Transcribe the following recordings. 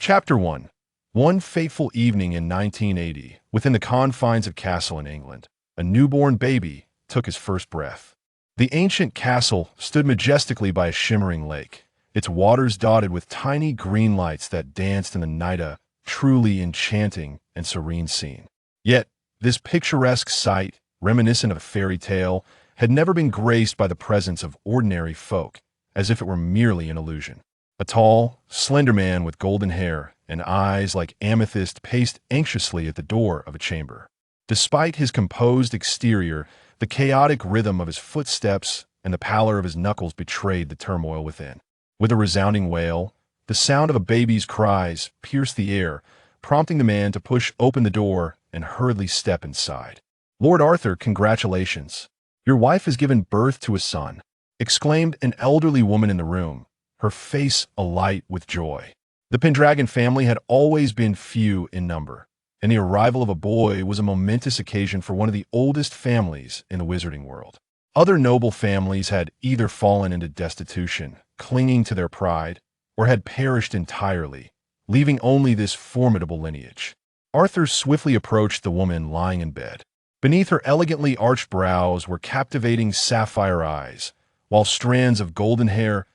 Chapter 1. One fateful evening in 1980, within the confines of Castle in England, a newborn baby took his first breath. The ancient castle stood majestically by a shimmering lake, its waters dotted with tiny green lights that danced in the night, a truly enchanting and serene scene. Yet, this picturesque sight, reminiscent of a fairy tale, had never been graced by the presence of ordinary folk, as if it were merely an illusion. A tall, slender man with golden hair and eyes like amethyst paced anxiously at the door of a chamber. Despite his composed exterior, the chaotic rhythm of his footsteps and the pallor of his knuckles betrayed the turmoil within. With a resounding wail, the sound of a baby's cries pierced the air, prompting the man to push open the door and hurriedly step inside. "Lord Arthur, congratulations. Your wife has given birth to a son," exclaimed an elderly woman in the room, her face alight with joy. The Pendragon family had always been few in number, and the arrival of a boy was a momentous occasion for one of the oldest families in the wizarding world. Other noble families had either fallen into destitution, clinging to their pride, or had perished entirely, leaving only this formidable lineage. Arthur swiftly approached the woman lying in bed. Beneath her elegantly arched brows were captivating sapphire eyes, while strands of golden hair,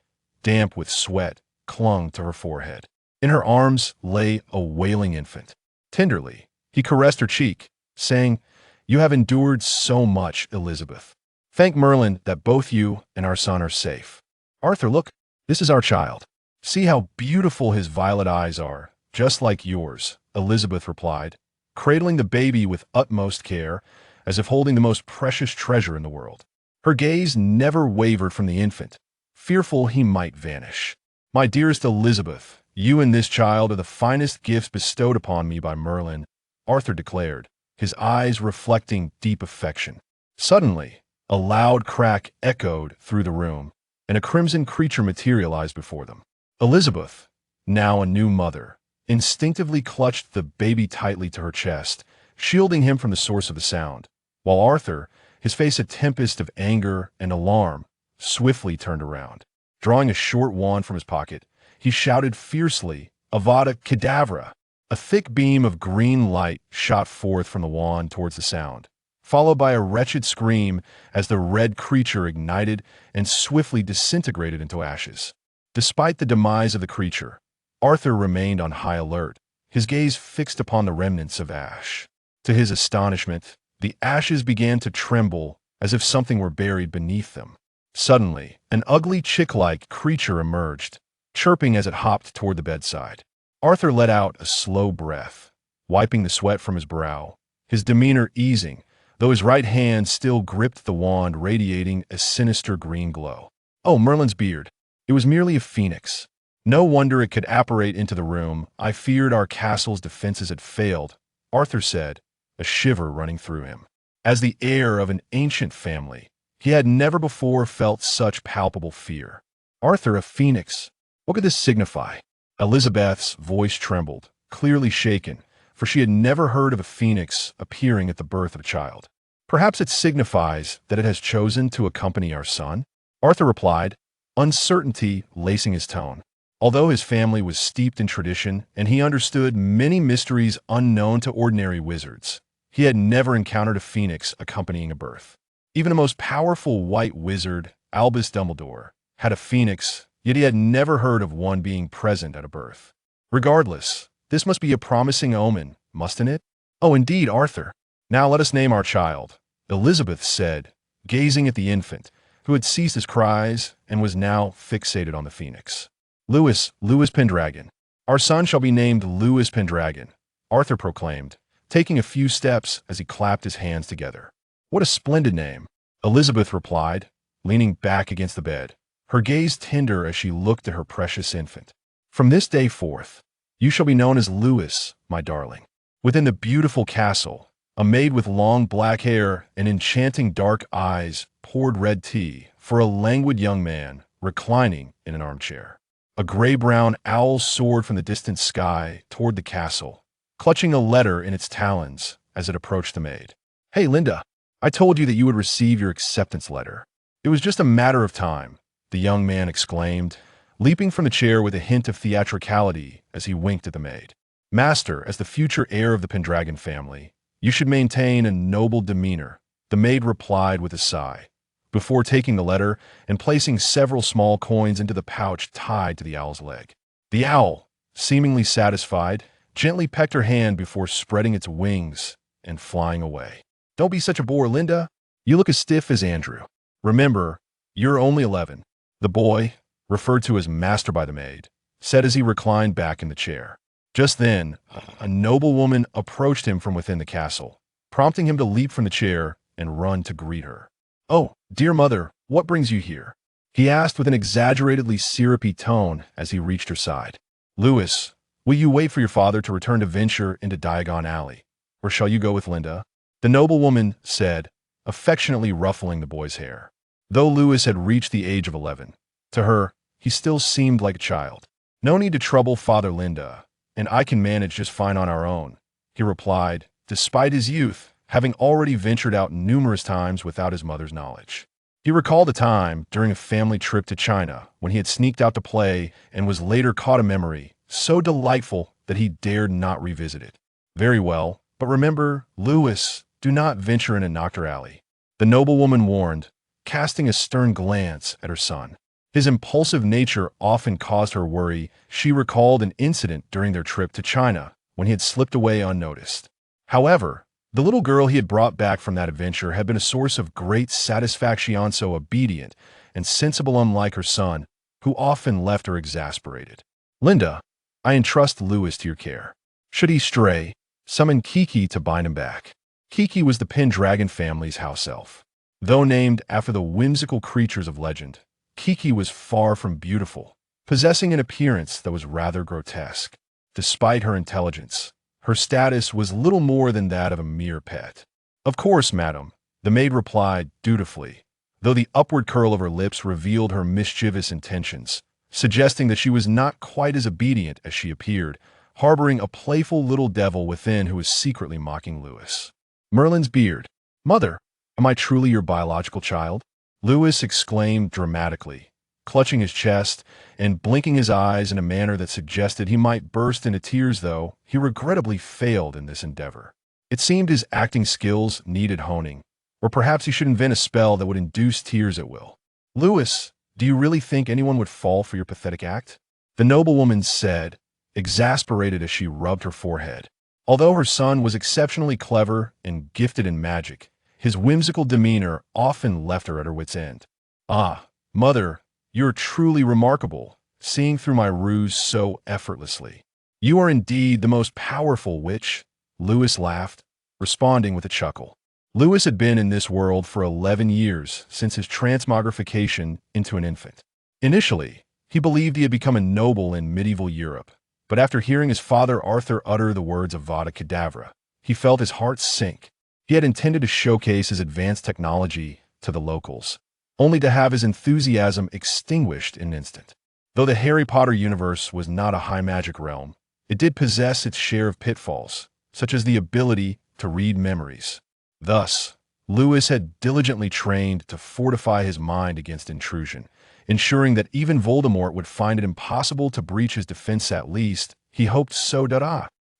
damp with sweat, clung to her forehead. In her arms lay a wailing infant. Tenderly, he caressed her cheek, saying, "You have endured so much, Elizabeth. Thank Merlin that both you and our son are safe. Arthur, look, this is our child. See how beautiful his violet eyes are, just like yours," Elizabeth replied, cradling the baby with utmost care, as if holding the most precious treasure in the world. Her gaze never wavered from the infant, fearful he might vanish. "My dearest Elizabeth, you and this child are the finest gifts bestowed upon me by Merlin," Arthur declared, his eyes reflecting deep affection. Suddenly, a loud crack echoed through the room, and a crimson creature materialized before them. Elizabeth, now a new mother, instinctively clutched the baby tightly to her chest, shielding him from the source of the sound, while Arthur, his face a tempest of anger and alarm, swiftly turned around. Drawing a short wand from his pocket, he shouted fiercely, "Avada Kedavra!" A thick beam of green light shot forth from the wand towards the sound, followed by a wretched scream as the red creature ignited and swiftly disintegrated into ashes. Despite the demise of the creature, Arthur remained on high alert, his gaze fixed upon the remnants of ash. To his astonishment, the ashes began to tremble as if something were buried beneath them. Suddenly, an ugly chick-like creature emerged, chirping as it hopped toward the bedside. Arthur let out a slow breath, wiping the sweat from his brow, his demeanor easing, though his right hand still gripped the wand, radiating a sinister green glow. "Oh, Merlin's beard. It was merely a phoenix. No wonder it could apparate into the room. I feared our castle's defenses had failed," Arthur said, a shiver running through him. As the heir of an ancient family, he had never before felt such palpable fear. "Arthur, a phoenix. What could this signify?" Elizabeth's voice trembled, clearly shaken, for she had never heard of a phoenix appearing at the birth of a child. "Perhaps it signifies that it has chosen to accompany our son," Arthur replied, uncertainty lacing his tone. Although his family was steeped in tradition and he understood many mysteries unknown to ordinary wizards, he had never encountered a phoenix accompanying a birth. Even the most powerful white wizard, Albus Dumbledore, had a phoenix, yet he had never heard of one being present at a birth. Regardless, this must be a promising omen, mustn't it? "Oh, indeed, Arthur. Now let us name our child," Elizabeth said, gazing at the infant, who had ceased his cries and was now fixated on the phoenix. Lewis Pendragon. Our son shall be named Lewis Pendragon," Arthur proclaimed, taking a few steps as he clapped his hands together. "What a splendid name," Elizabeth replied, leaning back against the bed, her gaze tender as she looked at her precious infant. "From this day forth, you shall be known as Lewis, my darling." Within the beautiful castle, a maid with long black hair and enchanting dark eyes poured red tea for a languid young man reclining in an armchair. A gray-brown owl soared from the distant sky toward the castle, clutching a letter in its talons as it approached the maid. "Hey, Linda, I told you that you would receive your acceptance letter. It was just a matter of time," the young man exclaimed, leaping from the chair with a hint of theatricality as he winked at the maid. "Master, as the future heir of the Pendragon family, you should maintain a noble demeanor," the maid replied with a sigh, before taking the letter and placing several small coins into the pouch tied to the owl's leg. The owl, seemingly satisfied, gently pecked her hand before spreading its wings and flying away. "Don't be such a bore, Linda. You look as stiff as Andrew. Remember, you're only 11. The boy, referred to as Master by the maid, said as he reclined back in the chair. Just then, a noblewoman approached him from within the castle, prompting him to leap from the chair and run to greet her. "Oh, dear mother, what brings you here?" he asked with an exaggeratedly syrupy tone as he reached her side. "Lewis, will you wait for your father to return to venture into Diagon Alley, or shall you go with Linda?" the noblewoman said, affectionately ruffling the boy's hair. Though Lewis had reached the age of 11, to her, he still seemed like a child. "No need to trouble Father, Linda, and I can manage just fine on our own," he replied, despite his youth, having already ventured out numerous times without his mother's knowledge. He recalled a time during a family trip to China when he had sneaked out to play and was later caught a memory so delightful that he dared not revisit it. "Very well, but remember, Lewis, do not venture in a Noctur alley," the noblewoman warned, casting a stern glance at her son. His impulsive nature often caused her worry. She recalled an incident during their trip to China when he had slipped away unnoticed. However, the little girl he had brought back from that adventure had been a source of great satisfaction, so obedient and sensible, unlike her son, who often left her exasperated. "Linda, I entrust Lewis to your care. Should he stray, summon Kiki to bind him back." Kiki was the Pendragon family's house elf. Though named after the whimsical creatures of legend, Kiki was far from beautiful, possessing an appearance that was rather grotesque. Despite her intelligence, her status was little more than that of a mere pet. "Of course, madam," the maid replied dutifully, though the upward curl of her lips revealed her mischievous intentions, suggesting that she was not quite as obedient as she appeared, harboring a playful little devil within who was secretly mocking Lewis. Merlin's beard. "Mother, am I truly your biological child?" Lewis exclaimed dramatically, clutching his chest and blinking his eyes in a manner that suggested he might burst into tears, though he regrettably failed in this endeavor. It seemed his acting skills needed honing, or perhaps he should invent a spell that would induce tears at will. "Lewis, do you really think anyone would fall for your pathetic act?" the noblewoman said, exasperated as she rubbed her forehead. Although her son was exceptionally clever and gifted in magic, his whimsical demeanor often left her at her wit's end. "Ah, mother, you're truly remarkable, seeing through my ruse so effortlessly. You are indeed the most powerful witch," Lewis laughed, responding with a chuckle. Lewis had been in this world for 11 years since his transmogrification into an infant. Initially, he believed he had become a noble in medieval Europe, but after hearing his father Arthur utter the words of Vada Kedavra, he felt his heart sink. He had intended to showcase his advanced technology to the locals, only to have his enthusiasm extinguished in an instant. Though the Harry Potter universe was not a high magic realm, it did possess its share of pitfalls, such as the ability to read memories. Thus, Lewis had diligently trained to fortify his mind against intrusion, ensuring that even Voldemort would find it impossible to breach his defense. At least, he hoped so.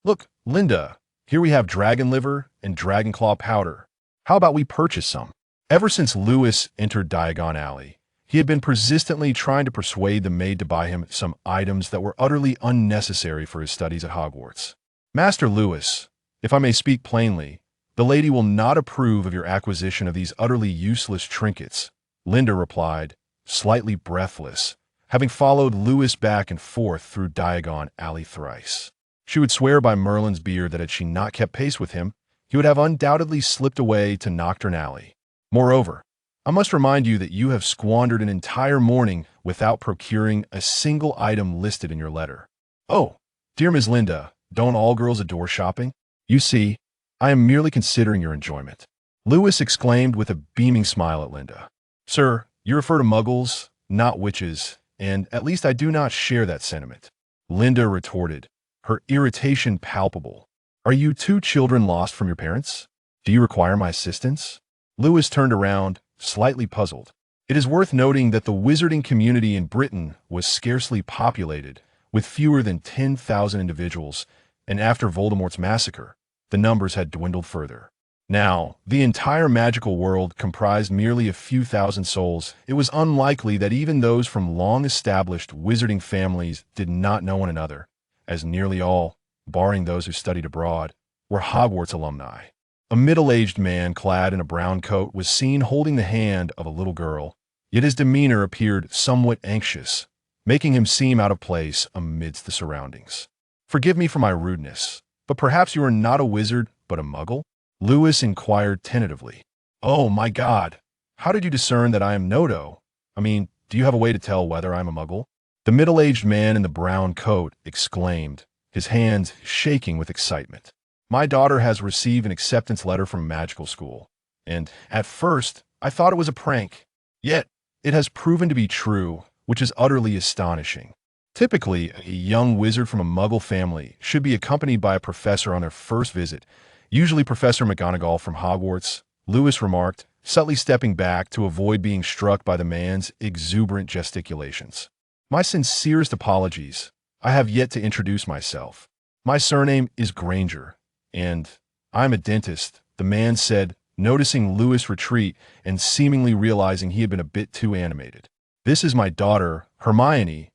"Look, Linda, here we have dragon liver and dragon claw powder. How about we purchase some?" Ever since Lewis entered Diagon Alley, he had been persistently trying to persuade the maid to buy him some items that were utterly unnecessary for his studies at Hogwarts. "Master Lewis, if I may speak plainly, the lady will not approve of your acquisition of these utterly useless trinkets," Linda replied, slightly breathless, having followed Lewis back and forth through Diagon Alley thrice. She would swear by Merlin's beard that had she not kept pace with him, he would have undoubtedly slipped away to Nocturne Alley. "Moreover, I must remind you that you have squandered an entire morning without procuring a single item listed in your letter." "Oh, dear Miss Linda, don't all girls adore shopping? You see, I am merely considering your enjoyment," Lewis exclaimed with a beaming smile at Linda. "Sir, you refer to muggles, not witches, and at least I do not share that sentiment," Linda retorted, her irritation palpable. "Are you two children lost from your parents? Do you require my assistance?" Lewis turned around, slightly puzzled. It is worth noting that the wizarding community in Britain was scarcely populated, with fewer than 10,000 individuals, and after Voldemort's massacre, the numbers had dwindled further. Now, the entire magical world comprised merely a few thousand souls. It was unlikely that even those from long-established wizarding families did not know one another, as nearly all, barring those who studied abroad, were Hogwarts alumni. A middle-aged man clad in a brown coat was seen holding the hand of a little girl, yet his demeanor appeared somewhat anxious, making him seem out of place amidst the surroundings. "Forgive me for my rudeness, but perhaps you are not a wizard, but a muggle?" Lewis inquired tentatively. "Oh, my God! How did you discern that I am Nodo? I mean, do you have a way to tell whether I'm a muggle?" The middle-aged man in the brown coat exclaimed, his hands shaking with excitement. "My daughter has received an acceptance letter from a magical school, and, at first, I thought it was a prank. Yet, it has proven to be true, which is utterly astonishing. Typically, a young wizard from a muggle family should be accompanied by a professor on their first visit, usually Professor McGonagall from Hogwarts," Lewis remarked, subtly stepping back to avoid being struck by the man's exuberant gesticulations. "My sincerest apologies. I have yet to introduce myself. My surname is Granger, and I'm a dentist," the man said, noticing Lewis retreat and seemingly realizing he had been a bit too animated. "This is my daughter, Hermione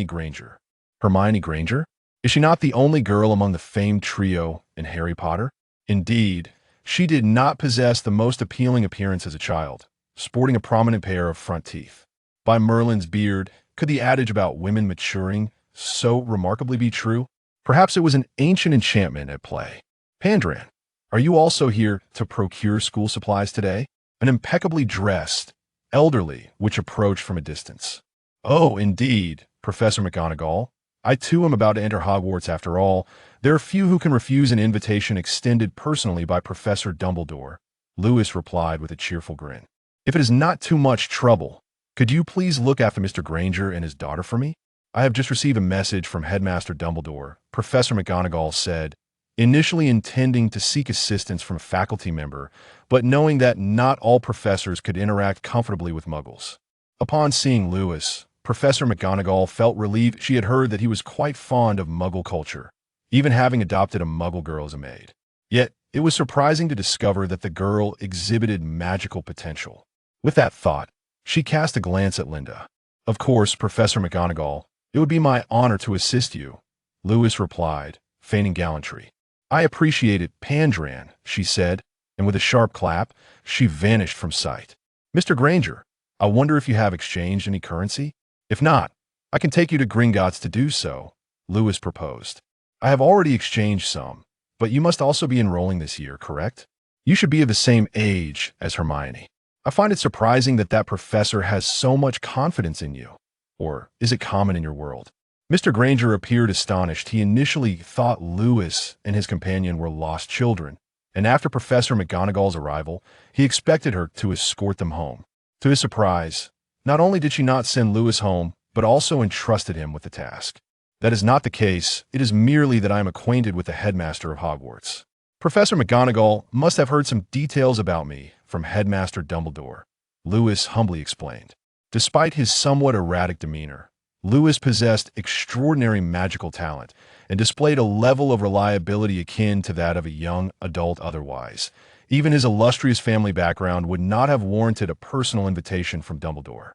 Granger." "Hermione Granger? Is she not the only girl among the famed trio in Harry Potter?" "Indeed, she did not possess the most appealing appearance as a child, sporting a prominent pair of front teeth. By Merlin's beard, could the adage about women maturing so remarkably be true? Perhaps it was an ancient enchantment at play. Pandran, are you also here to procure school supplies today?" An impeccably dressed, elderly witch approached from a distance. "Oh, indeed, Professor McGonagall. I too am about to enter Hogwarts after all. There are few who can refuse an invitation extended personally by Professor Dumbledore," Lewis replied with a cheerful grin. "If it is not too much trouble, could you please look after Mr. Granger and his daughter for me? I have just received a message from Headmaster Dumbledore," Professor McGonagall said, initially intending to seek assistance from a faculty member, but knowing that not all professors could interact comfortably with muggles. Upon seeing Lewis, Professor McGonagall felt relieved. She had heard that he was quite fond of muggle culture, even having adopted a muggle girl as a maid. Yet, it was surprising to discover that the girl exhibited magical potential. With that thought, she cast a glance at Linda. "Of course, Professor McGonagall, it would be my honor to assist you," Lewis replied, feigning gallantry. "I appreciate it, Pandran," she said, and with a sharp clap, she vanished from sight. "Mr. Granger, I wonder if you have exchanged any currency? If not, I can take you to Gringotts to do so," Lewis proposed. "I have already exchanged some, but you must also be enrolling this year, correct? You should be of the same age as Hermione. I find it surprising that that professor has so much confidence in you. Or is it common in your world?" Mr. Granger appeared astonished. He initially thought Lewis and his companion were lost children, and after Professor McGonagall's arrival, he expected her to escort them home. To his surprise, not only did she not send Lewis home, but also entrusted him with the task. "That is not the case. It is merely that I am acquainted with the headmaster of Hogwarts. Professor McGonagall must have heard some details about me from Headmaster Dumbledore," Lewis humbly explained. Despite his somewhat erratic demeanor, Lewis possessed extraordinary magical talent and displayed a level of reliability akin to that of a young adult otherwise. Even his illustrious family background would not have warranted a personal invitation from Dumbledore.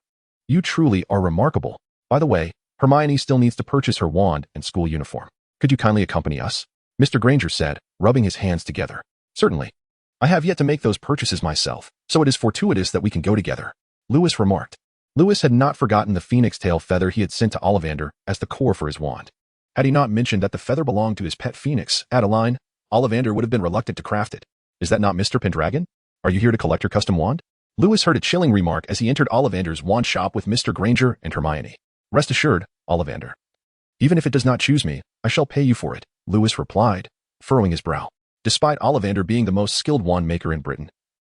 "You truly are remarkable. By the way, Hermione still needs to purchase her wand and school uniform. Could you kindly accompany us?" Mr. Granger said, rubbing his hands together. "Certainly. I have yet to make those purchases myself, so it is fortuitous that we can go together," Lewis remarked. Lewis had not forgotten the phoenix tail feather he had sent to Ollivander as the core for his wand. Had he not mentioned that the feather belonged to his pet phoenix, Adeline, Ollivander would have been reluctant to craft it. "Is that not Mr. Pendragon? Are you here to collect your custom wand?" Lewis heard a chilling remark as he entered Ollivander's wand shop with Mr. Granger and Hermione. "Rest assured, Ollivander. Even if it does not choose me, I shall pay you for it," Lewis replied, furrowing his brow. Despite Ollivander being the most skilled wand maker in Britain,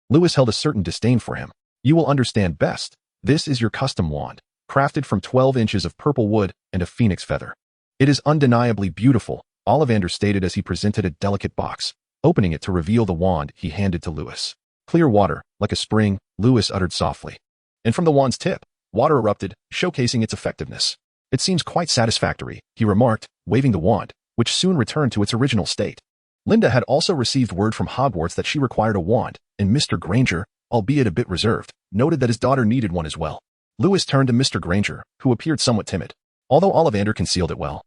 Lewis held a certain disdain for him. "You will understand best. This is your custom wand, crafted from 12 inches of purple wood and a phoenix feather. It is undeniably beautiful," Ollivander stated as he presented a delicate box, opening it to reveal the wand he handed to Lewis. "Clear water, like a spring," Lewis uttered softly. And from the wand's tip, water erupted, showcasing its effectiveness. It seems quite satisfactory, he remarked, waving the wand, which soon returned to its original state. Linda had also received word from Hogwarts that she required a wand, and Mr. Granger, albeit a bit reserved, noted that his daughter needed one as well. Lewis turned to Mr. Granger, who appeared somewhat timid, although Ollivander concealed it well.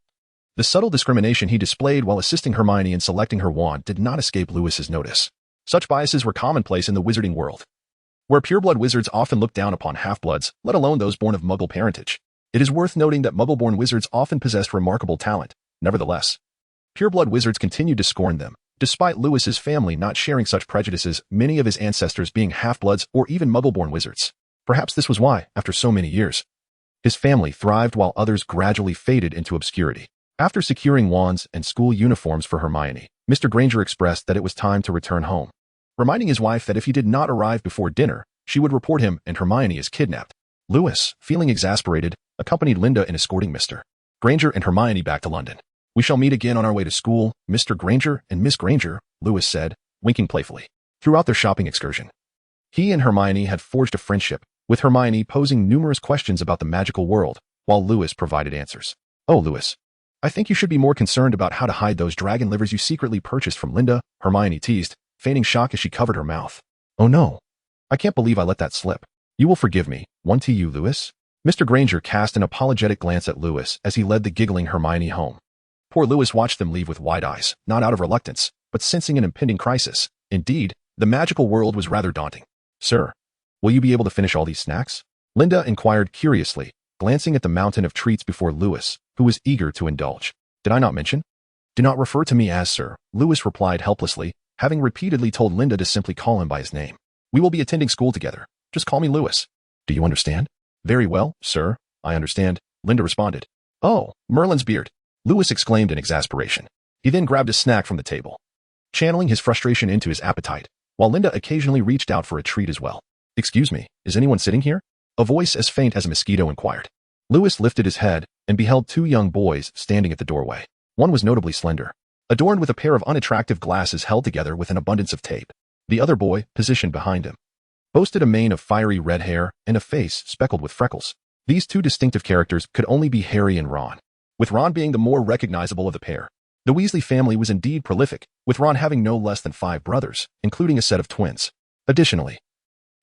The subtle discrimination he displayed while assisting Hermione in selecting her wand did not escape Lewis's notice. Such biases were commonplace in the wizarding world, where pureblood wizards often look down upon half-bloods, let alone those born of Muggle parentage. It is worth noting that Muggle-born wizards often possessed remarkable talent. Nevertheless, pureblood wizards continued to scorn them, despite Lewis's family not sharing such prejudices, many of his ancestors being half-bloods or even Muggle-born wizards. Perhaps this was why, after so many years, his family thrived while others gradually faded into obscurity. After securing wands and school uniforms for Hermione, Mr. Granger expressed that it was time to return home, reminding his wife that if he did not arrive before dinner, she would report him and Hermione as kidnapped. Lewis, feeling exasperated, accompanied Linda in escorting Mr. Granger and Hermione back to London. "We shall meet again on our way to school, Mr. Granger and Miss Granger," Lewis said, winking playfully. Throughout their shopping excursion, he and Hermione had forged a friendship, with Hermione posing numerous questions about the magical world, while Lewis provided answers. "Oh, Lewis, I think you should be more concerned about how to hide those dragon livers you secretly purchased from Linda," Hermione teased, feigning shock as she covered her mouth. "Oh no. I can't believe I let that slip. You will forgive me, one to you, Lewis." Mr. Granger cast an apologetic glance at Lewis as he led the giggling Hermione home. Poor Lewis watched them leave with wide eyes, not out of reluctance, but sensing an impending crisis. Indeed, the magical world was rather daunting. "Sir, will you be able to finish all these snacks?" Linda inquired curiously, glancing at the mountain of treats before Lewis, who was eager to indulge. "Did I not mention?" "Do not refer to me as sir," Lewis replied helplessly, having repeatedly told Linda to simply call him by his name. "We will be attending school together. Just call me Lewis. Do you understand?" "Very well, sir, I understand," Linda responded. "Oh, Merlin's beard," Lewis exclaimed in exasperation. He then grabbed a snack from the table, channeling his frustration into his appetite, while Linda occasionally reached out for a treat as well. "Excuse me, is anyone sitting here?" A voice as faint as a mosquito inquired. Lewis lifted his head and beheld two young boys standing at the doorway. One was notably slender, adorned with a pair of unattractive glasses held together with an abundance of tape. The other boy, positioned behind him, boasted a mane of fiery red hair and a face speckled with freckles. These two distinctive characters could only be Harry and Ron, with Ron being the more recognizable of the pair. The Weasley family was indeed prolific, with Ron having no less than 5 brothers, including a set of twins. Additionally,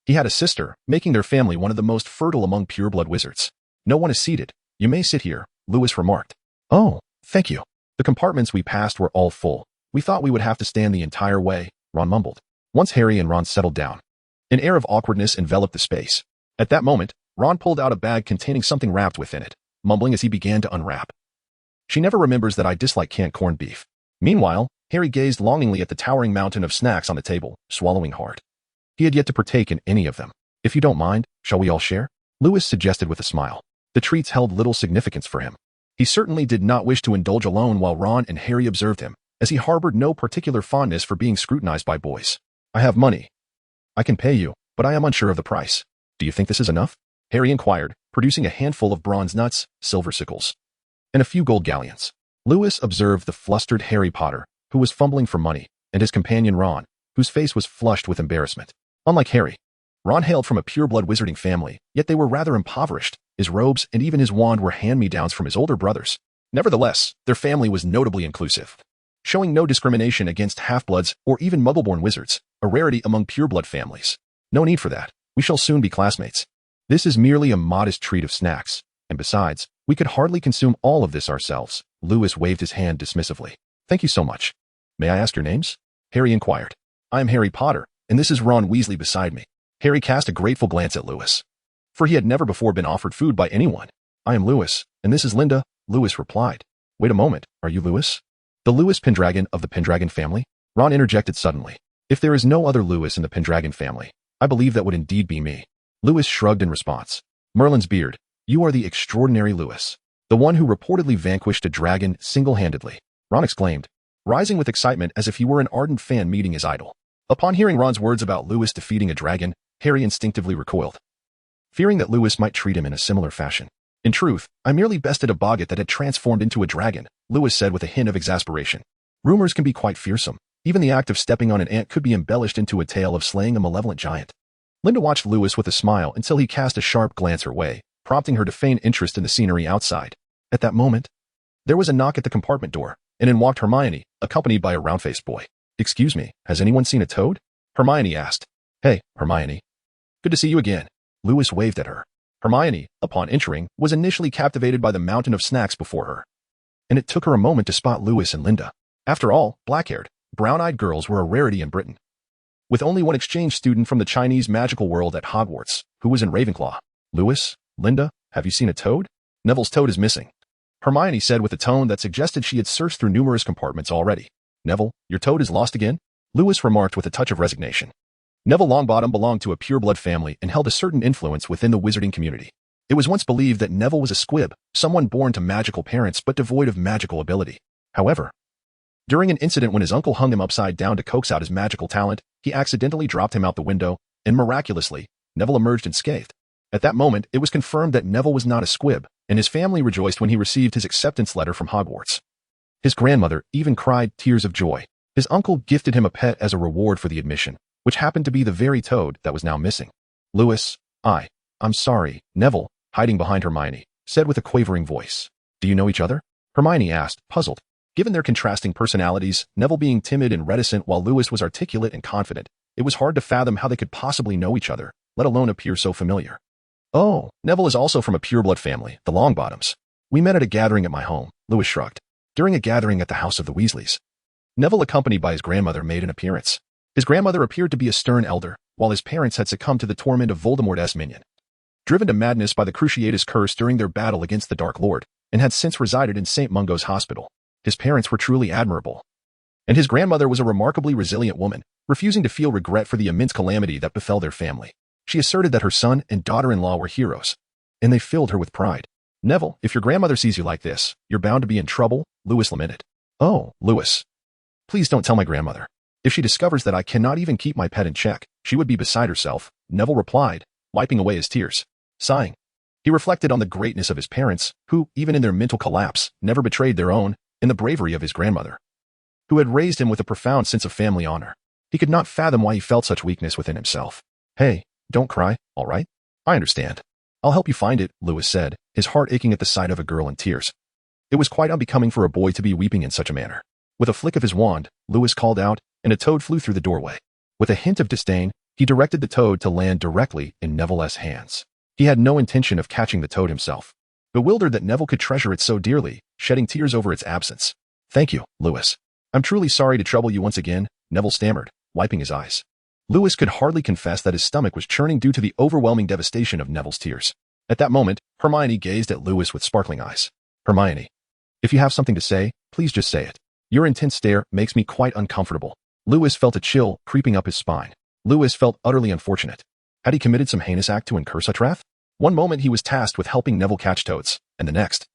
he had a sister, making their family one of the most fertile among pureblood wizards. "No one is seated. You may sit here," Lewis remarked. "Oh, thank you." The compartments we passed were all full. "We thought we would have to stand the entire way," Ron mumbled. Once Harry and Ron settled down, an air of awkwardness enveloped the space. At that moment, Ron pulled out a bag containing something wrapped within it, mumbling as he began to unwrap. "She never remembers that I dislike canned corned beef." Meanwhile, Harry gazed longingly at the towering mountain of snacks on the table, swallowing hard. He had yet to partake in any of them. "If you don't mind, shall we all share?" Lewis suggested with a smile. The treats held little significance for him. He certainly did not wish to indulge alone while Ron and Harry observed him, as he harbored no particular fondness for being scrutinized by boys. "I have money. I can pay you, but I am unsure of the price. Do you think this is enough?" Harry inquired, producing a handful of bronze nuts, silver sickles, and a few gold galleons. Lewis observed the flustered Harry Potter, who was fumbling for money, and his companion Ron, whose face was flushed with embarrassment. Unlike Harry, Ron hailed from a pureblood wizarding family, yet they were rather impoverished. His robes and even his wand were hand-me-downs from his older brothers. Nevertheless, their family was notably inclusive, showing no discrimination against half-bloods or even Muggle-born wizards, a rarity among pureblood families. "No need for that. We shall soon be classmates. This is merely a modest treat of snacks, and besides, we could hardly consume all of this ourselves." Lewis waved his hand dismissively. "Thank you so much. May I ask your names?" Harry inquired. "I am Harry Potter, and this is Ron Weasley beside me." Harry cast a grateful glance at Lewis, for he had never before been offered food by anyone. "I am Lewis, and this is Linda," Lewis replied. "Wait a moment, are you Lewis? The Lewis Pendragon of the Pendragon family?" Ron interjected suddenly. "If there is no other Lewis in the Pendragon family, I believe that would indeed be me." Lewis shrugged in response. "Merlin's beard, you are the extraordinary Lewis, the one who reportedly vanquished a dragon single-handedly," Ron exclaimed, rising with excitement as if he were an ardent fan meeting his idol. Upon hearing Ron's words about Lewis defeating a dragon, Harry instinctively recoiled, fearing that Lewis might treat him in a similar fashion. "In truth, I merely bested a boggart that had transformed into a dragon," Lewis said with a hint of exasperation. "Rumors can be quite fearsome. Even the act of stepping on an ant could be embellished into a tale of slaying a malevolent giant." Linda watched Lewis with a smile until he cast a sharp glance her way, prompting her to feign interest in the scenery outside. At that moment, there was a knock at the compartment door, and in walked Hermione, accompanied by a round-faced boy. "Excuse me, has anyone seen a toad?" Hermione asked. "Hey, Hermione. Good to see you again." Lewis waved at her. Hermione, upon entering, was initially captivated by the mountain of snacks before her, and it took her a moment to spot Lewis and Linda. After all, black-haired, brown-eyed girls were a rarity in Britain, with only one exchange student from the Chinese magical world at Hogwarts, who was in Ravenclaw. "Lewis, Linda, have you seen a toad?" "Neville's toad is missing," Hermione said with a tone that suggested she had searched through numerous compartments already. "Neville, your toad is lost again?" Lewis remarked with a touch of resignation. Neville Longbottom belonged to a pure-blood family and held a certain influence within the wizarding community. It was once believed that Neville was a squib, someone born to magical parents but devoid of magical ability. However, during an incident when his uncle hung him upside down to coax out his magical talent, he accidentally dropped him out the window, and miraculously, Neville emerged unscathed. At that moment, it was confirmed that Neville was not a squib, and his family rejoiced when he received his acceptance letter from Hogwarts. His grandmother even cried tears of joy. His uncle gifted him a pet as a reward for the admission, which happened to be the very toad that was now missing. "Lewis, I'm sorry," Neville, hiding behind Hermione, said with a quavering voice. "Do you know each other?" Hermione asked, puzzled. Given their contrasting personalities, Neville being timid and reticent while Lewis was articulate and confident, it was hard to fathom how they could possibly know each other, let alone appear so familiar. "Oh, Neville is also from a pure-blood family, the Longbottoms. We met at a gathering at my home," Lewis shrugged. "During a gathering at the house of the Weasleys." Neville, accompanied by his grandmother, made an appearance. His grandmother appeared to be a stern elder, while his parents had succumbed to the torment of Voldemort's minion, driven to madness by the Cruciatus curse during their battle against the Dark Lord, and had since resided in St. Mungo's Hospital. His parents were truly admirable, and his grandmother was a remarkably resilient woman, refusing to feel regret for the immense calamity that befell their family. She asserted that her son and daughter-in-law were heroes, and they filled her with pride. "Neville, if your grandmother sees you like this, you're bound to be in trouble," Lewis lamented. "Oh, Lewis, please don't tell my grandmother. If she discovers that I cannot even keep my pet in check, she would be beside herself," Neville replied, wiping away his tears. Sighing, he reflected on the greatness of his parents, who, even in their mental collapse, never betrayed their own, and the bravery of his grandmother, who had raised him with a profound sense of family honor. He could not fathom why he felt such weakness within himself. "Hey, don't cry, all right? I understand. I'll help you find it," Lewis said, his heart aching at the sight of a girl in tears. It was quite unbecoming for a boy to be weeping in such a manner. With a flick of his wand, Lewis called out, and a toad flew through the doorway. With a hint of disdain, he directed the toad to land directly in Neville's hands. He had no intention of catching the toad himself, bewildered that Neville could treasure it so dearly, shedding tears over its absence. "Thank you, Lewis. I'm truly sorry to trouble you once again," Neville stammered, wiping his eyes. Lewis could hardly confess that his stomach was churning due to the overwhelming devastation of Neville's tears. At that moment, Hermione gazed at Lewis with sparkling eyes. "Hermione, if you have something to say, please just say it. Your intense stare makes me quite uncomfortable." Lewis felt a chill creeping up his spine. Lewis felt utterly unfortunate. Had he committed some heinous act to incur such wrath? One moment he was tasked with helping Neville catch toads, and the next,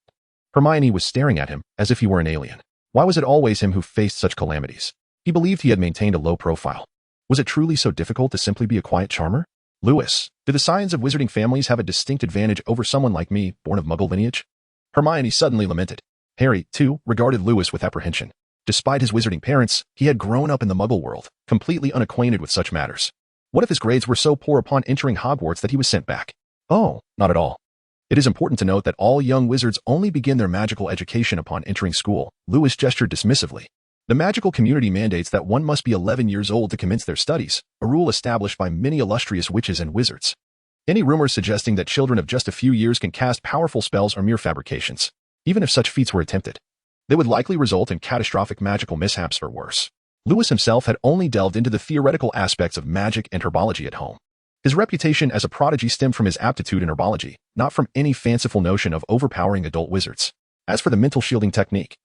Hermione was staring at him as if he were an alien. Why was it always him who faced such calamities? He believed he had maintained a low profile. Was it truly so difficult to simply be a quiet charmer? "Lewis, do the scions of wizarding families have a distinct advantage over someone like me, born of Muggle lineage?" Hermione suddenly lamented. Harry, too, regarded Lewis with apprehension. Despite his wizarding parents, he had grown up in the Muggle world, completely unacquainted with such matters. What if his grades were so poor upon entering Hogwarts that he was sent back? "Oh, not at all. It is important to note that all young wizards only begin their magical education upon entering school." Lewis gestured dismissively. "The magical community mandates that one must be 11 years old to commence their studies, a rule established by many illustrious witches and wizards. Any rumors suggesting that children of just a few years can cast powerful spells are mere fabrications. Even if such feats were attempted, they would likely result in catastrophic magical mishaps or worse." Lewis himself had only delved into the theoretical aspects of magic and herbology at home. His reputation as a prodigy stemmed from his aptitude in herbology, not from any fanciful notion of overpowering adult wizards. As for the mental shielding technique,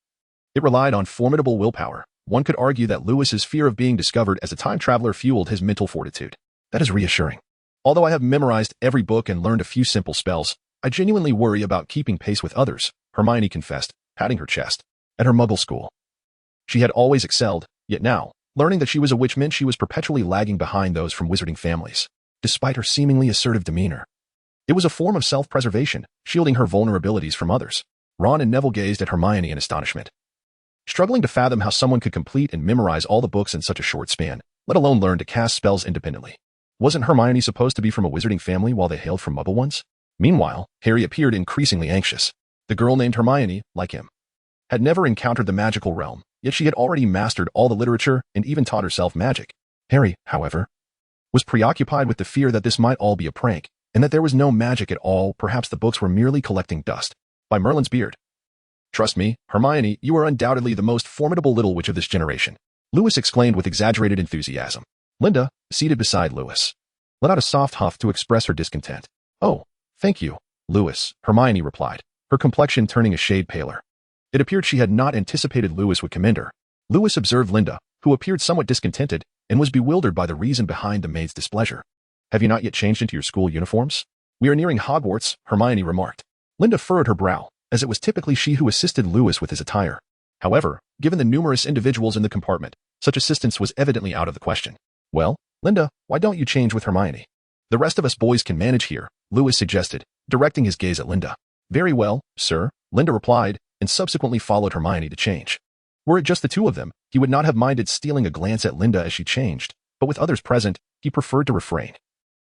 it relied on formidable willpower. One could argue that Lewis's fear of being discovered as a time traveler fueled his mental fortitude. "That is reassuring. Although I have memorized every book and learned a few simple spells, I genuinely worry about keeping pace with others," Hermione confessed, patting her chest. At her Muggle school, she had always excelled, yet now, learning that she was a witch meant she was perpetually lagging behind those from wizarding families. Despite her seemingly assertive demeanor, it was a form of self-preservation, shielding her vulnerabilities from others. Ron and Neville gazed at Hermione in astonishment, struggling to fathom how someone could complete and memorize all the books in such a short span, let alone learn to cast spells independently. Wasn't Hermione supposed to be from a wizarding family while they hailed from Muggle ones? Meanwhile, Harry appeared increasingly anxious. The girl named Hermione, like him, had never encountered the magical realm, yet she had already mastered all the literature and even taught herself magic. Harry, however, was preoccupied with the fear that this might all be a prank, and that there was no magic at all. Perhaps the books were merely collecting dust. By Merlin's beard. Trust me, Hermione, you are undoubtedly the most formidable little witch of this generation, Lewis exclaimed with exaggerated enthusiasm. Linda, seated beside Lewis, let out a soft huff to express her discontent. Oh, thank you, Lewis, Hermione replied, her complexion turning a shade paler. It appeared she had not anticipated Lewis would commend her. Lewis observed Linda, who appeared somewhat discontented, and was bewildered by the reason behind the maid's displeasure. Have you not yet changed into your school uniforms? We are nearing Hogwarts, Hermione remarked. Linda furrowed her brow, as it was typically she who assisted Lewis with his attire. However, given the numerous individuals in the compartment, such assistance was evidently out of the question. Well, Linda, why don't you change with Hermione? The rest of us boys can manage here, Lewis suggested, directing his gaze at Linda. Very well, sir, Linda replied, and subsequently followed Hermione to change. Were it just the two of them, he would not have minded stealing a glance at Linda as she changed, but with others present, he preferred to refrain.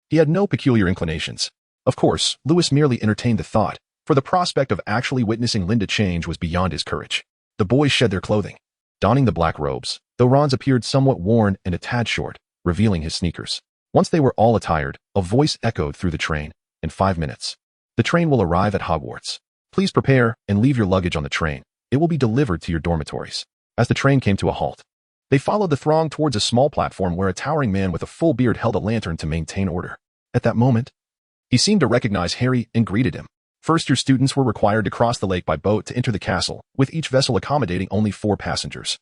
He had no peculiar inclinations. Of course, Lewis merely entertained the thought, for the prospect of actually witnessing Linda change was beyond his courage. The boys shed their clothing, donning the black robes, though Ron's appeared somewhat worn and a tad short, revealing his sneakers. Once they were all attired, a voice echoed through the train. In 5 minutes, the train will arrive at Hogwarts. Please prepare and leave your luggage on the train. It will be delivered to your dormitories. As the train came to a halt, they followed the throng towards a small platform where a towering man with a full beard held a lantern to maintain order. At that moment, he seemed to recognize Harry and greeted him. First-year students were required to cross the lake by boat to enter the castle, with each vessel accommodating only 4 passengers.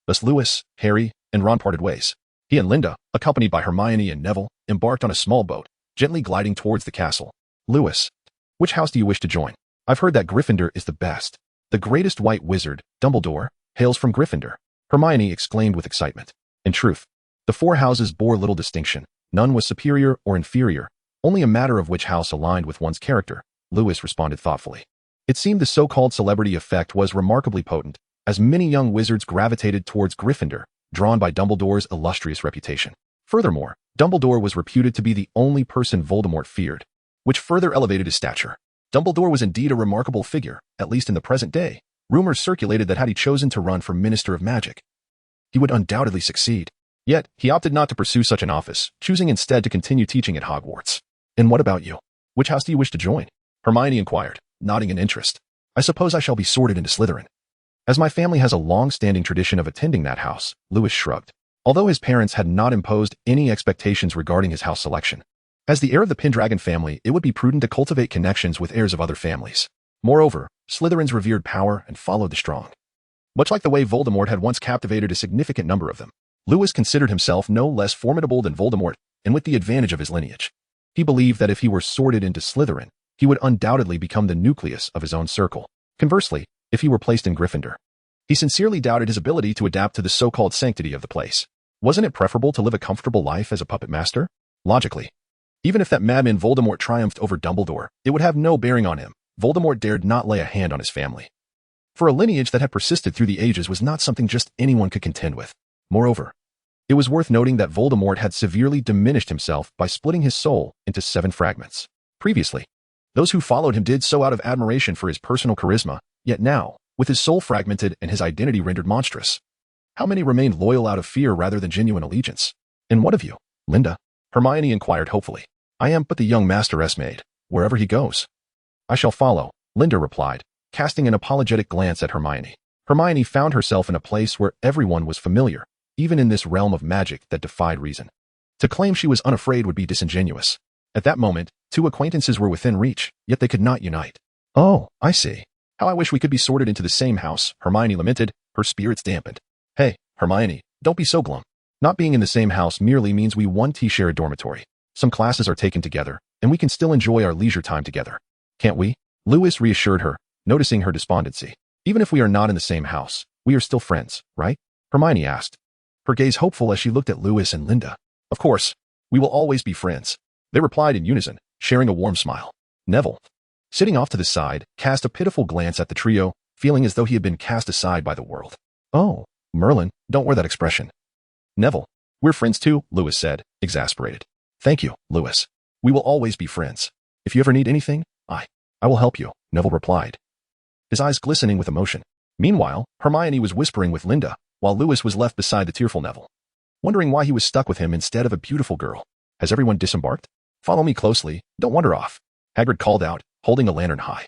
Thus Lewis, Harry, and Ron parted ways. He and Linda, accompanied by Hermione and Neville, embarked on a small boat, gently gliding towards the castle. Lewis, which house do you wish to join? I've heard that Gryffindor is the best. The greatest white wizard, Dumbledore, hails from Gryffindor, Hermione exclaimed with excitement. In truth, the 4 houses bore little distinction. None was superior or inferior, only a matter of which house aligned with one's character, Lewis responded thoughtfully. It seemed the so-called celebrity effect was remarkably potent, as many young wizards gravitated towards Gryffindor, drawn by Dumbledore's illustrious reputation. Furthermore, Dumbledore was reputed to be the only person Voldemort feared, which further elevated his stature. Dumbledore was indeed a remarkable figure, at least in the present day. Rumors circulated that had he chosen to run for Minister of Magic, he would undoubtedly succeed. Yet, he opted not to pursue such an office, choosing instead to continue teaching at Hogwarts. And what about you? Which house do you wish to join? Hermione inquired, nodding in interest. I suppose I shall be sorted into Slytherin. As my family has a long-standing tradition of attending that house, Lewis shrugged. Although his parents had not imposed any expectations regarding his house selection. As the heir of the Pendragon family, it would be prudent to cultivate connections with heirs of other families. Moreover, Slytherins revered power and followed the strong. Much like the way Voldemort had once captivated a significant number of them, Lewis considered himself no less formidable than Voldemort, and with the advantage of his lineage. He believed that if he were sorted into Slytherin, he would undoubtedly become the nucleus of his own circle. Conversely, if he were placed in Gryffindor, he sincerely doubted his ability to adapt to the so-called sanctity of the place. Wasn't it preferable to live a comfortable life as a puppet master? Logically, even if that madman Voldemort triumphed over Dumbledore, it would have no bearing on him. Voldemort dared not lay a hand on his family. For a lineage that had persisted through the ages was not something just anyone could contend with. Moreover, it was worth noting that Voldemort had severely diminished himself by splitting his soul into 7 fragments. Previously, those who followed him did so out of admiration for his personal charisma, yet now, with his soul fragmented and his identity rendered monstrous, how many remained loyal out of fear rather than genuine allegiance? And what of you, Linda? Hermione inquired hopefully. I am but the young master's maid, wherever he goes. I shall follow, Linda replied, casting an apologetic glance at Hermione. Hermione found herself in a place where everyone was familiar, even in this realm of magic that defied reason. To claim she was unafraid would be disingenuous. At that moment, 2 acquaintances were within reach, yet they could not unite. Oh, I see. How I wish we could be sorted into the same house, Hermione lamented, her spirits dampened. Hey, Hermione, don't be so glum. Not being in the same house merely means we share a dormitory. Some classes are taken together, and we can still enjoy our leisure time together. Can't we? Lewis reassured her, noticing her despondency. Even if we are not in the same house, we are still friends, right? Hermione asked, her gaze hopeful as she looked at Lewis and Linda. Of course, we will always be friends. They replied in unison, sharing a warm smile. Neville, sitting off to the side, cast a pitiful glance at the trio, feeling as though he had been cast aside by the world. Oh, Merlin, don't wear that expression. Neville, we're friends too, Lewis said, exasperated. Thank you, Lewis. We will always be friends. If you ever need anything, I will help you, Neville replied. his eyes glistening with emotion. Meanwhile, Hermione was whispering with Linda, while Lewis was left beside the tearful Neville, wondering why he was stuck with him instead of a beautiful girl. Has everyone disembarked? Follow me closely, don't wander off, Hagrid called out, holding a lantern high.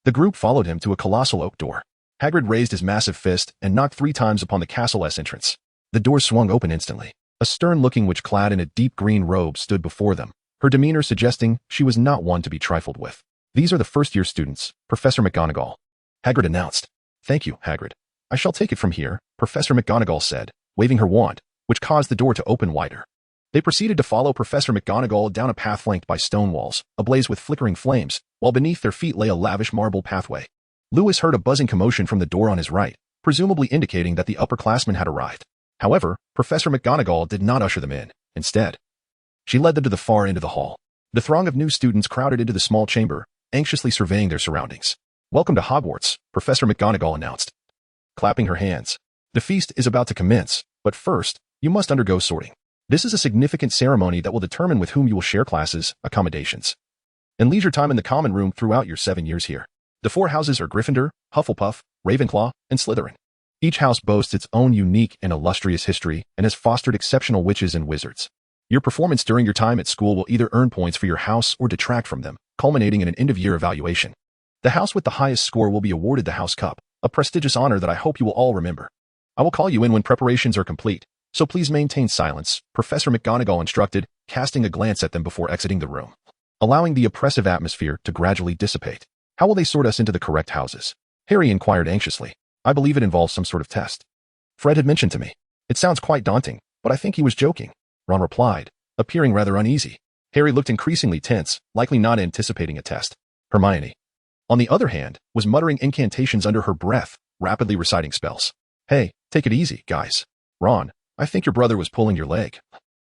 The group followed him to a colossal oak door. Hagrid raised his massive fist and knocked 3 times upon the castle's entrance. The door swung open instantly. A stern-looking witch clad in a deep green robe stood before them, her demeanor suggesting she was not one to be trifled with. These are the first-year students, Professor McGonagall, Hagrid announced. Thank you, Hagrid. I shall take it from here, Professor McGonagall said, waving her wand, which caused the door to open wider. They proceeded to follow Professor McGonagall down a path flanked by stone walls, ablaze with flickering flames, while beneath their feet lay a lavish marble pathway. Lewis heard a buzzing commotion from the door on his right, presumably indicating that the upperclassmen had arrived. However, Professor McGonagall did not usher them in. Instead, she led them to the far end of the hall. The throng of new students crowded into the small chamber, anxiously surveying their surroundings. Welcome to Hogwarts, Professor McGonagall announced, clapping her hands. The feast is about to commence, but first, you must undergo sorting. This is a significant ceremony that will determine with whom you will share classes, accommodations, and leisure time in the common room throughout your 7 years here. The 4 houses are Gryffindor, Hufflepuff, Ravenclaw, and Slytherin. Each house boasts its own unique and illustrious history and has fostered exceptional witches and wizards. Your performance during your time at school will either earn points for your house or detract from them, culminating in an end-of-year evaluation. The house with the highest score will be awarded the House Cup, a prestigious honor that I hope you will all remember. I will call you in when preparations are complete, so please maintain silence, Professor McGonagall instructed, casting a glance at them before exiting the room, allowing the oppressive atmosphere to gradually dissipate. How will they sort us into the correct houses? Harry inquired anxiously. I believe it involves some sort of test. Fred had mentioned to me. It sounds quite daunting, but I think he was joking, Ron replied, appearing rather uneasy. Harry looked increasingly tense, likely not anticipating a test. Hermione, on the other hand, was muttering incantations under her breath, rapidly reciting spells. Hey, take it easy, guys. Ron, I think your brother was pulling your leg.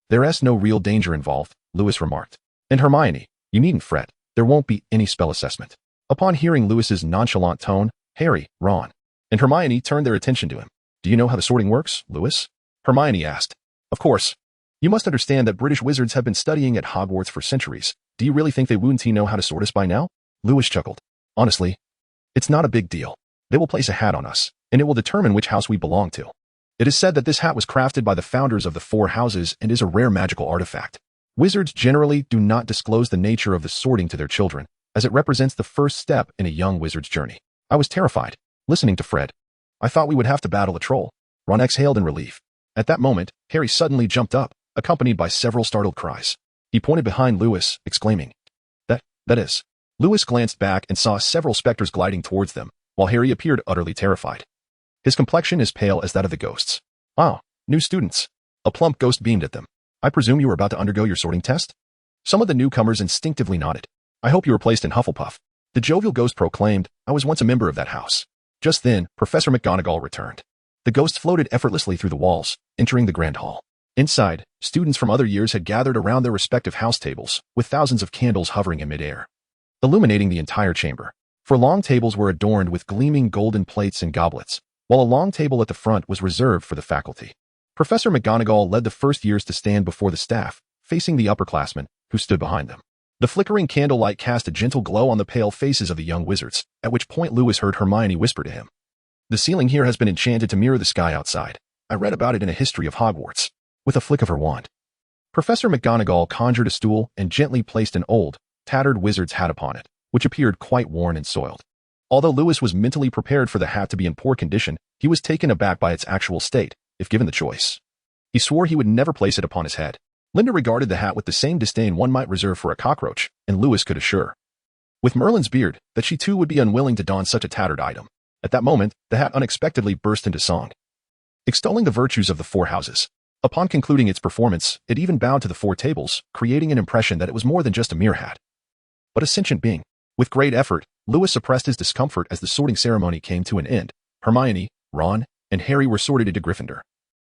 There's no real danger involved, Lewis remarked. And Hermione, you needn't fret. There won't be any spell assessment. Upon hearing Lewis's nonchalant tone, Harry, Ron, and Hermione turned their attention to him. Do you know how the sorting works, Lewis? Hermione asked. Of course. You must understand that British wizards have been studying at Hogwarts for centuries. Do you really think they wouldn't know how to sort us by now? Lewis chuckled. Honestly, it's not a big deal. They will place a hat on us, and it will determine which house we belong to. It is said that this hat was crafted by the founders of the 4 houses and is a rare magical artifact. Wizards generally do not disclose the nature of the sorting to their children, as it represents the first step in a young wizard's journey. I was terrified, listening to Fred. I thought we would have to battle a troll. Ron exhaled in relief. At that moment, Harry suddenly jumped up, accompanied by several startled cries. He pointed behind Lewis, exclaiming, That is. Lewis glanced back and saw several specters gliding towards them, while Harry appeared utterly terrified. His complexion as pale as that of the ghosts. Ah, new students. A plump ghost beamed at them. I presume you were about to undergo your sorting test? Some of the newcomers instinctively nodded. I hope you were placed in Hufflepuff. The jovial ghost proclaimed, I was once a member of that house. Just then, Professor McGonagall returned. The ghost floated effortlessly through the walls, entering the grand hall. Inside, students from other years had gathered around their respective house tables, with thousands of candles hovering in midair, illuminating the entire chamber. For long tables were adorned with gleaming golden plates and goblets, while a long table at the front was reserved for the faculty. Professor McGonagall led the first years to stand before the staff, facing the upperclassmen, who stood behind them. The flickering candlelight cast a gentle glow on the pale faces of the young wizards, at which point Lewis heard Hermione whisper to him. The ceiling here has been enchanted to mirror the sky outside. I read about it in a history of Hogwarts. With a flick of her wand, Professor McGonagall conjured a stool and gently placed an old, tattered wizard's hat upon it, which appeared quite worn and soiled. Although Lewis was mentally prepared for the hat to be in poor condition, he was taken aback by its actual state, if given the choice. He swore he would never place it upon his head. Linda regarded the hat with the same disdain one might reserve for a cockroach, and Lewis could assure, with Merlin's beard, that she too would be unwilling to don such a tattered item. At that moment, the hat unexpectedly burst into song, extolling the virtues of the 4 houses. Upon concluding its performance, it even bowed to the 4 tables, creating an impression that it was more than just a mere hat, but a sentient being. With great effort, Lewis suppressed his discomfort as the sorting ceremony came to an end. Hermione, Ron, and Harry were sorted into Gryffindor,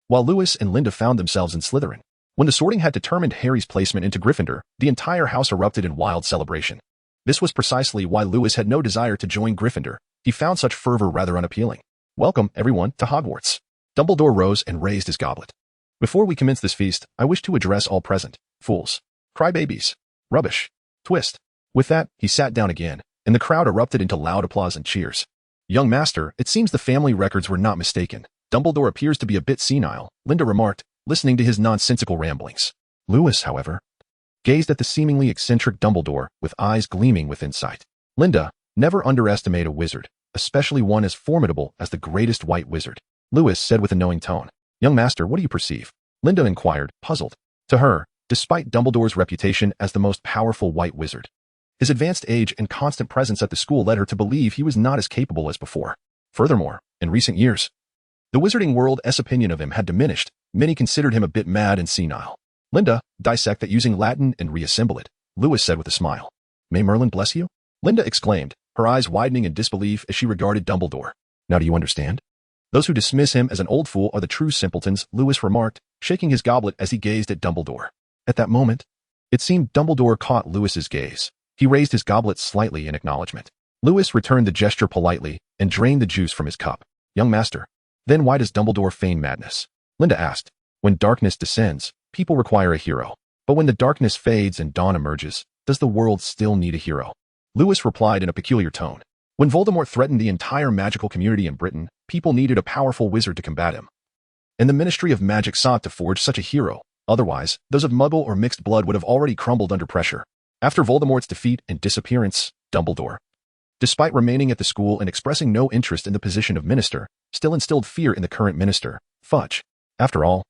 while Lewis and Linda found themselves in Slytherin. When the sorting had determined Harry's placement into Gryffindor, the entire house erupted in wild celebration. This was precisely why Lewis had no desire to join Gryffindor. He found such fervor rather unappealing. Welcome, everyone, to Hogwarts. Dumbledore rose and raised his goblet. Before we commence this feast, I wish to address all present. Fools. Crybabies. Rubbish. Twist. With that, he sat down again, and the crowd erupted into loud applause and cheers. Young master, it seems the family records were not mistaken. Dumbledore appears to be a bit senile, Linda remarked, listening to his nonsensical ramblings. Lewis, however, gazed at the seemingly eccentric Dumbledore with eyes gleaming with insight. Linda, never underestimate a wizard, especially one as formidable as the greatest white wizard. Lewis said with a knowing tone. Young master, what do you perceive? Linda inquired, puzzled. To her, despite Dumbledore's reputation as the most powerful white wizard, his advanced age and constant presence at the school led her to believe he was not as capable as before. Furthermore, in recent years, the wizarding world's opinion of him had diminished. Many considered him a bit mad and senile. Linda, dissect that using Latin and reassemble it, Lewis said with a smile. May Merlin bless you? Linda exclaimed, her eyes widening in disbelief as she regarded Dumbledore. Now do you understand? Those who dismiss him as an old fool are the true simpletons, Lewis remarked, shaking his goblet as he gazed at Dumbledore. At that moment, it seemed Dumbledore caught Lewis's gaze. He raised his goblet slightly in acknowledgement. Lewis returned the gesture politely and drained the juice from his cup. Young master, then why does Dumbledore feign madness? Linda asked. When darkness descends, people require a hero. But when the darkness fades and dawn emerges, does the world still need a hero? Lewis replied in a peculiar tone. When Voldemort threatened the entire magical community in Britain, people needed a powerful wizard to combat him. And the Ministry of Magic sought to forge such a hero. Otherwise, those of Muggle or mixed blood would have already crumbled under pressure. After Voldemort's defeat and disappearance, Dumbledore, despite remaining at the school and expressing no interest in the position of minister, still instilled fear in the current minister, Fudge. After all,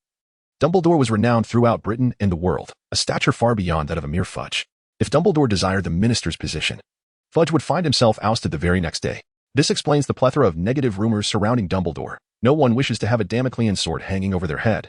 Dumbledore was renowned throughout Britain and the world, a stature far beyond that of a mere Fudge. If Dumbledore desired the minister's position, Fudge would find himself ousted the very next day. This explains the plethora of negative rumors surrounding Dumbledore. No one wishes to have a Damoclean sword hanging over their head.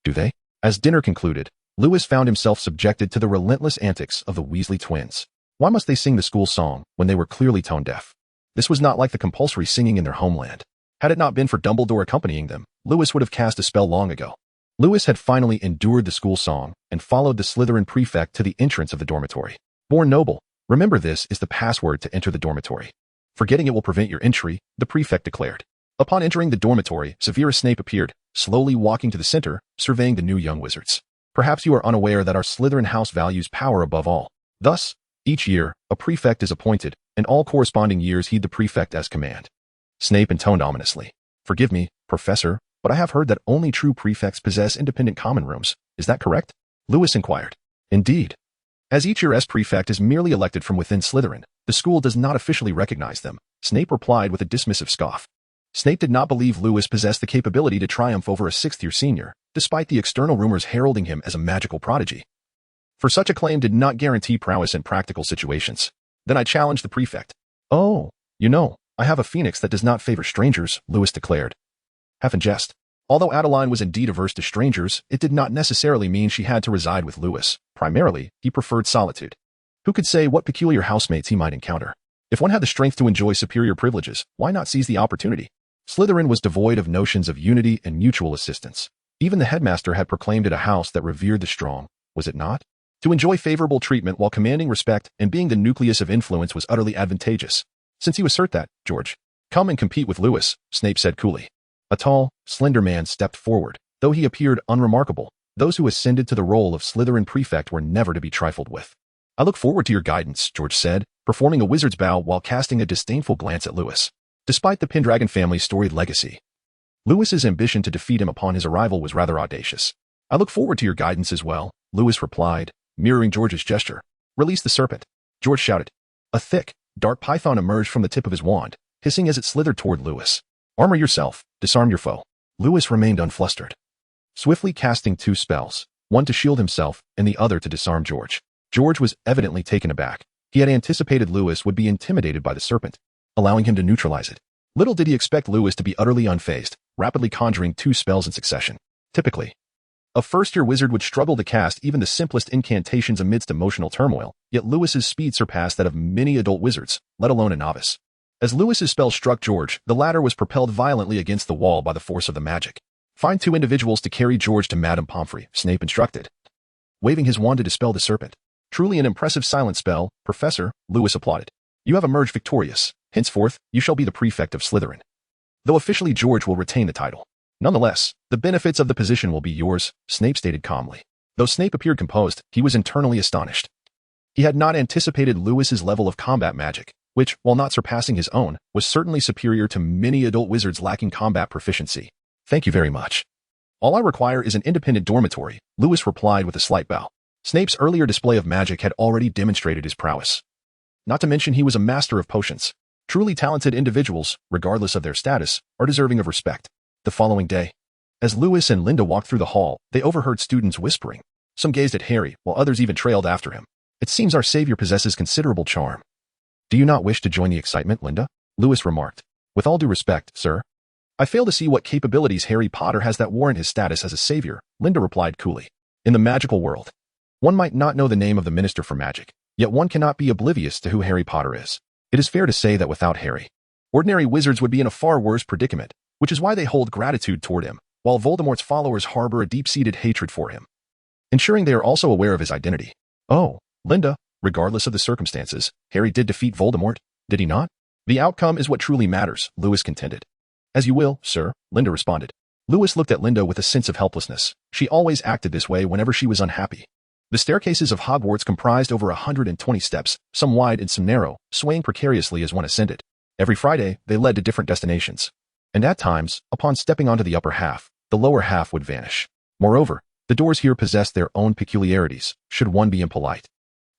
Do they? As dinner concluded, Lewis found himself subjected to the relentless antics of the Weasley twins. Why must they sing the school song when they were clearly tone deaf? This was not like the compulsory singing in their homeland. Had it not been for Dumbledore accompanying them, Lewis would have cast a spell long ago. Lewis had finally endured the school song and followed the Slytherin prefect to the entrance of the dormitory. Born noble, remember this is the password to enter the dormitory. Forgetting it will prevent your entry, the prefect declared. Upon entering the dormitory, Severus Snape appeared, slowly walking to the center, surveying the new young wizards. Perhaps you are unaware that our Slytherin House values power above all. Thus, each year, a prefect is appointed, and all corresponding years heed the prefect as command. Snape intoned ominously. Forgive me, Professor, but I have heard that only true prefects possess independent common rooms. Is that correct? Lewis inquired. Indeed. As each year's prefect is merely elected from within Slytherin, the school does not officially recognize them, Snape replied with a dismissive scoff. Snape did not believe Lewis possessed the capability to triumph over a sixth-year senior, despite the external rumors heralding him as a magical prodigy. For such a claim did not guarantee prowess in practical situations. Then I challenged the prefect. Oh, you know, I have a phoenix that does not favor strangers, Lewis declared. Half in jest. Although Adeline was indeed averse to strangers, it did not necessarily mean she had to reside with Lewis. Primarily, he preferred solitude. Who could say what peculiar housemates he might encounter? If one had the strength to enjoy superior privileges, why not seize the opportunity? Slytherin was devoid of notions of unity and mutual assistance. Even the headmaster had proclaimed it a house that revered the strong, was it not? To enjoy favorable treatment while commanding respect and being the nucleus of influence was utterly advantageous. Since you assert that, George, come and compete with Lewis, Snape said coolly. A tall, slender man stepped forward. Though he appeared unremarkable, those who ascended to the role of Slytherin prefect were never to be trifled with. I look forward to your guidance, George said, performing a wizard's bow while casting a disdainful glance at Lewis. Despite the Pendragon family's storied legacy, Lewis's ambition to defeat him upon his arrival was rather audacious. I look forward to your guidance as well, Lewis replied, mirroring George's gesture. Release the serpent, George shouted. A thick, dark python emerged from the tip of his wand, hissing as it slithered toward Lewis. Armor yourself, disarm your foe. Lewis remained unflustered, swiftly casting two spells, one to shield himself and the other to disarm George. George was evidently taken aback. He had anticipated Lewis would be intimidated by the serpent, allowing him to neutralize it. Little did he expect Lewis to be utterly unfazed, rapidly conjuring two spells in succession. Typically, a first-year wizard would struggle to cast even the simplest incantations amidst emotional turmoil, yet Lewis's speed surpassed that of many adult wizards, let alone a novice. As Lewis's spell struck George, the latter was propelled violently against the wall by the force of the magic. Find two individuals to carry George to Madame Pomfrey, Snape instructed, waving his wand to dispel the serpent. Truly an impressive silent spell, Professor, Lewis applauded. You have emerged victorious. Henceforth, you shall be the prefect of Slytherin. Though officially George will retain the title. Nonetheless, the benefits of the position will be yours, Snape stated calmly. Though Snape appeared composed, he was internally astonished. He had not anticipated Lewis's level of combat magic. which, while not surpassing his own, was certainly superior to many adult wizards lacking combat proficiency. Thank you very much. All I require is an independent dormitory, Lewis replied with a slight bow. Snape's earlier display of magic had already demonstrated his prowess. Not to mention he was a master of potions. Truly talented individuals, regardless of their status, are deserving of respect. The following day, as Lewis and Linda walked through the hall, they overheard students whispering. Some gazed at Harry, while others even trailed after him. It seems our savior possesses considerable charm. Do you not wish to join the excitement, Linda? Lewis remarked. With all due respect, sir. I fail to see what capabilities Harry Potter has that warrant his status as a savior, Linda replied coolly. In the magical world, one might not know the name of the Minister for Magic, yet one cannot be oblivious to who Harry Potter is. It is fair to say that without Harry, ordinary wizards would be in a far worse predicament, which is why they hold gratitude toward him, while Voldemort's followers harbor a deep-seated hatred for him, ensuring they are also aware of his identity. Oh, Linda, regardless of the circumstances, Harry did defeat Voldemort, did he not? The outcome is what truly matters, Lewis contended. As you will, sir, Linda responded. Lewis looked at Linda with a sense of helplessness. She always acted this way whenever she was unhappy. The staircases of Hogwarts comprised over 120 steps, some wide and some narrow, swaying precariously as one ascended. Every Friday, they led to different destinations. And at times, upon stepping onto the upper half, the lower half would vanish. Moreover, the doors here possessed their own peculiarities, should one be impolite.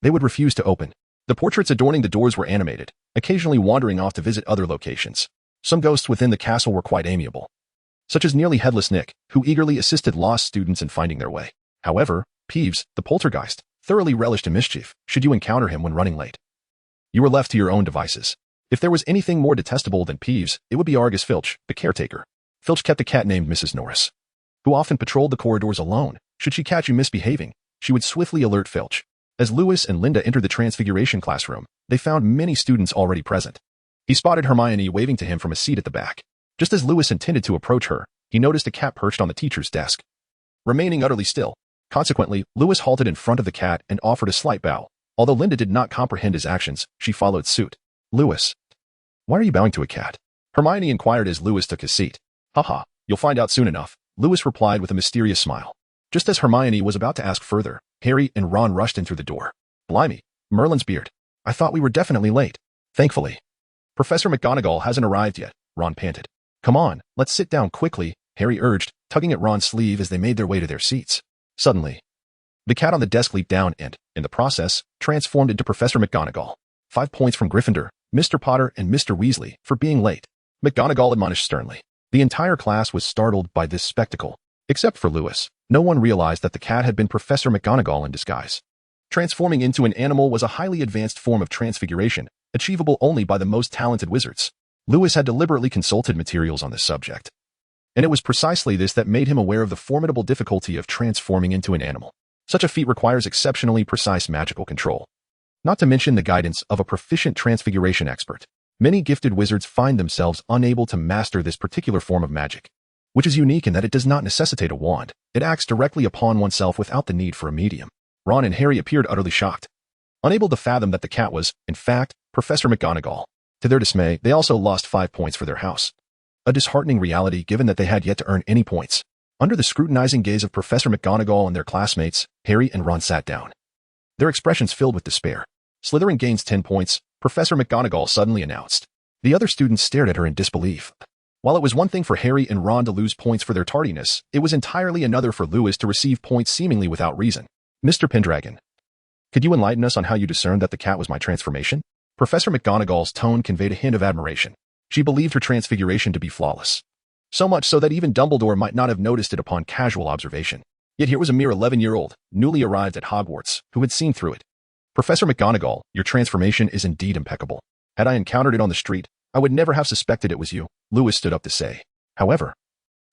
They would refuse to open. The portraits adorning the doors were animated, occasionally wandering off to visit other locations. Some ghosts within the castle were quite amiable, such as nearly headless Nick, who eagerly assisted lost students in finding their way. However, Peeves, the poltergeist, thoroughly relished in mischief, should you encounter him when running late. You were left to your own devices. If there was anything more detestable than Peeves, it would be Argus Filch, the caretaker. Filch kept a cat named Mrs. Norris, who often patrolled the corridors alone. Should she catch you misbehaving, she would swiftly alert Filch. As Lewis and Linda entered the Transfiguration classroom, they found many students already present. He spotted Hermione waving to him from a seat at the back. Just as Lewis intended to approach her, he noticed a cat perched on the teacher's desk, remaining utterly still. Consequently, Lewis halted in front of the cat and offered a slight bow. Although Linda did not comprehend his actions, she followed suit. Lewis, why are you bowing to a cat? Hermione inquired as Lewis took his seat. Haha, you'll find out soon enough, Lewis replied with a mysterious smile. Just as Hermione was about to ask further, Harry and Ron rushed in through the door. Blimey, Merlin's beard. I thought we were definitely late. Thankfully, Professor McGonagall hasn't arrived yet, Ron panted. Come on, let's sit down quickly, Harry urged, tugging at Ron's sleeve as they made their way to their seats. Suddenly, the cat on the desk leaped down and, in the process, transformed into Professor McGonagall. 5 points from Gryffindor, Mr. Potter, and Mr. Weasley for being late, McGonagall admonished sternly. The entire class was startled by this spectacle. Except for Lewis, no one realized that the cat had been Professor McGonagall in disguise. Transforming into an animal was a highly advanced form of transfiguration, achievable only by the most talented wizards. Lewis had deliberately consulted materials on this subject, and it was precisely this that made him aware of the formidable difficulty of transforming into an animal. Such a feat requires exceptionally precise magical control, not to mention the guidance of a proficient transfiguration expert. Many gifted wizards find themselves unable to master this particular form of magic, which is unique in that it does not necessitate a wand. It acts directly upon oneself without the need for a medium. Ron and Harry appeared utterly shocked, unable to fathom that the cat was, in fact, Professor McGonagall. To their dismay, they also lost 5 points for their house. A disheartening reality given that they had yet to earn any points. Under the scrutinizing gaze of Professor McGonagall and their classmates, Harry and Ron sat down, their expressions filled with despair. Slytherin gains 10 points, Professor McGonagall suddenly announced. The other students stared at her in disbelief. While it was one thing for Harry and Ron to lose points for their tardiness, it was entirely another for Lewis to receive points seemingly without reason. Mr. Pendragon, could you enlighten us on how you discerned that the cat was my transformation? Professor McGonagall's tone conveyed a hint of admiration. She believed her transfiguration to be flawless, so much so that even Dumbledore might not have noticed it upon casual observation. Yet here was a mere 11-year-old, newly arrived at Hogwarts, who had seen through it. Professor McGonagall, your transformation is indeed impeccable. Had I encountered it on the street, I would never have suspected it was you, Lewis stood up to say. However,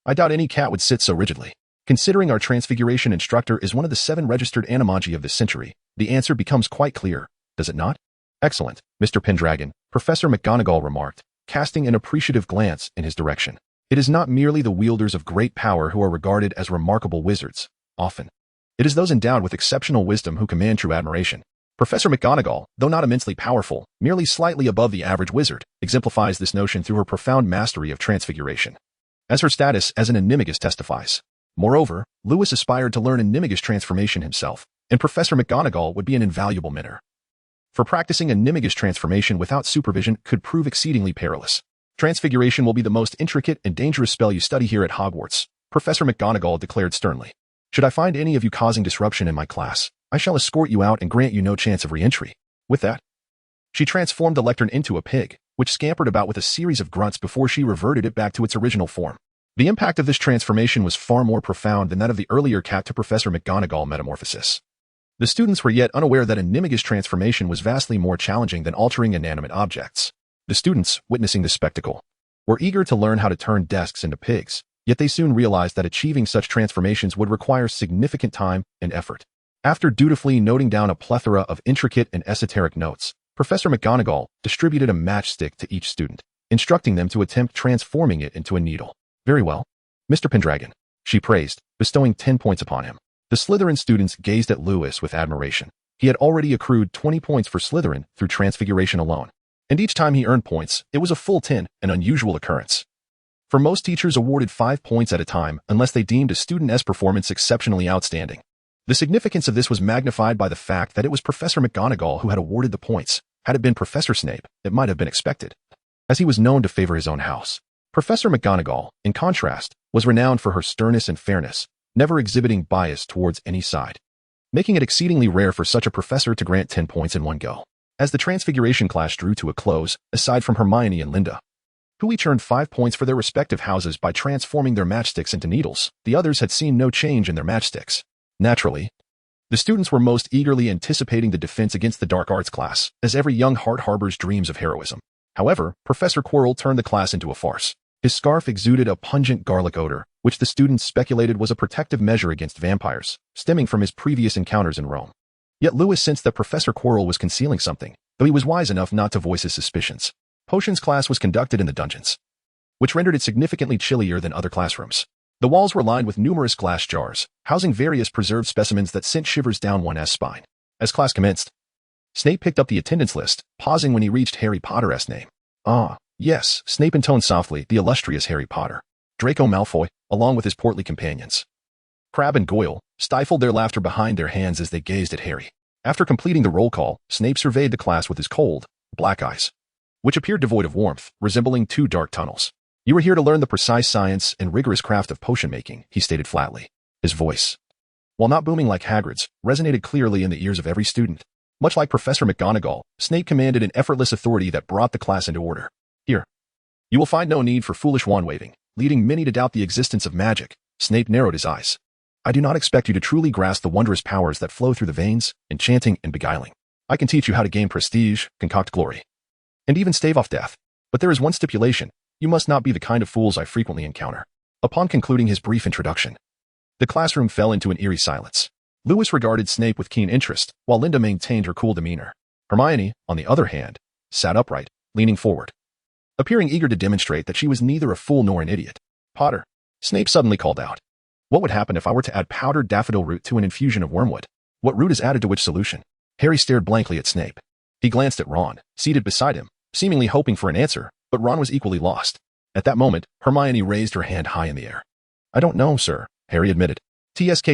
I doubt any cat would sit so rigidly. Considering our transfiguration instructor is one of the 7 registered animagi of this century, the answer becomes quite clear, does it not? Excellent, Mr. Pendragon, Professor McGonagall remarked, casting an appreciative glance in his direction. It is not merely the wielders of great power who are regarded as remarkable wizards. Often, it is those endowed with exceptional wisdom who command true admiration. Professor McGonagall, though not immensely powerful, merely slightly above the average wizard, exemplifies this notion through her profound mastery of transfiguration, as her status as an animagus testifies. Moreover, Lewis aspired to learn animagus transformation himself, and Professor McGonagall would be an invaluable mentor. for practicing a Nimigus transformation without supervision could prove exceedingly perilous. Transfiguration will be the most intricate and dangerous spell you study here at Hogwarts, Professor McGonagall declared sternly. Should I find any of you causing disruption in my class, I shall escort you out and grant you no chance of re-entry. With that, she transformed the lectern into a pig, which scampered about with a series of grunts before she reverted it back to its original form. The impact of this transformation was far more profound than that of the earlier cat to Professor McGonagall metamorphosis. The students were yet unaware that a Nimigus transformation was vastly more challenging than altering inanimate objects. The students, witnessing this spectacle, were eager to learn how to turn desks into pigs, yet they soon realized that achieving such transformations would require significant time and effort. After dutifully noting down a plethora of intricate and esoteric notes, Professor McGonagall distributed a matchstick to each student, instructing them to attempt transforming it into a needle. Very well, Mr. Pendragon, she praised, bestowing 10 points upon him. The Slytherin students gazed at Lewis with admiration. He had already accrued 20 points for Slytherin through transfiguration alone. And each time he earned points, it was a full 10, an unusual occurrence. For most teachers awarded 5 points at a time unless they deemed a student's performance exceptionally outstanding. The significance of this was magnified by the fact that it was Professor McGonagall who had awarded the points. Had it been Professor Snape, it might have been expected, as he was known to favor his own house. Professor McGonagall, in contrast, was renowned for her sternness and fairness, never exhibiting bias towards any side, making it exceedingly rare for such a professor to grant 10 points in one go. As the transfiguration class drew to a close, aside from Hermione and Linda, who each earned 5 points for their respective houses by transforming their matchsticks into needles, the others had seen no change in their matchsticks. Naturally, the students were most eagerly anticipating the defense against the dark arts class, as every young heart harbors dreams of heroism. However, Professor Quirrell turned the class into a farce. His scarf exuded a pungent garlic odor, which the students speculated was a protective measure against vampires, stemming from his previous encounters in Rome. Yet Lewis sensed that Professor Quirrell was concealing something, though he was wise enough not to voice his suspicions. Potions class was conducted in the dungeons, which rendered it significantly chillier than other classrooms. The walls were lined with numerous glass jars, housing various preserved specimens that sent shivers down one's spine. As class commenced, Snape picked up the attendance list, pausing when he reached Harry Potter's name. Ah, yes, Snape intoned softly, the illustrious Harry Potter. Draco Malfoy, along with his portly companions, Crabbe and Goyle, stifled their laughter behind their hands as they gazed at Harry. After completing the roll call, Snape surveyed the class with his cold, black eyes, which appeared devoid of warmth, resembling 2 dark tunnels. You are here to learn the precise science and rigorous craft of potion making, he stated flatly. His voice, while not booming like Hagrid's, resonated clearly in the ears of every student. Much like Professor McGonagall, Snape commanded an effortless authority that brought the class into order. Here, you will find no need for foolish wand-waving, leading many to doubt the existence of magic. Snape narrowed his eyes. I do not expect you to truly grasp the wondrous powers that flow through the veins, enchanting and beguiling. I can teach you how to gain prestige, concoct glory, and even stave off death. But there is one stipulation. You must not be the kind of fools I frequently encounter. Upon concluding his brief introduction, the classroom fell into an eerie silence. Lewis regarded Snape with keen interest, while Linda maintained her cool demeanor. Hermione, on the other hand, sat upright, leaning forward, appearing eager to demonstrate that she was neither a fool nor an idiot. Potter, Snape suddenly called out. What would happen if I were to add powdered daffodil root to an infusion of wormwood? What root is added to which solution? Harry stared blankly at Snape. He glanced at Ron, seated beside him, seemingly hoping for an answer, but Ron was equally lost. At that moment, Hermione raised her hand high in the air. I don't know, sir, Harry admitted. TSK,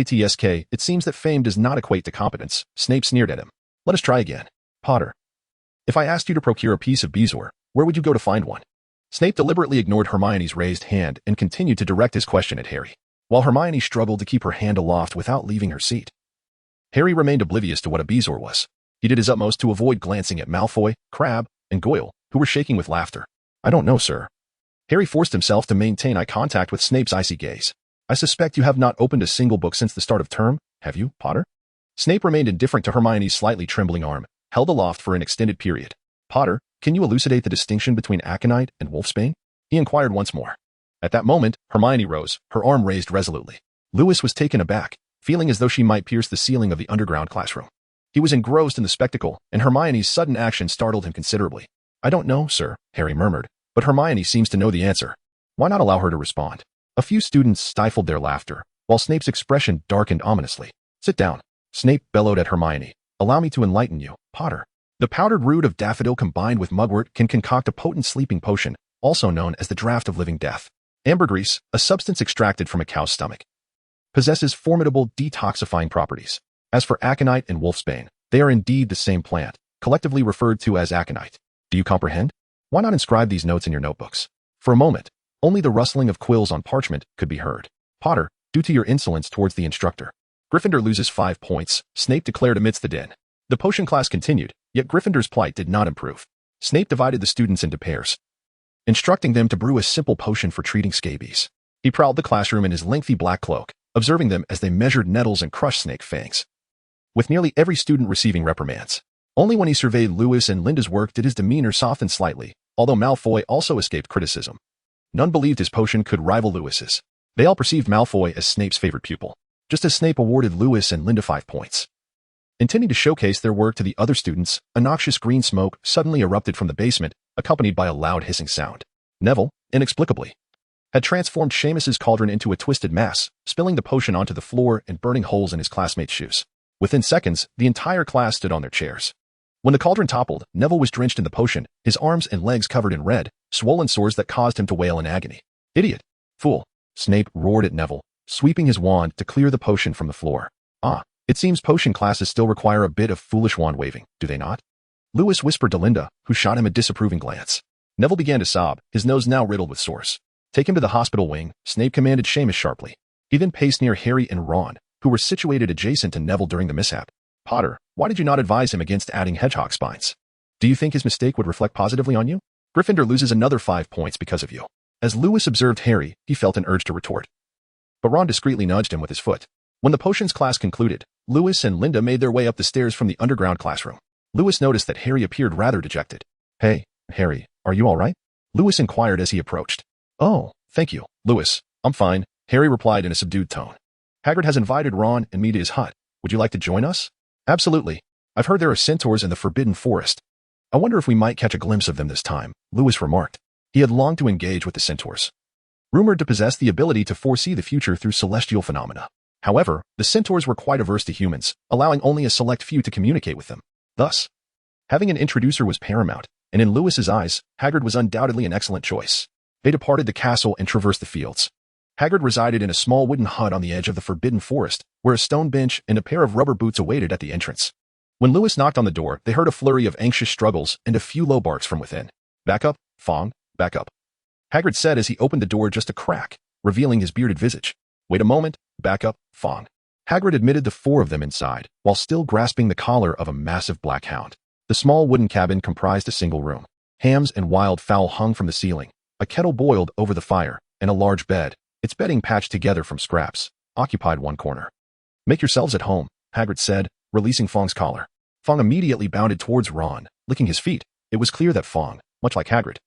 it seems that fame does not equate to competence. Snape sneered at him. Let us try again. Potter, if I asked you to procure a piece of bezoar, where would you go to find one? Snape deliberately ignored Hermione's raised hand and continued to direct his question at Harry, while Hermione struggled to keep her hand aloft without leaving her seat. Harry remained oblivious to what a bezoar was. He did his utmost to avoid glancing at Malfoy, Crabbe, and Goyle, who were shaking with laughter. I don't know, sir. Harry forced himself to maintain eye contact with Snape's icy gaze. I suspect you have not opened a single book since the start of term, have you, Potter? Snape remained indifferent to Hermione's slightly trembling arm, held aloft for an extended period. Potter, can you elucidate the distinction between aconite and wolfsbane? He inquired once more. At that moment, Hermione rose, her arm raised resolutely. Lewis was taken aback, feeling as though she might pierce the ceiling of the underground classroom. He was engrossed in the spectacle, and Hermione's sudden action startled him considerably. I don't know, sir, Harry murmured, but Hermione seems to know the answer. Why not allow her to respond? A few students stifled their laughter, while Snape's expression darkened ominously. Sit down. Snape bellowed at Hermione. Allow me to enlighten you, Potter. The powdered root of daffodil combined with mugwort can concoct a potent sleeping potion, also known as the draught of living death. Ambergris, a substance extracted from a cow's stomach, possesses formidable detoxifying properties. As for aconite and wolfsbane, they are indeed the same plant, collectively referred to as aconite. Do you comprehend? Why not inscribe these notes in your notebooks? For a moment, only the rustling of quills on parchment could be heard. Potter, due to your insolence towards the instructor. Gryffindor loses 5 points, Snape declared amidst the din. The potion class continued, yet Gryffindor's plight did not improve. Snape divided the students into pairs, instructing them to brew a simple potion for treating scabies. He prowled the classroom in his lengthy black cloak, observing them as they measured nettles and crushed snake fangs. With nearly every student receiving reprimands. Only when he surveyed Lewis and Linda's work did his demeanor soften slightly, although Malfoy also escaped criticism. None believed his potion could rival Lewis's. They all perceived Malfoy as Snape's favorite pupil, just as Snape awarded Lewis and Linda 5 points. Intending to showcase their work to the other students, a noxious green smoke suddenly erupted from the basement, accompanied by a loud hissing sound. Neville, inexplicably, had transformed Seamus's cauldron into a twisted mass, spilling the potion onto the floor and burning holes in his classmates' shoes. Within seconds, the entire class stood on their chairs. When the cauldron toppled, Neville was drenched in the potion, his arms and legs covered in red, swollen sores that caused him to wail in agony. Idiot! Fool! Snape roared at Neville, sweeping his wand to clear the potion from the floor. Ah, it seems potion classes still require a bit of foolish wand waving, do they not? Lewis whispered to Linda, who shot him a disapproving glance. Neville began to sob, his nose now riddled with sores. Take him to the hospital wing, Snape commanded Seamus sharply. He then paced near Harry and Ron, who were situated adjacent to Neville during the mishap. Potter, why did you not advise him against adding hedgehog spines? Do you think his mistake would reflect positively on you? Gryffindor loses another 5 points because of you. As Lewis observed Harry, he felt an urge to retort. But Ron discreetly nudged him with his foot. When the potions class concluded, Lewis and Linda made their way up the stairs from the underground classroom. Lewis noticed that Harry appeared rather dejected. Hey, Harry, are you all right? Lewis inquired as he approached. Oh, thank you, Lewis. I'm fine, Harry replied in a subdued tone. Hagrid has invited Ron and me to his hut. Would you like to join us? Absolutely. I've heard there are centaurs in the Forbidden Forest. I wonder if we might catch a glimpse of them this time, Lewis remarked. He had longed to engage with the centaurs, rumored to possess the ability to foresee the future through celestial phenomena. However, the centaurs were quite averse to humans, allowing only a select few to communicate with them. Thus, having an introducer was paramount, and in Lewis's eyes, Hagrid was undoubtedly an excellent choice. They departed the castle and traversed the fields. Hagrid resided in a small wooden hut on the edge of the Forbidden Forest, where a stone bench and a pair of rubber boots awaited at the entrance. When Lewis knocked on the door, they heard a flurry of anxious struggles and a few low barks from within. Back up, Fong, back up. Hagrid said as he opened the door just a crack, revealing his bearded visage. Wait a moment, back up, Fong. Hagrid admitted the 4 of them inside, while still grasping the collar of a massive black hound. The small wooden cabin comprised a single room. Hams and wild fowl hung from the ceiling. A kettle boiled over the fire, and a large bed, its bedding patched together from scraps, occupied one corner. Make yourselves at home, Hagrid said, releasing Fong's collar. Fong immediately bounded towards Ron, licking his feet. It was clear that Fong, much like Hagrid,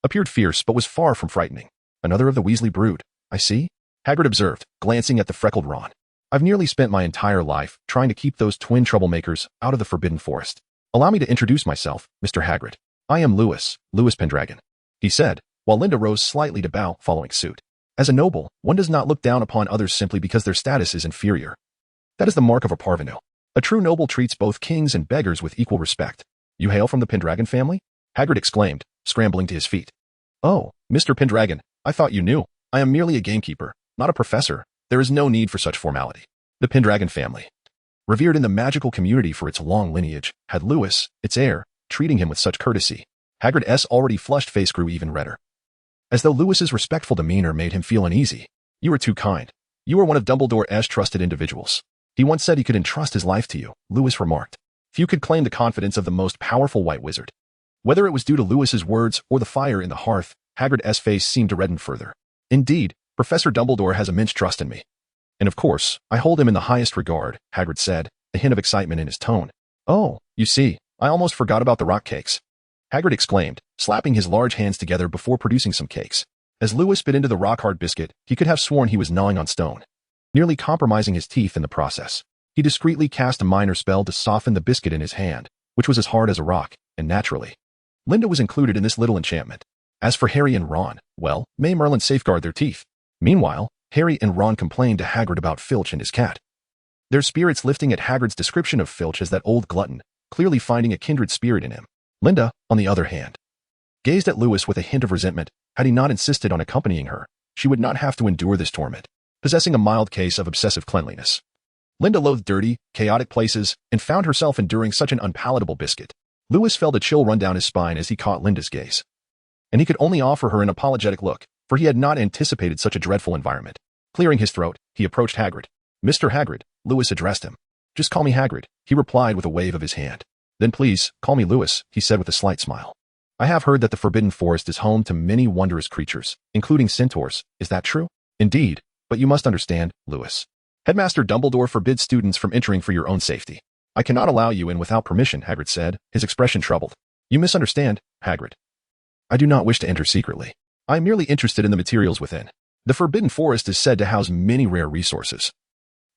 appeared fierce but was far from frightening. Another of the Weasley brood, I see, Hagrid observed, glancing at the freckled Ron. I've nearly spent my entire life trying to keep those twin troublemakers out of the Forbidden Forest. Allow me to introduce myself, Mr. Hagrid. I am Lewis Pendragon, he said, while Linda rose slightly to bow, following suit. As a noble, one does not look down upon others simply because their status is inferior. That is the mark of a parvenu. A true noble treats both kings and beggars with equal respect. You hail from the Pendragon family? Hagrid exclaimed, scrambling to his feet. Oh, Mr. Pendragon, I thought you knew. I am merely a gamekeeper, not a professor. There is no need for such formality. The Pendragon family, revered in the magical community for its long lineage, had Lewis, its heir, treating him with such courtesy. Hagrid's already flushed face grew even redder, as though Lewis's respectful demeanor made him feel uneasy. You are too kind. You are one of Dumbledore's trusted individuals. He once said he could entrust his life to you, Lewis remarked. Few could claim the confidence of the most powerful white wizard. Whether it was due to Lewis's words or the fire in the hearth, Hagrid's face seemed to redden further. Indeed, Professor Dumbledore has immense trust in me. And of course, I hold him in the highest regard, Hagrid said, a hint of excitement in his tone. Oh, you see, I almost forgot about the rock cakes, Hagrid exclaimed, slapping his large hands together before producing some cakes. As Lewis bit into the rock-hard biscuit, he could have sworn he was gnawing on stone, nearly compromising his teeth in the process. He discreetly cast a minor spell to soften the biscuit in his hand, which was as hard as a rock, and naturally, Linda was included in this little enchantment. As for Harry and Ron, well, may Merlin safeguard their teeth. Meanwhile, Harry and Ron complained to Hagrid about Filch and his cat, their spirits lifting at Hagrid's description of Filch as that old glutton, clearly finding a kindred spirit in him. Linda, on the other hand, gazed at Lewis with a hint of resentment. Had he not insisted on accompanying her, she would not have to endure this torment. Possessing a mild case of obsessive cleanliness, Linda loathed dirty, chaotic places and found herself enduring such an unpalatable biscuit. Lewis felt a chill run down his spine as he caught Linda's gaze. And he could only offer her an apologetic look, for he had not anticipated such a dreadful environment. Clearing his throat, he approached Hagrid. "Mr. Hagrid," Lewis addressed him. "Just call me Hagrid," he replied with a wave of his hand. "Then please, call me Lewis," he said with a slight smile. "I have heard that the Forbidden Forest is home to many wondrous creatures, including centaurs. Is that true?" "Indeed, but you must understand, Lewis. Headmaster Dumbledore forbids students from entering for your own safety." "I cannot allow you in without permission," Hagrid said, his expression troubled. "You misunderstand, Hagrid. I do not wish to enter secretly. I am merely interested in the materials within. The Forbidden Forest is said to house many rare resources,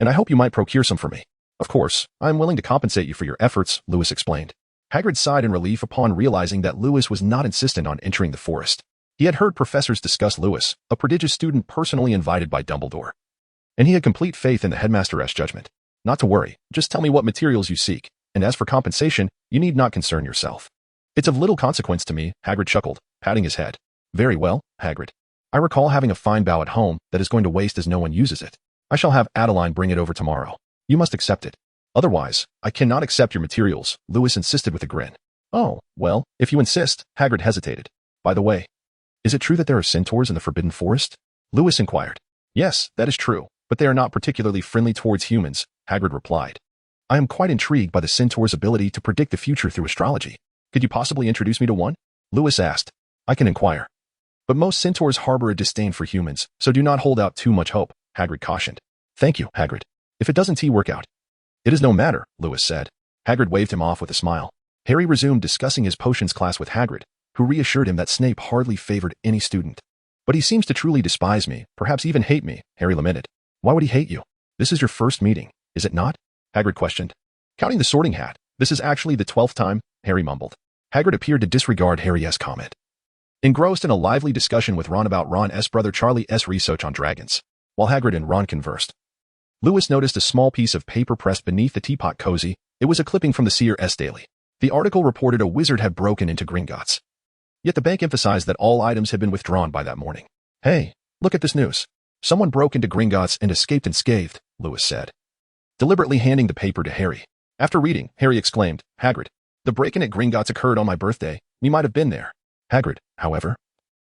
and I hope you might procure some for me." "Of course, I am willing to compensate you for your efforts," Lewis explained. Hagrid sighed in relief upon realizing that Lewis was not insistent on entering the forest. He had heard professors discuss Lewis, a prodigious student personally invited by Dumbledore, and he had complete faith in the headmaster's judgment. "Not to worry, just tell me what materials you seek, and as for compensation, you need not concern yourself." "It's of little consequence to me," Hagrid chuckled, patting his head. "Very well, Hagrid. I recall having a fine bow at home that is going to waste as no one uses it. I shall have Adeline bring it over tomorrow. You must accept it. Otherwise, I cannot accept your materials," Lewis insisted with a grin. "Oh, well, if you insist," Hagrid hesitated. "By the way, is it true that there are centaurs in the Forbidden Forest?" Lewis inquired. "Yes, that is true, but they are not particularly friendly towards humans," Hagrid replied. "I am quite intrigued by the centaur's ability to predict the future through astrology. Could you possibly introduce me to one?" Lewis asked. "I can inquire. But most centaurs harbor a disdain for humans, so do not hold out too much hope," Hagrid cautioned. "Thank you, Hagrid. If it doesn't work out." "It is no matter," Lewis said. Hagrid waved him off with a smile. Harry resumed discussing his potions class with Hagrid, who reassured him that Snape hardly favored any student. "But he seems to truly despise me, perhaps even hate me," Harry lamented. "Why would he hate you? This is your first meeting, is it not?" Hagrid questioned. "Counting the Sorting Hat, this is actually the 12th time," Harry mumbled. Hagrid appeared to disregard Harry's comment. Engrossed in a lively discussion with Ron about Ron's brother Charlie's research on dragons, while Hagrid and Ron conversed, Lewis noticed a small piece of paper pressed beneath the teapot cozy. It was a clipping from the Sirius Daily. The article reported a wizard had broken into Gringotts. Yet the bank emphasized that all items had been withdrawn by that morning. "Hey, look at this news. Someone broke into Gringotts and escaped unscathed," Lewis said, deliberately handing the paper to Harry. After reading, Harry exclaimed, "Hagrid, the break-in at Gringotts occurred on my birthday. We might have been there." Hagrid, however,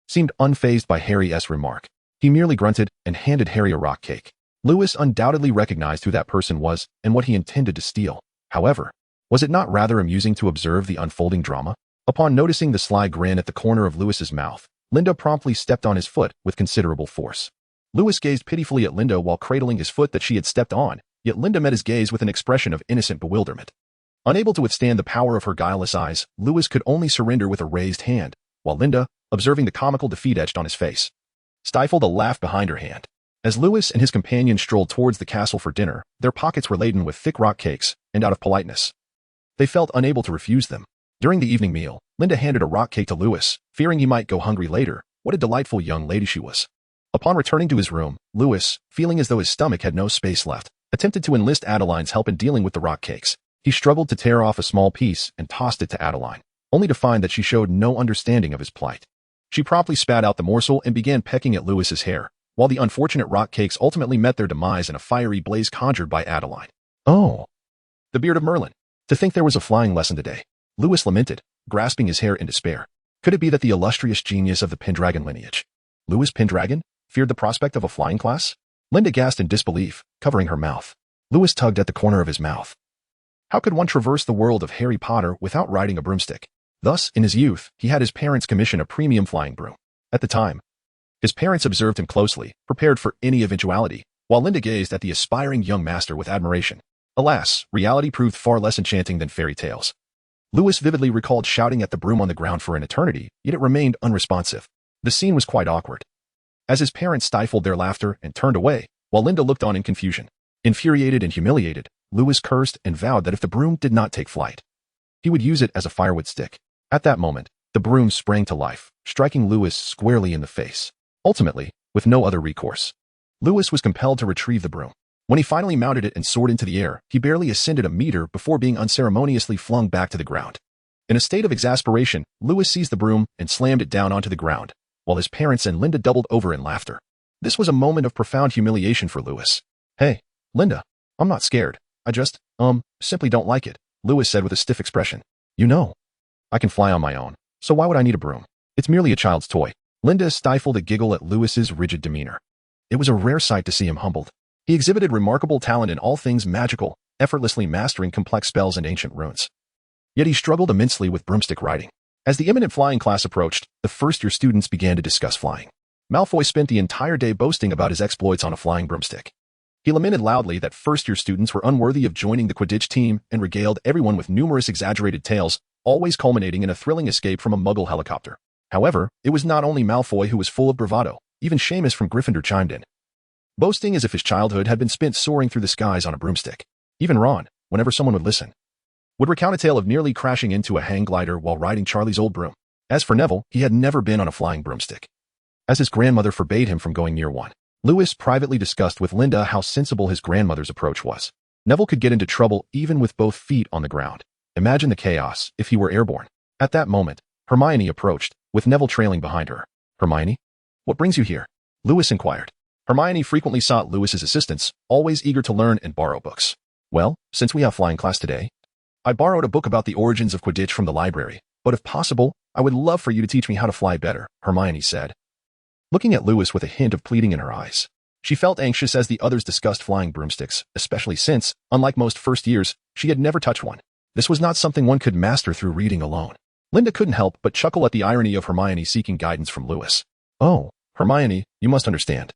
seemed unfazed by Harry's remark. He merely grunted and handed Harry a rock cake. Lewis undoubtedly recognized who that person was and what he intended to steal. However, was it not rather amusing to observe the unfolding drama? Upon noticing the sly grin at the corner of Lewis's mouth, Linda promptly stepped on his foot with considerable force. Lewis gazed pitifully at Linda while cradling his foot that she had stepped on, yet Linda met his gaze with an expression of innocent bewilderment. Unable to withstand the power of her guileless eyes, Lewis could only surrender with a raised hand, while Linda, observing the comical defeat etched on his face, stifled a laugh behind her hand. As Lewis and his companion strolled towards the castle for dinner, their pockets were laden with thick rock cakes, and out of politeness, they felt unable to refuse them. During the evening meal, Linda handed a rock cake to Lewis, fearing he might go hungry later. What a delightful young lady she was. Upon returning to his room, Lewis, feeling as though his stomach had no space left, attempted to enlist Adeline's help in dealing with the rock cakes. He struggled to tear off a small piece and tossed it to Adeline, only to find that she showed no understanding of his plight. She promptly spat out the morsel and began pecking at Lewis's hair, while the unfortunate rock cakes ultimately met their demise in a fiery blaze conjured by Adeline. "Oh, the beard of Merlin. To think there was a flying lesson today," Lewis lamented, grasping his hair in despair. Could it be that the illustrious genius of the Pendragon lineage, Lewis Pendragon, feared the prospect of a flying class? Linda gasped in disbelief, covering her mouth. Lewis tugged at the corner of his mouth. How could one traverse the world of Harry Potter without riding a broomstick? Thus, in his youth, he had his parents commission a premium flying broom. At the time, his parents observed him closely, prepared for any eventuality, while Linda gazed at the aspiring young master with admiration. Alas, reality proved far less enchanting than fairy tales. Lewis vividly recalled shouting at the broom on the ground for an eternity, yet it remained unresponsive. The scene was quite awkward, as his parents stifled their laughter and turned away, while Linda looked on in confusion. Infuriated and humiliated, Lewis cursed and vowed that if the broom did not take flight, he would use it as a firewood stick. At that moment, the broom sprang to life, striking Lewis squarely in the face. Ultimately, with no other recourse, Lewis was compelled to retrieve the broom. When he finally mounted it and soared into the air, he barely ascended a meter before being unceremoniously flung back to the ground. In a state of exasperation, Lewis seized the broom and slammed it down onto the ground, while his parents and Linda doubled over in laughter. This was a moment of profound humiliation for Lewis. "Hey, Linda, I'm not scared. I just, simply don't like it," Lewis said with a stiff expression. "You know, I can fly on my own, so why would I need a broom? It's merely a child's toy. Linda stifled a giggle at Lewis's rigid demeanor. It was a rare sight to see him humbled. He exhibited remarkable talent in all things magical, effortlessly mastering complex spells and ancient runes. Yet he struggled immensely with broomstick riding. As the imminent flying class approached, the first-year students began to discuss flying. Malfoy spent the entire day boasting about his exploits on a flying broomstick. He lamented loudly that first-year students were unworthy of joining the Quidditch team and regaled everyone with numerous exaggerated tales, always culminating in a thrilling escape from a Muggle helicopter. However, it was not only Malfoy who was full of bravado. Even Seamus from Gryffindor chimed in, boasting as if his childhood had been spent soaring through the skies on a broomstick. Even Ron, whenever someone would listen, would recount a tale of nearly crashing into a hang glider while riding Charlie's old broom. As for Neville, he had never been on a flying broomstick, as his grandmother forbade him from going near one. Lewis privately discussed with Linda how sensible his grandmother's approach was. Neville could get into trouble even with both feet on the ground. Imagine the chaos if he were airborne. At that moment, Hermione approached, with Neville trailing behind her. Hermione? What brings you here? Lewis inquired. Hermione frequently sought Lewis's assistance, always eager to learn and borrow books. Well, since we have flying class today, I borrowed a book about the origins of Quidditch from the library, but if possible, I would love for you to teach me how to fly better, Hermione said, looking at Lewis with a hint of pleading in her eyes. She felt anxious as the others discussed flying broomsticks, especially since, unlike most first years, she had never touched one. This was not something one could master through reading alone. Linda couldn't help but chuckle at the irony of Hermione seeking guidance from Lewis. Oh, Hermione, you must understand.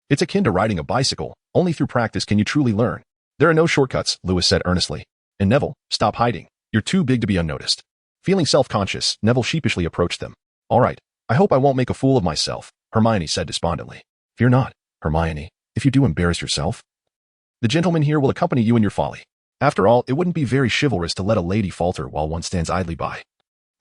It's akin to riding a bicycle. Only through practice can you truly learn. There are no shortcuts, Lewis said earnestly. And Neville, stop hiding. You're too big to be unnoticed. Feeling self-conscious, Neville sheepishly approached them. All right, I hope I won't make a fool of myself, Hermione said despondently. Fear not, Hermione. If you do embarrass yourself, the gentleman here will accompany you in your folly. After all, it wouldn't be very chivalrous to let a lady falter while one stands idly by.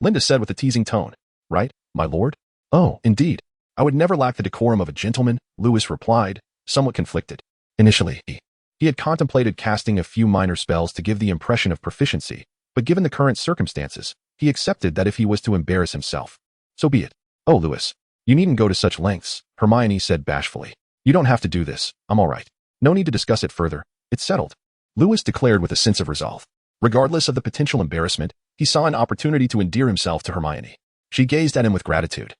Linda said with a teasing tone. Right, my lord? Oh, indeed. I would never lack the decorum of a gentleman, Lewis replied, somewhat conflicted. Initially, he had contemplated casting a few minor spells to give the impression of proficiency, but given the current circumstances, he accepted that if he was to embarrass himself, so be it. Oh, Lewis, you needn't go to such lengths, Hermione said bashfully. You don't have to do this. I'm all right. No need to discuss it further. It's settled, Lewis declared with a sense of resolve. Regardless of the potential embarrassment, he saw an opportunity to endear himself to Hermione. She gazed at him with gratitude,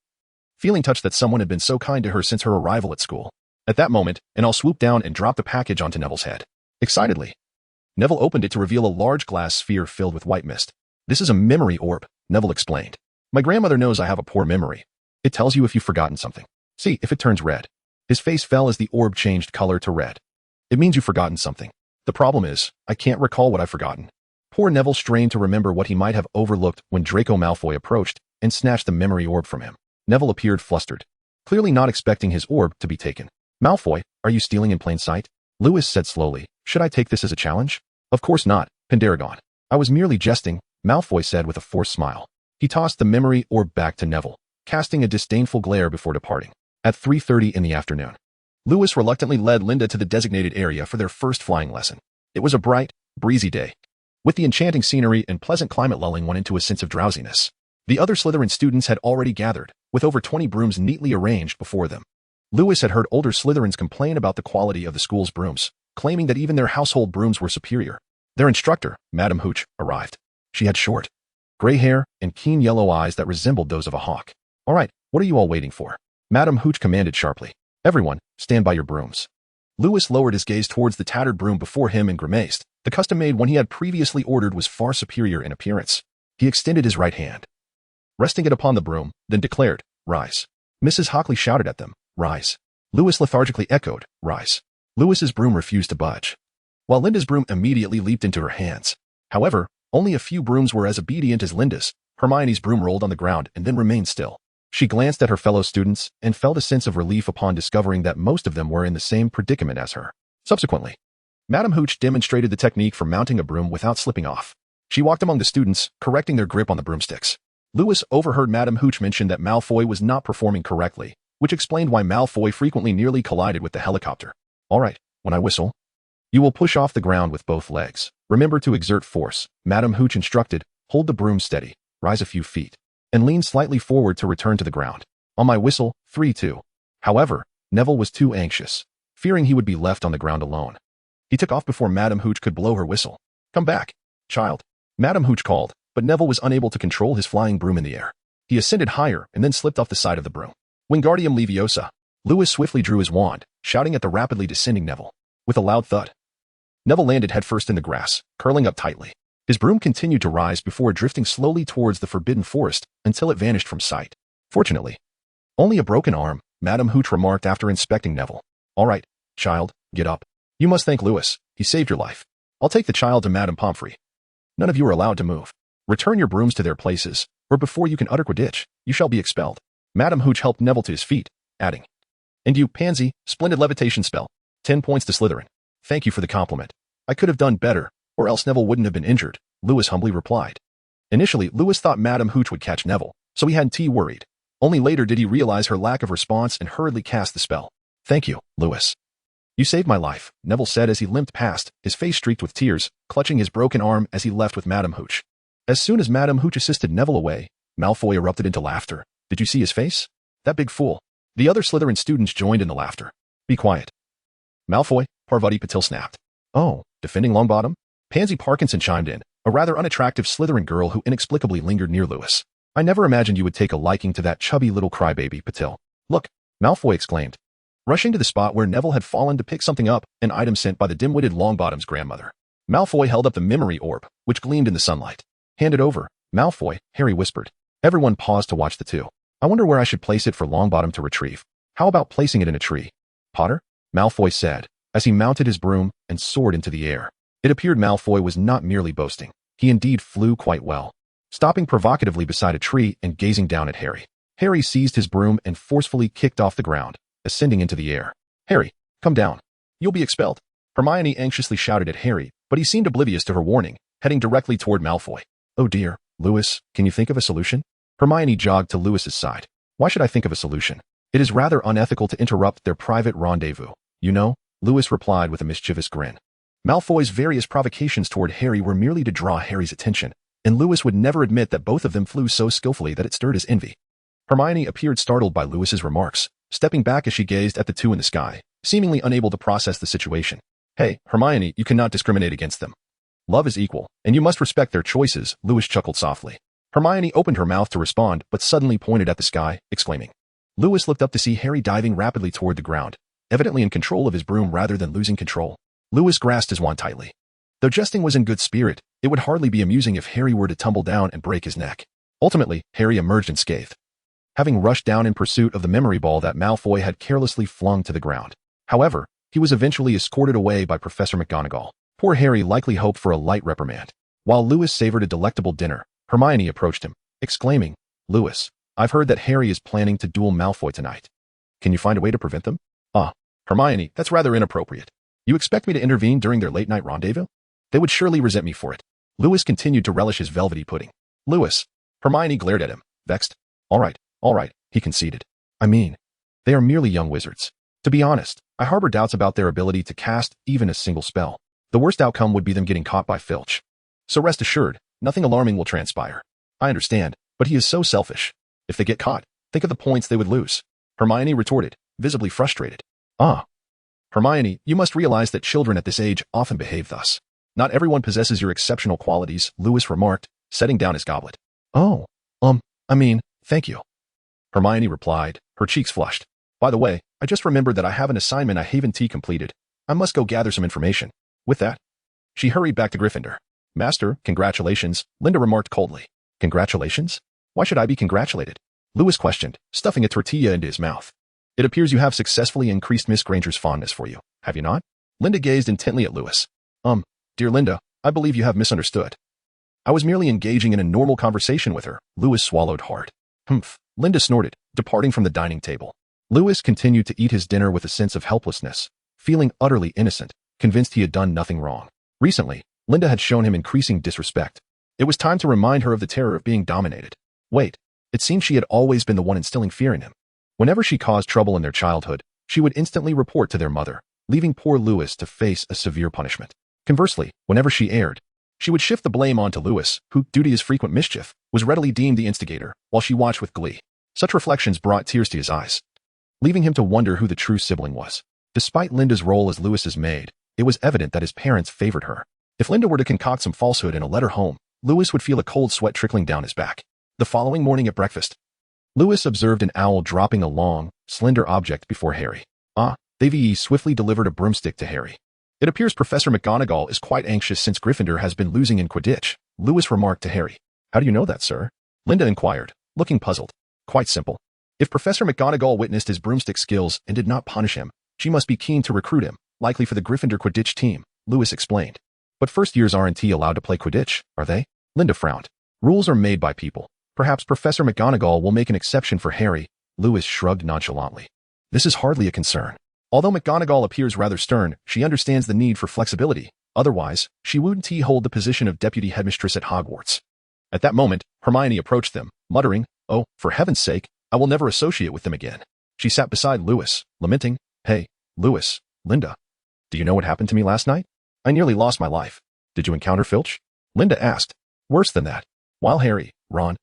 feeling touched that someone had been so kind to her since her arrival at school. At that moment, an owl swooped down and dropped a package onto Neville's head. Excitedly, Neville opened it to reveal a large glass sphere filled with white mist. This is a memory orb, Neville explained. My grandmother knows I have a poor memory. It tells you if you've forgotten something. See if it turns red. His face fell as the orb changed color to red. It means you've forgotten something. The problem is, I can't recall what I've forgotten. Poor Neville strained to remember what he might have overlooked when Draco Malfoy approached and snatched the memory orb from him. Neville appeared flustered, clearly not expecting his orb to be taken. Malfoy, are you stealing in plain sight? Lewis said slowly. Should I take this as a challenge? Of course not, Pendragon. I was merely jesting, Malfoy said with a forced smile. He tossed the memory orb back to Neville, casting a disdainful glare before departing. At 3:30 in the afternoon, Lewis reluctantly led Linda to the designated area for their first flying lesson. It was a bright, breezy day, with the enchanting scenery and pleasant climate lulling one into a sense of drowsiness. The other Slytherin students had already gathered, with over 20 brooms neatly arranged before them. Lewis had heard older Slytherins complain about the quality of the school's brooms, claiming that even their household brooms were superior. Their instructor, Madame Hooch, arrived. She had short, gray hair and keen yellow eyes that resembled those of a hawk. All right, what are you all waiting for? Madame Hooch commanded sharply. Everyone, stand by your brooms. Lewis lowered his gaze towards the tattered broom before him and grimaced. The custom-made one he had previously ordered was far superior in appearance. He extended his right hand, resting it upon the broom, then declared, Rise. Mrs. Hockley shouted at them, Rise. Lewis lethargically echoed, Rise. Lewis's broom refused to budge, while Linda's broom immediately leaped into her hands. However, only a few brooms were as obedient as Linda's. Hermione's broom rolled on the ground and then remained still. She glanced at her fellow students and felt a sense of relief upon discovering that most of them were in the same predicament as her. Subsequently, Madame Hooch demonstrated the technique for mounting a broom without slipping off. She walked among the students, correcting their grip on the broomsticks. Lewis overheard Madame Hooch mention that Malfoy was not performing correctly, which explained why Malfoy frequently nearly collided with the helicopter. All right, when I whistle, you will push off the ground with both legs. Remember to exert force, Madame Hooch instructed. Hold the broom steady, rise a few feet, and lean slightly forward to return to the ground. On my whistle, 3-2. However, Neville was too anxious, fearing he would be left on the ground alone. He took off before Madame Hooch could blow her whistle. Come back, child, Madame Hooch called, but Neville was unable to control his flying broom in the air. He ascended higher and then slipped off the side of the broom. Wingardium Leviosa! Lewis swiftly drew his wand, shouting at the rapidly descending Neville. With a loud thud, Neville landed headfirst in the grass, curling up tightly. His broom continued to rise before drifting slowly towards the forbidden forest until it vanished from sight. Fortunately, only a broken arm, Madame Hooch remarked after inspecting Neville. All right, child, get up. You must thank Lewis. He saved your life. I'll take the child to Madame Pomfrey. None of you are allowed to move. Return your brooms to their places, or before you can utter Quidditch, you shall be expelled. Madame Hooch helped Neville to his feet, adding, And you, pansy, splendid levitation spell. 10 points to Slytherin. Thank you for the compliment. I could have done better, or else Neville wouldn't have been injured, Lewis humbly replied. Initially, Lewis thought Madame Hooch would catch Neville, so he hadn't worried. Only later did he realize her lack of response and hurriedly cast the spell. Thank you, Lewis. You saved my life, Neville said as he limped past, his face streaked with tears, clutching his broken arm as he left with Madame Hooch. As soon as Madame Hooch assisted Neville away, Malfoy erupted into laughter. Did you see his face? That big fool. The other Slytherin students joined in the laughter. Be quiet. Malfoy, Parvati Patil snapped. Oh, defending Longbottom? Pansy Parkinson chimed in, a rather unattractive Slytherin girl who inexplicably lingered near Lewis. I never imagined you would take a liking to that chubby little crybaby, Patil. Look, Malfoy exclaimed. Rushing to the spot where Neville had fallen to pick something up, an item sent by the dim-witted Longbottom's grandmother. Malfoy held up the memory orb, which gleamed in the sunlight. Hand it over, Malfoy, Harry whispered. Everyone paused to watch the two. I wonder where I should place it for Longbottom to retrieve. How about placing it in a tree? Potter? Malfoy said, as he mounted his broom and soared into the air. It appeared Malfoy was not merely boasting. He indeed flew quite well. Stopping provocatively beside a tree and gazing down at Harry. Harry seized his broom and forcefully kicked off the ground, ascending into the air. Harry, come down. You'll be expelled. Hermione anxiously shouted at Harry, but he seemed oblivious to her warning, heading directly toward Malfoy. Oh dear, Lewis, can you think of a solution? Hermione jogged to Lewis's side. Why should I think of a solution? It is rather unethical to interrupt their private rendezvous. You know, Lewis replied with a mischievous grin. Malfoy's various provocations toward Harry were merely to draw Harry's attention, and Lewis would never admit that both of them flew so skillfully that it stirred his envy. Hermione appeared startled by Lewis's remarks, stepping back as she gazed at the two in the sky, seemingly unable to process the situation. Hey, Hermione, you cannot discriminate against them. Love is equal, and you must respect their choices, Lewis chuckled softly. Hermione opened her mouth to respond, but suddenly pointed at the sky, exclaiming. Lewis looked up to see Harry diving rapidly toward the ground, evidently in control of his broom rather than losing control. Lewis grasped his wand tightly. Though jesting was in good spirit, it would hardly be amusing if Harry were to tumble down and break his neck. Ultimately, Harry emerged unscathed, having rushed down in pursuit of the memory ball that Malfoy had carelessly flung to the ground. However, he was eventually escorted away by Professor McGonagall. Poor Harry likely hoped for a light reprimand. While Lewis savored a delectable dinner, Hermione approached him, exclaiming, Lewis, I've heard that Harry is planning to duel Malfoy tonight. Can you find a way to prevent them? Hermione, that's rather inappropriate. You expect me to intervene during their late-night rendezvous? They would surely resent me for it. Lewis continued to relish his velvety pudding. Lewis. Hermione glared at him, vexed. All right, he conceded. I mean, they are merely young wizards. To be honest, I harbor doubts about their ability to cast even a single spell. The worst outcome would be them getting caught by Filch. So rest assured, nothing alarming will transpire. I understand, but he is so selfish. If they get caught, think of the points they would lose. Hermione retorted, visibly frustrated. Hermione, you must realize that children at this age often behave thus. Not everyone possesses your exceptional qualities, Lewis remarked, setting down his goblet. Thank you. Hermione replied, her cheeks flushed. By the way, I just remembered that I have an assignment I haven't completed. I must go gather some information. With that, she hurried back to Gryffindor. Master, congratulations, Linda remarked coldly. Congratulations? Why should I be congratulated? Lewis questioned, stuffing a tortilla into his mouth. It appears you have successfully increased Miss Granger's fondness for you, have you not? Linda gazed intently at Lewis. Dear Linda, I believe you have misunderstood. I was merely engaging in a normal conversation with her. Lewis swallowed hard. Humph, Linda snorted, departing from the dining table. Lewis continued to eat his dinner with a sense of helplessness, feeling utterly innocent, convinced he had done nothing wrong. Recently, Linda had shown him increasing disrespect. It was time to remind her of the terror of being dominated. Wait, it seemed she had always been the one instilling fear in him. Whenever she caused trouble in their childhood, she would instantly report to their mother, leaving poor Lewis to face a severe punishment. Conversely, whenever she erred, she would shift the blame onto Lewis, who, due to his frequent mischief, was readily deemed the instigator, while she watched with glee. Such reflections brought tears to his eyes, leaving him to wonder who the true sibling was. Despite Linda's role as Lewis's maid, it was evident that his parents favored her. If Linda were to concoct some falsehood and a letter home, Lewis would feel a cold sweat trickling down his back. The following morning at breakfast, Lewis observed an owl dropping a long, slender object before Harry. Davy swiftly delivered a broomstick to Harry. It appears Professor McGonagall is quite anxious since Gryffindor has been losing in Quidditch, Lewis remarked to Harry. How do you know that, sir? Linda inquired, looking puzzled. Quite simple. If Professor McGonagall witnessed his broomstick skills and did not punish him, she must be keen to recruit him, likely for the Gryffindor Quidditch team, Lewis explained. But first years aren't allowed to play Quidditch, are they? Linda frowned. Rules are made by people. Perhaps Professor McGonagall will make an exception for Harry, Lewis shrugged nonchalantly. This is hardly a concern. Although McGonagall appears rather stern, she understands the need for flexibility. Otherwise, she wouldn't hold the position of deputy headmistress at Hogwarts. At that moment, Hermione approached them, muttering, "Oh, for heaven's sake, I will never associate with them again." She sat beside Lewis, lamenting, "Hey, Lewis, Linda. Do you know what happened to me last night? I nearly lost my life. Did you encounter Filch?" Linda asked. Worse than that. While Harry, Ron,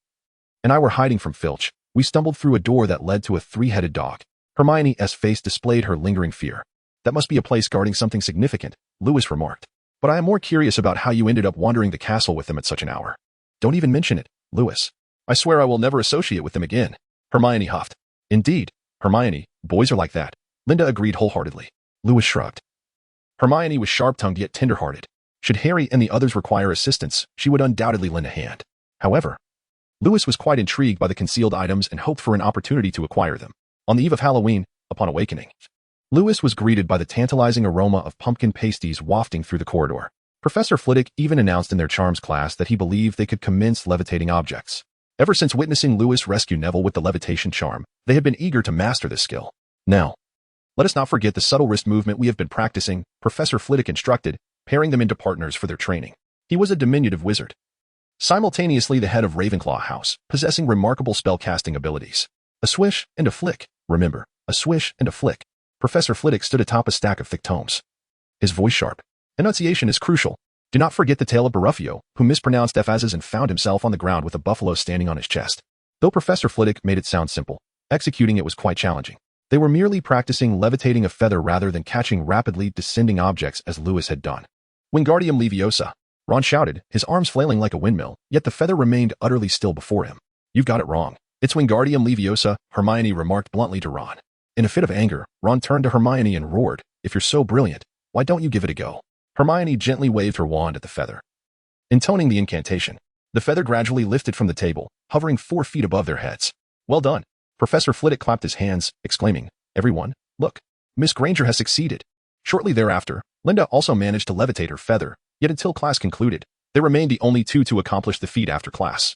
and I were hiding from Filch, we stumbled through a door that led to a three-headed dog. Hermione's face displayed her lingering fear. That must be a place guarding something significant, Lewis remarked. But I am more curious about how you ended up wandering the castle with them at such an hour. Don't even mention it, Lewis. I swear I will never associate with them again. Hermione huffed. Indeed, Hermione, boys are like that. Linda agreed wholeheartedly. Lewis shrugged. Hermione was sharp-tongued yet tender-hearted. Should Harry and the others require assistance, she would undoubtedly lend a hand. However, Lewis was quite intrigued by the concealed items and hoped for an opportunity to acquire them. On the eve of Halloween, upon awakening, Lewis was greeted by the tantalizing aroma of pumpkin pasties wafting through the corridor. Professor Flitwick even announced in their charms class that he believed they could commence levitating objects. Ever since witnessing Lewis rescue Neville with the levitation charm, they had been eager to master this skill. Now, let us not forget the subtle wrist movement we have been practicing, Professor Flitwick instructed, pairing them into partners for their training. He was a diminutive wizard, simultaneously the head of Ravenclaw House, possessing remarkable spell-casting abilities. A swish and a flick. Remember, a swish and a flick. Professor Flitwick stood atop a stack of thick tomes. His voice sharp. Enunciation is crucial. Do not forget the tale of Baruffio, who mispronounced F's and found himself on the ground with a buffalo standing on his chest. Though Professor Flitwick made it sound simple, executing it was quite challenging. They were merely practicing levitating a feather rather than catching rapidly descending objects as Lewis had done. Wingardium Leviosa, Ron shouted, his arms flailing like a windmill, yet the feather remained utterly still before him. You've got it wrong. It's Wingardium Leviosa, Hermione remarked bluntly to Ron. In a fit of anger, Ron turned to Hermione and roared, if you're so brilliant, why don't you give it a go? Hermione gently waved her wand at the feather. Intoning the incantation, the feather gradually lifted from the table, hovering 4 feet above their heads. Well done. Professor Flitwick clapped his hands, exclaiming, everyone, look, Miss Granger has succeeded. Shortly thereafter, Linda also managed to levitate her feather, yet until class concluded, they remained the only two to accomplish the feat after class.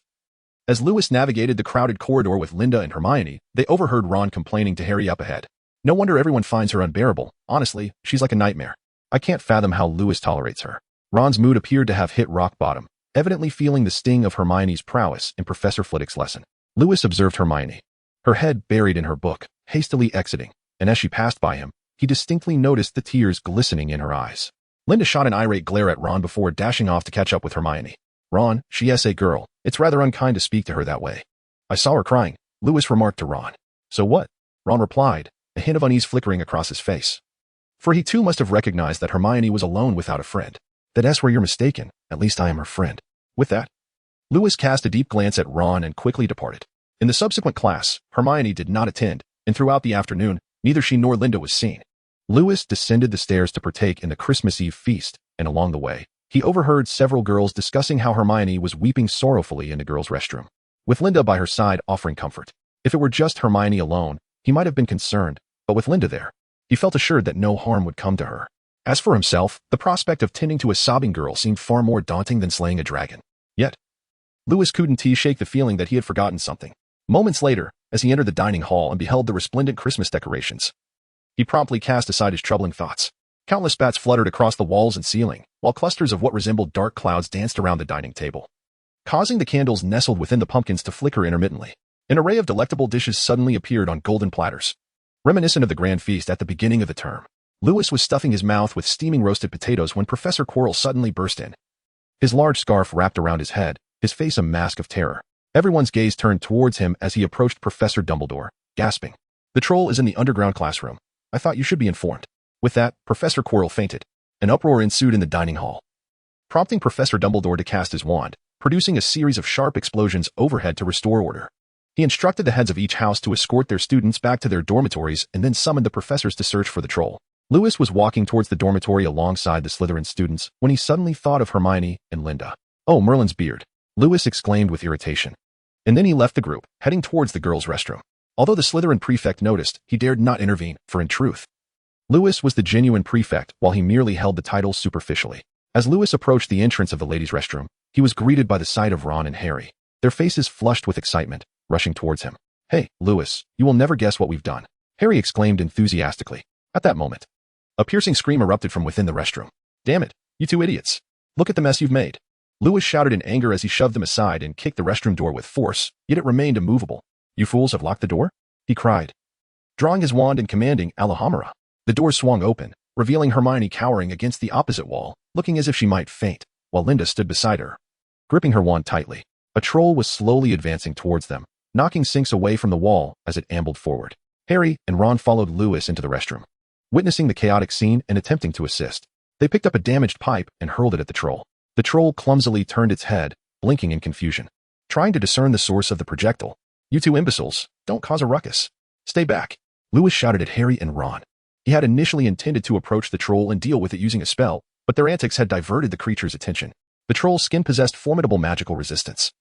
As Lewis navigated the crowded corridor with Linda and Hermione, they overheard Ron complaining to Harry up ahead. No wonder everyone finds her unbearable. Honestly, she's like a nightmare. I can't fathom how Lewis tolerates her. Ron's mood appeared to have hit rock bottom, evidently feeling the sting of Hermione's prowess in Professor Flitwick's lesson. Lewis observed Hermione, her head buried in her book, hastily exiting, and as she passed by him, he distinctly noticed the tears glistening in her eyes. Linda shot an irate glare at Ron before dashing off to catch up with Hermione. Ron, she's a girl. It's rather unkind to speak to her that way. I saw her crying, Lewis remarked to Ron. So what? Ron replied, a hint of unease flickering across his face. For he too must have recognized that Hermione was alone without a friend. That's where you're mistaken. At least I am her friend. With that, Lewis cast a deep glance at Ron and quickly departed. In the subsequent class, Hermione did not attend, and throughout the afternoon, neither she nor Linda was seen. Lewis descended the stairs to partake in the Christmas Eve feast, and along the way, he overheard several girls discussing how Hermione was weeping sorrowfully in the girls' restroom, with Linda by her side offering comfort. If it were just Hermione alone, he might have been concerned, but with Linda there, he felt assured that no harm would come to her. As for himself, the prospect of tending to a sobbing girl seemed far more daunting than slaying a dragon. Yet, Lewis couldn't shake the feeling that he had forgotten something. Moments later, as he entered the dining hall and beheld the resplendent Christmas decorations, he promptly cast aside his troubling thoughts. Countless bats fluttered across the walls and ceiling, while clusters of what resembled dark clouds danced around the dining table, causing the candles nestled within the pumpkins to flicker intermittently. An array of delectable dishes suddenly appeared on golden platters, reminiscent of the grand feast at the beginning of the term. Lewis was stuffing his mouth with steaming roasted potatoes when Professor Quirrell suddenly burst in. His large scarf wrapped around his head, his face a mask of terror. Everyone's gaze turned towards him as he approached Professor Dumbledore, gasping. The troll is in the underground classroom. I thought you should be informed. With that, Professor Quirrell fainted. An uproar ensued in the dining hall, prompting Professor Dumbledore to cast his wand. producing a series of sharp explosions overhead to restore order. He instructed the heads of each house to escort their students back to their dormitories and then summoned the professors to search for the troll. Lewis was walking towards the dormitory alongside the Slytherin students when he suddenly thought of Hermione and Linda. "Oh, Merlin's beard," Lewis exclaimed with irritation. And then he left the group, heading towards the girls' restroom. Although the Slytherin prefect noticed, he dared not intervene, for in truth, Lewis was the genuine prefect while he merely held the title superficially. As Lewis approached the entrance of the ladies' restroom, he was greeted by the sight of Ron and Harry, their faces flushed with excitement, rushing towards him. "Hey, Lewis, you will never guess what we've done," Harry exclaimed enthusiastically. At that moment, a piercing scream erupted from within the restroom. "Damn it, you two idiots. Look at the mess you've made." Lewis shouted in anger as he shoved them aside and kicked the restroom door with force, yet it remained immovable. "You fools have locked the door?" he cried, drawing his wand and commanding Alhamra. The door swung open, revealing Hermione cowering against the opposite wall, looking as if she might faint, while Linda stood beside her, gripping her wand tightly. A troll was slowly advancing towards them, knocking sinks away from the wall as it ambled forward. Harry and Ron followed Lewis into the restroom, witnessing the chaotic scene and attempting to assist. They picked up a damaged pipe and hurled it at the troll. The troll clumsily turned its head, blinking in confusion, trying to discern the source of the projectile. "You two imbeciles, don't cause a ruckus. Stay back," Lewis shouted at Harry and Ron. He had initially intended to approach the troll and deal with it using a spell, but their antics had diverted the creature's attention. The troll's skin possessed formidable magical resistance,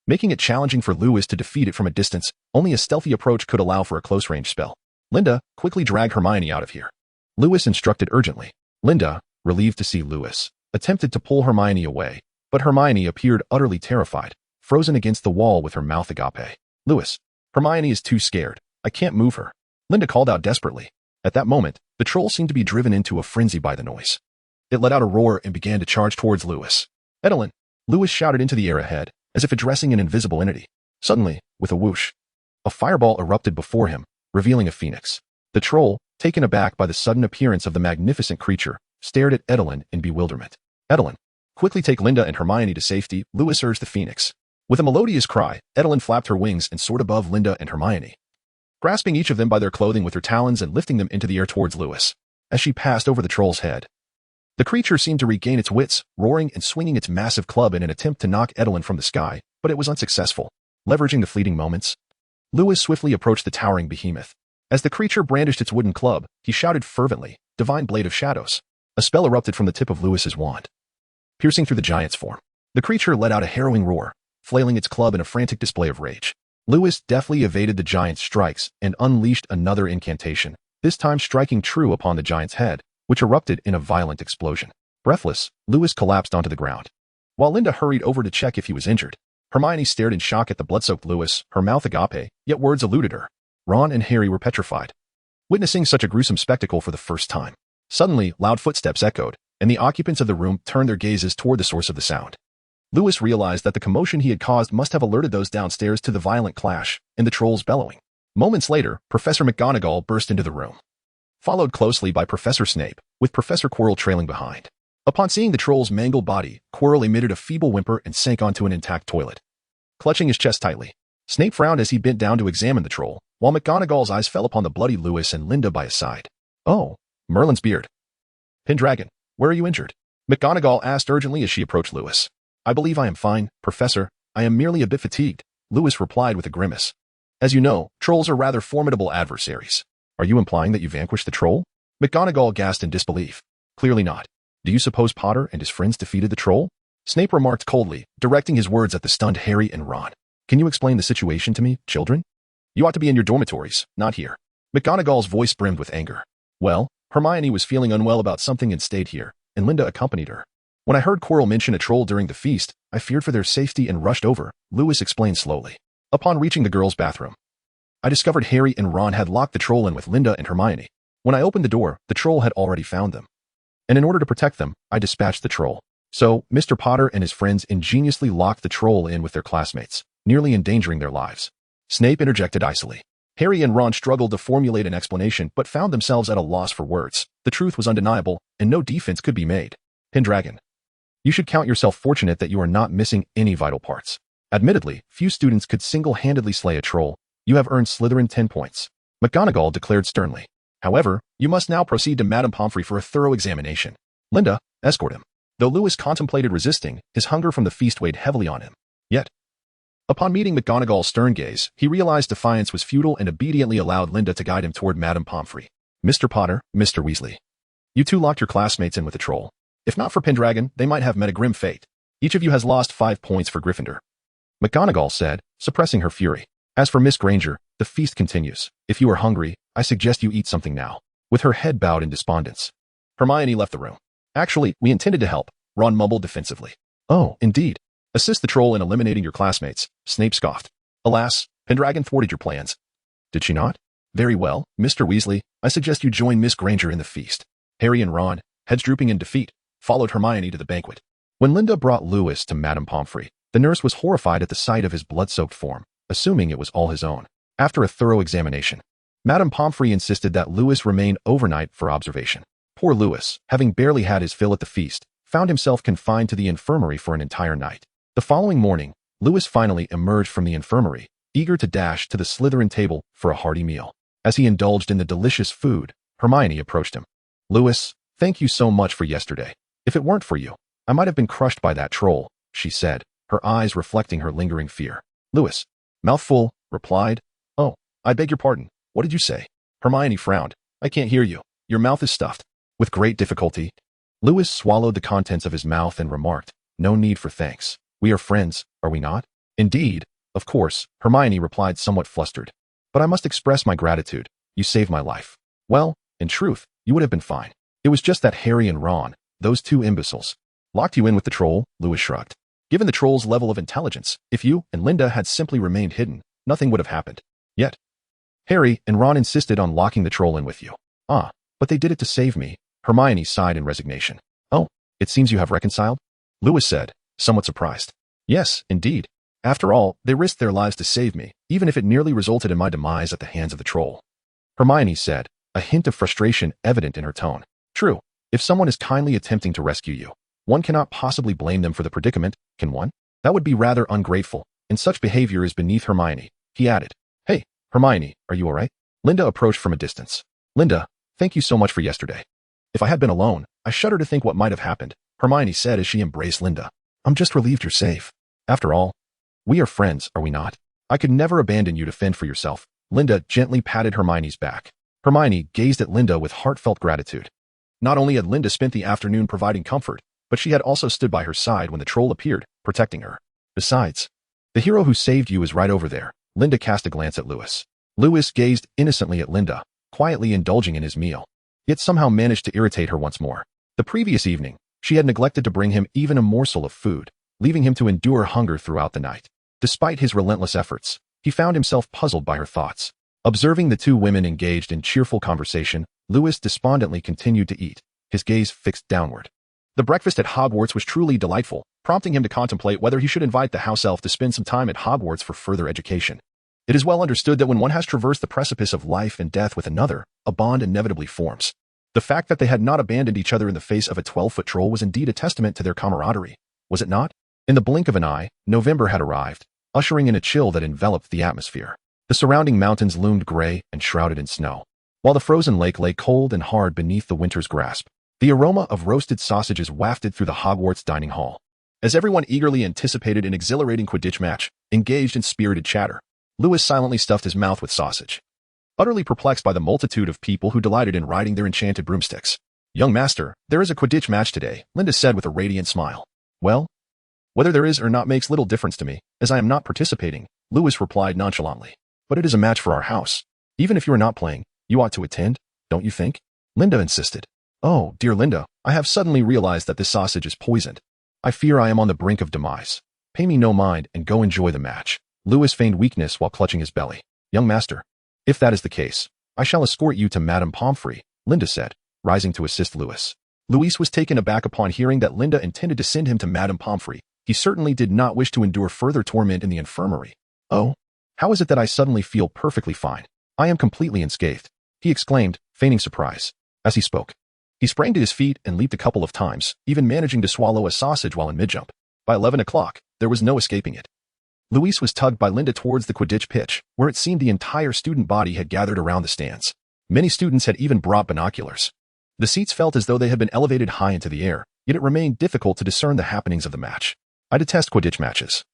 making it challenging for Lewis to defeat it from a distance. Only a stealthy approach could allow for a close-range spell. "Linda, quickly drag Hermione out of here," Lewis instructed urgently. Linda, relieved to see Lewis, attempted to pull Hermione away, but Hermione appeared utterly terrified, frozen against the wall with her mouth agape. "Lewis, Hermione is too scared. I can't move her," Linda called out desperately. At that moment, the troll seemed to be driven into a frenzy by the noise. It let out a roar and began to charge towards Lewis. "Edelyn!" Lewis shouted into the air ahead, as if addressing an invisible entity. Suddenly, with a whoosh, a fireball erupted before him, revealing a phoenix. The troll, taken aback by the sudden appearance of the magnificent creature, stared at Edelyn in bewilderment. "Edelyn, quickly take Linda and Hermione to safety," Lewis urged the phoenix. With a melodious cry, Edelyn flapped her wings and soared above Linda and Hermione, grasping each of them by their clothing with her talons and lifting them into the air towards Lewis. As she passed over the troll's head, the creature seemed to regain its wits, roaring and swinging its massive club in an attempt to knock Edelyn from the sky, but it was unsuccessful. Leveraging the fleeting moments, Lewis swiftly approached the towering behemoth. As the creature brandished its wooden club, he shouted fervently, "Divine Blade of Shadows." A spell erupted from the tip of Lewis's wand, piercing through the giant's form. The creature let out a harrowing roar, flailing its club in a frantic display of rage. Lewis deftly evaded the giant's strikes and unleashed another incantation, this time striking true upon the giant's head, which erupted in a violent explosion. Breathless, Lewis collapsed onto the ground. While Linda hurried over to check if he was injured, Hermione stared in shock at the blood-soaked Lewis, her mouth agape, yet words eluded her. Ron and Harry were petrified, witnessing such a gruesome spectacle for the first time. Suddenly, loud footsteps echoed, and the occupants of the room turned their gazes toward the source of the sound. Lewis realized that the commotion he had caused must have alerted those downstairs to the violent clash and the trolls bellowing. Moments later, Professor McGonagall burst into the room, followed closely by Professor Snape, with Professor Quirrell trailing behind. Upon seeing the troll's mangled body, Quirrell emitted a feeble whimper and sank onto an intact toilet, clutching his chest tightly. Snape frowned as he bent down to examine the troll, while McGonagall's eyes fell upon the bloody Lewis and Linda by his side. "Oh, Merlin's beard. Pendragon, where are you injured?" McGonagall asked urgently as she approached Lewis. "I believe I am fine, Professor. I am merely a bit fatigued," Lewis replied with a grimace. "As you know, trolls are rather formidable adversaries." "Are you implying that you vanquished the troll?" McGonagall gasped in disbelief. "Clearly not. Do you suppose Potter and his friends defeated the troll?" Snape remarked coldly, directing his words at the stunned Harry and Ron. "Can you explain the situation to me, children? You ought to be in your dormitories, not here." McGonagall's voice brimmed with anger. "Well, Hermione was feeling unwell about something and stayed here, and Linda accompanied her. When I heard Quirrell mention a troll during the feast, I feared for their safety and rushed over," Lewis explained slowly. "Upon reaching the girls' bathroom, I discovered Harry and Ron had locked the troll in with Linda and Hermione. When I opened the door, the troll had already found them. And in order to protect them, I dispatched the troll. So, Mr. Potter and his friends ingeniously locked the troll in with their classmates, nearly endangering their lives." Snape interjected icily. Harry and Ron struggled to formulate an explanation but found themselves at a loss for words. The truth was undeniable, and no defense could be made. "Pendragon, you should count yourself fortunate that you are not missing any vital parts. Admittedly, few students could single-handedly slay a troll. You have earned Slytherin 10 points. McGonagall declared sternly. "However, you must now proceed to Madame Pomfrey for a thorough examination. Linda, escort him." Though Lewis contemplated resisting, his hunger from the feast weighed heavily on him. Yet, upon meeting McGonagall's stern gaze, he realized defiance was futile and obediently allowed Linda to guide him toward Madame Pomfrey. Mr. Potter, Mr. Weasley. You two locked your classmates in with the troll. If not for Pendragon, they might have met a grim fate. Each of you has lost 5 points for Gryffindor. McGonagall said, suppressing her fury. As for Miss Granger, the feast continues. If you are hungry, I suggest you eat something now. With her head bowed in despondence, Hermione left the room. Actually, we intended to help, Ron mumbled defensively. Oh, indeed. Assist the troll in eliminating your classmates, Snape scoffed. Alas, Pendragon thwarted your plans. Did she not? Very well, Mr. Weasley, I suggest you join Miss Granger in the feast. Harry and Ron, heads drooping in defeat, followed Hermione to the banquet. When Linda brought Lewis to Madame Pomfrey, the nurse was horrified at the sight of his blood-soaked form, assuming it was all his own. After a thorough examination, Madame Pomfrey insisted that Lewis remain overnight for observation. Poor Lewis, having barely had his fill at the feast, found himself confined to the infirmary for an entire night. The following morning, Lewis finally emerged from the infirmary, eager to dash to the Slytherin table for a hearty meal. As he indulged in the delicious food, Hermione approached him. Lewis, thank you so much for yesterday. If it weren't for you, I might have been crushed by that troll, she said, her eyes reflecting her lingering fear. Lewis, mouthful, replied, Oh, I beg your pardon. What did you say? Hermione frowned. I can't hear you. Your mouth is stuffed. With great difficulty, Lewis swallowed the contents of his mouth and remarked, No need for thanks. We are friends, are we not? Indeed, of course, Hermione replied somewhat flustered. But I must express my gratitude. You saved my life. Well, in truth, you would have been fine. It was just that Harry and Ron, those two imbeciles, locked you in with the troll, Lewis shrugged. Given the troll's level of intelligence, if you and Linda had simply remained hidden, nothing would have happened. Yet, Harry and Ron insisted on locking the troll in with you. Ah, but they did it to save me. Hermione sighed in resignation. Oh, it seems you have reconciled? Lewis said, somewhat surprised. Yes, indeed. After all, they risked their lives to save me, even if it nearly resulted in my demise at the hands of the troll. Hermione said, a hint of frustration evident in her tone. True, if someone is kindly attempting to rescue you, one cannot possibly blame them for the predicament, can one? That would be rather ungrateful, and such behavior is beneath Hermione. He added, Hey, Hermione, are you all right? Linda approached from a distance. Linda, thank you so much for yesterday. If I had been alone, I shudder to think what might have happened, Hermione said as she embraced Linda. I'm just relieved you're safe. After all, we are friends, are we not? I could never abandon you to fend for yourself. Linda gently patted Hermione's back. Hermione gazed at Linda with heartfelt gratitude. Not only had Linda spent the afternoon providing comfort, but she had also stood by her side when the troll appeared, protecting her. Besides, the hero who saved you is right over there. Linda cast a glance at Lewis. Lewis gazed innocently at Linda, quietly indulging in his meal, yet somehow managed to irritate her once more. The previous evening, she had neglected to bring him even a morsel of food, leaving him to endure hunger throughout the night. Despite his relentless efforts, he found himself puzzled by her thoughts. Observing the two women engaged in cheerful conversation, Lewis despondently continued to eat, his gaze fixed downward. The breakfast at Hogwarts was truly delightful, prompting him to contemplate whether he should invite the house elf to spend some time at Hogwarts for further education. It is well understood that when one has traversed the precipice of life and death with another, a bond inevitably forms. The fact that they had not abandoned each other in the face of a 12-foot troll was indeed a testament to their camaraderie, was it not? In the blink of an eye, November had arrived, ushering in a chill that enveloped the atmosphere. The surrounding mountains loomed gray and shrouded in snow, while the frozen lake lay cold and hard beneath the winter's grasp. The aroma of roasted sausages wafted through the Hogwarts dining hall. As everyone eagerly anticipated an exhilarating Quidditch match, engaged in spirited chatter, Lewis silently stuffed his mouth with sausage, utterly perplexed by the multitude of people who delighted in riding their enchanted broomsticks. Young master, there is a Quidditch match today, Linda said with a radiant smile. Well, whether there is or not makes little difference to me, as I am not participating, Lewis replied nonchalantly. But it is a match for our house. Even if you are not playing, you ought to attend, don't you think? Linda insisted. Oh, dear Linda, I have suddenly realized that this sausage is poisoned. I fear I am on the brink of demise. Pay me no mind and go enjoy the match. Lewis feigned weakness while clutching his belly. Young master, if that is the case, I shall escort you to Madame Pomfrey, Linda said, rising to assist Lewis. Louis was taken aback upon hearing that Linda intended to send him to Madame Pomfrey. He certainly did not wish to endure further torment in the infirmary. Oh, how is it that I suddenly feel perfectly fine? I am completely unscathed, he exclaimed, feigning surprise. As he spoke, he sprang to his feet and leaped a couple of times, even managing to swallow a sausage while in mid-jump. By 11 o'clock, there was no escaping it. Louis was tugged by Linda towards the Quidditch pitch, where it seemed the entire student body had gathered around the stands. Many students had even brought binoculars. The seats felt as though they had been elevated high into the air, yet it remained difficult to discern the happenings of the match. I detest Quidditch matches.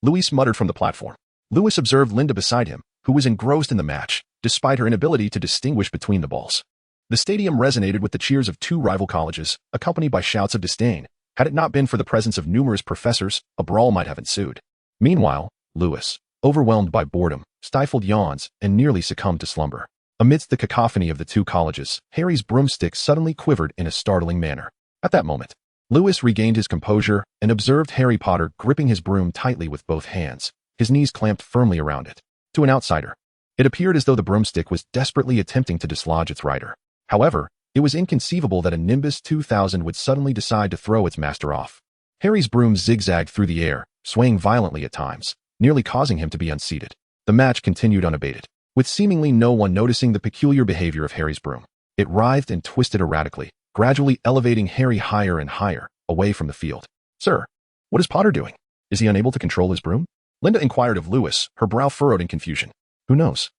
Louis muttered from the platform. Louis observed Linda beside him, who was engrossed in the match, despite her inability to distinguish between the balls. The stadium resonated with the cheers of two rival colleges, accompanied by shouts of disdain. Had it not been for the presence of numerous professors, a brawl might have ensued. Meanwhile, Louis, overwhelmed by boredom, stifled yawns, and nearly succumbed to slumber. Amidst the cacophony of the two colleges, Harry's broomstick suddenly quivered in a startling manner. At that moment, Louis regained his composure and observed Harry Potter gripping his broom tightly with both hands, his knees clamped firmly around it. To an outsider, it appeared as though the broomstick was desperately attempting to dislodge its rider. However, it was inconceivable that a Nimbus 2000 would suddenly decide to throw its master off. Harry's broom zigzagged through the air, swaying violently at times, nearly causing him to be unseated. The match continued unabated, with seemingly no one noticing the peculiar behavior of Harry's broom. It writhed and twisted erratically, gradually elevating Harry higher and higher, away from the field. "Sir, what is Potter doing? Is he unable to control his broom?" Linda inquired of Louis, her brow furrowed in confusion. "Who knows?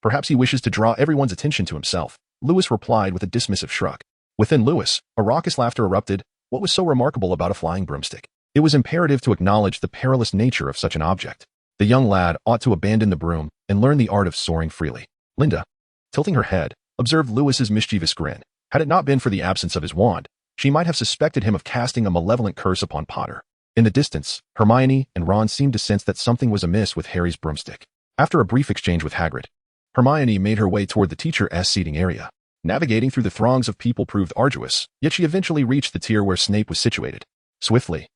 Perhaps he wishes to draw everyone's attention to himself," Louis replied with a dismissive shrug. Within Louis, a raucous laughter erupted. What was so remarkable about a flying broomstick? It was imperative to acknowledge the perilous nature of such an object. The young lad ought to abandon the broom and learn the art of soaring freely. Linda, tilting her head, observed Louis's mischievous grin. Had it not been for the absence of his wand, she might have suspected him of casting a malevolent curse upon Potter. In the distance, Hermione and Ron seemed to sense that something was amiss with Harry's broomstick. After a brief exchange with Hagrid, Hermione made her way toward the teacher's seating area. Navigating through the throngs of people proved arduous, yet she eventually reached the tier where Snape was situated. Swiftly,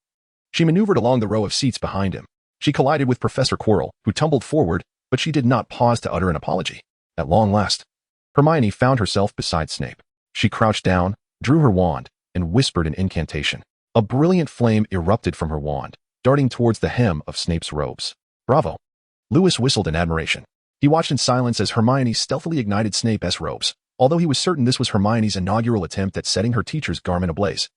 she maneuvered along the row of seats behind him. She collided with Professor Quirrell, who tumbled forward, but she did not pause to utter an apology. At long last, Hermione found herself beside Snape. She crouched down, drew her wand, and whispered an incantation. A brilliant flame erupted from her wand, darting towards the hem of Snape's robes. "Bravo!" Louis whistled in admiration. He watched in silence as Hermione stealthily ignited Snape's robes, although he was certain this was Hermione's inaugural attempt at setting her teacher's garment ablaze.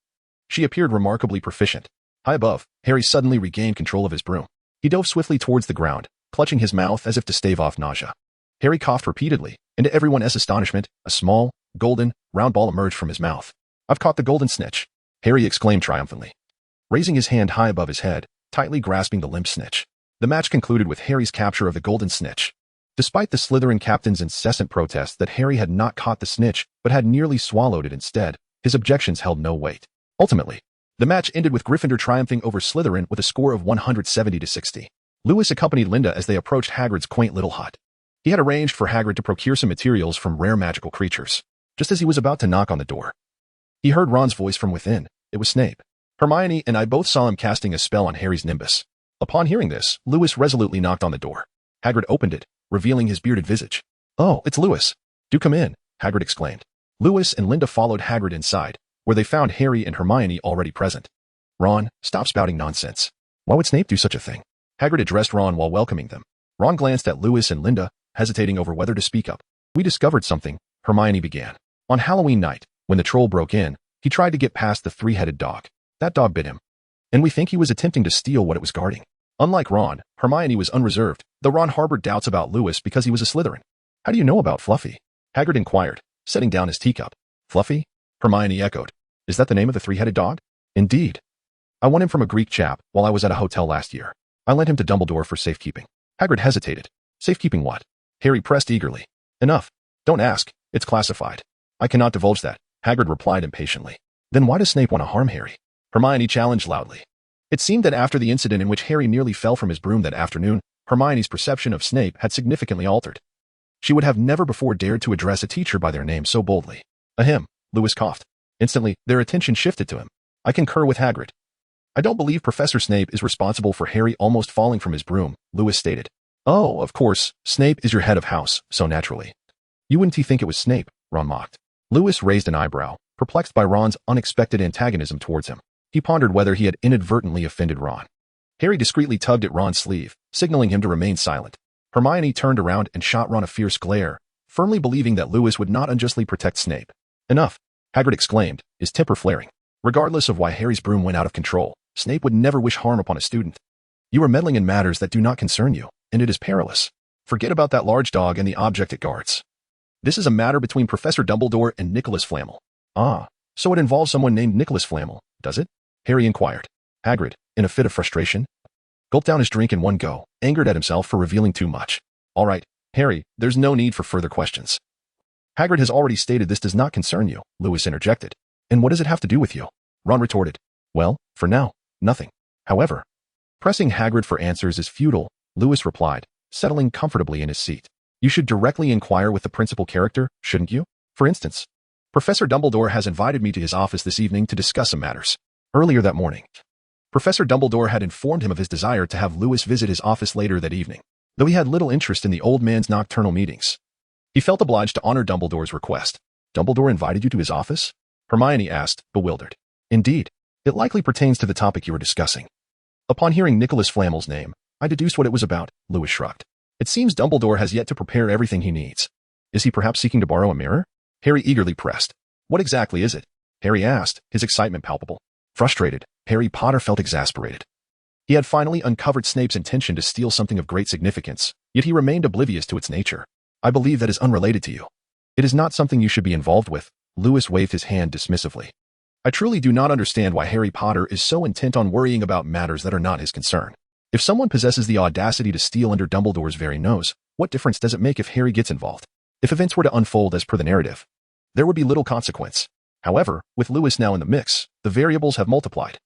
She appeared remarkably proficient. High above, Harry suddenly regained control of his broom. He dove swiftly towards the ground, clutching his mouth as if to stave off nausea. Harry coughed repeatedly, and to everyone's astonishment, a small, golden, round ball emerged from his mouth. "I've caught the golden snitch," Harry exclaimed triumphantly, raising his hand high above his head, tightly grasping the limp snitch. The match concluded with Harry's capture of the golden snitch. Despite the Slytherin captain's incessant protests that Harry had not caught the snitch but had nearly swallowed it instead, his objections held no weight. Ultimately, the match ended with Gryffindor triumphing over Slytherin with a score of 170-60. Louis accompanied Linda as they approached Hagrid's quaint little hut. He had arranged for Hagrid to procure some materials from rare magical creatures. Just as he was about to knock on the door, he heard Ron's voice from within. It was Snape. Hermione and I both saw him casting a spell on Harry's nimbus. Upon hearing this, Louis resolutely knocked on the door. Hagrid opened it, revealing his bearded visage. "Oh, it's Louis. Do come in," Hagrid exclaimed. Louis and Linda followed Hagrid inside, where they found Harry and Hermione already present. "Ron, stop spouting nonsense. Why would Snape do such a thing?" Hagrid addressed Ron while welcoming them. Ron glanced at Louis and Linda, hesitating over whether to speak up. "We discovered something," Hermione began. "On Halloween night, when the troll broke in, he tried to get past the three-headed dog. That dog bit him, and we think he was attempting to steal what it was guarding." Unlike Ron, Hermione was unreserved, though Ron harbored doubts about Louis because he was a Slytherin. "How do you know about Fluffy?" Hagrid inquired, setting down his teacup. "Fluffy?" Hermione echoed. "Is that the name of the three-headed dog?" "Indeed. I won him from a Greek chap while I was at a hotel last year. I lent him to Dumbledore for safekeeping." Hagrid hesitated. "Safekeeping what?" Harry pressed eagerly. "Enough. Don't ask. It's classified." "I cannot divulge that," Hagrid replied impatiently. "Then why does Snape want to harm Harry?" Hermione challenged loudly. It seemed that after the incident in which Harry nearly fell from his broom that afternoon, Hermione's perception of Snape had significantly altered. She would have never before dared to address a teacher by their name so boldly. "Ahem," Louis coughed. Instantly, their attention shifted to him. "I concur with Hagrid. I don't believe Professor Snape is responsible for Harry almost falling from his broom," Louis stated. "Oh, of course, Snape is your head of house, so naturally. You wouldn't think it was Snape," Ron mocked. Louis raised an eyebrow, perplexed by Ron's unexpected antagonism towards him. He pondered whether he had inadvertently offended Ron. Harry discreetly tugged at Ron's sleeve, signaling him to remain silent. Hermione turned around and shot Ron a fierce glare, firmly believing that Louis would not unjustly protect Snape. "Enough," Hagrid exclaimed, his temper flaring. "Regardless of why Harry's broom went out of control, Snape would never wish harm upon a student. You are meddling in matters that do not concern you, and it is perilous. Forget about that large dog and the object it guards. This is a matter between Professor Dumbledore and Nicholas Flamel." "Ah, so it involves someone named Nicholas Flamel," does it? Harry inquired. Hagrid, in a fit of frustration, gulped down his drink in one go, angered at himself for revealing too much. All right, Harry, there's no need for further questions. Hagrid has already stated this does not concern you, Lewis interjected. And what does it have to do with you? Ron retorted. Well, for now, nothing. However, pressing Hagrid for answers is futile, Lewis replied, settling comfortably in his seat. You should directly inquire with the principal character, shouldn't you? For instance, Professor Dumbledore has invited me to his office this evening to discuss some matters. Earlier that morning, Professor Dumbledore had informed him of his desire to have Lewis visit his office later that evening, though he had little interest in the old man's nocturnal meetings. He felt obliged to honor Dumbledore's request. Dumbledore invited you to his office? Hermione asked, bewildered. Indeed, it likely pertains to the topic you were discussing. Upon hearing Nicholas Flamel's name, I deduced what it was about, Lewis shrugged. It seems Dumbledore has yet to prepare everything he needs. Is he perhaps seeking to borrow a mirror? Harry eagerly pressed. What exactly is it? Harry asked, his excitement palpable. Frustrated, Harry Potter felt exasperated. He had finally uncovered Snape's intention to steal something of great significance, yet he remained oblivious to its nature. I believe that is unrelated to you. It is not something you should be involved with. Lewis waved his hand dismissively. I truly do not understand why Harry Potter is so intent on worrying about matters that are not his concern. If someone possesses the audacity to steal under Dumbledore's very nose, what difference does it make if Harry gets involved? If events were to unfold as per the narrative, there would be little consequence. However, with Lewis now in the mix, the variables have multiplied.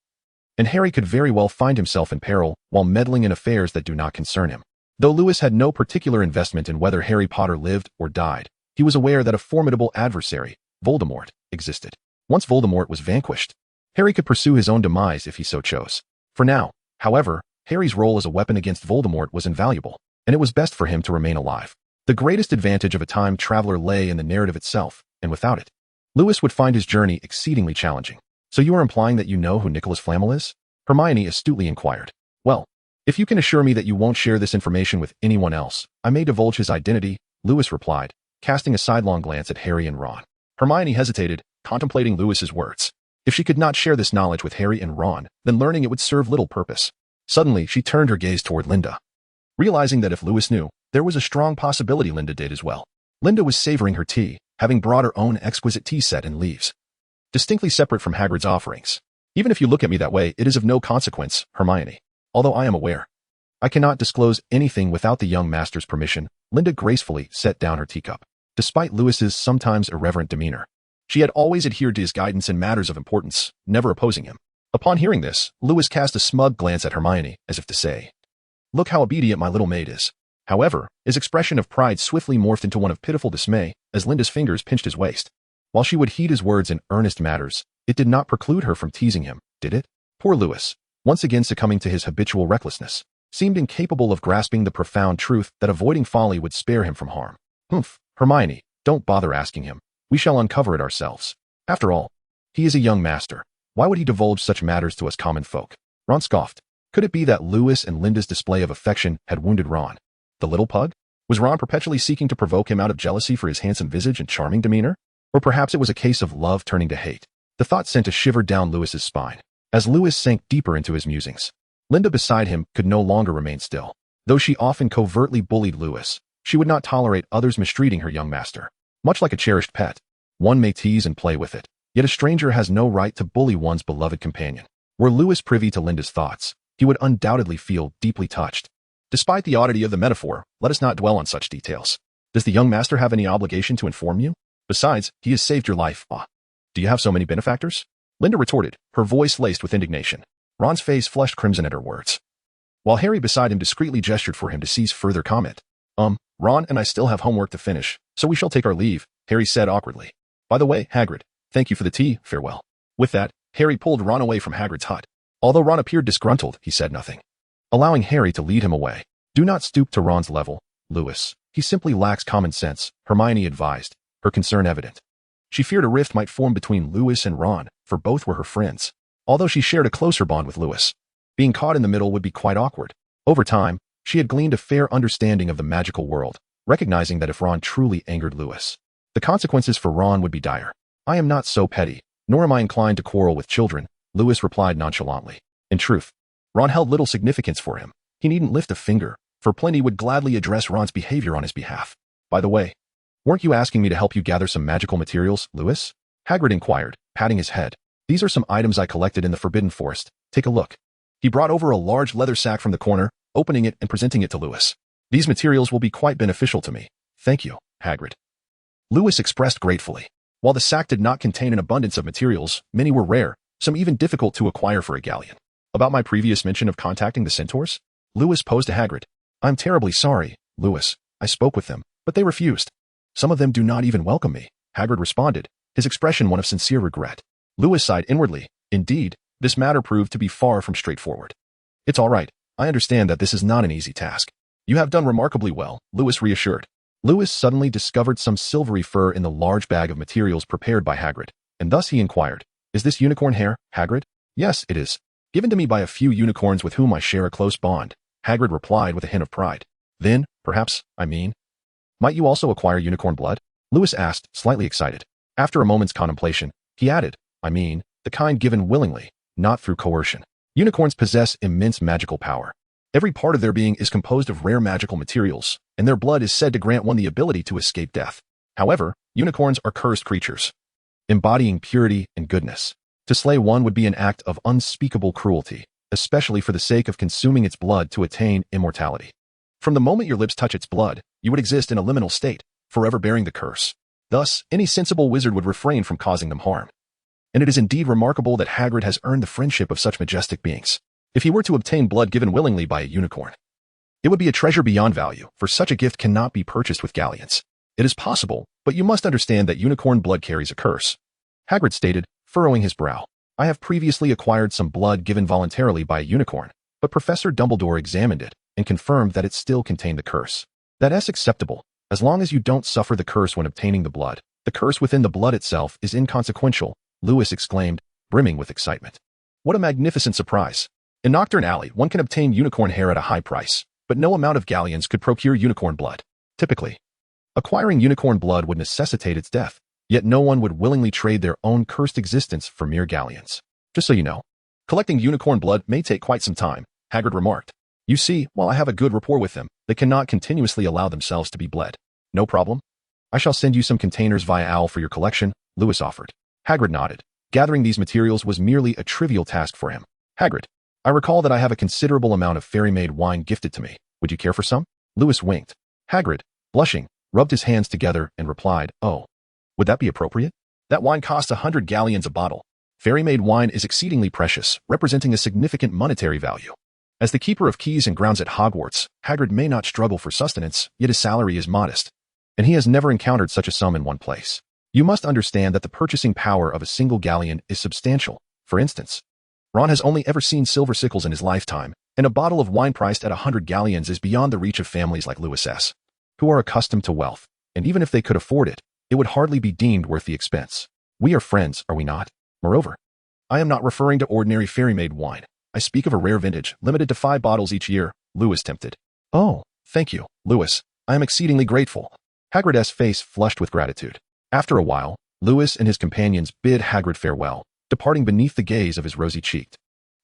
And Harry could very well find himself in peril while meddling in affairs that do not concern him. Though Lewis had no particular investment in whether Harry Potter lived or died, he was aware that a formidable adversary, Voldemort, existed. Once Voldemort was vanquished, Harry could pursue his own demise if he so chose. For now, however, Harry's role as a weapon against Voldemort was invaluable, and it was best for him to remain alive. The greatest advantage of a time traveler lay in the narrative itself, and without it, Lewis would find his journey exceedingly challenging. So you are implying that you know who Nicholas Flamel is? Hermione astutely inquired. Well, if you can assure me that you won't share this information with anyone else, I may divulge his identity, Lewis replied, casting a sidelong glance at Harry and Ron. Hermione hesitated, contemplating Lewis's words. If she could not share this knowledge with Harry and Ron, then learning it would serve little purpose. Suddenly, she turned her gaze toward Linda. Realizing that if Lewis knew, there was a strong possibility Linda did as well. Linda was savoring her tea, having brought her own exquisite tea set in leaves, distinctly separate from Hagrid's offerings. Even if you look at me that way, it is of no consequence, Hermione. Although I am aware I cannot disclose anything without the young master's permission, Linda gracefully set down her teacup. Despite Lewis's sometimes irreverent demeanor, she had always adhered to his guidance in matters of importance, never opposing him. Upon hearing this, Lewis cast a smug glance at Hermione, as if to say, look how obedient my little maid is. However, his expression of pride swiftly morphed into one of pitiful dismay as Linda's fingers pinched his waist. While she would heed his words in earnest matters, it did not preclude her from teasing him, did it? Poor Lewis, once again succumbing to his habitual recklessness, seemed incapable of grasping the profound truth that avoiding folly would spare him from harm. Humph, Hermione, don't bother asking him. We shall uncover it ourselves. After all, he is a young master. Why would he divulge such matters to us common folk? Ron scoffed. Could it be that Lewis and Linda's display of affection had wounded Ron? The little pug? Was Ron perpetually seeking to provoke him out of jealousy for his handsome visage and charming demeanor? Or perhaps it was a case of love turning to hate? The thought sent a shiver down Lewis's spine. As Lewis sank deeper into his musings, Linda beside him could no longer remain still. Though she often covertly bullied Lewis, she would not tolerate others mistreating her young master. Much like a cherished pet, one may tease and play with it, yet a stranger has no right to bully one's beloved companion. Were Lewis privy to Linda's thoughts, he would undoubtedly feel deeply touched. Despite the oddity of the metaphor, let us not dwell on such details. Does the young master have any obligation to inform you? Besides, he has saved your life. Do you have so many benefactors? Linda retorted, her voice laced with indignation. Ron's face flushed crimson at her words, while Harry beside him discreetly gestured for him to cease further comment. Ron and I still have homework to finish, so we shall take our leave, Harry said awkwardly. By the way, Hagrid, thank you for the tea, farewell. With that, Harry pulled Ron away from Hagrid's hut. Although Ron appeared disgruntled, he said nothing, allowing Harry to lead him away. Do not stoop to Ron's level, Lewis. He simply lacks common sense, Hermione advised, her concern evident. She feared a rift might form between Lewis and Ron, for both were her friends. Although she shared a closer bond with Lewis, being caught in the middle would be quite awkward. Over time, she had gleaned a fair understanding of the magical world, recognizing that if Ron truly angered Lewis, the consequences for Ron would be dire. I am not so petty, nor am I inclined to quarrel with children, Lewis replied nonchalantly. In truth, Ron held little significance for him. He needn't lift a finger, for plenty would gladly address Ron's behavior on his behalf. By the way, weren't you asking me to help you gather some magical materials, Lewis? Hagrid inquired, patting his head. These are some items I collected in the Forbidden Forest. Take a look. He brought over a large leather sack from the corner, opening it and presenting it to Lewis. These materials will be quite beneficial to me. Thank you, Hagrid. Lewis expressed gratefully. While the sack did not contain an abundance of materials, many were rare, some even difficult to acquire for a galleon. About my previous mention of contacting the centaurs? Lewis posed to Hagrid. I'm terribly sorry, Lewis. I spoke with them, but they refused. Some of them do not even welcome me, Hagrid responded, his expression one of sincere regret. Lewis sighed inwardly. Indeed, this matter proved to be far from straightforward. It's all right. I understand that this is not an easy task. You have done remarkably well, Lewis reassured. Lewis suddenly discovered some silvery fur in the large bag of materials prepared by Hagrid, and thus he inquired, Is this unicorn hair, Hagrid? Yes, it is. Given to me by a few unicorns with whom I share a close bond, Hagrid replied with a hint of pride. Then, perhaps, might you also acquire unicorn blood? Lewis asked, slightly excited. After a moment's contemplation, he added, the kind given willingly, not through coercion. Unicorns possess immense magical power. Every part of their being is composed of rare magical materials, and their blood is said to grant one the ability to escape death. However, unicorns are cursed creatures, embodying purity and goodness. To slay one would be an act of unspeakable cruelty, especially for the sake of consuming its blood to attain immortality. From the moment your lips touch its blood, you would exist in a liminal state, forever bearing the curse. Thus, any sensible wizard would refrain from causing them harm. And it is indeed remarkable that Hagrid has earned the friendship of such majestic beings. If he were to obtain blood given willingly by a unicorn, it would be a treasure beyond value, for such a gift cannot be purchased with galleons. It is possible, but you must understand that unicorn blood carries a curse. Hagrid stated, furrowing his brow. I have previously acquired some blood given voluntarily by a unicorn, but Professor Dumbledore examined it and confirmed that it still contained the curse. That is acceptable, as long as you don't suffer the curse when obtaining the blood. The curse within the blood itself is inconsequential, Lewis exclaimed, brimming with excitement. What a magnificent surprise! In Nocturne Alley, one can obtain unicorn hair at a high price, but no amount of galleons could procure unicorn blood. Typically, acquiring unicorn blood would necessitate its death, yet no one would willingly trade their own cursed existence for mere galleons. Just so you know, collecting unicorn blood may take quite some time, Hagrid remarked. You see, while I have a good rapport with them, they cannot continuously allow themselves to be bled. No problem. I shall send you some containers via owl for your collection, Lewis offered. Hagrid nodded. Gathering these materials was merely a trivial task for him. Hagrid, I recall that I have a considerable amount of fairy-made wine gifted to me. Would you care for some? Lewis winked. Hagrid, blushing, rubbed his hands together and replied, Oh, would that be appropriate? That wine costs 100 galleons a bottle. Fairy-made wine is exceedingly precious, representing a significant monetary value. As the keeper of keys and grounds at Hogwarts, Hagrid may not struggle for sustenance, yet his salary is modest, and he has never encountered such a sum in one place. You must understand that the purchasing power of a single galleon is substantial. For instance, Ron has only ever seen silver sickles in his lifetime, and a bottle of wine priced at 100 galleons is beyond the reach of families like Lewis, who are accustomed to wealth, and even if they could afford it, it would hardly be deemed worth the expense. We are friends, are we not? Moreover, I am not referring to ordinary fairy-made wine. I speak of a rare vintage, limited to 5 bottles each year, Lewis tempted. Oh, thank you, Lewis. I am exceedingly grateful. Hagrid's face flushed with gratitude. After a while, Lewis and his companions bid Hagrid farewell, departing beneath the gaze of his rosy-cheeked,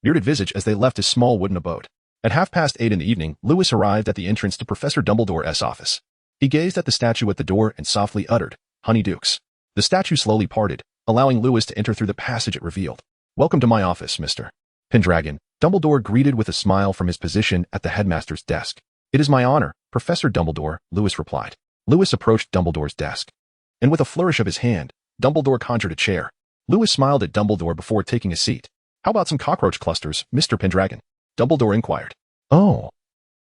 bearded visage as they left his small wooden abode. At 8:30 in the evening, Lewis arrived at the entrance to Professor Dumbledore's office. He gazed at the statue at the door and softly uttered, Honeydukes. The statue slowly parted, allowing Lewis to enter through the passage it revealed. Welcome to my office, Mr. Pendragon, Dumbledore greeted with a smile from his position at the headmaster's desk. It is my honor, Professor Dumbledore, Lewis replied. Lewis approached Dumbledore's desk, and with a flourish of his hand, Dumbledore conjured a chair. Lewis smiled at Dumbledore before taking a seat. How about some cockroach clusters, Mr. Pendragon? Dumbledore inquired. Oh,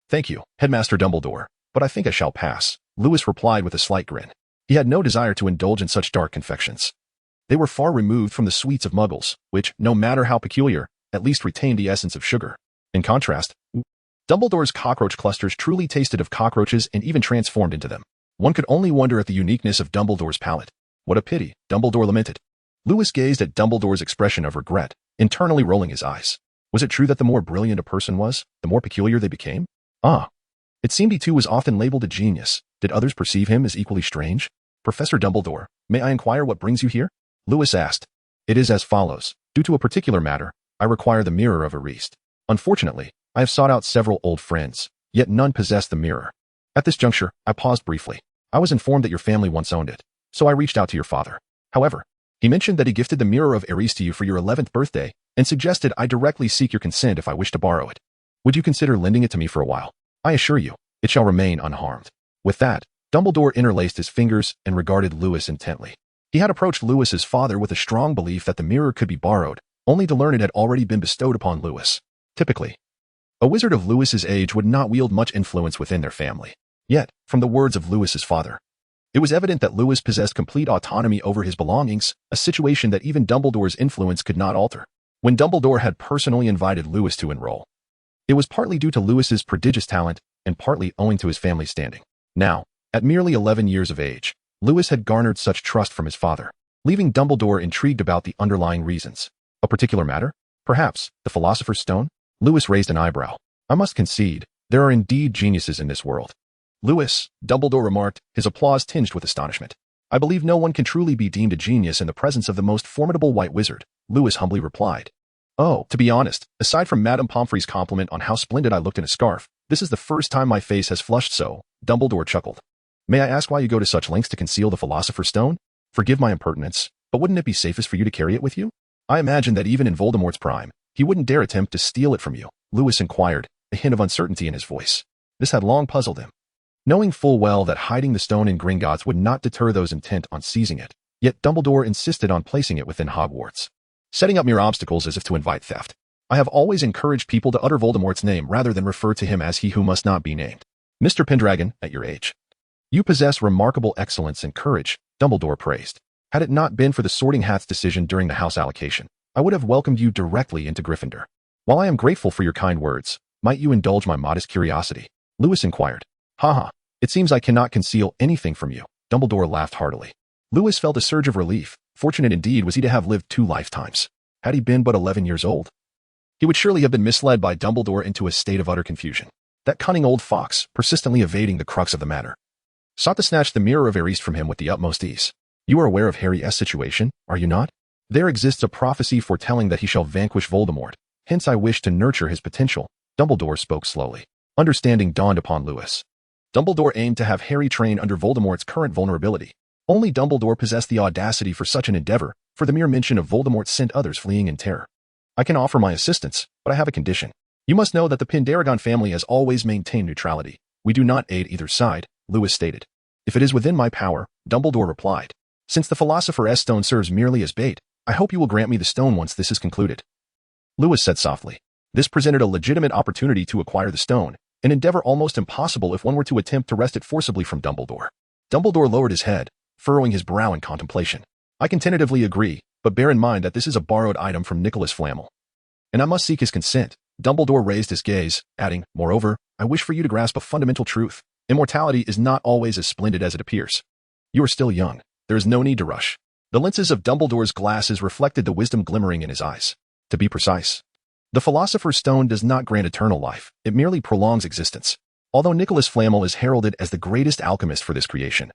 thank you, Headmaster Dumbledore, but I think I shall pass, Lewis replied with a slight grin. He had no desire to indulge in such dark confections. They were far removed from the sweets of muggles, which, no matter how peculiar, at least retained the essence of sugar. In contrast, Dumbledore's cockroach clusters truly tasted of cockroaches and even transformed into them. One could only wonder at the uniqueness of Dumbledore's palate. What a pity, Dumbledore lamented. Lewis gazed at Dumbledore's expression of regret, internally rolling his eyes. Was it true that the more brilliant a person was, the more peculiar they became? Ah. It seemed he too was often labeled a genius. Did others perceive him as equally strange? Professor Dumbledore, may I inquire what brings you here? Lewis asked. It is as follows. Due to a particular matter, I require the mirror of Ariste. Unfortunately, I have sought out several old friends, yet none possess the mirror. At this juncture, I paused briefly. I was informed that your family once owned it, so I reached out to your father. However, He mentioned that he gifted the Mirror of Adheres to you for your 11th birthday and suggested I directly seek your consent if I wish to borrow it. Would you consider lending it to me for a while? I assure you, it shall remain unharmed. With that, Dumbledore interlaced his fingers and regarded Lewis intently. He had approached Lewis's father with a strong belief that the mirror could be borrowed, only to learn it had already been bestowed upon Lewis. Typically, a wizard of Lewis's age would not wield much influence within their family. Yet, from the words of Lewis's father, it was evident that Lewis possessed complete autonomy over his belongings, a situation that even Dumbledore's influence could not alter. When Dumbledore had personally invited Lewis to enroll, it was partly due to Lewis's prodigious talent and partly owing to his family standing. Now, at merely 11 years of age, Lewis had garnered such trust from his father, leaving Dumbledore intrigued about the underlying reasons. A particular matter? Perhaps, the Philosopher's Stone? Lewis raised an eyebrow. I must concede, there are indeed geniuses in this world. Lewis, Dumbledore remarked, his applause tinged with astonishment. I believe no one can truly be deemed a genius in the presence of the most formidable white wizard, Lewis humbly replied. Oh, to be honest, aside from Madame Pomfrey's compliment on how splendid I looked in a scarf, this is the first time my face has flushed so, Dumbledore chuckled. May I ask why you go to such lengths to conceal the Philosopher's Stone? Forgive my impertinence, but wouldn't it be safest for you to carry it with you? I imagine that even in Voldemort's prime, he wouldn't dare attempt to steal it from you, Lewis inquired, a hint of uncertainty in his voice. This had long puzzled him. Knowing full well that hiding the stone in Gringotts would not deter those intent on seizing it, yet Dumbledore insisted on placing it within Hogwarts, setting up mere obstacles as if to invite theft. I have always encouraged people to utter Voldemort's name rather than refer to him as he who must not be named. Mr. Pendragon, at your age, you possess remarkable excellence and courage, Dumbledore praised. Had it not been for the Sorting Hat's decision during the house allocation, I would have welcomed you directly into Gryffindor. While I am grateful for your kind words, might you indulge my modest curiosity? Lewis inquired. Haha, it seems I cannot conceal anything from you, Dumbledore laughed heartily. Lewis felt a surge of relief. Fortunate indeed was he to have lived 2 lifetimes. Had he been but 11 years old, he would surely have been misled by Dumbledore into a state of utter confusion. That cunning old fox, persistently evading the crux of the matter, sought to snatch the Mirror of Adheres from him with the utmost ease. You are aware of Harry S.'s situation, are you not? There exists a prophecy foretelling that he shall vanquish Voldemort. Hence I wish to nurture his potential. Dumbledore spoke slowly. Understanding dawned upon Lewis. Dumbledore aimed to have Harry train under Voldemort's current vulnerability. Only Dumbledore possessed the audacity for such an endeavor, for the mere mention of Voldemort sent others fleeing in terror. I can offer my assistance, but I have a condition. You must know that the Pendragon family has always maintained neutrality. We do not aid either side, Lewis stated. If it is within my power, Dumbledore replied. Since the Philosopher's Stone serves merely as bait, I hope you will grant me the stone once this is concluded. Lewis said softly. This presented a legitimate opportunity to acquire the stone, an endeavor almost impossible if one were to attempt to wrest it forcibly from Dumbledore. Dumbledore lowered his head, furrowing his brow in contemplation. I can tentatively agree, but bear in mind that this is a borrowed item from Nicholas Flamel, and I must seek his consent. Dumbledore raised his gaze, adding, moreover, I wish for you to grasp a fundamental truth. Immortality is not always as splendid as it appears. You are still young. There is no need to rush. The lenses of Dumbledore's glasses reflected the wisdom glimmering in his eyes. To be precise, the Philosopher's Stone does not grant eternal life. It merely prolongs existence. Although Nicholas Flamel is heralded as the greatest alchemist for this creation,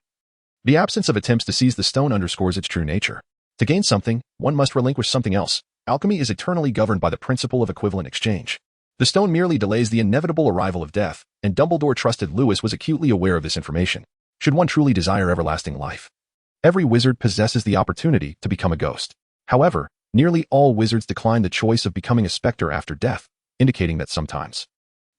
the absence of attempts to seize the stone underscores its true nature. To gain something, one must relinquish something else. Alchemy is eternally governed by the principle of equivalent exchange. The stone merely delays the inevitable arrival of death, and Dumbledore trusted Lewis was acutely aware of this information. Should one truly desire everlasting life, every wizard possesses the opportunity to become a ghost. However, nearly all wizards decline the choice of becoming a specter after death, indicating that sometimes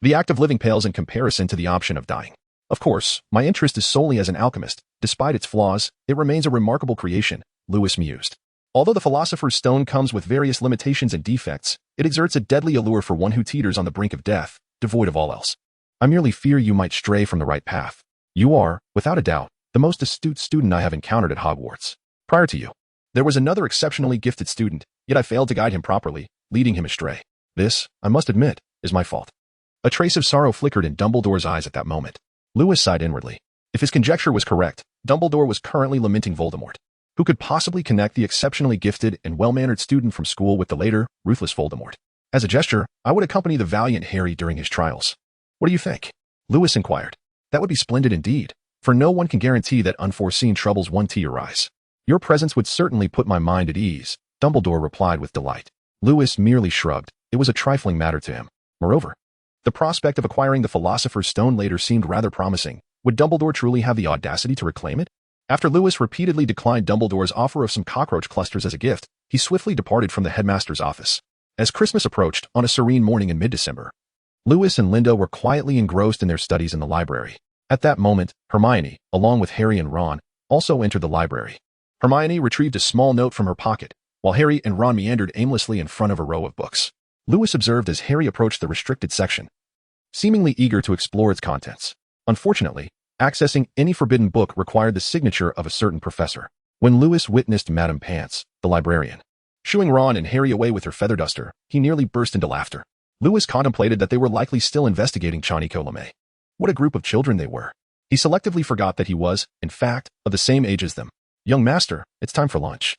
the act of living pales in comparison to the option of dying. Of course, my interest is solely as an alchemist. Despite its flaws, it remains a remarkable creation, Lewis mused. Although the Philosopher's Stone comes with various limitations and defects, it exerts a deadly allure for one who teeters on the brink of death, devoid of all else. I merely fear you might stray from the right path. You are, without a doubt, the most astute student I have encountered at Hogwarts. Prior to you, there was another exceptionally gifted student, yet I failed to guide him properly, leading him astray. This, I must admit, is my fault. A trace of sorrow flickered in Dumbledore's eyes at that moment. Lewis sighed inwardly. If his conjecture was correct, Dumbledore was currently lamenting Voldemort. Who could possibly connect the exceptionally gifted and well-mannered student from school with the later, ruthless Voldemort? As a gesture, I would accompany the valiant Harry during his trials. What do you think? Lewis inquired. That would be splendid indeed, for no one can guarantee that unforeseen troubles won't arise. Your presence would certainly put my mind at ease, Dumbledore replied with delight. Lewis merely shrugged. It was a trifling matter to him. Moreover, the prospect of acquiring the Philosopher's Stone later seemed rather promising. Would Dumbledore truly have the audacity to reclaim it? After Lewis repeatedly declined Dumbledore's offer of some cockroach clusters as a gift, he swiftly departed from the headmaster's office. As Christmas approached on a serene morning in mid-December, Lewis and Linda were quietly engrossed in their studies in the library. At that moment, Hermione, along with Harry and Ron, also entered the library. Hermione retrieved a small note from her pocket, while Harry and Ron meandered aimlessly in front of a row of books. Lewis observed as Harry approached the restricted section, seemingly eager to explore its contents. Unfortunately, accessing any forbidden book required the signature of a certain professor. When Lewis witnessed Madame Pants, the librarian, shooing Ron and Harry away with her feather duster, he nearly burst into laughter. Lewis contemplated that they were likely still investigating Chani Colame. What a group of children they were. He selectively forgot that he was, in fact, of the same age as them. Young master, it's time for lunch.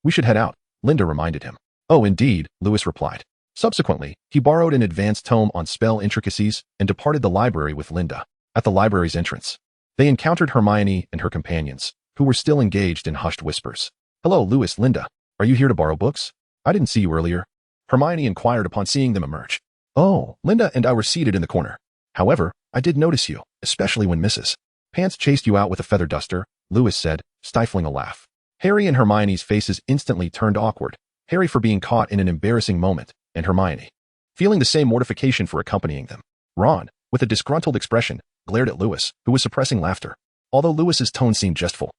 We should head out, Linda reminded him. Oh, indeed, Lewis replied. Subsequently, he borrowed an advanced tome on spell intricacies and departed the library with Linda. At the library's entrance, they encountered Hermione and her companions, who were still engaged in hushed whispers. Hello, Lewis, Linda. Are you here to borrow books? I didn't see you earlier. Hermione inquired upon seeing them emerge. Oh, Linda and I were seated in the corner. However, I did notice you, especially when Mrs. Pants chased you out with a feather duster, Lewis said, stifling a laugh. Harry and Hermione's faces instantly turned awkward, Harry for being caught in an embarrassing moment, and Hermione feeling the same mortification for accompanying them. Ron, with a disgruntled expression, glared at Lewis, who was suppressing laughter. Although Lewis's tone seemed jestful,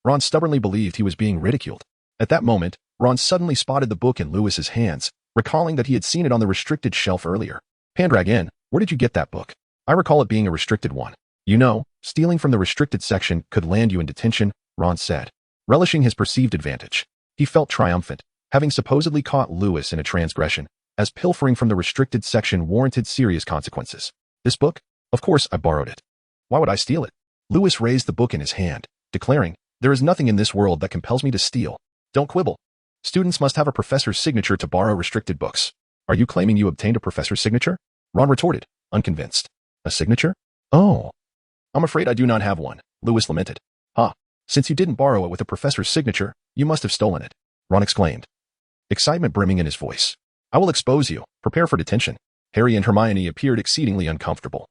Ron stubbornly believed he was being ridiculed. At that moment, Ron suddenly spotted the book in Lewis's hands, recalling that he had seen it on the restricted shelf earlier. Pendragon, where did you get that book? I recall it being a restricted one. You know, stealing from the restricted section could land you in detention, Ron said, relishing his perceived advantage. He felt triumphant, having supposedly caught Lewis in a transgression, as pilfering from the restricted section warranted serious consequences. This book? Of course I borrowed it. Why would I steal it? Lewis raised the book in his hand, declaring, there is nothing in this world that compels me to steal. Don't quibble. Students must have a professor's signature to borrow restricted books. Are you claiming you obtained a professor's signature? Ron retorted, unconvinced. A signature? Oh. I'm afraid I do not have one, Lewis lamented. Since you didn't borrow it with a professor's signature, you must have stolen it, Ron exclaimed, excitement brimming in his voice. I will expose you. Prepare for detention. Harry and Hermione appeared exceedingly uncomfortable,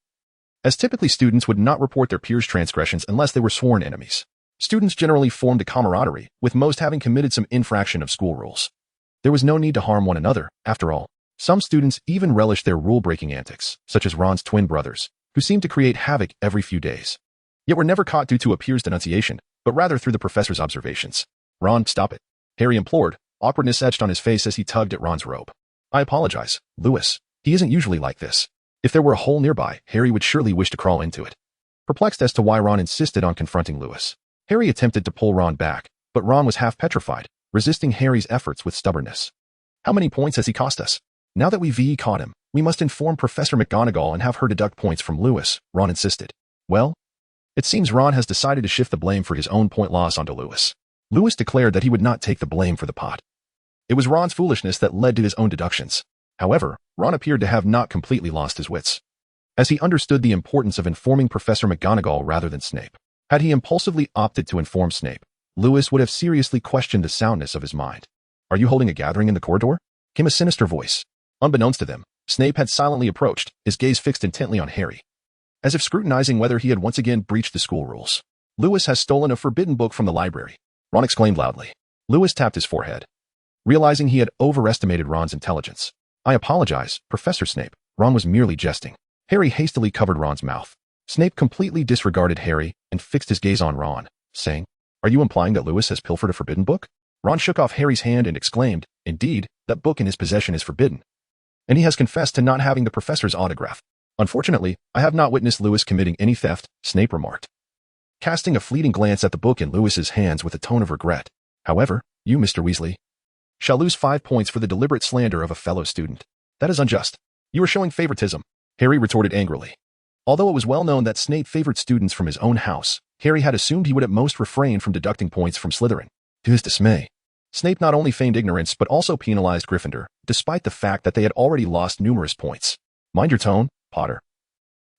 as typically students would not report their peers' transgressions unless they were sworn enemies. Students generally formed a camaraderie, with most having committed some infraction of school rules. There was no need to harm one another, after all. Some students even relished their rule-breaking antics, such as Ron's twin brothers, who seemed to create havoc every few days. Yet were never caught due to a peer's denunciation, but rather through the professor's observations. Ron, stop it, Harry implored, awkwardness etched on his face as he tugged at Ron's robe. I apologize, Lewis. He isn't usually like this. If there were a hole nearby, Harry would surely wish to crawl into it. Perplexed as to why Ron insisted on confronting Lewis, Harry attempted to pull Ron back, but Ron was half petrified, resisting Harry's efforts with stubbornness. How many points has he cost us? Now that we've caught him, we must inform Professor McGonagall and have her deduct points from Lewis, Ron insisted. Well, it seems Ron has decided to shift the blame for his own point loss onto Lewis. Lewis declared that he would not take the blame for the pot. It was Ron's foolishness that led to his own deductions. However, Ron appeared to have not completely lost his wits, as he understood the importance of informing Professor McGonagall rather than Snape. Had he impulsively opted to inform Snape, Lewis would have seriously questioned the soundness of his mind. Are you holding a gathering in the corridor? Came a sinister voice. Unbeknownst to them, Snape had silently approached, his gaze fixed intently on Harry, as if scrutinizing whether he had once again breached the school rules. Lewis has stolen a forbidden book from the library, Ron exclaimed loudly. Lewis tapped his forehead, realizing he had overestimated Ron's intelligence. I apologize, Professor Snape. Ron was merely jesting. Harry hastily covered Ron's mouth. Snape completely disregarded Harry and fixed his gaze on Ron, saying, Are you implying that Lewis has pilfered a forbidden book? Ron shook off Harry's hand and exclaimed, Indeed, that book in his possession is forbidden, and he has confessed to not having the professor's autograph. Unfortunately, I have not witnessed Lewis committing any theft, Snape remarked, casting a fleeting glance at the book in Lewis's hands with a tone of regret. However, you, Mr. Weasley, shall lose 5 points for the deliberate slander of a fellow student. That is unjust. You are showing favoritism, Harry retorted angrily. Although it was well known that Snape favored students from his own house, Harry had assumed he would at most refrain from deducting points from Slytherin. To his dismay, Snape not only feigned ignorance but also penalized Gryffindor, despite the fact that they had already lost numerous points. Mind your tone, Potter.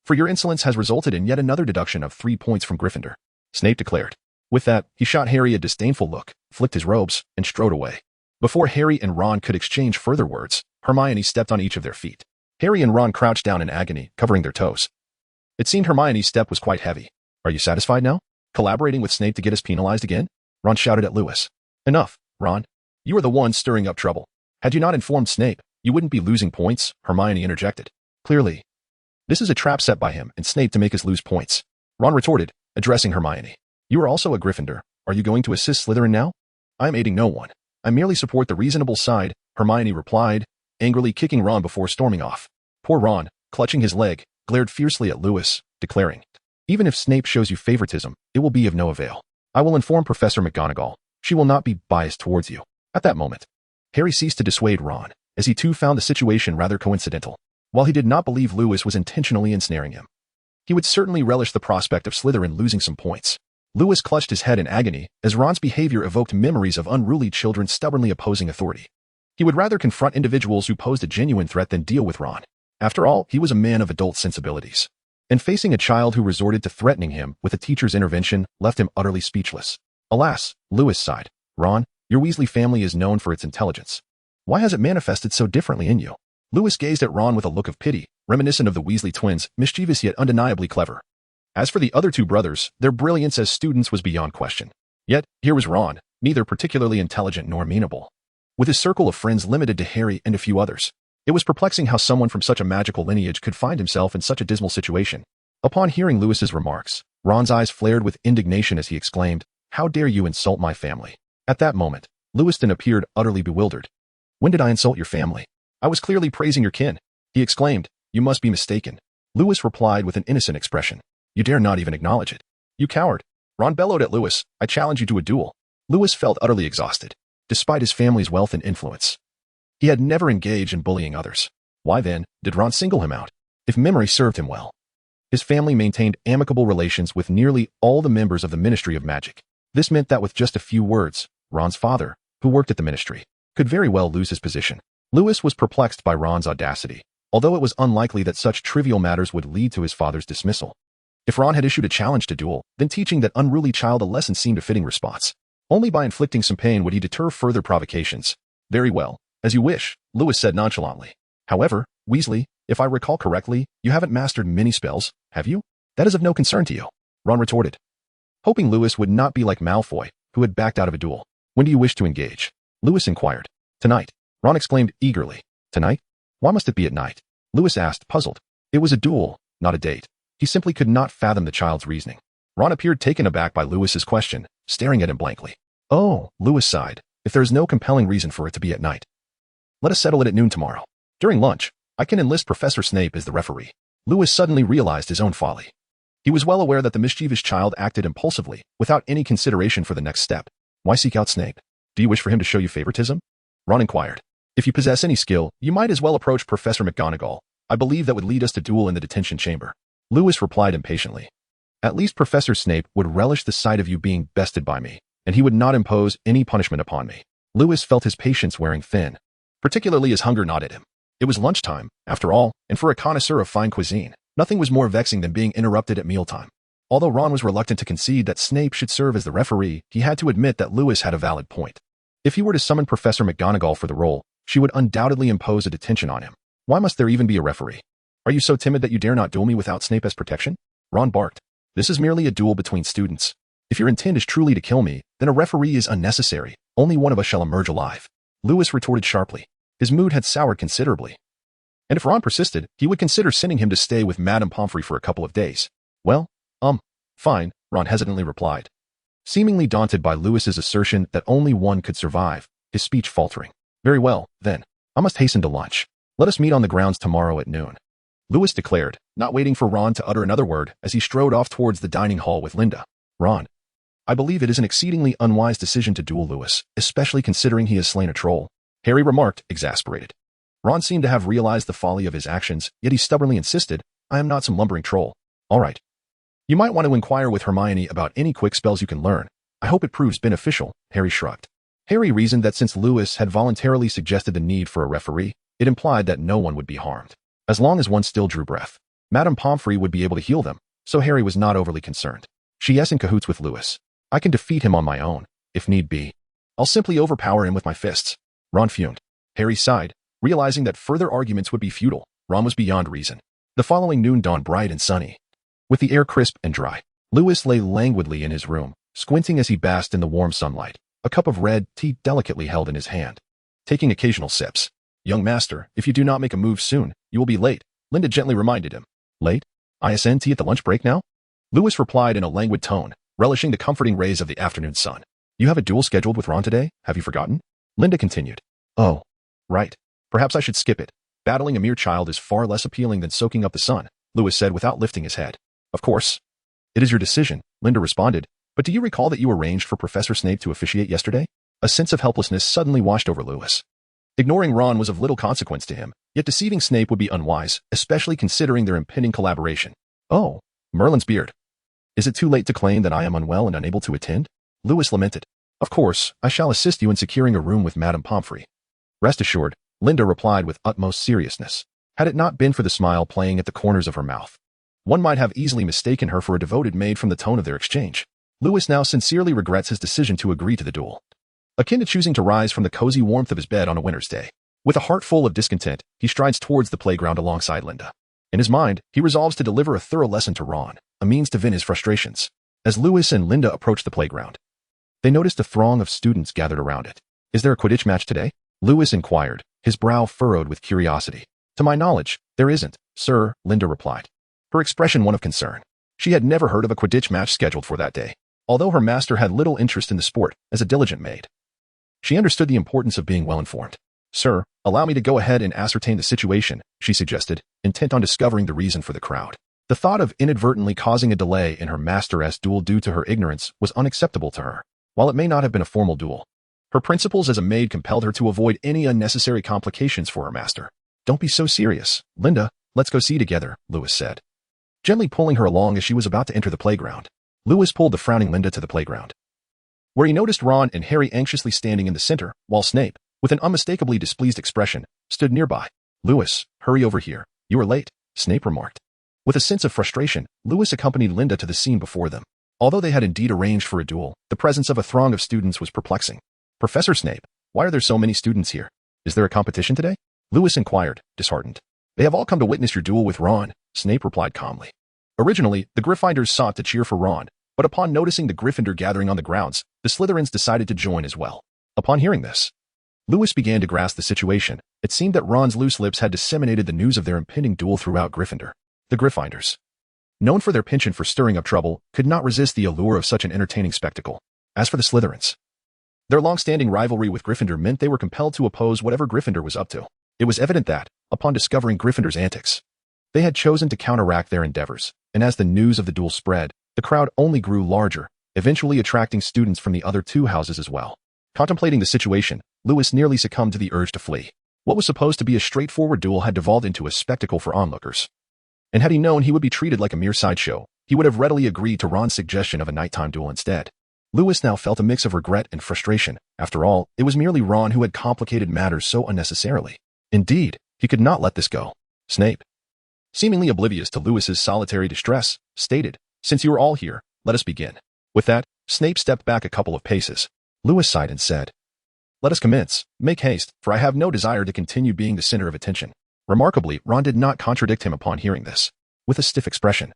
For your insolence has resulted in yet another deduction of 3 points from Gryffindor, Snape declared. With that, he shot Harry a disdainful look, flicked his robes, and strode away. Before Harry and Ron could exchange further words, Hermione stepped on each of their feet. Harry and Ron crouched down in agony, covering their toes. It seemed Hermione's step was quite heavy. Are you satisfied now? Collaborating with Snape to get us penalized again? Ron shouted at Lewis. Enough, Ron. You are the one stirring up trouble. Had you not informed Snape, you wouldn't be losing points, Hermione interjected. Clearly, this is a trap set by him and Snape to make us lose points. Ron retorted, addressing Hermione. You are also a Gryffindor. Are you going to assist Slytherin now? I am aiding no one. I merely support the reasonable side, Hermione replied, angrily kicking Ron before storming off. Poor Ron, clutching his leg, glared fiercely at Lewis, declaring, even if Snape shows you favoritism, it will be of no avail. I will inform Professor McGonagall. She will not be biased towards you. At that moment, Harry ceased to dissuade Ron, as he too found the situation rather coincidental. While he did not believe Lewis was intentionally ensnaring him, he would certainly relish the prospect of Slytherin losing some points. Lewis clutched his head in agony, as Ron's behavior evoked memories of unruly children stubbornly opposing authority. He would rather confront individuals who posed a genuine threat than deal with Ron. After all, he was a man of adult sensibilities. And facing a child who resorted to threatening him with a teacher's intervention left him utterly speechless. Alas, Lewis sighed. Ron, your Weasley family is known for its intelligence. Why has it manifested so differently in you? Lewis gazed at Ron with a look of pity, reminiscent of the Weasley twins, mischievous yet undeniably clever. As for the other two brothers, their brilliance as students was beyond question. Yet, here was Ron, neither particularly intelligent nor amenable. With his circle of friends limited to Harry and a few others, it was perplexing how someone from such a magical lineage could find himself in such a dismal situation. Upon hearing Lewis's remarks, Ron's eyes flared with indignation as he exclaimed, "How dare you insult my family?" At that moment, Lewiston appeared utterly bewildered. "When did I insult your family? I was clearly praising your kin," he exclaimed. "You must be mistaken." Lewis replied with an innocent expression. "You dare not even acknowledge it. You coward." Ron bellowed at Lewis, "I challenge you to a duel." Lewis felt utterly exhausted. Despite his family's wealth and influence, he had never engaged in bullying others. Why then did Ron single him out? If memory served him well, his family maintained amicable relations with nearly all the members of the Ministry of Magic. This meant that with just a few words, Ron's father, who worked at the ministry, could very well lose his position. Lewis was perplexed by Ron's audacity, although it was unlikely that such trivial matters would lead to his father's dismissal. If Ron had issued a challenge to duel, then teaching that unruly child a lesson seemed a fitting response. Only by inflicting some pain would he deter further provocations. "Very well, as you wish," Lewis said nonchalantly. "However, Weasley, if I recall correctly, you haven't mastered many spells, have you? That is of no concern to you," Ron retorted, hoping Lewis would not be like Malfoy, who had backed out of a duel. "When do you wish to engage?" Lewis inquired. "Tonight," Ron exclaimed eagerly. "Tonight? Why must it be at night?" Lewis asked, puzzled. It was a duel, not a date. He simply could not fathom the child's reasoning. Ron appeared taken aback by Lewis's question, staring at him blankly. "Oh," Lewis sighed, "if there is no compelling reason for it to be at night, let us settle it at noon tomorrow. During lunch, I can enlist Professor Snape as the referee." Lewis suddenly realized his own folly. He was well aware that the mischievous child acted impulsively, without any consideration for the next step. Why seek out Snape? Do you wish for him to show you favoritism? Ron inquired. "If you possess any skill, you might as well approach Professor McGonagall. I believe that would lead us to duel in the detention chamber." Lewis replied impatiently. "At least Professor Snape would relish the sight of you being bested by me, and he would not impose any punishment upon me." Lewis felt his patience wearing thin, particularly as hunger gnawed at him. It was lunchtime, after all, and for a connoisseur of fine cuisine, nothing was more vexing than being interrupted at mealtime. Although Ron was reluctant to concede that Snape should serve as the referee, he had to admit that Lewis had a valid point. If he were to summon Professor McGonagall for the role, she would undoubtedly impose a detention on him. Why must there even be a referee? "Are you so timid that you dare not duel me without Snape as protection?" Ron barked. "This is merely a duel between students. If your intent is truly to kill me, then a referee is unnecessary. Only one of us shall emerge alive." Lewis retorted sharply. His mood had soured considerably. And if Ron persisted, he would consider sending him to stay with Madame Pomfrey for a couple of days. "Well, fine," Ron hesitantly replied, seemingly daunted by Lewis's assertion that only one could survive, his speech faltering. "Very well, then. I must hasten to lunch. Let us meet on the grounds tomorrow at noon," Lewis declared, not waiting for Ron to utter another word as he strode off towards the dining hall with Linda. "Ron, I believe it is an exceedingly unwise decision to duel Lewis, especially considering he has slain a troll," Harry remarked, exasperated. Ron seemed to have realized the folly of his actions, yet he stubbornly insisted, "I am not some lumbering troll." "All right. You might want to inquire with Hermione about any quick spells you can learn. I hope it proves beneficial," Harry shrugged. Harry reasoned that since Lewis had voluntarily suggested the need for a referee, it implied that no one would be harmed. As long as one still drew breath, Madame Pomfrey would be able to heal them, so Harry was not overly concerned. "She is in cahoots with Lewis. I can defeat him on my own, if need be. I'll simply overpower him with my fists." Ron fumed. Harry sighed, realizing that further arguments would be futile. Ron was beyond reason. The following noon dawned bright and sunny, with the air crisp and dry. Lewis lay languidly in his room, squinting as he basked in the warm sunlight, a cup of red tea delicately held in his hand, taking occasional sips. "Young master, if you do not make a move soon, you will be late," Linda gently reminded him. "Late? ISNT at the lunch break now?" Lewis replied in a languid tone, relishing the comforting rays of the afternoon sun. "You have a duel scheduled with Ron today, have you forgotten?" Linda continued. "Oh, right. Perhaps I should skip it. Battling a mere child is far less appealing than soaking up the sun," Lewis said without lifting his head. "Of course. It is your decision," Linda responded, "but do you recall that you arranged for Professor Snape to officiate yesterday?" A sense of helplessness suddenly washed over Lewis. Ignoring Ron was of little consequence to him, yet deceiving Snape would be unwise, especially considering their impending collaboration. "Oh, Merlin's beard. Is it too late to claim that I am unwell and unable to attend?" Lewis lamented. "Of course, I shall assist you in securing a room with Madame Pomfrey." "Rest assured," Linda replied with utmost seriousness. Had it not been for the smile playing at the corners of her mouth, one might have easily mistaken her for a devoted maid from the tone of their exchange. Lewis now sincerely regrets his decision to agree to the duel, akin to choosing to rise from the cozy warmth of his bed on a winter's day. With a heart full of discontent, he strides towards the playground alongside Linda. In his mind, he resolves to deliver a thorough lesson to Ron, a means to vent his frustrations. As Lewis and Linda approached the playground, they noticed a throng of students gathered around it. "Is there a Quidditch match today?" Lewis inquired, his brow furrowed with curiosity. "To my knowledge, there isn't, sir," Linda replied, her expression one of concern. She had never heard of a Quidditch match scheduled for that day, although her master had little interest in the sport as a diligent maid. She understood the importance of being well-informed. "Sir, allow me to go ahead and ascertain the situation," she suggested, intent on discovering the reason for the crowd. The thought of inadvertently causing a delay in her master's duel due to her ignorance was unacceptable to her. While it may not have been a formal duel, her principles as a maid compelled her to avoid any unnecessary complications for her master. "Don't be so serious, Linda. Let's go see together," Lewis said, gently pulling her along as she was about to enter the playground. Lewis pulled the frowning Linda to the playground, where he noticed Ron and Harry anxiously standing in the center, while Snape, with an unmistakably displeased expression, stood nearby. "Lewis, hurry over here. You are late," Snape remarked. With a sense of frustration, Lewis accompanied Linda to the scene before them. Although they had indeed arranged for a duel, the presence of a throng of students was perplexing. "Professor Snape, why are there so many students here? Is there a competition today?" Lewis inquired, disheartened. "They have all come to witness your duel with Ron," Snape replied calmly. Originally, the Gryffindors sought to cheer for Ron, but upon noticing the Gryffindor gathering on the grounds, the Slytherins decided to join as well. Upon hearing this, Lewis began to grasp the situation. It seemed that Ron's loose lips had disseminated the news of their impending duel throughout Gryffindor. The Gryffindors, known for their penchant for stirring up trouble, could not resist the allure of such an entertaining spectacle. As for the Slytherins, their long-standing rivalry with Gryffindor meant they were compelled to oppose whatever Gryffindor was up to. It was evident that, upon discovering Gryffindor's antics, they had chosen to counteract their endeavors, and as the news of the duel spread, the crowd only grew larger, eventually attracting students from the other two houses as well. Contemplating the situation, Lewis nearly succumbed to the urge to flee. What was supposed to be a straightforward duel had devolved into a spectacle for onlookers. And had he known he would be treated like a mere sideshow, he would have readily agreed to Ron's suggestion of a nighttime duel instead. Lewis now felt a mix of regret and frustration. After all, it was merely Ron who had complicated matters so unnecessarily. Indeed, he could not let this go. Snape, seemingly oblivious to Lewis's solitary distress, stated, "Since you are all here, let us begin." With that, Snape stepped back a couple of paces. Lewis sighed and said, "Let us commence. Make haste, for I have no desire to continue being the center of attention." Remarkably, Ron did not contradict him upon hearing this. With a stiff expression,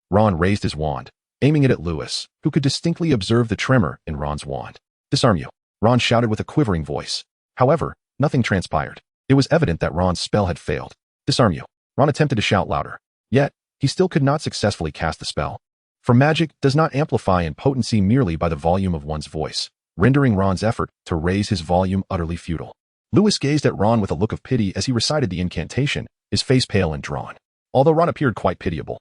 Ron raised his wand, aiming it at Lewis, who could distinctly observe the tremor in Ron's wand. "Disarm you," Ron shouted with a quivering voice. However, nothing transpired. It was evident that Ron's spell had failed. "Disarm you," Ron attempted to shout louder. Yet, he still could not successfully cast the spell. For magic does not amplify in potency merely by the volume of one's voice, rendering Ron's effort to raise his volume utterly futile. Lewis gazed at Ron with a look of pity as he recited the incantation, his face pale and drawn. Although Ron appeared quite pitiable,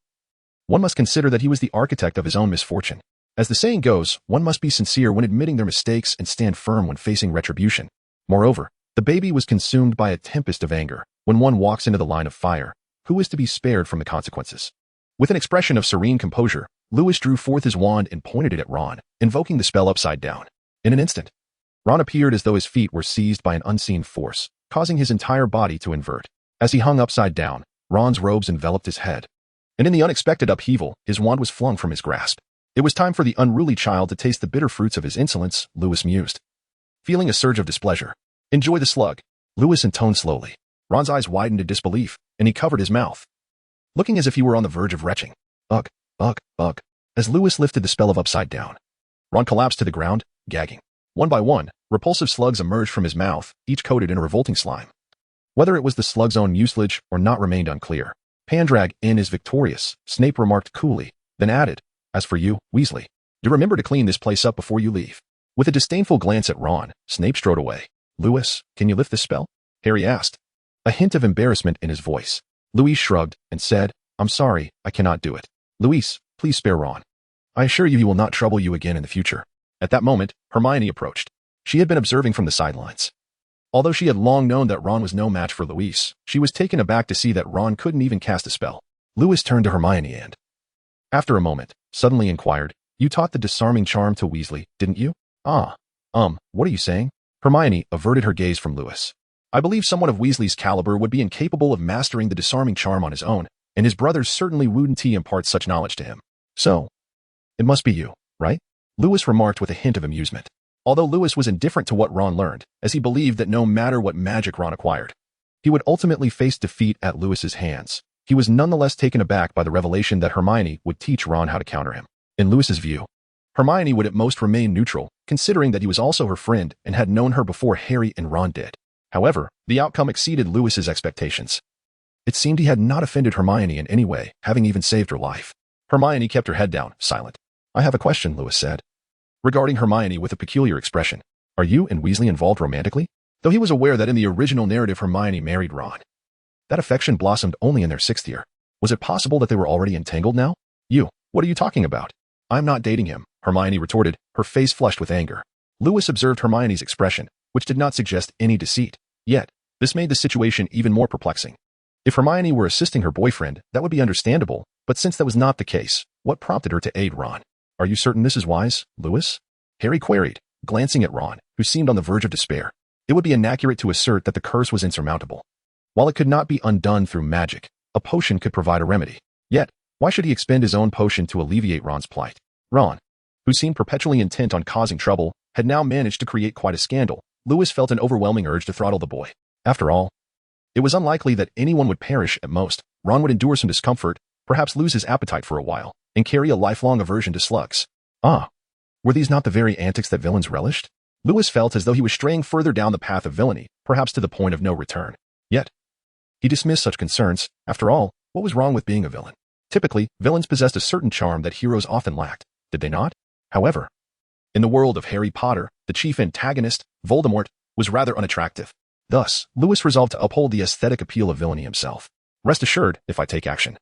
one must consider that he was the architect of his own misfortune. As the saying goes, one must be sincere when admitting their mistakes and stand firm when facing retribution. Moreover, the baby was consumed by a tempest of anger. When one walks into the line of fire, who is to be spared from the consequences? With an expression of serene composure, Lewis drew forth his wand and pointed it at Ron, invoking the spell upside down. In an instant, Ron appeared as though his feet were seized by an unseen force, causing his entire body to invert. As he hung upside down, Ron's robes enveloped his head, and in the unexpected upheaval, his wand was flung from his grasp. It was time for the unruly child to taste the bitter fruits of his insolence, Lewis mused, feeling a surge of displeasure. "Enjoy the slug," Lewis intoned slowly. Ron's eyes widened in disbelief, and he covered his mouth, looking as if he were on the verge of retching. Ugh, ugh, ugh. As Lewis lifted the spell of Upside Down, Ron collapsed to the ground, gagging. One by one, repulsive slugs emerged from his mouth, each coated in a revolting slime. Whether it was the slug's own mucilage or not remained unclear. Pendrag in is victorious, Snape remarked coolly, then added, as for you, Weasley, do remember to clean this place up before you leave. With a disdainful glance at Ron, Snape strode away. Lewis, can you lift this spell? Harry asked, a hint of embarrassment in his voice. Louise shrugged and said, I'm sorry, I cannot do it. Louise, please spare Ron. I assure you he will not trouble you again in the future. At that moment, Hermione approached. She had been observing from the sidelines. Although she had long known that Ron was no match for Louise, she was taken aback to see that Ron couldn't even cast a spell. Lewis turned to Hermione and, after a moment, suddenly inquired, you taught the disarming charm to Weasley, didn't you? What are you saying? Hermione averted her gaze from Lewis. I believe someone of Weasley's caliber would be incapable of mastering the disarming charm on his own, and his brothers certainly wouldn't impart such knowledge to him. So, it must be you, right? Lewis remarked with a hint of amusement. Although Lewis was indifferent to what Ron learned, as he believed that no matter what magic Ron acquired, he would ultimately face defeat at Lewis's hands. He was nonetheless taken aback by the revelation that Hermione would teach Ron how to counter him. In Lewis's view, Hermione would at most remain neutral, considering that he was also her friend and had known her before Harry and Ron did. However, the outcome exceeded Lewis's expectations. It seemed he had not offended Hermione in any way, having even saved her life. Hermione kept her head down, silent. I have a question, Lewis said, regarding Hermione with a peculiar expression. Are you and Weasley involved romantically? Though he was aware that in the original narrative Hermione married Ron. That affection blossomed only in their 6th year. Was it possible that they were already entangled now? You, what are you talking about? I'm not dating him, Hermione retorted, her face flushed with anger. Lewis observed Hermione's expression, which did not suggest any deceit. Yet, this made the situation even more perplexing. If Hermione were assisting her boyfriend, that would be understandable, but since that was not the case, what prompted her to aid Ron? Are you certain this is wise, Lewis? Harry queried, glancing at Ron, who seemed on the verge of despair. It would be inaccurate to assert that the curse was insurmountable. While it could not be undone through magic, a potion could provide a remedy. Yet, why should he expend his own potion to alleviate Ron's plight? Ron, who seemed perpetually intent on causing trouble, had now managed to create quite a scandal. Lewis felt an overwhelming urge to throttle the boy. After all, it was unlikely that anyone would perish at most. Ron would endure some discomfort, perhaps lose his appetite for a while, and carry a lifelong aversion to slugs. Were these not the very antics that villains relished? Lewis felt as though he was straying further down the path of villainy, perhaps to the point of no return. Yet, he dismissed such concerns. After all, what was wrong with being a villain? Typically, villains possessed a certain charm that heroes often lacked, did they not? However, in the world of Harry Potter, the chief antagonist, Voldemort, was rather unattractive. Thus, Lewis resolved to uphold the aesthetic appeal of villainy himself. Rest assured, if I take action,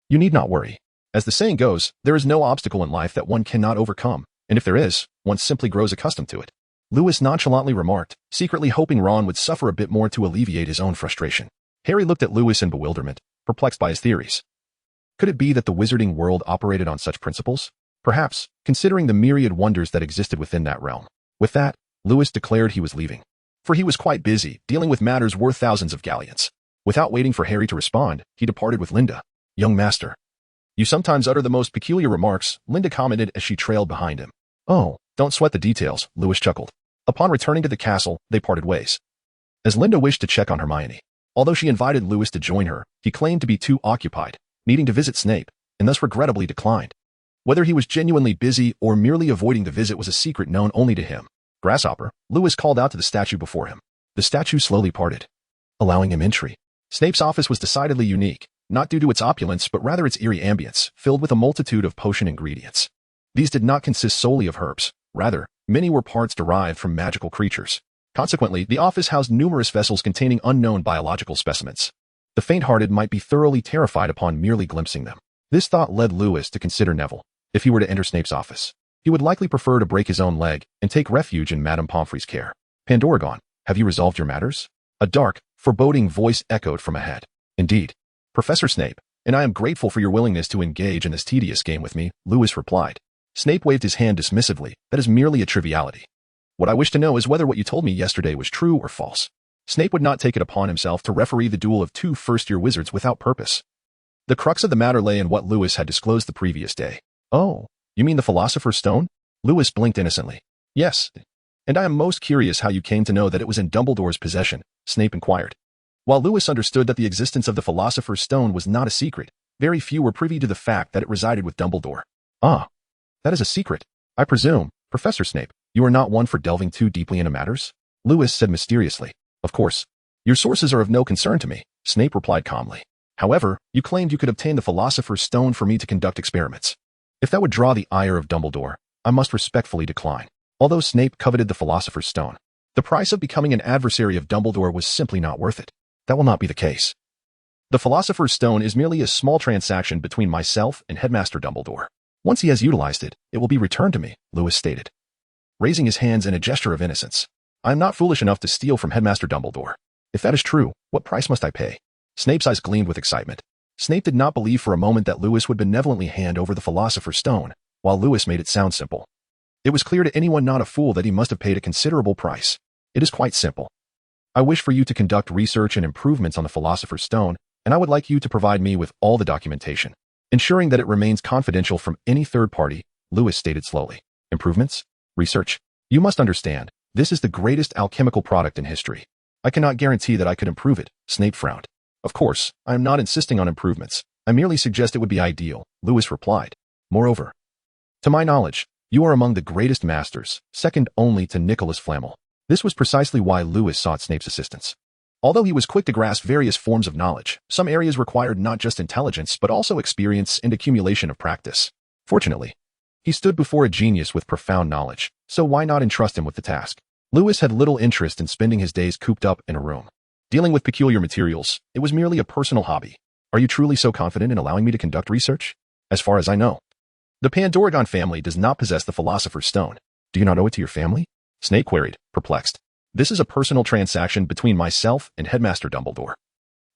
you need not worry. As the saying goes, there is no obstacle in life that one cannot overcome, and if there is, one simply grows accustomed to it. Lewis nonchalantly remarked, secretly hoping Ron would suffer a bit more to alleviate his own frustration. Harry looked at Lewis in bewilderment, perplexed by his theories. Could it be that the wizarding world operated on such principles? Perhaps, considering the myriad wonders that existed within that realm. With that, Lewis declared he was leaving. For he was quite busy, dealing with matters worth thousands of galleons. Without waiting for Harry to respond, he departed with Linda. Young master, you sometimes utter the most peculiar remarks, Linda commented as she trailed behind him. Oh, don't sweat the details, Lewis chuckled. Upon returning to the castle, they parted ways. As Linda wished to check on Hermione, although she invited Lewis to join her, he claimed to be too occupied, needing to visit Snape, and thus regrettably declined. Whether he was genuinely busy or merely avoiding the visit was a secret known only to him. Grasshopper, Lewis called out to the statue before him. The statue slowly parted, allowing him entry. Snape's office was decidedly unique, not due to its opulence but rather its eerie ambience, filled with a multitude of potion ingredients. These did not consist solely of herbs. Rather, many were parts derived from magical creatures. Consequently, the office housed numerous vessels containing unknown biological specimens. The faint-hearted might be thoroughly terrified upon merely glimpsing them. This thought led Lewis to consider Neville. If he were to enter Snape's office, he would likely prefer to break his own leg and take refuge in Madame Pomfrey's care. Pendragon, have you resolved your matters? A dark, foreboding voice echoed from ahead. Indeed, Professor Snape, and I am grateful for your willingness to engage in this tedious game with me, Lewis replied. Snape waved his hand dismissively. That is merely a triviality. What I wish to know is whether what you told me yesterday was true or false. Snape would not take it upon himself to referee the duel of two first-year wizards without purpose. The crux of the matter lay in what Lewis had disclosed the previous day. Oh, you mean the Philosopher's Stone? Lewis blinked innocently. Yes, and I am most curious how you came to know that it was in Dumbledore's possession, Snape inquired. While Lewis understood that the existence of the Philosopher's Stone was not a secret, very few were privy to the fact that it resided with Dumbledore. That is a secret. I presume, Professor Snape, you are not one for delving too deeply into matters? Lewis said mysteriously. Of course. Your sources are of no concern to me, Snape replied calmly. However, you claimed you could obtain the Philosopher's Stone for me to conduct experiments. If that would draw the ire of Dumbledore, I must respectfully decline. Although Snape coveted the Philosopher's Stone, the price of becoming an adversary of Dumbledore was simply not worth it. That will not be the case. The Philosopher's Stone is merely a small transaction between myself and Headmaster Dumbledore. Once he has utilized it, it will be returned to me, Lewis stated, raising his hands in a gesture of innocence. I am not foolish enough to steal from Headmaster Dumbledore. If that is true, what price must I pay? Snape's eyes gleamed with excitement. Snape did not believe for a moment that Lewis would benevolently hand over the Philosopher's Stone, while Lewis made it sound simple. It was clear to anyone not a fool that he must have paid a considerable price. It is quite simple. I wish for you to conduct research and improvements on the Philosopher's Stone, and I would like you to provide me with all the documentation, ensuring that it remains confidential from any third party, Lewis stated slowly. Improvements? Research? You must understand, this is the greatest alchemical product in history. I cannot guarantee that I could improve it, Snape frowned. Of course, I am not insisting on improvements. I merely suggest it would be ideal, Lewis replied. Moreover, to my knowledge, you are among the greatest masters, second only to Nicholas Flamel. This was precisely why Lewis sought Snape's assistance. Although he was quick to grasp various forms of knowledge, some areas required not just intelligence but also experience and accumulation of practice. Fortunately, he stood before a genius with profound knowledge, so why not entrust him with the task? Lewis had little interest in spending his days cooped up in a room. Dealing with peculiar materials, it was merely a personal hobby. Are you truly so confident in allowing me to conduct research? As far as I know, the Pandorgon family does not possess the Philosopher's Stone. Do you not owe it to your family? Snape queried, perplexed. This is a personal transaction between myself and Headmaster Dumbledore.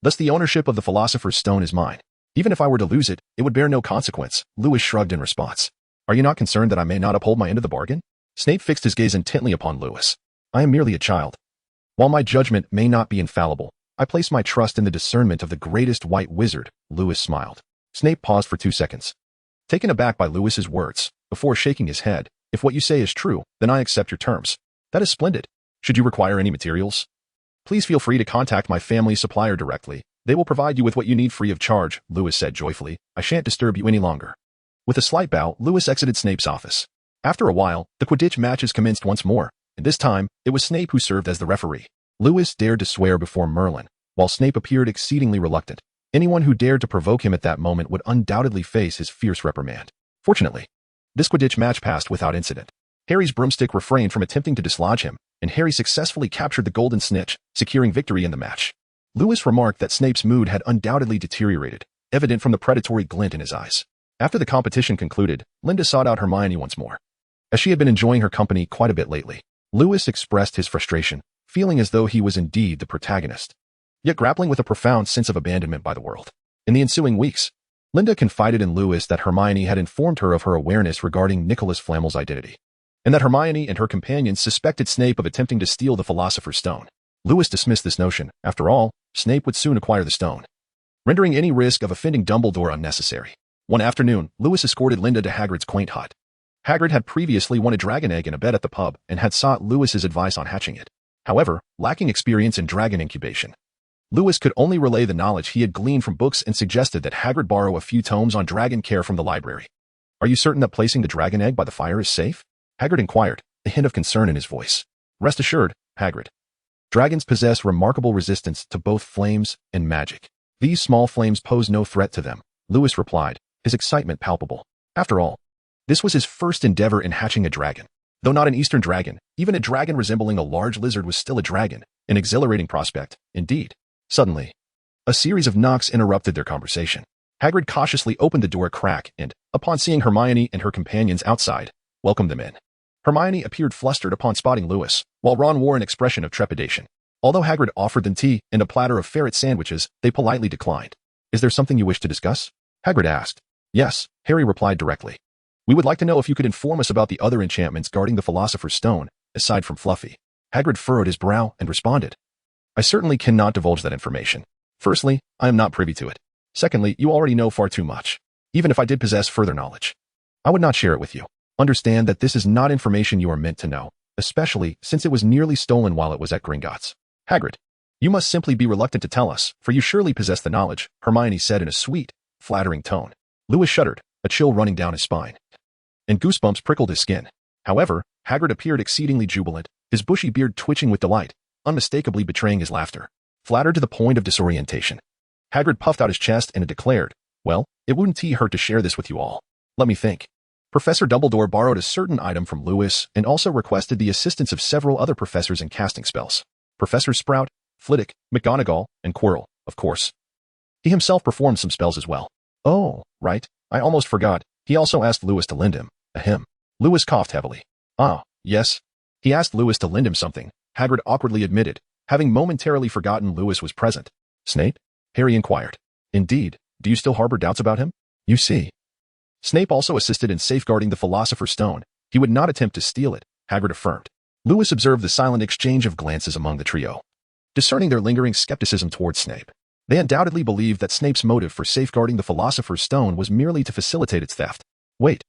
Thus the ownership of the Philosopher's Stone is mine. Even if I were to lose it, it would bear no consequence, Lewis shrugged in response. Are you not concerned that I may not uphold my end of the bargain? Snape fixed his gaze intently upon Lewis. I am merely a child. While my judgment may not be infallible, I place my trust in the discernment of the greatest white wizard, Lewis smiled. Snape paused for 2 seconds, taken aback by Lewis's words, before shaking his head. If what you say is true, then I accept your terms. That is splendid. Should you require any materials, please feel free to contact my family supplier directly. They will provide you with what you need free of charge, Lewis said joyfully. I shan't disturb you any longer. With a slight bow, Lewis exited Snape's office. After a while, the Quidditch matches commenced once more, and this time, it was Snape who served as the referee. Lewis dared to swear before Merlin, while Snape appeared exceedingly reluctant. Anyone who dared to provoke him at that moment would undoubtedly face his fierce reprimand. Fortunately, this Quidditch match passed without incident. Harry's broomstick refrained from attempting to dislodge him, and Harry successfully captured the golden snitch, securing victory in the match. Lewis remarked that Snape's mood had undoubtedly deteriorated, evident from the predatory glint in his eyes. After the competition concluded, Linda sought out Hermione once more. As she had been enjoying her company quite a bit lately, Lewis expressed his frustration, feeling as though he was indeed the protagonist, yet grappling with a profound sense of abandonment by the world. In the ensuing weeks, Linda confided in Lewis that Hermione had informed her of her awareness regarding Nicholas Flamel's identity, and that Hermione and her companions suspected Snape of attempting to steal the Philosopher's Stone. Lewis dismissed this notion. After all, Snape would soon acquire the stone, rendering any risk of offending Dumbledore unnecessary. One afternoon, Lewis escorted Linda to Hagrid's quaint hut. Hagrid had previously won a dragon egg in a bed at the pub and had sought Lewis's advice on hatching it. However, lacking experience in dragon incubation, Lewis could only relay the knowledge he had gleaned from books and suggested that Hagrid borrow a few tomes on dragon care from the library. Are you certain that placing the dragon egg by the fire is safe? Hagrid inquired, a hint of concern in his voice. Rest assured, Hagrid. Dragons possess remarkable resistance to both flames and magic. These small flames pose no threat to them, Lewis replied, his excitement palpable. After all, this was his first endeavor in hatching a dragon. Though not an eastern dragon, even a dragon resembling a large lizard was still a dragon, an exhilarating prospect, indeed. Suddenly, a series of knocks interrupted their conversation. Hagrid cautiously opened the door a crack and, upon seeing Hermione and her companions outside, welcomed them in. Hermione appeared flustered upon spotting Lewis, while Ron wore an expression of trepidation. Although Hagrid offered them tea and a platter of ferret sandwiches, they politely declined. Is there something you wish to discuss? Hagrid asked. Yes, Harry replied directly. We would like to know if you could inform us about the other enchantments guarding the Philosopher's Stone, aside from Fluffy. Hagrid furrowed his brow and responded. I certainly cannot divulge that information. Firstly, I am not privy to it. Secondly, you already know far too much. Even if I did possess further knowledge, I would not share it with you. Understand that this is not information you are meant to know, especially since it was nearly stolen while it was at Gringotts. Hagrid, you must simply be reluctant to tell us, for you surely possess the knowledge, Hermione said in a sweet, flattering tone. Lewis shuddered, a chill running down his spine. and goosebumps prickled his skin. However, Hagrid appeared exceedingly jubilant, his bushy beard twitching with delight, unmistakably betraying his laughter. Flattered to the point of disorientation, Hagrid puffed out his chest and declared, "Well, it wouldn't hurt to share this with you all. Let me think." Professor Dumbledore borrowed a certain item from Lewis and also requested the assistance of several other professors in casting spells. Professors Sprout, Flitwick, McGonagall, and Quirrell, of course. He himself performed some spells as well. Oh, right, I almost forgot. He also asked Lewis to lend him a hymn. Lewis coughed heavily. Ah, yes. He asked Lewis to lend him something, Hagrid awkwardly admitted, having momentarily forgotten Lewis was present. Snape? Harry inquired. Indeed, do you still harbor doubts about him? You see. Snape also assisted in safeguarding the Philosopher's Stone. He would not attempt to steal it, Hagrid affirmed. Lewis observed the silent exchange of glances among the trio, discerning their lingering skepticism towards Snape. They undoubtedly believed that Snape's motive for safeguarding the Philosopher's Stone was merely to facilitate its theft. Wait.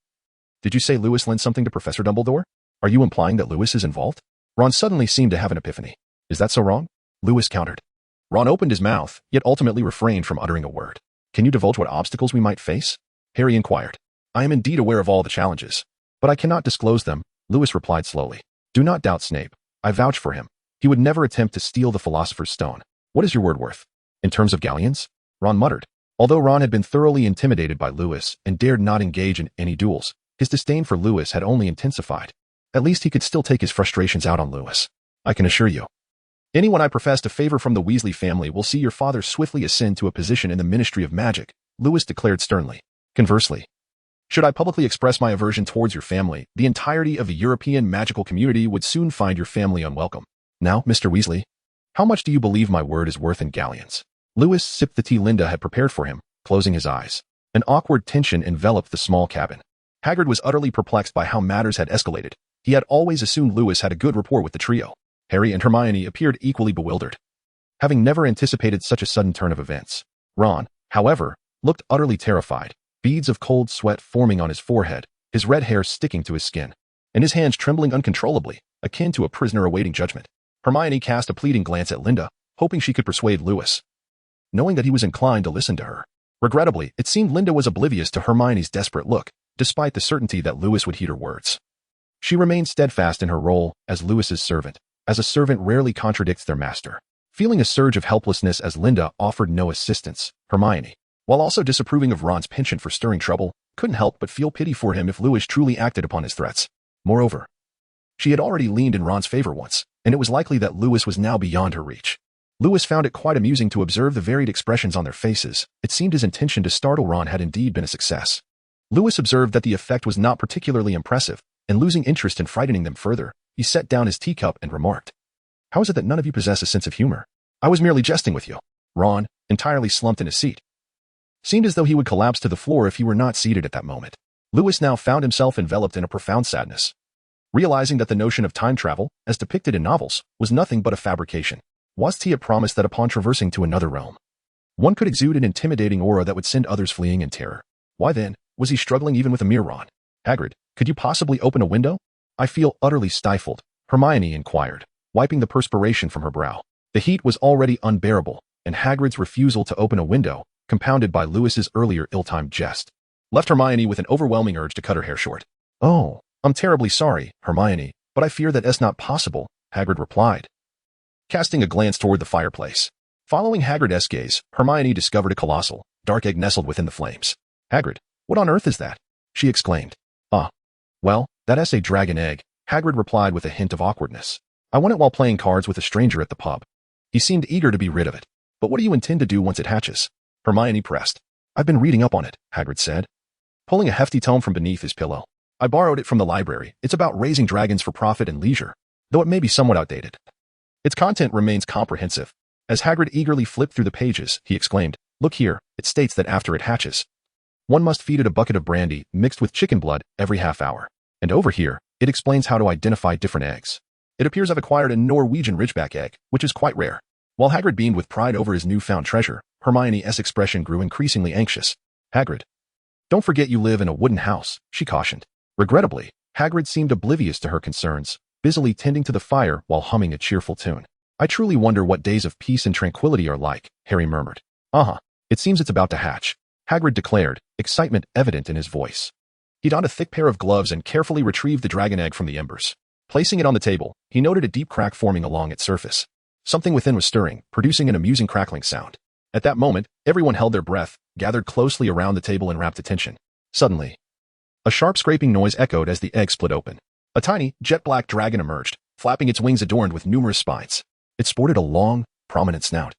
Did you say Lewis lent something to Professor Dumbledore? Are you implying that Lewis is involved? Ron suddenly seemed to have an epiphany. Is that so wrong? Lewis countered. Ron opened his mouth, yet ultimately refrained from uttering a word. Can you divulge what obstacles we might face? Harry inquired. I am indeed aware of all the challenges, but I cannot disclose them, Lewis replied slowly. Do not doubt Snape. I vouch for him. He would never attempt to steal the Philosopher's Stone. What is your word worth? In terms of galleons? Ron muttered. Although Ron had been thoroughly intimidated by Lewis and dared not engage in any duels, his disdain for Lewis had only intensified. At least he could still take his frustrations out on Lewis. I can assure you. Anyone I profess to favor from the Weasley family will see your father swiftly ascend to a position in the Ministry of Magic, Lewis declared sternly. Conversely, should I publicly express my aversion towards your family, the entirety of the European magical community would soon find your family unwelcome. Now, Mr. Weasley, how much do you believe my word is worth in galleons? Lewis sipped the tea Linda had prepared for him, closing his eyes. An awkward tension enveloped the small cabin. Hagrid was utterly perplexed by how matters had escalated. He had always assumed Lewis had a good rapport with the trio. Harry and Hermione appeared equally bewildered, having never anticipated such a sudden turn of events. Ron, however, looked utterly terrified, beads of cold sweat forming on his forehead, his red hair sticking to his skin, and his hands trembling uncontrollably, akin to a prisoner awaiting judgment. Hermione cast a pleading glance at Linda, hoping she could persuade Lewis, knowing that he was inclined to listen to her. Regrettably, it seemed Linda was oblivious to Hermione's desperate look, despite the certainty that Lewis would heed her words. She remained steadfast in her role as Lewis's servant, as a servant rarely contradicts their master. Feeling a surge of helplessness as Linda offered no assistance, Hermione, while also disapproving of Ron's penchant for stirring trouble, couldn't help but feel pity for him if Lewis truly acted upon his threats. Moreover, she had already leaned in Ron's favor once, and it was likely that Lewis was now beyond her reach. Lewis found it quite amusing to observe the varied expressions on their faces. It seemed his intention to startle Ron had indeed been a success. Lewis observed that the effect was not particularly impressive, and losing interest in frightening them further, he set down his teacup and remarked, How is it that none of you possess a sense of humor? I was merely jesting with you. Ron, entirely slumped in his seat, seemed as though he would collapse to the floor if he were not seated at that moment. Lewis now found himself enveloped in a profound sadness, realizing that the notion of time travel, as depicted in novels, was nothing but a fabrication. Whilst he had promised that upon traversing to another realm, one could exude an intimidating aura that would send others fleeing in terror. Why then, was he struggling even with a mere Ron? Hagrid, could you possibly open a window? I feel utterly stifled, Hermione inquired, wiping the perspiration from her brow. The heat was already unbearable, and Hagrid's refusal to open a window, compounded by Lewis's earlier ill-timed jest, left Hermione with an overwhelming urge to cut her hair short. Oh, I'm terribly sorry, Hermione, but I fear that's not possible, Hagrid replied, casting a glance toward the fireplace. Following Hagrid's gaze, Hermione discovered a colossal, dark egg nestled within the flames. Hagrid, what on earth is that? She exclaimed. Well, that's a dragon egg, Hagrid replied with a hint of awkwardness. I won it while playing cards with a stranger at the pub. He seemed eager to be rid of it. But what do you intend to do once it hatches? Hermione pressed. I've been reading up on it, Hagrid said, pulling a hefty tome from beneath his pillow. I borrowed it from the library. It's about raising dragons for profit and leisure, though it may be somewhat outdated. Its content remains comprehensive. As Hagrid eagerly flipped through the pages, he exclaimed, Look here, it states that after it hatches, one must feed it a bucket of brandy mixed with chicken blood every half hour. And over here, it explains how to identify different eggs. It appears I've acquired a Norwegian Ridgeback egg, which is quite rare. While Hagrid beamed with pride over his newfound treasure, Hermione's expression grew increasingly anxious. Hagrid, don't forget you live in a wooden house, she cautioned. Regrettably, Hagrid seemed oblivious to her concerns, busily tending to the fire while humming a cheerful tune. I truly wonder what days of peace and tranquility are like, Harry murmured. It seems it's about to hatch, Hagrid declared, excitement evident in his voice. He donned a thick pair of gloves and carefully retrieved the dragon egg from the embers. Placing it on the table, he noted a deep crack forming along its surface. Something within was stirring, producing an amusing crackling sound. At that moment, everyone held their breath, gathered closely around the table in rapt attention. Suddenly, a sharp scraping noise echoed as the egg split open. A tiny, jet-black dragon emerged, flapping its wings adorned with numerous spines. It sported a long, prominent snout.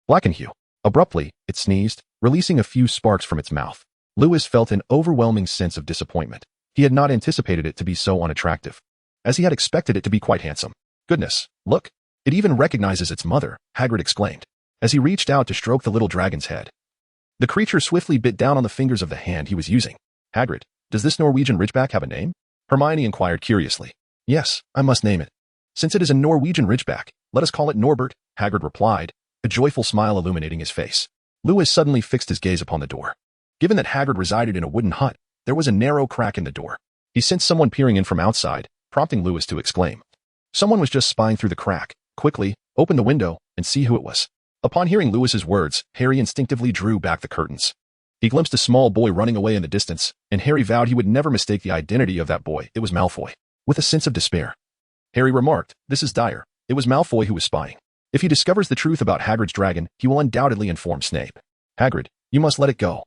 Black in hue. Abruptly, it sneezed, releasing a few sparks from its mouth. Lewis felt an overwhelming sense of disappointment. He had not anticipated it to be so unattractive, as he had expected it to be quite handsome. Goodness, look! It even recognizes its mother, Hagrid exclaimed, as he reached out to stroke the little dragon's head. The creature swiftly bit down on the fingers of the hand he was using. Hagrid, does this Norwegian Ridgeback have a name? Hermione inquired curiously. Yes, I must name it. Since it is a Norwegian Ridgeback, let us call it Norbert, Hagrid replied, a joyful smile illuminating his face. Lewis suddenly fixed his gaze upon the door. Given that Hagrid resided in a wooden hut, there was a narrow crack in the door. He sensed someone peering in from outside, prompting Lewis to exclaim. Someone was just spying through the crack. Quickly, open the window and see who it was. Upon hearing Lewis's words, Harry instinctively drew back the curtains. He glimpsed a small boy running away in the distance, and Harry vowed he would never mistake the identity of that boy. It was Malfoy. With a sense of despair, Harry remarked, "This is dire. It was Malfoy who was spying. If he discovers the truth about Hagrid's dragon, he will undoubtedly inform Snape. Hagrid, you must let it go."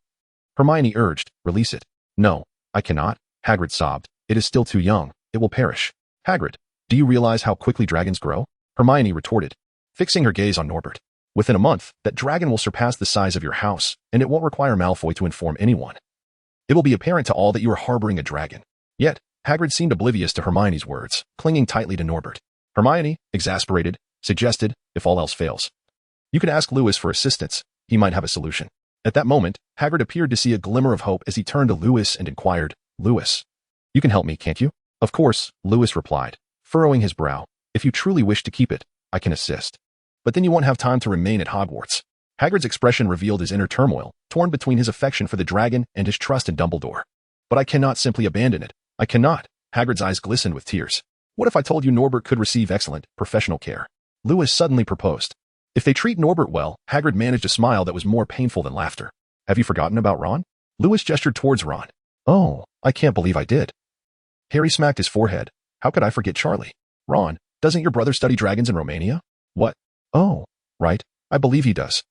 Hermione urged, "Release it." "No, I cannot," Hagrid sobbed. "It is still too young. It will perish." "Hagrid, do you realize how quickly dragons grow?" Hermione retorted, fixing her gaze on Norbert. "Within a month, that dragon will surpass the size of your house, and it won't require Malfoy to inform anyone. It will be apparent to all that you are harboring a dragon." Yet, Hagrid seemed oblivious to Hermione's words, clinging tightly to Norbert. Hermione, exasperated, suggested, if all else fails, you could ask Lewis for assistance. He might have a solution. At that moment, Hagrid appeared to see a glimmer of hope as he turned to Lewis and inquired, "Lewis, you can help me, can't you?" "Of course," Lewis replied, furrowing his brow. "If you truly wish to keep it, I can assist. But then you won't have time to remain at Hogwarts." Hagrid's expression revealed his inner turmoil, torn between his affection for the dragon and his trust in Dumbledore. "But I cannot simply abandon it. I cannot." Hagrid's eyes glistened with tears. "What if I told you Norbert could receive excellent, professional care?" Lewis suddenly proposed. "If they treat Norbert well," Hagrid managed a smile that was more painful than laughter. "Have you forgotten about Ron?" Lewis gestured towards Ron. "Oh, I can't believe I did." Harry smacked his forehead. "How could I forget Charlie? Ron, doesn't your brother study dragons in Romania?" "What? Oh, right, I believe he does."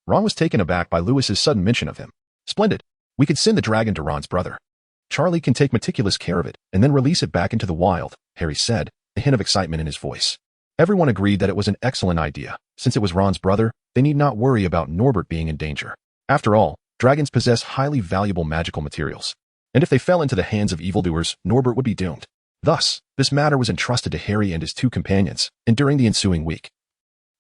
Ron was taken aback by Lewis's sudden mention of him. "Splendid. We could send the dragon to Ron's brother. Charlie can take meticulous care of it and then release it back into the wild," Harry said, a hint of excitement in his voice. Everyone agreed that it was an excellent idea. Since it was Ron's brother, they need not worry about Norbert being in danger. After all, dragons possess highly valuable magical materials, and if they fell into the hands of evildoers, Norbert would be doomed. Thus, this matter was entrusted to Harry and his two companions, and during the ensuing week,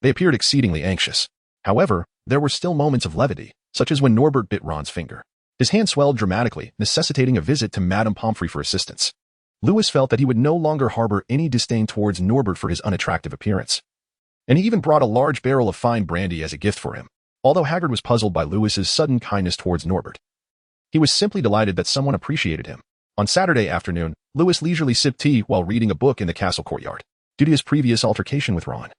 they appeared exceedingly anxious. However, there were still moments of levity, such as when Norbert bit Ron's finger. His hand swelled dramatically, necessitating a visit to Madame Pomfrey for assistance. Lewis felt that he would no longer harbor any disdain towards Norbert for his unattractive appearance, and he even brought a large barrel of fine brandy as a gift for him. Although Hagrid was puzzled by Lewis's sudden kindness towards Norbert, he was simply delighted that someone appreciated him. On Saturday afternoon, Lewis leisurely sipped tea while reading a book in the castle courtyard. Due to his previous altercation with Ron,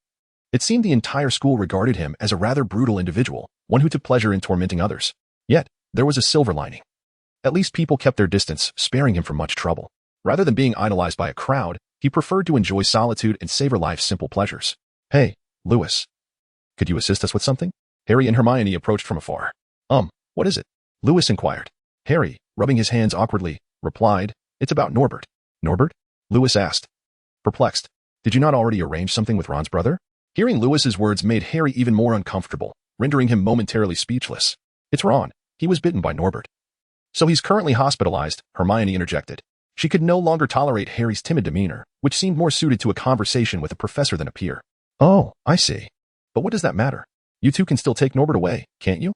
it seemed the entire school regarded him as a rather brutal individual, one who took pleasure in tormenting others. Yet, there was a silver lining. At least people kept their distance, sparing him from much trouble. Rather than being idolized by a crowd, he preferred to enjoy solitude and savor life's simple pleasures. "Hey, Lewis. Could you assist us with something?" Harry and Hermione approached from afar. What is it?" Lewis inquired. Harry, rubbing his hands awkwardly, replied, "It's about Norbert." "Norbert?" Lewis asked, perplexed. "Did you not already arrange something with Ron's brother?" Hearing Lewis's words made Harry even more uncomfortable, rendering him momentarily speechless. "It's Ron. He was bitten by Norbert." "So he's currently hospitalized," Hermione interjected. She could no longer tolerate Harry's timid demeanor, which seemed more suited to a conversation with a professor than a peer. "Oh, I see. But what does that matter? You two can still take Norbert away, can't you?"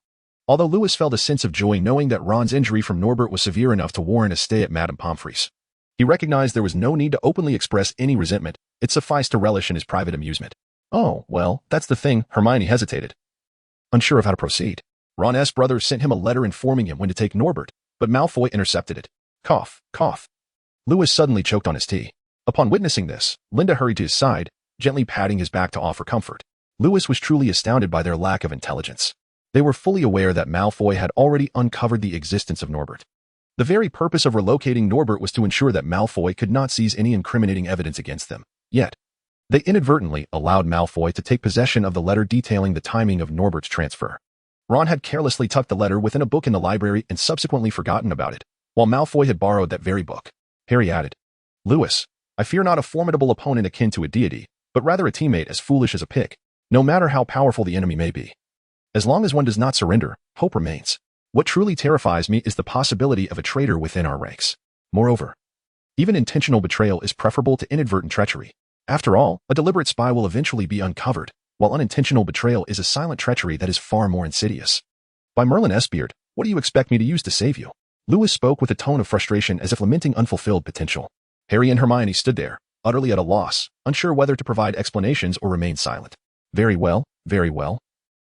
Although Lewis felt a sense of joy knowing that Ron's injury from Norbert was severe enough to warrant a stay at Madame Pomfrey's, he recognized there was no need to openly express any resentment. It sufficed to relish in his private amusement. "Oh, well, that's the thing," Hermione hesitated, unsure of how to proceed. Ron's brother sent him a letter informing him when to take Norbert, but Malfoy intercepted it. Cough, cough. Lewis suddenly choked on his tea. Upon witnessing this, Linda hurried to his side, gently patting his back to offer comfort. Lewis was truly astounded by their lack of intelligence. They were fully aware that Malfoy had already uncovered the existence of Norbert. The very purpose of relocating Norbert was to ensure that Malfoy could not seize any incriminating evidence against them. Yet, they inadvertently allowed Malfoy to take possession of the letter detailing the timing of Norbert's transfer. Ron had carelessly tucked the letter within a book in the library and subsequently forgotten about it, while Malfoy had borrowed that very book. Harry added, "Lewis, I fear not a formidable opponent akin to a deity, but rather a teammate as foolish as a pig, no matter how powerful the enemy may be. As long as one does not surrender, hope remains. What truly terrifies me is the possibility of a traitor within our ranks. Moreover, even intentional betrayal is preferable to inadvertent treachery. After all, a deliberate spy will eventually be uncovered, while unintentional betrayal is a silent treachery that is far more insidious. By Merlin Esbeard, what do you expect me to use to save you?" Lewis spoke with a tone of frustration as if lamenting unfulfilled potential. Harry and Hermione stood there, utterly at a loss, unsure whether to provide explanations or remain silent. Very well, very well.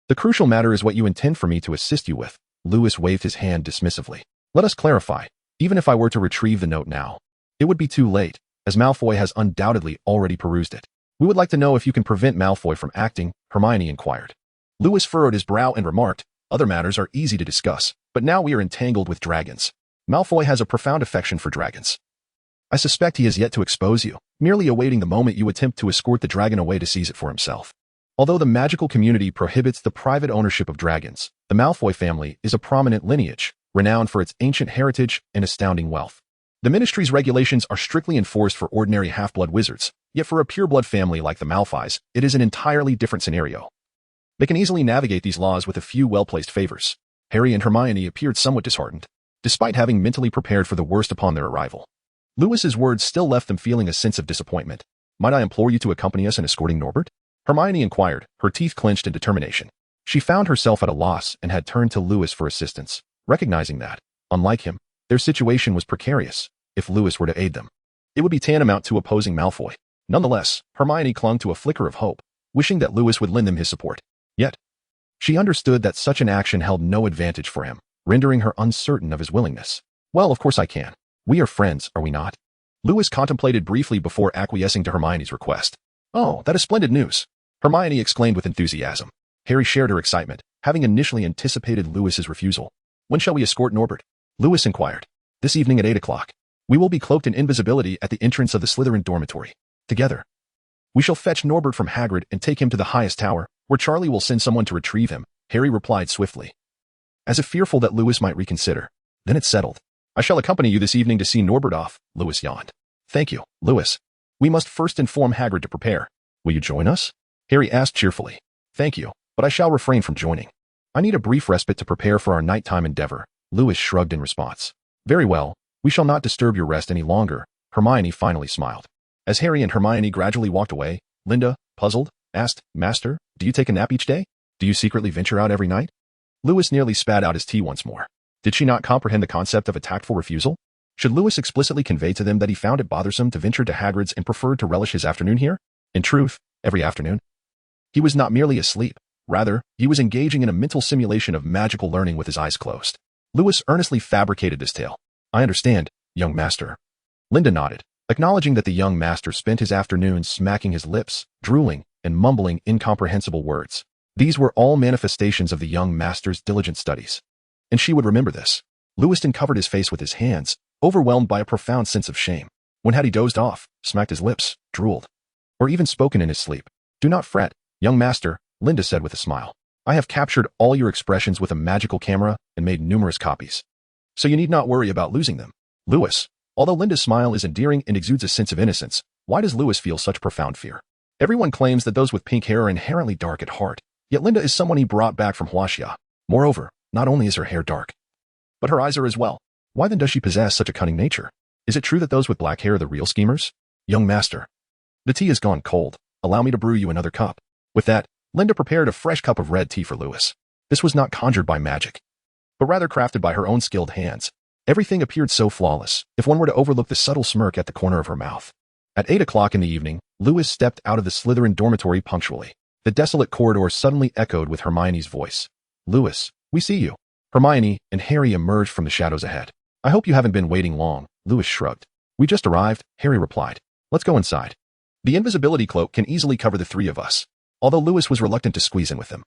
The crucial matter is what you intend for me to assist you with." Lewis waved his hand dismissively. "Let us clarify. Even if I were to retrieve the note now, it would be too late, as Malfoy has undoubtedly already perused it. We would like to know if you can prevent Malfoy from acting," Hermione inquired. Lewis furrowed his brow and remarked, "Other matters are easy to discuss, but now we are entangled with dragons. Malfoy has a profound affection for dragons. I suspect he has yet to expose you, merely awaiting the moment you attempt to escort the dragon away to seize it for himself. Although the magical community prohibits the private ownership of dragons, the Malfoy family is a prominent lineage, renowned for its ancient heritage and astounding wealth. The Ministry's regulations are strictly enforced for ordinary half-blood wizards, yet for a pureblood family like the Malfoys, it is an entirely different scenario. They can easily navigate these laws with a few well-placed favors." Harry and Hermione appeared somewhat disheartened, despite having mentally prepared for the worst upon their arrival. Lewis's words still left them feeling a sense of disappointment. "Might I implore you to accompany us in escorting Norbert?" Hermione inquired, her teeth clenched in determination. She found herself at a loss and had turned to Lewis for assistance, recognizing that, unlike him, their situation was precarious. If Lewis were to aid them, it would be tantamount to opposing Malfoy. Nonetheless, Hermione clung to a flicker of hope, wishing that Lewis would lend them his support. Yet, she understood that such an action held no advantage for him, rendering her uncertain of his willingness. "Well, of course I can. We are friends, are we not?" Lewis contemplated briefly before acquiescing to Hermione's request. "Oh, that is splendid news," Hermione exclaimed with enthusiasm. Harry shared her excitement, having initially anticipated Lewis's refusal. "When shall we escort Norbert?" Lewis inquired. "This evening at 8 o'clock. We will be cloaked in invisibility at the entrance of the Slytherin dormitory. Together, we shall fetch Norbert from Hagrid and take him to the highest tower, where Charlie will send someone to retrieve him," Harry replied swiftly, as if fearful that Lewis might reconsider. "Then it's settled. I shall accompany you this evening to see Norbert off," Lewis yawned. "Thank you, Lewis. We must first inform Hagrid to prepare. Will you join us?" Harry asked cheerfully. "Thank you, but I shall refrain from joining. I need a brief respite to prepare for our nighttime endeavor," Lewis shrugged in response. "Very well, we shall not disturb your rest any longer," Hermione finally smiled. As Harry and Hermione gradually walked away, Linda, puzzled, asked, "Master, do you take a nap each day? Do you secretly venture out every night?" Lewis nearly spat out his tea once more. Did she not comprehend the concept of a tactful refusal? Should Lewis explicitly convey to them that he found it bothersome to venture to Hagrid's and preferred to relish his afternoon here? In truth, every afternoon, he was not merely asleep. Rather, he was engaging in a mental simulation of magical learning with his eyes closed. Lewis earnestly fabricated this tale. "I understand, young master." Linda nodded, acknowledging that the young master spent his afternoons smacking his lips, drooling, and mumbling incomprehensible words. These were all manifestations of the young master's diligent studies. And she would remember this. Lewiston covered his face with his hands, overwhelmed by a profound sense of shame. When had he dozed off, smacked his lips, drooled, or even spoken in his sleep? "Do not fret, young master," Linda said with a smile. "I have captured all your expressions with a magical camera and made numerous copies. So you need not worry about losing them." Lewis, although Linda's smile is endearing and exudes a sense of innocence, why does Lewis feel such profound fear? Everyone claims that those with pink hair are inherently dark at heart, yet Linda is someone he brought back from Huaxia. Moreover, not only is her hair dark, but her eyes are as well. Why then does she possess such a cunning nature? Is it true that those with black hair are the real schemers? "Young master, the tea has gone cold. Allow me to brew you another cup." With that, Linda prepared a fresh cup of red tea for Lewis. This was not conjured by magic, but rather crafted by her own skilled hands. Everything appeared so flawless, if one were to overlook the subtle smirk at the corner of her mouth. At 8 o'clock in the evening, Lewis stepped out of the Slytherin dormitory punctually. The desolate corridor suddenly echoed with Hermione's voice. "Lewis, we see you." Hermione and Harry emerged from the shadows ahead. "I hope you haven't been waiting long," Lewis shrugged. "We just arrived," Harry replied. "Let's go inside. The invisibility cloak can easily cover the three of us," although Lewis was reluctant to squeeze in with them.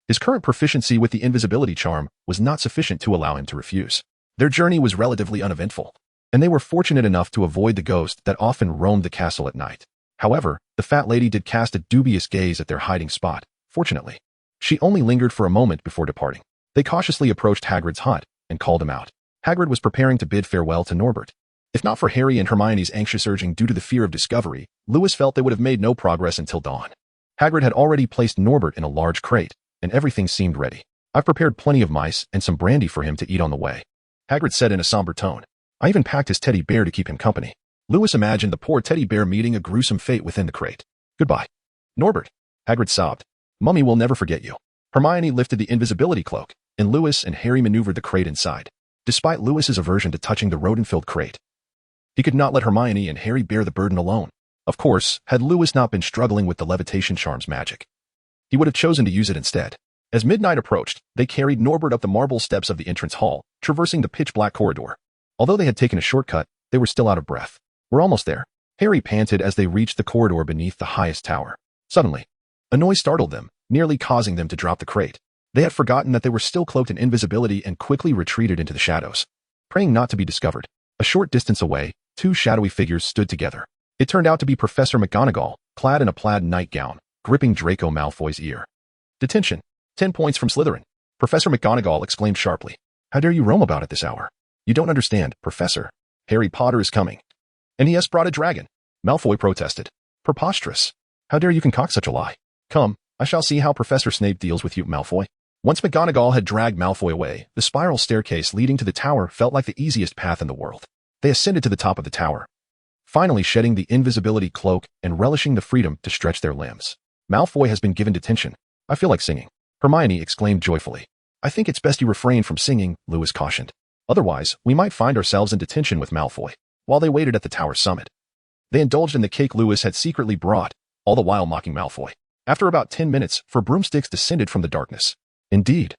His current proficiency with the invisibility charm was not sufficient to allow him to refuse. Their journey was relatively uneventful, and they were fortunate enough to avoid the ghost that often roamed the castle at night. However, the fat lady did cast a dubious gaze at their hiding spot. Fortunately, she only lingered for a moment before departing. They cautiously approached Hagrid's hut and called him out. Hagrid was preparing to bid farewell to Norbert. If not for Harry and Hermione's anxious urging due to the fear of discovery, Lewis felt they would have made no progress until dawn. Hagrid had already placed Norbert in a large crate, and everything seemed ready. I've prepared plenty of mice and some brandy for him to eat on the way, Hagrid said in a somber tone. I even packed his teddy bear to keep him company. Lewis imagined the poor teddy bear meeting a gruesome fate within the crate. Goodbye, Norbert, Hagrid sobbed. Mummy will never forget you. Hermione lifted the invisibility cloak, and Lewis and Harry maneuvered the crate inside. Despite Lewis's aversion to touching the rodent-filled crate, he could not let Hermione and Harry bear the burden alone. Of course, had Lewis not been struggling with the levitation charm's magic, he would have chosen to use it instead. As midnight approached, they carried Norbert up the marble steps of the entrance hall, traversing the pitch-black corridor. Although they had taken a shortcut, they were still out of breath. We're almost there, Harry panted as they reached the corridor beneath the highest tower. Suddenly, a noise startled them, nearly causing them to drop the crate. They had forgotten that they were still cloaked in invisibility and quickly retreated into the shadows. Praying not to be discovered, a short distance away, two shadowy figures stood together. It turned out to be Professor McGonagall, clad in a plaid nightgown, gripping Draco Malfoy's ear. Detention. 10 points from Slytherin. Professor McGonagall exclaimed sharply. How dare you roam about at this hour? You don't understand, Professor. Harry Potter is coming. And he has brought a dragon. Malfoy protested. Preposterous. How dare you concoct such a lie? Come, I shall see how Professor Snape deals with you, Malfoy. Once McGonagall had dragged Malfoy away, the spiral staircase leading to the tower felt like the easiest path in the world. They ascended to the top of the tower, finally shedding the invisibility cloak and relishing the freedom to stretch their limbs. Malfoy has been given detention. I feel like singing. Hermione exclaimed joyfully. I think it's best you refrain from singing, Lewis cautioned. Otherwise, we might find ourselves in detention with Malfoy. While they waited at the tower's summit, they indulged in the cake Lewis had secretly brought, all the while mocking Malfoy. After about 10 minutes, 4 broomsticks descended from the darkness. Indeed.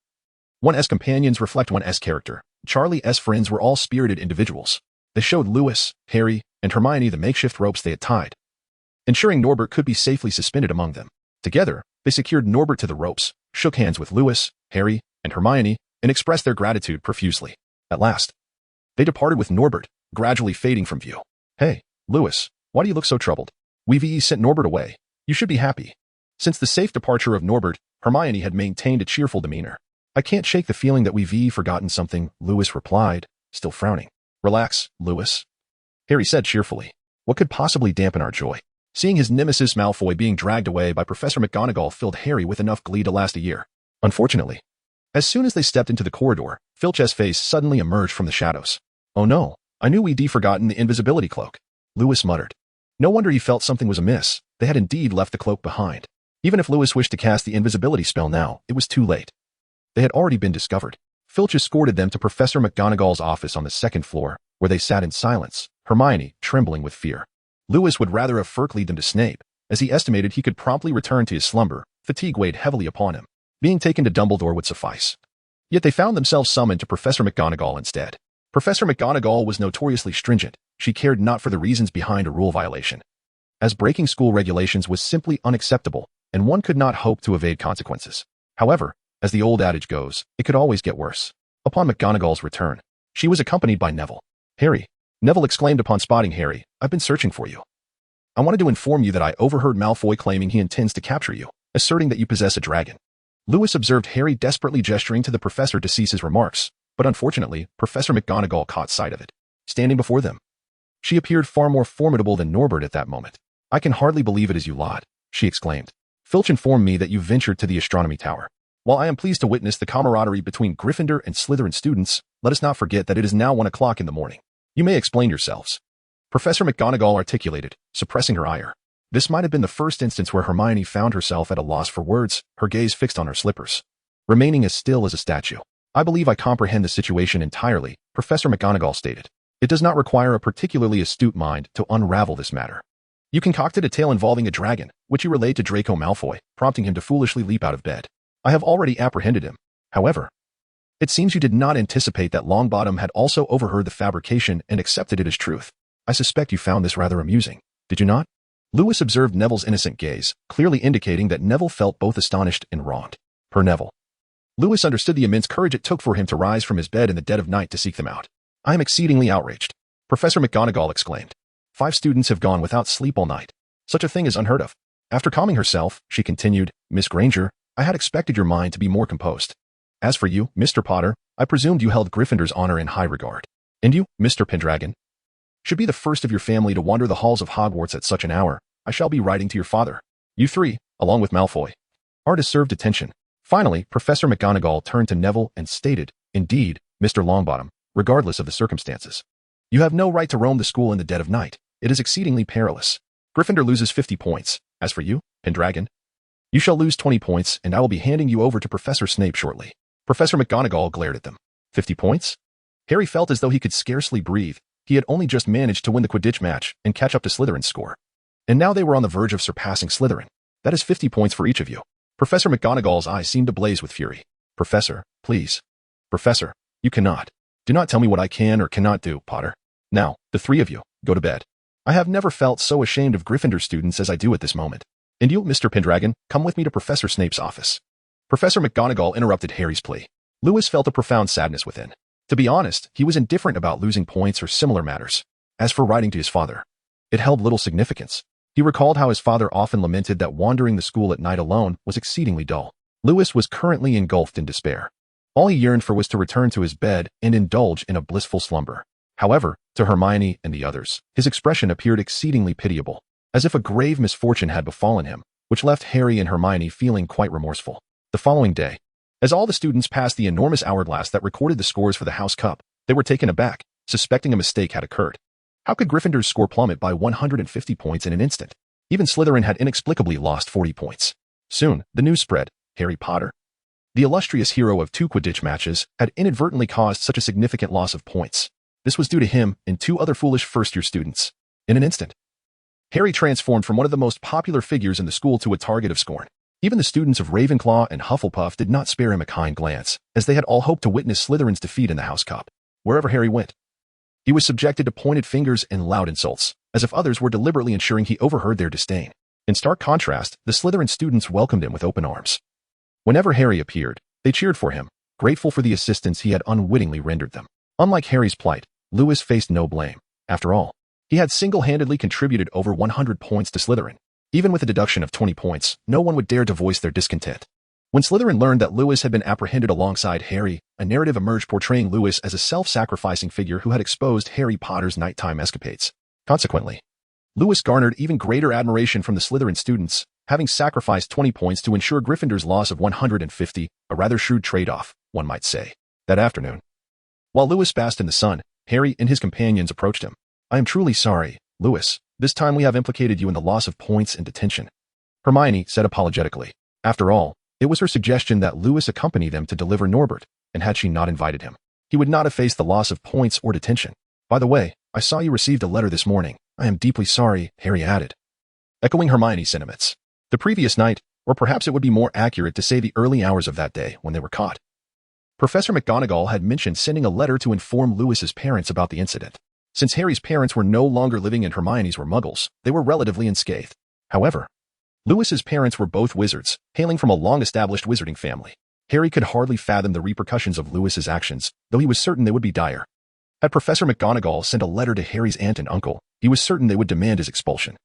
1's companions reflect 1's character. Charlie's friends were all spirited individuals. They showed Lewis, Harry, and Hermione the makeshift ropes they had tied, ensuring Norbert could be safely suspended among them. Together, they secured Norbert to the ropes, shook hands with Lewis, Harry, and Hermione, and expressed their gratitude profusely. At last, they departed with Norbert, gradually fading from view. Hey, Lewis, why do you look so troubled? We've sent Norbert away. You should be happy. Since the safe departure of Norbert, Hermione had maintained a cheerful demeanor. I can't shake the feeling that we've forgotten something, Lewis replied, still frowning. Relax, Lewis, Harry said cheerfully. What could possibly dampen our joy? Seeing his nemesis Malfoy being dragged away by Professor McGonagall filled Harry with enough glee to last a year. Unfortunately, as soon as they stepped into the corridor, Filch's face suddenly emerged from the shadows. Oh no, I knew we'd forgotten the invisibility cloak, Lewis muttered. No wonder he felt something was amiss. They had indeed left the cloak behind. Even if Lewis wished to cast the invisibility spell now, it was too late. They had already been discovered. Filch escorted them to Professor McGonagall's office on the second floor, where they sat in silence, Hermione trembling with fear. Lewis would rather have lead them to Snape, as he estimated he could promptly return to his slumber. Fatigue weighed heavily upon him. Being taken to Dumbledore would suffice. Yet they found themselves summoned to Professor McGonagall instead. Professor McGonagall was notoriously stringent. She cared not for the reasons behind a rule violation, as breaking school regulations was simply unacceptable, and one could not hope to evade consequences. However, as the old adage goes, it could always get worse. Upon McGonagall's return, she was accompanied by Neville. Harry, Neville exclaimed upon spotting Harry, I've been searching for you. I wanted to inform you that I overheard Malfoy claiming he intends to capture you, asserting that you possess a dragon. Lewis observed Harry desperately gesturing to the professor to cease his remarks, but unfortunately, Professor McGonagall caught sight of it. Standing before them, she appeared far more formidable than Norbert at that moment. I can hardly believe it is you lot, she exclaimed. Filch informed me that you ventured to the astronomy tower. While I am pleased to witness the camaraderie between Gryffindor and Slytherin students, let us not forget that it is now 1 o'clock in the morning. You may explain yourselves, Professor McGonagall articulated, suppressing her ire. This might have been the first instance where Hermione found herself at a loss for words, her gaze fixed on her slippers, remaining as still as a statue. I believe I comprehend the situation entirely, Professor McGonagall stated. It does not require a particularly astute mind to unravel this matter. You concocted a tale involving a dragon, which you relayed to Draco Malfoy, prompting him to foolishly leap out of bed. I have already apprehended him. However, it seems you did not anticipate that Longbottom had also overheard the fabrication and accepted it as truth. I suspect you found this rather amusing, did you not? Lewis observed Neville's innocent gaze, clearly indicating that Neville felt both astonished and wronged. Per Neville, Lewis understood the immense courage it took for him to rise from his bed in the dead of night to seek them out. "I am exceedingly outraged," Professor McGonagall exclaimed. "5 students have gone without sleep all night. Such a thing is unheard of." After calming herself, she continued, "Miss Granger, I had expected your mind to be more composed. As for you, Mr. Potter, I presumed you held Gryffindor's honor in high regard. And you, Mr. Pendragon, should be the first of your family to wander the halls of Hogwarts at such an hour. I shall be writing to your father. You 3, along with Malfoy, are deserved attention." Finally, Professor McGonagall turned to Neville and stated, "Indeed, Mr. Longbottom, regardless of the circumstances, you have no right to roam the school in the dead of night. It is exceedingly perilous. Gryffindor loses 50 points. As for you, Pendragon, you shall lose 20 points, and I will be handing you over to Professor Snape shortly." Professor McGonagall glared at them. 50 points? Harry felt as though he could scarcely breathe. He had only just managed to win the Quidditch match and catch up to Slytherin's score. And now they were on the verge of surpassing Slytherin. "That is 50 points for each of you." Professor McGonagall's eyes seemed to blaze with fury. "Professor, please. Professor, you cannot. Do not tell me what I can or cannot do, Potter. Now, the 3 of you, go to bed. I have never felt so ashamed of Gryffindor students as I do at this moment. And you, Mr. Pendragon, come with me to Professor Snape's office." Professor McGonagall interrupted Harry's plea. Lewis felt a profound sadness within. To be honest, he was indifferent about losing points or similar matters. As for writing to his father, it held little significance. He recalled how his father often lamented that wandering the school at night alone was exceedingly dull. Lewis was currently engulfed in despair. All he yearned for was to return to his bed and indulge in a blissful slumber. However, to Hermione and the others, his expression appeared exceedingly pitiable, as if a grave misfortune had befallen him, which left Harry and Hermione feeling quite remorseful. The following day, as all the students passed the enormous hourglass that recorded the scores for the House Cup, they were taken aback, suspecting a mistake had occurred. How could Gryffindor's score plummet by 150 points in an instant? Even Slytherin had inexplicably lost 40 points. Soon, the news spread. Harry Potter, the illustrious hero of 2 Quidditch matches, had inadvertently caused such a significant loss of points. This was due to him and 2 other foolish first-year students. In an instant, Harry transformed from one of the most popular figures in the school to a target of scorn. Even the students of Ravenclaw and Hufflepuff did not spare him a kind glance, as they had all hoped to witness Slytherin's defeat in the House Cup. Wherever Harry went, he was subjected to pointed fingers and loud insults, as if others were deliberately ensuring he overheard their disdain. In stark contrast, the Slytherin students welcomed him with open arms. Whenever Harry appeared, they cheered for him, grateful for the assistance he had unwittingly rendered them. Unlike Harry's plight, Lewis faced no blame. After all, he had single-handedly contributed over 100 points to Slytherin. Even with a deduction of 20 points, no one would dare to voice their discontent. When Slytherin learned that Lewis had been apprehended alongside Harry, a narrative emerged portraying Lewis as a self-sacrificing figure who had exposed Harry Potter's nighttime escapades. Consequently, Lewis garnered even greater admiration from the Slytherin students, having sacrificed 20 points to ensure Gryffindor's loss of 150, a rather shrewd trade-off, one might say. That afternoon, while Lewis basked in the sun, Harry and his companions approached him. "I am truly sorry, Lewis. This time we have implicated you in the loss of points and detention," Hermione said apologetically. After all, it was her suggestion that Lewis accompany them to deliver Norbert, and had she not invited him, he would not have faced the loss of points or detention. "By the way, I saw you received a letter this morning. I am deeply sorry," Harry added, echoing Hermione's sentiments. The previous night, or perhaps it would be more accurate to say the early hours of that day when they were caught, Professor McGonagall had mentioned sending a letter to inform Lewis's parents about the incident. Since Harry's parents were no longer living and Hermione's were muggles, they were relatively unscathed. However, Lewis's parents were both wizards, hailing from a long-established wizarding family. Harry could hardly fathom the repercussions of Lewis's actions, though he was certain they would be dire. Had Professor McGonagall sent a letter to Harry's aunt and uncle, he was certain they would demand his expulsion,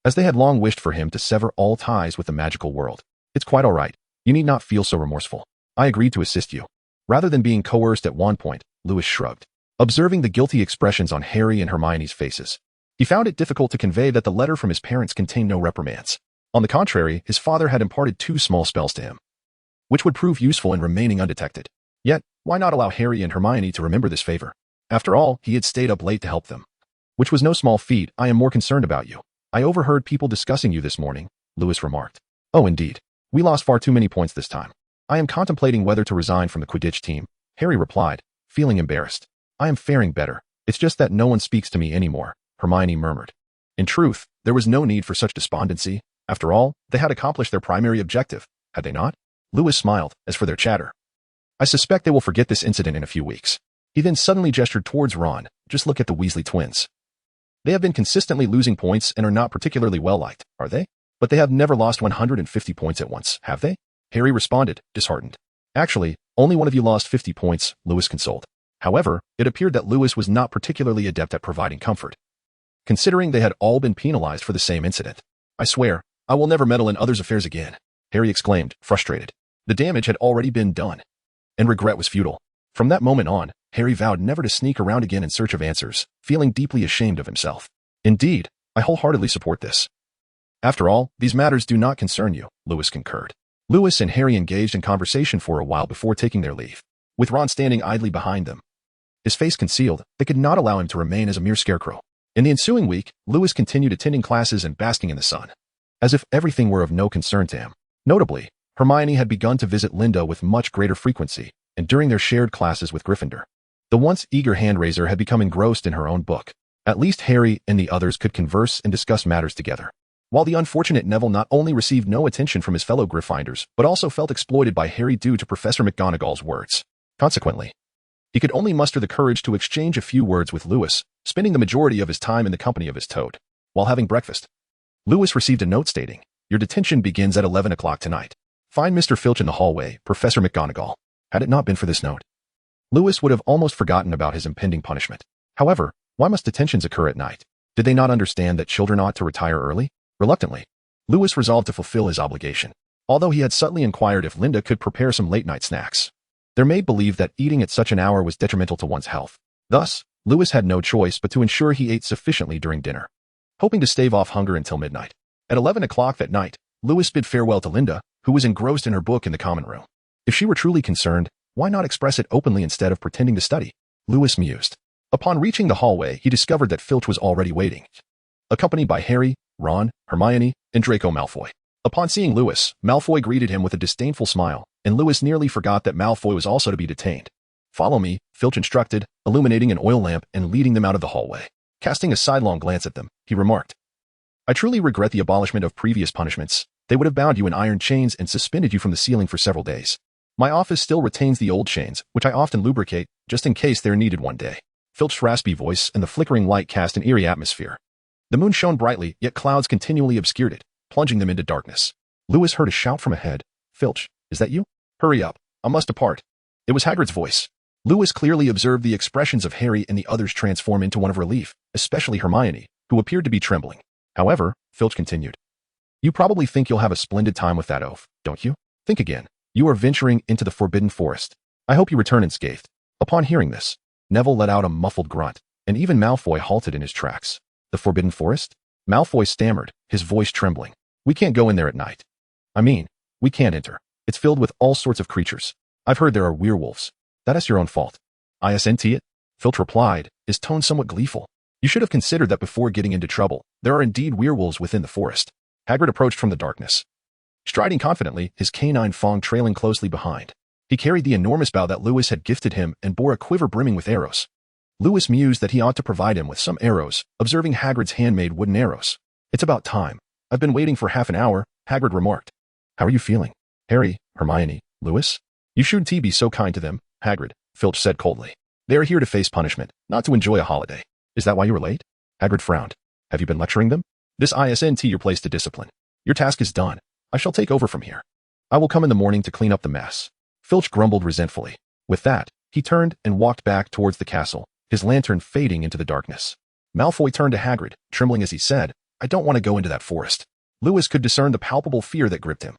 as they had long wished for him to sever all ties with the magical world. "It's quite all right. You need not feel so remorseful. I agreed to assist you." Rather than being coerced at one point, Lewis shrugged. Observing the guilty expressions on Harry and Hermione's faces, he found it difficult to convey that the letter from his parents contained no reprimands. On the contrary, his father had imparted 2 small spells to him, which would prove useful in remaining undetected. Yet, why not allow Harry and Hermione to remember this favor? After all, he had stayed up late to help them, which was no small feat. "I am more concerned about you. I overheard people discussing you this morning," Lewis remarked. "Oh, indeed. We lost far too many points this time. I am contemplating whether to resign from the Quidditch team," Harry replied, feeling embarrassed. "I am faring better. It's just that no one speaks to me anymore," Hermione murmured. In truth, there was no need for such despondency. After all, they had accomplished their primary objective, had they not? Lewis smiled. "As for their chatter, I suspect they will forget this incident in a few weeks." He then suddenly gestured towards Ron. "Just look at the Weasley twins. They have been consistently losing points and are not particularly well-liked, are they? But they have never lost 150 points at once, have they?" Harry responded, disheartened. "Actually, Only one of you lost 50 points, Lewis consoled. However, it appeared that Lewis was not particularly adept at providing comfort, considering they had all been penalized for the same incident. I swear, I will never meddle in others' affairs again, Harry exclaimed, frustrated. The damage had already been done, and regret was futile. From that moment on, Harry vowed never to sneak around again in search of answers, feeling deeply ashamed of himself. Indeed, I wholeheartedly support this. After all, these matters do not concern you, Lewis concurred. Lewis and Harry engaged in conversation for a while before taking their leave, with Ron standing idly behind them. His face concealed, they could not allow him to remain as a mere scarecrow. In the ensuing week, Lewis continued attending classes and basking in the sun, as if everything were of no concern to him. Notably, Hermione had begun to visit Linda with much greater frequency, and during their shared classes with Gryffindor. The once eager hand-raiser had become engrossed in her own book. At least Harry and the others could converse and discuss matters together, while the unfortunate Neville not only received no attention from his fellow Gryffindors, but also felt exploited by Harry due to Professor McGonagall's words. Consequently, he could only muster the courage to exchange a few words with Lewis, spending the majority of his time in the company of his toad. While having breakfast, Lewis received a note stating, "Your detention begins at 11 o'clock tonight. Find Mr. Filch in the hallway, Professor McGonagall." Had it not been for this note, Lewis would have almost forgotten about his impending punishment. However, why must detentions occur at night? Did they not understand that children ought to retire early? Reluctantly, Lewis resolved to fulfill his obligation, although he had subtly inquired if Linda could prepare some late-night snacks. Their maid believed that eating at such an hour was detrimental to one's health. Thus, Lewis had no choice but to ensure he ate sufficiently during dinner, hoping to stave off hunger until midnight. At 11 o'clock that night, Lewis bid farewell to Linda, who was engrossed in her book in the common room. If she were truly concerned, why not express it openly instead of pretending to study? Lewis mused. Upon reaching the hallway, he discovered that Filch was already waiting, accompanied by Harry, Ron, Hermione, and Draco Malfoy. Upon seeing Lewis, Malfoy greeted him with a disdainful smile, and Lewis nearly forgot that Malfoy was also to be detained. "Follow me," Filch instructed, illuminating an oil lamp and leading them out of the hallway. Casting a sidelong glance at them, he remarked, "I truly regret the abolishment of previous punishments. They would have bound you in iron chains and suspended you from the ceiling for several days. My office still retains the old chains, which I often lubricate, just in case they're needed one day." Filch's raspy voice and the flickering light cast an eerie atmosphere. The moon shone brightly, yet clouds continually obscured it, plunging them into darkness. Lewis heard a shout from ahead. "Filch, is that you? Hurry up, I must depart." It was Hagrid's voice. Lewis clearly observed the expressions of Harry and the others transform into one of relief, especially Hermione, who appeared to be trembling. However, Filch continued, "You probably think you'll have a splendid time with that oaf, don't you? Think again. You are venturing into the Forbidden Forest. I hope you return unscathed." Upon hearing this, Neville let out a muffled grunt, and even Malfoy halted in his tracks. "The Forbidden Forest?" Malfoy stammered, his voice trembling. "We can't go in there at night. I mean, we can't enter. It's filled with all sorts of creatures. I've heard there are werewolves. That is your own fault." "Isn't it?" Filch replied, his tone somewhat gleeful. "You should have considered that before getting into trouble. There are indeed werewolves within the forest." Hagrid approached from the darkness, striding confidently, his canine fong trailing closely behind. He carried the enormous bow that Lewis had gifted him and bore a quiver brimming with arrows. Lewis mused that he ought to provide him with some arrows, observing Hagrid's handmade wooden arrows. "It's about time. I've been waiting for half an hour," Hagrid remarked. "How are you feeling? Harry, Hermione, Lewis?" "You shouldn't be so kind to them, Hagrid," Filch said coldly. "They are here to face punishment, not to enjoy a holiday." "Is that why you were late?" Hagrid frowned. "Have you been lecturing them? This isn't your place to discipline. Your task is done. I shall take over from here. I will come in the morning to clean up the mess." Filch grumbled resentfully. With that, he turned and walked back towards the castle, his lantern fading into the darkness. Malfoy turned to Hagrid, trembling as he said, "I don't want to go into that forest." Lewis could discern the palpable fear that gripped him.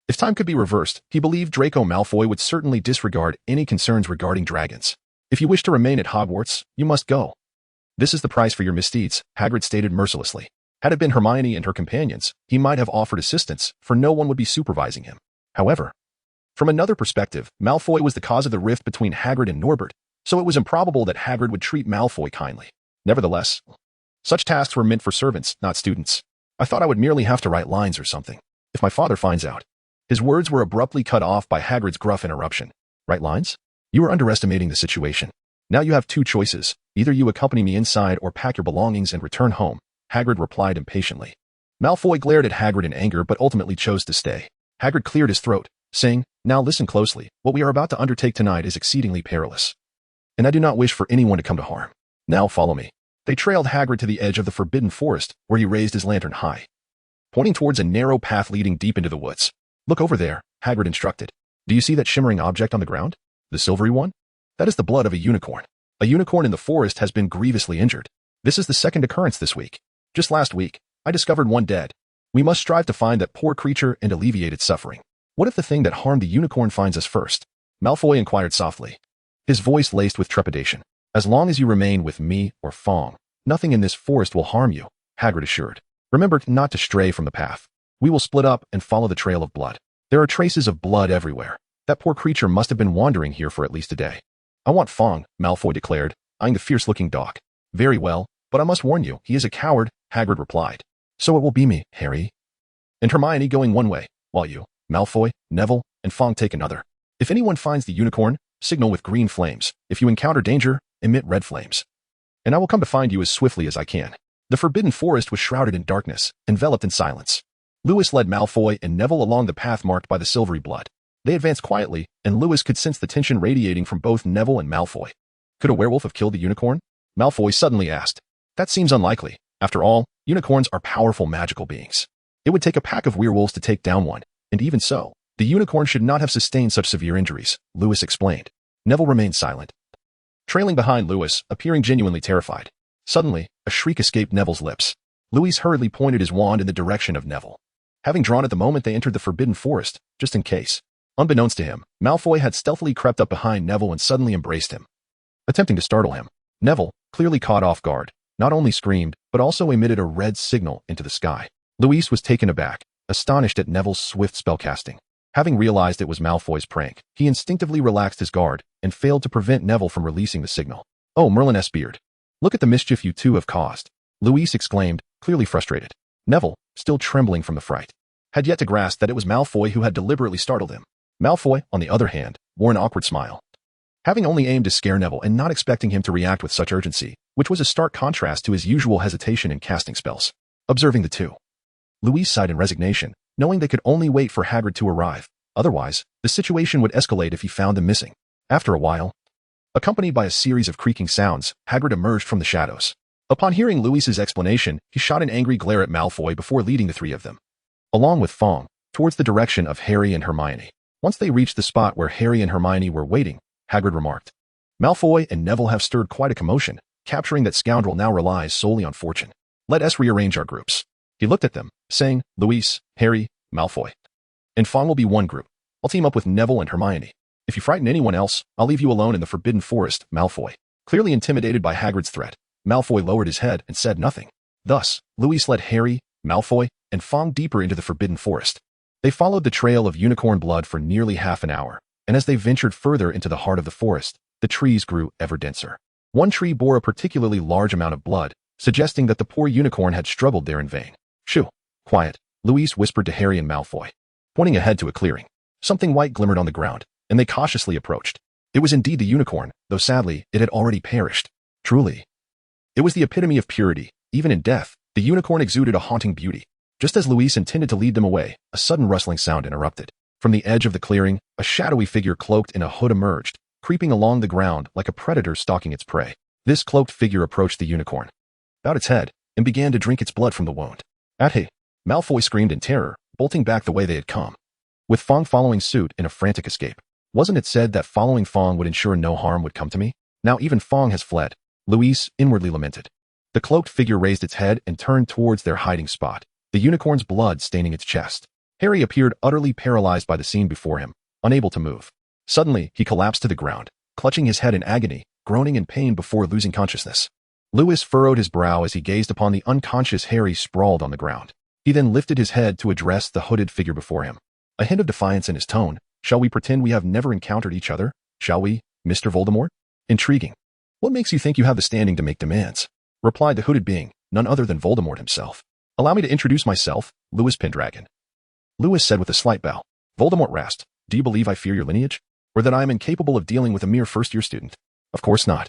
If time could be reversed, he believed Draco Malfoy would certainly disregard any concerns regarding dragons. "If you wish to remain at Hogwarts, you must go. This is the price for your misdeeds," Hagrid stated mercilessly. Had it been Hermione and her companions, he might have offered assistance, for no one would be supervising him. However, from another perspective, Malfoy was the cause of the rift between Hagrid and Norbert, so it was improbable that Hagrid would treat Malfoy kindly. Nevertheless, such tasks were meant for servants, not students. "I thought I would merely have to write lines or something. If my father finds out." His words were abruptly cut off by Hagrid's gruff interruption. "Write lines? You are underestimating the situation. Now you have two choices. Either you accompany me inside or pack your belongings and return home," Hagrid replied impatiently. Malfoy glared at Hagrid in anger but ultimately chose to stay. Hagrid cleared his throat, saying, "Now listen closely. What we are about to undertake tonight is exceedingly perilous, and I do not wish for anyone to come to harm. Now follow me." They trailed Hagrid to the edge of the Forbidden Forest, where he raised his lantern high, pointing towards a narrow path leading deep into the woods. "Look over there," Hagrid instructed. Do you see that shimmering object on the ground? The silvery one? That is the blood of a unicorn. A unicorn in the forest has been grievously injured. This is the second occurrence this week. Just last week, I discovered one dead. We must strive to find that poor creature and alleviate its suffering. What if the thing that harmed the unicorn finds us first? Malfoy inquired softly, his voice laced with trepidation. As long as you remain with me or Fong, nothing in this forest will harm you, Hagrid assured. Remember not to stray from the path. We will split up and follow the trail of blood. There are traces of blood everywhere. That poor creature must have been wandering here for at least a day. I want Fong, Malfoy declared, eyeing the fierce-looking dog. Very well, but I must warn you, he is a coward, Hagrid replied. So it will be me, Harry. And Hermione going one way, while you, Malfoy, Neville, and Fong take another. If anyone finds the unicorn, signal with green flames. If you encounter danger, emit red flames. And I will come to find you as swiftly as I can. The forbidden forest was shrouded in darkness, enveloped in silence. Lewis led Malfoy and Neville along the path marked by the silvery blood. They advanced quietly, and Lewis could sense the tension radiating from both Neville and Malfoy. Could a werewolf have killed the unicorn? Malfoy suddenly asked. That seems unlikely. After all, unicorns are powerful magical beings. It would take a pack of werewolves to take down one, and even so, the unicorn should not have sustained such severe injuries, Lewis explained. Neville remained silent, trailing behind Lewis, appearing genuinely terrified. Suddenly, a shriek escaped Neville's lips. Lewis hurriedly pointed his wand in the direction of Neville. Having drawn it the moment they entered the forbidden forest, just in case. Unbeknownst to him, Malfoy had stealthily crept up behind Neville and suddenly embraced him, attempting to startle him. Neville, clearly caught off guard, not only screamed, but also emitted a red signal into the sky. Louise was taken aback, astonished at Neville's swift spellcasting. Having realized it was Malfoy's prank, he instinctively relaxed his guard and failed to prevent Neville from releasing the signal. Oh, Merlin S. Beard. Look at the mischief you two have caused, Louise exclaimed, clearly frustrated. Neville, still trembling from the fright, had yet to grasp that it was Malfoy who had deliberately startled him. Malfoy, on the other hand, wore an awkward smile. Having only aimed to scare Neville and not expecting him to react with such urgency, which was a stark contrast to his usual hesitation in casting spells. Observing the two, Louise sighed in resignation, knowing they could only wait for Hagrid to arrive. Otherwise, the situation would escalate if he found them missing. After a while, accompanied by a series of creaking sounds, Hagrid emerged from the shadows. Upon hearing Louise's explanation, he shot an angry glare at Malfoy before leading the three of them, along with Fong, towards the direction of Harry and Hermione. Once they reached the spot where Harry and Hermione were waiting, Hagrid remarked, Malfoy and Neville have stirred quite a commotion. Capturing that scoundrel now relies solely on fortune. Let us rearrange our groups. He looked at them, saying, Louise, Harry, Malfoy, and Fong will be one group. I'll team up with Neville and Hermione. If you frighten anyone else, I'll leave you alone in the forbidden forest, Malfoy. Clearly intimidated by Hagrid's threat, Malfoy lowered his head and said nothing. Thus, Louise led Harry, Malfoy, and Fong deeper into the forbidden forest. They followed the trail of unicorn blood for nearly half an hour, and as they ventured further into the heart of the forest, the trees grew ever denser. One tree bore a particularly large amount of blood, suggesting that the poor unicorn had struggled there in vain. Shoo! Quiet, Louise whispered to Harry and Malfoy, pointing ahead to a clearing. Something white glimmered on the ground, and they cautiously approached. It was indeed the unicorn, though sadly, it had already perished. Truly, it was the epitome of purity. Even in death, the unicorn exuded a haunting beauty. Just as Louise intended to lead them away, a sudden rustling sound interrupted. From the edge of the clearing, a shadowy figure cloaked in a hood emerged, creeping along the ground like a predator stalking its prey. This cloaked figure approached the unicorn, bowed its head, and began to drink its blood from the wound. Adhe! Malfoy screamed in terror, bolting back the way they had come, with Fong following suit in a frantic escape. Wasn't it said that following Fong would ensure no harm would come to me? Now even Fong has fled, Louise inwardly lamented. The cloaked figure raised its head and turned towards their hiding spot, the unicorn's blood staining its chest. Harry appeared utterly paralyzed by the scene before him, unable to move. Suddenly, he collapsed to the ground, clutching his head in agony, groaning in pain before losing consciousness. Lewis furrowed his brow as he gazed upon the unconscious Harry sprawled on the ground. He then lifted his head to address the hooded figure before him, a hint of defiance in his tone. Shall we pretend we have never encountered each other? Shall we, Mr. Voldemort? Intriguing. What makes you think you have the standing to make demands? Replied the hooded being, none other than Voldemort himself. Allow me to introduce myself, Lewis Pendragon. Lewis said with a slight bow. Voldemort rasped, do you believe I fear your lineage? Or that I am incapable of dealing with a mere first-year student? Of course not.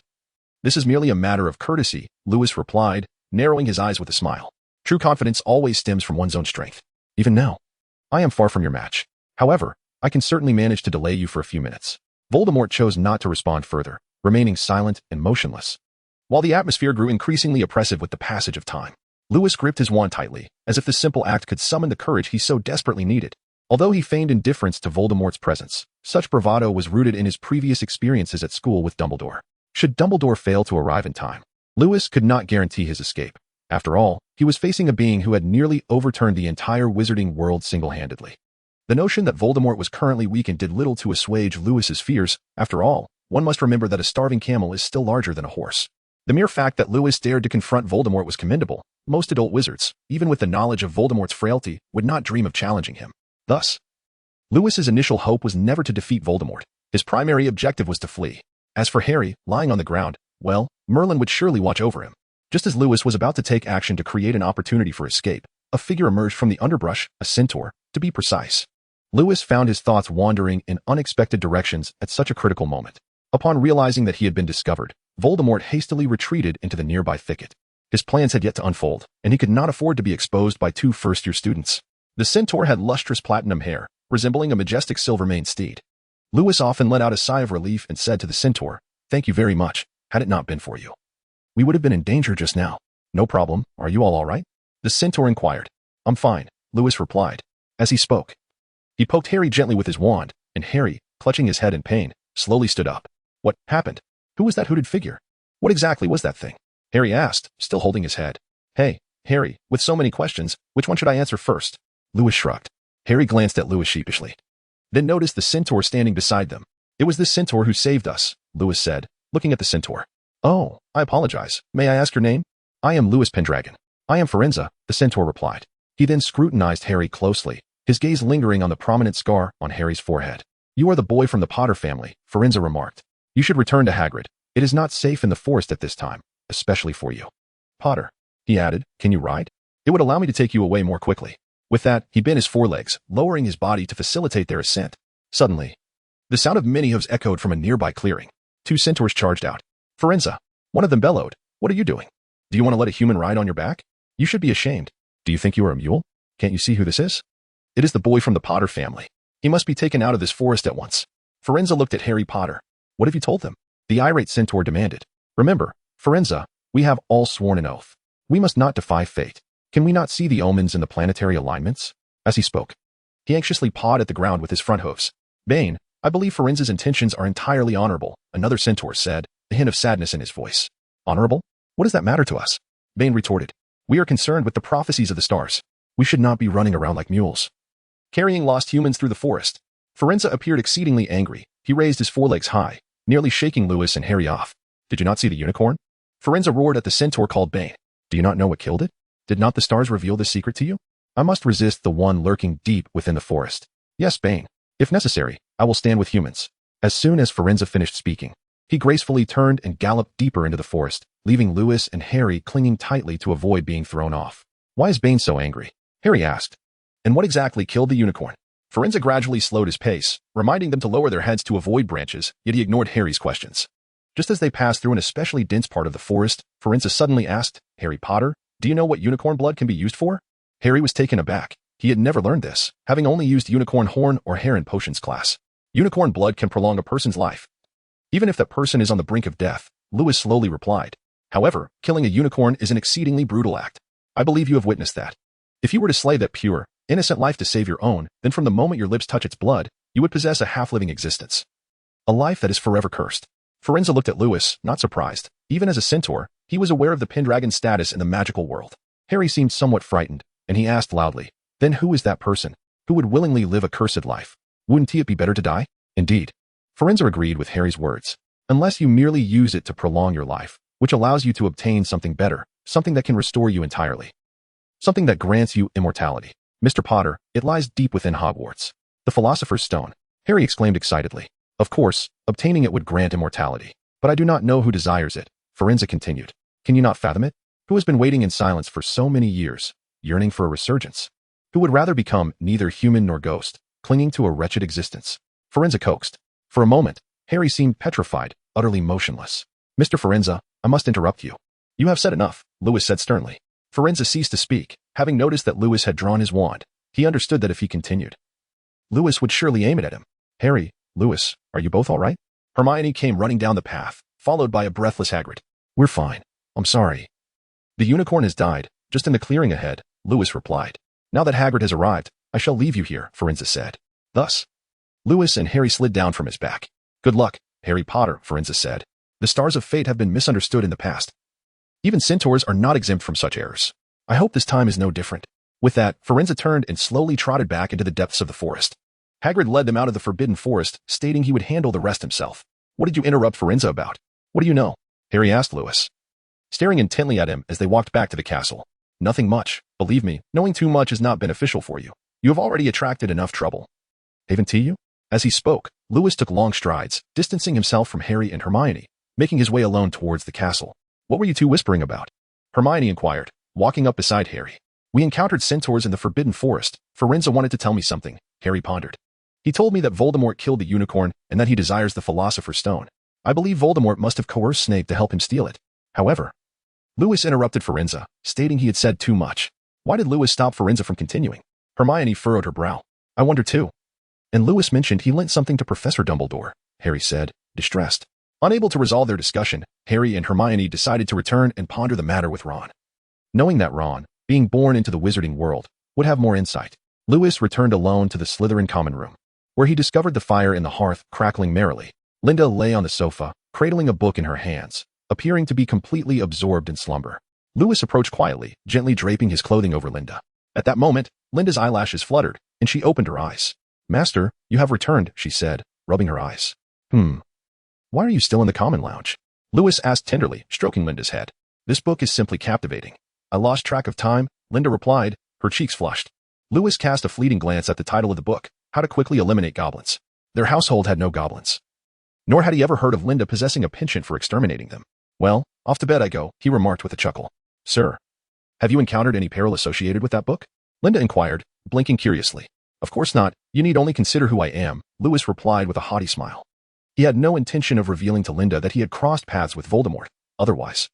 This is merely a matter of courtesy, Lewis replied, narrowing his eyes with a smile. True confidence always stems from one's own strength. Even now, I am far from your match. However, I can certainly manage to delay you for a few minutes. Voldemort chose not to respond further, remaining silent and motionless. While the atmosphere grew increasingly oppressive with the passage of time, Lewis gripped his wand tightly, as if the simple act could summon the courage he so desperately needed. Although he feigned indifference to Voldemort's presence, such bravado was rooted in his previous experiences at school with Dumbledore. Should Dumbledore fail to arrive in time, Lewis could not guarantee his escape. After all, he was facing a being who had nearly overturned the entire wizarding world single-handedly. The notion that Voldemort was currently weakened did little to assuage Lewis's fears. After all, one must remember that a starving camel is still larger than a horse. The mere fact that Lewis dared to confront Voldemort was commendable. Most adult wizards, even with the knowledge of Voldemort's frailty, would not dream of challenging him. Thus, Lewis's initial hope was never to defeat Voldemort. His primary objective was to flee. As for Harry, lying on the ground, well, Merlin would surely watch over him. Just as Lewis was about to take action to create an opportunity for escape, a figure emerged from the underbrush, a centaur, to be precise. Lewis found his thoughts wandering in unexpected directions at such a critical moment. Upon realizing that he had been discovered, Voldemort hastily retreated into the nearby thicket. His plans had yet to unfold, and he could not afford to be exposed by two first-year students. The centaur had lustrous platinum hair, resembling a majestic silver-maned steed. Lewis often let out a sigh of relief and said to the centaur, "Thank you very much. Had it not been for you, we would have been in danger just now." "No problem. Are you all right?" the centaur inquired. "I'm fine," Lewis replied. As he spoke, he poked Harry gently with his wand, and Harry, clutching his head in pain, slowly stood up. What happened? Who was that hooded figure? What exactly was that thing? Harry asked, still holding his head. "Hey, Harry, with so many questions, which one should I answer first?" Lewis shrugged. Harry glanced at Lewis sheepishly, then noticed the centaur standing beside them. "It was this centaur who saved us," Lewis said, looking at the centaur. "Oh, I apologize. May I ask your name?" "I am Lewis Pendragon." "I am Forenza," the centaur replied. He then scrutinized Harry closely, his gaze lingering on the prominent scar on Harry's forehead. "You are the boy from the Potter family," Forenza remarked. "You should return to Hagrid. It is not safe in the forest at this time, especially for you." "Potter," he added, "can you ride? It would allow me to take you away more quickly." With that, he bent his forelegs, lowering his body to facilitate their ascent. Suddenly, the sound of many hooves echoed from a nearby clearing. Two centaurs charged out. "Forenza," one of them bellowed, "what are you doing? Do you want to let a human ride on your back? You should be ashamed. Do you think you are a mule? Can't you see who this is? It is the boy from the Potter family. He must be taken out of this forest at once." Forenza looked at Harry Potter. "What have you told them?" the irate centaur demanded. "Remember, Forenza, we have all sworn an oath. We must not defy fate. Can we not see the omens in the planetary alignments?" As he spoke, he anxiously pawed at the ground with his front hooves. "Bane, I believe Forenza's intentions are entirely honorable," another centaur said, a hint of sadness in his voice. "Honorable? What does that matter to us?" Bane retorted. "We are concerned with the prophecies of the stars. We should not be running around like mules, carrying lost humans through the forest." Forenza appeared exceedingly angry. He raised his forelegs high, nearly shaking Lewis and Harry off. "Did you not see the unicorn?" Forenza roared at the centaur called Bane. "Do you not know what killed it? Did not the stars reveal this secret to you? I must resist the one lurking deep within the forest. Yes, Bane. If necessary, I will stand with humans." As soon as Forenza finished speaking, he gracefully turned and galloped deeper into the forest, leaving Lewis and Harry clinging tightly to avoid being thrown off. "Why is Bane so angry?" Harry asked. "And what exactly killed the unicorn?" Forenza gradually slowed his pace, reminding them to lower their heads to avoid branches, yet he ignored Harry's questions. Just as they passed through an especially dense part of the forest, Forenza suddenly asked, "Harry Potter, do you know what unicorn blood can be used for?" Harry was taken aback. He had never learned this, having only used unicorn horn or hair in potions class. Unicorn blood can prolong a person's life, even if that person is on the brink of death, Lewis slowly replied. "However, killing a unicorn is an exceedingly brutal act. I believe you have witnessed that. If you were to slay that pure, innocent life to save your own, then from the moment your lips touch its blood, you would possess a half-living existence. A life that is forever cursed." Forenza looked at Lewis, not surprised. Even as a centaur, he was aware of the Pendragon's status in the magical world. Harry seemed somewhat frightened, and he asked loudly, "Then who is that person? Who would willingly live a cursed life? Wouldn't it be better to die?" "Indeed." Forenza agreed with Harry's words. "Unless you merely use it to prolong your life, which allows you to obtain something better, something that can restore you entirely. Something that grants you immortality. Mr. Potter, it lies deep within Hogwarts. The Philosopher's Stone," Harry exclaimed excitedly. "Of course, obtaining it would grant immortality. But I do not know who desires it," Forenza continued. "Can you not fathom it? Who has been waiting in silence for so many years, yearning for a resurgence? Who would rather become neither human nor ghost, clinging to a wretched existence?" Forenza coaxed. For a moment, Harry seemed petrified, utterly motionless. "Mr. Forenza, I must interrupt you." "You have said enough," Lewis said sternly. Forenza ceased to speak, having noticed that Lewis had drawn his wand. He understood that if he continued, Lewis would surely aim it at him. "Harry, Lewis, are you both all right?" Hermione came running down the path, followed by a breathless Hagrid. "We're fine. I'm sorry." "The unicorn has died, just in the clearing ahead," Lewis replied. "Now that Hagrid has arrived, I shall leave you here, Forenza said. Thus, Lewis and Harry slid down from his back. Good luck, Harry Potter, Forenza said. The stars of fate have been misunderstood in the past. Even centaurs are not exempt from such errors. I hope this time is no different. With that, Forenza turned and slowly trotted back into the depths of the forest. Hagrid led them out of the forbidden forest, stating he would handle the rest himself. What did you interrupt Forenza about? What do you know? Harry asked Lewis, staring intently at him as they walked back to the castle. Nothing much. Believe me, knowing too much is not beneficial for you. You have already attracted enough trouble. Haven't you? As he spoke, Lewis took long strides, distancing himself from Harry and Hermione, making his way alone towards the castle. What were you two whispering about? Hermione inquired, walking up beside Harry. We encountered centaurs in the forbidden forest. Forenza wanted to tell me something, Harry pondered. He told me that Voldemort killed the unicorn and that he desires the Philosopher's Stone. I believe Voldemort must have coerced Snape to help him steal it. However, Lewis interrupted Forenza, stating he had said too much. Why did Lewis stop Forenza from continuing? Hermione furrowed her brow. I wonder too. And Lewis mentioned he lent something to Professor Dumbledore, Harry said, distressed. Unable to resolve their discussion, Harry and Hermione decided to return and ponder the matter with Ron. Knowing that Ron, being born into the wizarding world, would have more insight, Lewis returned alone to the Slytherin common room, where he discovered the fire in the hearth crackling merrily. Linda lay on the sofa, cradling a book in her hands, appearing to be completely absorbed in slumber. Lewis approached quietly, gently draping his clothing over Linda. At that moment, Linda's eyelashes fluttered, and she opened her eyes. Master, you have returned, she said, rubbing her eyes. Why are you still in the common lounge? Lewis asked tenderly, stroking Linda's head. This book is simply captivating. I lost track of time, Linda replied, her cheeks flushed. Lewis cast a fleeting glance at the title of the book, How to Quickly Eliminate Goblins. Their household had no goblins. Nor had he ever heard of Linda possessing a penchant for exterminating them. Well, off to bed I go, he remarked with a chuckle. Sir, have you encountered any peril associated with that book? Linda inquired, blinking curiously. Of course not, you need only consider who I am, Lewis replied with a haughty smile. He had no intention of revealing to Linda that he had crossed paths with Voldemort. Otherwise,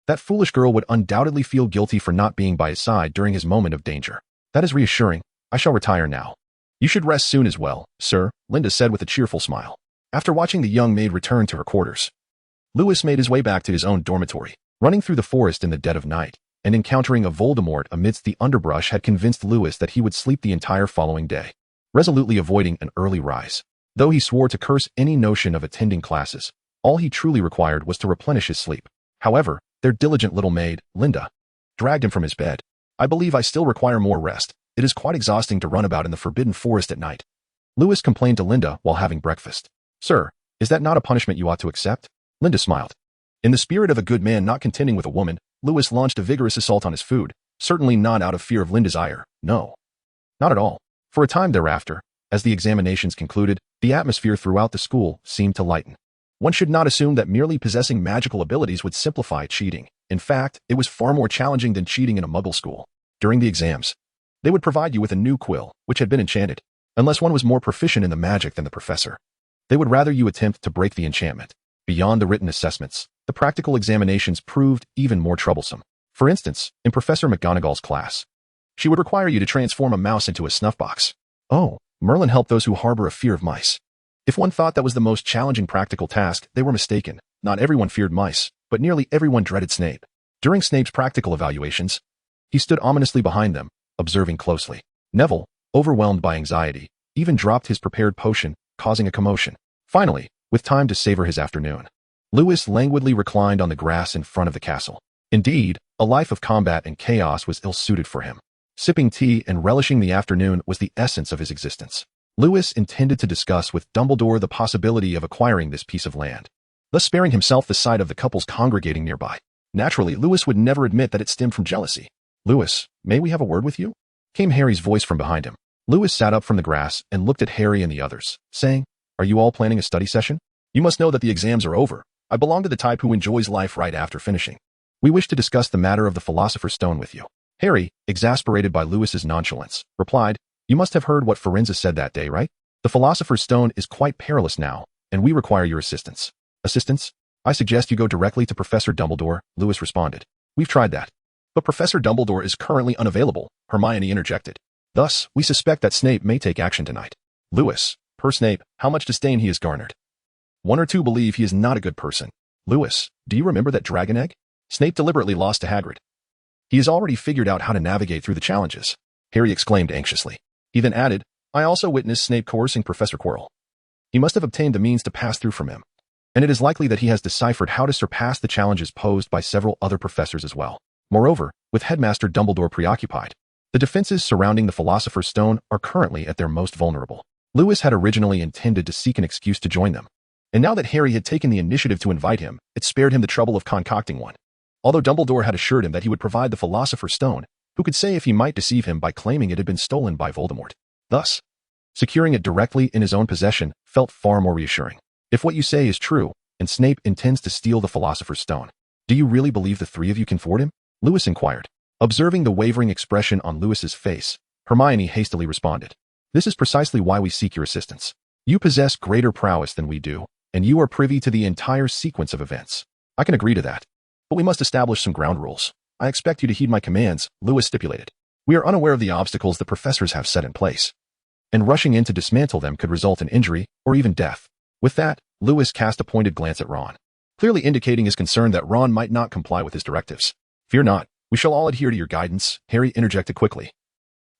that foolish girl would undoubtedly feel guilty for not being by his side during his moment of danger. That is reassuring. I shall retire now. You should rest soon as well, sir, Linda said with a cheerful smile. After watching the young maid return to her quarters, Lewis made his way back to his own dormitory. Running through the forest in the dead of night and encountering a Voldemort amidst the underbrush had convinced Lewis that he would sleep the entire following day, resolutely avoiding an early rise. Though he swore to curse any notion of attending classes, all he truly required was to replenish his sleep. However, their diligent little maid, Linda, dragged him from his bed. I believe I still require more rest. It is quite exhausting to run about in the forbidden forest at night. Lewis complained to Linda while having breakfast. Sir, is that not a punishment you ought to accept? Linda smiled. In the spirit of a good man not contending with a woman, Lewis launched a vigorous assault on his food, certainly not out of fear of Linda's ire. No. Not at all. For a time thereafter, as the examinations concluded, the atmosphere throughout the school seemed to lighten. One should not assume that merely possessing magical abilities would simplify cheating. In fact, it was far more challenging than cheating in a muggle school. During the exams, they would provide you with a new quill, which had been enchanted, unless one was more proficient in the magic than the professor. They would rather you attempt to break the enchantment. Beyond the written assessments, the practical examinations proved even more troublesome. For instance, in Professor McGonagall's class, she would require you to transform a mouse into a snuff box. Oh, Merlin helped those who harbor a fear of mice. If one thought that was the most challenging practical task, they were mistaken. Not everyone feared mice, but nearly everyone dreaded Snape. During Snape's practical evaluations, he stood ominously behind them, observing closely. Neville, overwhelmed by anxiety, even dropped his prepared potion, causing a commotion. Finally, with time to savor his afternoon, Lewis languidly reclined on the grass in front of the castle. Indeed, a life of combat and chaos was ill-suited for him. Sipping tea and relishing the afternoon was the essence of his existence. Lewis intended to discuss with Dumbledore the possibility of acquiring this piece of land, thus sparing himself the sight of the couples congregating nearby. Naturally, Lewis would never admit that it stemmed from jealousy. Lewis, may we have a word with you? Came Harry's voice from behind him. Lewis sat up from the grass and looked at Harry and the others, saying, Are you all planning a study session? You must know that the exams are over. I belong to the type who enjoys life right after finishing. We wish to discuss the matter of the Philosopher's Stone with you. Harry, exasperated by Lewis's nonchalance, replied, You must have heard what Forenza said that day, right? The Philosopher's Stone is quite perilous now, and we require your assistance. Assistance? I suggest you go directly to Professor Dumbledore, Lewis responded. We've tried that. But Professor Dumbledore is currently unavailable, Hermione interjected. Thus, we suspect that Snape may take action tonight. Lewis, per Snape, how much disdain he has garnered. One or two believe he is not a good person. Lewis, do you remember that dragon egg? Snape deliberately lost to Hagrid. He has already figured out how to navigate through the challenges, Harry exclaimed anxiously. He then added, I also witnessed Snape coercing Professor Quirrell. He must have obtained the means to pass through from him, and it is likely that he has deciphered how to surpass the challenges posed by several other professors as well. Moreover, with Headmaster Dumbledore preoccupied, the defenses surrounding the Philosopher's Stone are currently at their most vulnerable. Lewis had originally intended to seek an excuse to join them, and now that Harry had taken the initiative to invite him, it spared him the trouble of concocting one. Although Dumbledore had assured him that he would provide the Philosopher's Stone, who could say if he might deceive him by claiming it had been stolen by Voldemort. Thus, securing it directly in his own possession felt far more reassuring. If what you say is true, and Snape intends to steal the Philosopher's Stone, do you really believe the three of you can thwart him? Lewis inquired. Observing the wavering expression on Lewis's face, Hermione hastily responded. This is precisely why we seek your assistance. You possess greater prowess than we do, and you are privy to the entire sequence of events. I can agree to that. But we must establish some ground rules. I expect you to heed my commands, Lewis stipulated. We are unaware of the obstacles the professors have set in place, and rushing in to dismantle them could result in injury or even death. With that, Lewis cast a pointed glance at Ron, clearly indicating his concern that Ron might not comply with his directives. Fear not, we shall all adhere to your guidance, Harry interjected quickly,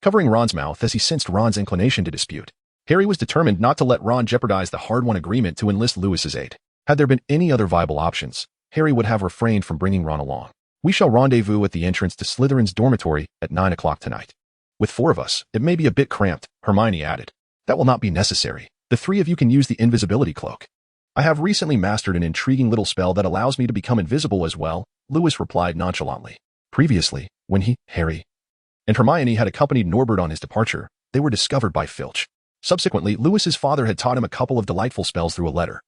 covering Ron's mouth as he sensed Ron's inclination to dispute. Harry was determined not to let Ron jeopardize the hard-won agreement to enlist Lewis's aid. Had there been any other viable options, Harry would have refrained from bringing Ron along. We shall rendezvous at the entrance to Slytherin's dormitory at 9 o'clock tonight. With 4 of us, it may be a bit cramped, Hermione added. That will not be necessary. The 3 of you can use the invisibility cloak. I have recently mastered an intriguing little spell that allows me to become invisible as well, Lewis replied nonchalantly. Previously, when Harry, and Hermione had accompanied Norbert on his departure, they were discovered by Filch. Subsequently, Lewis's father had taught him a couple of delightful spells through a letter,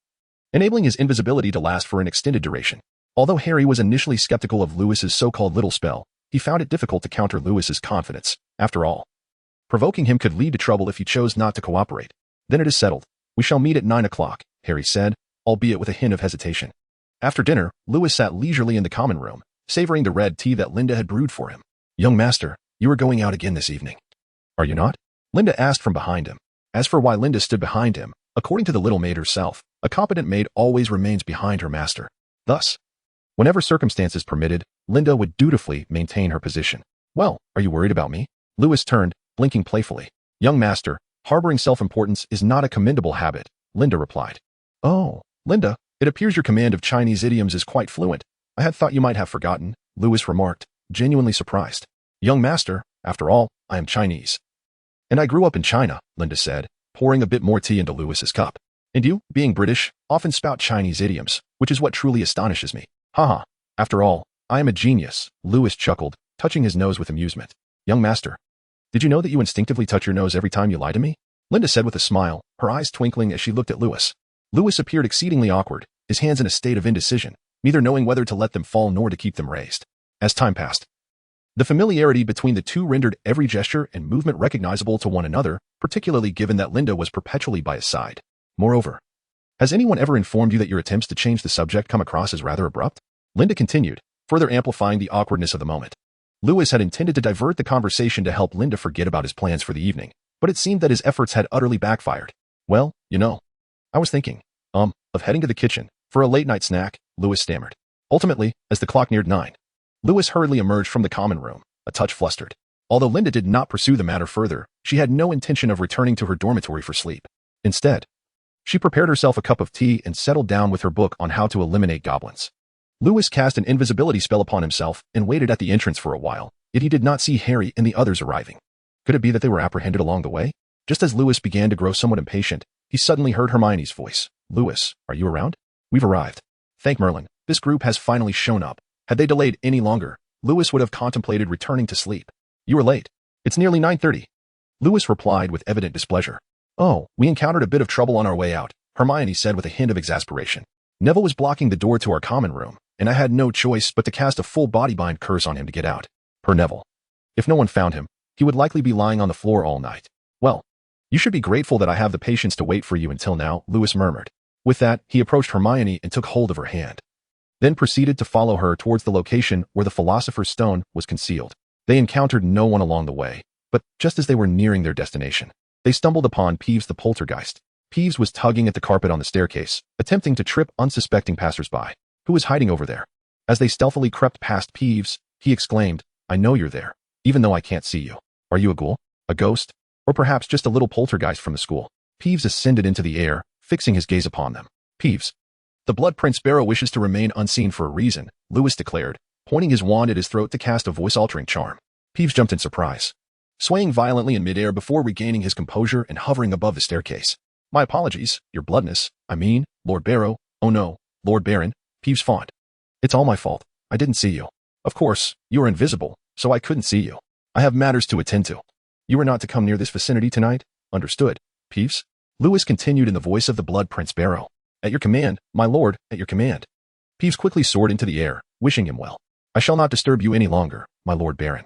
enabling his invisibility to last for an extended duration. Although Harry was initially skeptical of Lewis's so-called little spell, he found it difficult to counter Lewis's confidence. After all, provoking him could lead to trouble if he chose not to cooperate. Then it is settled. We shall meet at 9 o'clock, Harry said, albeit with a hint of hesitation. After dinner, Lewis sat leisurely in the common room, savoring the red tea that Linda had brewed for him. Young master, you are going out again this evening. Are you not? Linda asked from behind him. As for why Linda stood behind him, according to the little maid herself, a competent maid always remains behind her master. Thus, whenever circumstances permitted, Linda would dutifully maintain her position. Well, are you worried about me? Lewis turned, blinking playfully. Young master, harboring self-importance is not a commendable habit, Linda replied. Oh, Linda, it appears your command of Chinese idioms is quite fluent. I had thought you might have forgotten, Lewis remarked, genuinely surprised. Young master, after all, I am Chinese. And I grew up in China, Linda said, pouring a bit more tea into Lewis's cup. And you, being British, often spout Chinese idioms, which is what truly astonishes me. Haha, after all, I am a genius, Lewis chuckled, touching his nose with amusement. Young master, did you know that you instinctively touch your nose every time you lie to me? Linda said with a smile, her eyes twinkling as she looked at Lewis. Lewis appeared exceedingly awkward, his hands in a state of indecision, neither knowing whether to let them fall nor to keep them raised. As time passed, the familiarity between the two rendered every gesture and movement recognizable to one another, particularly given that Linda was perpetually by his side. Moreover, has anyone ever informed you that your attempts to change the subject come across as rather abrupt? Linda continued, further amplifying the awkwardness of the moment. Lewis had intended to divert the conversation to help Linda forget about his plans for the evening, but it seemed that his efforts had utterly backfired. Well, you know, I was thinking, of heading to the kitchen for a late-night snack, Lewis stammered. Ultimately, as the clock neared 9, Lewis hurriedly emerged from the common room, a touch flustered. Although Linda did not pursue the matter further, she had no intention of returning to her dormitory for sleep. Instead, she prepared herself a cup of tea and settled down with her book on how to eliminate goblins. Lewis cast an invisibility spell upon himself and waited at the entrance for a while, yet he did not see Harry and the others arriving. Could it be that they were apprehended along the way? Just as Lewis began to grow somewhat impatient, he suddenly heard Hermione's voice. Lewis, are you around? We've arrived. Thank Merlin, this group has finally shown up. Had they delayed any longer, Lewis would have contemplated returning to sleep. You were late. It's nearly 9:30. Lewis replied with evident displeasure. Oh, we encountered a bit of trouble on our way out, Hermione said with a hint of exasperation. Neville was blocking the door to our common room, and I had no choice but to cast a full body bind curse on him to get out. Per Neville. If no one found him, he would likely be lying on the floor all night. Well, you should be grateful that I have the patience to wait for you until now, Lewis murmured. With that, he approached Hermione and took hold of her hand, then proceeded to follow her towards the location where the Philosopher's Stone was concealed. They encountered no one along the way, but just as they were nearing their destination, they stumbled upon Peeves the poltergeist. Peeves was tugging at the carpet on the staircase, attempting to trip unsuspecting passersby, who was hiding over there. As they stealthily crept past Peeves, he exclaimed, I know you're there, even though I can't see you. Are you a ghoul? A ghost? Or perhaps just a little poltergeist from the school. Peeves ascended into the air, fixing his gaze upon them. Peeves. The Blood Prince Sparrow wishes to remain unseen for a reason, Lewis declared, pointing his wand at his throat to cast a voice-altering charm. Peeves jumped in surprise, swaying violently in midair before regaining his composure and hovering above the staircase. My apologies, your bloodness. I mean, Lord Barrow. Oh no, Lord Baron. Peeves fawned. It's all my fault. I didn't see you. Of course, you are invisible, so I couldn't see you. I have matters to attend to. You are not to come near this vicinity tonight? Understood, Peeves? Lewis continued in the voice of the Blood Prince Barrow. At your command, my lord, at your command. Peeves quickly soared into the air, wishing him well. I shall not disturb you any longer, my Lord Baron.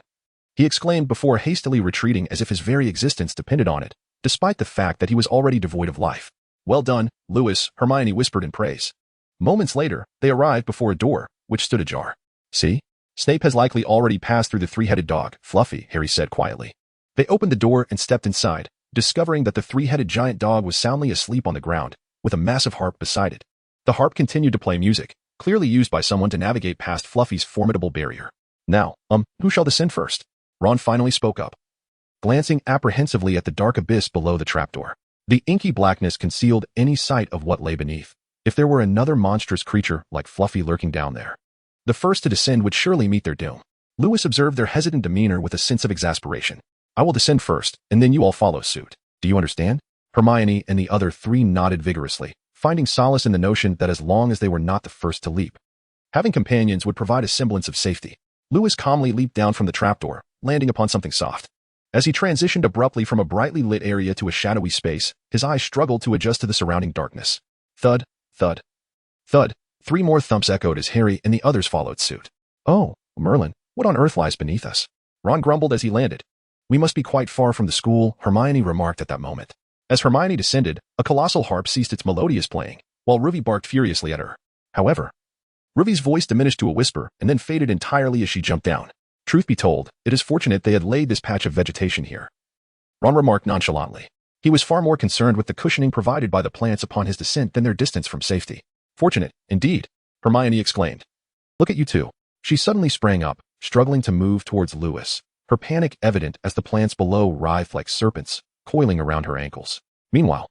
He exclaimed before hastily retreating as if his very existence depended on it, despite the fact that he was already devoid of life. Well done, Lewis, Hermione whispered in praise. Moments later, they arrived before a door, which stood ajar. See? Snape has likely already passed through the three-headed dog, Fluffy, Harry said quietly. They opened the door and stepped inside, discovering that the three-headed giant dog was soundly asleep on the ground, with a massive harp beside it. The harp continued to play music, clearly used by someone to navigate past Fluffy's formidable barrier. Now, who shall descend first? Ron finally spoke up, glancing apprehensively at the dark abyss below the trapdoor. The inky blackness concealed any sight of what lay beneath. If there were another monstrous creature like Fluffy lurking down there, the first to descend would surely meet their doom. Lewis observed their hesitant demeanor with a sense of exasperation. I will descend first, and then you all follow suit. Do you understand? Hermione and the other three nodded vigorously, finding solace in the notion that as long as they were not the first to leap, having companions would provide a semblance of safety. Lewis calmly leaped down from the trapdoor, landing upon something soft. As he transitioned abruptly from a brightly lit area to a shadowy space, his eyes struggled to adjust to the surrounding darkness. Thud, thud, thud. 3 more thumps echoed as Harry and the others followed suit. Oh, Merlin, what on earth lies beneath us? Ron grumbled as he landed. We must be quite far from the school, Hermione remarked at that moment. As Hermione descended, a colossal harp ceased its melodious playing, while Ruby barked furiously at her. However, Ruby's voice diminished to a whisper and then faded entirely as she jumped down. Truth be told, it is fortunate they had laid this patch of vegetation here, Ron remarked nonchalantly. He was far more concerned with the cushioning provided by the plants upon his descent than their distance from safety. Fortunate, indeed, Hermione exclaimed. Look at you two. She suddenly sprang up, struggling to move towards Lewis, her panic evident as the plants below writhed like serpents, coiling around her ankles. Meanwhile,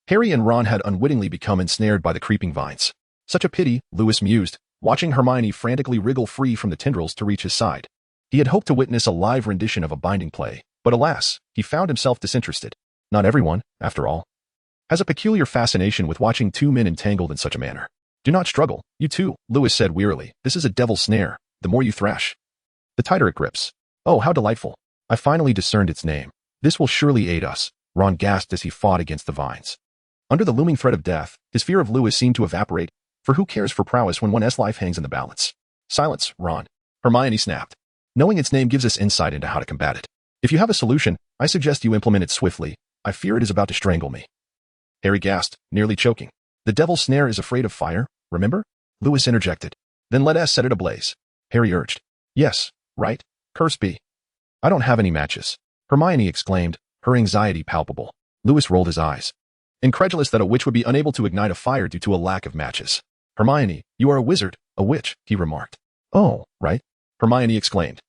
Harry and Ron had unwittingly become ensnared by the creeping vines. Such a pity, Lewis mused, watching Hermione frantically wriggle free from the tendrils to reach his side. He had hoped to witness a live rendition of a binding play, but alas, he found himself disinterested. Not everyone, after all, has a peculiar fascination with watching two men entangled in such a manner. Do not struggle, you two, Lewis said wearily. This is a devil's snare. The more you thrash, the tighter it grips. Oh, how delightful. I finally discerned its name. This will surely aid us, Ron gasped as he fought against the vines. Under the looming threat of death, his fear of Lewis seemed to evaporate, for who cares for prowess when one's life hangs in the balance? Silence, Ron. Hermione snapped. Knowing its name gives us insight into how to combat it. If you have a solution, I suggest you implement it swiftly. I fear it is about to strangle me. Harry gasped, nearly choking. The devil's snare is afraid of fire, remember? Lewis interjected. Then let us set it ablaze. Harry urged. Yes, right? Curse be. I don't have any matches. Hermione exclaimed, her anxiety palpable. Lewis rolled his eyes, incredulous that a witch would be unable to ignite a fire due to a lack of matches. Hermione, you are a wizard, a witch, he remarked. Oh, right? Hermione exclaimed,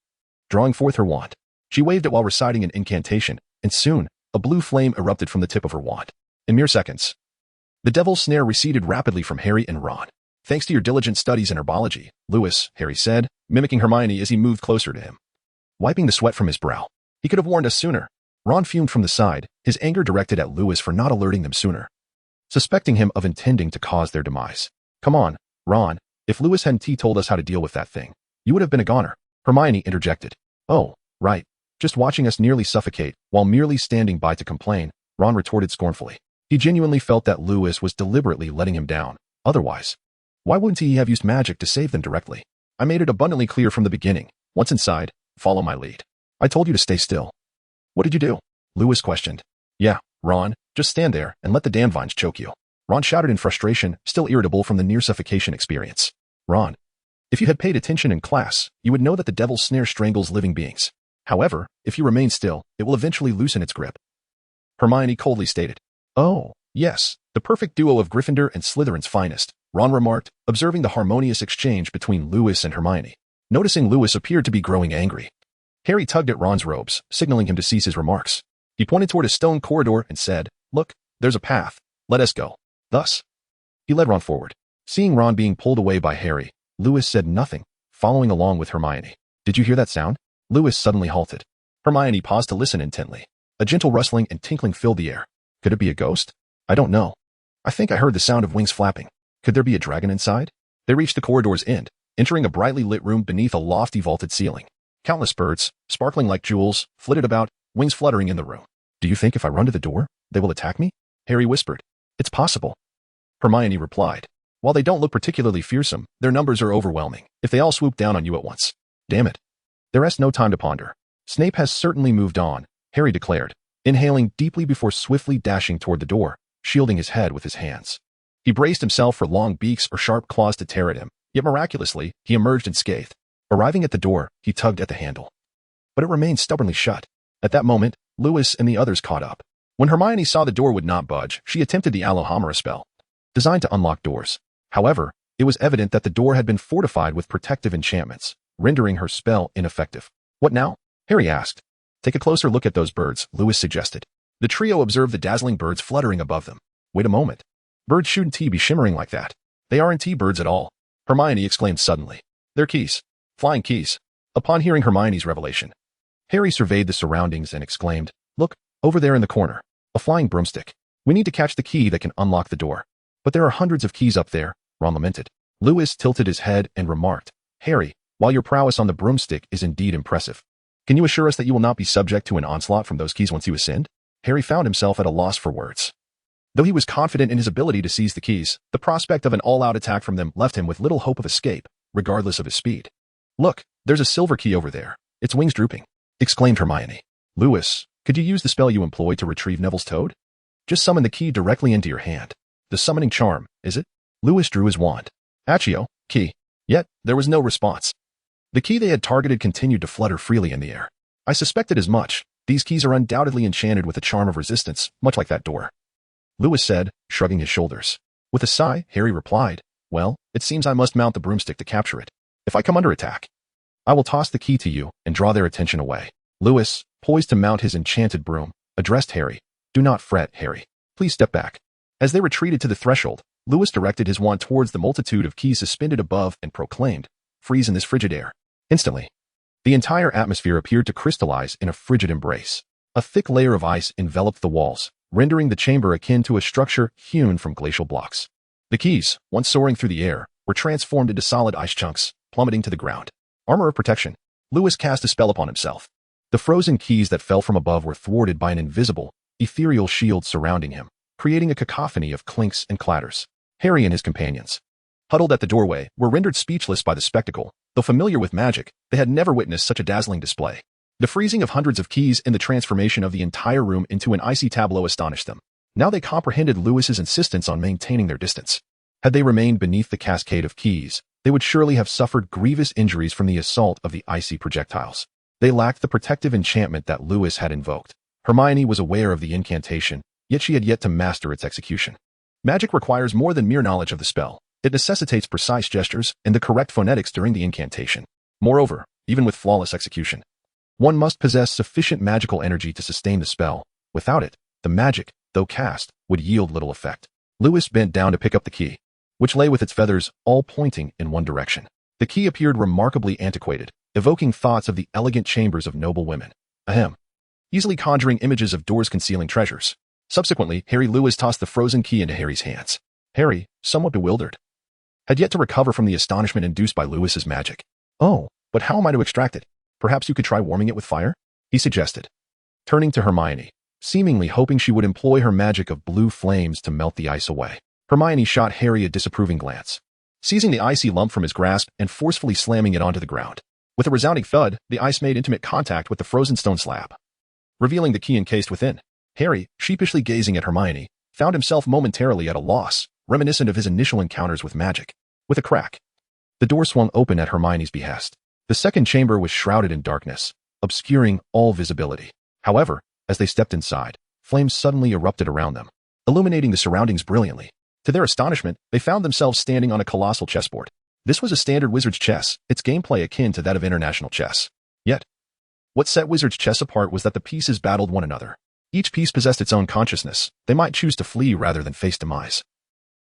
drawing forth her wand. She waved it while reciting an incantation, and soon, a blue flame erupted from the tip of her wand. In mere seconds, the devil's snare receded rapidly from Harry and Ron. Thanks to your diligent studies in herbology, Lewis, Harry said, mimicking Hermione as he moved closer to him, wiping the sweat from his brow. He could have warned us sooner. Ron fumed from the side, his anger directed at Lewis for not alerting them sooner, suspecting him of intending to cause their demise. Come on, Ron, if Lewis hadn't told us how to deal with that thing, you would have been a goner. Hermione interjected. Oh, right. Just watching us nearly suffocate, while merely standing by to complain, Ron retorted scornfully. He genuinely felt that Lewis was deliberately letting him down. Otherwise, why wouldn't he have used magic to save them directly? I made it abundantly clear from the beginning. Once inside, follow my lead. I told you to stay still. What did you do? Lewis questioned. Yeah, Ron, just stand there and let the damn vines choke you. Ron shouted in frustration, still irritable from the near suffocation experience. Ron, if you had paid attention in class, you would know that the devil's snare strangles living beings. However, if you remain still, it will eventually loosen its grip. Hermione coldly stated. Oh, yes, the perfect duo of Gryffindor and Slytherin's finest, Ron remarked, observing the harmonious exchange between Lewis and Hermione. Noticing Lewis appeared to be growing angry, Harry tugged at Ron's robes, signaling him to cease his remarks. He pointed toward a stone corridor and said, "Look, there's a path. Let us go." Thus, he led Ron forward. Seeing Ron being pulled away by Harry, Lewis said nothing, following along with Hermione. "Did you hear that sound?" Lewis suddenly halted. Hermione paused to listen intently. A gentle rustling and tinkling filled the air. Could it be a ghost? "I don't know. I think I heard the sound of wings flapping. Could there be a dragon inside?" They reached the corridor's end, entering a brightly lit room beneath a lofty vaulted ceiling. Countless birds, sparkling like jewels, flitted about, wings fluttering in the room. "Do you think if I run to the door, they will attack me?" Harry whispered. "It's possible." Hermione replied. "While they don't look particularly fearsome, their numbers are overwhelming, if they all swoop down on you at once." "Damn it. There is no time to ponder. Snape has certainly moved on," Harry declared, inhaling deeply before swiftly dashing toward the door, shielding his head with his hands. He braced himself for long beaks or sharp claws to tear at him, yet miraculously, he emerged unscathed. Arriving at the door, he tugged at the handle. But it remained stubbornly shut. At that moment, Lewis and the others caught up. When Hermione saw the door would not budge, she attempted the Alohomora spell, designed to unlock doors. However, it was evident that the door had been fortified with protective enchantments, rendering her spell ineffective. "What now?" Harry asked. "Take a closer look at those birds," Lewis suggested. The trio observed the dazzling birds fluttering above them. "Wait a moment. Birds shouldn't be shimmering like that. They aren't birds at all," Hermione exclaimed suddenly. "They're keys. Flying keys." Upon hearing Hermione's revelation, Harry surveyed the surroundings and exclaimed, "Look, over there in the corner. A flying broomstick. We need to catch the key that can unlock the door." "But there are hundreds of keys up there," Ron lamented. Lewis tilted his head and remarked, "Harry, while your prowess on the broomstick is indeed impressive, can you assure us that you will not be subject to an onslaught from those keys once you ascend?" Harry found himself at a loss for words. Though he was confident in his ability to seize the keys, the prospect of an all-out attack from them left him with little hope of escape, regardless of his speed. "Look, there's a silver key over there. Its wings drooping," exclaimed Hermione. "Lewis, could you use the spell you employed to retrieve Neville's toad? Just summon the key directly into your hand. The summoning charm, is it?" Lewis drew his wand. "Accio, key." Yet, there was no response. The key they had targeted continued to flutter freely in the air. "I suspected as much. These keys are undoubtedly enchanted with a charm of resistance, much like that door," Lewis said, shrugging his shoulders. With a sigh, Harry replied, "Well, it seems I must mount the broomstick to capture it. If I come under attack, I will toss the key to you and draw their attention away." Lewis, poised to mount his enchanted broom, addressed Harry. "Do not fret, Harry. Please step back." As they retreated to the threshold, Lewis directed his wand towards the multitude of keys suspended above and proclaimed, "Freeze in this frigid air." Instantly, the entire atmosphere appeared to crystallize in a frigid embrace. A thick layer of ice enveloped the walls, rendering the chamber akin to a structure hewn from glacial blocks. The keys, once soaring through the air, were transformed into solid ice chunks, plummeting to the ground. Armor of protection. Lewis cast a spell upon himself. The frozen keys that fell from above were thwarted by an invisible, ethereal shield surrounding him, creating a cacophony of clinks and clatters. Harry and his companions, huddled at the doorway, were rendered speechless by the spectacle. Though familiar with magic, they had never witnessed such a dazzling display. The freezing of hundreds of keys and the transformation of the entire room into an icy tableau astonished them. Now they comprehended Lewis's insistence on maintaining their distance. Had they remained beneath the cascade of keys, they would surely have suffered grievous injuries from the assault of the icy projectiles. They lacked the protective enchantment that Lewis had invoked. Hermione was aware of the incantation, yet she had yet to master its execution. Magic requires more than mere knowledge of the spell. It necessitates precise gestures and the correct phonetics during the incantation. Moreover, even with flawless execution, one must possess sufficient magical energy to sustain the spell. Without it, the magic, though cast, would yield little effect. Lewis bent down to pick up the key, which lay with its feathers all pointing in one direction. The key appeared remarkably antiquated, evoking thoughts of the elegant chambers of noble women. Ahem. Easily conjuring images of doors concealing treasures. Subsequently, Harry Lewis tossed the frozen key into Harry's hands. Harry, somewhat bewildered, had yet to recover from the astonishment induced by Lewis's magic. "Oh, but how am I to extract it? Perhaps you could try warming it with fire?" he suggested, turning to Hermione, seemingly hoping she would employ her magic of blue flames to melt the ice away. Hermione shot Harry a disapproving glance, seizing the icy lump from his grasp and forcefully slamming it onto the ground. With a resounding thud, the ice made intimate contact with the frozen stone slab, revealing the key encased within. Harry, sheepishly gazing at Hermione, found himself momentarily at a loss, reminiscent of his initial encounters with magic. With a crack, the door swung open at Hermione's behest. The second chamber was shrouded in darkness, obscuring all visibility. However, as they stepped inside, flames suddenly erupted around them, illuminating the surroundings brilliantly. To their astonishment, they found themselves standing on a colossal chessboard. This was a standard wizard's chess, its gameplay akin to that of international chess. Yet, what set wizard's chess apart was that the pieces battled one another, Each piece possessed its own consciousness. They might choose to flee rather than face demise.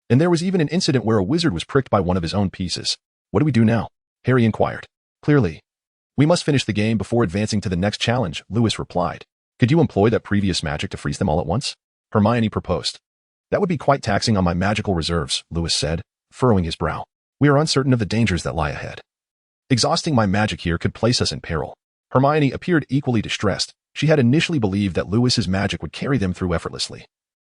And there was even an incident where a wizard was pricked by one of his own pieces. What do we do now? Harry inquired. Clearly, we must finish the game before advancing to the next challenge, Lewis replied. Could you employ that previous magic to freeze them all at once? Hermione proposed. That would be quite taxing on my magical reserves, Lewis said, furrowing his brow. We are uncertain of the dangers that lie ahead. Exhausting my magic here could place us in peril. Hermione appeared equally distressed. She had initially believed that Lewis's magic would carry them through effortlessly.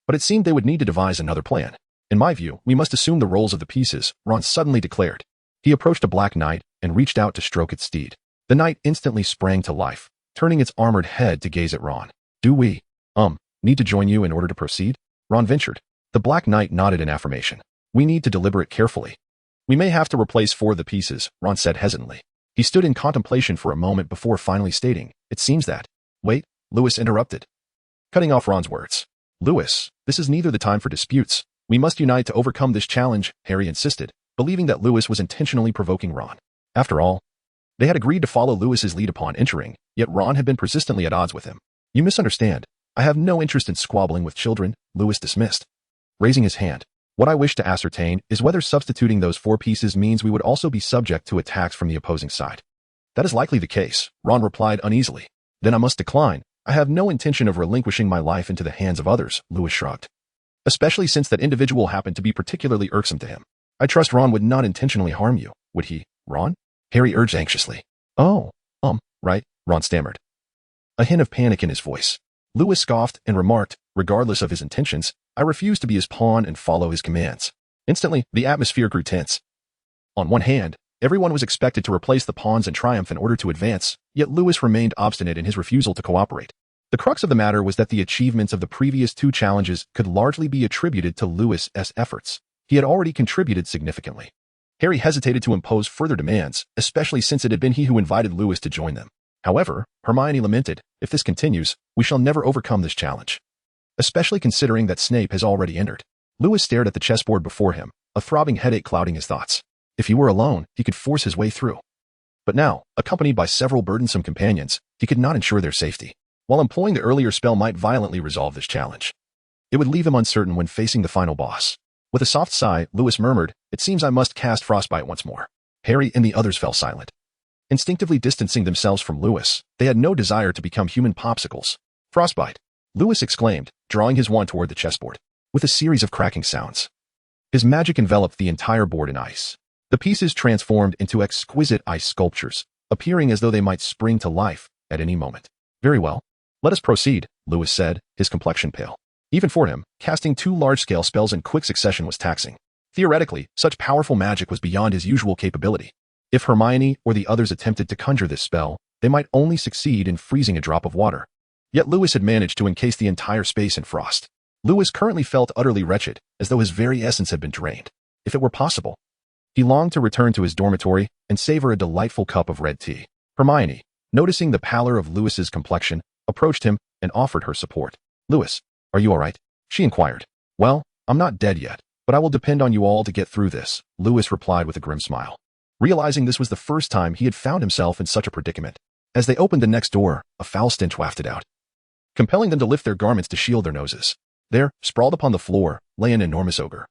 But it seemed they would need to devise another plan. In my view, we must assume the roles of the pieces, Ron suddenly declared. He approached a black knight and reached out to stroke its steed. The knight instantly sprang to life, turning its armored head to gaze at Ron. Do we, need to join you in order to proceed? Ron ventured. The Black Knight nodded in affirmation. We need to deliberate carefully. We may have to replace 4 of the pieces, Ron said hesitantly. He stood in contemplation for a moment before finally stating, it seems that. Wait, Lewis interrupted, cutting off Ron's words. Lewis, this is neither the time for disputes. We must unite to overcome this challenge, Harry insisted, believing that Lewis was intentionally provoking Ron. After all, they had agreed to follow Lewis's lead upon entering, yet Ron had been persistently at odds with him. You misunderstand. I have no interest in squabbling with children, Lewis dismissed. Raising his hand, what I wish to ascertain is whether substituting those 4 pieces means we would also be subject to attacks from the opposing side. That is likely the case, Ron replied uneasily. Then I must decline. I have no intention of relinquishing my life into the hands of others, Lewis shrugged. Especially since that individual happened to be particularly irksome to him. I trust Ron would not intentionally harm you, would he, Ron? Harry urged anxiously. Oh, right, Ron stammered, a hint of panic in his voice. Lewis scoffed and remarked, regardless of his intentions, I refuse to be his pawn and follow his commands. Instantly, the atmosphere grew tense. On one hand, everyone was expected to replace the pawns in triumph in order to advance, yet Lewis remained obstinate in his refusal to cooperate. The crux of the matter was that the achievements of the previous 2 challenges could largely be attributed to Lewis's efforts. He had already contributed significantly. Harry hesitated to impose further demands, especially since it had been he who invited Lewis to join them. However, Hermione lamented, if this continues, we shall never overcome this challenge. Especially considering that Snape has already entered. Lewis stared at the chessboard before him, a throbbing headache clouding his thoughts. If he were alone, he could force his way through. But now, accompanied by several burdensome companions, he could not ensure their safety. While employing the earlier spell might violently resolve this challenge, it would leave him uncertain when facing the final boss. With a soft sigh, Lewis murmured, it seems I must cast Frostbite once more. Harry and the others fell silent. Instinctively distancing themselves from Lewis, they had no desire to become human popsicles. Frostbite, Lewis exclaimed, drawing his wand toward the chessboard. With a series of cracking sounds, his magic enveloped the entire board in ice. The pieces transformed into exquisite ice sculptures, appearing as though they might spring to life at any moment. Very well. Let us proceed, Lewis said, his complexion pale. Even for him, casting 2 large-scale spells in quick succession was taxing. Theoretically, such powerful magic was beyond his usual capability. If Hermione or the others attempted to conjure this spell, they might only succeed in freezing a drop of water. Yet Lewis had managed to encase the entire space in frost. Lewis currently felt utterly wretched, as though his very essence had been drained. If it were possible, he longed to return to his dormitory and savor a delightful cup of red tea. Hermione, noticing the pallor of Lewis's complexion, approached him and offered her support. Lewis, are you all right? She inquired. Well, I'm not dead yet, but I will depend on you all to get through this, Lewis replied with a grim smile. Realizing this was the first time he had found himself in such a predicament. As they opened the next door, a foul stench wafted out, compelling them to lift their garments to shield their noses. There, sprawled upon the floor, lay an enormous ogre,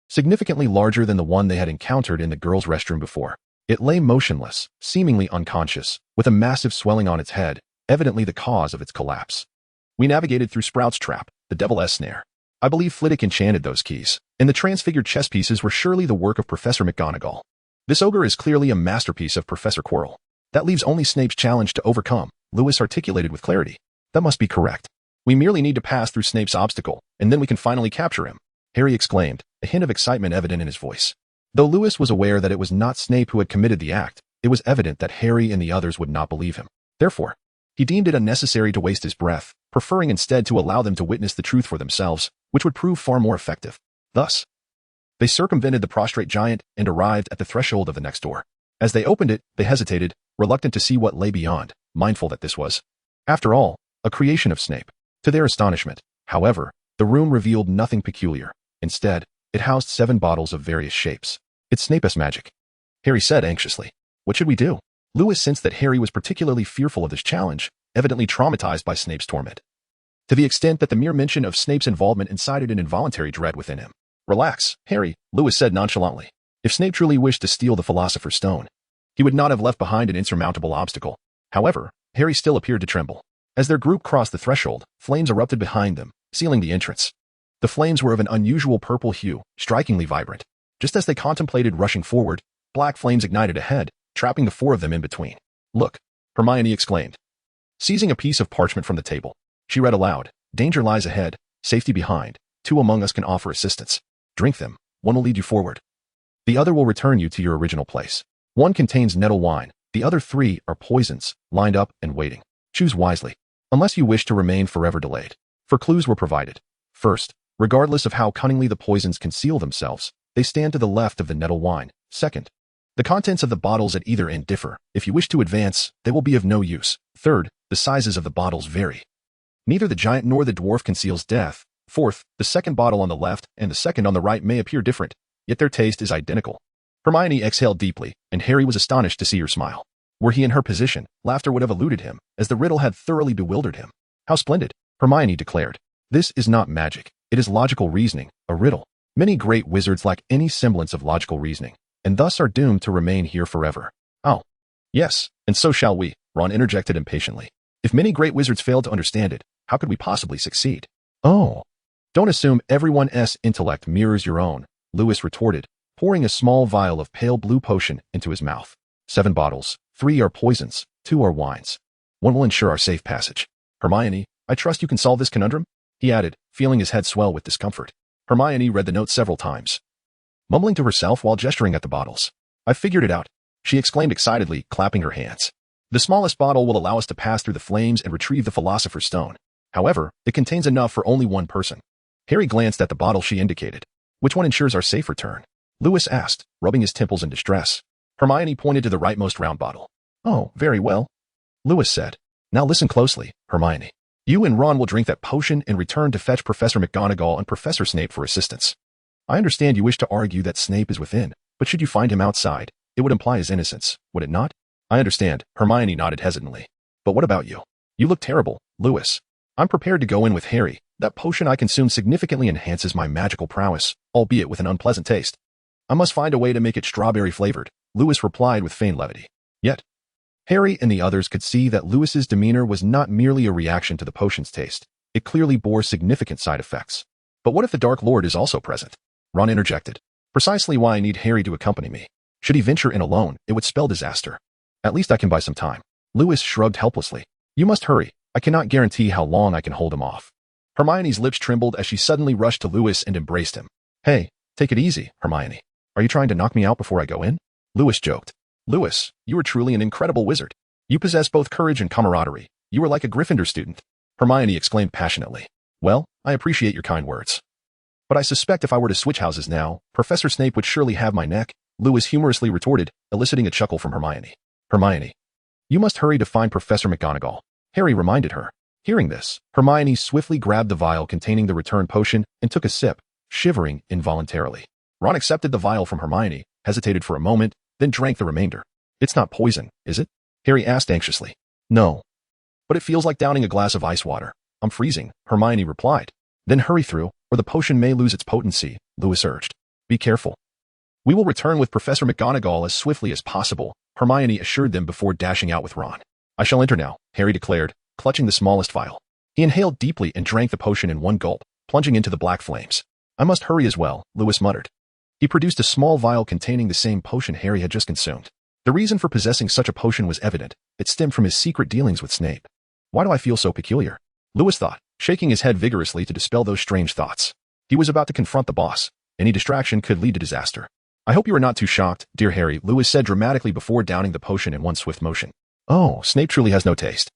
significantly larger than the one they had encountered in the girls' restroom before. It lay motionless, seemingly unconscious, with a massive swelling on its head, evidently the cause of its collapse. We navigated through Sprout's trap, the devil's snare. I believe Flitwick enchanted those keys, and the transfigured chess pieces were surely the work of Professor McGonagall. This ogre is clearly a masterpiece of Professor Quirrell. That leaves only Snape's challenge to overcome, Lewis articulated with clarity. That must be correct. We merely need to pass through Snape's obstacle, and then we can finally capture him, Harry exclaimed, a hint of excitement evident in his voice. Though Lewis was aware that it was not Snape who had committed the act, it was evident that Harry and the others would not believe him. Therefore, he deemed it unnecessary to waste his breath, preferring instead to allow them to witness the truth for themselves, which would prove far more effective. Thus, they circumvented the prostrate giant and arrived at the threshold of the next door. As they opened it, they hesitated, reluctant to see what lay beyond, mindful that this was, after all, a creation of Snape. To their astonishment, however, the room revealed nothing peculiar. Instead, it housed 7 bottles of various shapes. It's Snape's magic, Harry said anxiously. What should we do? Lewis sensed that Harry was particularly fearful of this challenge, evidently traumatized by Snape's torment. to the extent that the mere mention of Snape's involvement incited an involuntary dread within him. "Relax, Harry," Lewis said nonchalantly. If Snape truly wished to steal the Philosopher's Stone, he would not have left behind an insurmountable obstacle. However, Harry still appeared to tremble. As their group crossed the threshold, flames erupted behind them, sealing the entrance. The flames were of an unusual purple hue, strikingly vibrant. Just as they contemplated rushing forward, black flames ignited ahead, trapping the four of them in between. "Look," Hermione exclaimed. Seizing a piece of parchment from the table, she read aloud, "Danger lies ahead, safety behind. 2 among us can offer assistance. Drink them. 1 will lead you forward. The other will return you to your original place. 1 contains nettle wine. The other 3 are poisons, lined up and waiting. Choose wisely, unless you wish to remain forever delayed." For clues were provided. First, regardless of how cunningly the poisons conceal themselves, they stand to the left of the nettle wine. Second, the contents of the bottles at either end differ. If you wish to advance, they will be of no use. Third, the sizes of the bottles vary. Neither the giant nor the dwarf conceals death. Fourth, the second bottle on the left and the second on the right may appear different, yet their taste is identical. Hermione exhaled deeply, and Harry was astonished to see her smile. Were he in her position, laughter would have eluded him, as the riddle had thoroughly bewildered him. "How splendid," Hermione declared. "This is not magic. It is logical reasoning, a riddle. Many great wizards lack any semblance of logical reasoning, and thus are doomed to remain here forever." "Oh, yes, and so shall we," Ron interjected impatiently. "If many great wizards failed to understand it, how could we possibly succeed?" "Oh, don't assume everyone's intellect mirrors your own," Lewis retorted, pouring a small vial of pale blue potion into his mouth. 7 bottles, 3 are poisons, 2 are wines. 1 will ensure our safe passage. Hermione, I trust you can solve this conundrum?" he added, feeling his head swell with discomfort. Hermione read the note several times, mumbling to herself while gesturing at the bottles. "I figured it out," she exclaimed excitedly, clapping her hands. "The smallest bottle will allow us to pass through the flames and retrieve the Philosopher's Stone. However, it contains enough for only 1 person." Harry glanced at the bottle she indicated. "Which one ensures our safe return?" Lewis asked, rubbing his temples in distress. Hermione pointed to the rightmost round bottle. "Oh, very well," Lewis said. "Now listen closely, Hermione. You and Ron will drink that potion and return to fetch Professor McGonagall and Professor Snape for assistance. I understand you wish to argue that Snape is within, but should you find him outside, it would imply his innocence, would it not?" "I understand," Hermione nodded hesitantly. "But what about you? You look terrible, Lewis." "I'm prepared to go in with Harry. That potion I consume significantly enhances my magical prowess, albeit with an unpleasant taste. I must find a way to make it strawberry flavored," Lewis replied with feigned levity. Yet, Harry and the others could see that Lewis's demeanor was not merely a reaction to the potion's taste. It clearly bore significant side effects. "But what if the Dark Lord is also present?" Ron interjected. "Precisely why I need Harry to accompany me. Should he venture in alone, it would spell disaster. At least I can buy some time." Lewis shrugged helplessly. "You must hurry. I cannot guarantee how long I can hold him off." Hermione's lips trembled as she suddenly rushed to Lewis and embraced him. "Hey, take it easy, Hermione. Are you trying to knock me out before I go in?" Lewis joked. "Lewis, you are truly an incredible wizard. You possess both courage and camaraderie. You are like a Gryffindor student," Hermione exclaimed passionately. "Well, I appreciate your kind words. But I suspect if I were to switch houses now, Professor Snape would surely have my neck," Lewis humorously retorted, eliciting a chuckle from Hermione. "Hermione, you must hurry to find Professor McGonagall," Harry reminded her. Hearing this, Hermione swiftly grabbed the vial containing the return potion and took a sip, shivering involuntarily. Ron accepted the vial from Hermione, hesitated for a moment, then drank the remainder. "It's not poison, is it?" Harry asked anxiously. "No. But it feels like downing a glass of ice water. I'm freezing," Hermione replied. "Then hurry through, or the potion may lose its potency," Lewis urged. "Be careful." "We will return with Professor McGonagall as swiftly as possible," Hermione assured them before dashing out with Ron. "I shall enter now," Harry declared, clutching the smallest vial. He inhaled deeply and drank the potion in one gulp, plunging into the black flames. "I must hurry as well," Lewis muttered. He produced a small vial containing the same potion Harry had just consumed. The reason for possessing such a potion was evident. It stemmed from his secret dealings with Snape. "Why do I feel so peculiar?" Lewis thought, shaking his head vigorously to dispel those strange thoughts. He was about to confront the boss. Any distraction could lead to disaster. "I hope you are not too shocked, dear Harry," Lewis said dramatically before downing the potion in one swift motion. "Oh, Snape truly has no taste.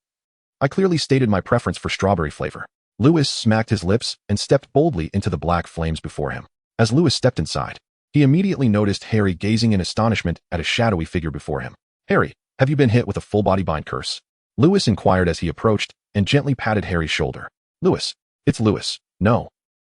I clearly stated my preference for strawberry flavor." Lewis smacked his lips and stepped boldly into the black flames before him. As Lewis stepped inside, he immediately noticed Harry gazing in astonishment at a shadowy figure before him. "Harry, have you been hit with a full-body bind curse?" Lewis inquired as he approached and gently patted Harry's shoulder. "Lewis, it's Lewis. No,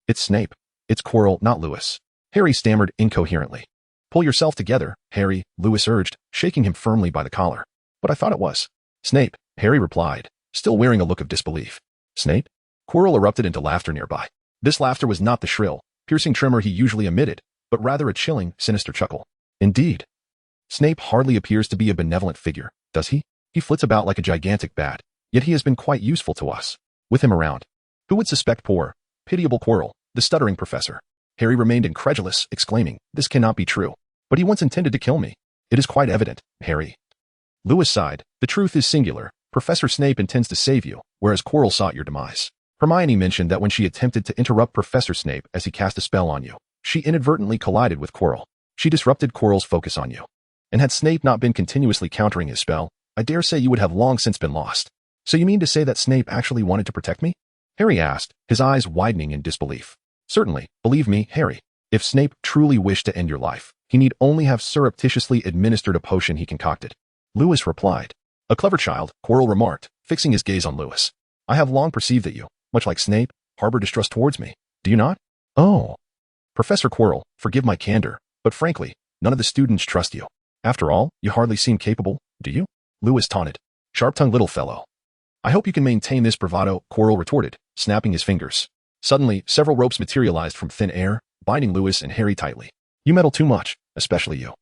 it's Snape. It's Quirrell, not Lewis." Harry stammered incoherently. "Pull yourself together, Harry," Lewis urged, shaking him firmly by the collar. "But I thought it was Snape," Harry replied, still wearing a look of disbelief. "Snape? Quirrell erupted into laughter nearby. This laughter was not the shrill, piercing tremor he usually emitted, but rather a chilling, sinister chuckle. Indeed. Snape hardly appears to be a benevolent figure, does he? He flits about like a gigantic bat, yet he has been quite useful to us. With him around, who would suspect poor, pitiable Quirrell, the stuttering professor? Harry remained incredulous, exclaiming, "This cannot be true. But he once intended to kill me. It is quite evident, Harry." Lewis sighed. "The truth is singular. Professor Snape intends to save you, whereas Quirrell sought your demise. Hermione mentioned that when she attempted to interrupt Professor Snape as he cast a spell on you, she inadvertently collided with Quirrell. She disrupted Quirrell's focus on you. And had Snape not been continuously countering his spell, I dare say you would have long since been lost. So you mean to say that Snape actually wanted to protect me?" Harry asked, his eyes widening in disbelief. "Certainly, believe me, Harry. If Snape truly wished to end your life, he need only have surreptitiously administered a potion he concocted." Lewis replied. "A clever child," Quirrell remarked, fixing his gaze on Lewis. "I have long perceived that you, much like Snape, harbor distrust towards me. Do you not?" "Oh. Professor Quirrell, forgive my candor, but frankly, none of the students trust you. After all, you hardly seem capable, do you?" Lewis taunted. "Sharp-tongued little fellow." "I hope you can maintain this bravado," Quirrell retorted, snapping his fingers. Suddenly, several ropes materialized from thin air, binding Lewis and Harry tightly. "You meddle too much, especially you."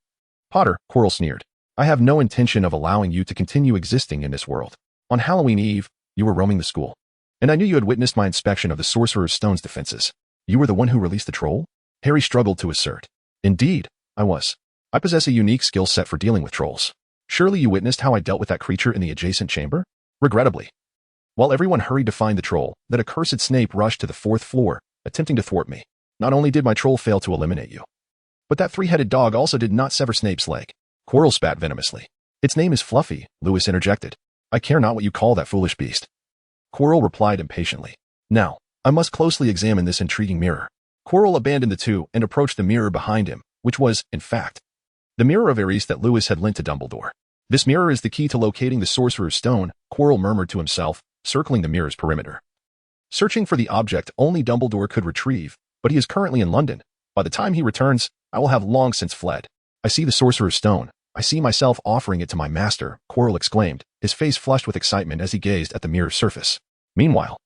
"Potter," Quirrell sneered. "I have no intention of allowing you to continue existing in this world. On Halloween Eve, you were roaming the school, and I knew you had witnessed my inspection of the Sorcerer's Stone's defenses. You were the one who released the troll?" Harry struggled to assert. "Indeed, I was. I possess a unique skill set for dealing with trolls. Surely you witnessed how I dealt with that creature in the adjacent chamber?" "Regrettably." While everyone hurried to find the troll, that accursed Snape rushed to the 4th floor, attempting to thwart me. Not only did my troll fail to eliminate you, but that 3-headed dog also did not sever Snape's leg. Quirrell spat venomously. "Its name is Fluffy," Lewis interjected. "I care not what you call that foolish beast." Quirrell replied impatiently. "Now, I must closely examine this intriguing mirror." Quirrell abandoned the two and approached the mirror behind him, which was, in fact, the mirror of adheres that Lewis had lent to Dumbledore. "This mirror is the key to locating the Sorcerer's Stone," Quirrell murmured to himself, circling the mirror's perimeter. "Searching for the object only Dumbledore could retrieve, but he is currently in London. By the time he returns, I will have long since fled. I see the Sorcerer's Stone. I see myself offering it to my master," Quirrell exclaimed, his face flushed with excitement as he gazed at the mirror's surface. Meanwhile,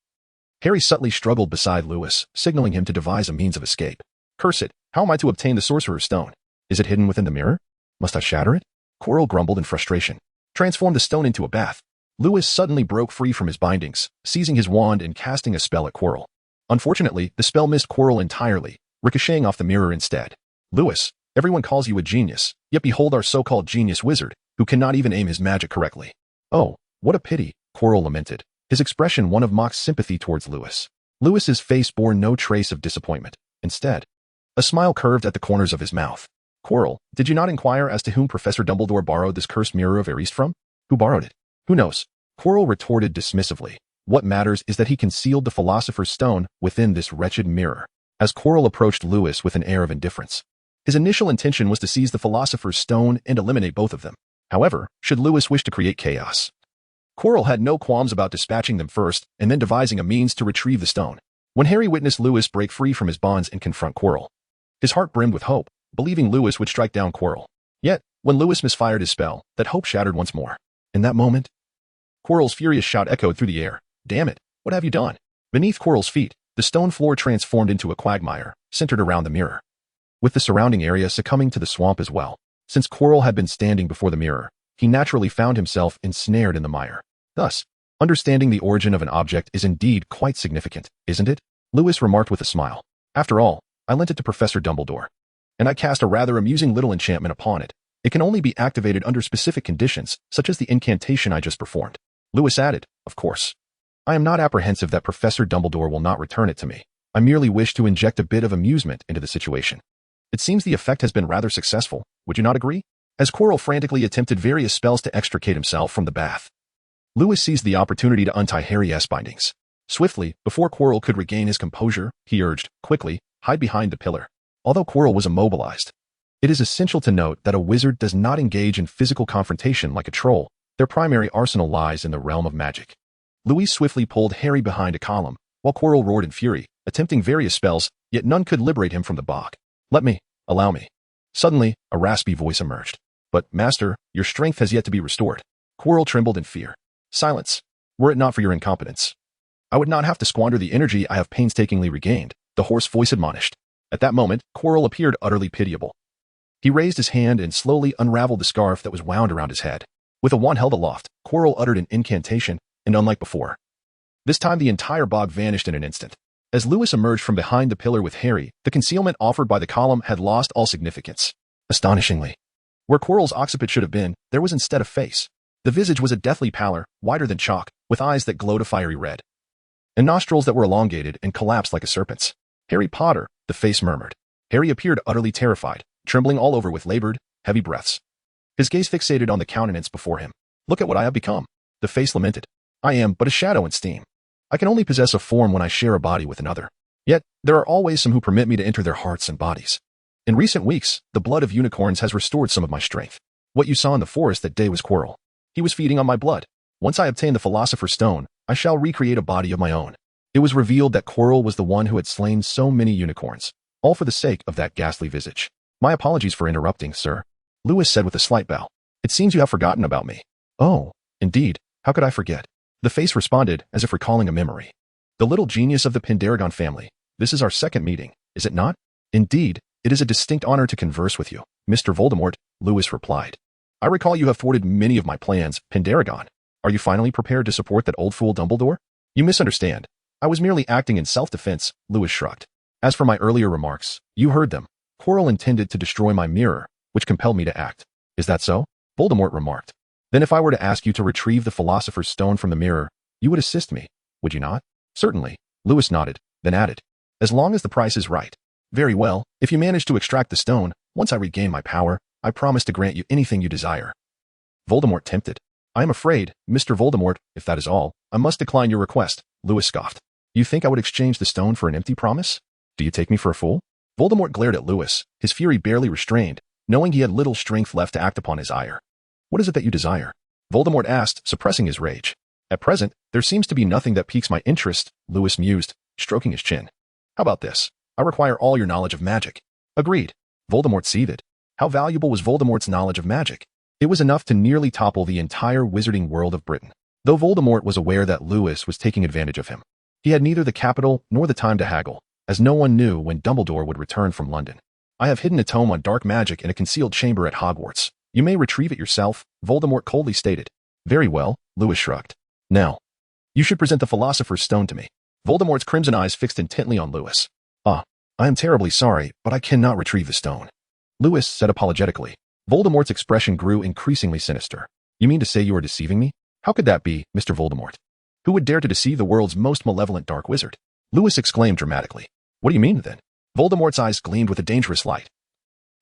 Harry subtly struggled beside Lewis, signaling him to devise a means of escape. "Curse it, how am I to obtain the Sorcerer's Stone? Is it hidden within the mirror? Must I shatter it?" Quirrell grumbled in frustration. "Transform the stone into a bath." Lewis suddenly broke free from his bindings, seizing his wand and casting a spell at Quirrell. Unfortunately, the spell missed Quirrell entirely, ricocheting off the mirror instead. "Lewis, everyone calls you a genius, yet behold our so-called genius wizard, who cannot even aim his magic correctly." "Oh, what a pity," Quirrell lamented, his expression one of mock sympathy towards Lewis. Lewis's face bore no trace of disappointment. Instead, a smile curved at the corners of his mouth. "Quirrell, did you not inquire as to whom Professor Dumbledore borrowed this cursed mirror of adheres from? Who borrowed it?" "Who knows?" Quirrell retorted dismissively. "What matters is that he concealed the Philosopher's Stone within this wretched mirror." As Quirrell approached Lewis with an air of indifference, his initial intention was to seize the Philosopher's Stone and eliminate both of them. However, should Lewis wish to create chaos, Quirrell had no qualms about dispatching them first and then devising a means to retrieve the stone. When Harry witnessed Lewis break free from his bonds and confront Quirrell, his heart brimmed with hope, believing Lewis would strike down Quirrell. Yet, when Lewis misfired his spell, that hope shattered once more. In that moment, Quirrell's furious shout echoed through the air. "Damn it, what have you done?" Beneath Quirrell's feet, the stone floor transformed into a quagmire, centered around the mirror, with the surrounding area succumbing to the swamp as well. Since Quirrell had been standing before the mirror, he naturally found himself ensnared in the mire. Thus, understanding the origin of an object is indeed quite significant, isn't it? Lewis remarked with a smile. "After all, I lent it to Professor Dumbledore, and I cast a rather amusing little enchantment upon it. It can only be activated under specific conditions, such as the incantation I just performed." Lewis added, "Of course, I am not apprehensive that Professor Dumbledore will not return it to me. I merely wish to inject a bit of amusement into the situation. It seems the effect has been rather successful, would you not agree?" As Quirrell frantically attempted various spells to extricate himself from the bath, Lewis seized the opportunity to untie Harry's bindings. Swiftly, before Quirrell could regain his composure, he urged, "Quickly, hide behind the pillar." Although Quirrell was immobilized, it is essential to note that a wizard does not engage in physical confrontation like a troll. Their primary arsenal lies in the realm of magic. Louis swiftly pulled Harry behind a column, while Quirrell roared in fury, attempting various spells, yet none could liberate him from the bog. Allow me. Suddenly, a raspy voice emerged. "But, Master, your strength has yet to be restored." Quirrell trembled in fear. "Silence. Were it not for your incompetence, I would not have to squander the energy I have painstakingly regained, the hoarse voice admonished. At that moment, Quirrell appeared utterly pitiable. He raised his hand and slowly unraveled the scarf that was wound around his head. With a wand held aloft, Quirrell uttered an incantation, and unlike before, this time the entire bog vanished in an instant. As Lewis emerged from behind the pillar with Harry, the concealment offered by the column had lost all significance. Astonishingly, where Quirrell's occiput should have been, there was instead a face. The visage was a deathly pallor, whiter than chalk, with eyes that glowed a fiery red, and nostrils that were elongated and collapsed like a serpent's. "Harry Potter," the face murmured. Harry appeared utterly terrified, trembling all over with labored, heavy breaths. His gaze fixated on the countenance before him. "Look at what I have become," the face lamented. "I am but a shadow in steam. I can only possess a form when I share a body with another. Yet, there are always some who permit me to enter their hearts and bodies. In recent weeks, the blood of unicorns has restored some of my strength. What you saw in the forest that day was Quirrell. He was feeding on my blood. Once I obtain the Philosopher's Stone, I shall recreate a body of my own." It was revealed that Quirrell was the one who had slain so many unicorns, all for the sake of that ghastly visage. "My apologies for interrupting, sir," Lewis said with a slight bow. "It seems you have forgotten about me." "Oh, indeed, how could I forget?" The face responded as if recalling a memory. "The little genius of the Pendragon family, this is our second meeting, is it not?" "Indeed, it is a distinct honor to converse with you, Mr. Voldemort," Lewis replied. "I recall you have thwarted many of my plans, Pendragon. Are you finally prepared to support that old fool Dumbledore?" "You misunderstand. I was merely acting in self-defense," Lewis shrugged. "As for my earlier remarks, you heard them. Quirrell intended to destroy my mirror, which compelled me to act." "Is that so?" Voldemort remarked. "Then if I were to ask you to retrieve the Philosopher's Stone from the mirror, you would assist me, would you not?" "Certainly," Lewis nodded, then added, "as long as the price is right." "Very well, if you manage to extract the stone, once I regain my power, I promise to grant you anything you desire." Voldemort tempted. "I am afraid, Mr. Voldemort, if that is all, I must decline your request," Lewis scoffed. "You think I would exchange the stone for an empty promise? Do you take me for a fool?" Voldemort glared at Lewis, his fury barely restrained, knowing he had little strength left to act upon his ire. "What is it that you desire?" Voldemort asked, suppressing his rage. "At present, there seems to be nothing that piques my interest," Lewis mused, stroking his chin. "How about this? I require all your knowledge of magic." "Agreed." Voldemort seethed. How valuable was Voldemort's knowledge of magic? It was enough to nearly topple the entire wizarding world of Britain. Though Voldemort was aware that Lewis was taking advantage of him, he had neither the capital nor the time to haggle, as no one knew when Dumbledore would return from London. "I have hidden a tome on dark magic in a concealed chamber at Hogwarts. You may retrieve it yourself," Voldemort coldly stated. "Very well," Lewis shrugged. "Now, you should present the Philosopher's Stone to me." Voldemort's crimson eyes fixed intently on Lewis. "Ah, I am terribly sorry, but I cannot retrieve the stone," Lewis said apologetically. Voldemort's expression grew increasingly sinister. "You mean to say you are deceiving me? How could that be, Mr. Voldemort? Who would dare to deceive the world's most malevolent dark wizard?" Lewis exclaimed dramatically. "What do you mean, then?" Voldemort's eyes gleamed with a dangerous light.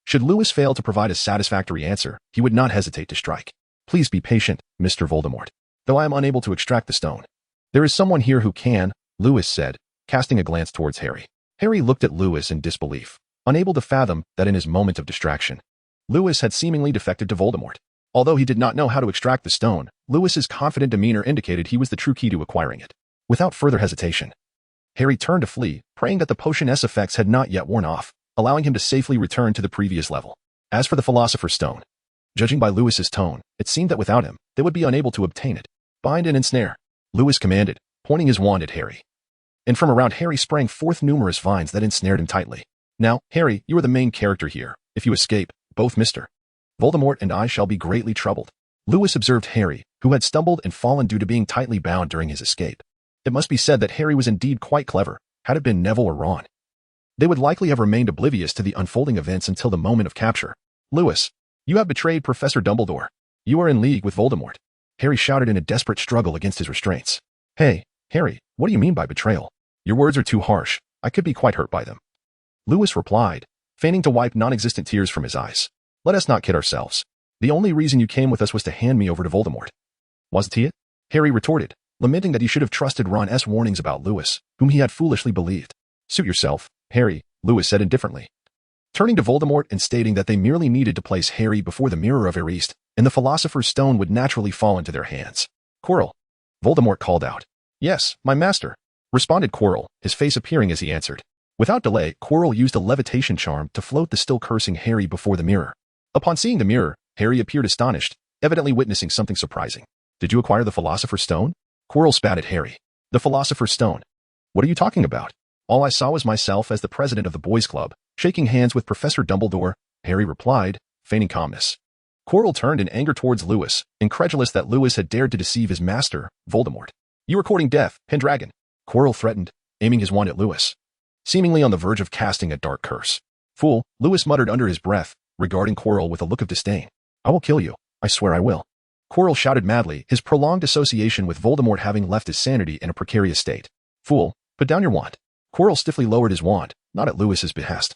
Should Lewis fail to provide a satisfactory answer, he would not hesitate to strike. "Please be patient, Mr. Voldemort. Though I am unable to extract the stone, there is someone here who can," Lewis said, casting a glance towards Harry. Harry looked at Lewis in disbelief, unable to fathom that in his moment of distraction, Lewis had seemingly defected to Voldemort. Although he did not know how to extract the stone, Lewis's confident demeanor indicated he was the true key to acquiring it. Without further hesitation, Harry turned to flee, praying that the potion's effects had not yet worn off, allowing him to safely return to the previous level. As for the Philosopher's Stone, judging by Lewis's tone, it seemed that without him, they would be unable to obtain it. "Bind and ensnare," Lewis commanded, pointing his wand at Harry. And from around Harry sprang forth numerous vines that ensnared him tightly. "Now, Harry, you are the main character here. If you escape, both Mr. Voldemort and I shall be greatly troubled." Lewis observed Harry, who had stumbled and fallen due to being tightly bound during his escape. It must be said that Harry was indeed quite clever. Had it been Neville or Ron, they would likely have remained oblivious to the unfolding events until the moment of capture. "Lewis, you have betrayed Professor Dumbledore. You are in league with Voldemort," Harry shouted in a desperate struggle against his restraints. "Hey, Harry, what do you mean by betrayal? Your words are too harsh. I could be quite hurt by them," Lewis replied, feigning to wipe non-existent tears from his eyes. "Let us not kid ourselves. The only reason you came with us was to hand me over to Voldemort." "Wasn't he it?" Harry retorted, lamenting that he should have trusted Ron's warnings about Lewis, whom he had foolishly believed. "Suit yourself, Harry," Lewis said indifferently, turning to Voldemort and stating that they merely needed to place Harry before the Mirror of Erised, and the Philosopher's Stone would naturally fall into their hands. "Quirrell," Voldemort called out. "Yes, my master," responded Quirrell, his face appearing as he answered. Without delay, Quirrell used a levitation charm to float the still cursing Harry before the mirror. Upon seeing the mirror, Harry appeared astonished, evidently witnessing something surprising. "Did you acquire the Philosopher's Stone?" Quirrell spat at Harry. The Philosopher's Stone. What are you talking about? All I saw was myself as the president of the boys' club, shaking hands with Professor Dumbledore, Harry replied, feigning calmness. Quirrell turned in anger towards Lewis, incredulous that Lewis had dared to deceive his master, Voldemort. You are courting death, Pendragon, Quirrell threatened, aiming his wand at Lewis, seemingly on the verge of casting a dark curse. Fool, Lewis muttered under his breath, regarding Quirrell with a look of disdain. I will kill you. I swear I will. Quirrell shouted madly, his prolonged association with Voldemort having left his sanity in a precarious state. Fool, put down your wand. Quirrell stiffly lowered his wand, not at Lewis's behest,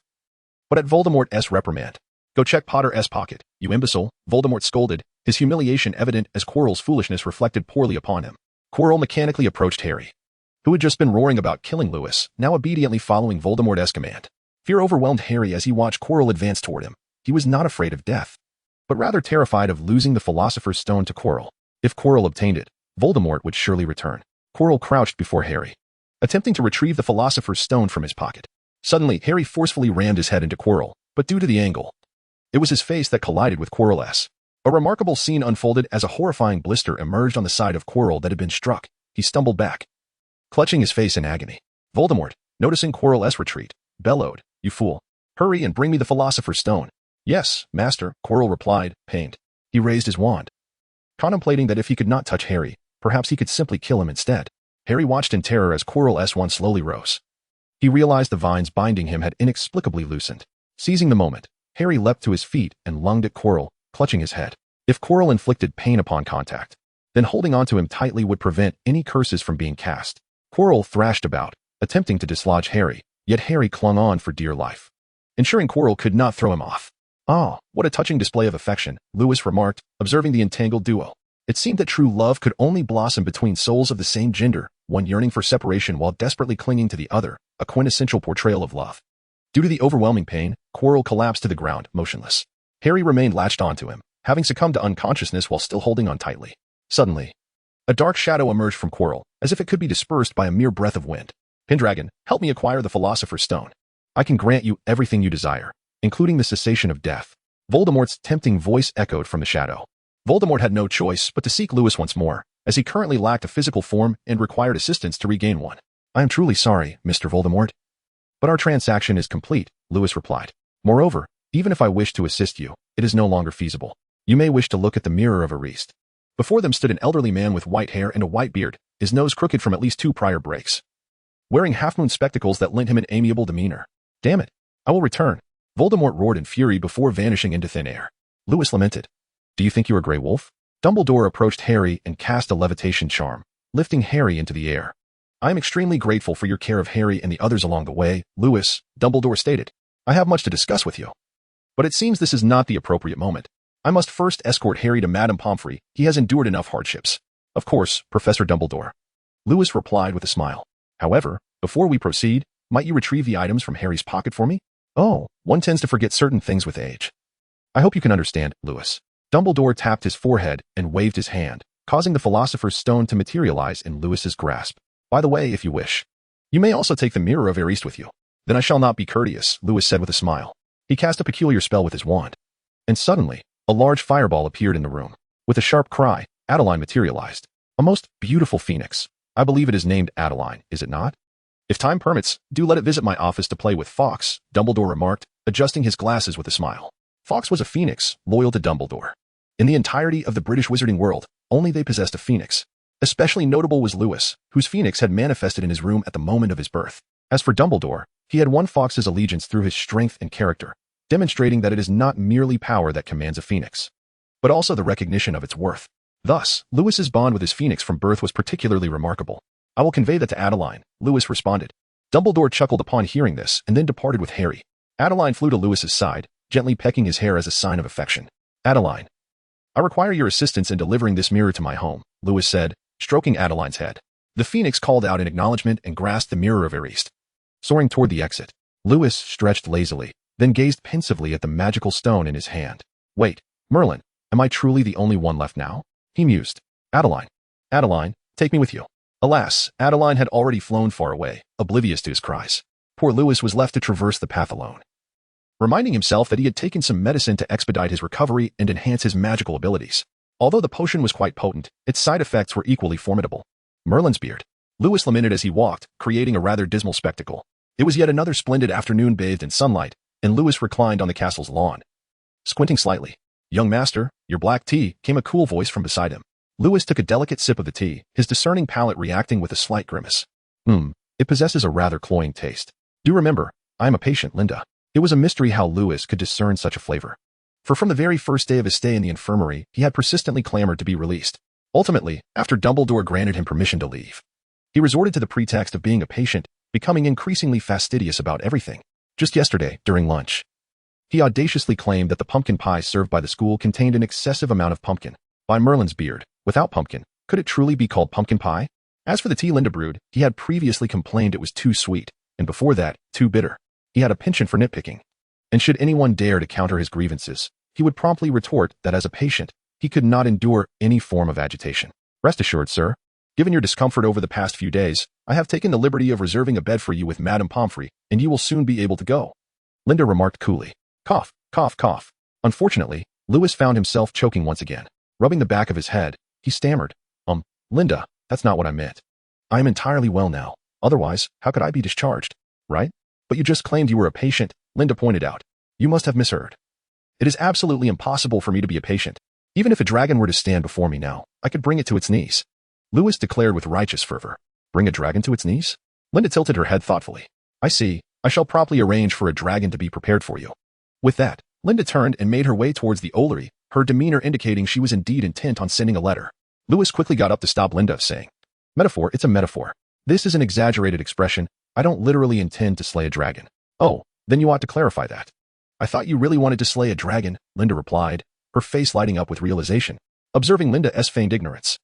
but at Voldemort's reprimand. Go check Potter's pocket, you imbecile, Voldemort scolded, his humiliation evident as Quirrell's foolishness reflected poorly upon him. Quirrell mechanically approached Harry, who had just been roaring about killing Lewis, now obediently following Voldemort's command. Fear overwhelmed Harry as he watched Quirrell advance toward him. He was not afraid of death, but rather terrified of losing the Philosopher's Stone to Quirrell. If Quirrell obtained it, Voldemort would surely return. Quirrell crouched before Harry, attempting to retrieve the Philosopher's Stone from his pocket. Suddenly, Harry forcefully rammed his head into Quirrell, but due to the angle, it was his face that collided with Quirrell's. A remarkable scene unfolded as a horrifying blister emerged on the side of Quirrell that had been struck. He stumbled back, clutching his face in agony. Voldemort, noticing Quirrell's retreat, bellowed, You fool. Hurry and bring me the Philosopher's Stone. Yes, master, Quirrell replied, pained. He raised his wand, contemplating that if he could not touch Harry, perhaps he could simply kill him instead. Harry watched in terror as Quirrell's wand slowly rose. He realized the vines binding him had inexplicably loosened. Seizing the moment, Harry leapt to his feet and lunged at Quirrell, clutching his head. If Quirrell inflicted pain upon contact, then holding onto him tightly would prevent any curses from being cast. Quirrell thrashed about, attempting to dislodge Harry, yet Harry clung on for dear life, ensuring Quirrell could not throw him off. Ah, what a touching display of affection, Lewis remarked, observing the entangled duo. It seemed that true love could only blossom between souls of the same gender, one yearning for separation while desperately clinging to the other, a quintessential portrayal of love. Due to the overwhelming pain, Quirrell collapsed to the ground, motionless. Harry remained latched onto him, having succumbed to unconsciousness while still holding on tightly. Suddenly, a dark shadow emerged from Quirrell, as if it could be dispersed by a mere breath of wind. Pendragon, help me acquire the Philosopher's Stone. I can grant you everything you desire, including the cessation of death. Voldemort's tempting voice echoed from the shadow. Voldemort had no choice but to seek Lewis once more, as he currently lacked a physical form and required assistance to regain one. I am truly sorry, Mr. Voldemort, but our transaction is complete, Lewis replied. Moreover, even if I wish to assist you, it is no longer feasible. You may wish to look at the mirror of Arist. Before them stood an elderly man with white hair and a white beard, his nose crooked from at least 2 prior breaks, wearing half-moon spectacles that lent him an amiable demeanor. Damn it, I will return. Voldemort roared in fury before vanishing into thin air. Lewis lamented. Do you think you are Grey Wolf? Dumbledore approached Harry and cast a levitation charm, lifting Harry into the air. I am extremely grateful for your care of Harry and the others along the way, Lewis, Dumbledore stated. I have much to discuss with you, but it seems this is not the appropriate moment. I must first escort Harry to Madame Pomfrey. He has endured enough hardships. Of course, Professor Dumbledore, Lewis replied with a smile. However, before we proceed, might you retrieve the items from Harry's pocket for me? Oh, one tends to forget certain things with age. I hope you can understand, Lewis. Dumbledore tapped his forehead and waved his hand, causing the Philosopher's Stone to materialize in Lewis's grasp. By the way, if you wish, you may also take the mirror of Arist with you. Then I shall not be courteous, Lewis said with a smile. He cast a peculiar spell with his wand, and suddenly, a large fireball appeared in the room. With a sharp cry, Adeline materialized. A most beautiful phoenix. I believe it is named Adeline, is it not? If time permits, do let it visit my office to play with Fawkes, Dumbledore remarked, adjusting his glasses with a smile. Fawkes was a phoenix, loyal to Dumbledore. In the entirety of the British wizarding world, only they possessed a phoenix. Especially notable was Lewis, whose phoenix had manifested in his room at the moment of his birth. As for Dumbledore, he had won Fawkes' allegiance through his strength and character, demonstrating that it is not merely power that commands a phoenix, but also the recognition of its worth. Thus, Lewis's bond with his phoenix from birth was particularly remarkable. I will convey that to Adeline, Lewis responded. Dumbledore chuckled upon hearing this and then departed with Harry. Adeline flew to Lewis's side, gently pecking his hair as a sign of affection. Adeline, I require your assistance in delivering this mirror to my home, Lewis said, stroking Adeline's head. The phoenix called out in acknowledgement and grasped the mirror of Arist. Soaring toward the exit, Lewis stretched lazily, then gazed pensively at the magical stone in his hand. Wait, Merlin, am I truly the only one left now? He mused. Adeline, take me with you. Alas, Adeline had already flown far away, oblivious to his cries. Poor Lewis was left to traverse the path alone, reminding himself that he had taken some medicine to expedite his recovery and enhance his magical abilities. Although the potion was quite potent, its side effects were equally formidable. Merlin's beard. Lewis lamented as he walked, creating a rather dismal spectacle. It was yet another splendid afternoon bathed in sunlight, and Lewis reclined on the castle's lawn. Squinting slightly, "Young master, your black tea," came a cool voice from beside him. Lewis took a delicate sip of the tea, his discerning palate reacting with a slight grimace. It possesses a rather cloying taste. Do remember, I am a patient, Linda. It was a mystery how Lewis could discern such a flavor. For from the very first day of his stay in the infirmary, he had persistently clamored to be released. Ultimately, after Dumbledore granted him permission to leave, he resorted to the pretext of being a patient, becoming increasingly fastidious about everything. Just yesterday, during lunch, he audaciously claimed that the pumpkin pie served by the school contained an excessive amount of pumpkin. By Merlin's beard, without pumpkin, could it truly be called pumpkin pie? As for the tea Linda brewed, he had previously complained it was too sweet, and before that, too bitter. He had a penchant for nitpicking. And should anyone dare to counter his grievances, he would promptly retort that as a patient, he could not endure any form of agitation. Rest assured, sir, given your discomfort over the past few days, I have taken the liberty of reserving a bed for you with Madame Pomfrey, and you will soon be able to go. Linda remarked coolly. Cough, cough, cough. Unfortunately, Lewis found himself choking once again. Rubbing the back of his head, he stammered, Linda, that's not what I meant. I am entirely well now. Otherwise, how could I be discharged? Right? But you just claimed you were a patient, Linda pointed out. You must have misheard. It is absolutely impossible for me to be a patient. Even if a dragon were to stand before me now, I could bring it to its knees. Lewis declared with righteous fervor. Bring a dragon to its knees? Linda tilted her head thoughtfully. I see. I shall promptly arrange for a dragon to be prepared for you. With that, Linda turned and made her way towards the Olery, her demeanor indicating she was indeed intent on sending a letter. Lewis quickly got up to stop Linda, saying, Metaphor, it's a metaphor. This is an exaggerated expression. I don't literally intend to slay a dragon. Oh, then you ought to clarify that. I thought you really wanted to slay a dragon, Linda replied, her face lighting up with realization, observing Linda's feigned ignorance.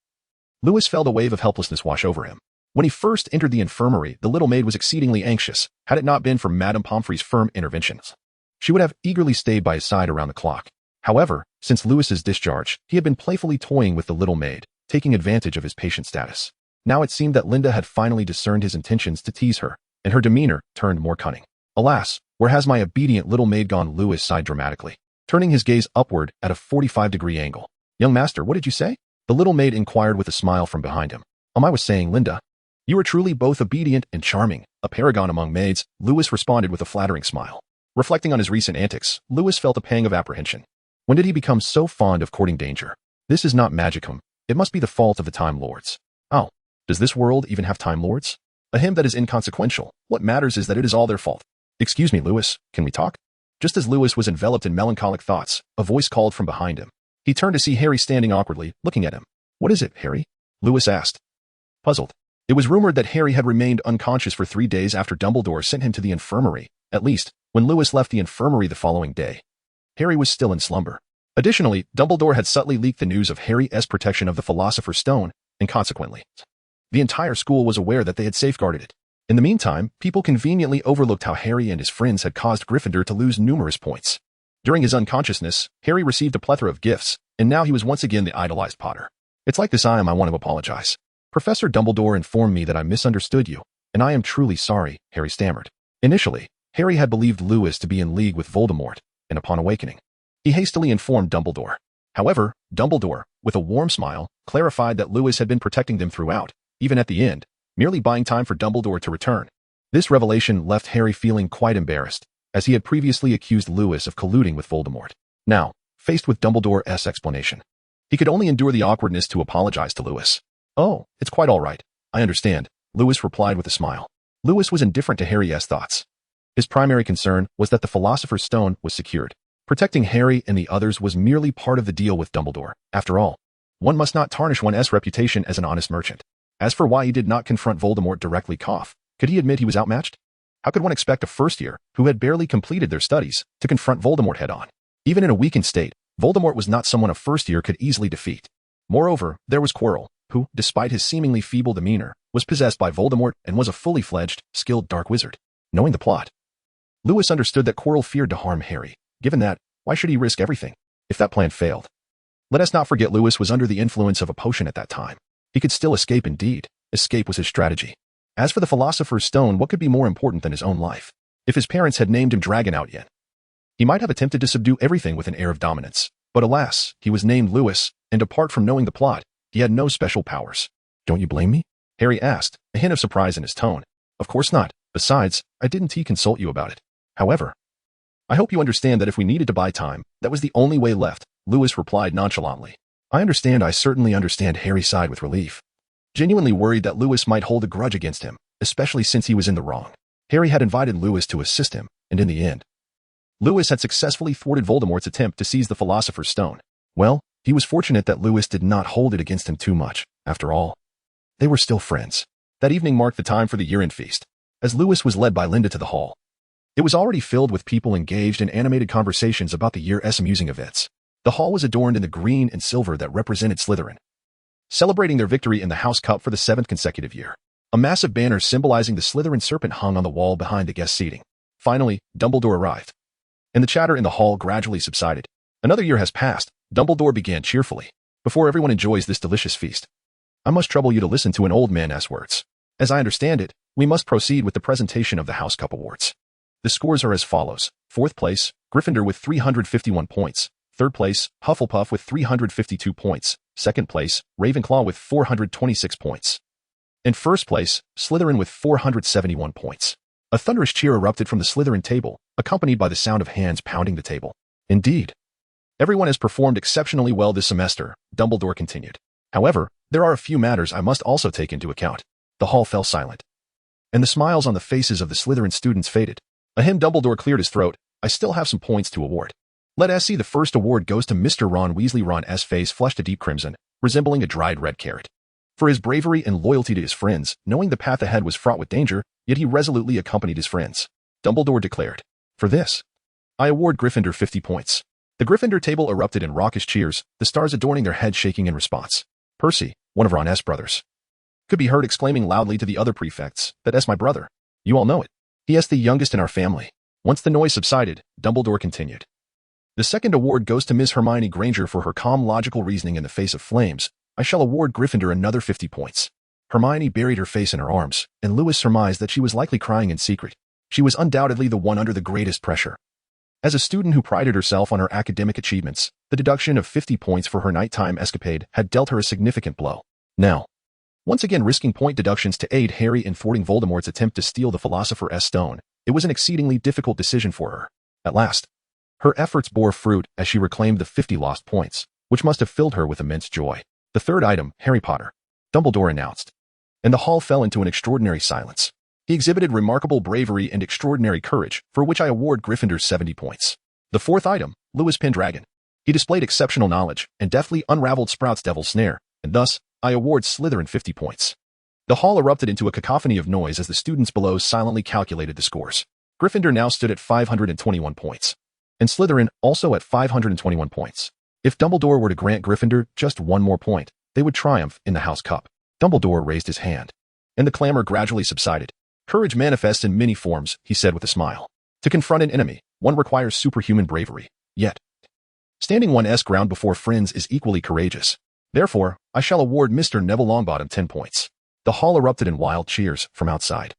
Lewis felt a wave of helplessness wash over him. When he first entered the infirmary, the little maid was exceedingly anxious, had it not been for Madame Pomfrey's firm interventions. She would have eagerly stayed by his side around the clock. However, since Lewis's discharge, he had been playfully toying with the little maid, taking advantage of his patient status. Now it seemed that Linda had finally discerned his intentions to tease her, and her demeanor turned more cunning. Alas, where has my obedient little maid gone? Lewis sighed dramatically, turning his gaze upward at a 45-degree angle. Young master, what did you say? The little maid inquired with a smile from behind him. I was saying, Linda, you are truly both obedient and charming, a paragon among maids, Lewis responded with a flattering smile. Reflecting on his recent antics, Lewis felt a pang of apprehension. When did he become so fond of courting danger? This is not magicum. It must be the fault of the Time Lords. Oh, does this world even have Time Lords? A hymn that is inconsequential. What matters is that it is all their fault. Excuse me, Lewis, can we talk? Just as Lewis was enveloped in melancholic thoughts, a voice called from behind him. He turned to see Harry standing awkwardly, looking at him. What is it, Harry? Lewis asked. Puzzled. It was rumored that Harry had remained unconscious for 3 days after Dumbledore sent him to the infirmary. At least, when Lewis left the infirmary the following day, Harry was still in slumber. Additionally, Dumbledore had subtly leaked the news of Harry's protection of the Philosopher's Stone, and consequently, the entire school was aware that they had safeguarded it. In the meantime, people conveniently overlooked how Harry and his friends had caused Gryffindor to lose numerous points. During his unconsciousness, Harry received a plethora of gifts, and now he was once again the idolized Potter. It's like this I want to apologize. Professor Dumbledore informed me that I misunderstood you, and I am truly sorry, Harry stammered. Initially, Harry had believed Lewis to be in league with Voldemort, and upon awakening, he hastily informed Dumbledore. However, Dumbledore, with a warm smile, clarified that Lewis had been protecting them throughout, even at the end, merely buying time for Dumbledore to return. This revelation left Harry feeling quite embarrassed, as he had previously accused Lewis of colluding with Voldemort. Now, faced with Dumbledore's explanation, he could only endure the awkwardness to apologize to Lewis. Oh, it's quite all right. I understand, Lewis replied with a smile. Lewis was indifferent to Harry's thoughts. His primary concern was that the Philosopher's Stone was secured. Protecting Harry and the others was merely part of the deal with Dumbledore. After all, one must not tarnish one's reputation as an honest merchant. As for why he did not confront Voldemort directly, could he admit he was outmatched? How could one expect a first year, who had barely completed their studies, to confront Voldemort head-on? Even in a weakened state, Voldemort was not someone a first year could easily defeat. Moreover, there was Quirrell, who, despite his seemingly feeble demeanor, was possessed by Voldemort and was a fully fledged, skilled dark wizard. Knowing the plot, Lewis understood that Quirrell feared to harm Harry. Given that, why should he risk everything? If that plan failed. Let us not forget Lewis was under the influence of a potion at that time. He could still escape indeed. Escape was his strategy. As for the Philosopher's Stone, what could be more important than his own life? If his parents had named him Diagon Alley, he might have attempted to subdue everything with an air of dominance. But alas, he was named Lewis, and apart from knowing the plot, he had no special powers. Don't you blame me? Harry asked, a hint of surprise in his tone. Of course not. Besides, I didn't consult you about it. However, I hope you understand that if we needed to buy time, that was the only way left, Lewis replied nonchalantly. I certainly understand, Harry sighed with relief. Genuinely worried that Lewis might hold a grudge against him, especially since he was in the wrong. Harry had invited Lewis to assist him, and in the end, Lewis had successfully thwarted Voldemort's attempt to seize the Philosopher's Stone. Well, he was fortunate that Lewis did not hold it against him too much. After all, they were still friends. That evening marked the time for the year-end feast. As Lewis was led by Linda to the hall, it was already filled with people engaged in animated conversations about the year's amusing events. The hall was adorned in the green and silver that represented Slytherin, celebrating their victory in the House Cup for the 7th consecutive year. A massive banner symbolizing the Slytherin serpent hung on the wall behind the guest seating. Finally, Dumbledore arrived, and the chatter in the hall gradually subsided. Another year has passed, Dumbledore began cheerfully. Before everyone enjoys this delicious feast, I must trouble you to listen to an old man's words. As I understand it, we must proceed with the presentation of the House Cup Awards. The scores are as follows. 4th place, Gryffindor with 351 points. 3rd place, Hufflepuff with 352 points. 2nd place, Ravenclaw with 426 points. In 1st place, Slytherin with 471 points. A thunderous cheer erupted from the Slytherin table, accompanied by the sound of hands pounding the table. Indeed, everyone has performed exceptionally well this semester, Dumbledore continued. However, there are a few matters I must also take into account. The hall fell silent, and the smiles on the faces of the Slytherin students faded. Dumbledore cleared his throat. I still have some points to award. Let us see. The first award goes to Mr. Ron Weasley. Ron's face flushed a deep crimson, resembling a dried red carrot. For his bravery and loyalty to his friends, knowing the path ahead was fraught with danger, yet he resolutely accompanied his friends. Dumbledore declared, for this, I award Gryffindor 50 points. The Gryffindor table erupted in raucous cheers, the stars adorning their heads shaking in response. Percy, one of Ron's brothers, could be heard exclaiming loudly to the other prefects, that's my brother. You all know it. He is the youngest in our family. Once the noise subsided, Dumbledore continued. The second award goes to Ms. Hermione Granger for her calm logical reasoning in the face of flames. I shall award Gryffindor another 50 points. Hermione buried her face in her arms, and Lewis surmised that she was likely crying in secret. She was undoubtedly the one under the greatest pressure. As a student who prided herself on her academic achievements, the deduction of 50 points for her nighttime escapade had dealt her a significant blow. Now, once again risking point deductions to aid Harry in thwarting Voldemort's attempt to steal the Philosopher's Stone, it was an exceedingly difficult decision for her. At last, her efforts bore fruit as she reclaimed the 50 lost points, which must have filled her with immense joy. The third item, Harry Potter, Dumbledore announced, and the hall fell into an extraordinary silence. He exhibited remarkable bravery and extraordinary courage, for which I award Gryffindor 70 points. The fourth item, Lewis Pendragon. He displayed exceptional knowledge and deftly unraveled Sprout's devil's snare, and thus, I award Slytherin 50 points. The hall erupted into a cacophony of noise as the students below silently calculated the scores. Gryffindor now stood at 521 points, and Slytherin also at 521 points. If Dumbledore were to grant Gryffindor just one more point, they would triumph in the House Cup. Dumbledore raised his hand, and the clamor gradually subsided. Courage manifests in many forms, he said with a smile. To confront an enemy, one requires superhuman bravery. Yet, standing one's ground before friends is equally courageous. Therefore, I shall award Mr. Neville Longbottom 10 points. The hall erupted in wild cheers from outside.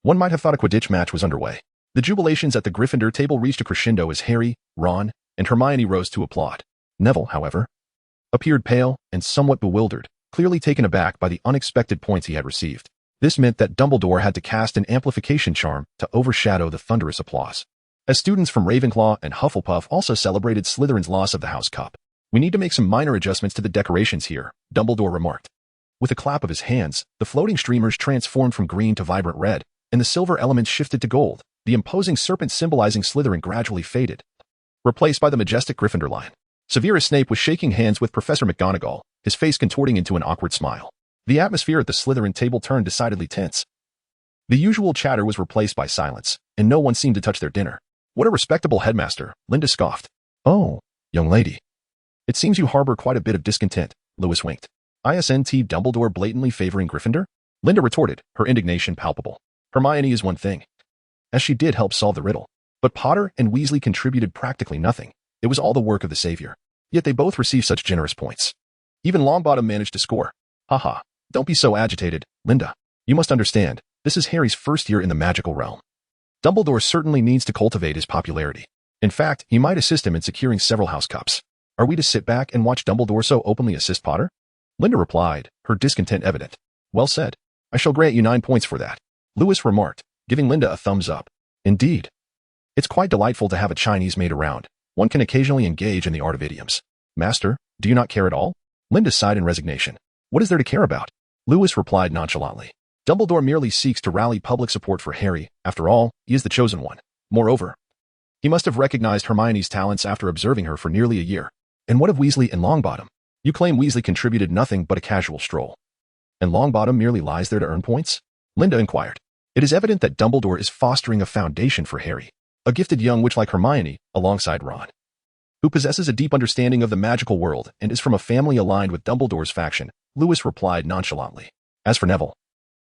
One might have thought a Quidditch match was underway. The jubilations at the Gryffindor table reached a crescendo as Harry, Ron, and Hermione rose to applaud. Neville, however, appeared pale and somewhat bewildered, clearly taken aback by the unexpected points he had received. This meant that Dumbledore had to cast an amplification charm to overshadow the thunderous applause. As students from Ravenclaw and Hufflepuff also celebrated Slytherin's loss of the House Cup, we need to make some minor adjustments to the decorations here, Dumbledore remarked. With a clap of his hands, the floating streamers transformed from green to vibrant red, and the silver elements shifted to gold. The imposing serpent symbolizing Slytherin gradually faded, replaced by the majestic Gryffindor line. Severus Snape was shaking hands with Professor McGonagall, his face contorting into an awkward smile. The atmosphere at the Slytherin table turned decidedly tense. The usual chatter was replaced by silence, and no one seemed to touch their dinner. What a respectable headmaster, Linda scoffed. Oh, young lady. It seems you harbor quite a bit of discontent, Lewis winked. Isn't Dumbledore blatantly favoring Gryffindor? Linda retorted, her indignation palpable. Hermione is one thing, as she did help solve the riddle. But Potter and Weasley contributed practically nothing. It was all the work of the savior. Yet they both received such generous points. Even Longbottom managed to score. Haha, don't be so agitated, Linda. You must understand, this is Harry's first year in the magical realm. Dumbledore certainly needs to cultivate his popularity. In fact, he might assist him in securing several House Cups. Are we to sit back and watch Dumbledore so openly assist Potter? Linda replied, her discontent evident. Well said. I shall grant you 9 points for that, Lewis remarked, giving Linda a thumbs up. Indeed. It's quite delightful to have a Chinese maid around. One can occasionally engage in the art of idioms. Master, do you not care at all? Linda sighed in resignation. What is there to care about? Lewis replied nonchalantly. Dumbledore merely seeks to rally public support for Harry. After all, he is the chosen one. Moreover, he must have recognized Hermione's talents after observing her for nearly a year. And what of Weasley and Longbottom? You claim Weasley contributed nothing but a casual stroll. And Longbottom merely lies there to earn points? Linda inquired. It is evident that Dumbledore is fostering a foundation for Harry, a gifted young witch like Hermione, alongside Ron, who possesses a deep understanding of the magical world and is from a family aligned with Dumbledore's faction, Lewis replied nonchalantly. As for Neville,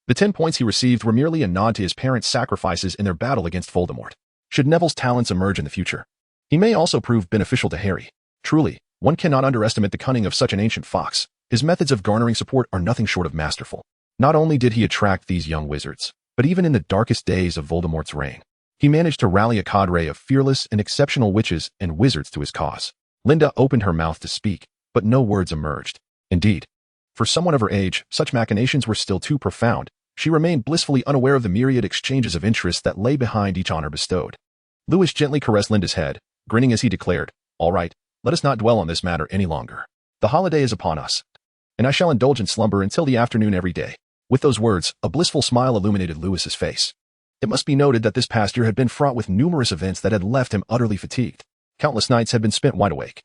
the 10 points he received were merely a nod to his parents' sacrifices in their battle against Voldemort. Should Neville's talents emerge in the future, he may also prove beneficial to Harry. Truly, one cannot underestimate the cunning of such an ancient fox. His methods of garnering support are nothing short of masterful. Not only did he attract these young wizards, but even in the darkest days of Voldemort's reign, he managed to rally a cadre of fearless and exceptional witches and wizards to his cause. Linda opened her mouth to speak, but no words emerged. Indeed, for someone of her age, such machinations were still too profound. She remained blissfully unaware of the myriad exchanges of interest that lay behind each honor bestowed. Lewis gently caressed Linda's head, grinning as he declared, "All right, let us not dwell on this matter any longer. The holiday is upon us, and I shall indulge in slumber until the afternoon every day." With those words, a blissful smile illuminated Lewis's face. It must be noted that this past year had been fraught with numerous events that had left him utterly fatigued. Countless nights had been spent wide awake,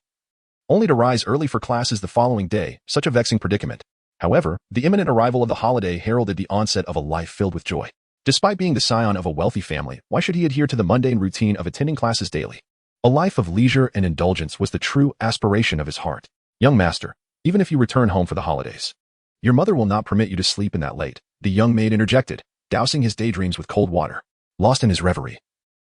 only to rise early for classes the following day, such a vexing predicament. However, the imminent arrival of the holiday heralded the onset of a life filled with joy. Despite being the scion of a wealthy family, why should he adhere to the mundane routine of attending classes daily? A life of leisure and indulgence was the true aspiration of his heart. Young master, even if you return home for the holidays, your mother will not permit you to sleep in that late, the young maid interjected, dousing his daydreams with cold water. Lost in his reverie,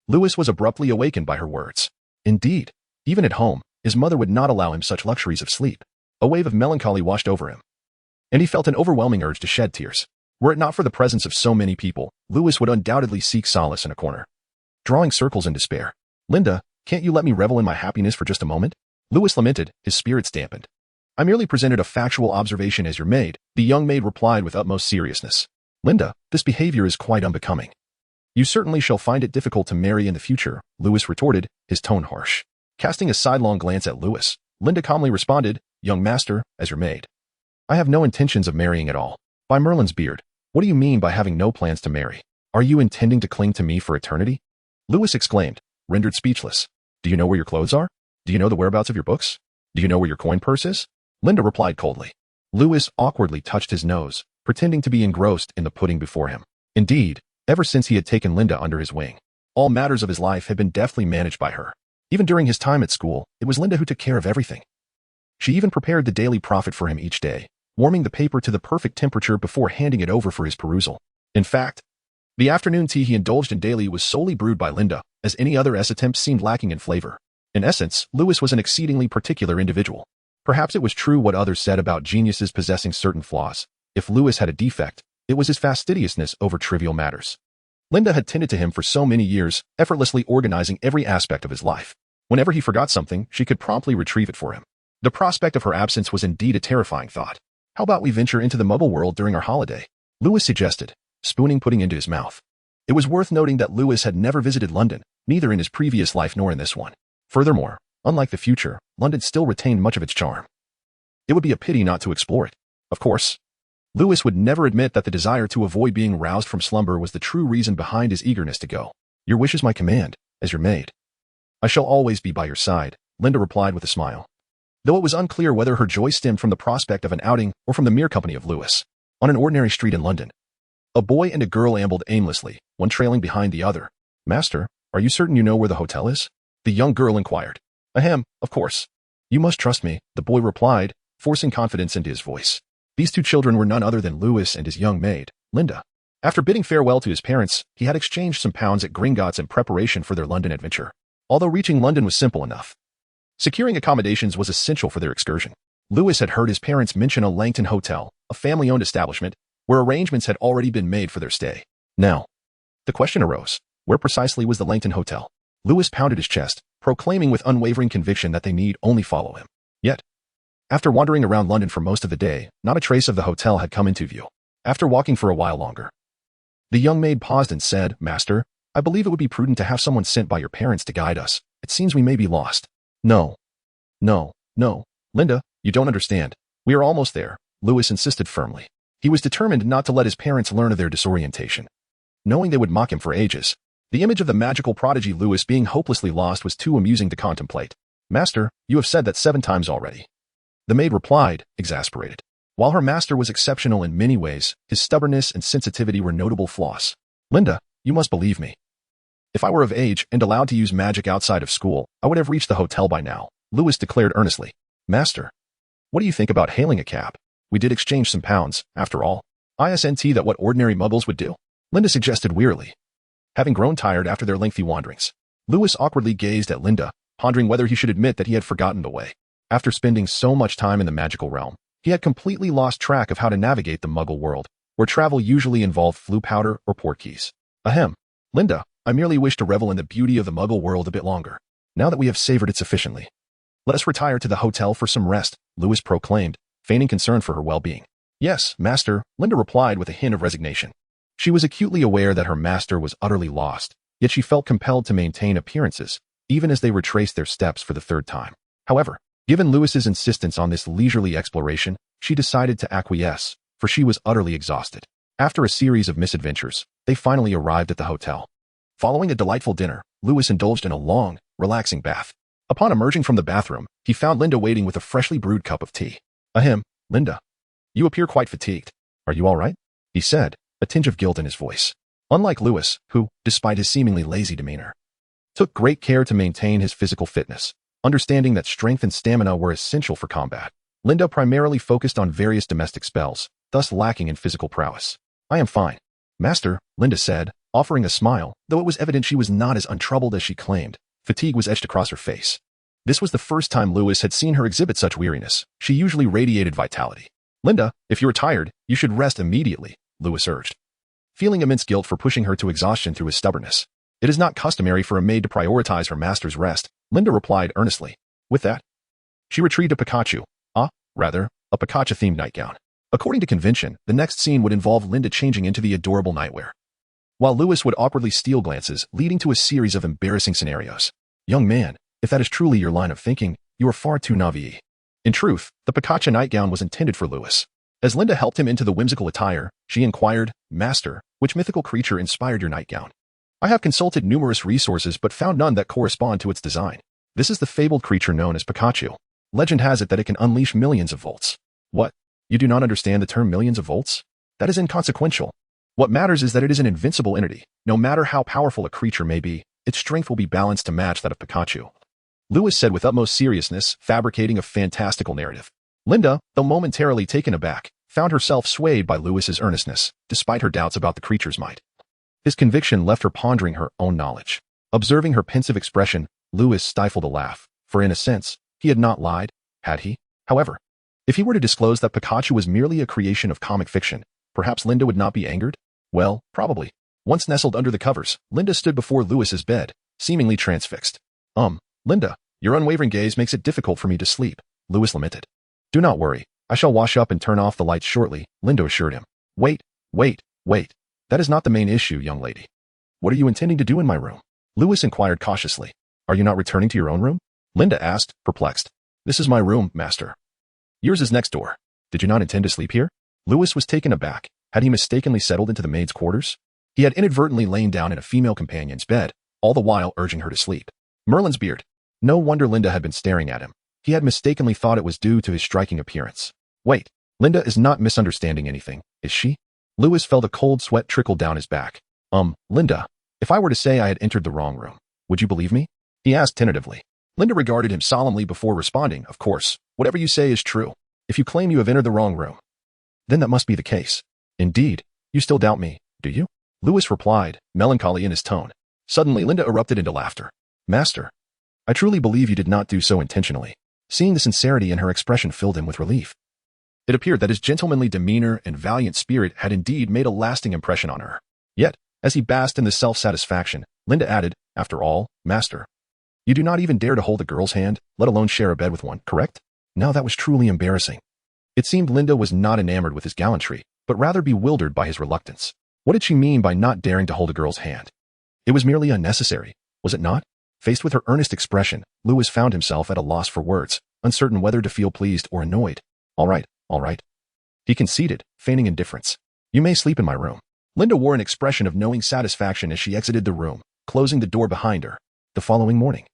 Lewis was abruptly awakened by her words. Indeed, even at home, his mother would not allow him such luxuries of sleep. A wave of melancholy washed over him, and he felt an overwhelming urge to shed tears. Were it not for the presence of so many people, Lewis would undoubtedly seek solace in a corner, drawing circles in despair. Linda, can't you let me revel in my happiness for just a moment? Lewis lamented, his spirits dampened. I merely presented a factual observation as your maid, the young maid replied with utmost seriousness. Linda, this behavior is quite unbecoming. You certainly shall find it difficult to marry in the future, Lewis retorted, his tone harsh. Casting a sidelong glance at Lewis, Linda calmly responded, young master, as your maid, I have no intentions of marrying at all. By Merlin's beard, what do you mean by having no plans to marry? Are you intending to cling to me for eternity? Lewis exclaimed, rendered speechless. Do you know where your clothes are? Do you know the whereabouts of your books? Do you know where your coin purse is? Linda replied coldly. Lewis awkwardly touched his nose, pretending to be engrossed in the pudding before him. Indeed, ever since he had taken Linda under his wing, all matters of his life had been deftly managed by her. Even during his time at school, it was Linda who took care of everything. She even prepared the daily prophet for him each day, warming the paper to the perfect temperature before handing it over for his perusal. In fact, the afternoon tea he indulged in daily was solely brewed by Linda, as any other attempt seemed lacking in flavor. In essence, Lewis was an exceedingly particular individual. Perhaps it was true what others said about geniuses possessing certain flaws. If Lewis had a defect, it was his fastidiousness over trivial matters. Linda had tended to him for so many years, effortlessly organizing every aspect of his life. Whenever he forgot something, she could promptly retrieve it for him. The prospect of her absence was indeed a terrifying thought. How about we venture into the Muggle world during our holiday? Lewis suggested, spooning pudding into his mouth. It was worth noting that Lewis had never visited London, neither in his previous life nor in this one. Furthermore, unlike the future, London still retained much of its charm. It would be a pity not to explore it. Of course, Lewis would never admit that the desire to avoid being roused from slumber was the true reason behind his eagerness to go. Your wish is my command, as your maid. I shall always be by your side, Linda replied with a smile, though it was unclear whether her joy stemmed from the prospect of an outing or from the mere company of Lewis. On an ordinary street in London, a boy and a girl ambled aimlessly, one trailing behind the other. Master, are you certain you know where the hotel is? The young girl inquired. Ahem, of course. You must trust me, the boy replied, forcing confidence into his voice. These two children were none other than Lewis and his young maid, Linda. After bidding farewell to his parents, he had exchanged some pounds at Gringotts in preparation for their London adventure. Although reaching London was simple enough, securing accommodations was essential for their excursion. Lewis had heard his parents mention a Langton hotel, a family-owned establishment, where arrangements had already been made for their stay. Now, the question arose, where precisely was the Langton hotel? Lewis pounded his chest, proclaiming with unwavering conviction that they need only follow him. Yet, after wandering around London for most of the day, not a trace of the hotel had come into view. After walking for a while longer, the young maid paused and said, Master, I believe it would be prudent to have someone sent by your parents to guide us. It seems we may be lost. No. Linda, you don't understand. We are almost there, Lewis insisted firmly. He was determined not to let his parents learn of their disorientation. Knowing they would mock him for ages, the image of the magical prodigy Lewis being hopelessly lost was too amusing to contemplate. Master, you have said that 7 times already. The maid replied, exasperated. While her master was exceptional in many ways, his stubbornness and sensitivity were notable flaws. Linda, you must believe me. If I were of age and allowed to use magic outside of school, I would have reached the hotel by now, Lewis declared earnestly. Master, what do you think about hailing a cab? We did exchange some pounds, after all. Isn't that what ordinary muggles would do? Linda suggested wearily. Having grown tired after their lengthy wanderings, Lewis awkwardly gazed at Linda, pondering whether he should admit that he had forgotten the way. After spending so much time in the magical realm, he had completely lost track of how to navigate the muggle world, where travel usually involved flue powder or portkeys. Ahem. Linda, I merely wish to revel in the beauty of the muggle world a bit longer, now that we have savored it sufficiently. Let us retire to the hotel for some rest, Lewis proclaimed, feigning concern for her well-being. Yes, master, Linda replied with a hint of resignation. She was acutely aware that her master was utterly lost, yet she felt compelled to maintain appearances, even as they retraced their steps for the 3rd time. However, given Lewis's insistence on this leisurely exploration, she decided to acquiesce, for she was utterly exhausted. After a series of misadventures, they finally arrived at the hotel. Following a delightful dinner, Lewis indulged in a long, relaxing bath. Upon emerging from the bathroom, he found Linda waiting with a freshly brewed cup of tea. Ahem, Linda. You appear quite fatigued. Are you all right? He said, a tinge of guilt in his voice. Unlike Lewis, who, despite his seemingly lazy demeanor, took great care to maintain his physical fitness, understanding that strength and stamina were essential for combat, Linda primarily focused on various domestic spells, thus lacking in physical prowess. I am fine. Master, Linda said, offering a smile, though it was evident she was not as untroubled as she claimed. Fatigue was etched across her face. This was the first time Lewis had seen her exhibit such weariness. She usually radiated vitality. Linda, if you are tired, you should rest immediately, Lewis urged, feeling immense guilt for pushing her to exhaustion through his stubbornness. It is not customary for a maid to prioritize her master's rest, Linda replied earnestly. With that, she retrieved a Pikachu, a Pikachu-themed nightgown. According to convention, the next scene would involve Linda changing into the adorable nightwear, while Lewis would awkwardly steal glances, leading to a series of embarrassing scenarios. Young man, if that is truly your line of thinking, you are far too naive. In truth, the Pikachu nightgown was intended for Lewis. As Linda helped him into the whimsical attire, she inquired, Master, which mythical creature inspired your nightgown? I have consulted numerous resources but found none that correspond to its design. This is the fabled creature known as Pikachu. Legend has it that it can unleash millions of volts. What? You do not understand the term millions of volts? That is inconsequential. What matters is that it is an invincible entity. No matter how powerful a creature may be, its strength will be balanced to match that of Pikachu, Lewis said with utmost seriousness, fabricating a fantastical narrative. Linda, though momentarily taken aback, found herself swayed by Lewis's earnestness, despite her doubts about the creature's might. His conviction left her pondering her own knowledge. Observing her pensive expression, Lewis stifled a laugh, for in a sense, he had not lied, had he? However, if he were to disclose that Pikachu was merely a creation of comic fiction, perhaps Linda would not be angered? Well, probably. Once nestled under the covers, Linda stood before Lewis's bed, seemingly transfixed. Linda, your unwavering gaze makes it difficult for me to sleep, Lewis lamented. Do not worry, I shall wash up and turn off the lights shortly, Linda assured him. Wait. That is not the main issue, young lady. What are you intending to do in my room? Lewis inquired cautiously. Are you not returning to your own room? Linda asked, perplexed. This is my room, master. Yours is next door. Did you not intend to sleep here? Lewis was taken aback. Had he mistakenly settled into the maid's quarters? He had inadvertently lain down in a female companion's bed, all the while urging her to sleep. Merlin's beard. No wonder Linda had been staring at him. He had mistakenly thought it was due to his striking appearance. Wait, Linda is not misunderstanding anything, is she? Lewis felt a cold sweat trickle down his back. Linda, if I were to say I had entered the wrong room, would you believe me? He asked tentatively. Linda regarded him solemnly before responding, of course, whatever you say is true. If you claim you have entered the wrong room, then that must be the case. Indeed, you still doubt me, do you? Lewis replied, melancholy in his tone. Suddenly Linda erupted into laughter. Master, I truly believe you did not do so intentionally. Seeing the sincerity in her expression filled him with relief. It appeared that his gentlemanly demeanor and valiant spirit had indeed made a lasting impression on her. Yet, as he basked in the self-satisfaction, Linda added, after all, Master, you do not even dare to hold a girl's hand, let alone share a bed with one, correct? Now that was truly embarrassing. It seemed Linda was not enamored with his gallantry, but rather bewildered by his reluctance. What did she mean by not daring to hold a girl's hand? It was merely unnecessary, was it not? Faced with her earnest expression, Lewis found himself at a loss for words, uncertain whether to feel pleased or annoyed. All right. He conceded, feigning indifference. You may sleep in my room. Linda wore an expression of knowing satisfaction as she exited the room, closing the door behind her. The following morning,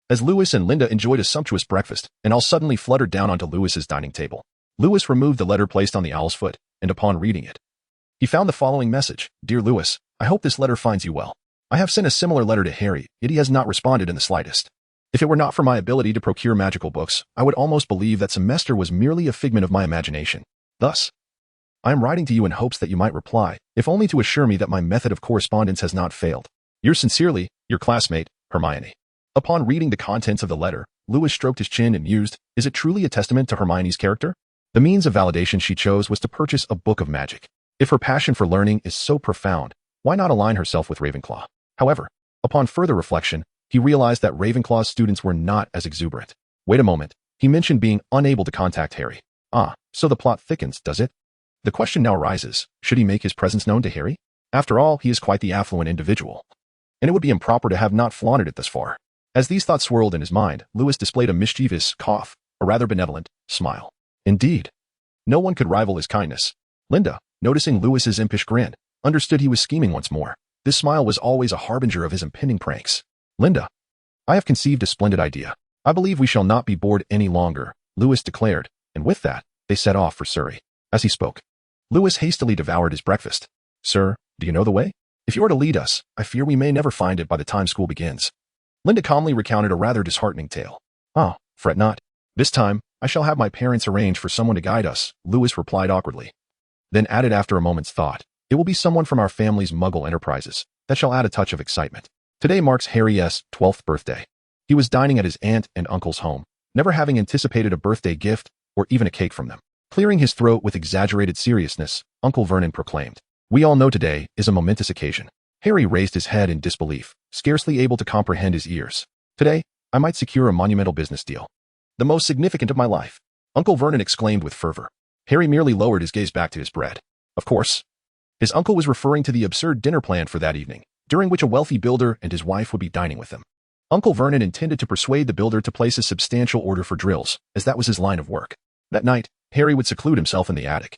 as Lewis and Linda enjoyed a sumptuous breakfast, an owl suddenly fluttered down onto Lewis's dining table. Lewis removed the letter placed on the owl's foot, and upon reading it, he found the following message. Dear Lewis, I hope this letter finds you well. I have sent a similar letter to Harry, yet he has not responded in the slightest. If it were not for my ability to procure magical books, I would almost believe that semester was merely a figment of my imagination. Thus, I am writing to you in hopes that you might reply, if only to assure me that my method of correspondence has not failed. Yours sincerely, your classmate, Hermione. Upon reading the contents of the letter, Lewis stroked his chin and mused, is it truly a testament to Hermione's character? The means of validation she chose was to purchase a book of magic. If her passion for learning is so profound, why not align herself with Ravenclaw? However, upon further reflection, he realized that Ravenclaw's students were not as exuberant. Wait a moment, he mentioned being unable to contact Harry. So the plot thickens, does it? The question now arises, should he make his presence known to Harry? After all, he is quite the affluent individual, and it would be improper to have not flaunted it thus far. As these thoughts swirled in his mind, Lewis displayed a mischievous cough, a rather benevolent smile. Indeed, no one could rival his kindness. Linda, noticing Lewis's impish grin, understood he was scheming once more. This smile was always a harbinger of his impending pranks. Linda, I have conceived a splendid idea. I believe we shall not be bored any longer, Lewis declared, and with that, they set off for Surrey. As he spoke, Lewis hastily devoured his breakfast. Sir, do you know the way? If you are to lead us, I fear we may never find it by the time school begins. Linda calmly recounted a rather disheartening tale. Fret not. This time, I shall have my parents arrange for someone to guide us, Lewis replied awkwardly. Then added after a moment's thought, it will be someone from our family's Muggle enterprises that shall add a touch of excitement. Today marks Harry's 12th birthday. He was dining at his aunt and uncle's home, never having anticipated a birthday gift or even a cake from them. Clearing his throat with exaggerated seriousness, Uncle Vernon proclaimed, we all know today is a momentous occasion. Harry raised his head in disbelief, scarcely able to comprehend his ears. Today, I might secure a monumental business deal. The most significant of my life, Uncle Vernon exclaimed with fervor. Harry merely lowered his gaze back to his bread. Of course, his uncle was referring to the absurd dinner planned for that evening, during which a wealthy builder and his wife would be dining with him. Uncle Vernon intended to persuade the builder to place a substantial order for drills, as that was his line of work. That night, Harry would seclude himself in the attic,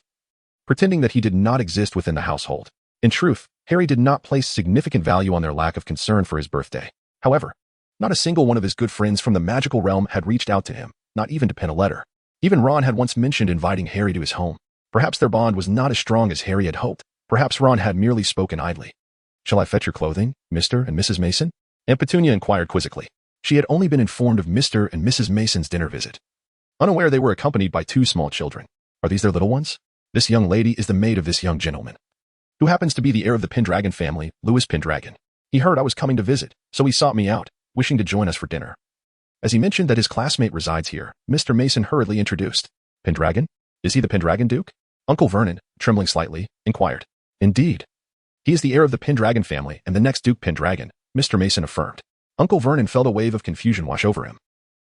pretending that he did not exist within the household. In truth, Harry did not place significant value on their lack of concern for his birthday. However, not a single one of his good friends from the magical realm had reached out to him, not even to pen a letter. Even Ron had once mentioned inviting Harry to his home. Perhaps their bond was not as strong as Harry had hoped. Perhaps Ron had merely spoken idly. Shall I fetch your clothing, Mr. and Mrs. Mason? Aunt Petunia inquired quizzically. She had only been informed of Mr. and Mrs. Mason's dinner visit, unaware they were accompanied by 2 small children. Are these their little ones? This young lady is the maid of this young gentleman, who happens to be the heir of the Pendragon family, Louis Pendragon. He heard I was coming to visit, so he sought me out, wishing to join us for dinner. As he mentioned that his classmate resides here, Mr. Mason hurriedly introduced. Pendragon? Is he the Pendragon Duke? Uncle Vernon, trembling slightly, inquired. Indeed. He is the heir of the Pendragon family and the next Duke Pendragon, Mr. Mason affirmed. Uncle Vernon felt a wave of confusion wash over him.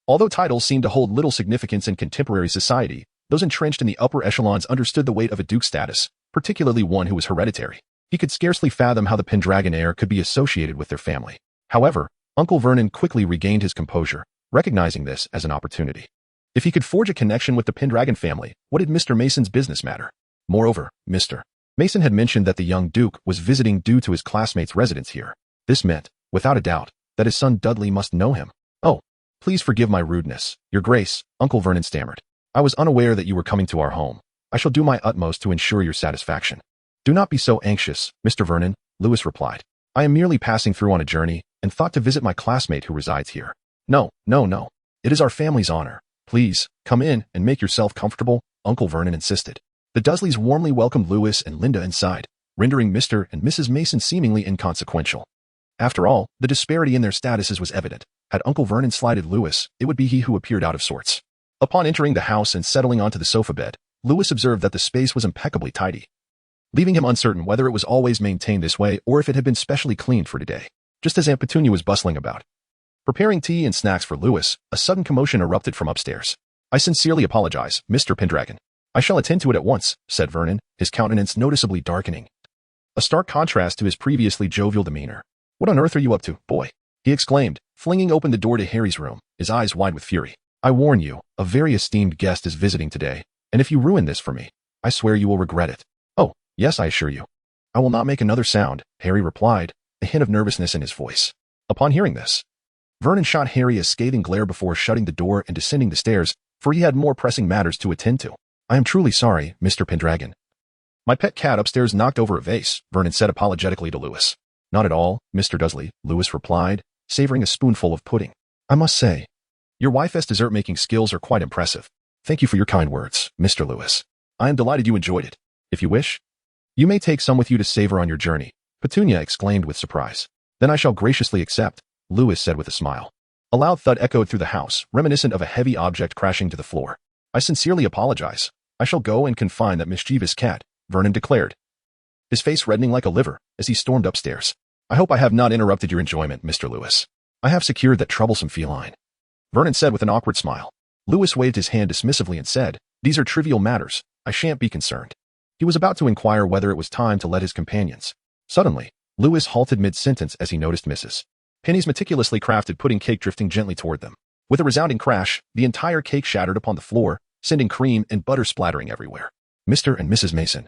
Although titles seemed to hold little significance in contemporary society, those entrenched in the upper echelons understood the weight of a duke's status, particularly one who was hereditary. He could scarcely fathom how the Pendragon heir could be associated with their family. However, Uncle Vernon quickly regained his composure, recognizing this as an opportunity. If he could forge a connection with the Pendragon family, what did Mr. Mason's business matter? Moreover, Mr. Mason had mentioned that the young Duke was visiting due to his classmate's residence here. This meant, without a doubt, that his son Dudley must know him. Oh, please forgive my rudeness, Your Grace, Uncle Vernon stammered. I was unaware that you were coming to our home. I shall do my utmost to ensure your satisfaction. Do not be so anxious, Mr. Vernon, Lewis replied. I am merely passing through on a journey and thought to visit my classmate who resides here. No. It is our family's honor. Please, come in and make yourself comfortable, Uncle Vernon insisted. The Dursleys warmly welcomed Lewis and Linda inside, rendering Mr. and Mrs. Mason seemingly inconsequential. After all, the disparity in their statuses was evident. Had Uncle Vernon slighted Lewis, it would be he who appeared out of sorts. Upon entering the house and settling onto the sofa bed, Lewis observed that the space was impeccably tidy, leaving him uncertain whether it was always maintained this way or if it had been specially cleaned for today. Just as Aunt Petunia was bustling about, preparing tea and snacks for Lewis, a sudden commotion erupted from upstairs. I sincerely apologize, Mr. Pendragon. I shall attend to it at once, said Vernon, his countenance noticeably darkening. A stark contrast to his previously jovial demeanor. What on earth are you up to, boy? He exclaimed, flinging open the door to Harry's room, his eyes wide with fury. I warn you, a very esteemed guest is visiting today, and if you ruin this for me, I swear you will regret it. Oh, yes, I assure you. I will not make another sound, Harry replied, a hint of nervousness in his voice. Upon hearing this, Vernon shot Harry a scathing glare before shutting the door and descending the stairs, for he had more pressing matters to attend to. I am truly sorry, Mr. Pendragon. My pet cat upstairs knocked over a vase, Vernon said apologetically to Lewis. Not at all, Mr. Dursley, Lewis replied, savoring a spoonful of pudding. I must say, your wife's dessert-making skills are quite impressive. Thank you for your kind words, Mr. Lewis. I am delighted you enjoyed it. If you wish, you may take some with you to savor on your journey, Petunia exclaimed with surprise. Then I shall graciously accept, Lewis said with a smile. A loud thud echoed through the house, reminiscent of a heavy object crashing to the floor. I sincerely apologize. I shall go and confine that mischievous cat, Vernon declared, his face reddening like a liver as he stormed upstairs. I hope I have not interrupted your enjoyment, Mr. Lewis. I have secured that troublesome feline, Vernon said with an awkward smile. Lewis waved his hand dismissively and said, these are trivial matters. I shan't be concerned. He was about to inquire whether it was time to let his companions. Suddenly, Lewis halted mid-sentence as he noticed Mrs. Penny's meticulously crafted pudding cake drifting gently toward them. With a resounding crash, the entire cake shattered upon the floor, sending cream and butter splattering everywhere. Mr. and Mrs. Mason,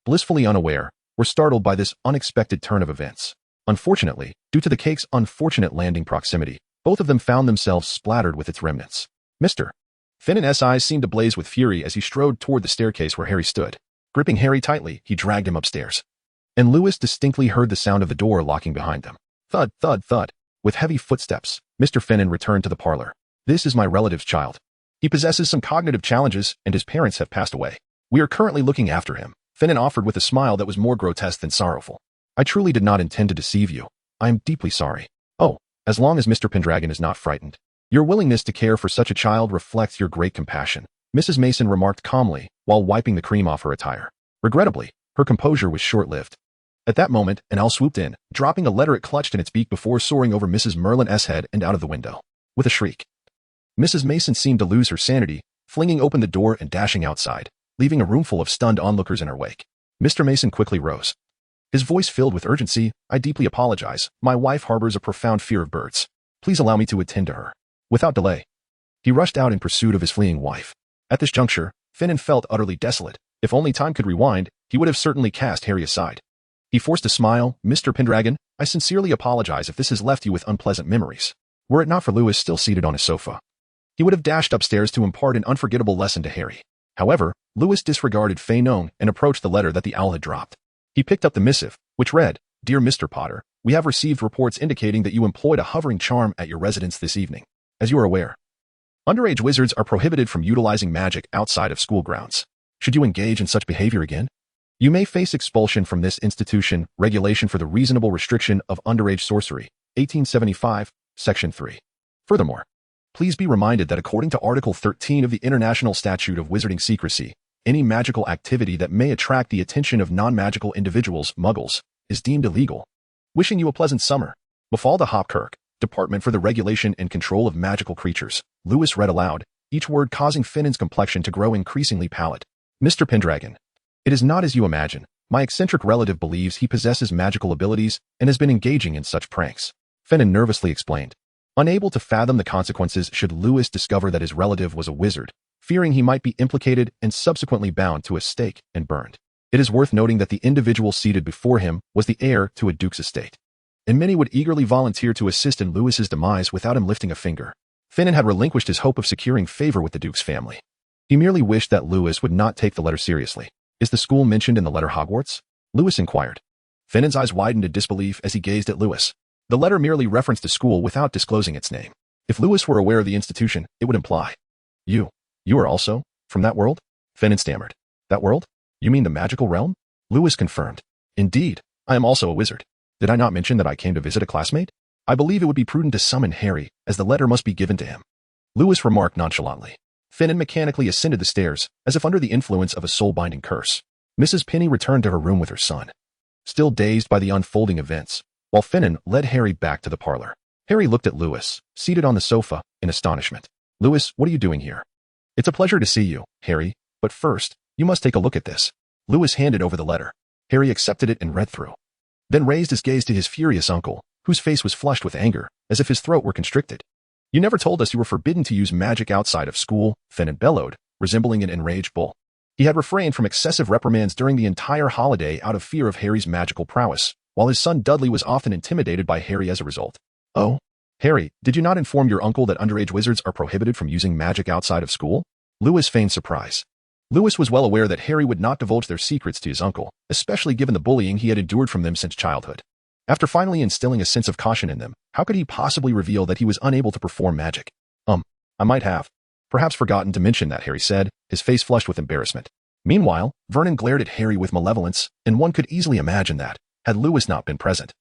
blissfully unaware, were startled by this unexpected turn of events. Unfortunately, due to the cake's unfortunate landing proximity, both of them found themselves splattered with its remnants. Mr. Finnan's eyes seemed ablaze with fury as he strode toward the staircase where Harry stood. Gripping Harry tightly, he dragged him upstairs. And Lewis distinctly heard the sound of the door locking behind them. Thud, thud, thud. With heavy footsteps, Mr. Finnan returned to the parlor. This is my relative's child. He possesses some cognitive challenges, and his parents have passed away. We are currently looking after him, Finnan offered with a smile that was more grotesque than sorrowful. I truly did not intend to deceive you. I am deeply sorry. Oh, as long as Mr. Pendragon is not frightened. Your willingness to care for such a child reflects your great compassion, Mrs. Mason remarked calmly, while wiping the cream off her attire. Regrettably, her composure was short-lived. At that moment, an owl swooped in, dropping a letter it clutched in its beak before soaring over Mrs. Merlin's head and out of the window. With a shriek, Mrs. Mason seemed to lose her sanity, flinging open the door and dashing outside, leaving a roomful of stunned onlookers in her wake. Mr. Mason quickly rose, his voice filled with urgency. I deeply apologize. My wife harbors a profound fear of birds. Please allow me to attend to her. Without delay, he rushed out in pursuit of his fleeing wife. At this juncture, Finnan felt utterly desolate. If only time could rewind, he would have certainly cast Harry aside. He forced a smile. Mr. Pendragon, I sincerely apologize if this has left you with unpleasant memories. Were it not for Lewis still seated on his sofa, he would have dashed upstairs to impart an unforgettable lesson to Harry. However, Lewis disregarded Flamel and approached the letter that the owl had dropped. He picked up the missive, which read, Dear Mr. Potter, we have received reports indicating that you employed a hovering charm at your residence this evening. As you are aware, underage wizards are prohibited from utilizing magic outside of school grounds. Should you engage in such behavior again, you may face expulsion from this institution. Regulation for the Reasonable Restriction of Underage Sorcery, 1875, Section 3. Furthermore, please be reminded that according to Article 13 of the International Statute of Wizarding Secrecy, any magical activity that may attract the attention of non-magical individuals, muggles, is deemed illegal. Wishing you a pleasant summer. Befall the Hopkirk, Department for the Regulation and Control of Magical Creatures, Lewis read aloud, each word causing Finnan's complexion to grow increasingly pallid. Mr. Pendragon, it is not as you imagine. My eccentric relative believes he possesses magical abilities and has been engaging in such pranks. Finnan nervously explained, unable to fathom the consequences should Lewis discover that his relative was a wizard, fearing he might be implicated and subsequently bound to a stake and burned. It is worth noting that the individual seated before him was the heir to a duke's estate, and many would eagerly volunteer to assist in Lewis's demise without him lifting a finger. Finnan had relinquished his hope of securing favor with the duke's family. He merely wished that Lewis would not take the letter seriously. Is the school mentioned in the letter Hogwarts? Lewis inquired. Finnan's eyes widened in disbelief as he gazed at Lewis. The letter merely referenced a school without disclosing its name. If Lewis were aware of the institution, it would imply. You are also from that world? Finnan stammered. That world? You mean the magical realm? Lewis confirmed. Indeed, I am also a wizard. Did I not mention that I came to visit a classmate? I believe it would be prudent to summon Harry, as the letter must be given to him. Lewis remarked nonchalantly. Finnan mechanically ascended the stairs, as if under the influence of a soul-binding curse. Mrs. Penny returned to her room with her son, still dazed by the unfolding events, while Finnan led Harry back to the parlor. Harry looked at Lewis, seated on the sofa, in astonishment. Lewis, what are you doing here? It's a pleasure to see you, Harry, But first, you must take a look at this. Lewis handed over the letter. Harry accepted it and read through. Then raised his gaze to his furious uncle, whose face was flushed with anger, as if his throat were constricted. You never told us you were forbidden to use magic outside of school, Fenn bellowed, resembling an enraged bull. He had refrained from excessive reprimands during the entire holiday out of fear of Harry's magical prowess, while his son Dudley was often intimidated by Harry as a result. Oh? Harry, did you not inform your uncle that underage wizards are prohibited from using magic outside of school? Lewis feigned surprise. Lewis was well aware that Harry would not divulge their secrets to his uncle, especially given the bullying he had endured from them since childhood. After finally instilling a sense of caution in them, how could he possibly reveal that he was unable to perform magic? I might have. Perhaps forgotten to mention that, Harry said, his face flushed with embarrassment. Meanwhile, Vernon glared at Harry with malevolence, and one could easily imagine that, had Lewis not been present,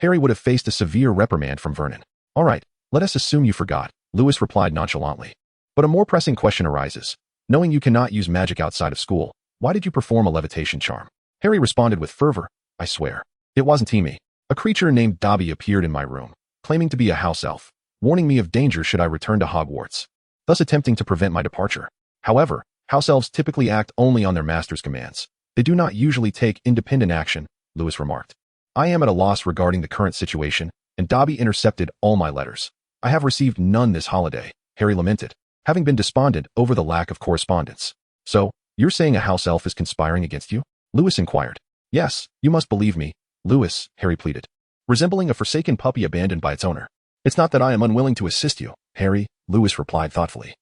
Harry would have faced a severe reprimand from Vernon. All right, let us assume you forgot, Lewis replied nonchalantly. But a more pressing question arises. Knowing you cannot use magic outside of school, why did you perform a levitation charm? Harry responded with fervor. I swear. It wasn't me. A creature named Dobby appeared in my room, claiming to be a house elf, warning me of danger should I return to Hogwarts, thus attempting to prevent my departure. However, house elves typically act only on their master's commands. They do not usually take independent action, Lewis remarked. I am at a loss regarding the current situation, and Dobby intercepted all my letters. I have received none this holiday, Harry lamented, having been despondent over the lack of correspondence. So, you're saying a house elf is conspiring against you? Lewis inquired. Yes, you must believe me, Lewis, Harry pleaded, resembling a forsaken puppy abandoned by its owner. It's not that I am unwilling to assist you, Harry, Lewis replied thoughtfully.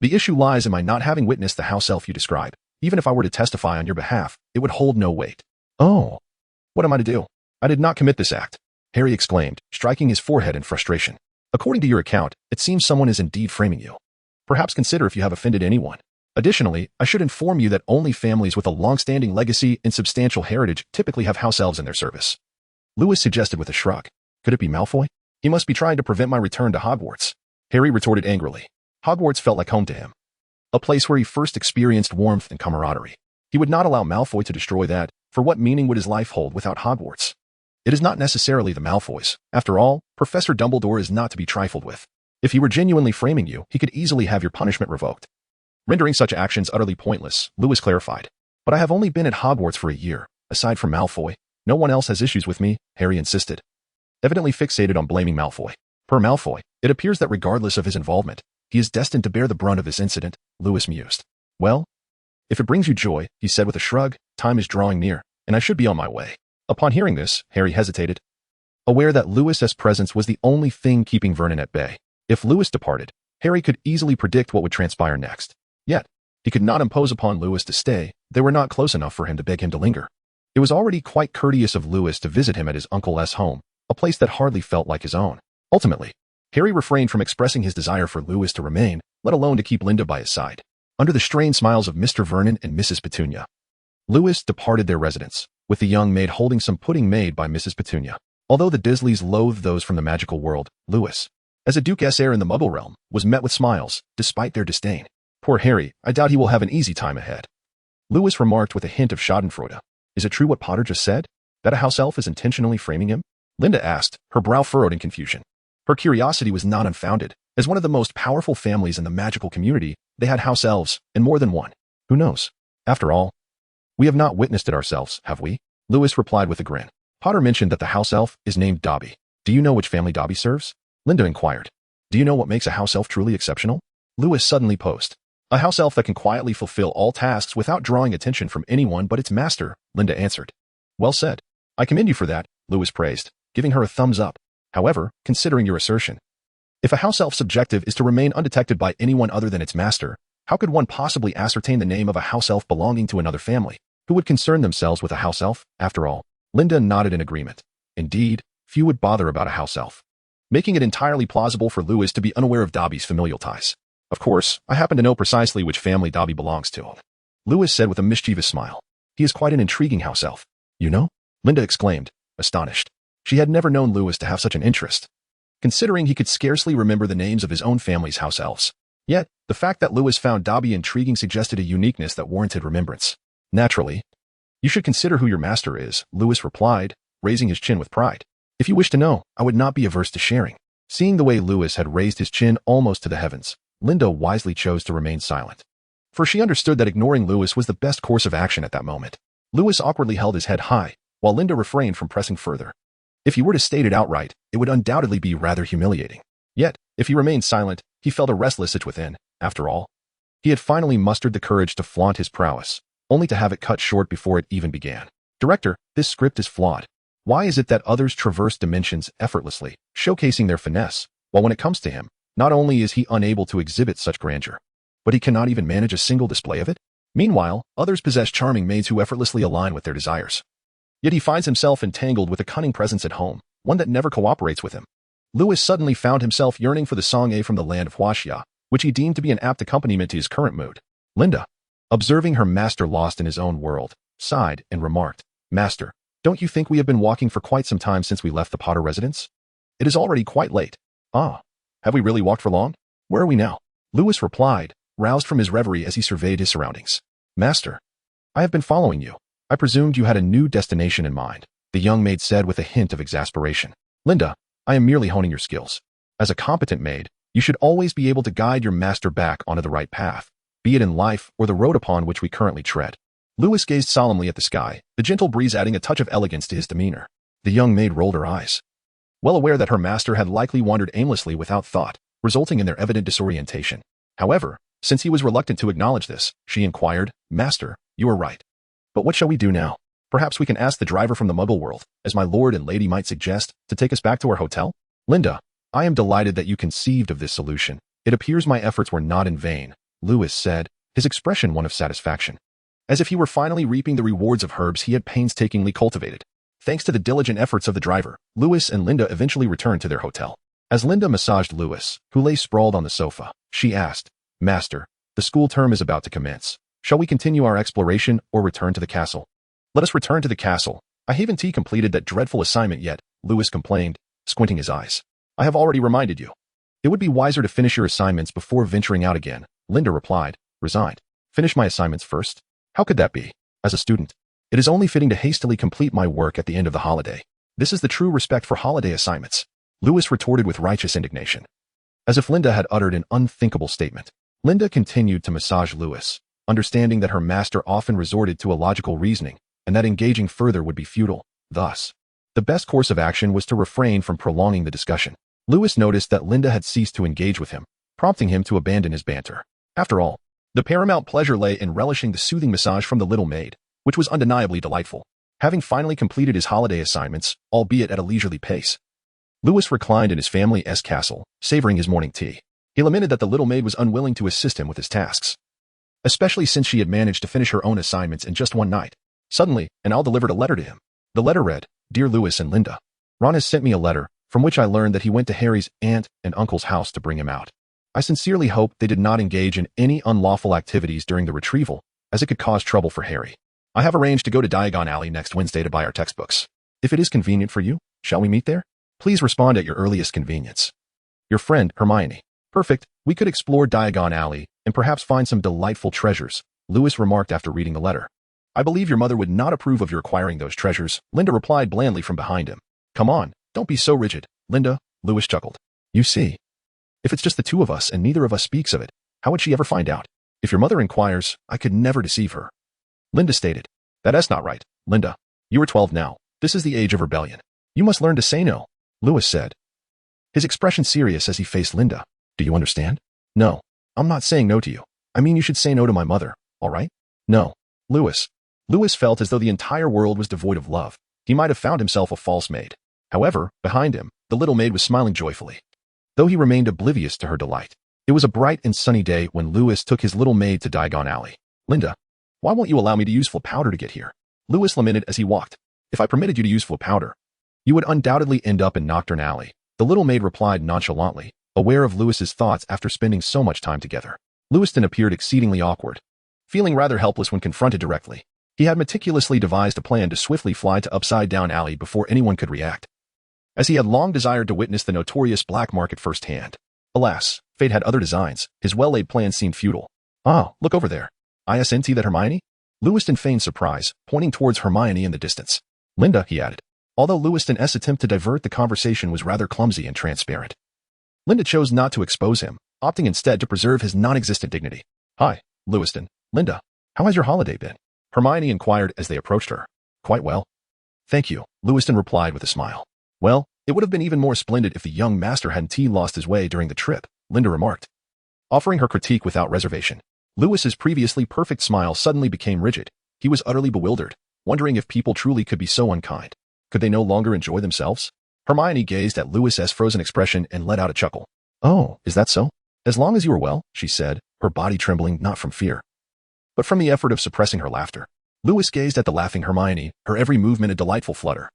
The issue lies in my not having witnessed the house elf you describe. Even if I were to testify on your behalf, it would hold no weight. Oh. What am I to do? I did not commit this act, Harry exclaimed, striking his forehead in frustration. According to your account, it seems someone is indeed framing you. Perhaps consider if you have offended anyone. Additionally, I should inform you that only families with a long-standing legacy and substantial heritage typically have house elves in their service. Lewis suggested with a shrug. Could it be Malfoy? He must be trying to prevent my return to Hogwarts. Harry retorted angrily. Hogwarts felt like home to him. A place where he first experienced warmth and camaraderie. He would not allow Malfoy to destroy that, for what meaning would his life hold without Hogwarts? It is not necessarily the Malfoys. After all, Professor Dumbledore is not to be trifled with. If he were genuinely framing you, he could easily have your punishment revoked. Rendering such actions utterly pointless, Lewis clarified. But I have only been at Hogwarts for a year. Aside from Malfoy, no one else has issues with me, Harry insisted, evidently fixated on blaming Malfoy. Per Malfoy, it appears that regardless of his involvement, he is destined to bear the brunt of this incident, Lewis mused. Well, if it brings you joy, he said with a shrug, time is drawing near, and I should be on my way. Upon hearing this, Harry hesitated, aware that Lewis's presence was the only thing keeping Vernon at bay. If Lewis departed, Harry could easily predict what would transpire next. Yet, he could not impose upon Lewis to stay. They were not close enough for him to beg him to linger. It was already quite courteous of Lewis to visit him at his uncle's home, a place that hardly felt like his own. Ultimately, Harry refrained from expressing his desire for Lewis to remain, let alone to keep Linda by his side. Under the strained smiles of Mr. Vernon and Mrs. Petunia, Lewis departed their residence, with the young maid holding some pudding made by Mrs. Petunia. Although the Dirsleys loathed those from the magical world, Lewis, as a Duke's heir in the Muggle realm, was met with smiles, despite their disdain. Poor Harry, I doubt he will have an easy time ahead. Lewis remarked with a hint of schadenfreude. Is it true what Potter just said? That a house elf is intentionally framing him? Linda asked, her brow furrowed in confusion. Her curiosity was not unfounded. As one of the most powerful families in the magical community, they had house elves, and more than one. Who knows? After all, we have not witnessed it ourselves, have we? Lewis replied with a grin. Potter mentioned that the house elf is named Dobby. Do you know which family Dobby serves? Linda inquired. Do you know what makes a house elf truly exceptional? Lewis suddenly posed. A house elf that can quietly fulfill all tasks without drawing attention from anyone but its master, Linda answered. Well said. I commend you for that, Lewis praised, giving her a thumbs up. However, considering your assertion, if a house elf's objective is to remain undetected by anyone other than its master, how could one possibly ascertain the name of a house elf belonging to another family? Who would concern themselves with a house elf, after all? Linda nodded in agreement. Indeed, few would bother about a house elf, making it entirely plausible for Lewis to be unaware of Dobby's familial ties. Of course, I happen to know precisely which family Dobby belongs to, Lewis said with a mischievous smile. He is quite an intriguing house elf. You know? Linda exclaimed, astonished. She had never known Lewis to have such an interest, considering he could scarcely remember the names of his own family's house elves. Yet, the fact that Lewis found Dobby intriguing suggested a uniqueness that warranted remembrance. Naturally, you should consider who your master is, Lewis replied, raising his chin with pride. If you wish to know, I would not be averse to sharing. Seeing the way Lewis had raised his chin almost to the heavens, Linda wisely chose to remain silent. for she understood that ignoring Lewis was the best course of action at that moment. Lewis awkwardly held his head high, while Linda refrained from pressing further. If he were to state it outright, it would undoubtedly be rather humiliating. Yet, if he remained silent, he felt a restless itch within. After all, he had finally mustered the courage to flaunt his prowess, only to have it cut short before it even began. Director, this script is flawed. Why is it that others traverse dimensions effortlessly, showcasing their finesse, while when it comes to him, not only is he unable to exhibit such grandeur, but he cannot even manage a single display of it? Meanwhile, others possess charming maids who effortlessly align with their desires. Yet he finds himself entangled with a cunning presence at home, one that never cooperates with him. Lewis suddenly found himself yearning for the song A from the land of Huaxia, which he deemed to be an apt accompaniment to his current mood. Linda, observing her master lost in his own world, sighed and remarked, "Master, don't you think we have been walking for quite some time since we left the Potter residence? It is already quite late." "Ah, have we really walked for long? Where are we now?" Lewis replied, roused from his reverie as he surveyed his surroundings. "Master, I have been following you. I presumed you had a new destination in mind," the young maid said with a hint of exasperation. "Linda, I am merely honing your skills. As a competent maid, you should always be able to guide your master back onto the right path, be it in life or the road upon which we currently tread." Lewis gazed solemnly at the sky, the gentle breeze adding a touch of elegance to his demeanor. The young maid rolled her eyes, well aware that her master had likely wandered aimlessly without thought, resulting in their evident disorientation. However, since he was reluctant to acknowledge this, she inquired, "Master, you are right. But what shall we do now? Perhaps we can ask the driver from the Muggle world, as my lord and lady might suggest, to take us back to our hotel?" "Linda, I am delighted that you conceived of this solution. It appears my efforts were not in vain," Lewis said, his expression one of satisfaction, as if he were finally reaping the rewards of herbs he had painstakingly cultivated. Thanks to the diligent efforts of the driver, Lewis and Linda eventually returned to their hotel. As Linda massaged Lewis, who lay sprawled on the sofa, she asked, "Master, the school term is about to commence. Shall we continue our exploration or return to the castle?" "Let us return to the castle. I haven't completed that dreadful assignment yet," Lewis complained, squinting his eyes. "I have already reminded you. It would be wiser to finish your assignments before venturing out again," Linda replied, resigned. "Finish my assignments first? How could that be? As a student, it is only fitting to hastily complete my work at the end of the holiday. This is the true respect for holiday assignments," Lewis retorted with righteous indignation, as if Linda had uttered an unthinkable statement. Linda continued to massage Lewis, understanding that her master often resorted to illogical reasoning and that engaging further would be futile. Thus, the best course of action was to refrain from prolonging the discussion. Lewis noticed that Linda had ceased to engage with him, prompting him to abandon his banter. After all, the paramount pleasure lay in relishing the soothing massage from the little maid, which was undeniably delightful. Having finally completed his holiday assignments, albeit at a leisurely pace, Lewis reclined in his family's castle, savoring his morning tea. He lamented that the little maid was unwilling to assist him with his tasks, especially since she had managed to finish her own assignments in just one night. Suddenly, an owl delivered a letter to him. The letter read, "Dear Lewis and Linda, Ron has sent me a letter, from which I learned that he went to Harry's aunt and uncle's house to bring him out. I sincerely hope they did not engage in any unlawful activities during the retrieval, as it could cause trouble for Harry. I have arranged to go to Diagon Alley next Wednesday to buy our textbooks. If it is convenient for you, shall we meet there? Please respond at your earliest convenience. Your friend, Hermione." "Perfect. We could explore Diagon Alley and perhaps find some delightful treasures," Lewis remarked after reading the letter. "I believe your mother would not approve of your acquiring those treasures," Linda replied blandly from behind him. "Come on, don't be so rigid, Linda," Lewis chuckled. "You see, if it's just the two of us and neither of us speaks of it, how would she ever find out? If your mother inquires, I could never deceive her," Linda stated. "That's not right, Linda. You are 12 now. This is the age of rebellion. You must learn to say no," Lewis said, his expression serious as he faced Linda. "Do you understand? No, I'm not saying no to you. I mean you should say no to my mother, all right? No, Lewis." Lewis felt as though the entire world was devoid of love. He might have found himself a false maid. However, behind him, the little maid was smiling joyfully, though he remained oblivious to her delight. It was a bright and sunny day when Lewis took his little maid to Diagon Alley. "Linda, why won't you allow me to use full powder to get here?" Lewis lamented as he walked. "If I permitted you to use full powder, you would undoubtedly end up in Nocturne Alley," the little maid replied nonchalantly, aware of Lewis's thoughts after spending so much time together. Lewiston appeared exceedingly awkward, feeling rather helpless when confronted directly. He had meticulously devised a plan to swiftly fly to Upside Down Alley before anyone could react, as he had long desired to witness the notorious black market firsthand. Alas, fate had other designs. His well-laid plan seemed futile. "Ah, look over there. Isn't that Hermione?" Lewiston feigned surprise, pointing towards Hermione in the distance. "Linda," he added, although Lewiston's attempt to divert the conversation was rather clumsy and transparent. Linda chose not to expose him, opting instead to preserve his non-existent dignity. "Hi, Lewiston, Linda, how has your holiday been? Hermione inquired as they approached her. Quite well. Thank you, Lewiston replied with a smile. Well, it would have been even more splendid if the young master hadn't lost his way during the trip, Linda remarked, offering her critique without reservation. Lewis's previously perfect smile suddenly became rigid. He was utterly bewildered, wondering if people truly could be so unkind. Could they no longer enjoy themselves? Hermione gazed at Lewis's frozen expression and let out a chuckle. Oh, is that so? As long as you are well, she said, her body trembling not from fear, but from the effort of suppressing her laughter. Lewis gazed at the laughing Hermione, her every movement a delightful flutter,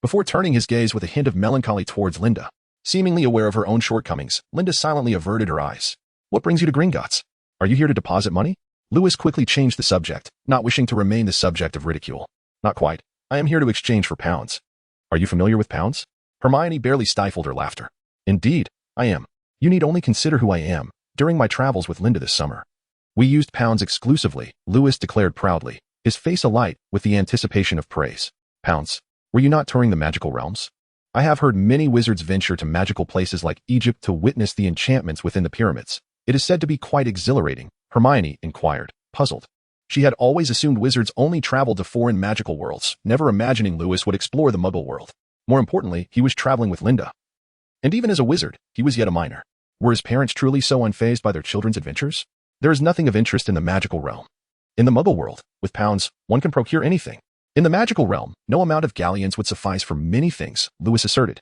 before turning his gaze with a hint of melancholy towards Linda. Seemingly aware of her own shortcomings, Linda silently averted her eyes. What brings you to Gringotts? Are you here to deposit money? Lewis quickly changed the subject, not wishing to remain the subject of ridicule. Not quite. I am here to exchange for pounds. Are you familiar with pounds? Hermione barely stifled her laughter. Indeed, I am. You need only consider who I am. During my travels with Linda this summer, we used pounds exclusively, Lewis declared proudly, his face alight with the anticipation of praise. Pounds. Were you not touring the magical realms? I have heard many wizards venture to magical places like Egypt to witness the enchantments within the pyramids. It is said to be quite exhilarating, Hermione inquired, puzzled. She had always assumed wizards only traveled to foreign magical worlds, never imagining Lewis would explore the Muggle world. More importantly, he was traveling with Linda. And even as a wizard, he was yet a minor. Were his parents truly so unfazed by their children's adventures? There is nothing of interest in the magical realm. In the Muggle world, with pounds, one can procure anything. In the magical realm, no amount of galleons would suffice for many things, Lewis asserted,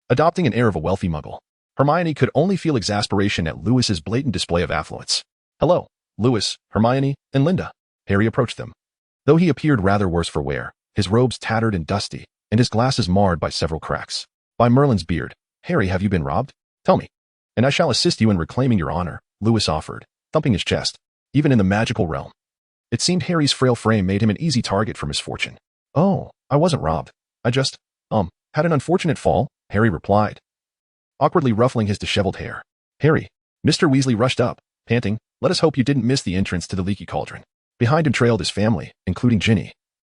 adopting an air of a wealthy Muggle. Hermione could only feel exasperation at Lewis's blatant display of affluence. Hello, Lewis, Hermione, and Linda. Harry approached them. Though he appeared rather worse for wear, his robes tattered and dusty, and his glasses marred by several cracks. By Merlin's beard, Harry, have you been robbed? Tell me, and I shall assist you in reclaiming your honor, Lewis offered, thumping his chest. Even in the magical realm, it seemed Harry's frail frame made him an easy target for misfortune. Oh, I wasn't robbed. I just, had an unfortunate fall, Harry replied, awkwardly ruffling his disheveled hair. Harry, Mr. Weasley rushed up, panting, let us hope you didn't miss the entrance to the leaky cauldron. Behind him trailed his family, including Ginny,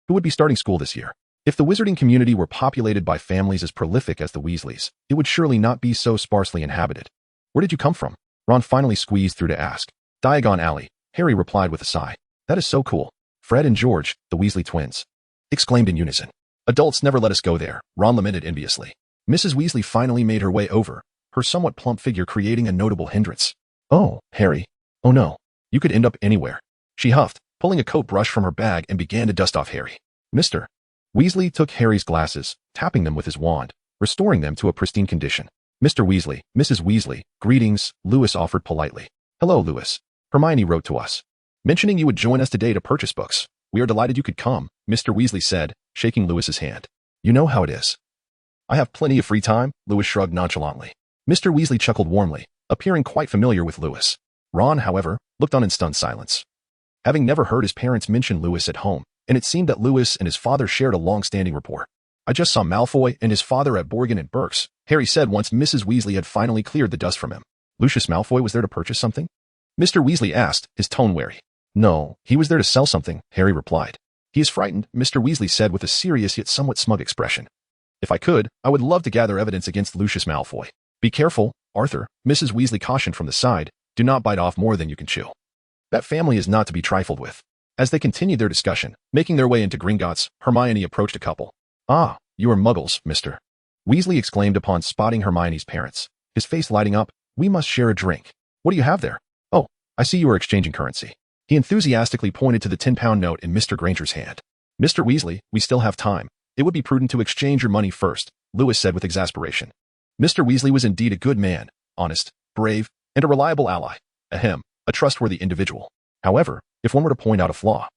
who would be starting school this year. If the wizarding community were populated by families as prolific as the Weasleys, it would surely not be so sparsely inhabited. Where did you come from? Ron finally squeezed through to ask. Diagon Alley, Harry replied with a sigh. That is so cool. Fred and George, the Weasley twins, exclaimed in unison. Adults never let us go there, Ron lamented enviously. Mrs. Weasley finally made her way over, her somewhat plump figure creating a notable hindrance. Oh, Harry. Oh no. You could end up anywhere. She huffed, pulling a coat brush from her bag and began to dust off Harry. Mr. Weasley took Harry's glasses, tapping them with his wand, restoring them to a pristine condition. Mr. Weasley, Mrs. Weasley, greetings, Lewis offered politely. Hello, Lewis. Hermione wrote to us, mentioning you would join us today to purchase books. We are delighted you could come, Mr. Weasley said, shaking Lewis's hand. You know how it is. I have plenty of free time, Lewis shrugged nonchalantly. Mr. Weasley chuckled warmly, appearing quite familiar with Lewis. Ron, however, looked on in stunned silence, having never heard his parents mention Lewis at home, and it seemed that Lewis and his father shared a long-standing rapport. I just saw Malfoy and his father at Borgin and Burke's, Harry said once Mrs. Weasley had finally cleared the dust from him. Lucius Malfoy was there to purchase something? Mr. Weasley asked, his tone wary. No, he was there to sell something, Harry replied. He is frightened, Mr. Weasley said with a serious yet somewhat smug expression. If I could, I would love to gather evidence against Lucius Malfoy. Be careful, Arthur, Mrs. Weasley cautioned from the side. Do not bite off more than you can chew. That family is not to be trifled with. As they continued their discussion, making their way into Gringotts, Hermione approached a couple. Ah, you are Muggles, Mr. Weasley exclaimed upon spotting Hermione's parents, his face lighting up. We must share a drink. What do you have there? Oh, I see you are exchanging currency. He enthusiastically pointed to the 10-pound note in Mr. Granger's hand. Mr. Weasley, we still have time. It would be prudent to exchange your money first, Lewis said with exasperation. Mr. Weasley was indeed a good man, honest, brave, and a reliable ally. Ahem, a trustworthy individual. However, if one were to point out a flaw,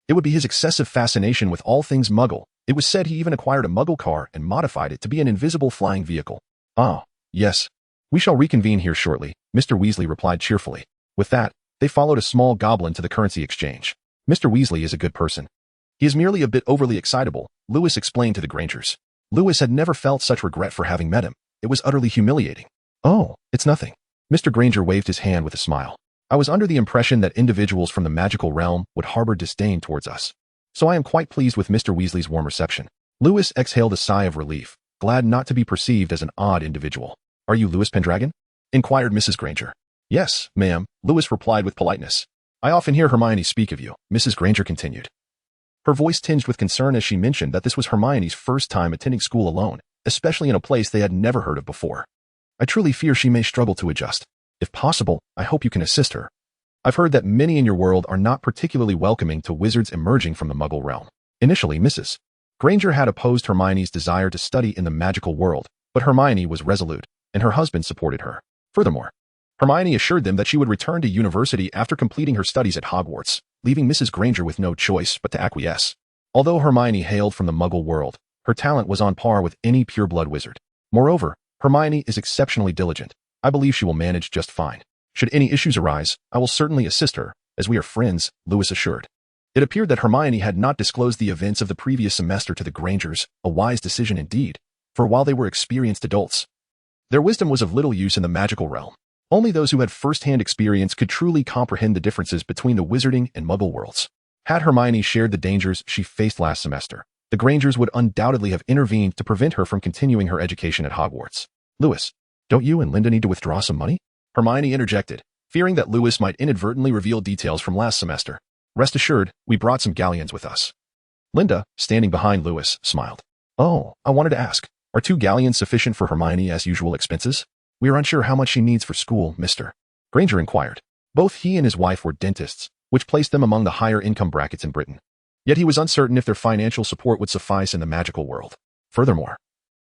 it would be his excessive fascination with all things Muggle. It was said he even acquired a Muggle car and modified it to be an invisible flying vehicle. Ah, yes. We shall reconvene here shortly, Mr. Weasley replied cheerfully. With that, they followed a small goblin to the currency exchange. Mr. Weasley is a good person. He is merely a bit overly excitable, Lewis explained to the Grangers. Lewis had never felt such regret for having met him. It was utterly humiliating. Oh, it's nothing. Mr. Granger waved his hand with a smile. I was under the impression that individuals from the magical realm would harbor disdain towards us. So I am quite pleased with Mr. Weasley's warm reception. Lewis exhaled a sigh of relief, glad not to be perceived as an odd individual. Are you Lewis Pendragon? Inquired Mrs. Granger. Yes, ma'am, Lewis replied with politeness. I often hear Hermione speak of you, Mrs. Granger continued. Her voice tinged with concern as she mentioned that this was Hermione's first time attending school alone, especially in a place they had never heard of before. I truly fear she may struggle to adjust. If possible, I hope you can assist her. I've heard that many in your world are not particularly welcoming to wizards emerging from the Muggle realm. Initially, Mrs. Granger had opposed Hermione's desire to study in the magical world, but Hermione was resolute, and her husband supported her. Furthermore, Hermione assured them that she would return to university after completing her studies at Hogwarts, leaving Mrs. Granger with no choice but to acquiesce. Although Hermione hailed from the Muggle world, her talent was on par with any pure-blood wizard. Moreover, Hermione is exceptionally diligent. I believe she will manage just fine. Should any issues arise, I will certainly assist her, as we are friends, Lewis assured. It appeared that Hermione had not disclosed the events of the previous semester to the Grangers, a wise decision indeed, for while they were experienced adults, their wisdom was of little use in the magical realm. Only those who had first-hand experience could truly comprehend the differences between the wizarding and Muggle worlds. Had Hermione shared the dangers she faced last semester, the Grangers would undoubtedly have intervened to prevent her from continuing her education at Hogwarts. Lewis, don't you and Linda need to withdraw some money? Hermione interjected, fearing that Lewis might inadvertently reveal details from last semester. Rest assured, we brought some galleons with us. Linda, standing behind Lewis, smiled. Oh, I wanted to ask, are 2 galleons sufficient for Hermione as usual expenses? We are unsure how much she needs for school, Mr. Granger inquired. Both he and his wife were dentists, which placed them among the higher income brackets in Britain. Yet he was uncertain if their financial support would suffice in the magical world. Furthermore,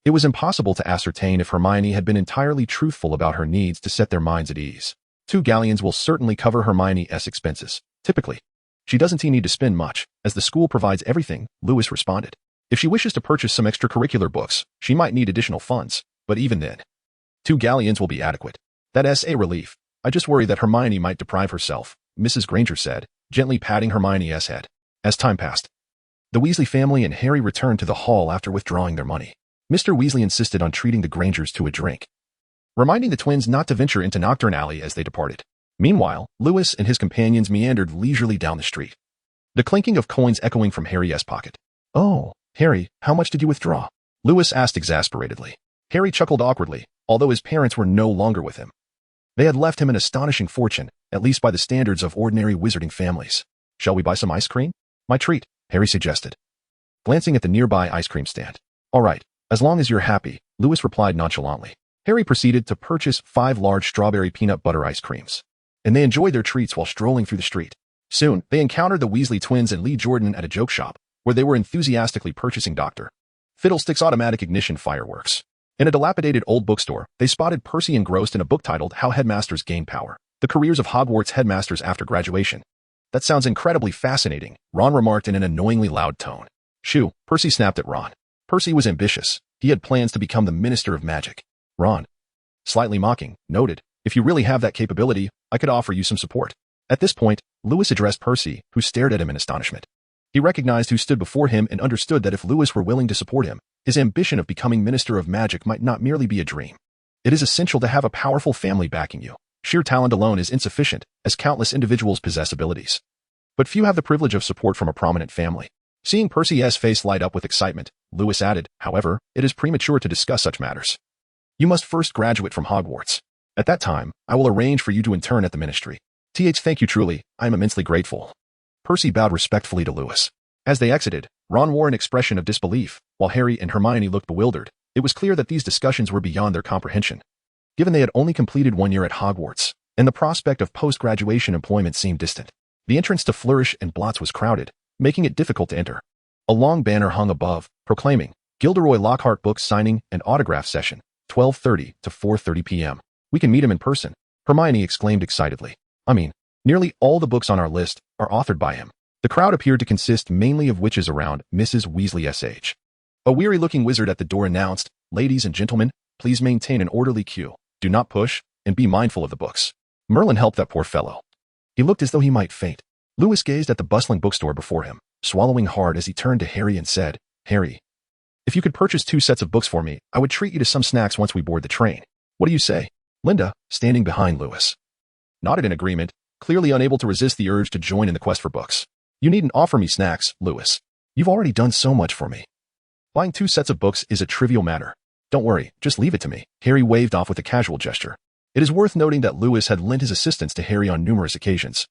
it was impossible to ascertain if Hermione had been entirely truthful about her needs to set their minds at ease. 2 galleons will certainly cover Hermione's expenses. Typically, she doesn't need to spend much, as the school provides everything, Lewis responded. If she wishes to purchase some extracurricular books, she might need additional funds, but even then, 2 galleons will be adequate. That's a relief. I just worry that Hermione might deprive herself, Mrs. Granger said, gently patting Hermione's head. As time passed, the Weasley family and Harry returned to the hall after withdrawing their money. Mr. Weasley insisted on treating the Grangers to a drink, reminding the twins not to venture into Diagon Alley as they departed. Meanwhile, Lewis and his companions meandered leisurely down the street, the clinking of coins echoing from Harry's pocket. Oh, Harry, how much did you withdraw? Lewis asked exasperatedly. Harry chuckled awkwardly, although his parents were no longer with him. They had left him an astonishing fortune, at least by the standards of ordinary wizarding families. Shall we buy some ice cream? My treat, Harry suggested, glancing at the nearby ice cream stand. All right, as long as you're happy, Lewis replied nonchalantly. Harry proceeded to purchase 5 large strawberry peanut butter ice creams, and they enjoyed their treats while strolling through the street. Soon, they encountered the Weasley twins and Lee Jordan at a joke shop, where they were enthusiastically purchasing Dr. Fiddlestick's automatic ignition fireworks. In a dilapidated old bookstore, they spotted Percy engrossed in a book titled How Headmasters Gain Power, The Careers of Hogwarts Headmasters After Graduation. That sounds incredibly fascinating, Ron remarked in an annoyingly loud tone. Shoo, Percy snapped at Ron. Percy was ambitious. He had plans to become the Minister of Magic. Ron, slightly mocking, noted, if you really have that capability, I could offer you some support. At this point, Lewis addressed Percy, who stared at him in astonishment. He recognized who stood before him and understood that if Lewis were willing to support him, his ambition of becoming Minister of Magic might not merely be a dream. It is essential to have a powerful family backing you. Sheer talent alone is insufficient, as countless individuals possess abilities. But few have the privilege of support from a prominent family. Seeing Percy's face light up with excitement, Lewis added, however, it is premature to discuss such matters. You must first graduate from Hogwarts. At that time, I will arrange for you to intern at the ministry. Thank you truly, I am immensely grateful. Percy bowed respectfully to Lewis. As they exited, Ron wore an expression of disbelief, while Harry and Hermione looked bewildered. It was clear that these discussions were beyond their comprehension, given they had only completed 1 year at Hogwarts, and the prospect of post-graduation employment seemed distant. The entrance to Flourish and Blots was crowded, making it difficult to enter. A long banner hung above, proclaiming, Gilderoy Lockhart Book Signing and Autograph Session, 12:30 to 4:30 p.m. We can meet him in person, Hermione exclaimed excitedly. Nearly all the books on our list are authored by him. The crowd appeared to consist mainly of witches around Mrs. Weasley's age. A weary-looking wizard at the door announced, Ladies and gentlemen, please maintain an orderly queue. Do not push, and be mindful of the books. Merlin helped that poor fellow. He looked as though he might faint. Lewis gazed at the bustling bookstore before him, swallowing hard as he turned to Harry and said, Harry, if you could purchase 2 sets of books for me, I would treat you to some snacks once we board the train. What do you say? Linda, standing behind Lewis, nodded in agreement, clearly unable to resist the urge to join in the quest for books. You needn't offer me snacks, Lewis. You've already done so much for me. Buying 2 sets of books is a trivial matter. Don't worry, just leave it to me. Harry waved off with a casual gesture. It is worth noting that Lewis had lent his assistance to Harry on numerous occasions.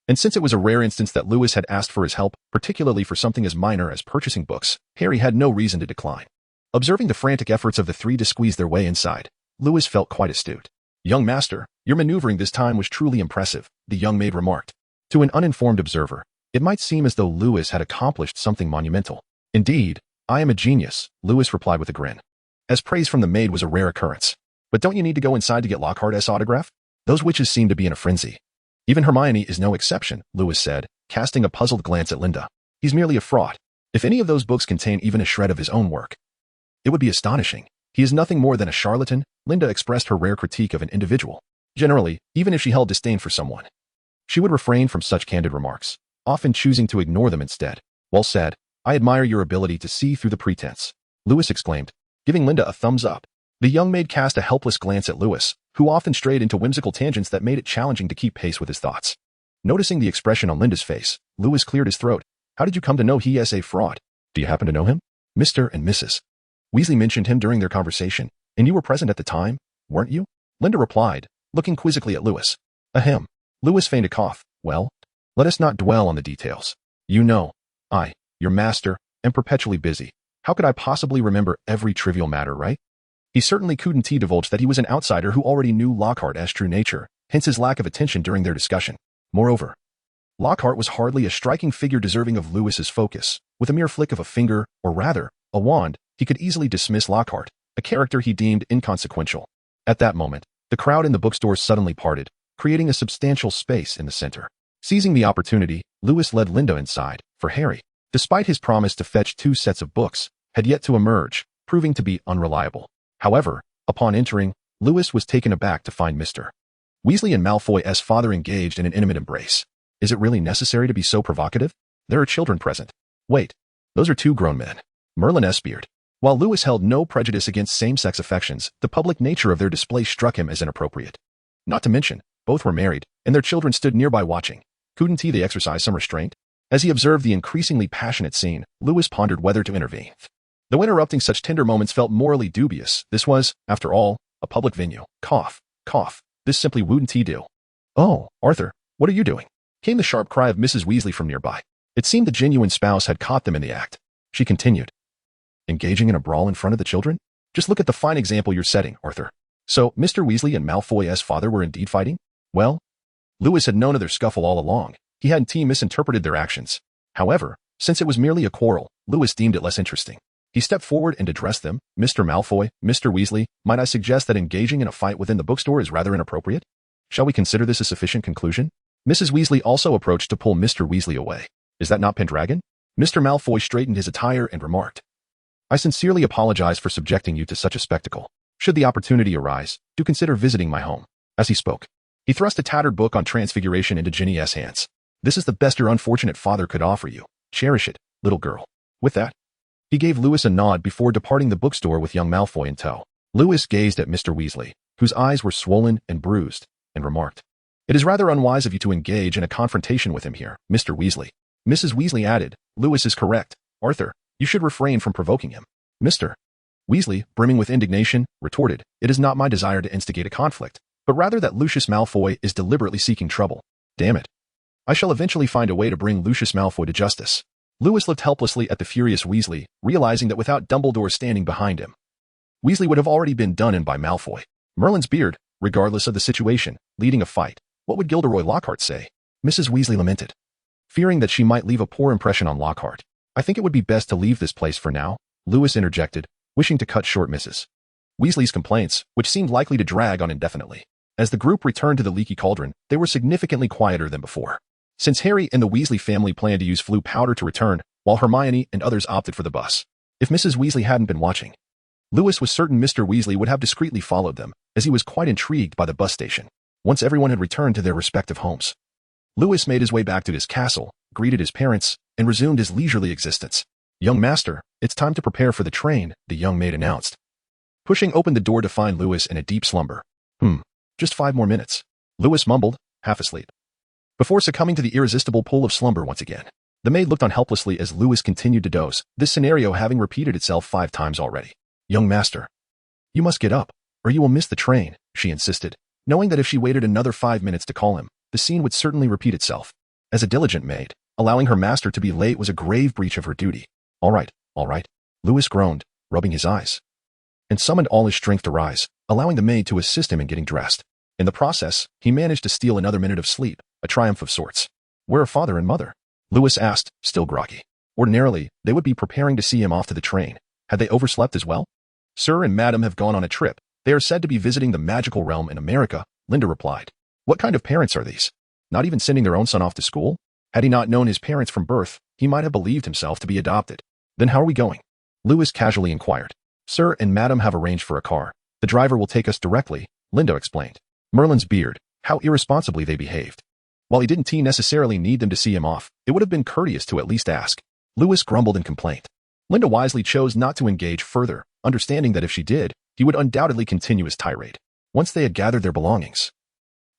And since it was a rare instance that Lewis had asked for his help, particularly for something as minor as purchasing books, Harry had no reason to decline. Observing the frantic efforts of the three to squeeze their way inside, Lewis felt quite astute. "Young master, your maneuvering this time was truly impressive," the young maid remarked. To an uninformed observer, it might seem as though Lewis had accomplished something monumental. "Indeed, I am a genius," Lewis replied with a grin. As praise from the maid was a rare occurrence. "But don't you need to go inside to get Lockhart's autograph? Those witches seem to be in a frenzy." "Even Hermione is no exception," Lewis said, casting a puzzled glance at Linda. "He's merely a fraud. If any of those books contain even a shred of his own work, it would be astonishing. He is nothing more than a charlatan." Linda expressed her rare critique of an individual. Generally, even if she held disdain for someone, she would refrain from such candid remarks, often choosing to ignore them instead. "Well said. I admire your ability to see through the pretense," Lewis exclaimed, giving Linda a thumbs up. The young maid cast a helpless glance at Lewis, who often strayed into whimsical tangents that made it challenging to keep pace with his thoughts. Noticing the expression on Linda's face, Lewis cleared his throat. "How did you come to know he is a fraud? Do you happen to know him?" "Mr. and Mrs. Weasley mentioned him during their conversation, and you were present at the time, weren't you?" Linda replied, looking quizzically at Lewis. "Ahem." Lewis feigned a cough. "Well, let us not dwell on the details. You know, I, your master, am perpetually busy. How could I possibly remember every trivial matter, right?" He certainly couldn't divulge that he was an outsider who already knew Lockhart's true nature, hence his lack of attention during their discussion. Moreover, Lockhart was hardly a striking figure deserving of Lewis's focus. With a mere flick of a finger, or rather, a wand, he could easily dismiss Lockhart, a character he deemed inconsequential. At that moment, the crowd in the bookstore suddenly parted, creating a substantial space in the center. Seizing the opportunity, Lewis led Linda inside, for Harry, despite his promise to fetch 2 sets of books, had yet to emerge, proving to be unreliable. However, upon entering, Lewis was taken aback to find Mr. Weasley and Malfoy's father engaged in an intimate embrace. Is it really necessary to be so provocative? There are children present. Wait, those are 2 grown men. Merlin Esbeard. While Lewis held no prejudice against same-sex affections, the public nature of their display struck him as inappropriate. Not to mention, both were married, and their children stood nearby watching. Couldn't they exercise some restraint? As he observed the increasingly passionate scene, Lewis pondered whether to intervene. Though interrupting such tender moments felt morally dubious, this was, after all, a public venue. Cough, cough, this simply wouldn't do. "Oh, Arthur, what are you doing?" came the sharp cry of Mrs. Weasley from nearby. It seemed the genuine spouse had caught them in the act. She continued, "Engaging in a brawl in front of the children? Just look at the fine example you're setting, Arthur." So, Mr. Weasley and Malfoy's father were indeed fighting? Well, Lewis had known of their scuffle all along. He hadn't misinterpreted their actions. However, since it was merely a quarrel, Lewis deemed it less interesting. He stepped forward and addressed them. "Mr. Malfoy, Mr. Weasley, might I suggest that engaging in a fight within the bookstore is rather inappropriate? Shall we consider this a sufficient conclusion?" Mrs. Weasley also approached to pull Mr. Weasley away. "Is that not Pendragon?" Mr. Malfoy straightened his attire and remarked, "I sincerely apologize for subjecting you to such a spectacle. Should the opportunity arise, do consider visiting my home." As he spoke, he thrust a tattered book on transfiguration into Ginny's hands. "This is the best your unfortunate father could offer you. Cherish it, little girl." With that, he gave Lewis a nod before departing the bookstore with young Malfoy in tow. Lewis gazed at Mr. Weasley, whose eyes were swollen and bruised, and remarked, "It is rather unwise of you to engage in a confrontation with him here, Mr. Weasley." Mrs. Weasley added, "Lewis is correct. Arthur, you should refrain from provoking him." Mr. Weasley, brimming with indignation, retorted, "It is not my desire to instigate a conflict, but rather that Lucius Malfoy is deliberately seeking trouble. Damn it. I shall eventually find a way to bring Lucius Malfoy to justice." Lewis looked helplessly at the furious Weasley, realizing that without Dumbledore standing behind him, Weasley would have already been done in by Malfoy. Merlin's beard, regardless of the situation, leading a fight. What would Gilderoy Lockhart say? Mrs. Weasley lamented, fearing that she might leave a poor impression on Lockhart. "I think it would be best to leave this place for now," Lewis interjected, wishing to cut short Mrs. Weasley's complaints, which seemed likely to drag on indefinitely. As the group returned to the leaky cauldron, they were significantly quieter than before. Since Harry and the Weasley family planned to use Floo powder to return, while Hermione and others opted for the bus. If Mrs. Weasley hadn't been watching, Lewis was certain Mr. Weasley would have discreetly followed them, as he was quite intrigued by the bus station. Once everyone had returned to their respective homes, Lewis made his way back to his castle, greeted his parents, and resumed his leisurely existence. "Young master, it's time to prepare for the train," the young maid announced, pushing open the door to find Lewis in a deep slumber. Just 5 more minutes," Lewis mumbled, half asleep, before succumbing to the irresistible pull of slumber once again. The maid looked on helplessly as Lewis continued to doze, this scenario having repeated itself 5 times already. "Young master, you must get up, or you will miss the train," she insisted, knowing that if she waited another 5 minutes to call him, the scene would certainly repeat itself. As a diligent maid, allowing her master to be late was a grave breach of her duty. All right, Lewis groaned, rubbing his eyes, and summoned all his strength to rise, allowing the maid to assist him in getting dressed. In the process, he managed to steal another minute of sleep, a triumph of sorts. Where are father and mother? Lewis asked, still groggy. Ordinarily, they would be preparing to see him off to the train. Had they overslept as well? Sir and Madam have gone on a trip. They are said to be visiting the magical realm in America, Linda replied. What kind of parents are these? Not even sending their own son off to school? Had he not known his parents from birth, he might have believed himself to be adopted. Then how are we going? Lewis casually inquired. Sir and Madam have arranged for a car. The driver will take us directly, Linda explained. Merlin's beard, how irresponsibly they behaved. While he didn't necessarily need them to see him off, it would have been courteous to at least ask. Lewis grumbled in complaint. Linda wisely chose not to engage further, understanding that if she did, he would undoubtedly continue his tirade. Once they had gathered their belongings,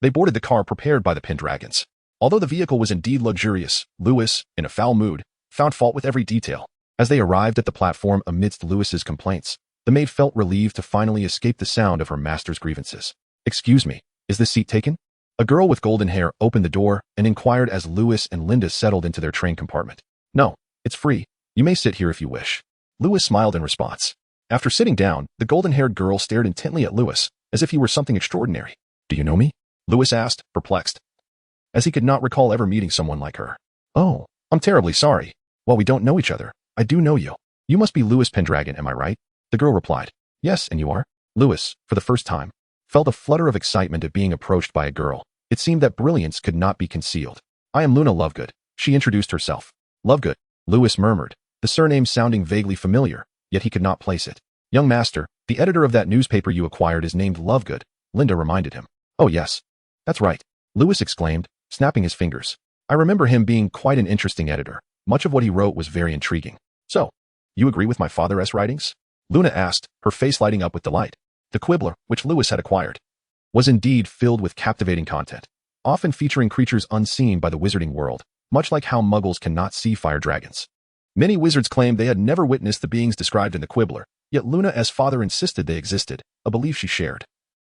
they boarded the car prepared by the Pendragons. Although the vehicle was indeed luxurious, Lewis, in a foul mood, found fault with every detail. As they arrived at the platform amidst Lewis's complaints, the maid felt relieved to finally escape the sound of her master's grievances. Excuse me, is this seat taken? A girl with golden hair opened the door and inquired as Lewis and Linda settled into their train compartment. No, it's free. You may sit here if you wish. Lewis smiled in response. After sitting down, the golden-haired girl stared intently at Lewis, as if he were something extraordinary. Do you know me? Lewis asked, perplexed, as he could not recall ever meeting someone like her. Oh, I'm terribly sorry. While we don't know each other, I do know you. You must be Lewis Pendragon, am I right? The girl replied. Yes, and you are? Lewis, for the first time, felt a flutter of excitement at being approached by a girl. It seemed that brilliance could not be concealed. I am Luna Lovegood, she introduced herself. Lovegood, Lewis murmured, the surname sounding vaguely familiar, yet he could not place it. Young master, the editor of that newspaper you acquired is named Lovegood, Linda reminded him. Oh yes, that's right, Lewis exclaimed, snapping his fingers. I remember him being quite an interesting editor. Much of what he wrote was very intriguing. So, you agree with my father's writings? Luna asked, her face lighting up with delight. The Quibbler, which Lewis had acquired, was indeed filled with captivating content, often featuring creatures unseen by the wizarding world, much like how muggles cannot see fire dragons. Many wizards claimed they had never witnessed the beings described in the Quibbler, yet Luna's father insisted they existed, a belief she shared,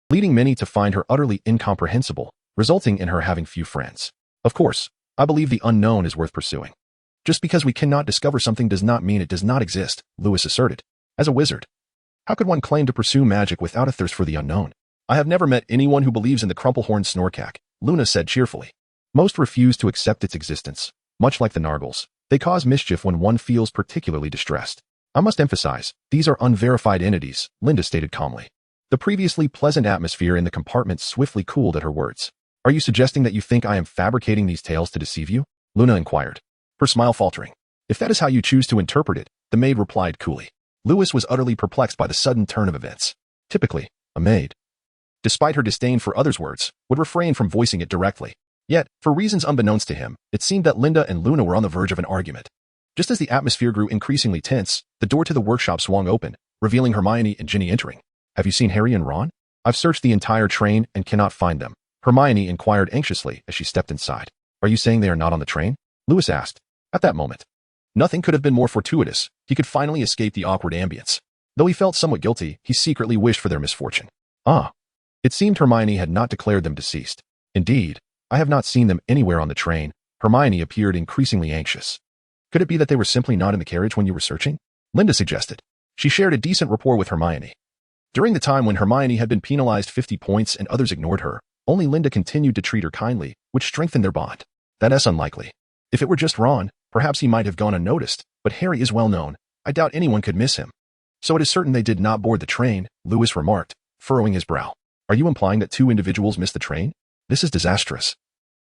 leading many to find her utterly incomprehensible, resulting in her having few friends. Of course, I believe the unknown is worth pursuing. Just because we cannot discover something does not mean it does not exist, Lewis asserted. As a wizard, how could one claim to pursue magic without a thirst for the unknown? I have never met anyone who believes in the crumplehorn snorkack, Luna said cheerfully. Most refuse to accept its existence. Much like the Nargles, they cause mischief when one feels particularly distressed. I must emphasize, these are unverified entities, Linda stated calmly. The previously pleasant atmosphere in the compartment swiftly cooled at her words. Are you suggesting that you think I am fabricating these tales to deceive you? Luna inquired, her smile faltering. If that is how you choose to interpret it, the maid replied coolly. Lewis was utterly perplexed by the sudden turn of events. Typically, a maid, despite her disdain for others' words, would refrain from voicing it directly. Yet, for reasons unbeknownst to him, it seemed that Linda and Luna were on the verge of an argument. Just as the atmosphere grew increasingly tense, the door to the workshop swung open, revealing Hermione and Ginny entering. Have you seen Harry and Ron? I've searched the entire train and cannot find them, Hermione inquired anxiously as she stepped inside. Are you saying they are not on the train? Lewis asked. At that moment, nothing could have been more fortuitous. He could finally escape the awkward ambience. Though he felt somewhat guilty, he secretly wished for their misfortune. Ah. It seemed Hermione had not declared them deceased. Indeed, I have not seen them anywhere on the train. Hermione appeared increasingly anxious. Could it be that they were simply not in the carriage when you were searching? Linda suggested. She shared a decent rapport with Hermione. During the time when Hermione had been penalized 50 points and others ignored her, only Linda continued to treat her kindly, which strengthened their bond. That is unlikely. If it were just Ron, perhaps he might have gone unnoticed, but Harry is well known. I doubt anyone could miss him. So it is certain they did not board the train, Lewis remarked, furrowing his brow. Are you implying that two individuals missed the train? This is disastrous.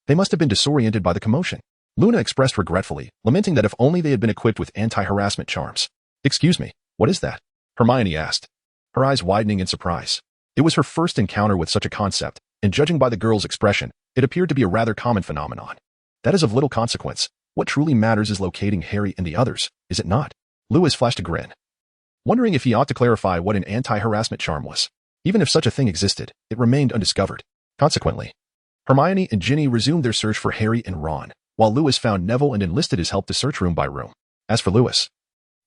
They must have been disoriented by the commotion. Luna expressed regretfully, lamenting that if only they had been equipped with anti-harassment charms. Excuse me, what is that? Hermione asked, her eyes widening in surprise. It was her first encounter with such a concept, and judging by the girl's expression, it appeared to be a rather common phenomenon. That is of little consequence. What truly matters is locating Harry and the others, is it not? Lewis flashed a grin, wondering if he ought to clarify what an anti-harassment charm was. Even if such a thing existed, it remained undiscovered. Consequently, Hermione and Ginny resumed their search for Harry and Ron, while Lewis found Neville and enlisted his help to search room by room. As for Lewis,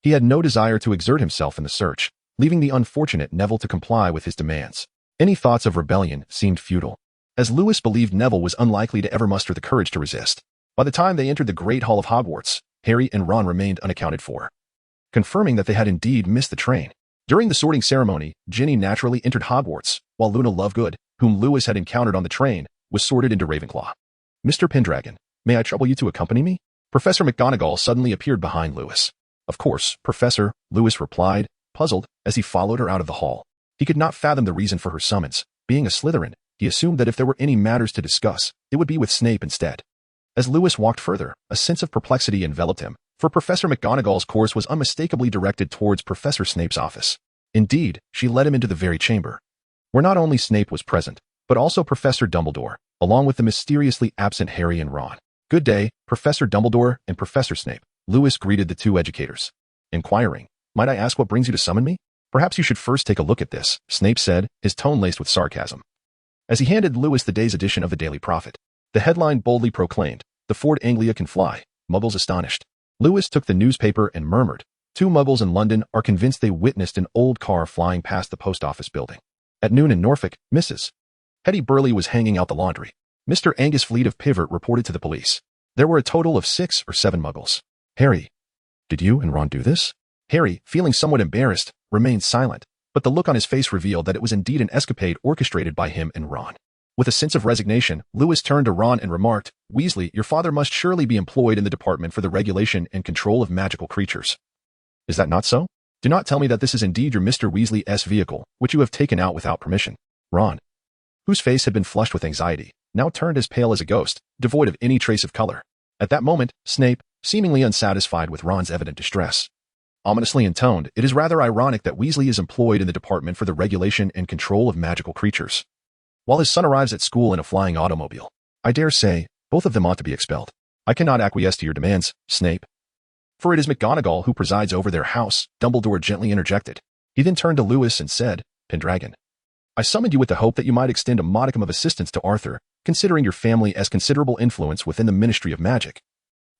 he had no desire to exert himself in the search, leaving the unfortunate Neville to comply with his demands. Any thoughts of rebellion seemed futile, as Lewis believed Neville was unlikely to ever muster the courage to resist. By the time they entered the Great Hall of Hogwarts, Harry and Ron remained unaccounted for, confirming that they had indeed missed the train. During the sorting ceremony, Ginny naturally entered Hogwarts, while Luna Lovegood, whom Lewis had encountered on the train, was sorted into Ravenclaw. "Mr. Pendragon, may I trouble you to accompany me?" Professor McGonagall suddenly appeared behind Lewis. "Of course, Professor," Lewis replied, puzzled, as he followed her out of the hall. He could not fathom the reason for her summons. Being a Slytherin, he assumed that if there were any matters to discuss, it would be with Snape instead. As Lewis walked further, a sense of perplexity enveloped him, for Professor McGonagall's course was unmistakably directed towards Professor Snape's office. Indeed, she led him into the very chamber, where not only Snape was present, but also Professor Dumbledore, along with the mysteriously absent Harry and Ron. "Good day, Professor Dumbledore and Professor Snape," Lewis greeted the two educators. Inquiring, "Might I ask what brings you to summon me?" "Perhaps you should first take a look at this," Snape said, his tone laced with sarcasm. As he handed Lewis the day's edition of the Daily Prophet, the headline boldly proclaimed, "The Ford Anglia can fly, Muggles astonished." Lewis took the newspaper and murmured, "Two Muggles in London are convinced they witnessed an old car flying past the post office building. At noon in Norfolk, Mrs. Hetty Burley was hanging out the laundry. Mr. Angus Fleet of Pivot reported to the police. There were a total of 6 or 7 Muggles." "Harry, did you and Ron do this?" Harry, feeling somewhat embarrassed, remained silent, but the look on his face revealed that it was indeed an escapade orchestrated by him and Ron. With a sense of resignation, Lewis turned to Ron and remarked, "Weasley, your father must surely be employed in the Department for the Regulation and Control of Magical Creatures. Is that not so? Do not tell me that this is indeed your Mr. Weasley's vehicle, which you have taken out without permission." Ron, whose face had been flushed with anxiety, now turned as pale as a ghost, devoid of any trace of color. At that moment, Snape, seemingly unsatisfied with Ron's evident distress, ominously intoned, "It is rather ironic that Weasley is employed in the Department for the Regulation and Control of Magical Creatures, while his son arrives at school in a flying automobile. I dare say, both of them ought to be expelled. I cannot acquiesce to your demands, Snape, for it is McGonagall who presides over their house," Dumbledore gently interjected. He then turned to Lewis and said, "Pendragon, I summoned you with the hope that you might extend a modicum of assistance to Arthur, considering your family as considerable influence within the Ministry of Magic.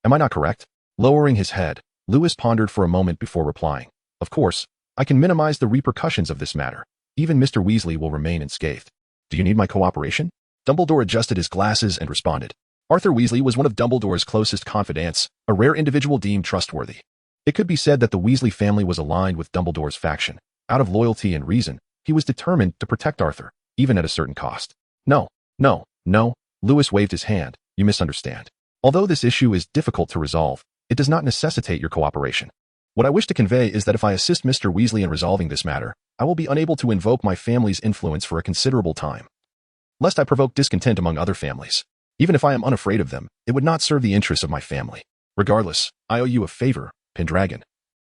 Am I not correct?" Lowering his head, Lewis pondered for a moment before replying, "Of course, I can minimize the repercussions of this matter. Even Mr. Weasley will remain unscathed. Do you need my cooperation?" Dumbledore adjusted his glasses and responded. Arthur Weasley was one of Dumbledore's closest confidants, a rare individual deemed trustworthy. It could be said that the Weasley family was aligned with Dumbledore's faction. Out of loyalty and reason, he was determined to protect Arthur, even at a certain cost. No, Lewis waved his hand. "You misunderstand. Although this issue is difficult to resolve, it does not necessitate your cooperation. What I wish to convey is that if I assist Mr. Weasley in resolving this matter, I will be unable to invoke my family's influence for a considerable time, lest I provoke discontent among other families. Even if I am unafraid of them, it would not serve the interests of my family. Regardless, I owe you a favor, Pendragon,"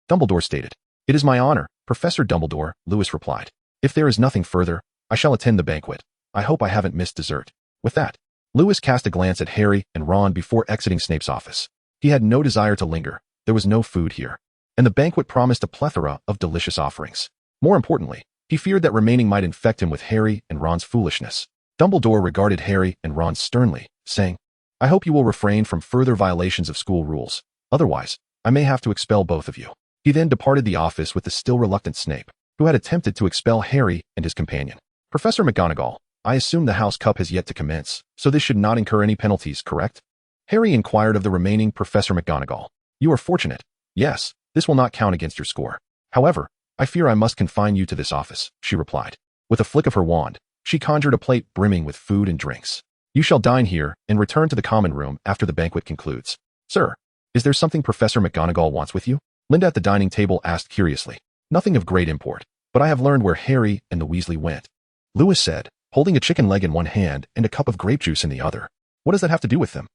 Dumbledore stated. "It is my honor, Professor Dumbledore," Lewis replied. "If there is nothing further, I shall attend the banquet. I hope I haven't missed dessert." With that, Lewis cast a glance at Harry and Ron before exiting Snape's office. He had no desire to linger. There was no food here, and the banquet promised a plethora of delicious offerings. More importantly, he feared that remaining might infect him with Harry and Ron's foolishness. Dumbledore regarded Harry and Ron sternly, saying, "I hope you will refrain from further violations of school rules. Otherwise, I may have to expel both of you." He then departed the office with the still reluctant Snape, who had attempted to expel Harry and his companion. "Professor McGonagall, I assume the House Cup has yet to commence, so this should not incur any penalties, correct?" Harry inquired of the remaining Professor McGonagall. "You are fortunate. Yes, this will not count against your score. However, I fear I must confine you to this office," she replied. With a flick of her wand, she conjured a plate brimming with food and drinks. "You shall dine here and return to the common room after the banquet concludes." "Sir, is there something Professor McGonagall wants with you?" Linda at the dining table asked curiously. "Nothing of great import, but I have learned where Harry and the Weasley went," Lewis said, holding a chicken leg in one hand and a cup of grape juice in the other. "What does that have to do with them?"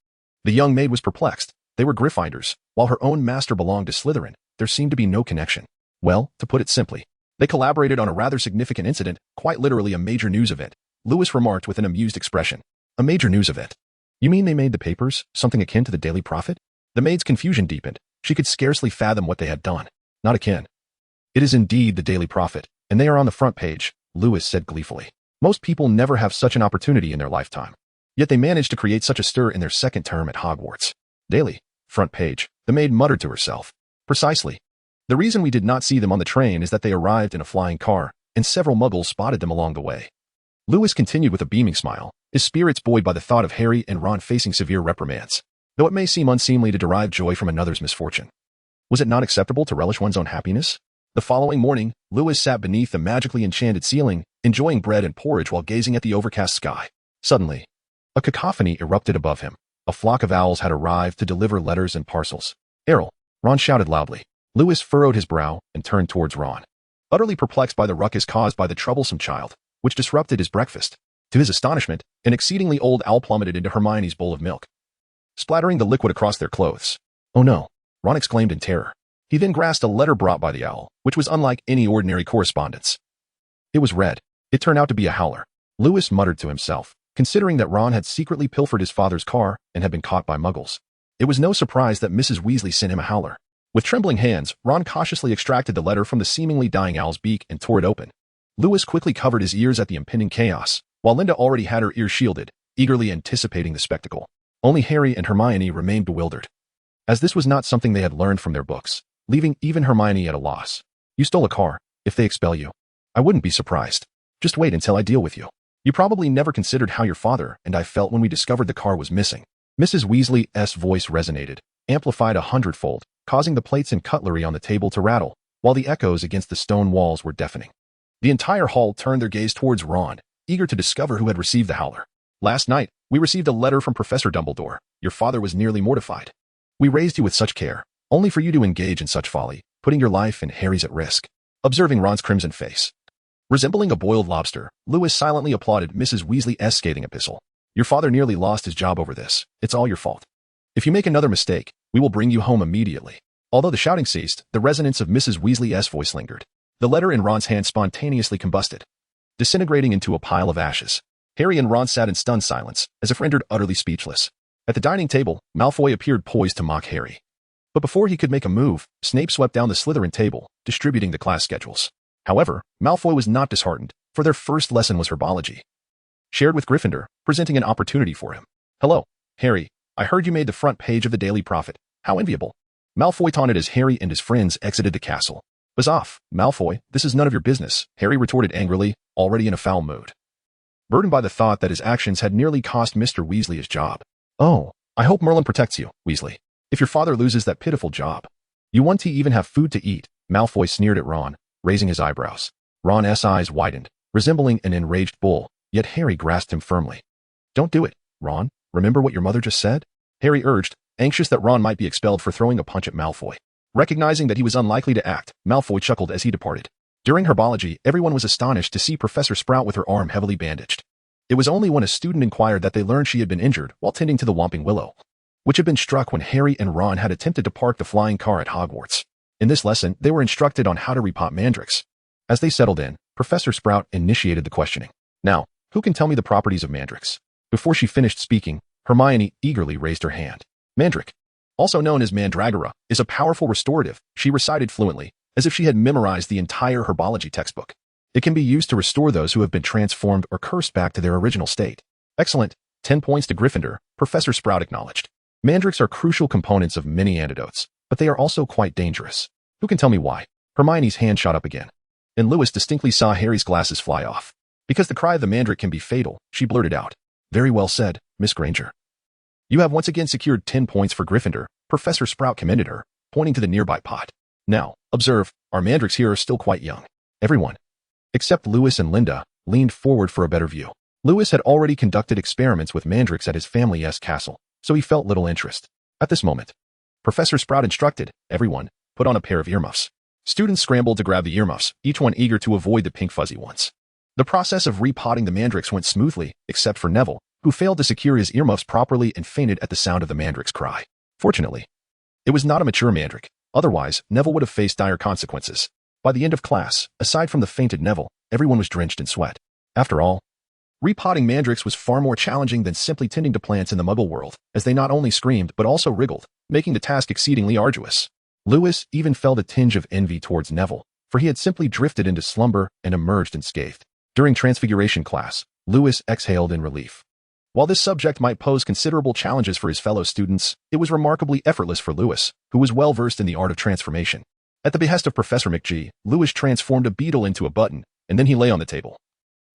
The young maid was perplexed. They were Gryffindors, while her own master belonged to Slytherin. There seemed to be no connection. Well, to put it simply, they collaborated on a rather significant incident, quite literally a major news event, Lewis remarked with an amused expression. "A major news event? You mean they made the papers, something akin to the Daily Prophet?" The maid's confusion deepened. She could scarcely fathom what they had done. "Not akin. It is indeed the Daily Prophet, and they are on the front page," Lewis said gleefully. "Most people never have such an opportunity in their lifetime. Yet they managed to create such a stir in their second term at Hogwarts. Daily, front page," the maid muttered to herself. "Precisely. The reason we did not see them on the train is that they arrived in a flying car, and several Muggles spotted them along the way." Lewis continued with a beaming smile, his spirits buoyed by the thought of Harry and Ron facing severe reprimands. though it may seem unseemly to derive joy from another's misfortune. Was it not acceptable to relish one's own happiness? The following morning, Lewis sat beneath the magically enchanted ceiling, enjoying bread and porridge while gazing at the overcast sky. Suddenly, a cacophony erupted above him. A flock of owls had arrived to deliver letters and parcels. "Errol!" Ron shouted loudly. Lewis furrowed his brow and turned towards Ron, utterly perplexed by the ruckus caused by the troublesome child, which disrupted his breakfast. To his astonishment, an exceedingly old owl plummeted into Hermione's bowl of milk, splattering the liquid across their clothes. "Oh no!" Ron exclaimed in terror. He then grasped a letter brought by the owl, which was unlike any ordinary correspondence. It was red. It turned out to be a howler. Lewis muttered to himself, considering that Ron had secretly pilfered his father's car and had been caught by muggles. It was no surprise that Mrs. Weasley sent him a howler. With trembling hands, Ron cautiously extracted the letter from the seemingly dying owl's beak and tore it open. Lewis quickly covered his ears at the impending chaos, while Linda already had her ears shielded, eagerly anticipating the spectacle. Only Harry and Hermione remained bewildered, as this was not something they had learned from their books, leaving even Hermione at a loss. "You stole a car. If they expel you, I wouldn't be surprised. Just wait until I deal with you. You probably never considered how your father and I felt when we discovered the car was missing." Mrs. Weasley's voice resonated, amplified 100-fold, causing the plates and cutlery on the table to rattle, while the echoes against the stone walls were deafening. The entire hall turned their gaze towards Ron, eager to discover who had received the howler. "Last night, we received a letter from Professor Dumbledore. Your father was nearly mortified. We raised you with such care, only for you to engage in such folly, putting your life and Harry's at risk." Observing Ron's crimson face, resembling a boiled lobster, Lewis silently applauded Mrs. Weasley's scathing epistle. "Your father nearly lost his job over this. It's all your fault. If you make another mistake, we will bring you home immediately." Although the shouting ceased, the resonance of Mrs. Weasley's voice lingered. The letter in Ron's hand spontaneously combusted, disintegrating into a pile of ashes. Harry and Ron sat in stunned silence, as if rendered utterly speechless. At the dining table, Malfoy appeared poised to mock Harry. But before he could make a move, Snape swept down the Slytherin table, distributing the class schedules. However, Malfoy was not disheartened, for their first lesson was herbology, shared with Gryffindor, presenting an opportunity for him. "Hello, Harry. I heard you made the front page of the Daily Prophet. How enviable." Malfoy taunted as Harry and his friends exited the castle. "Buzz off, Malfoy. This is none of your business," Harry retorted angrily, already in a foul mood, burdened by the thought that his actions had nearly cost Mr. Weasley his job. "Oh, I hope Merlin protects you, Weasley. If your father loses that pitiful job, you want to even have food to eat," Malfoy sneered at Ron, raising his eyebrows. Ron's eyes widened, resembling an enraged bull, yet Harry grasped him firmly. "Don't do it, Ron. Remember what your mother just said?" Harry urged, anxious that Ron might be expelled for throwing a punch at Malfoy. Recognizing that he was unlikely to act, Malfoy chuckled as he departed. During herbology, everyone was astonished to see Professor Sprout with her arm heavily bandaged. It was only when a student inquired that they learned she had been injured while tending to the Whomping Willow, which had been struck when Harry and Ron had attempted to park the flying car at Hogwarts. In this lesson, they were instructed on how to repot mandrakes. As they settled in, Professor Sprout initiated the questioning. "Now, who can tell me the properties of mandrakes?" Before she finished speaking, Hermione eagerly raised her hand. "Mandrake, also known as mandragora, is a powerful restorative," she recited fluently, as if she had memorized the entire herbology textbook. "It can be used to restore those who have been transformed or cursed back to their original state." "Excellent. 10 points to Gryffindor," Professor Sprout acknowledged. "Mandrakes are crucial components of many antidotes, but they are also quite dangerous. Who can tell me why?" Hermione's hand shot up again, and Lewis distinctly saw Harry's glasses fly off. "Because the cry of the mandrake can be fatal," she blurted out. "Very well said, Miss Granger. You have once again secured 10 points for Gryffindor," Professor Sprout commended her, pointing to the nearby pot. "Now, observe, our mandrakes here are still quite young." Everyone, except Lewis and Linda, leaned forward for a better view. Lewis had already conducted experiments with mandrakes at his family's castle, so he felt little interest. At this moment, Professor Sprout instructed, "Everyone, put on a pair of earmuffs." Students scrambled to grab the earmuffs, each one eager to avoid the pink fuzzy ones. The process of repotting the mandrakes went smoothly, except for Neville, who failed to secure his earmuffs properly and fainted at the sound of the mandrake's cry. Fortunately, it was not a mature mandrake. Otherwise, Neville would have faced dire consequences. By the end of class, aside from the fainted Neville, everyone was drenched in sweat. After all, repotting mandrakes was far more challenging than simply tending to plants in the Muggle world, as they not only screamed but also wriggled, making the task exceedingly arduous. Lewis even felt a tinge of envy towards Neville, for he had simply drifted into slumber and emerged unscathed. During Transfiguration class, Lewis exhaled in relief. While this subject might pose considerable challenges for his fellow students, it was remarkably effortless for Lewis, who was well versed in the art of transformation. At the behest of Professor McGee, Lewis transformed a beetle into a button, and then he lay on the table,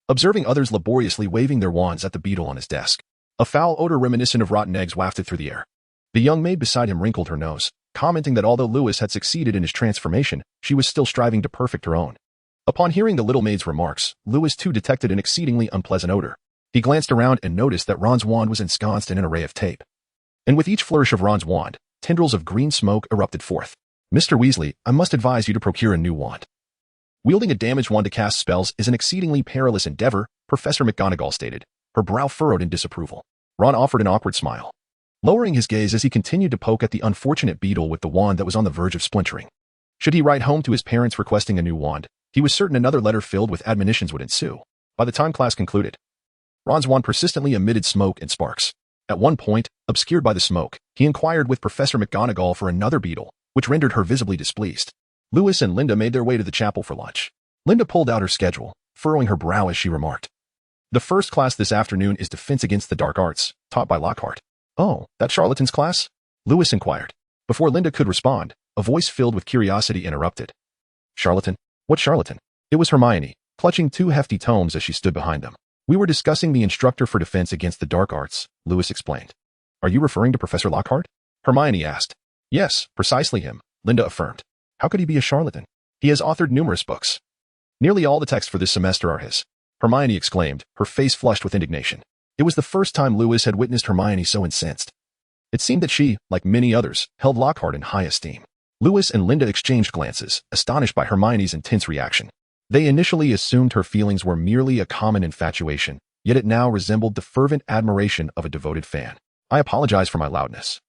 observing others laboriously waving their wands at the beetle on his desk. A foul odor reminiscent of rotten eggs wafted through the air. The young maid beside him wrinkled her nose, commenting that although Lewis had succeeded in his transformation, she was still striving to perfect her own. Upon hearing the little maid's remarks, Lewis too detected an exceedingly unpleasant odor. He glanced around and noticed that Ron's wand was ensconced in an array of tape. And with each flourish of Ron's wand, tendrils of green smoke erupted forth. "Mr. Weasley, I must advise you to procure a new wand. Wielding a damaged wand to cast spells is an exceedingly perilous endeavor," Professor McGonagall stated, her brow furrowed in disapproval. Ron offered an awkward smile, lowering his gaze as he continued to poke at the unfortunate beetle with the wand that was on the verge of splintering. Should he write home to his parents requesting a new wand, he was certain another letter filled with admonitions would ensue. By the time class concluded, Ron's wand persistently emitted smoke and sparks. At one point, obscured by the smoke, he inquired with Professor McGonagall for another beetle, which rendered her visibly displeased. Lewis and Linda made their way to the chapel for lunch. Linda pulled out her schedule, furrowing her brow as she remarked, "The first class this afternoon is Defense Against the Dark Arts, taught by Lockhart." "Oh, that charlatan's class?" Lewis inquired. Before Linda could respond, a voice filled with curiosity interrupted. "Charlatan? What charlatan?" It was Hermione, clutching two hefty tomes as she stood behind them. "We were discussing the instructor for Defense Against the Dark Arts," Lewis explained. "Are you referring to Professor Lockhart?" Hermione asked. "Yes, precisely him," Linda affirmed. "How could he be a charlatan? He has authored numerous books. Nearly all the texts for this semester are his," Hermione exclaimed, her face flushed with indignation. It was the first time Lewis had witnessed Hermione so incensed. It seemed that she, like many others, held Lockhart in high esteem. Lewis and Linda exchanged glances, astonished by Hermione's intense reaction. They initially assumed her feelings were merely a common infatuation, yet it now resembled the fervent admiration of a devoted fan. "I apologize for my loudness.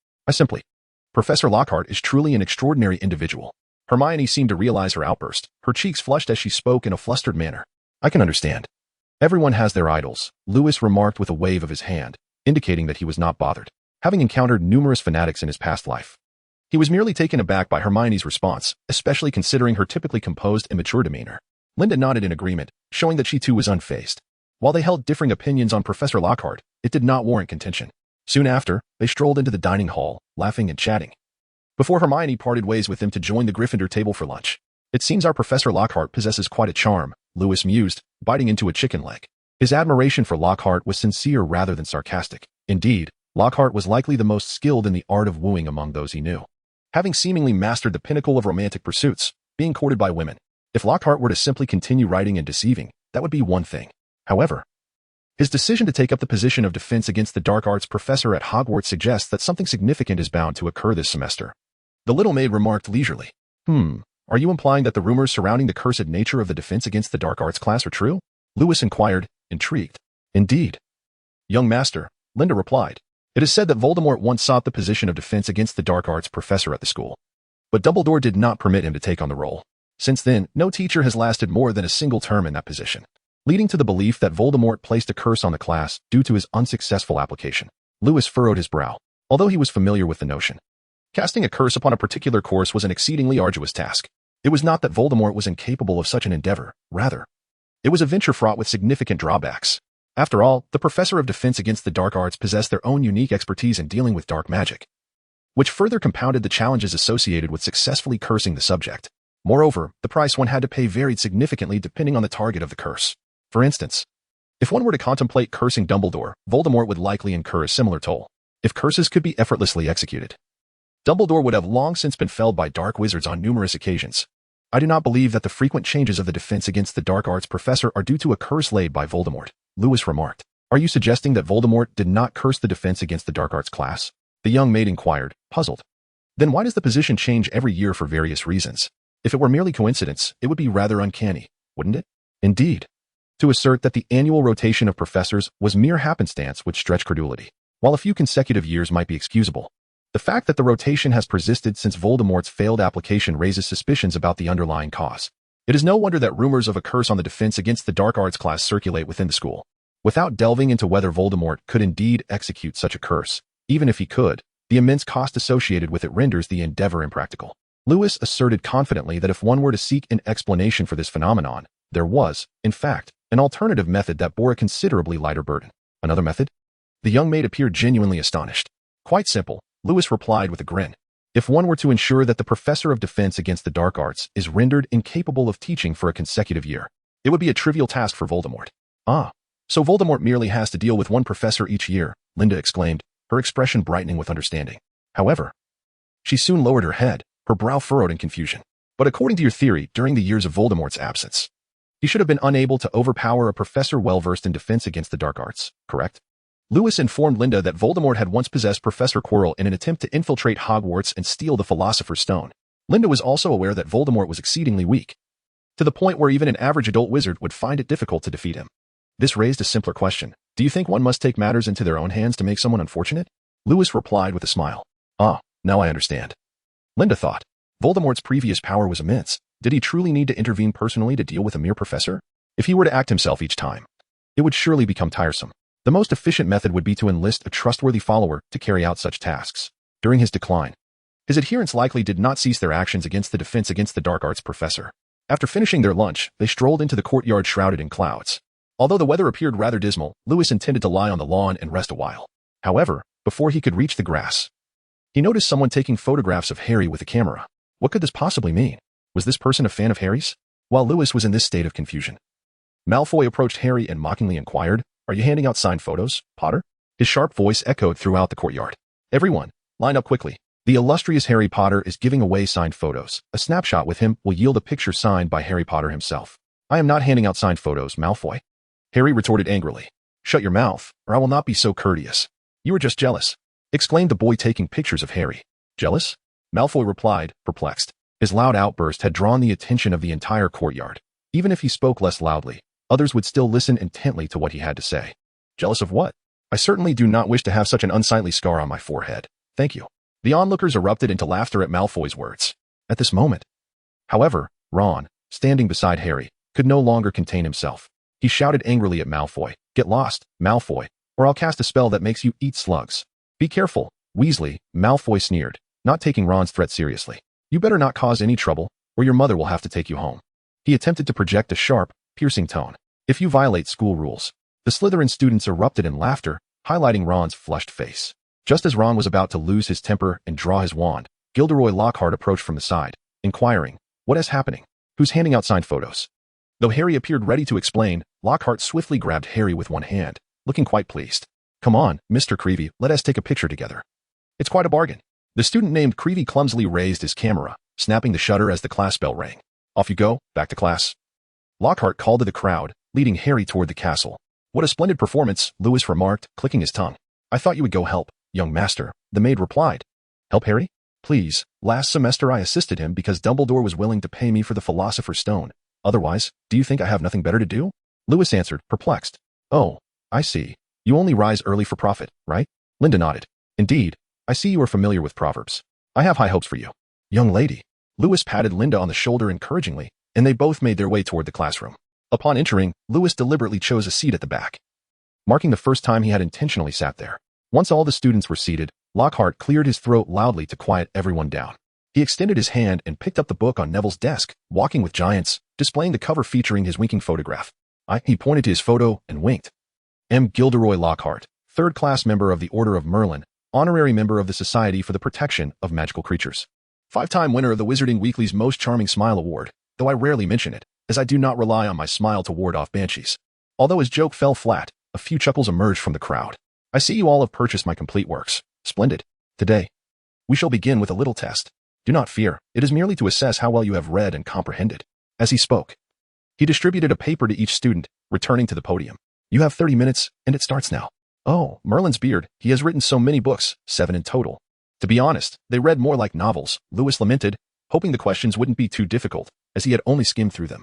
Professor Lockhart is truly an extraordinary individual." Hermione seemed to realize her outburst. Her cheeks flushed as she spoke in a flustered manner. "I can understand. Everyone has their idols," Lewis remarked with a wave of his hand, indicating that he was not bothered, having encountered numerous fanatics in his past life. He was merely taken aback by Hermione's response, especially considering her typically composed and mature demeanor. Linda nodded in agreement, showing that she too was unfazed. While they held differing opinions on Professor Lockhart, it did not warrant contention. Soon after, they strolled into the dining hall, laughing and chatting, before Hermione parted ways with them to join the Gryffindor table for lunch. "It seems our Professor Lockhart possesses quite a charm," Lewis mused, biting into a chicken leg. His admiration for Lockhart was sincere rather than sarcastic. Indeed, Lockhart was likely the most skilled in the art of wooing among those he knew, having seemingly mastered the pinnacle of romantic pursuits, being courted by women. If Lockhart were to simply continue writing and deceiving, that would be one thing. However, his decision to take up the position of Defense Against the Dark Arts professor at Hogwarts suggests that something significant is bound to occur this semester. The little maid remarked leisurely. Are you implying that the rumors surrounding the cursed nature of the Defense Against the Dark Arts class are true?" Lewis inquired, intrigued. "Indeed, young master," Linda replied. "It is said that Voldemort once sought the position of Defense Against the Dark Arts professor at the school, but Dumbledore did not permit him to take on the role. Since then, no teacher has lasted more than a single term in that position, leading to the belief that Voldemort placed a curse on the class due to his unsuccessful application." Lewis furrowed his brow, although he was familiar with the notion. Casting a curse upon a particular course was an exceedingly arduous task. It was not that Voldemort was incapable of such an endeavor, rather, it was a venture fraught with significant drawbacks. After all, the professor of Defense Against the Dark Arts possessed their own unique expertise in dealing with dark magic, which further compounded the challenges associated with successfully cursing the subject. Moreover, the price one had to pay varied significantly depending on the target of the curse. For instance, if one were to contemplate cursing Dumbledore, Voldemort would likely incur a similar toll. If curses could be effortlessly executed, Dumbledore would have long since been felled by dark wizards on numerous occasions. "I do not believe that the frequent changes of the Defense Against the Dark Arts professor are due to a curse laid by Voldemort," Lewis remarked. "Are you suggesting that Voldemort did not curse the Defense Against the Dark Arts class?" the young maid inquired, puzzled. "Then why does the position change every year for various reasons? If it were merely coincidence, it would be rather uncanny, wouldn't it?" "Indeed. To assert that the annual rotation of professors was mere happenstance would stretch credulity. While a few consecutive years might be excusable, the fact that the rotation has persisted since Voldemort's failed application raises suspicions about the underlying cause. It is no wonder that rumors of a curse on the Defense Against the Dark Arts class circulate within the school. Without delving into whether Voldemort could indeed execute such a curse, even if he could, the immense cost associated with it renders the endeavor impractical." Lewis asserted confidently that if one were to seek an explanation for this phenomenon, there was, in fact, an alternative method that bore a considerably lighter burden. "Another method?" The young maid appeared genuinely astonished. "Quite simple," Lewis replied with a grin. "If one were to ensure that the professor of Defense Against the Dark Arts is rendered incapable of teaching for a consecutive year, it would be a trivial task for Voldemort." "Ah, so Voldemort merely has to deal with one professor each year," Linda exclaimed, her expression brightening with understanding. However, she soon lowered her head, her brow furrowed in confusion. But according to your theory, during the years of Voldemort's absence, he should have been unable to overpower a professor well-versed in defense against the dark arts, correct? Lewis informed Linda that Voldemort had once possessed Professor Quirrell in an attempt to infiltrate Hogwarts and steal the Philosopher's Stone. Linda was also aware that Voldemort was exceedingly weak, to the point where even an average adult wizard would find it difficult to defeat him. This raised a simpler question. Do you think one must take matters into their own hands to make someone unfortunate? Lewis replied with a smile. Ah, now I understand. Linda thought. Voldemort's previous power was immense. Did he truly need to intervene personally to deal with a mere professor? If he were to act himself each time, it would surely become tiresome. The most efficient method would be to enlist a trustworthy follower to carry out such tasks. During his decline, his adherents likely did not cease their actions against the defense against the dark arts professor. After finishing their lunch, they strolled into the courtyard shrouded in clouds. Although the weather appeared rather dismal, Lewis intended to lie on the lawn and rest a while. However, before he could reach the grass, he noticed someone taking photographs of Harry with a camera. What could this possibly mean? Was this person a fan of Harry's? While Lewis was in this state of confusion, Malfoy approached Harry and mockingly inquired, "Are you handing out signed photos, Potter?" His sharp voice echoed throughout the courtyard. "Everyone, line up quickly. The illustrious Harry Potter is giving away signed photos. A snapshot with him will yield a picture signed by Harry Potter himself." "I am not handing out signed photos, Malfoy," Harry retorted angrily. "Shut your mouth, or I will not be so courteous." "You are just jealous," exclaimed the boy taking pictures of Harry. "Jealous?" Malfoy replied, perplexed. His loud outburst had drawn the attention of the entire courtyard. Even if he spoke less loudly, others would still listen intently to what he had to say. "Jealous of what? I certainly do not wish to have such an unsightly scar on my forehead. Thank you." The onlookers erupted into laughter at Malfoy's words. At this moment, however, Ron, standing beside Harry, could no longer contain himself. He shouted angrily at Malfoy, "Get lost, Malfoy, or I'll cast a spell that makes you eat slugs." "Be careful, Weasley," Malfoy sneered, not taking Ron's threat seriously. "You better not cause any trouble, or your mother will have to take you home." He attempted to project a sharp, piercing tone. "If you violate school rules." The Slytherin students erupted in laughter, highlighting Ron's flushed face. Just as Ron was about to lose his temper and draw his wand, Gilderoy Lockhart approached from the side, inquiring, "What is happening? Who's handing out signed photos?" Though Harry appeared ready to explain, Lockhart swiftly grabbed Harry with one hand, looking quite pleased. "Come on, Mr. Creevy, let us take a picture together. It's quite a bargain." The student named Creevy clumsily raised his camera, snapping the shutter as the class bell rang. "Off you go, back to class." Lockhart called to the crowd, leading Harry toward the castle. "What a splendid performance," Lewis remarked, clicking his tongue. "I thought you would go help, young master," the maid replied. "Help Harry? Please, last semester I assisted him because Dumbledore was willing to pay me for the Philosopher's Stone. Otherwise, do you think I have nothing better to do?" Lewis answered, perplexed. "Oh, I see. You only rise early for profit, right?" Linda nodded. "Indeed, I see you are familiar with proverbs. I have high hopes for you, young lady." Lewis patted Linda on the shoulder encouragingly, and they both made their way toward the classroom. Upon entering, Lewis deliberately chose a seat at the back, marking the first time he had intentionally sat there. Once all the students were seated, Lockhart cleared his throat loudly to quiet everyone down. He extended his hand and picked up the book on Neville's desk, Walking with Giants, displaying the cover featuring his winking photograph. He pointed to his photo and winked. M. Gilderoy Lockhart, third-class member of the Order of Merlin, honorary member of the Society for the Protection of Magical Creatures. 5-time winner of the Wizarding Weekly's Most Charming Smile Award, though I rarely mention it, as I do not rely on my smile to ward off banshees. Although his joke fell flat, a few chuckles emerged from the crowd. "I see you all have purchased my complete works. Splendid. Today, we shall begin with a little test. Do not fear, it is merely to assess how well you have read and comprehended." As he spoke, he distributed a paper to each student, returning to the podium. "You have 30 minutes, and it starts now." "Oh, Merlin's beard, he has written so many books, 7 in total." To be honest, they read more like novels, Lewis lamented, hoping the questions wouldn't be too difficult, as he had only skimmed through them.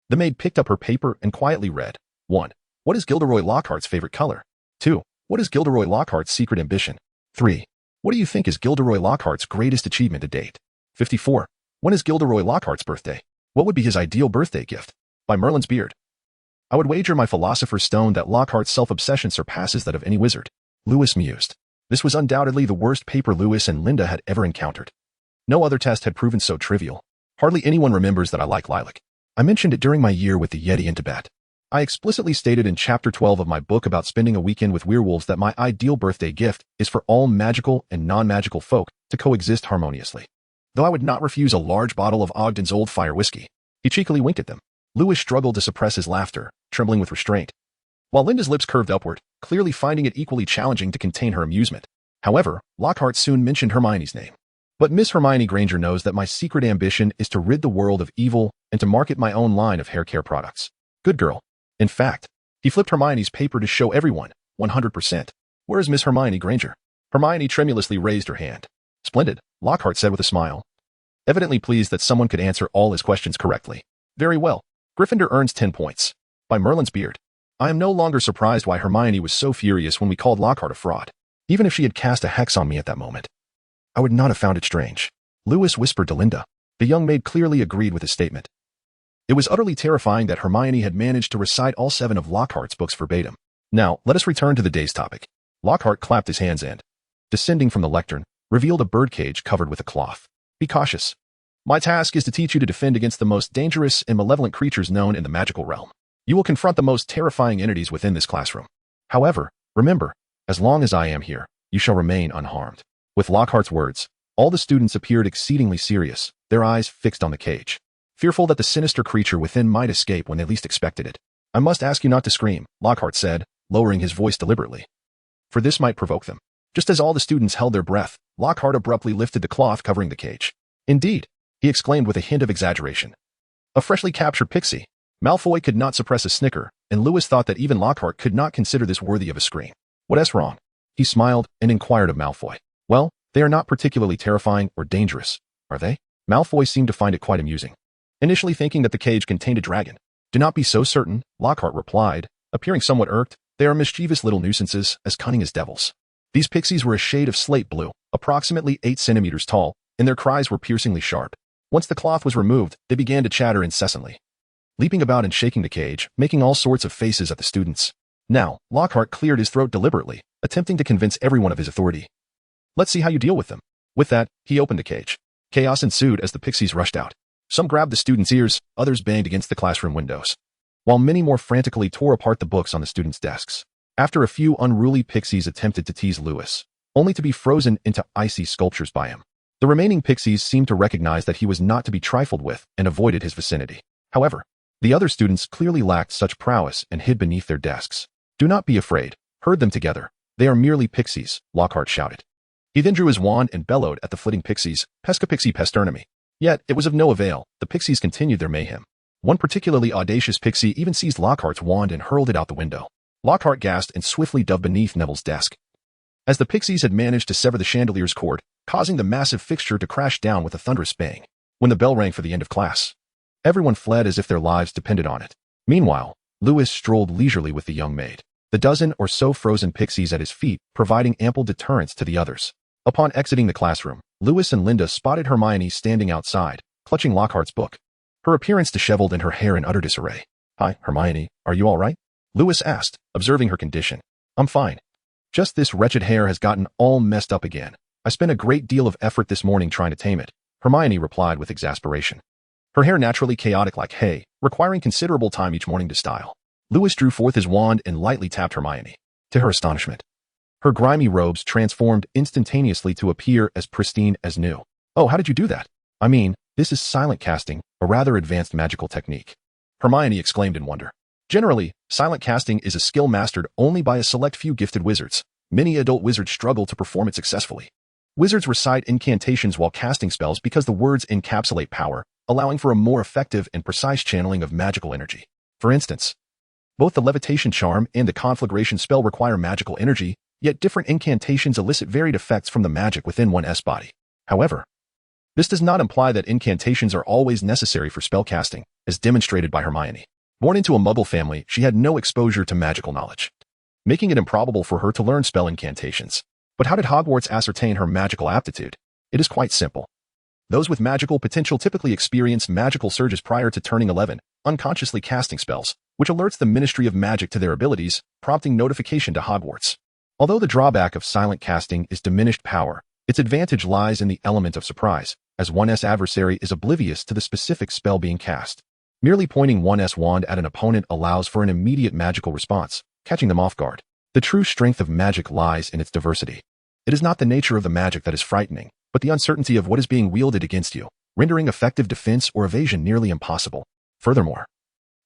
The maid picked up her paper and quietly read. 1. What is Gilderoy Lockhart's favorite color? 2. What is Gilderoy Lockhart's secret ambition? 3. What do you think is Gilderoy Lockhart's greatest achievement to date? 54. When is Gilderoy Lockhart's birthday? What would be his ideal birthday gift? By Merlin's beard. I would wager my Philosopher's Stone that Lockhart's self-obsession surpasses that of any wizard. Lewis mused. This was undoubtedly the worst paper Lewis and Linda had ever encountered. No other test had proven so trivial. Hardly anyone remembers that I like lilac. I mentioned it during my year with the Yeti in Tibet. I explicitly stated in Chapter 12 of my book about spending a weekend with werewolves that my ideal birthday gift is for all magical and non-magical folk to coexist harmoniously. Though I would not refuse a large bottle of Ogden's Old Fire whiskey. He cheekily winked at them. Lewis struggled to suppress his laughter, trembling with restraint, while Linda's lips curved upward, clearly finding it equally challenging to contain her amusement. However, Lockhart soon mentioned Hermione's name. But Miss Hermione Granger knows that my secret ambition is to rid the world of evil and to market my own line of hair care products. Good girl. In fact, he flipped Hermione's paper to show everyone, 100%. Where is Miss Hermione Granger? Hermione tremulously raised her hand. Splendid, Lockhart said with a smile, evidently pleased that someone could answer all his questions correctly. Very well. Gryffindor earns 10 points. By Merlin's beard. I am no longer surprised why Hermione was so furious when we called Lockhart a fraud. Even if she had cast a hex on me at that moment, I would not have found it strange. Lewis whispered to Linda. The young maid clearly agreed with his statement. It was utterly terrifying that Hermione had managed to recite all 7 of Lockhart's books verbatim. Now, let us return to the day's topic. Lockhart clapped his hands and, descending from the lectern, revealed a birdcage covered with a cloth. Be cautious. My task is to teach you to defend against the most dangerous and malevolent creatures known in the magical realm. You will confront the most terrifying entities within this classroom. However, remember, as long as I am here, you shall remain unharmed. With Lockhart's words, all the students appeared exceedingly serious, their eyes fixed on the cage, fearful that the sinister creature within might escape when they least expected it. I must ask you not to scream, Lockhart said, lowering his voice deliberately. For this might provoke them. Just as all the students held their breath, Lockhart abruptly lifted the cloth covering the cage. Indeed, he exclaimed with a hint of exaggeration. A freshly captured pixie. Malfoy could not suppress a snicker, and Lewis thought that even Lockhart could not consider this worthy of a scream. What's wrong? He smiled and inquired of Malfoy. Well, they are not particularly terrifying or dangerous, are they? Malfoy seemed to find it quite amusing, initially thinking that the cage contained a dragon. Do not be so certain, Lockhart replied, appearing somewhat irked. They are mischievous little nuisances, as cunning as devils. These pixies were a shade of slate blue, approximately 8 centimeters tall, and their cries were piercingly sharp. Once the cloth was removed, they began to chatter incessantly, leaping about and shaking the cage, making all sorts of faces at the students. Now, Lockhart cleared his throat deliberately, attempting to convince everyone of his authority. Let's see how you deal with them. With that, he opened the cage. Chaos ensued as the pixies rushed out. Some grabbed the students' ears, others banged against the classroom windows, while many more frantically tore apart the books on the students' desks. After a few unruly pixies attempted to tease Lewis, only to be frozen into icy sculptures by him. The remaining pixies seemed to recognize that he was not to be trifled with and avoided his vicinity. However, the other students clearly lacked such prowess and hid beneath their desks. Do not be afraid. Herd them together. They are merely pixies, Lockhart shouted. He then drew his wand and bellowed at the flitting pixies, Pesca Pixie Pesternemy. Yet, it was of no avail. The pixies continued their mayhem. One particularly audacious pixie even seized Lockhart's wand and hurled it out the window. Lockhart gasped and swiftly dove beneath Neville's desk, as the pixies had managed to sever the chandelier's cord, causing the massive fixture to crash down with a thunderous bang. When the bell rang for the end of class, everyone fled as if their lives depended on it. Meanwhile, Lewis strolled leisurely with the young maid, the dozen or so frozen pixies at his feet providing ample deterrence to the others. Upon exiting the classroom, Lewis and Linda spotted Hermione standing outside, clutching Lockhart's book, her appearance disheveled and her hair in utter disarray. Hi, Hermione, are you all right? Lewis asked, observing her condition. I'm fine. Just this wretched hair has gotten all messed up again. I spent a great deal of effort this morning trying to tame it, Hermione replied with exasperation. Her hair naturally chaotic like hay, requiring considerable time each morning to style. Lewis drew forth his wand and lightly tapped Hermione. To her astonishment, her grimy robes transformed instantaneously to appear as pristine as new. Oh, how did you do that? I mean, this is silent casting, a rather advanced magical technique. Hermione exclaimed in wonder. Generally, silent casting is a skill mastered only by a select few gifted wizards. Many adult wizards struggle to perform it successfully. Wizards recite incantations while casting spells because the words encapsulate power, allowing for a more effective and precise channeling of magical energy. For instance, both the levitation charm and the conflagration spell require magical energy, yet different incantations elicit varied effects from the magic within one's body. However, this does not imply that incantations are always necessary for spellcasting, as demonstrated by Hermione. Born into a Muggle family, she had no exposure to magical knowledge, making it improbable for her to learn spell incantations. But how did Hogwarts ascertain her magical aptitude? It is quite simple. Those with magical potential typically experience magical surges prior to turning 11, unconsciously casting spells, which alerts the Ministry of Magic to their abilities, prompting notification to Hogwarts. Although the drawback of silent casting is diminished power, its advantage lies in the element of surprise, as one's adversary is oblivious to the specific spell being cast. Merely pointing one's wand at an opponent allows for an immediate magical response, catching them off guard. The true strength of magic lies in its diversity. It is not the nature of the magic that is frightening, but the uncertainty of what is being wielded against you, rendering effective defense or evasion nearly impossible. Furthermore,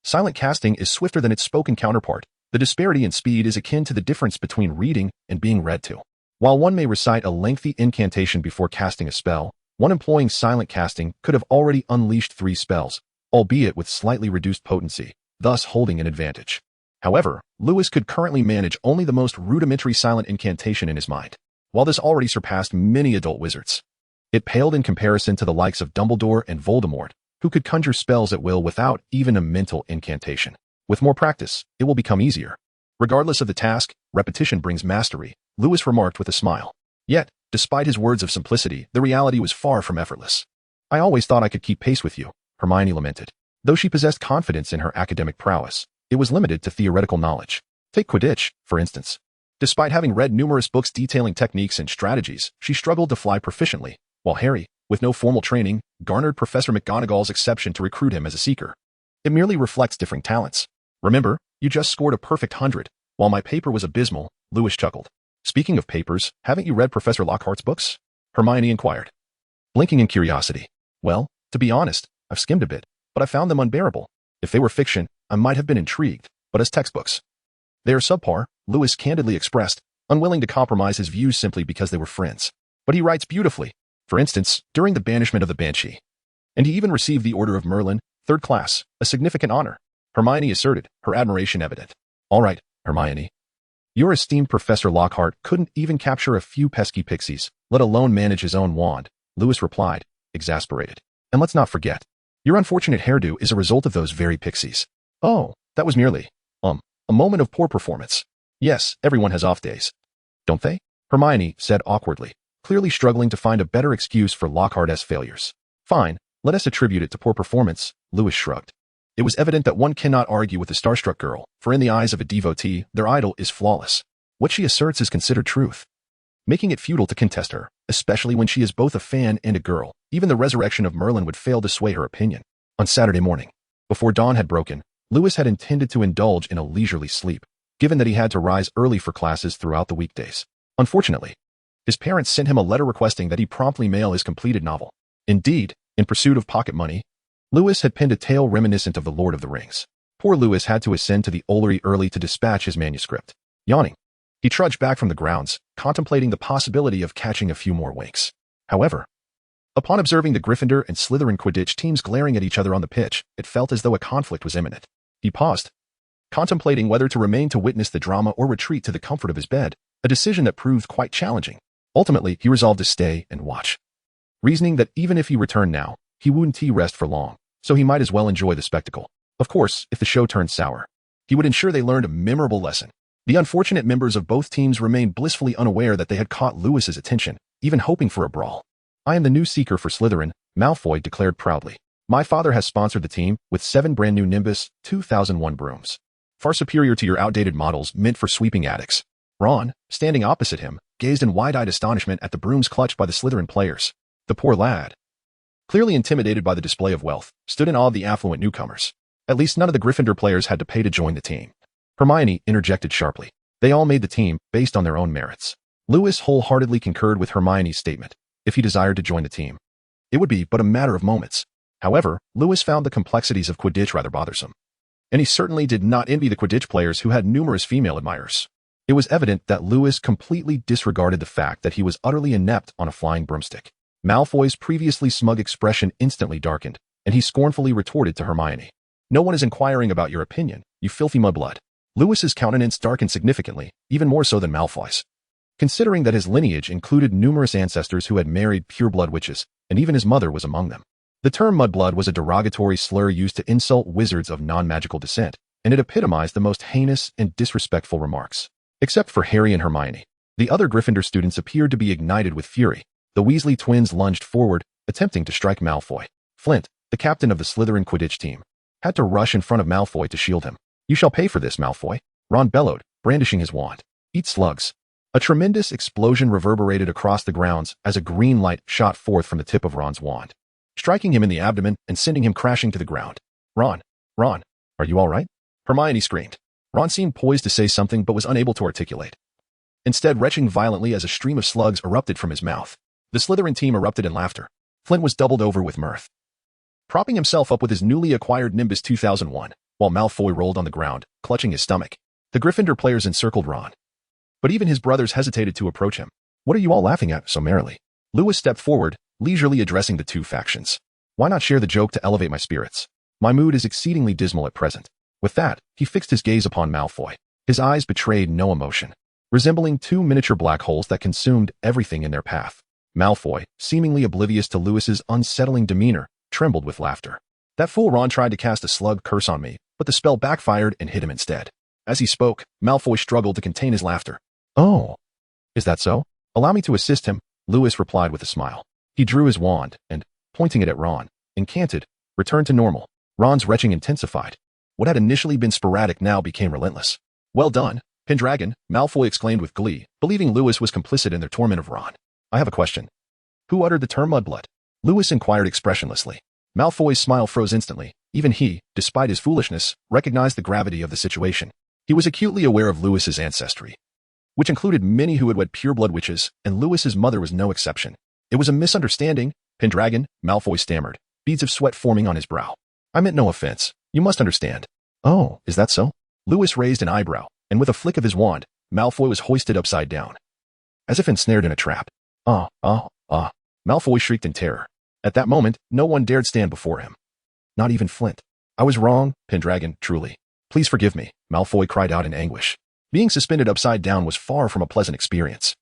silent casting is swifter than its spoken counterpart. The disparity in speed is akin to the difference between reading and being read to. While one may recite a lengthy incantation before casting a spell, one employing silent casting could have already unleashed 3 spells, albeit with slightly reduced potency, thus holding an advantage. However, Lewis could currently manage only the most rudimentary silent incantation in his mind. While this already surpassed many adult wizards, it paled in comparison to the likes of Dumbledore and Voldemort, who could conjure spells at will without even a mental incantation. With more practice, it will become easier. Regardless of the task, repetition brings mastery, Lewis remarked with a smile. Yet, despite his words of simplicity, the reality was far from effortless. I always thought I could keep pace with you, Hermione lamented. Though she possessed confidence in her academic prowess, it was limited to theoretical knowledge. Take Quidditch, for instance. Despite having read numerous books detailing techniques and strategies, she struggled to fly proficiently, while Harry, with no formal training, garnered Professor McGonagall's exception to recruit him as a seeker. It merely reflects differing talents. Remember, you just scored a perfect 100, while my paper was abysmal, Lewis chuckled. Speaking of papers, haven't you read Professor Lockhart's books? Hermione inquired, blinking in curiosity. Well, to be honest, I've skimmed a bit, but I found them unbearable. If they were fiction, I might have been intrigued, but as textbooks, they are subpar, Lewis candidly expressed, unwilling to compromise his views simply because they were friends. But he writes beautifully. For instance, during the banishment of the Banshee. And he even received the Order of Merlin, 3rd class, a significant honor, Hermione asserted, her admiration evident. All right, Hermione. Your esteemed Professor Lockhart couldn't even capture a few pesky pixies, let alone manage his own wand, Lewis replied, exasperated. And let's not forget, your unfortunate hairdo is a result of those very pixies. Oh, that was merely, a moment of poor performance. Yes, everyone has off days. Don't they? Hermione said awkwardly, clearly struggling to find a better excuse for Lockhart's failures. Fine, let us attribute it to poor performance, Lewis shrugged. It was evident that one cannot argue with a starstruck girl, for in the eyes of a devotee, their idol is flawless. What she asserts is considered truth, making it futile to contest her, especially when she is both a fan and a girl. Even the resurrection of Merlin would fail to sway her opinion. On Saturday morning, before dawn had broken, Lewis had intended to indulge in a leisurely sleep, given that he had to rise early for classes throughout the weekdays. Unfortunately, his parents sent him a letter requesting that he promptly mail his completed novel. Indeed, in pursuit of pocket money, Lewis had penned a tale reminiscent of the Lord of the Rings. Poor Lewis had to ascend to the Ollery early to dispatch his manuscript. Yawning, he trudged back from the grounds, contemplating the possibility of catching a few more winks. However, upon observing the Gryffindor and Slytherin Quidditch teams glaring at each other on the pitch, it felt as though a conflict was imminent. He paused, contemplating whether to remain to witness the drama or retreat to the comfort of his bed, a decision that proved quite challenging. Ultimately, he resolved to stay and watch, reasoning that even if he returned now, he wouldn't rest for long, so he might as well enjoy the spectacle. Of course, if the show turned sour, he would ensure they learned a memorable lesson. The unfortunate members of both teams remained blissfully unaware that they had caught Lewis's attention, even hoping for a brawl. I am the new seeker for Slytherin, Malfoy declared proudly. My father has sponsored the team with 7 brand new Nimbus 2001 brooms, far superior to your outdated models meant for sweeping attics. Ron, standing opposite him, gazed in wide-eyed astonishment at the brooms clutched by the Slytherin players. The poor lad, clearly intimidated by the display of wealth, stood in awe of the affluent newcomers. At least none of the Gryffindor players had to pay to join the team. Hermione interjected sharply. They all made the team based on their own merits. Lewis wholeheartedly concurred with Hermione's statement. If he desired to join the team, it would be but a matter of moments. However, Lewis found the complexities of Quidditch rather bothersome. And he certainly did not envy the Quidditch players who had numerous female admirers. It was evident that Lewis completely disregarded the fact that he was utterly inept on a flying broomstick. Malfoy's previously smug expression instantly darkened, and he scornfully retorted to Hermione. No one is inquiring about your opinion, you filthy mudblood. Lewis's countenance darkened significantly, even more so than Malfoy's, considering that his lineage included numerous ancestors who had married pureblood witches, and even his mother was among them. The term mudblood was a derogatory slur used to insult wizards of non-magical descent, and it epitomized the most heinous and disrespectful remarks. Except for Harry and Hermione, the other Gryffindor students appeared to be ignited with fury. The Weasley twins lunged forward, attempting to strike Malfoy. Flint, the captain of the Slytherin Quidditch team, had to rush in front of Malfoy to shield him. You shall pay for this, Malfoy, Ron bellowed, brandishing his wand. Eat slugs. A tremendous explosion reverberated across the grounds as a green light shot forth from the tip of Ron's wand, striking him in the abdomen and sending him crashing to the ground. Ron, are you all right? Hermione screamed. Ron seemed poised to say something but was unable to articulate, instead retching violently as a stream of slugs erupted from his mouth. The Slytherin team erupted in laughter. Flint was doubled over with mirth, propping himself up with his newly acquired Nimbus 2001, while Malfoy rolled on the ground, clutching his stomach. The Gryffindor players encircled Ron, but even his brothers hesitated to approach him. What are you all laughing at so merrily? Lewis stepped forward, leisurely addressing the two factions. Why not share the joke to elevate my spirits? My mood is exceedingly dismal at present. With that, he fixed his gaze upon Malfoy. His eyes betrayed no emotion, resembling two miniature black holes that consumed everything in their path. Malfoy, seemingly oblivious to Lewis's unsettling demeanor, trembled with laughter. That fool Ron tried to cast a slug curse on me, but the spell backfired and hit him instead. As he spoke, Malfoy struggled to contain his laughter. Oh, is that so? Allow me to assist him, Lewis replied with a smile. He drew his wand and, pointing it at Ron, incanted, returned to normal. Ron's retching intensified. What had initially been sporadic now became relentless. Well done, Pendragon, Malfoy exclaimed with glee, believing Lewis was complicit in their torment of Ron. I have a question. Who uttered the term mudblood? Lewis inquired expressionlessly. Malfoy's smile froze instantly. Even he, despite his foolishness, recognized the gravity of the situation. He was acutely aware of Lewis's ancestry, which included many who had wed pureblood witches, and Lewis's mother was no exception. It was a misunderstanding, Pendragon, Malfoy stammered, beads of sweat forming on his brow. I meant no offense. You must understand. Oh, is that so? Lewis raised an eyebrow, and with a flick of his wand, Malfoy was hoisted upside down, as if ensnared in a trap. Malfoy shrieked in terror. At that moment, no one dared stand before him. Not even Flint. I was wrong, Pendragon, truly. Please forgive me, Malfoy cried out in anguish. Being suspended upside down was far from a pleasant experience.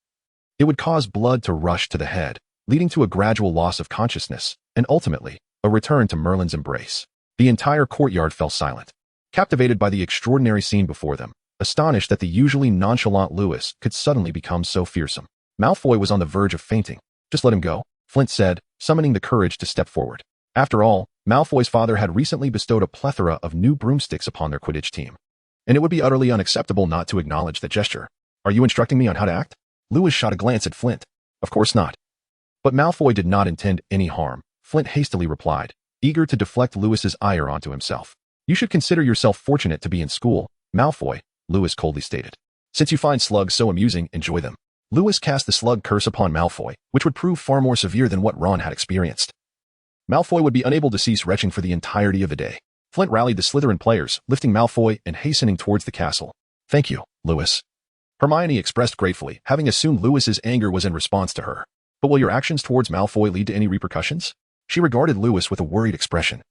It would cause blood to rush to the head, leading to a gradual loss of consciousness, and ultimately, a return to Merlin's embrace. The entire courtyard fell silent, captivated by the extraordinary scene before them, astonished that the usually nonchalant Lewis could suddenly become so fearsome. Malfoy was on the verge of fainting. Just let him go, Flint said, summoning the courage to step forward. After all, Malfoy's father had recently bestowed a plethora of new broomsticks upon their Quidditch team, and it would be utterly unacceptable not to acknowledge that gesture. Are you instructing me on how to act? Lewis shot a glance at Flint. Of course not. But Malfoy did not intend any harm, Flint hastily replied, eager to deflect Lewis's ire onto himself. You should consider yourself fortunate to be in school, Malfoy, Lewis coldly stated. Since you find slugs so amusing, enjoy them. Lewis cast the slug curse upon Malfoy, which would prove far more severe than what Ron had experienced. Malfoy would be unable to cease retching for the entirety of the day. Flint rallied the Slytherin players, lifting Malfoy and hastening towards the castle. Thank you, Lewis. Hermione expressed gratefully, having assumed Lewis's anger was in response to her. But will your actions towards Malfoy lead to any repercussions? She regarded Lewis with a worried expression,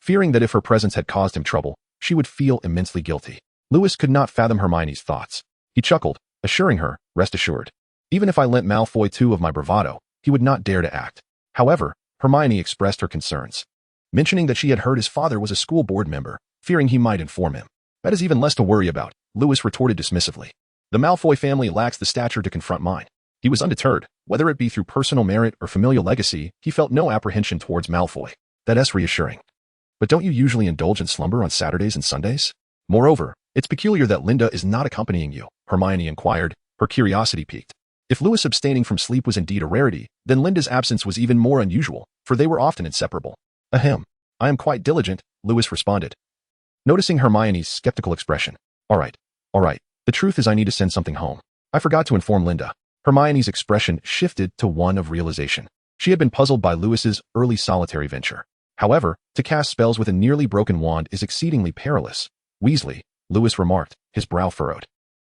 fearing that if her presence had caused him trouble, she would feel immensely guilty. Lewis could not fathom Hermione's thoughts. He chuckled, assuring her, rest assured. Even if I lent Malfoy 2 of my bravado, he would not dare to act. However, Hermione expressed her concerns, mentioning that she had heard his father was a school board member, fearing he might inform him. That is even less to worry about, Lewis retorted dismissively. The Malfoy family lacks the stature to confront mine. He was undeterred. Whether it be through personal merit or familial legacy, he felt no apprehension towards Malfoy. That's reassuring. But don't you usually indulge in slumber on Saturdays and Sundays? Moreover, it's peculiar that Linda is not accompanying you, Hermione inquired, her curiosity piqued. If Lewis abstaining from sleep was indeed a rarity, then Linda's absence was even more unusual, for they were often inseparable. Ahem. I am quite diligent, Lewis responded, noticing Hermione's skeptical expression. All right. The truth is I need to send something home. I forgot to inform Linda. Hermione's expression shifted to one of realization. She had been puzzled by Lewis's early solitary venture. However, to cast spells with a nearly broken wand is exceedingly perilous. Weasley, Lewis remarked, his brow furrowed.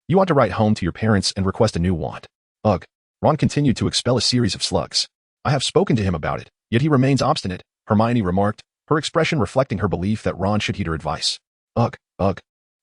You ought to write home to your parents and request a new wand. Ugh. Ron continued to expel a series of slugs. I have spoken to him about it, yet he remains obstinate, Hermione remarked, her expression reflecting her belief that Ron should heed her advice. Ugh.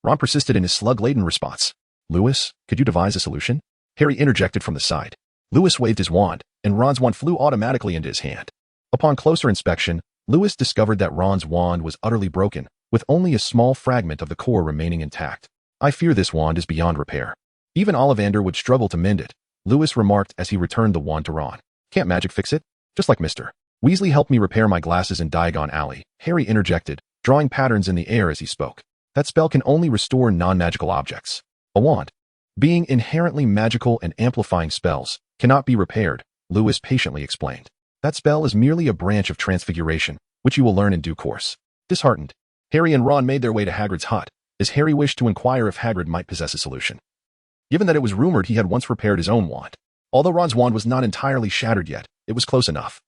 Ron persisted in his slug-laden response. Lewis, could you devise a solution? Harry interjected from the side. Lewis waved his wand, and Ron's wand flew automatically into his hand. Upon closer inspection, Lewis discovered that Ron's wand was utterly broken, with only a small fragment of the core remaining intact. I fear this wand is beyond repair. Even Ollivander would struggle to mend it, Lewis remarked as he returned the wand to Ron. Can't magic fix it? Just like Mr. Weasley helped me repair my glasses in Diagon Alley, Harry interjected, drawing patterns in the air as he spoke. That spell can only restore non-magical objects. A wand, being inherently magical and amplifying spells, cannot be repaired, Lewis patiently explained. That spell is merely a branch of transfiguration, which you will learn in due course. Disheartened, Harry and Ron made their way to Hagrid's hut, as Harry wished to inquire if Hagrid might possess a solution, given that it was rumored he had once repaired his own wand. Although Ron's wand was not entirely shattered yet, it was close enough.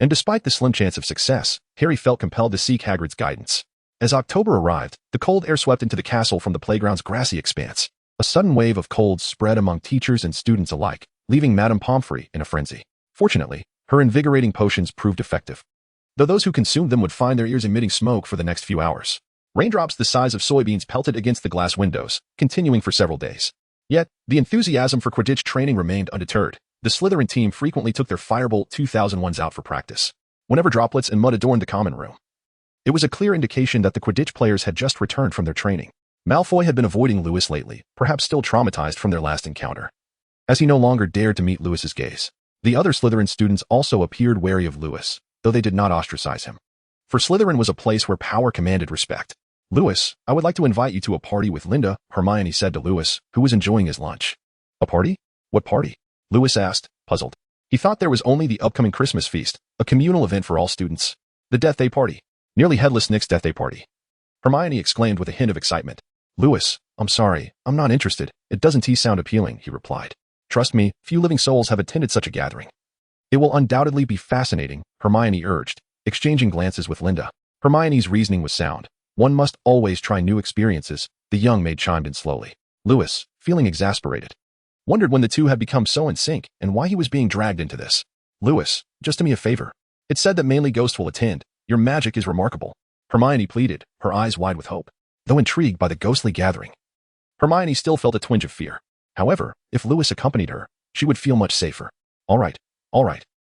And despite the slim chance of success, Harry felt compelled to seek Hagrid's guidance. As October arrived, the cold air swept into the castle from the playground's grassy expanse. A sudden wave of cold spread among teachers and students alike, leaving Madame Pomfrey in a frenzy. Fortunately, her invigorating potions proved effective, though those who consumed them would find their ears emitting smoke for the next few hours. Raindrops the size of soybeans pelted against the glass windows, continuing for several days. Yet, the enthusiasm for Quidditch training remained undeterred. The Slytherin team frequently took their Firebolt 2001s out for practice, whenever droplets and mud adorned the common room. It was a clear indication that the Quidditch players had just returned from their training. Malfoy had been avoiding Lewis lately, perhaps still traumatized from their last encounter, as he no longer dared to meet Lewis's gaze. The other Slytherin students also appeared wary of Lewis, though they did not ostracize him. For Slytherin was a place where power commanded respect. "Lewis, I would like to invite you to a party with Linda," Hermione said to Lewis, who was enjoying his lunch. "A party? What party?" Lewis asked, puzzled. He thought there was only the upcoming Christmas feast, a communal event for all students. "The Death Day party. Nearly Headless Nick's Death Day party," Hermione exclaimed with a hint of excitement. "Lewis, I'm sorry, I'm not interested. It doesn't sound appealing," he replied. "Trust me, few living souls have attended such a gathering." "It will undoubtedly be fascinating," Hermione urged, exchanging glances with Linda. Hermione's reasoning was sound. One must always try new experiences, the young maid chimed in slowly. Lewis, feeling exasperated, wondered when the two had become so in sync and why he was being dragged into this. "Lewis, just do me a favor. It's said that mainly ghosts will attend. Your magic is remarkable," Hermione pleaded, her eyes wide with hope, though intrigued by the ghostly gathering. Hermione still felt a twinge of fear. However, if Lewis accompanied her, she would feel much safer. All right.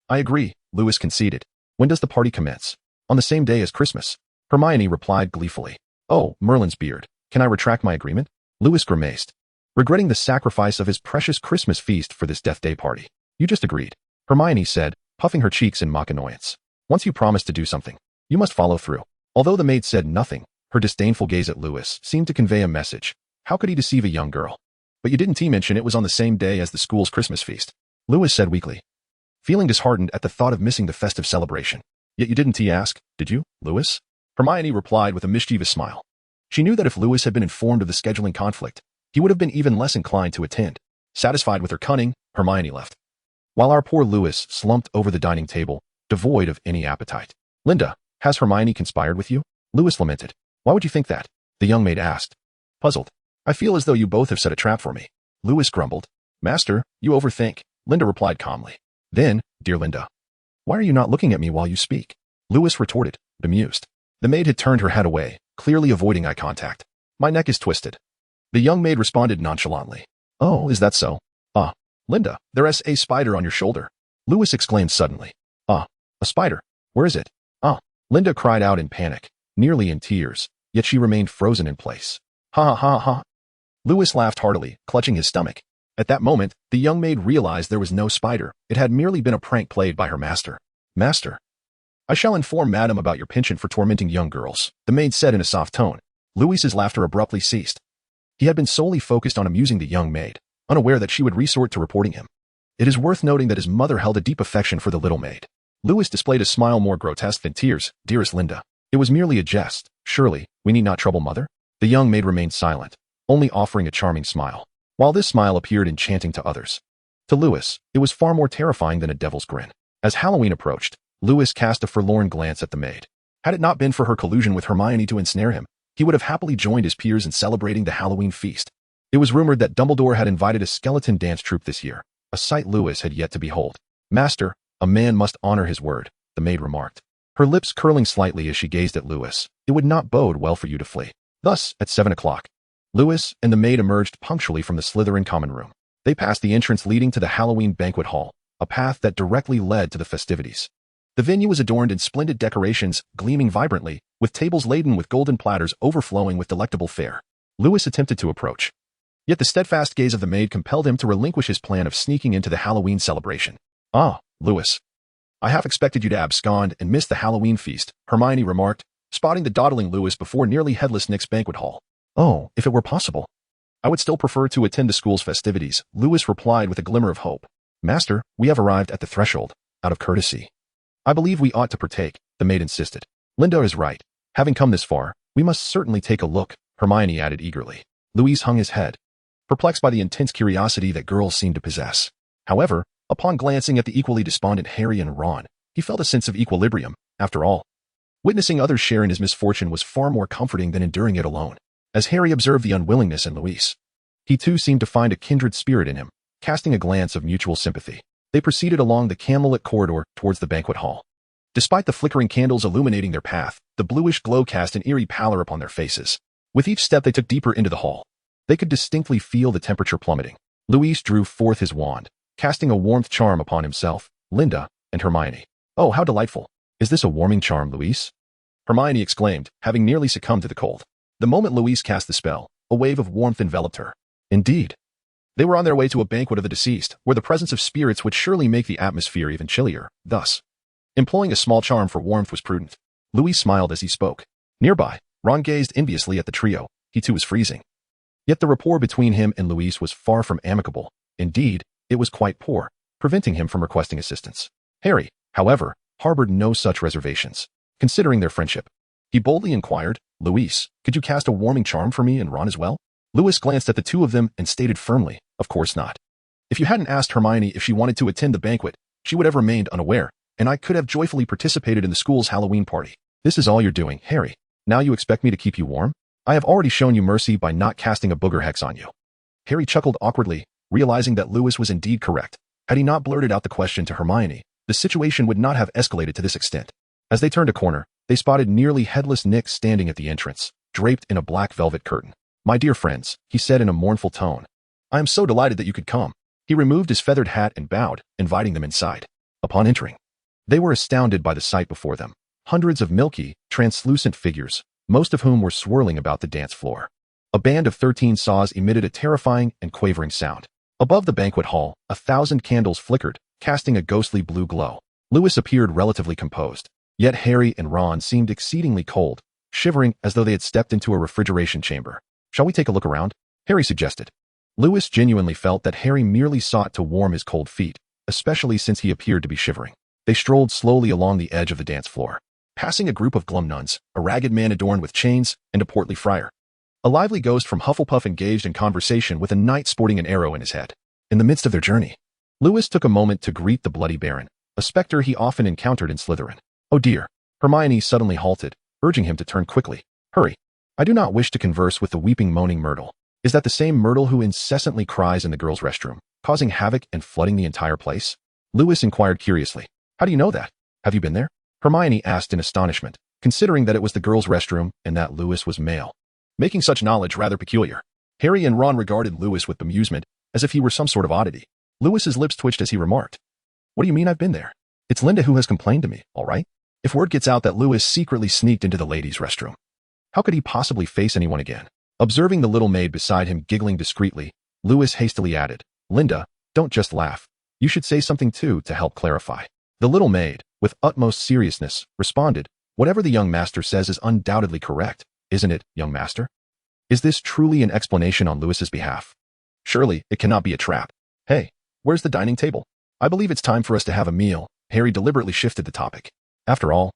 I agree," Lewis conceded. "When does the party commence?" "On the same day as Christmas," Hermione replied gleefully. "Oh, Merlin's beard. Can I retract my agreement?" Lewis grimaced, regretting the sacrifice of his precious Christmas feast for this Death Day party. "You just agreed," Hermione said, puffing her cheeks in mock annoyance. "Once you promise to do something, you must follow through." Although the maid said nothing, her disdainful gaze at Lewis seemed to convey a message. How could he deceive a young girl? "But you didn't mention it was on the same day as the school's Christmas feast," Lewis said weakly, feeling disheartened at the thought of missing the festive celebration. "Yet you didn't ask, did you, Lewis?" Hermione replied with a mischievous smile. She knew that if Lewis had been informed of the scheduling conflict, he would have been even less inclined to attend. Satisfied with her cunning, Hermione left, while our poor Lewis slumped over the dining table, devoid of any appetite. "Linda, has Hermione conspired with you?" Lewis lamented. "Why would you think that?" the young maid asked, puzzled. "I feel as though you both have set a trap for me," Lewis grumbled. "Master, you overthink," Linda replied calmly. "Then, dear Linda, why are you not looking at me while you speak?" Lewis retorted, bemused. The maid had turned her head away, clearly avoiding eye contact. "My neck is twisted." The young maid responded nonchalantly. "Oh, is that so? Ah, Linda, there's a spider on your shoulder," Lewis exclaimed suddenly. "Ah, a spider? Where is it?" "Ah," Linda cried out in panic, nearly in tears, yet she remained frozen in place. "Ha ha ha." Lewis laughed heartily, clutching his stomach. At that moment, the young maid realized there was no spider. It had merely been a prank played by her master. "Master, I shall inform Madam about your penchant for tormenting young girls," the maid said in a soft tone. Lewis's laughter abruptly ceased. He had been solely focused on amusing the young maid, unaware that she would resort to reporting him. It is worth noting that his mother held a deep affection for the little maid. Lewis displayed a smile more grotesque than tears. "Dearest Linda, it was merely a jest. Surely, we need not trouble mother?" The young maid remained silent, only offering a charming smile. While this smile appeared enchanting to others, to Lewis, it was far more terrifying than a devil's grin. As Halloween approached, Lewis cast a forlorn glance at the maid. Had it not been for her collusion with Hermione to ensnare him, he would have happily joined his peers in celebrating the Halloween feast. It was rumored that Dumbledore had invited a skeleton dance troupe this year, a sight Lewis had yet to behold. "Master, a man must honor his word," the maid remarked, her lips curling slightly as she gazed at Lewis. "It would not bode well for you to flee." Thus, at 7 o'clock, Lewis and the maid emerged punctually from the Slytherin common room. They passed the entrance leading to the Halloween banquet hall, a path that directly led to the festivities. The venue was adorned in splendid decorations, gleaming vibrantly, with tables laden with golden platters overflowing with delectable fare. Lewis attempted to approach, yet the steadfast gaze of the maid compelled him to relinquish his plan of sneaking into the Halloween celebration. "Ah, Lewis, I half expected you to abscond and miss the Halloween feast," Hermione remarked, spotting the dawdling Lewis before nearly Headless Nick's banquet hall. "Oh, if it were possible, I would still prefer to attend the school's festivities," Lewis replied with a glimmer of hope. "Master, we have arrived at the threshold. Out of courtesy, I believe we ought to partake," the maid insisted. "Linda is right. Having come this far, we must certainly take a look," Hermione added eagerly. Louise hung his head, perplexed by the intense curiosity that girls seemed to possess. However, upon glancing at the equally despondent Harry and Ron, he felt a sense of equilibrium. After all, witnessing others share in his misfortune was far more comforting than enduring it alone. As Harry observed the unwillingness in Louise, he too seemed to find a kindred spirit in him. casting a glance of mutual sympathy. They proceeded along the candlelit corridor towards the banquet hall. Despite the flickering candles illuminating their path, the bluish glow cast an eerie pallor upon their faces. With each step they took deeper into the hall, they could distinctly feel the temperature plummeting. Luis drew forth his wand, casting a warmth charm upon himself, Linda, and Hermione. "Oh, how delightful. Is this a warming charm, Luis?" Hermione exclaimed, having nearly succumbed to the cold. The moment Luis cast the spell, a wave of warmth enveloped her. Indeed. They were on their way to a banquet of the deceased, where the presence of spirits would surely make the atmosphere even chillier. Thus, employing a small charm for warmth was prudent. Luis smiled as he spoke. Nearby, Ron gazed enviously at the trio. He too was freezing. Yet the rapport between him and Luis was far from amicable. Indeed, it was quite poor, preventing him from requesting assistance. Harry, however, harbored no such reservations. Considering their friendship, he boldly inquired, "Luis, could you cast a warming charm for me and Ron as well?" Luis glanced at the two of them and stated firmly, "Of course not. If you hadn't asked Hermione if she wanted to attend the banquet, she would have remained unaware, and I could have joyfully participated in the school's Halloween party. This is all you're doing, Harry. Now you expect me to keep you warm? I have already shown you mercy by not casting a booger hex on you." Harry chuckled awkwardly, realizing that Luis was indeed correct. Had he not blurted out the question to Hermione, the situation would not have escalated to this extent. As they turned a corner, they spotted nearly headless Nick standing at the entrance, draped in a black velvet curtain. "My dear friends," he said in a mournful tone, "I am so delighted that you could come." He removed his feathered hat and bowed, inviting them inside. Upon entering, they were astounded by the sight before them. Hundreds of milky, translucent figures, most of whom were swirling about the dance floor. A band of 13 saws emitted a terrifying and quavering sound. Above the banquet hall, 1,000 candles flickered, casting a ghostly blue glow. Luis appeared relatively composed, yet Harry and Ron seemed exceedingly cold, shivering as though they had stepped into a refrigeration chamber. "Shall we take a look around?" Harry suggested. Luis genuinely felt that Harry merely sought to warm his cold feet, especially since he appeared to be shivering. They strolled slowly along the edge of the dance floor, passing a group of glum nuns, a ragged man adorned with chains, and a portly friar. A lively ghost from Hufflepuff engaged in conversation with a knight sporting an arrow in his head. In the midst of their journey, Luis took a moment to greet the Bloody Baron, a specter he often encountered in Slytherin. "Oh dear." Hermione suddenly halted, urging him to turn quickly. "Hurry. I do not wish to converse with the weeping moaning Myrtle. Is that the same Myrtle who incessantly cries in the girls' restroom, causing havoc and flooding the entire place?" Luis inquired curiously. "How do you know that? Have you been there?" Hermione asked in astonishment, considering that it was the girls' restroom and that Luis was male, making such knowledge rather peculiar. Harry and Ron regarded Luis with bemusement, as if he were some sort of oddity. Luis's lips twitched as he remarked, "What do you mean I've been there? It's Linda who has complained to me, all right? If word gets out that Luis secretly sneaked into the ladies' restroom, how could he possibly face anyone again?" Observing the little maid beside him giggling discreetly, Luis hastily added, "Linda, don't just laugh. You should say something too to help clarify." The little maid, with utmost seriousness, responded, "Whatever the young master says is undoubtedly correct, isn't it, young master? Is this truly an explanation on Luis's behalf? Surely it cannot be a trap. Hey, where's the dining table? I believe it's time for us to have a meal." Harry deliberately shifted the topic. After all,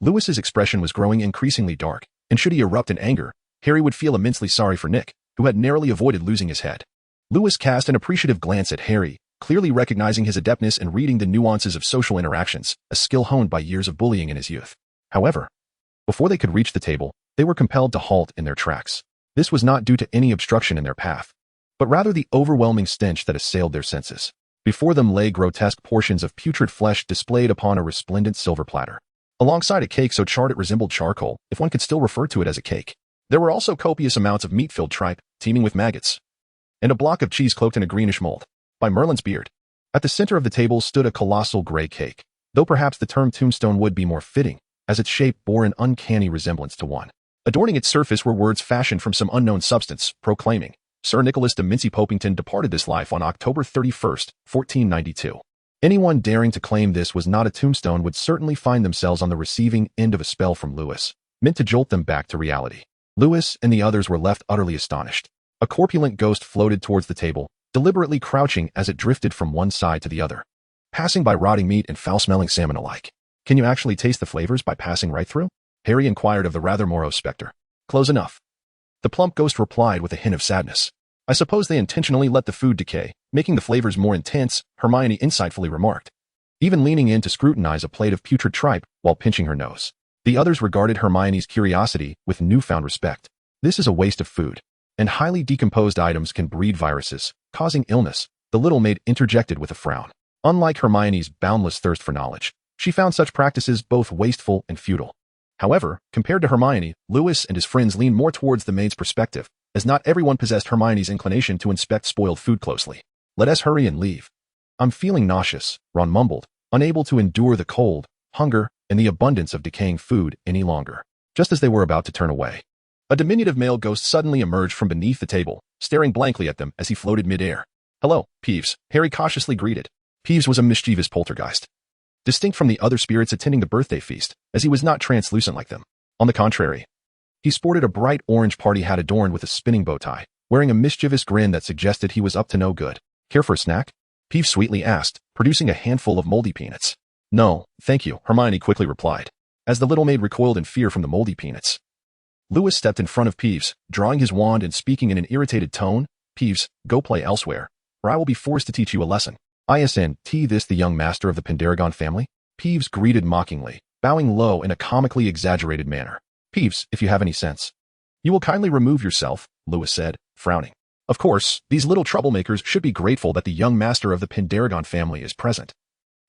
Luis's expression was growing increasingly dark, and should he erupt in anger, Harry would feel immensely sorry for Nick, who had narrowly avoided losing his head. Luis cast an appreciative glance at Harry, clearly recognizing his adeptness in reading the nuances of social interactions, a skill honed by years of bullying in his youth. However, before they could reach the table, they were compelled to halt in their tracks. This was not due to any obstruction in their path, but rather the overwhelming stench that assailed their senses. Before them lay grotesque portions of putrid flesh displayed upon a resplendent silver platter, alongside a cake so charred it resembled charcoal, if one could still refer to it as a cake. There were also copious amounts of meat-filled tripe, teeming with maggots, and a block of cheese cloaked in a greenish mold. By Merlin's beard. At the center of the table stood a colossal gray cake, though perhaps the term tombstone would be more fitting, as its shape bore an uncanny resemblance to one. Adorning its surface were words fashioned from some unknown substance, proclaiming, "Sir Nicholas de Mincy-Popington departed this life on October 31st, 1492. Anyone daring to claim this was not a tombstone would certainly find themselves on the receiving end of a spell from Luis, meant to jolt them back to reality. Luis and the others were left utterly astonished. A corpulent ghost floated towards the table, deliberately crouching as it drifted from one side to the other, passing by rotting meat and foul-smelling salmon alike. "Can you actually taste the flavors by passing right through?" Harry inquired of the rather morose specter. "Close enough." The plump ghost replied with a hint of sadness. "I suppose they intentionally let the food decay, making the flavors more intense," Hermione insightfully remarked, even leaning in to scrutinize a plate of putrid tripe while pinching her nose. The others regarded Hermione's curiosity with newfound respect. "This is a waste of food, and highly decomposed items can breed viruses, causing illness," the little maid interjected with a frown. Unlike Hermione's boundless thirst for knowledge, she found such practices both wasteful and futile. However, compared to Hermione, Lewis and his friends leaned more towards the maid's perspective, as not everyone possessed Hermione's inclination to inspect spoiled food closely. Let us hurry and leave. I'm feeling nauseous, Ron mumbled, unable to endure the cold, hunger, and the abundance of decaying food any longer. Just as they were about to turn away, a diminutive male ghost suddenly emerged from beneath the table, staring blankly at them as he floated mid-air. Hello, Peeves, Harry cautiously greeted. Peeves was a mischievous poltergeist, distinct from the other spirits attending the birthday feast, as he was not translucent like them. On the contrary, he sported a bright orange party hat adorned with a spinning bow tie, wearing a mischievous grin that suggested he was up to no good. Care for a snack? Peeves sweetly asked, producing a handful of moldy peanuts. No, thank you, Hermione quickly replied, as the little maid recoiled in fear from the moldy peanuts. Lewis stepped in front of Peeves, drawing his wand and speaking in an irritated tone. Peeves, go play elsewhere, or I will be forced to teach you a lesson. Isn't this the young master of the Pendragon family? Peeves greeted mockingly, bowing low in a comically exaggerated manner. Peeves, if you have any sense, you will kindly remove yourself, Lewis said, frowning. Of course, these little troublemakers should be grateful that the young master of the Pendragon family is present.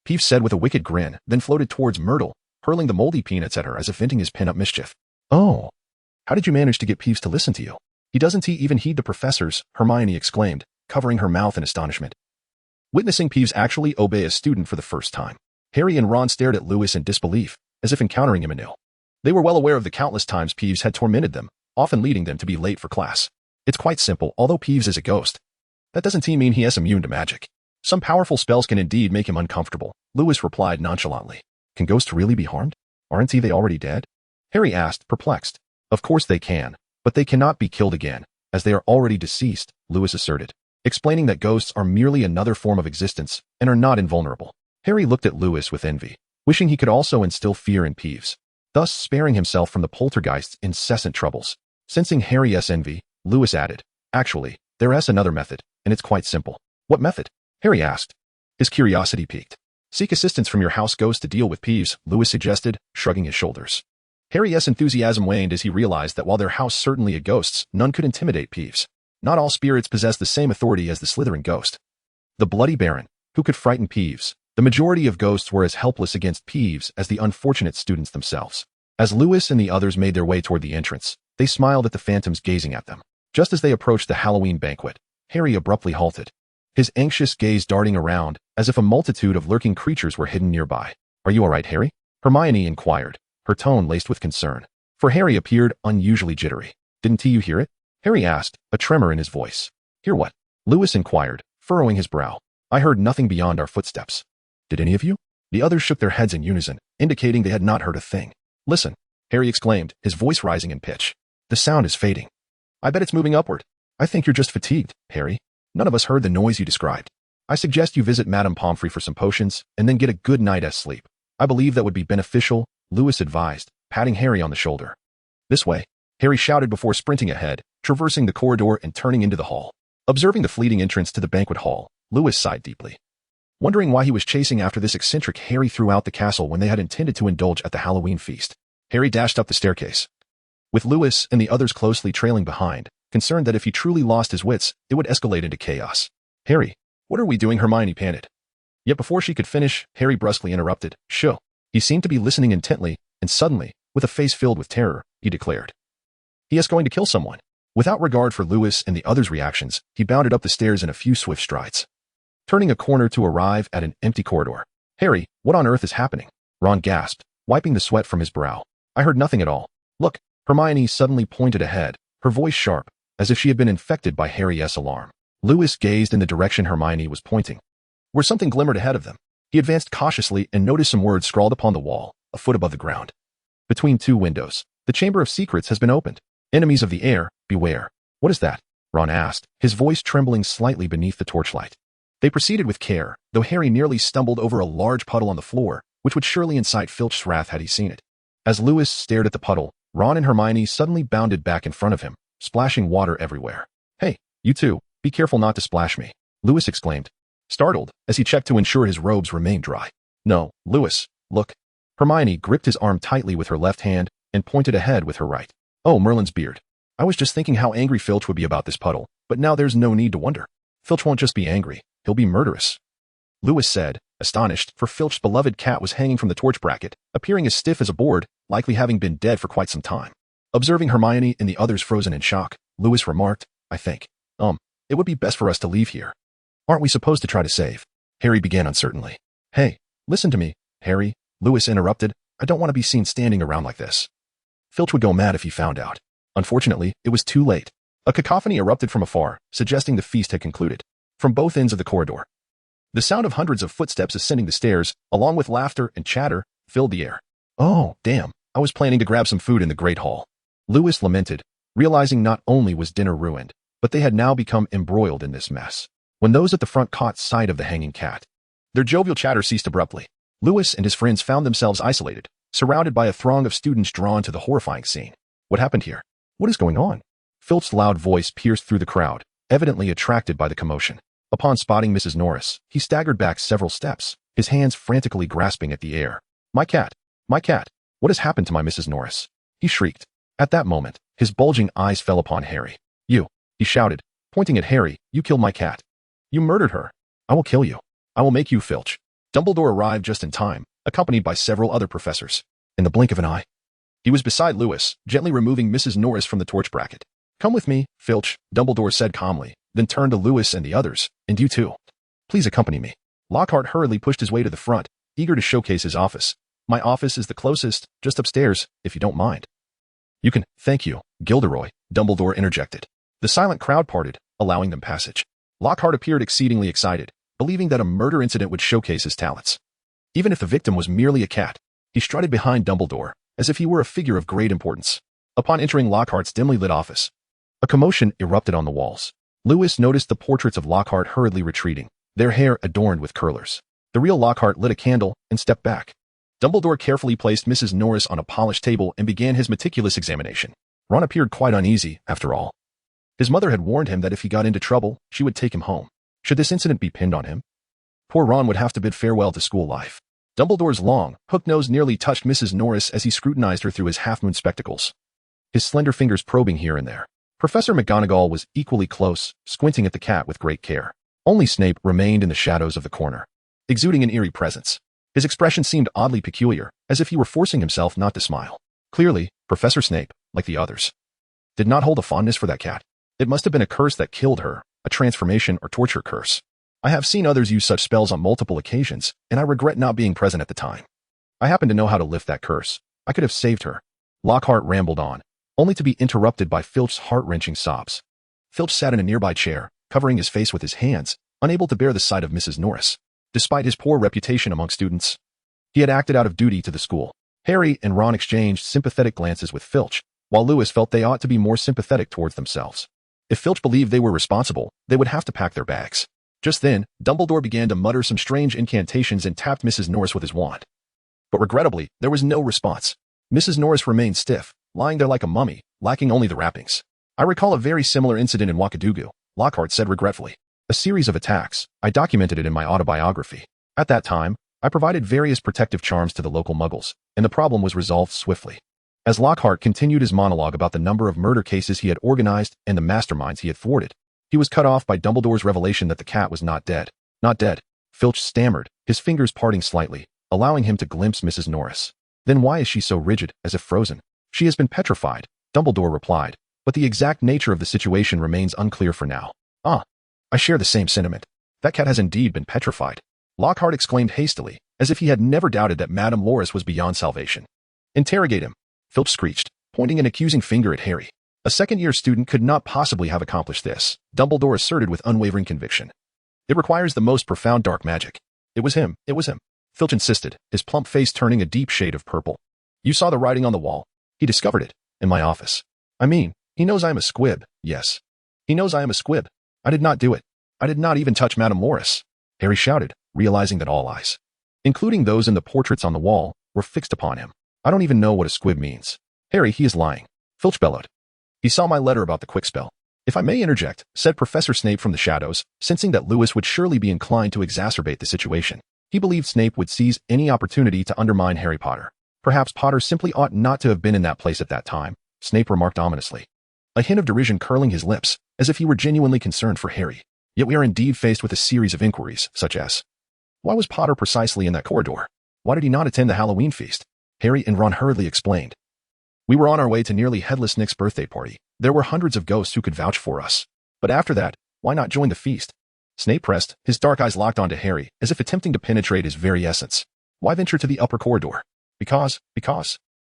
Peeves said with a wicked grin, then floated towards Myrtle, hurling the moldy peanuts at her as if venting his pent-up mischief. Oh, how did you manage to get Peeves to listen to you? He doesn't even heed the professors, Hermione exclaimed, covering her mouth in astonishment. Witnessing Peeves actually obey a student for the first time, Harry and Ron stared at Lewis in disbelief, as if encountering him anew. They were well aware of the countless times Peeves had tormented them, often leading them to be late for class. It's quite simple, although Peeves is a ghost, that doesn't mean he is immune to magic. Some powerful spells can indeed make him uncomfortable, Lewis replied nonchalantly. Can ghosts really be harmed? Aren't they already dead? Harry asked, perplexed. Of course they can, but they cannot be killed again, as they are already deceased, Lewis asserted, explaining that ghosts are merely another form of existence and are not invulnerable. Harry looked at Lewis with envy, wishing he could also instill fear in Peeves, thus sparing himself from the poltergeist's incessant troubles. Sensing Harry's envy, Lewis added, actually, there is another method, and it's quite simple. What method? Harry asked. His curiosity piqued. Seek assistance from your house ghost to deal with Peeves, Lewis suggested, shrugging his shoulders. Harry's enthusiasm waned as he realized that while their house certainly had ghosts, none could intimidate Peeves. Not all spirits possess the same authority as the Slytherin ghost. The Bloody Baron, who could frighten Peeves. The majority of ghosts were as helpless against Peeves as the unfortunate students themselves. As Lewis and the others made their way toward the entrance, they smiled at the phantoms gazing at them. Just as they approached the Halloween banquet, Harry abruptly halted, his anxious gaze darting around as if a multitude of lurking creatures were hidden nearby. Are you all right, Harry? Hermione inquired, her tone laced with concern. For Harry appeared unusually jittery. Didn't you hear it? Harry asked, a tremor in his voice. Hear what? Lewis inquired, furrowing his brow. I heard nothing beyond our footsteps. Did any of you? The others shook their heads in unison, indicating they had not heard a thing. Listen, Harry exclaimed, his voice rising in pitch. The sound is fading. I bet it's moving upward. I think you're just fatigued, Harry. None of us heard the noise you described. I suggest you visit Madame Pomfrey for some potions, and then get a good night's sleep. I believe that would be beneficial, Lewis advised, patting Harry on the shoulder. This way, Harry shouted before sprinting ahead, traversing the corridor and turning into the hall. Observing the fleeting entrance to the banquet hall, Lewis sighed deeply. Wondering why he was chasing after this eccentric Harry throughout the castle when they had intended to indulge at the Halloween feast. Harry dashed up the staircase, with Lewis and the others closely trailing behind, concerned that if he truly lost his wits, it would escalate into chaos. Harry, what are we doing? Hermione panted. Yet before she could finish, Harry brusquely interrupted. Shoo. He seemed to be listening intently, and suddenly, with a face filled with terror, he declared, he is going to kill someone. Without regard for Lewis and the others' reactions, he bounded up the stairs in a few swift strides, turning a corner to arrive at an empty corridor. Harry, what on earth is happening? Ron gasped, wiping the sweat from his brow. I heard nothing at all. Look, Hermione suddenly pointed ahead, her voice sharp, as if she had been infected by Harry's alarm. Lewis gazed in the direction Hermione was pointing, where something glimmered ahead of them. He advanced cautiously and noticed some words scrawled upon the wall, a foot above the ground. Between two windows, the Chamber of Secrets has been opened. Enemies of the air, beware. What is that? Ron asked, his voice trembling slightly beneath the torchlight. They proceeded with care, though Harry nearly stumbled over a large puddle on the floor, which would surely incite Filch's wrath had he seen it. As Lewis stared at the puddle, Ron and Hermione suddenly bounded back in front of him, splashing water everywhere. Hey, you two, be careful not to splash me, Lewis exclaimed, startled as he checked to ensure his robes remained dry. No, Lewis, look. Hermione gripped his arm tightly with her left hand and pointed ahead with her right. Oh, Merlin's beard. I was just thinking how angry Filch would be about this puddle, but now there's no need to wonder. Filch won't just be angry, he'll be murderous. Lewis said, astonished, for Filch's beloved cat was hanging from the torch bracket, appearing as stiff as a board, likely having been dead for quite some time. Observing Hermione and the others frozen in shock, Lewis remarked, I think, it would be best for us to leave here. Aren't we supposed to try to save? Harry began uncertainly. Hey, listen to me, Harry, Lewis interrupted. I don't want to be seen standing around like this. Filch would go mad if he found out. Unfortunately, it was too late. A cacophony erupted from afar, suggesting the feast had concluded. From both ends of the corridor, the sound of hundreds of footsteps ascending the stairs, along with laughter and chatter, filled the air. Oh, damn, I was planning to grab some food in the Great Hall. Lewis lamented, realizing not only was dinner ruined, but they had now become embroiled in this mess. When those at the front caught sight of the hanging cat, their jovial chatter ceased abruptly. Lewis and his friends found themselves isolated, surrounded by a throng of students drawn to the horrifying scene. What happened here? What is going on? Filch's loud voice pierced through the crowd, evidently attracted by the commotion. Upon spotting Mrs. Norris, he staggered back several steps, his hands frantically grasping at the air. My cat! My cat! What has happened to my Mrs. Norris? He shrieked. At that moment, his bulging eyes fell upon Harry. You! He shouted, pointing at Harry, you killed my cat. You murdered her. I will kill you. I will make you, Filch. Dumbledore arrived just in time, accompanied by several other professors. In the blink of an eye, he was beside Lewis, gently removing Mrs. Norris from the torch bracket. Come with me, Filch, Dumbledore said calmly, then turned to Lewis and the others, and you too. Please accompany me. Lockhart hurriedly pushed his way to the front, eager to showcase his office. My office is the closest, just upstairs, if you don't mind. You can, thank you, Gilderoy, Dumbledore interjected. The silent crowd parted, allowing them passage. Lockhart appeared exceedingly excited, believing that a murder incident would showcase his talents. Even if the victim was merely a cat, he strutted behind Dumbledore, as if he were a figure of great importance. Upon entering Lockhart's dimly lit office, a commotion erupted on the walls. Lewis noticed the portraits of Lockhart hurriedly retreating, their hair adorned with curlers. The real Lockhart lit a candle and stepped back. Dumbledore carefully placed Mrs. Norris on a polished table and began his meticulous examination. Ron appeared quite uneasy, after all. His mother had warned him that if he got into trouble, she would take him home. Should this incident be pinned on him? Poor Ron would have to bid farewell to school life. Dumbledore's long, hooked nose nearly touched Mrs. Norris as he scrutinized her through his half-moon spectacles, his slender fingers probing here and there. Professor McGonagall was equally close, squinting at the cat with great care. Only Snape remained in the shadows of the corner, exuding an eerie presence. His expression seemed oddly peculiar, as if he were forcing himself not to smile. Clearly, Professor Snape, like the others, did not hold a fondness for that cat. It must have been a curse that killed her, a transformation or torture curse. I have seen others use such spells on multiple occasions, and I regret not being present at the time. I happen to know how to lift that curse. I could have saved her. Lockhart rambled on, only to be interrupted by Filch's heart-wrenching sobs. Filch sat in a nearby chair, covering his face with his hands, unable to bear the sight of Mrs. Norris. Despite his poor reputation among students, he had acted out of duty to the school. Harry and Ron exchanged sympathetic glances with Filch, while Lewis felt they ought to be more sympathetic towards themselves. If Filch believed they were responsible, they would have to pack their bags. Just then, Dumbledore began to mutter some strange incantations and tapped Mrs. Norris with his wand. But regrettably, there was no response. Mrs. Norris remained stiff, lying there like a mummy, lacking only the wrappings. I recall a very similar incident in Wakadugu, Lockhart said regretfully. A series of attacks. I documented it in my autobiography. At that time, I provided various protective charms to the local muggles, and the problem was resolved swiftly. As Lockhart continued his monologue about the number of murder cases he had organized and the masterminds he had thwarted, he was cut off by Dumbledore's revelation that the cat was not dead. Not dead, Filch stammered, his fingers parting slightly, allowing him to glimpse Mrs. Norris. Then why is she so rigid, as if frozen? She has been petrified, Dumbledore replied, but the exact nature of the situation remains unclear for now. I share the same sentiment. That cat has indeed been petrified. Lockhart exclaimed hastily, as if he had never doubted that Madame Loris was beyond salvation. Interrogate him, Filch screeched, pointing an accusing finger at Harry. A second-year student could not possibly have accomplished this, Dumbledore asserted with unwavering conviction. It requires the most profound dark magic. It was him, Filch insisted, his plump face turning a deep shade of purple. You saw the writing on the wall. He discovered it, in my office. I mean, he knows I am a squib, yes. He knows I am a squib. I did not do it. I did not even touch Madame Loris, Harry shouted, realizing that all eyes, including those in the portraits on the wall, were fixed upon him. I don't even know what a squib means. Harry, he is lying, Filch bellowed. He saw my letter about the quick spell. If I may interject, said Professor Snape from the shadows, sensing that Lewis would surely be inclined to exacerbate the situation. He believed Snape would seize any opportunity to undermine Harry Potter. Perhaps Potter simply ought not to have been in that place at that time, Snape remarked ominously, a hint of derision curling his lips, as if he were genuinely concerned for Harry. Yet we are indeed faced with a series of inquiries, such as, why was Potter precisely in that corridor? Why did he not attend the Halloween feast? Harry and Ron hurriedly explained. We were on our way to nearly Headless Nick's birthday party. There were hundreds of ghosts who could vouch for us. But after that, why not join the feast? Snape pressed, his dark eyes locked onto Harry, as if attempting to penetrate his very essence. Why venture to the upper corridor? Because.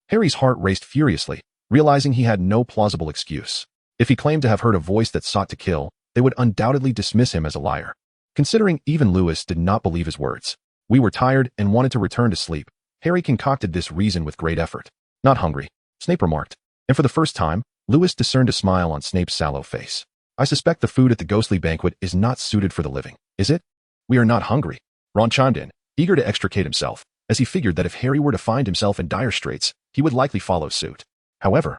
Harry's heart raced furiously, realizing he had no plausible excuse. If he claimed to have heard a voice that sought to kill, they would undoubtedly dismiss him as a liar. Considering even Lewis did not believe his words. We were tired and wanted to return to sleep. Harry concocted this reason with great effort. Not hungry, Snape remarked. And for the first time, Lewis discerned a smile on Snape's sallow face. I suspect the food at the ghostly banquet is not suited for the living, is it? We are not hungry, Ron chimed in, eager to extricate himself, as he figured that if Harry were to find himself in dire straits, he would likely follow suit. However,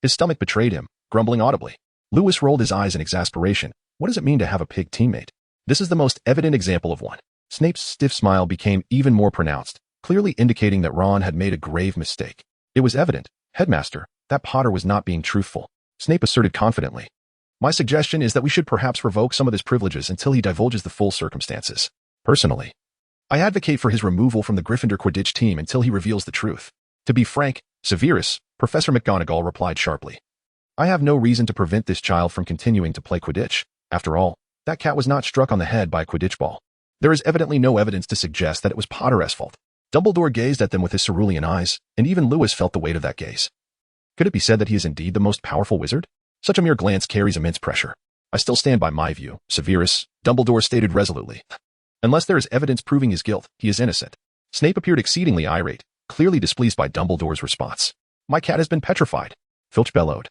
his stomach betrayed him, grumbling audibly. Lewis rolled his eyes in exasperation. What does it mean to have a pig teammate? This is the most evident example of one. Snape's stiff smile became even more pronounced, clearly indicating that Ron had made a grave mistake. It was evident, Headmaster, that Potter was not being truthful. Snape asserted confidently. My suggestion is that we should perhaps revoke some of his privileges until he divulges the full circumstances. Personally, I advocate for his removal from the Gryffindor Quidditch team until he reveals the truth. To be frank, Severus, Professor McGonagall replied sharply. I have no reason to prevent this child from continuing to play Quidditch. After all, that cat was not struck on the head by a Quidditch ball. There is evidently no evidence to suggest that it was Potter's fault. Dumbledore gazed at them with his cerulean eyes, and even Lewis felt the weight of that gaze. Could it be said that he is indeed the most powerful wizard? Such a mere glance carries immense pressure. I still stand by my view, Severus, Dumbledore stated resolutely. Unless there is evidence proving his guilt, he is innocent. Snape appeared exceedingly irate, clearly displeased by Dumbledore's response. My cat has been petrified, Filch bellowed.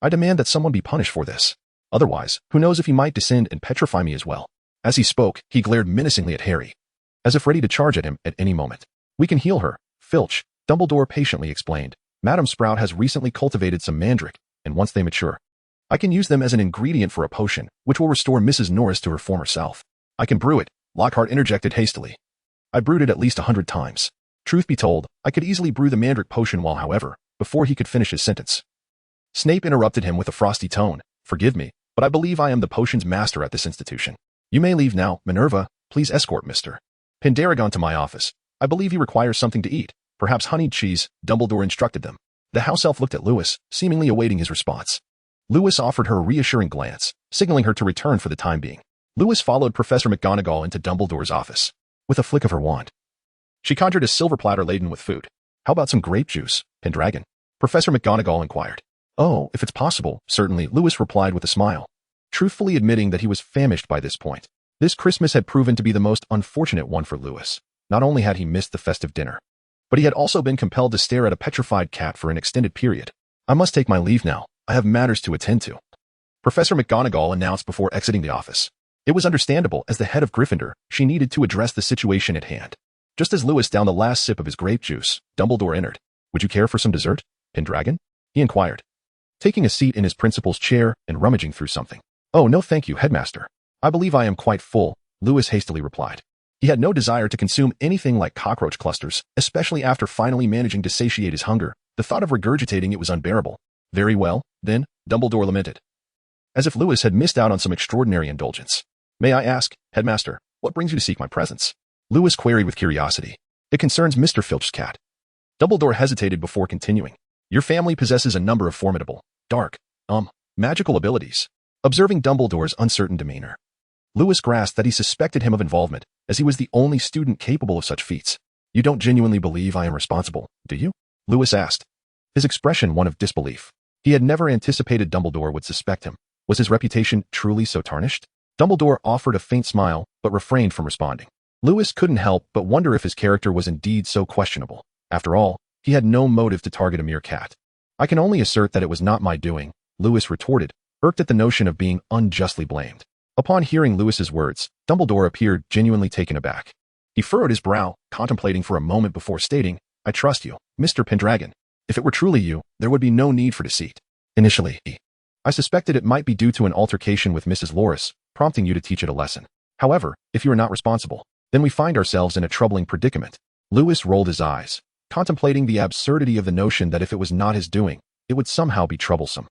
I demand that someone be punished for this. Otherwise, who knows if he might descend and petrify me as well. As he spoke, he glared menacingly at Harry, as if ready to charge at him at any moment. We can heal her, Filch, Dumbledore patiently explained. Madam Sprout has recently cultivated some mandrake, and once they mature, I can use them as an ingredient for a potion, which will restore Mrs. Norris to her former self. I can brew it, Lockhart interjected hastily. I brewed it at least 100 times. Truth be told, I could easily brew the mandrake potion while, however, before he could finish his sentence. Snape interrupted him with a frosty tone. Forgive me, but I believe I am the potions master at this institution. You may leave now, Minerva. Please escort Mr. Pendragon to my office. I believe he requires something to eat. Perhaps honeyed cheese, Dumbledore instructed them. The house elf looked at Lewis, seemingly awaiting his response. Lewis offered her a reassuring glance, signaling her to return for the time being. Lewis followed Professor McGonagall into Dumbledore's office. With a flick of her wand, she conjured a silver platter laden with food. How about some grape juice, Pendragon? Professor McGonagall inquired. Oh, if it's possible, certainly, Lewis replied with a smile, truthfully admitting that he was famished by this point. This Christmas had proven to be the most unfortunate one for Lewis. Not only had he missed the festive dinner, but he had also been compelled to stare at a petrified cat for an extended period. I must take my leave now. I have matters to attend to, Professor McGonagall announced before exiting the office. It was understandable, as the head of Gryffindor, she needed to address the situation at hand. Just as Lewis downed the last sip of his grape juice, Dumbledore entered. Would you care for some dessert, Pendragon? He inquired, taking a seat in his principal's chair and rummaging through something. Oh, no thank you, Headmaster. I believe I am quite full, Lewis hastily replied. He had no desire to consume anything like cockroach clusters, especially after finally managing to satiate his hunger. The thought of regurgitating it was unbearable. Very well, then, Dumbledore lamented, as if Lewis had missed out on some extraordinary indulgence. May I ask, Headmaster, what brings you to seek my presence? Lewis queried with curiosity. It concerns Mr. Filch's cat. Dumbledore hesitated before continuing. Your family possesses a number of formidable, dark, magical abilities. Observing Dumbledore's uncertain demeanor, Lewis grasped that he suspected him of involvement, as he was the only student capable of such feats. You don't genuinely believe I am responsible, do you? Lewis asked, his expression one of disbelief. He had never anticipated Dumbledore would suspect him. Was his reputation truly so tarnished? Dumbledore offered a faint smile, but refrained from responding. Lewis couldn't help but wonder if his character was indeed so questionable. After all, he had no motive to target a mere cat. I can only assert that it was not my doing, Lewis retorted, irked at the notion of being unjustly blamed. Upon hearing Lewis's words, Dumbledore appeared genuinely taken aback. He furrowed his brow, contemplating for a moment before stating, I trust you, Mr. Pendragon. If it were truly you, there would be no need for deceit. Initially, I suspected it might be due to an altercation with Mrs. Loris, prompting you to teach it a lesson. However, if you are not responsible, then we find ourselves in a troubling predicament. Lewis rolled his eyes, contemplating the absurdity of the notion that if it was not his doing, it would somehow be troublesome.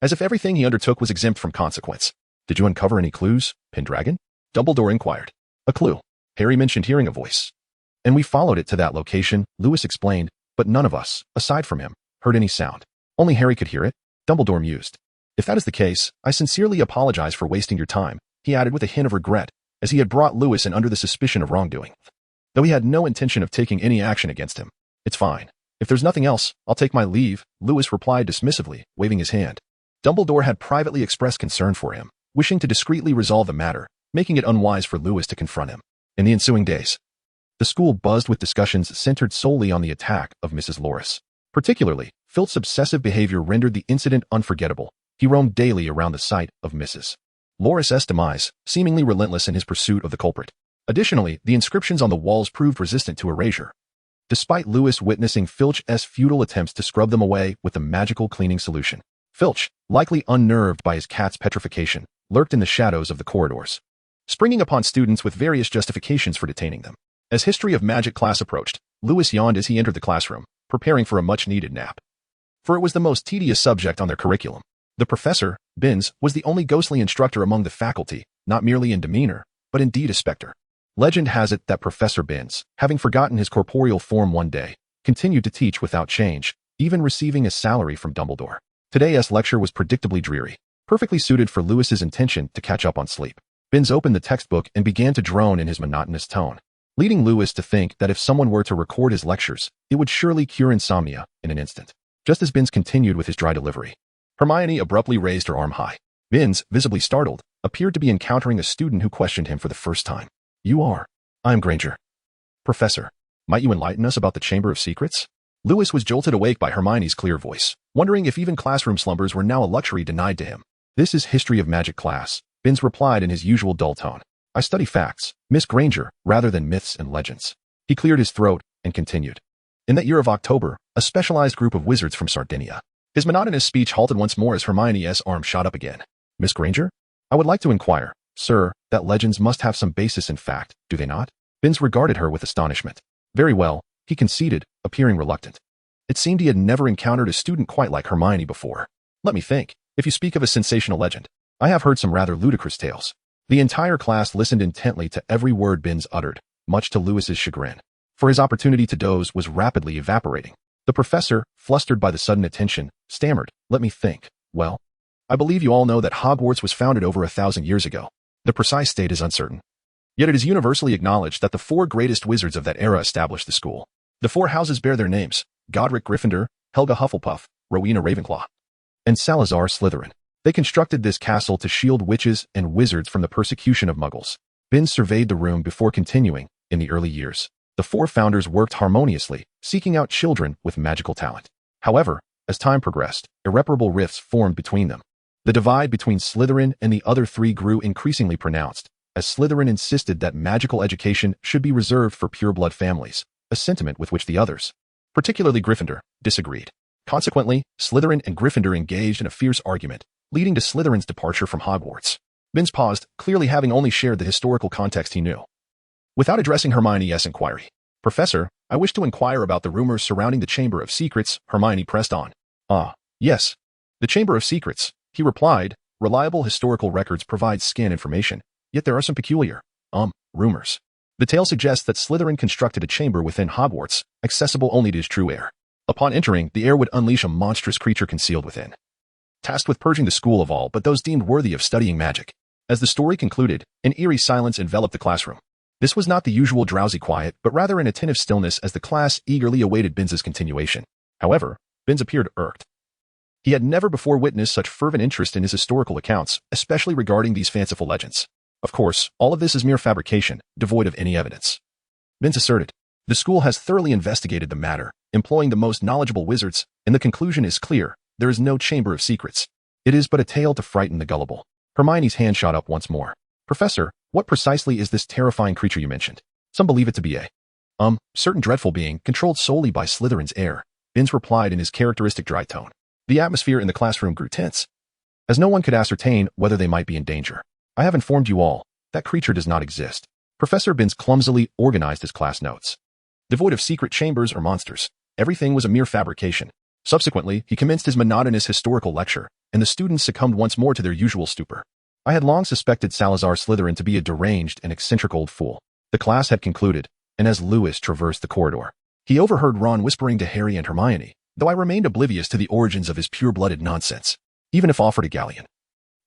As if everything he undertook was exempt from consequence. Did you uncover any clues, Pendragon? Dumbledore inquired. A clue. Harry mentioned hearing a voice. And we followed it to that location, Lewis explained, but none of us, aside from him, heard any sound. Only Harry could hear it, Dumbledore mused. If that is the case, I sincerely apologize for wasting your time, he added with a hint of regret, as he had brought Lewis in under the suspicion of wrongdoing. Though he had no intention of taking any action against him. It's fine. If there's nothing else, I'll take my leave, Lewis replied dismissively, waving his hand. Dumbledore had privately expressed concern for him, wishing to discreetly resolve the matter, making it unwise for Lewis to confront him. In the ensuing days, the school buzzed with discussions centered solely on the attack of Mrs. Loris. Particularly, Filch's obsessive behavior rendered the incident unforgettable. He roamed daily around the site of Mrs. Loris's demise, seemingly relentless in his pursuit of the culprit. Additionally, the inscriptions on the walls proved resistant to erasure. Despite Lewis witnessing Filch's futile attempts to scrub them away with the magical cleaning solution, Filch, likely unnerved by his cat's petrification, lurked in the shadows of the corridors, springing upon students with various justifications for detaining them. As History of Magic class approached, Lewis yawned as he entered the classroom, preparing for a much-needed nap. For it was the most tedious subject on their curriculum. The professor, Binns, was the only ghostly instructor among the faculty, not merely in demeanor, but indeed a specter. Legend has it that Professor Binns, having forgotten his corporeal form one day, continued to teach without change, even receiving a salary from Dumbledore. Today's lecture was predictably dreary, perfectly suited for Lewis's intention to catch up on sleep. Binns opened the textbook and began to drone in his monotonous tone, leading Lewis to think that if someone were to record his lectures, it would surely cure insomnia in an instant. Just as Binns continued with his dry delivery, Hermione abruptly raised her arm high. Binns, visibly startled, appeared to be encountering a student who questioned him for the first time. You are. I am Granger. Professor, might you enlighten us about the Chamber of Secrets? Lewis was jolted awake by Hermione's clear voice, wondering if even classroom slumbers were now a luxury denied to him. This is History of Magic class, Binns replied in his usual dull tone. I study facts, Miss Granger, rather than myths and legends. He cleared his throat and continued. In that year of October, a specialized group of wizards from Sardinia. His monotonous speech halted once more as Hermione's arm shot up again. Miss Granger? I would like to inquire, sir, that legends must have some basis in fact, do they not? Binns regarded her with astonishment. Very well, he conceded, appearing reluctant. It seemed he had never encountered a student quite like Hermione before. Let me think. If you speak of a sensational legend, I have heard some rather ludicrous tales. The entire class listened intently to every word Binns uttered, much to Lewis's chagrin, for his opportunity to doze was rapidly evaporating. The professor, flustered by the sudden attention, stammered, let me think. Well, I believe you all know that Hogwarts was founded over 1,000 years ago. The precise date is uncertain. Yet it is universally acknowledged that the 4 greatest wizards of that era established the school. The 4 houses bear their names: Godric Gryffindor, Helga Hufflepuff, Rowena Ravenclaw, and Salazar Slytherin. They constructed this castle to shield witches and wizards from the persecution of muggles. Binns surveyed the room before continuing. In the early years, the 4 founders worked harmoniously, seeking out children with magical talent. However, as time progressed, irreparable rifts formed between them. The divide between Slytherin and the other 3 grew increasingly pronounced, as Slytherin insisted that magical education should be reserved for pureblood families, a sentiment with which the others, particularly Gryffindor, disagreed. Consequently, Slytherin and Gryffindor engaged in a fierce argument, leading to Slytherin's departure from Hogwarts. Binns paused, clearly having only shared the historical context he knew. Without addressing Hermione's inquiry, Professor, I wish to inquire about the rumors surrounding the Chamber of Secrets, Hermione pressed on. Ah, yes. The Chamber of Secrets, he replied. Reliable historical records provide scant information, yet there are some peculiar, rumors. The tale suggests that Slytherin constructed a chamber within Hogwarts, accessible only to his true heir. Upon entering, the heir would unleash a monstrous creature concealed within, tasked with purging the school of all but those deemed worthy of studying magic. As the story concluded, an eerie silence enveloped the classroom. This was not the usual drowsy quiet, but rather an attentive stillness as the class eagerly awaited Binns's continuation. However, Binns appeared irked. He had never before witnessed such fervent interest in his historical accounts, especially regarding these fanciful legends. Of course, all of this is mere fabrication, devoid of any evidence. Binns asserted. The school has thoroughly investigated the matter, employing the most knowledgeable wizards, and the conclusion is clear. There is no Chamber of Secrets. It is but a tale to frighten the gullible. Hermione's hand shot up once more. Professor, what precisely is this terrifying creature you mentioned? Some believe it to be a certain dreadful being controlled solely by Slytherin's heir, Binns replied in his characteristic dry tone. The atmosphere in the classroom grew tense, as no one could ascertain whether they might be in danger. I have informed you all, that creature does not exist. Professor Binns clumsily organized his class notes. Devoid of secret chambers or monsters, everything was a mere fabrication. Subsequently, he commenced his monotonous historical lecture, and the students succumbed once more to their usual stupor. I had long suspected Salazar Slytherin to be a deranged and eccentric old fool. The class had concluded, and as Lewis traversed the corridor, he overheard Ron whispering to Harry and Hermione, though I remained oblivious to the origins of his pure-blooded nonsense. Even if offered a galleon,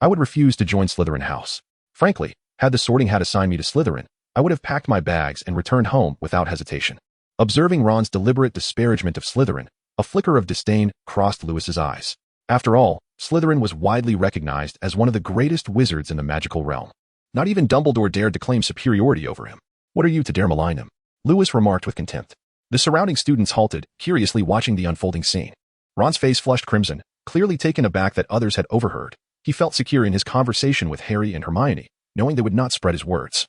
I would refuse to join Slytherin House. Frankly, had the Sorting Hat assigned me to Slytherin, I would have packed my bags and returned home without hesitation. Observing Ron's deliberate disparagement of Slytherin, a flicker of disdain crossed Lewis's eyes. After all, Slytherin was widely recognized as one of the greatest wizards in the magical realm. Not even Dumbledore dared to claim superiority over him. What are you to dare malign him? Lewis remarked with contempt. The surrounding students halted, curiously watching the unfolding scene. Ron's face flushed crimson, clearly taken aback that others had overheard. He felt secure in his conversation with Harry and Hermione, knowing they would not spread his words.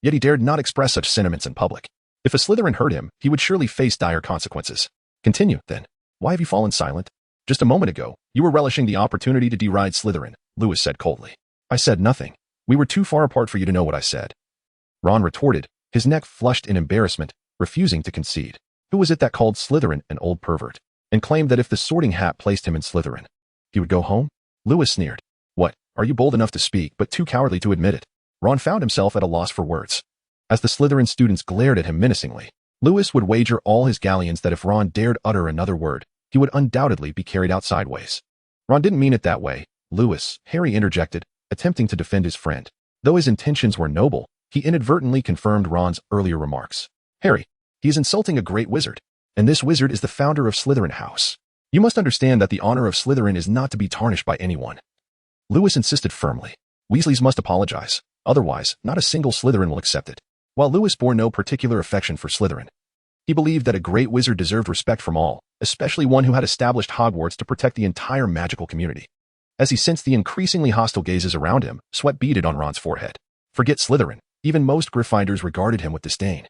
Yet he dared not express such sentiments in public. If a Slytherin heard him, he would surely face dire consequences. Continue, then. Why have you fallen silent? Just a moment ago, you were relishing the opportunity to deride Slytherin, Lewis said coldly. I said nothing. We were too far apart for you to know what I said. Ron retorted, his neck flushed in embarrassment, refusing to concede. Who was it that called Slytherin an old pervert, and claimed that if the Sorting Hat placed him in Slytherin, he would go home? Lewis sneered. What, are you bold enough to speak, but too cowardly to admit it? Ron found himself at a loss for words. As the Slytherin students glared at him menacingly, Lewis would wager all his galleons that if Ron dared utter another word, he would undoubtedly be carried out sideways. Ron didn't mean it that way, Lewis, Harry interjected, attempting to defend his friend. Though his intentions were noble, he inadvertently confirmed Ron's earlier remarks. Harry, he is insulting a great wizard, and this wizard is the founder of Slytherin House. You must understand that the honor of Slytherin is not to be tarnished by anyone. Lewis insisted firmly. Weasleys must apologize, otherwise, not a single Slytherin will accept it. While Lewis bore no particular affection for Slytherin, he believed that a great wizard deserved respect from all, especially one who had established Hogwarts to protect the entire magical community. As he sensed the increasingly hostile gazes around him, sweat beaded on Ron's forehead. Forget Slytherin, even most Gryffindors regarded him with disdain.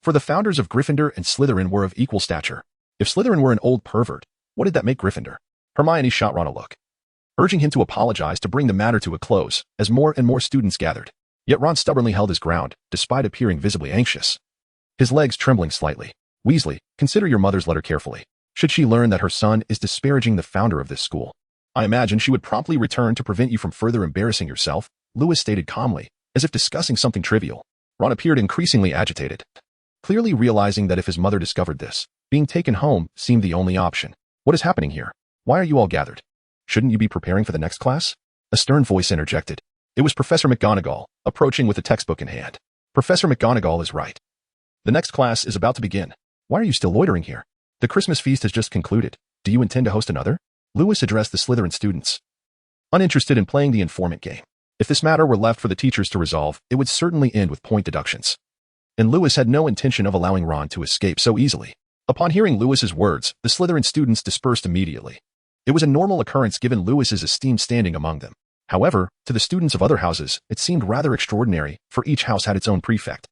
For the founders of Gryffindor and Slytherin were of equal stature. If Slytherin were an old pervert, what did that make Gryffindor? Hermione shot Ron a look, urging him to apologize to bring the matter to a close, as more and more students gathered. Yet Ron stubbornly held his ground, despite appearing visibly anxious. His legs trembling slightly. Weasley, consider your mother's letter carefully. Should she learn that her son is disparaging the founder of this school, I imagine she would promptly return to prevent you from further embarrassing yourself, Lewis stated calmly, as if discussing something trivial. Ron appeared increasingly agitated, clearly realizing that if his mother discovered this, being taken home seemed the only option. What is happening here? Why are you all gathered? Shouldn't you be preparing for the next class? A stern voice interjected. It was Professor McGonagall, approaching with a textbook in hand. Professor McGonagall is right. The next class is about to begin. Why are you still loitering here? The Christmas feast has just concluded. Do you intend to host another? Lewis addressed the Slytherin students, uninterested in playing the informant game. If this matter were left for the teachers to resolve, it would certainly end with point deductions. And Lewis had no intention of allowing Ron to escape so easily. Upon hearing Lewis's words, the Slytherin students dispersed immediately. It was a normal occurrence given Lewis's esteemed standing among them. However, to the students of other houses, it seemed rather extraordinary, for each house had its own prefect,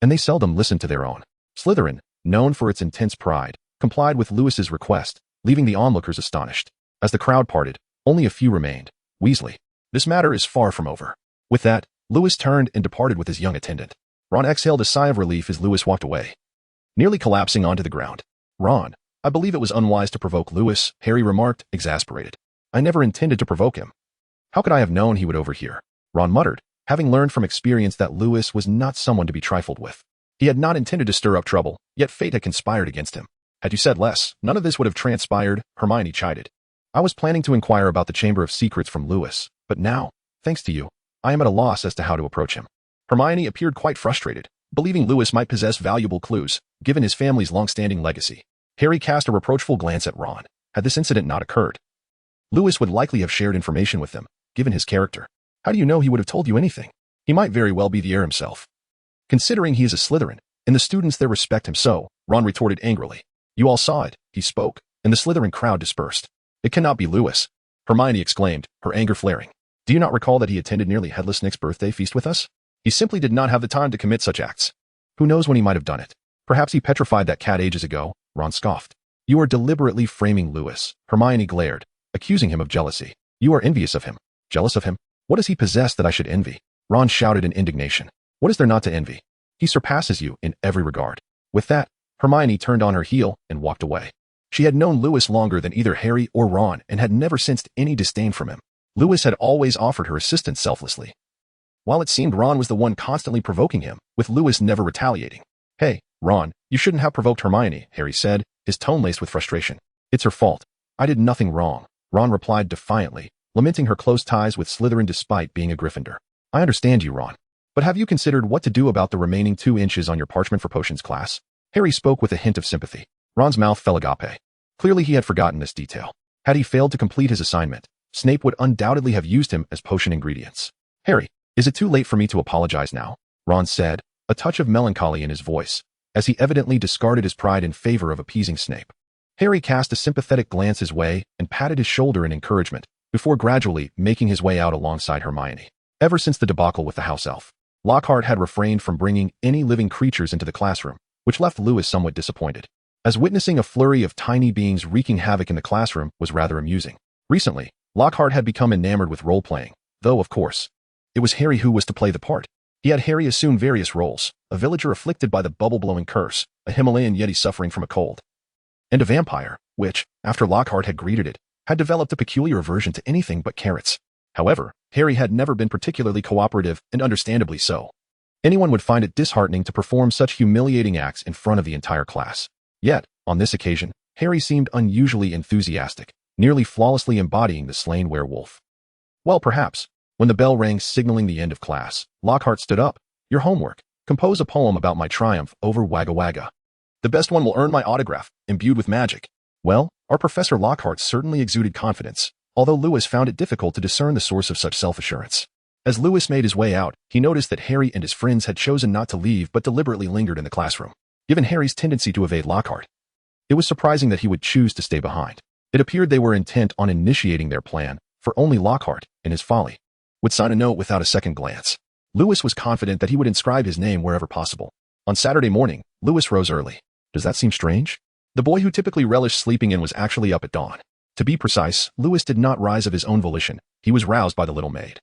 and they seldom listened to their own. Slytherin, known for its intense pride, complied with Lewis's request, leaving the onlookers astonished. As the crowd parted, only a few remained. Weasley, this matter is far from over. With that, Lewis turned and departed with his young attendant. Ron exhaled a sigh of relief as Lewis walked away, nearly collapsing onto the ground. Ron, I believe it was unwise to provoke Lewis, Harry remarked, exasperated. I never intended to provoke him. How could I have known he would overhear? Ron muttered, having learned from experience that Lewis was not someone to be trifled with. He had not intended to stir up trouble, yet fate had conspired against him. Had you said less, none of this would have transpired, Hermione chided. I was planning to inquire about the Chamber of Secrets from Lewis, but now, thanks to you, I am at a loss as to how to approach him. Hermione appeared quite frustrated, believing Lewis might possess valuable clues, given his family's long-standing legacy. Harry cast a reproachful glance at Ron. Had this incident not occurred, Lewis would likely have shared information with them, given his character. How do you know he would have told you anything? He might very well be the heir himself. Considering he is a Slytherin, and the students there respect him so, Ron retorted angrily. You all saw it, he spoke, and the Slytherin crowd dispersed. It cannot be Lewis, Hermione exclaimed, her anger flaring. Do you not recall that he attended nearly Headless Nick's birthday feast with us? He simply did not have the time to commit such acts. Who knows when he might have done it? Perhaps he petrified that cat ages ago, Ron scoffed. You are deliberately framing Lewis, Hermione glared, accusing him of jealousy. You are envious of him. Jealous of him? What does he possess that I should envy? Ron shouted in indignation. What is there not to envy? He surpasses you in every regard. With that, Hermione turned on her heel and walked away. She had known Lewis longer than either Harry or Ron and had never sensed any disdain from him. Lewis had always offered her assistance selflessly, while it seemed Ron was the one constantly provoking him, with Lewis never retaliating. "Hey, Ron, you shouldn't have provoked Hermione," Harry said, his tone laced with frustration. "It's her fault. I did nothing wrong," Ron replied defiantly, lamenting her close ties with Slytherin despite being a Gryffindor. "I understand you, Ron. But have you considered what to do about the remaining 2 inches on your parchment for potions class?" Harry spoke with a hint of sympathy. Ron's mouth fell agape. Clearly he had forgotten this detail. Had he failed to complete his assignment, Snape would undoubtedly have used him as potion ingredients. "Harry, is it too late for me to apologize now?" Ron said, a touch of melancholy in his voice, as he evidently discarded his pride in favor of appeasing Snape. Harry cast a sympathetic glance his way and patted his shoulder in encouragement, before gradually making his way out alongside Hermione. Ever since the debacle with the house elf, Lockhart had refrained from bringing any living creatures into the classroom, which left Lewis somewhat disappointed, as witnessing a flurry of tiny beings wreaking havoc in the classroom was rather amusing. Recently, Lockhart had become enamored with role-playing, though, of course, it was Harry who was to play the part. He had Harry assume various roles: a villager afflicted by the bubble-blowing curse, a Himalayan yeti suffering from a cold, and a vampire, which, after Lockhart had greeted it, had developed a peculiar aversion to anything but carrots. However, Harry had never been particularly cooperative, and understandably so. Anyone would find it disheartening to perform such humiliating acts in front of the entire class. Yet, on this occasion, Harry seemed unusually enthusiastic, nearly flawlessly embodying the slain werewolf. Well, perhaps. When the bell rang signaling the end of class, Lockhart stood up. "Your homework. Compose a poem about my triumph over Wagga Wagga. The best one will earn my autograph, imbued with magic." Well, our Professor Lockhart certainly exuded confidence, although Lewis found it difficult to discern the source of such self-assurance. As Lewis made his way out, he noticed that Harry and his friends had chosen not to leave but deliberately lingered in the classroom. Given Harry's tendency to evade Lockhart, it was surprising that he would choose to stay behind. It appeared they were intent on initiating their plan, for only Lockhart, in his folly, would sign a note without a second glance. Lewis was confident that he would inscribe his name wherever possible. On Saturday morning, Lewis rose early. Does that seem strange? The boy who typically relished sleeping in was actually up at dawn. To be precise, Lewis did not rise of his own volition. He was roused by the little maid.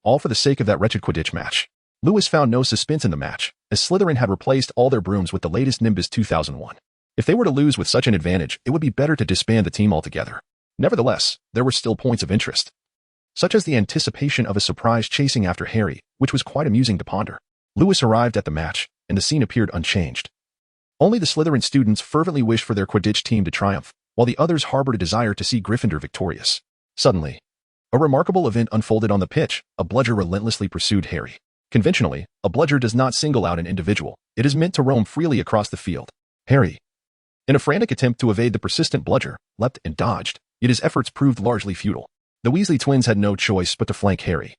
All for the sake of that wretched Quidditch match. Lewis found no suspense in the match, as Slytherin had replaced all their brooms with the latest Nimbus 2001. If they were to lose with such an advantage, it would be better to disband the team altogether. Nevertheless, there were still points of interest, such as the anticipation of a surprise chasing after Harry, which was quite amusing to ponder. Lewis arrived at the match, and the scene appeared unchanged. Only the Slytherin students fervently wished for their Quidditch team to triumph, while the others harbored a desire to see Gryffindor victorious. Suddenly, a remarkable event unfolded on the pitch. A bludger relentlessly pursued Harry. Conventionally, a bludger does not single out an individual. It is meant to roam freely across the field. Harry, in a frantic attempt to evade the persistent bludger, leapt and dodged, yet his efforts proved largely futile. The Weasley twins had no choice but to flank Harry,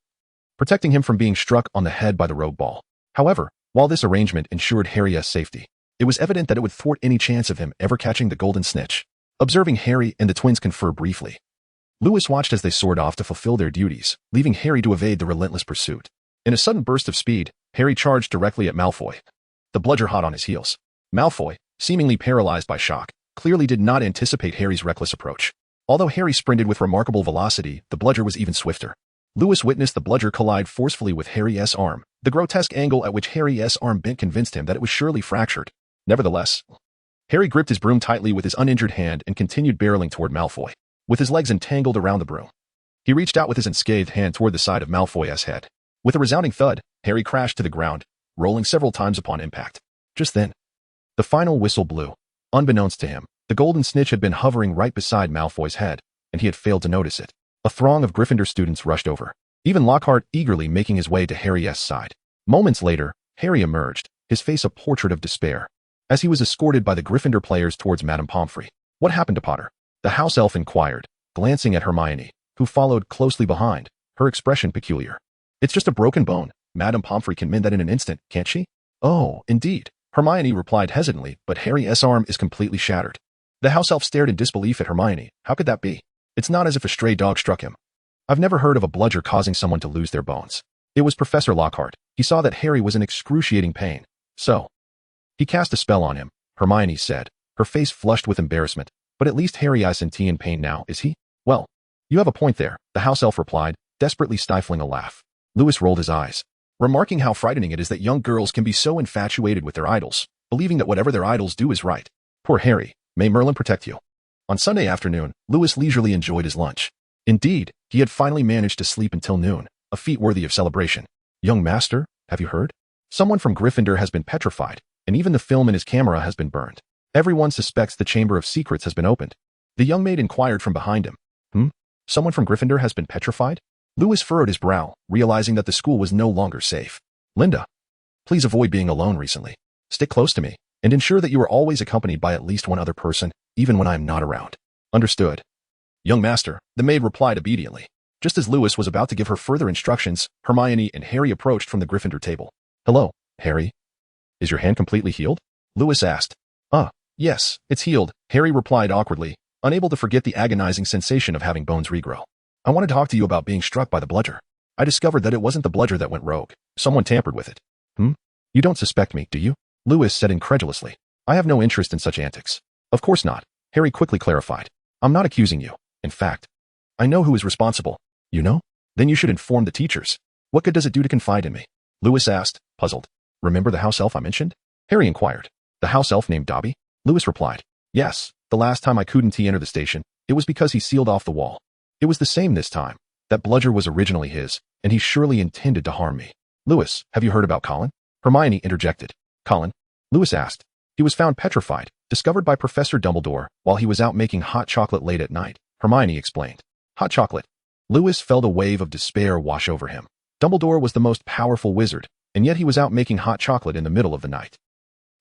protecting him from being struck on the head by the rogue ball. However, while this arrangement ensured Harry's safety, it was evident that it would thwart any chance of him ever catching the golden snitch. Observing Harry and the twins confer briefly, Lewis watched as they soared off to fulfill their duties, leaving Harry to evade the relentless pursuit. In a sudden burst of speed, Harry charged directly at Malfoy, the bludger hot on his heels. Malfoy, seemingly paralyzed by shock, clearly did not anticipate Harry's reckless approach. Although Harry sprinted with remarkable velocity, the bludger was even swifter. Lewis witnessed the bludger collide forcefully with Harry's arm. The grotesque angle at which Harry's arm bent convinced him that it was surely fractured. Nevertheless, Harry gripped his broom tightly with his uninjured hand and continued barreling toward Malfoy, with his legs entangled around the broom. He reached out with his unscathed hand toward the side of Malfoy's head. With a resounding thud, Harry crashed to the ground, rolling several times upon impact. Just then, the final whistle blew. Unbeknownst to him, the golden snitch had been hovering right beside Malfoy's head, and he had failed to notice it. A throng of Gryffindor students rushed over, even Lockhart eagerly making his way to Harry's side. Moments later, Harry emerged, his face a portrait of despair, as he was escorted by the Gryffindor players towards Madame Pomfrey. "What happened to Potter?" the house elf inquired, glancing at Hermione, who followed closely behind, her expression peculiar. "It's just a broken bone. Madame Pomfrey can mend that in an instant, can't she?" "Oh, indeed," Hermione replied hesitantly, "but Harry's arm is completely shattered." The house elf stared in disbelief at Hermione. "How could that be? It's not as if a stray dog struck him. I've never heard of a bludger causing someone to lose their bones." It was Professor Lockhart. He saw that Harry was in excruciating pain. "So, he cast a spell on him," Hermione said, her face flushed with embarrassment. "But at least Harry isn't in pain now, is he?" "Well, you have a point there," the house elf replied, desperately stifling a laugh. Lewis rolled his eyes, remarking how frightening it is that young girls can be so infatuated with their idols, believing that whatever their idols do is right. Poor Harry, may Merlin protect you. On Sunday afternoon, Lewis leisurely enjoyed his lunch. Indeed, He had finally managed to sleep until noon, a feat worthy of celebration. Young master, have you heard? Someone from Gryffindor has been petrified, and even the film in his camera has been burned. Everyone suspects the Chamber of Secrets has been opened. The young maid inquired from behind him. Someone from Gryffindor has been petrified? Lewis furrowed his brow, realizing that the school was no longer safe. Linda, please avoid being alone recently. Stick close to me, and ensure that you are always accompanied by at least one other person, even when I am not around. Understood. Young master, the maid replied obediently. Just as Lewis was about to give her further instructions, Hermione and Harry approached from the Gryffindor table. Hello, Harry. Is your hand completely healed? Lewis asked. Yes, it's healed, Harry replied awkwardly, unable to forget the agonizing sensation of having bones regrow. I want to talk to you about being struck by the bludger. I discovered that it wasn't the bludger that went rogue. Someone tampered with it. You don't suspect me, do you? Lewis said incredulously. I have no interest in such antics. Of course not, Harry quickly clarified. I'm not accusing you. In fact, I know who is responsible. You know? Then you should inform the teachers. What good does it do to confide in me? Lewis asked, puzzled. Remember the house elf I mentioned? Harry inquired. The house elf named Dobby? Lewis replied. Yes, the last time I couldn't enter the station, it was because he sealed off the wall. It was the same this time. That bludger was originally his, and he surely intended to harm me. Lewis, have you heard about Colin? Hermione interjected. Colin? Lewis asked. He was found petrified, discovered by Professor Dumbledore while he was out making hot chocolate late at night, Hermione explained. Hot chocolate. Lewis felt a wave of despair wash over him. Dumbledore was the most powerful wizard, and yet he was out making hot chocolate in the middle of the night.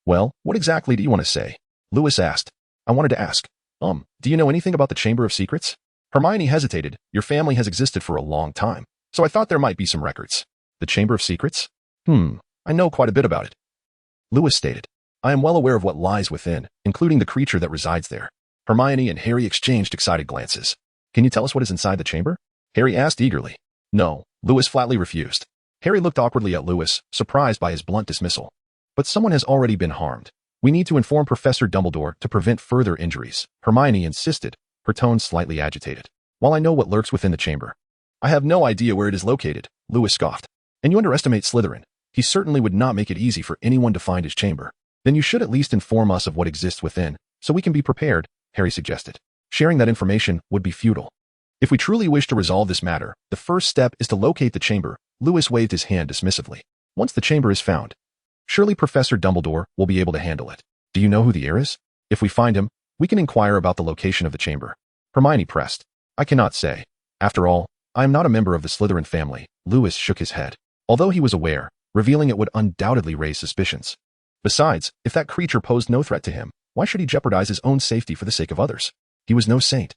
Well, what exactly do you want to say? Lewis asked. I wanted to ask, do you know anything about the Chamber of Secrets? Hermione hesitated. Your family has existed for a long time, so I thought there might be some records. The Chamber of Secrets? I know quite a bit about it. Lewis stated. I am well aware of what lies within, including the creature that resides there. Hermione and Harry exchanged excited glances. Can you tell us what is inside the chamber? Harry asked eagerly. No, Lewis flatly refused. Harry looked awkwardly at Lewis, surprised by his blunt dismissal. But someone has already been harmed. We need to inform Professor Dumbledore to prevent further injuries, Hermione insisted, her tone slightly agitated. While I know what lurks within the chamber, I have no idea where it is located, Lewis scoffed. And you underestimate Slytherin. He certainly would not make it easy for anyone to find his chamber. Then you should at least inform us of what exists within, so we can be prepared, Harry suggested. Sharing that information would be futile. If we truly wish to resolve this matter, the first step is to locate the chamber, Lewis waved his hand dismissively. Once the chamber is found, surely Professor Dumbledore will be able to handle it. Do you know who the heir is? If we find him, we can inquire about the location of the chamber. Hermione pressed. I cannot say. After all, I am not a member of the Slytherin family. Lewis shook his head. Although he was aware, revealing it would undoubtedly raise suspicions. Besides, if that creature posed no threat to him, why should he jeopardize his own safety for the sake of others? He was no saint,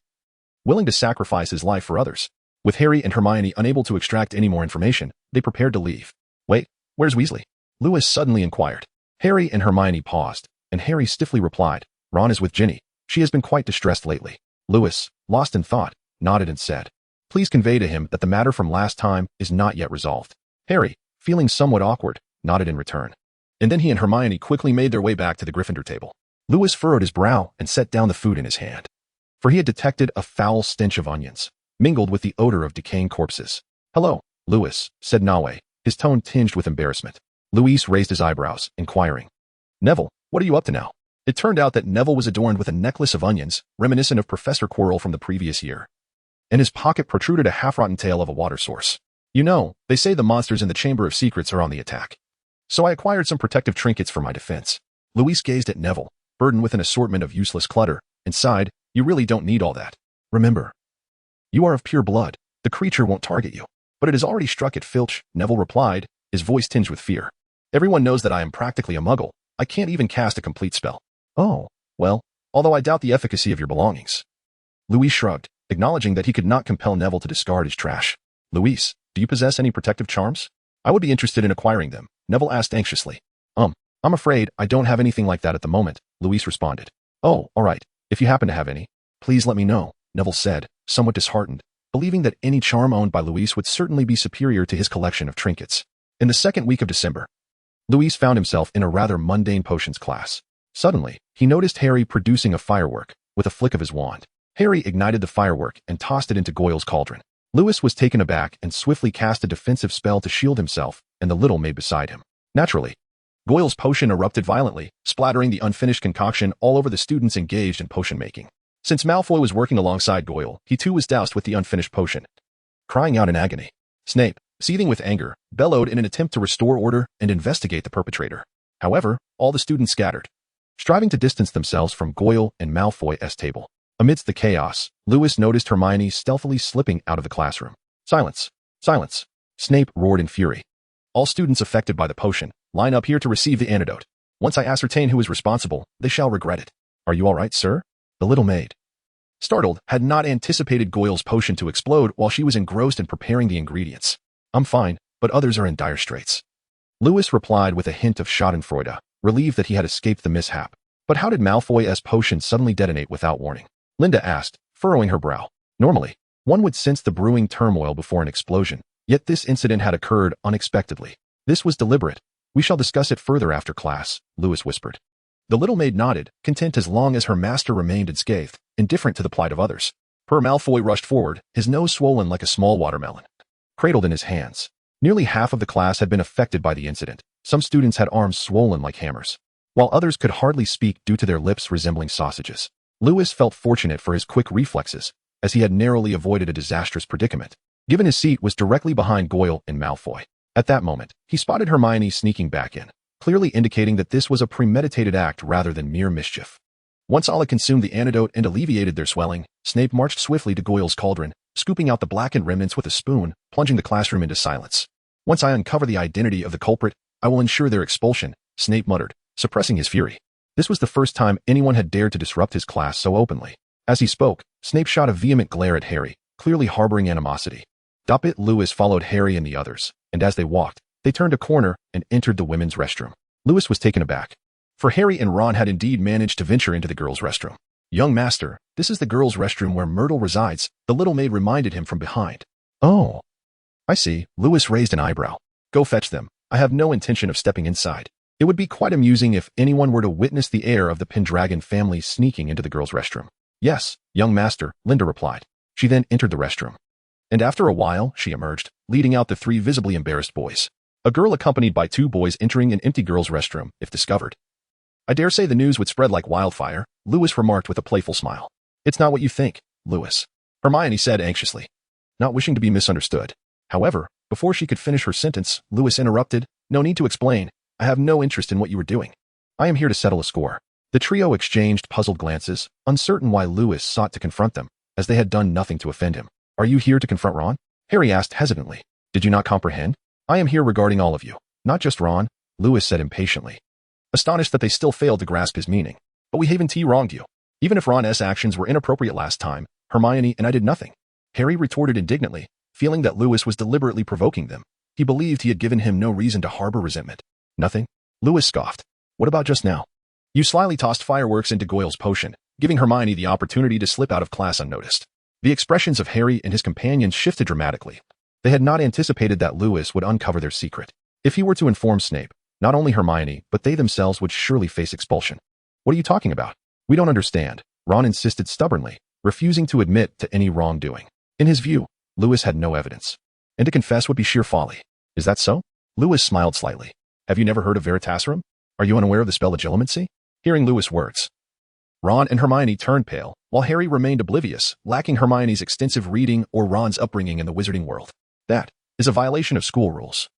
willing to sacrifice his life for others. With Harry and Hermione unable to extract any more information, they prepared to leave. Wait, where's Weasley? Lewis suddenly inquired. Harry and Hermione paused, and Harry stiffly replied, Ron is with Ginny. She has been quite distressed lately. Lewis, lost in thought, nodded and said, Please convey to him that the matter from last time is not yet resolved. Harry, feeling somewhat awkward, nodded in return. And then he and Hermione quickly made their way back to the Gryffindor table. Lewis furrowed his brow and set down the food in his hand. For he had detected a foul stench of onions, mingled with the odor of decaying corpses. Hello, Lewis, said Nawe, his tone tinged with embarrassment. Louise raised his eyebrows, inquiring. Neville, what are you up to now? It turned out that Neville was adorned with a necklace of onions, reminiscent of Professor Quirrell from the previous year. In his pocket protruded a half-rotten tail of a water source. You know, they say the monsters in the Chamber of Secrets are on the attack. So I acquired some protective trinkets for my defense. Louise gazed at Neville, burdened with an assortment of useless clutter, and sighed, You really don't need all that. Remember, you are of pure blood. The creature won't target you. But it has already struck at Filch, Neville replied, his voice tinged with fear. Everyone knows that I am practically a muggle. I can't even cast a complete spell. Oh, well, although I doubt the efficacy of your belongings. Louise shrugged, acknowledging that he could not compel Neville to discard his trash. Louise, do you possess any protective charms? I would be interested in acquiring them, Neville asked anxiously. I'm afraid I don't have anything like that at the moment, Louise responded. Oh, all right, if you happen to have any, please let me know, Neville said, somewhat disheartened, believing that any charm owned by Louise would certainly be superior to his collection of trinkets. In the second week of December, Louise found himself in a rather mundane potions class. Suddenly, he noticed Harry producing a firework with a flick of his wand. Harry ignited the firework and tossed it into Goyle's cauldron. Lewis was taken aback and swiftly cast a defensive spell to shield himself and the little maid beside him. Naturally, Goyle's potion erupted violently, splattering the unfinished concoction all over the students engaged in potion making. Since Malfoy was working alongside Goyle, he too was doused with the unfinished potion. crying out in agony. Snape, seething with anger, bellowed in an attempt to restore order and investigate the perpetrator. However, all the students scattered, striving to distance themselves from Goyle and Malfoy's table. Amidst the chaos, Lewis noticed Hermione stealthily slipping out of the classroom. Silence! Silence! Snape roared in fury. All students affected by the potion, line up here to receive the antidote. Once I ascertain who is responsible, they shall regret it. Are you all right, sir? The little maid, startled, had not anticipated Goyle's potion to explode while she was engrossed in preparing the ingredients. I'm fine, but others are in dire straits. Lewis replied with a hint of schadenfreude, relieved that he had escaped the mishap. But how did Malfoy's potion suddenly detonate without warning? Linda asked, furrowing her brow. Normally, one would sense the brewing turmoil before an explosion, yet this incident had occurred unexpectedly. This was deliberate. We shall discuss it further after class, Lewis whispered. The little maid nodded, content as long as her master remained unscathed, indifferent to the plight of others. Per Malfoy rushed forward, his nose swollen like a small watermelon, cradled in his hands. Nearly half of the class had been affected by the incident. Some students had arms swollen like hammers, while others could hardly speak due to their lips resembling sausages. Lewis felt fortunate for his quick reflexes, as he had narrowly avoided a disastrous predicament. Given his seat was directly behind Goyle and Malfoy. At that moment, he spotted Hermione sneaking back in, clearly indicating that this was a premeditated act rather than mere mischief. Once all had consumed the antidote and alleviated their swelling, Snape marched swiftly to Goyle's cauldron, scooping out the blackened remnants with a spoon, plunging the classroom into silence. Once I uncover the identity of the culprit, I will ensure their expulsion, Snape muttered, suppressing his fury. This was the first time anyone had dared to disrupt his class so openly. As he spoke, Snape shot a vehement glare at Harry, clearly harboring animosity. Dobby Lewis followed Harry and the others, and as they walked, they turned a corner and entered the women's restroom. Lewis was taken aback, for Harry and Ron had indeed managed to venture into the girls' restroom. Young master, this is the girls' restroom where Myrtle resides, the little maid reminded him from behind. Oh, I see. Lewis raised an eyebrow. Go fetch them. I have no intention of stepping inside. It would be quite amusing if anyone were to witness the heir of the Pendragon family sneaking into the girls' restroom. Yes, young master, Linda replied. She then entered the restroom. And after a while, she emerged, leading out the 3 visibly embarrassed boys. A girl accompanied by 2 boys entering an empty girls' restroom, if discovered. I dare say the news would spread like wildfire, Lewis remarked with a playful smile. It's not what you think, Lewis, Hermione said anxiously, not wishing to be misunderstood. However, before she could finish her sentence, Lewis interrupted, no need to explain. I have no interest in what you were doing. I am here to settle a score. The trio exchanged puzzled glances, uncertain why Lewis sought to confront them, as they had done nothing to offend him. Are you here to confront Ron? Harry asked hesitantly. Did you not comprehend? I am here regarding all of you, not just Ron, Lewis said impatiently, astonished that they still failed to grasp his meaning. But we haven't wronged you. Even if Ron's actions were inappropriate last time, Hermione and I did nothing. Harry retorted indignantly, feeling that Lewis was deliberately provoking them. He believed he had given him no reason to harbor resentment. Nothing? Lewis scoffed. What about just now? You slyly tossed fireworks into Goyle's potion, giving Hermione the opportunity to slip out of class unnoticed. The expressions of Harry and his companions shifted dramatically. They had not anticipated that Lewis would uncover their secret. If he were to inform Snape, not only Hermione, but they themselves would surely face expulsion. What are you talking about? We don't understand, Ron insisted stubbornly, refusing to admit to any wrongdoing. In his view, Lewis had no evidence, and to confess would be sheer folly. Is that so? Lewis smiled slightly. Have you never heard of Veritaserum? Are you unaware of the spell Legilimency? Hearing Lewis' words, Ron and Hermione turned pale, while Harry remained oblivious, lacking Hermione's extensive reading or Ron's upbringing in the wizarding world. That is a violation of school rules.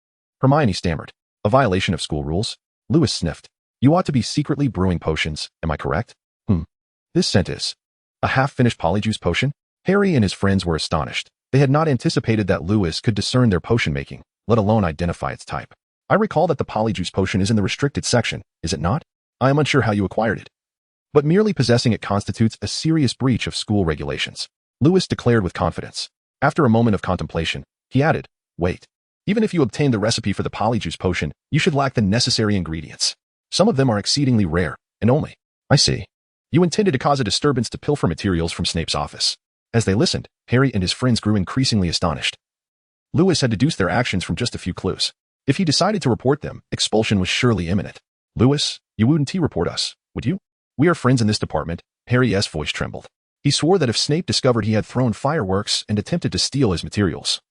Hermione stammered. A violation of school rules? Lewis sniffed. You ought to be secretly brewing potions, am I correct? This scent is a half-finished polyjuice potion? Harry and his friends were astonished. They had not anticipated that Lewis could discern their potion-making, let alone identify its type. I recall that the polyjuice potion is in the restricted section, is it not? I am unsure how you acquired it. But merely possessing it constitutes a serious breach of school regulations, Lewis declared with confidence. After a moment of contemplation, he added, wait. Even if you obtain the recipe for the polyjuice potion, you should lack the necessary ingredients. Some of them are exceedingly rare, and only. I see. You intended to cause a disturbance to pilfer materials from Snape's office. As they listened, Harry and his friends grew increasingly astonished. Lewis had deduced their actions from just a few clues. If he decided to report them, expulsion was surely imminent. Lewis, you wouldn't report us, would you? We are friends in this department, Harry's voice trembled. He swore that if Snape discovered he had thrown fireworks and attempted to steal his materials,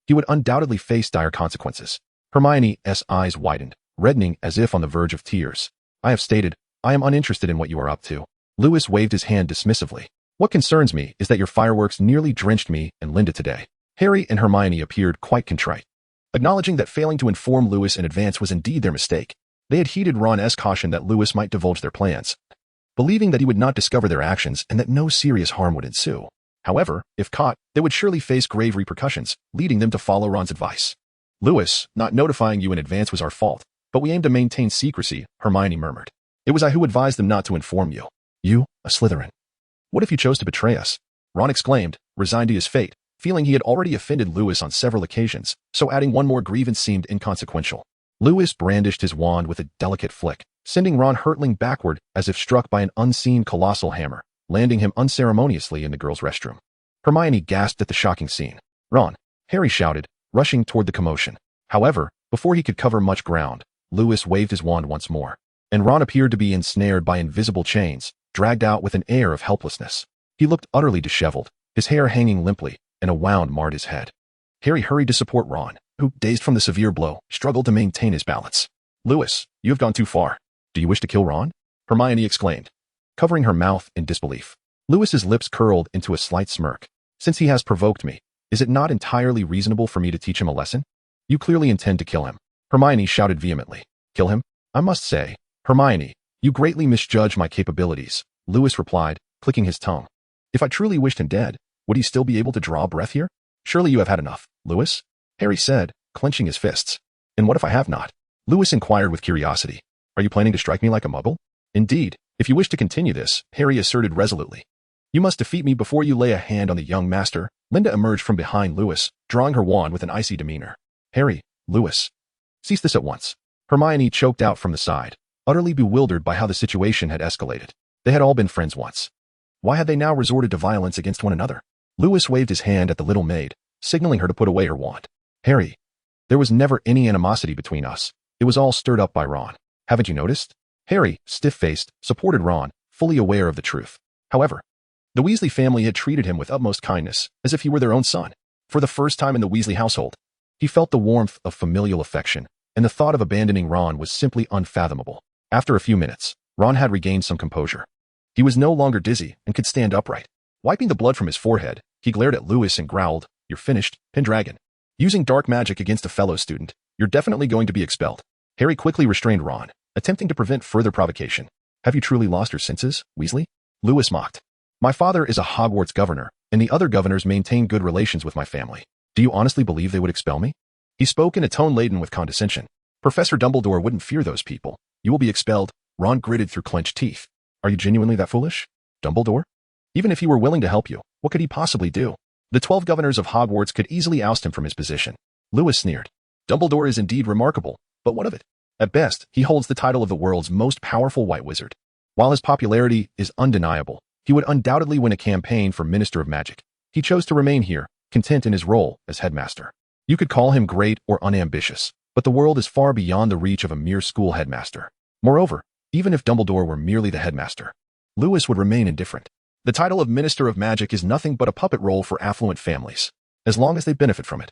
he would undoubtedly face dire consequences. Hermione's eyes widened, reddening as if on the verge of tears. I have stated, I am uninterested in what you are up to. Lewis waved his hand dismissively. What concerns me is that your fireworks nearly drenched me and Linda today. Harry and Hermione appeared quite contrite. Acknowledging that failing to inform Lewis in advance was indeed their mistake, they had heeded Ron's caution that Lewis might divulge their plans, believing that he would not discover their actions and that no serious harm would ensue. However, if caught, they would surely face grave repercussions, leading them to follow Ron's advice. Lewis, not notifying you in advance was our fault, but we aim to maintain secrecy, Hermione murmured. It was I who advised them not to inform you. You, a Slytherin. What if you chose to betray us? Ron exclaimed, resigned to his fate, feeling he had already offended Lewis on several occasions, so adding one more grievance seemed inconsequential. Lewis brandished his wand with a delicate flick, sending Ron hurtling backward as if struck by an unseen colossal hammer, landing him unceremoniously in the girls' restroom. Hermione gasped at the shocking scene. Ron, Harry shouted, rushing toward the commotion. However, before he could cover much ground, Lewis waved his wand once more, and Ron appeared to be ensnared by invisible chains, dragged out with an air of helplessness. He looked utterly disheveled, his hair hanging limply, and a wound marred his head. Harry hurried to support Ron, who, dazed from the severe blow, struggled to maintain his balance. Lewis, you have gone too far. Do you wish to kill Ron? Hermione exclaimed, covering her mouth in disbelief. Lewis's lips curled into a slight smirk. Since he has provoked me, is it not entirely reasonable for me to teach him a lesson? You clearly intend to kill him. Hermione shouted vehemently. Kill him? I must say, Hermione, you greatly misjudge my capabilities, Lewis replied, clicking his tongue. If I truly wished him dead, would he still be able to draw breath here? Surely you have had enough, Lewis? Harry said, clenching his fists. And what if I have not? Lewis inquired with curiosity. Are you planning to strike me like a muggle? Indeed, if you wish to continue this, Harry asserted resolutely. You must defeat me before you lay a hand on the young master. Linda emerged from behind Lewis, drawing her wand with an icy demeanor. Harry, Lewis. Cease this at once. Hermione choked out from the side, utterly bewildered by how the situation had escalated. They had all been friends once. Why had they now resorted to violence against one another? Lewis waved his hand at the little maid, signaling her to put away her wand. Harry, there was never any animosity between us. It was all stirred up by Ron. Haven't you noticed? Harry, stiff-faced, supported Ron, fully aware of the truth. However, the Weasley family had treated him with utmost kindness, as if he were their own son. For the first time in the Weasley household, he felt the warmth of familial affection, and the thought of abandoning Ron was simply unfathomable. After a few minutes, Ron had regained some composure. He was no longer dizzy and could stand upright. Wiping the blood from his forehead, he glared at Lewis and growled, You're finished, Pendragon. Using dark magic against a fellow student, you're definitely going to be expelled. Harry quickly restrained Ron, attempting to prevent further provocation. Have you truly lost your senses, Weasley? Lewis mocked. My father is a Hogwarts governor, and the other governors maintain good relations with my family. Do you honestly believe they would expel me? He spoke in a tone laden with condescension. Professor Dumbledore wouldn't fear those people. You will be expelled. Ron gritted through clenched teeth. Are you genuinely that foolish? Dumbledore? Even if he were willing to help you, what could he possibly do? The 12 governors of Hogwarts could easily oust him from his position. Lewis sneered. Dumbledore is indeed remarkable, but what of it? At best, he holds the title of the world's most powerful white wizard. While his popularity is undeniable, he would undoubtedly win a campaign for Minister of Magic. He chose to remain here, content in his role as headmaster. You could call him great or unambitious, but the world is far beyond the reach of a mere school headmaster. Moreover, even if Dumbledore were merely the headmaster, Lewis would remain indifferent. The title of Minister of Magic is nothing but a puppet role for affluent families, as long as they benefit from it.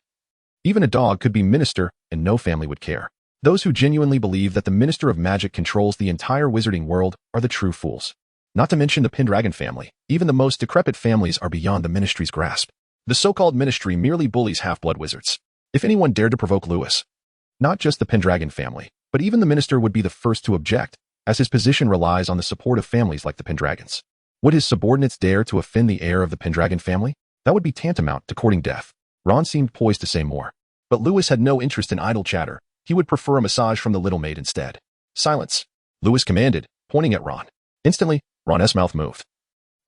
Even a dog could be minister, and no family would care. Those who genuinely believe that the Minister of Magic controls the entire wizarding world are the true fools. Not to mention the Pendragon family. Even the most decrepit families are beyond the Ministry's grasp. The so-called Ministry merely bullies half-blood wizards. If anyone dared to provoke Lewis, not just the Pendragon family, but even the Minister would be the first to object, as his position relies on the support of families like the Pendragons. Would his subordinates dare to offend the heir of the Pendragon family? That would be tantamount to courting death. Ron seemed poised to say more, but Lewis had no interest in idle chatter. He would prefer a massage from the little maid instead. Silence, Lewis commanded, pointing at Ron. Instantly, Ron's mouth moved.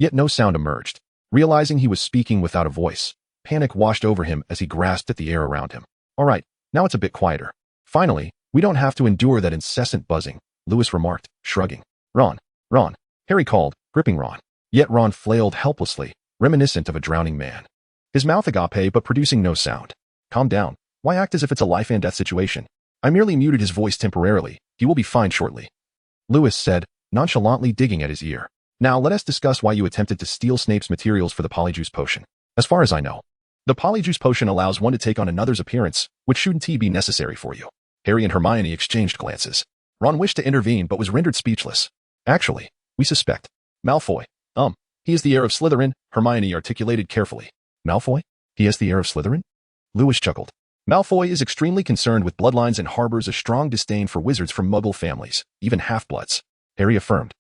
Yet no sound emerged. Realizing he was speaking without a voice, panic washed over him as he grasped at the air around him. All right, now it's a bit quieter. Finally, we don't have to endure that incessant buzzing, Lewis remarked, shrugging. Ron, Harry called, gripping Ron. Yet Ron flailed helplessly, reminiscent of a drowning man. His mouth agape but producing no sound. Calm down. Why act as if it's a life and death situation? I merely muted his voice temporarily. He will be fine shortly. Lewis said, nonchalantly digging at his ear. Now let us discuss why you attempted to steal Snape's materials for the Polyjuice Potion. As far as I know, the Polyjuice Potion allows one to take on another's appearance, which shouldn't be necessary for you. Harry and Hermione exchanged glances. Ron wished to intervene but was rendered speechless. Actually, we suspect Malfoy. He is the heir of Slytherin, Hermione articulated carefully. Malfoy? He is the heir of Slytherin? Lewis chuckled. Malfoy is extremely concerned with bloodlines and harbors a strong disdain for wizards from Muggle families, even half-bloods, Harry affirmed.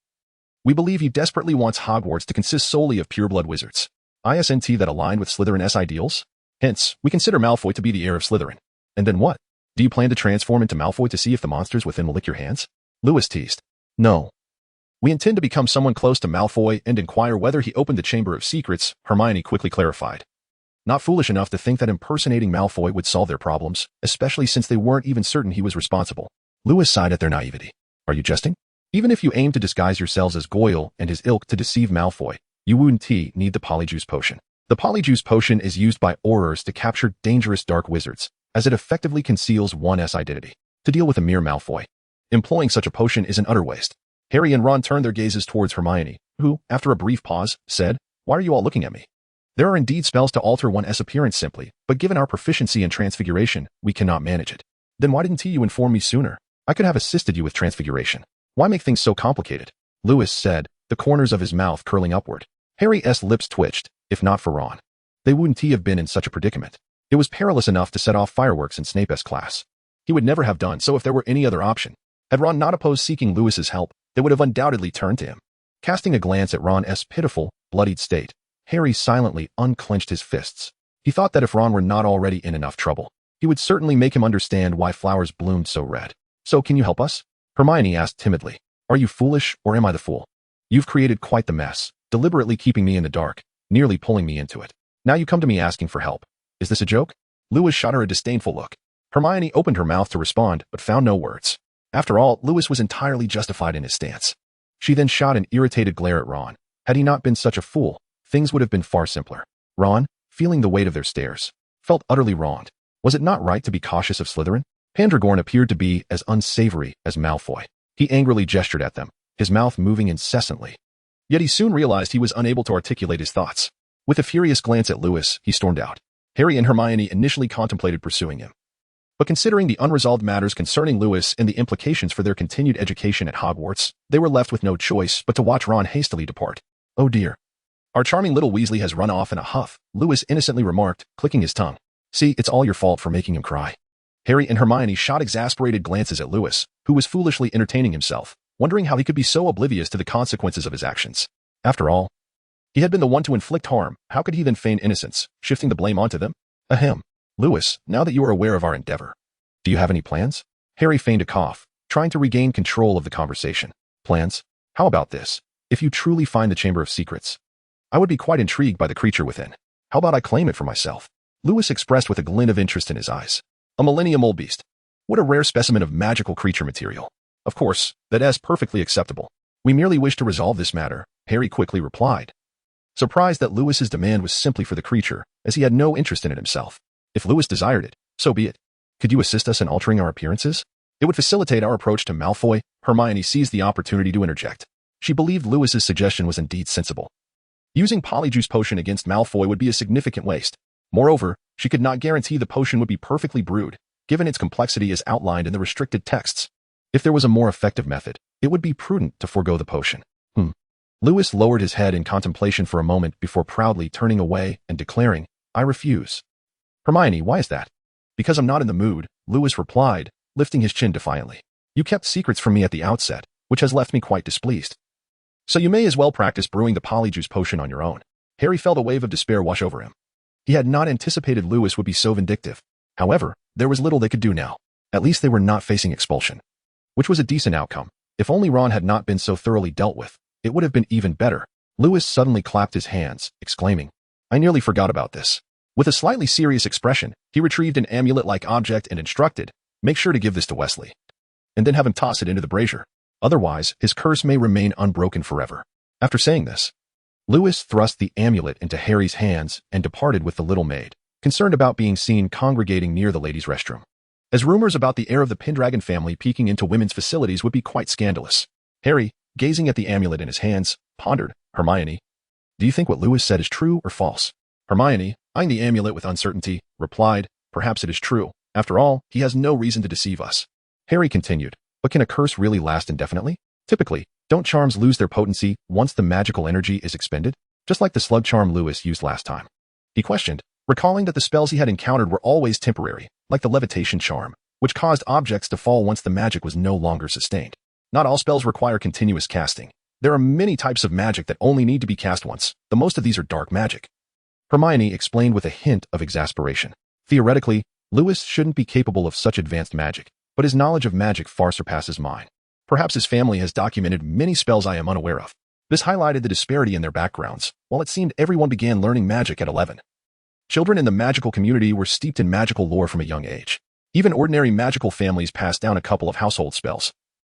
We believe he desperately wants Hogwarts to consist solely of pureblood wizards. ISNT that aligned with Slytherin's ideals? Hence, we consider Malfoy to be the heir of Slytherin. And then what? Do you plan to transform into Malfoy to see if the monsters within will lick your hands? Lewis teased. No. We intend to become someone close to Malfoy and inquire whether he opened the Chamber of Secrets, Hermione quickly clarified. Not foolish enough to think that impersonating Malfoy would solve their problems, especially since they weren't even certain he was responsible. Lewis sighed at their naivety. Are you jesting? Even if you aim to disguise yourselves as Goyle and his ilk to deceive Malfoy, you wouldn't need the Polyjuice Potion. The Polyjuice Potion is used by Aurors to capture dangerous dark wizards, as it effectively conceals one's identity. To deal with a mere Malfoy, employing such a potion is an utter waste. Harry and Ron turned their gazes towards Hermione, who, after a brief pause, said, Why are you all looking at me? There are indeed spells to alter one's appearance simply, but given our proficiency in transfiguration, we cannot manage it. Then why didn't you inform me sooner? I could have assisted you with transfiguration. Why make things so complicated? Lewis said, the corners of his mouth curling upward. Harry's lips twitched, if not for Ron. They wouldn't have been in such a predicament. It was perilous enough to set off fireworks in Snape's class. He would never have done so if there were any other option. Had Ron not opposed seeking Lewis's help, they would have undoubtedly turned to him. Casting a glance at Ron's pitiful, bloodied state, Harry silently unclenched his fists. He thought that if Ron were not already in enough trouble, he would certainly make him understand why flowers bloomed so red. So can you help us? Hermione asked timidly. Are you foolish, or am I the fool? You've created quite the mess, deliberately keeping me in the dark, nearly pulling me into it. Now you come to me asking for help. Is this a joke? Lewis shot her a disdainful look. Hermione opened her mouth to respond, but found no words. After all, Lewis was entirely justified in his stance. She then shot an irritated glare at Ron. Had he not been such a fool, things would have been far simpler. Ron, feeling the weight of their stares, felt utterly wronged. Was it not right to be cautious of Slytherin? Pendragon appeared to be as unsavory as Malfoy. He angrily gestured at them, his mouth moving incessantly. Yet he soon realized he was unable to articulate his thoughts. With a furious glance at Lewis, he stormed out. Harry and Hermione initially contemplated pursuing him. But considering the unresolved matters concerning Lewis and the implications for their continued education at Hogwarts, they were left with no choice but to watch Ron hastily depart. Oh dear. Our charming little Weasley has run off in a huff, Lewis innocently remarked, clicking his tongue. See, it's all your fault for making him cry. Harry and Hermione shot exasperated glances at Lewis, who was foolishly entertaining himself, wondering how he could be so oblivious to the consequences of his actions. After all, he had been the one to inflict harm. How could he then feign innocence, shifting the blame onto them? Ahem. Lewis, now that you are aware of our endeavor, do you have any plans? Harry feigned a cough, trying to regain control of the conversation. Plans? How about this? If you truly find the Chamber of Secrets, I would be quite intrigued by the creature within. How about I claim it for myself? Lewis expressed with a glint of interest in his eyes. A millennium-old beast. What a rare specimen of magical creature material. Of course, that is perfectly acceptable. We merely wish to resolve this matter, Harry quickly replied, surprised that Lewis's demand was simply for the creature, as he had no interest in it himself. If Lewis desired it, so be it. Could you assist us in altering our appearances? It would facilitate our approach to Malfoy. Hermione seized the opportunity to interject. She believed Lewis's suggestion was indeed sensible. Using Polyjuice Potion against Malfoy would be a significant waste. Moreover, she could not guarantee the potion would be perfectly brewed, given its complexity as outlined in the restricted texts. If there was a more effective method, it would be prudent to forego the potion. Lewis lowered his head in contemplation for a moment before proudly turning away and declaring, I refuse. Hermione, why is that? Because I'm not in the mood, Lewis replied, lifting his chin defiantly. You kept secrets from me at the outset, which has left me quite displeased. So you may as well practice brewing the Polyjuice Potion on your own. Harry felt a wave of despair wash over him. He had not anticipated Lewis would be so vindictive. However, there was little they could do now. At least they were not facing expulsion, which was a decent outcome. If only Ron had not been so thoroughly dealt with, it would have been even better. Lewis suddenly clapped his hands, exclaiming, I nearly forgot about this. With a slightly serious expression, he retrieved an amulet-like object and instructed, make sure to give this to Wesley, and then have him toss it into the brazier. Otherwise, his curse may remain unbroken forever. After saying this, Lewis thrust the amulet into Harry's hands and departed with the little maid, concerned about being seen congregating near the ladies' restroom, as rumors about the heir of the Pendragon family peeking into women's facilities would be quite scandalous. Harry, gazing at the amulet in his hands, pondered, Hermione, do you think what Lewis said is true or false? Hermione, eyeing the amulet with uncertainty, replied, perhaps it is true. After all, he has no reason to deceive us. Harry continued, but can a curse really last indefinitely? Typically, don't charms lose their potency once the magical energy is expended? Just like the slug charm Lewis used last time. He questioned, recalling that the spells he had encountered were always temporary, like the levitation charm, which caused objects to fall once the magic was no longer sustained. Not all spells require continuous casting. There are many types of magic that only need to be cast once. The most of these are dark magic. Hermione explained with a hint of exasperation. Theoretically, Lewis shouldn't be capable of such advanced magic, but his knowledge of magic far surpasses mine. Perhaps his family has documented many spells I am unaware of. This highlighted the disparity in their backgrounds, while it seemed everyone began learning magic at 11. Children in the magical community were steeped in magical lore from a young age. Even ordinary magical families passed down a couple of household spells,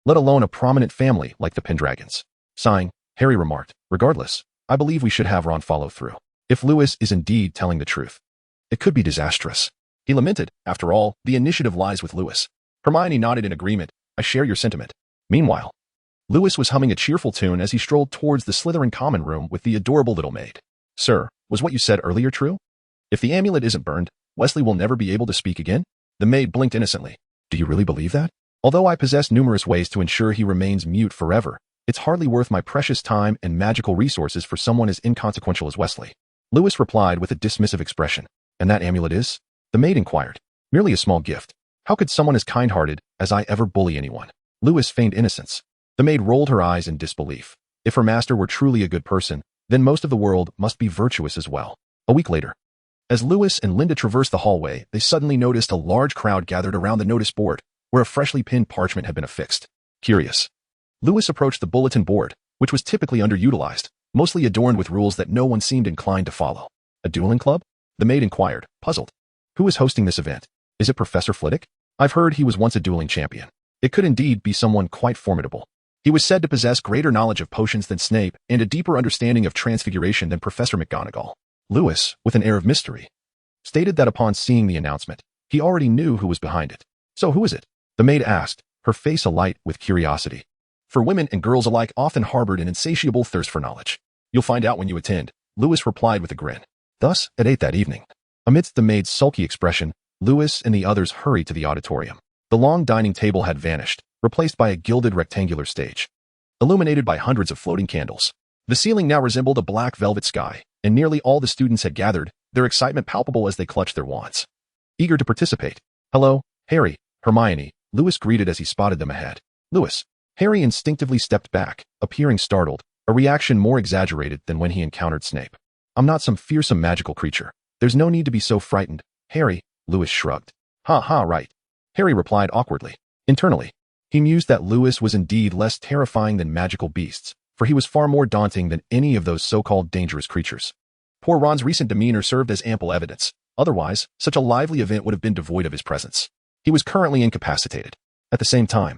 let alone a prominent family like the Pendragons. Sighing, Harry remarked, "Regardless, I believe we should have Ron follow through. If Lewis is indeed telling the truth, it could be disastrous." He lamented, "After all, the initiative lies with Lewis." Hermione nodded in agreement. "I share your sentiment." Meanwhile, Lewis was humming a cheerful tune as he strolled towards the Slytherin common room with the adorable little maid. "Sir, was what you said earlier true? If the amulet isn't burned, Wesley will never be able to speak again?" The maid blinked innocently. "Do you really believe that? Although I possess numerous ways to ensure he remains mute forever, it's hardly worth my precious time and magical resources for someone as inconsequential as Wesley." Lewis replied with a dismissive expression. "And that amulet is?" The maid inquired. "Merely a small gift. How could someone as kind-hearted as I ever bully anyone?" Lewis feigned innocence. The maid rolled her eyes in disbelief. If her master were truly a good person, then most of the world must be virtuous as well. A week later, as Lewis and Linda traversed the hallway, they suddenly noticed a large crowd gathered around the notice board, where a freshly pinned parchment had been affixed. Curious, Lewis approached the bulletin board, which was typically underutilized, mostly adorned with rules that no one seemed inclined to follow. "A dueling club?" The maid inquired, puzzled. "Who is hosting this event? Is it Professor Flitwick? I've heard he was once a dueling champion. It could indeed be someone quite formidable. He was said to possess greater knowledge of potions than Snape and a deeper understanding of transfiguration than Professor McGonagall." Lewis, with an air of mystery, stated that upon seeing the announcement, he already knew who was behind it. "So who is it?" the maid asked, her face alight with curiosity. For women and girls alike often harbored an insatiable thirst for knowledge. "You'll find out when you attend," Lewis replied with a grin. Thus, at 8 that evening, amidst the maid's sulky expression, Lewis and the others hurried to the auditorium. The long dining table had vanished, replaced by a gilded rectangular stage, illuminated by hundreds of floating candles. The ceiling now resembled a black velvet sky, and nearly all the students had gathered, their excitement palpable as they clutched their wands, eager to participate. "Hello, Harry, Hermione," Lewis greeted as he spotted them ahead. "Lewis." Harry instinctively stepped back, appearing startled, a reaction more exaggerated than when he encountered Snape. "I'm not some fearsome magical creature. There's no need to be so frightened, Harry," Lewis shrugged. "Ha ha, right," Harry replied awkwardly. Internally, he mused that Lewis was indeed less terrifying than magical beasts, for he was far more daunting than any of those so-called dangerous creatures. Poor Ron's recent demeanor served as ample evidence. Otherwise, such a lively event would have been devoid of his presence. He was currently incapacitated. At the same time,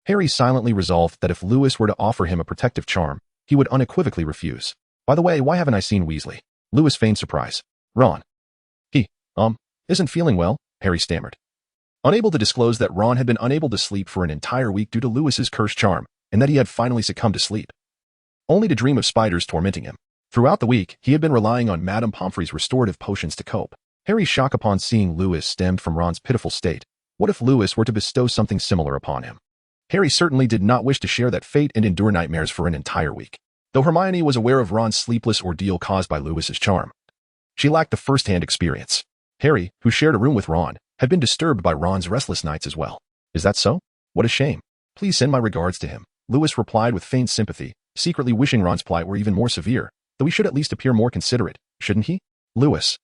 Harry silently resolved that if Lewis were to offer him a protective charm, he would unequivocally refuse. "By the way, why haven't I seen Weasley?" Lewis feigned surprise. "Ron. He, isn't feeling well," Harry stammered, unable to disclose that Ron had been unable to sleep for an entire week due to Lewis's cursed charm, and that he had finally succumbed to sleep, only to dream of spiders tormenting him. Throughout the week, he had been relying on Madame Pomfrey's restorative potions to cope. Harry's shock upon seeing Lewis stemmed from Ron's pitiful state. What if Lewis were to bestow something similar upon him? Harry certainly did not wish to share that fate and endure nightmares for an entire week. Though Hermione was aware of Ron's sleepless ordeal caused by Lewis's charm, she lacked the first-hand experience. Harry, who shared a room with Ron, had been disturbed by Ron's restless nights as well. "Is that so? What a shame. Please send my regards to him," Lewis replied with feigned sympathy, secretly wishing Ron's plight were even more severe, though he should at least appear more considerate, shouldn't he? "Lewis,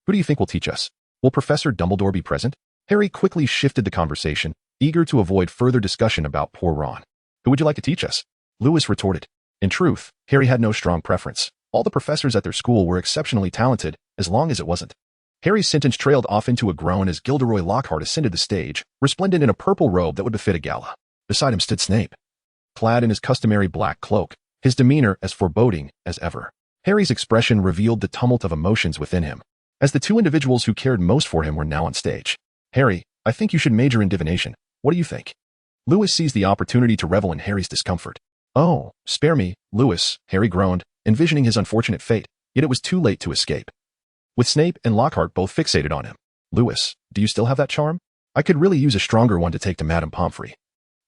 who do you think will teach us? Will Professor Dumbledore be present?" Harry quickly shifted the conversation, eager to avoid further discussion about poor Ron. "Who would you like to teach us?" Lewis retorted. In truth, Harry had no strong preference. All the professors at their school were exceptionally talented, as long as it wasn't. Harry's sentence trailed off into a groan as Gilderoy Lockhart ascended the stage, resplendent in a purple robe that would befit a gala. Beside him stood Snape, clad in his customary black cloak, his demeanor as foreboding as ever. Harry's expression revealed the tumult of emotions within him, as the two individuals who cared most for him were now on stage. "Harry, I think you should major in divination. What do you think?" Lewis seized the opportunity to revel in Harry's discomfort. "Oh, spare me, Lewis," Harry groaned, envisioning his unfortunate fate, yet it was too late to escape. With Snape and Lockhart both fixated on him. "Lewis, do you still have that charm? I could really use a stronger one to take to Madame Pomfrey,"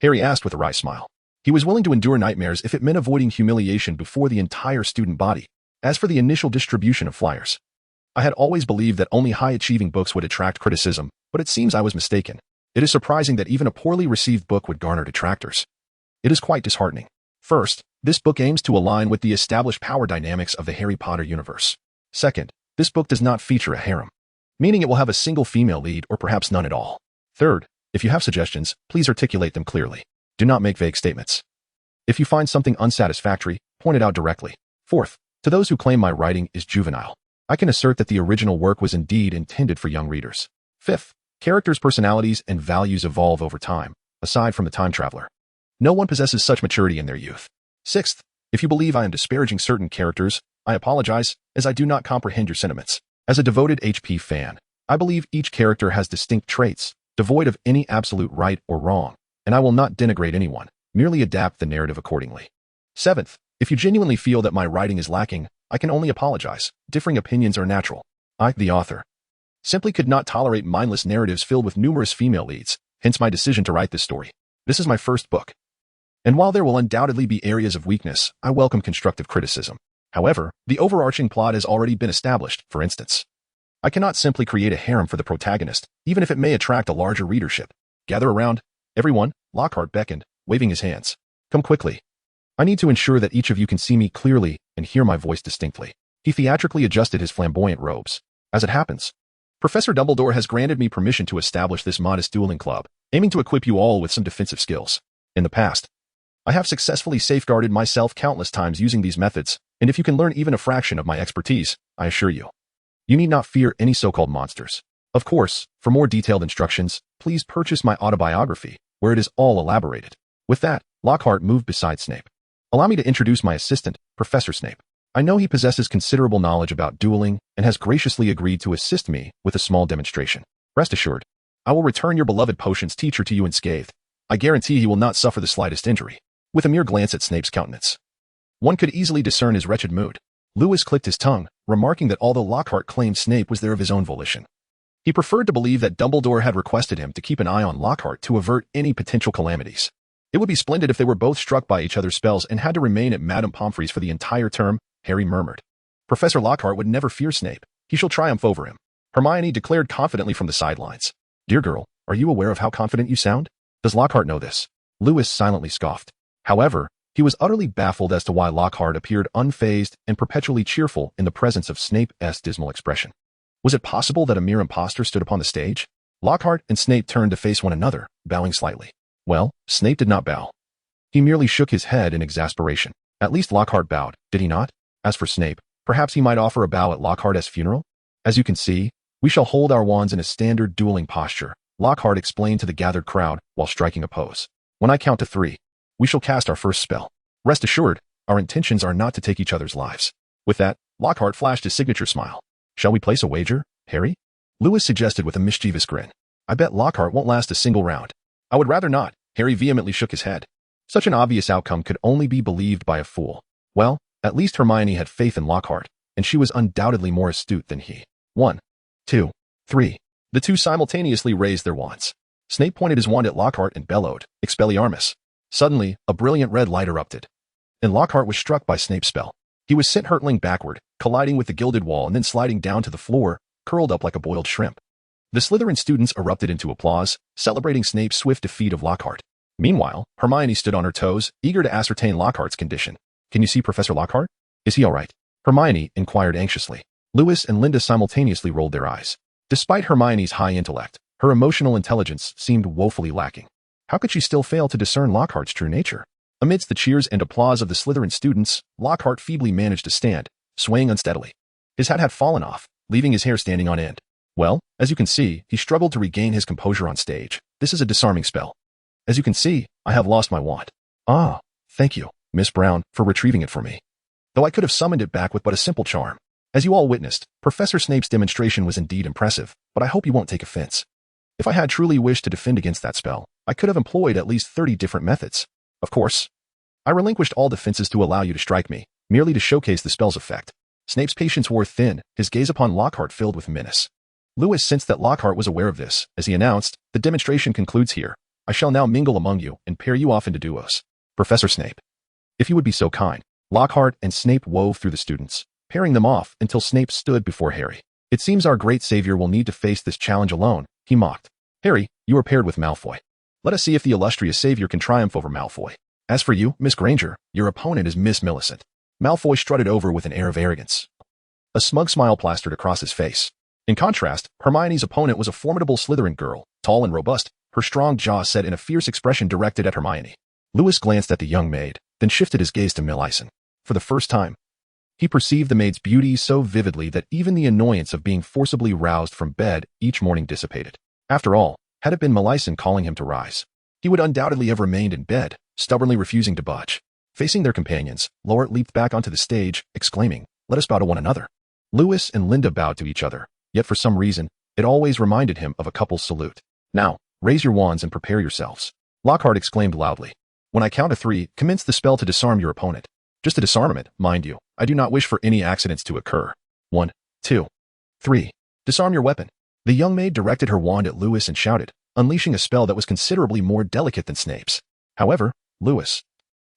Harry asked with a wry smile. He was willing to endure nightmares if it meant avoiding humiliation before the entire student body. As for the initial distribution of flyers, I had always believed that only high-achieving books would attract criticism, but it seems I was mistaken. It is surprising that even a poorly received book would garner detractors. It is quite disheartening. First, this book aims to align with the established power dynamics of the Harry Potter universe. Second, this book does not feature a harem, meaning it will have a single female lead or perhaps none at all. Third, if you have suggestions, please articulate them clearly. Do not make vague statements. If you find something unsatisfactory, point it out directly. Fourth, to those who claim my writing is juvenile, I can assert that the original work was indeed intended for young readers. Fifth, characters' personalities and values evolve over time, aside from the time traveler. No one possesses such maturity in their youth. Sixth, if you believe I am disparaging certain characters, I apologize, as I do not comprehend your sentiments. As a devoted HP fan, I believe each character has distinct traits, devoid of any absolute right or wrong, and I will not denigrate anyone, merely adapt the narrative accordingly. Seventh, if you genuinely feel that my writing is lacking, I can only apologize. Differing opinions are natural. I, the author, simply could not tolerate mindless narratives filled with numerous female leads, hence my decision to write this story. This is my first book. And while there will undoubtedly be areas of weakness, I welcome constructive criticism. However, the overarching plot has already been established, for instance. I cannot simply create a harem for the protagonist, even if it may attract a larger readership. Gather around. Everyone, Lockhart beckoned, waving his hands. Come quickly. I need to ensure that each of you can see me clearly and hear my voice distinctly. He theatrically adjusted his flamboyant robes. As it happens, Professor Dumbledore has granted me permission to establish this modest dueling club, aiming to equip you all with some defensive skills. In the past, I have successfully safeguarded myself countless times using these methods, and if you can learn even a fraction of my expertise, I assure you, you need not fear any so-called monsters. Of course, for more detailed instructions, please purchase my autobiography, where it is all elaborated. With that, Lockhart moved beside Snape. Allow me to introduce my assistant, Professor Snape. I know he possesses considerable knowledge about dueling and has graciously agreed to assist me with a small demonstration. Rest assured, I will return your beloved potions teacher to you unscathed. I guarantee he will not suffer the slightest injury. With a mere glance at Snape's countenance, one could easily discern his wretched mood. Lewis clicked his tongue, remarking that although Lockhart claimed Snape was there of his own volition, he preferred to believe that Dumbledore had requested him to keep an eye on Lockhart to avert any potential calamities. It would be splendid if they were both struck by each other's spells and had to remain at Madame Pomfrey's for the entire term, Harry murmured. Professor Lockhart would never fear Snape. He shall triumph over him. Hermione declared confidently from the sidelines. Dear girl, are you aware of how confident you sound? Does Lockhart know this? Lewis silently scoffed. However, he was utterly baffled as to why Lockhart appeared unfazed and perpetually cheerful in the presence of Snape's dismal expression. Was it possible that a mere impostor stood upon the stage? Lockhart and Snape turned to face one another, bowing slightly. Well, Snape did not bow. He merely shook his head in exasperation. At least Lockhart bowed, did he not? As for Snape, perhaps he might offer a bow at Lockhart's funeral? As you can see, we shall hold our wands in a standard dueling posture, Lockhart explained to the gathered crowd while striking a pose. When I count to 3, we shall cast our first spell. Rest assured, our intentions are not to take each other's lives. With that, Lockhart flashed his signature smile. Shall we place a wager, Harry? Lewis suggested with a mischievous grin. I bet Lockhart won't last a single round. I would rather not. Harry vehemently shook his head. Such an obvious outcome could only be believed by a fool. Well, at least Hermione had faith in Lockhart, and she was undoubtedly more astute than he. 1, 2, 3. The two simultaneously raised their wands. Snape pointed his wand at Lockhart and bellowed, Expelliarmus. Suddenly, a brilliant red light erupted, and Lockhart was struck by Snape's spell. He was sent hurtling backward, colliding with the gilded wall and then sliding down to the floor, curled up like a boiled shrimp. The Slytherin students erupted into applause, celebrating Snape's swift defeat of Lockhart. Meanwhile, Hermione stood on her toes, eager to ascertain Lockhart's condition. Can you see Professor Lockhart? Is he all right? Hermione inquired anxiously. Lewis and Linda simultaneously rolled their eyes. Despite Hermione's high intellect, her emotional intelligence seemed woefully lacking. How could she still fail to discern Lockhart's true nature? Amidst the cheers and applause of the Slytherin students, Lockhart feebly managed to stand, swaying unsteadily. His hat had fallen off, leaving his hair standing on end. Well, as you can see, he struggled to regain his composure on stage. This is a disarming spell. As you can see, I have lost my wand. Ah, thank you, Miss Brown, for retrieving it for me. Though I could have summoned it back with but a simple charm. As you all witnessed, Professor Snape's demonstration was indeed impressive, but I hope you won't take offense. If I had truly wished to defend against that spell, I could have employed at least 30 different methods. Of course, I relinquished all defenses to allow you to strike me, merely to showcase the spell's effect. Snape's patience wore thin, his gaze upon Lockhart filled with menace. Lewis sensed that Lockhart was aware of this, as he announced, the demonstration concludes here. I shall now mingle among you and pair you off into duos. Professor Snape, if you would be so kind. Lockhart and Snape wove through the students, pairing them off until Snape stood before Harry. It seems our great savior will need to face this challenge alone, he mocked. Harry, you are paired with Malfoy. Let us see if the illustrious savior can triumph over Malfoy. As for you, Miss Granger, your opponent is Miss Millicent. Malfoy strutted over with an air of arrogance. A smug smile plastered across his face. In contrast, Hermione's opponent was a formidable Slytherin girl, tall and robust, her strong jaw set in a fierce expression directed at Hermione. Lewis glanced at the young maid, then shifted his gaze to Millicent. For the first time, he perceived the maid's beauty so vividly that even the annoyance of being forcibly roused from bed each morning dissipated. After all, had it been Millicent calling him to rise, he would undoubtedly have remained in bed, stubbornly refusing to budge. Facing their companions, Norbert leaped back onto the stage, exclaiming, "Let us bow to one another." Lewis and Linda bowed to each other, yet for some reason, it always reminded him of a couple's salute. "Now, raise your wands and prepare yourselves," Lockhart exclaimed loudly. "When I count to 3, commence the spell to disarm your opponent. Just a disarmament, mind you. I do not wish for any accidents to occur. 1, 2, 3. Disarm your weapon." The young maid directed her wand at Lewis and shouted, unleashing a spell that was considerably more delicate than Snape's. However, Lewis,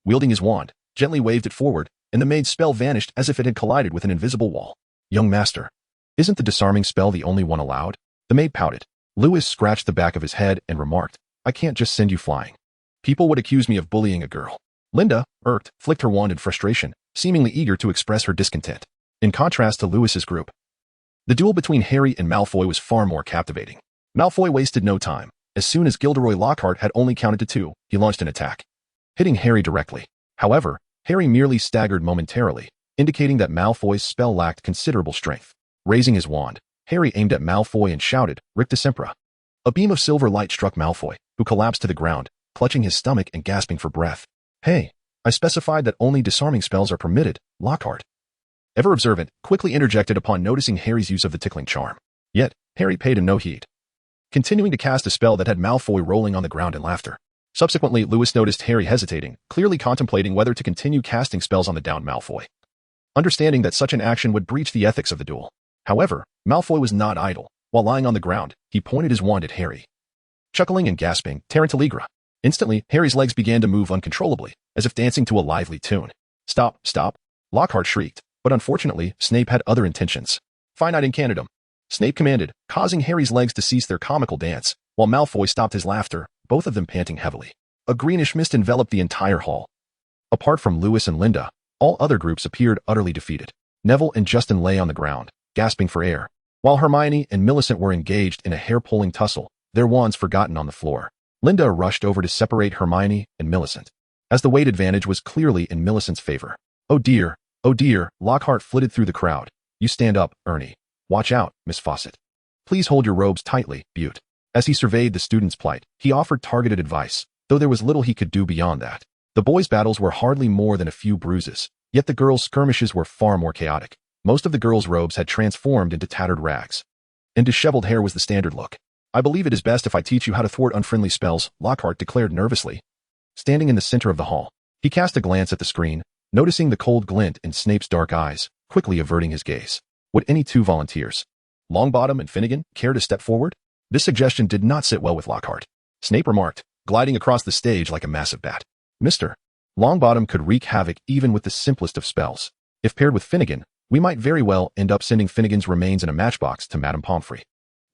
wielding his wand, gently waved it forward, and the maid's spell vanished as if it had collided with an invisible wall. "Young master, isn't the disarming spell the only one allowed?" The maid pouted. Lewis scratched the back of his head and remarked, "I can't just send you flying. People would accuse me of bullying a girl." Linda, irked, flicked her wand in frustration, seemingly eager to express her discontent. In contrast to Lewis's group, the duel between Harry and Malfoy was far more captivating. Malfoy wasted no time. As soon as Gilderoy Lockhart had only counted to 2, he launched an attack, hitting Harry directly. However, Harry merely staggered momentarily, indicating that Malfoy's spell lacked considerable strength. Raising his wand, Harry aimed at Malfoy and shouted, "Ricta Sempra." A beam of silver light struck Malfoy, who collapsed to the ground, clutching his stomach and gasping for breath. "Hey, I specified that only disarming spells are permitted," Lockhart, ever observant, quickly interjected upon noticing Harry's use of the tickling charm. Yet, Harry paid him no heed, continuing to cast a spell that had Malfoy rolling on the ground in laughter. Subsequently, Lewis noticed Harry hesitating, clearly contemplating whether to continue casting spells on the downed Malfoy, understanding that such an action would breach the ethics of the duel. However, Malfoy was not idle. While lying on the ground, he pointed his wand at Harry, chuckling and gasping, "Tarantaligra." Instantly, Harry's legs began to move uncontrollably, as if dancing to a lively tune. "Stop, stop," Lockhart shrieked, but unfortunately, Snape had other intentions. "Finite incantatem," Snape commanded, causing Harry's legs to cease their comical dance, while Malfoy stopped his laughter, both of them panting heavily. A greenish mist enveloped the entire hall. Apart from Lewis and Linda, all other groups appeared utterly defeated. Neville and Justin lay on the ground, gasping for air, while Hermione and Millicent were engaged in a hair-pulling tussle, their wands forgotten on the floor. Linda rushed over to separate Hermione and Millicent, as the weight advantage was clearly in Millicent's favor. Oh dear, Lockhart flitted through the crowd. "You stand up, Ernie. Watch out, Miss Fawcett. Please hold your robes tightly, Butte." As he surveyed the student's plight, he offered targeted advice, though there was little he could do beyond that. The boys' battles were hardly more than a few bruises, yet the girls' skirmishes were far more chaotic. Most of the girls' robes had transformed into tattered rags, and disheveled hair was the standard look. "I believe it is best if I teach you how to thwart unfriendly spells," Lockhart declared nervously. Standing in the center of the hall, he cast a glance at the screen, noticing the cold glint in Snape's dark eyes, quickly averting his gaze. Would any 2 volunteers, Longbottom and Finnegan, care to step forward? This suggestion did not sit well with Lockhart. Snape remarked, gliding across the stage like a massive bat. "Mr. Longbottom could wreak havoc even with the simplest of spells. If paired with Finnegan, we might very well end up sending Finnegan's remains in a matchbox to Madame Pomfrey."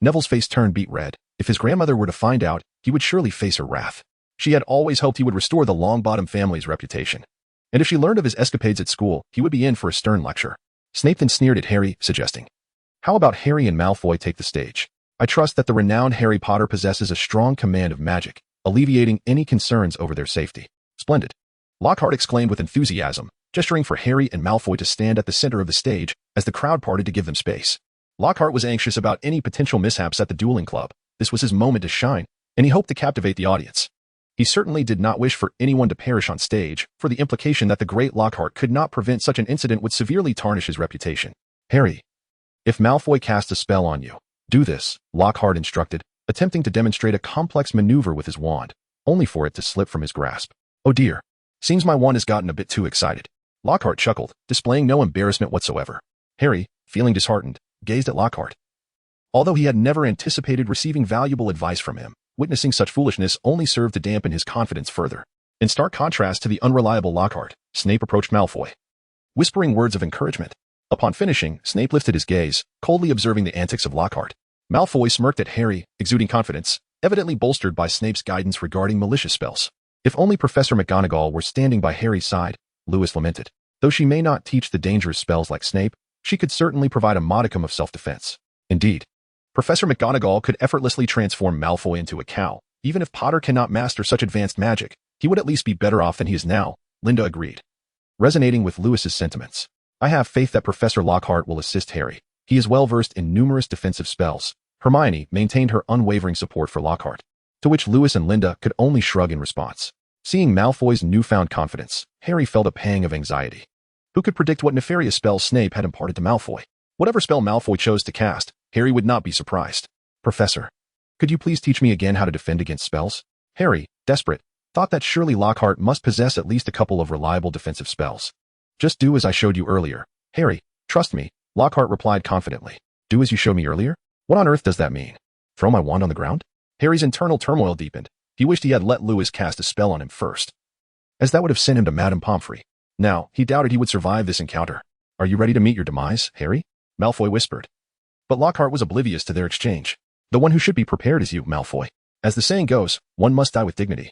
Neville's face turned beet red. If his grandmother were to find out, he would surely face her wrath. She had always hoped he would restore the Longbottom family's reputation. And if she learned of his escapades at school, he would be in for a stern lecture. Snape then sneered at Harry, suggesting, "How about Harry and Malfoy take the stage? I trust that the renowned Harry Potter possesses a strong command of magic, alleviating any concerns over their safety." "Splendid," Lockhart exclaimed with enthusiasm, gesturing for Harry and Malfoy to stand at the center of the stage as the crowd parted to give them space. Lockhart was anxious about any potential mishaps at the dueling club. This was his moment to shine, and he hoped to captivate the audience. He certainly did not wish for anyone to perish on stage, for the implication that the great Lockhart could not prevent such an incident would severely tarnish his reputation. "Harry, if Malfoy casts a spell on you, do this," Lockhart instructed, attempting to demonstrate a complex maneuver with his wand, only for it to slip from his grasp. "Oh dear, seems my wand has gotten a bit too excited." Lockhart chuckled, displaying no embarrassment whatsoever. Harry, feeling disheartened, gazed at Lockhart. Although he had never anticipated receiving valuable advice from him, witnessing such foolishness only served to dampen his confidence further. In stark contrast to the unreliable Lockhart, Snape approached Malfoy, whispering words of encouragement. Upon finishing, Snape lifted his gaze, coldly observing the antics of Lockhart. Malfoy smirked at Harry, exuding confidence, evidently bolstered by Snape's guidance regarding malicious spells. If only Professor McGonagall were standing by Harry's side, Lewis lamented. Though she may not teach the dangerous spells like Snape, she could certainly provide a modicum of self-defense. Indeed, Professor McGonagall could effortlessly transform Malfoy into a cow. Even if Potter cannot master such advanced magic, he would at least be better off than he is now, Linda agreed, resonating with Lewis's sentiments. I have faith that Professor Lockhart will assist Harry. He is well versed in numerous defensive spells. Hermione maintained her unwavering support for Lockhart, to which Lewis and Linda could only shrug in response. Seeing Malfoy's newfound confidence, Harry felt a pang of anxiety. Who could predict what nefarious spell Snape had imparted to Malfoy? Whatever spell Malfoy chose to cast, Harry would not be surprised. Professor, could you please teach me again how to defend against spells? Harry, desperate, thought that surely Lockhart must possess at least a couple of reliable defensive spells. Just do as I showed you earlier. Harry, trust me, Lockhart replied confidently. Do as you showed me earlier? What on earth does that mean? Throw my wand on the ground? Harry's internal turmoil deepened. He wished he had let Lewis cast a spell on him first, as that would have sent him to Madame Pomfrey. Now, he doubted he would survive this encounter. Are you ready to meet your demise, Harry? Malfoy whispered. But Lockhart was oblivious to their exchange. The one who should be prepared is you, Malfoy. As the saying goes, one must die with dignity.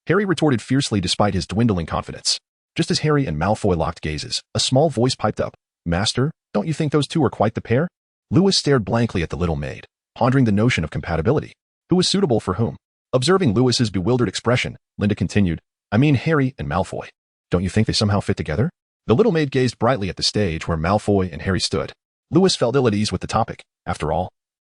Harry retorted fiercely despite his dwindling confidence. Just as Harry and Malfoy locked gazes, a small voice piped up. Master, don't you think those two are quite the pair? Lewis stared blankly at the little maid, pondering the notion of compatibility. Who was suitable for whom? Observing Lewis's bewildered expression, Linda continued, I mean Harry and Malfoy. Don't you think they somehow fit together? The little maid gazed brightly at the stage where Malfoy and Harry stood. Lewis felt ill at ease with the topic. After all,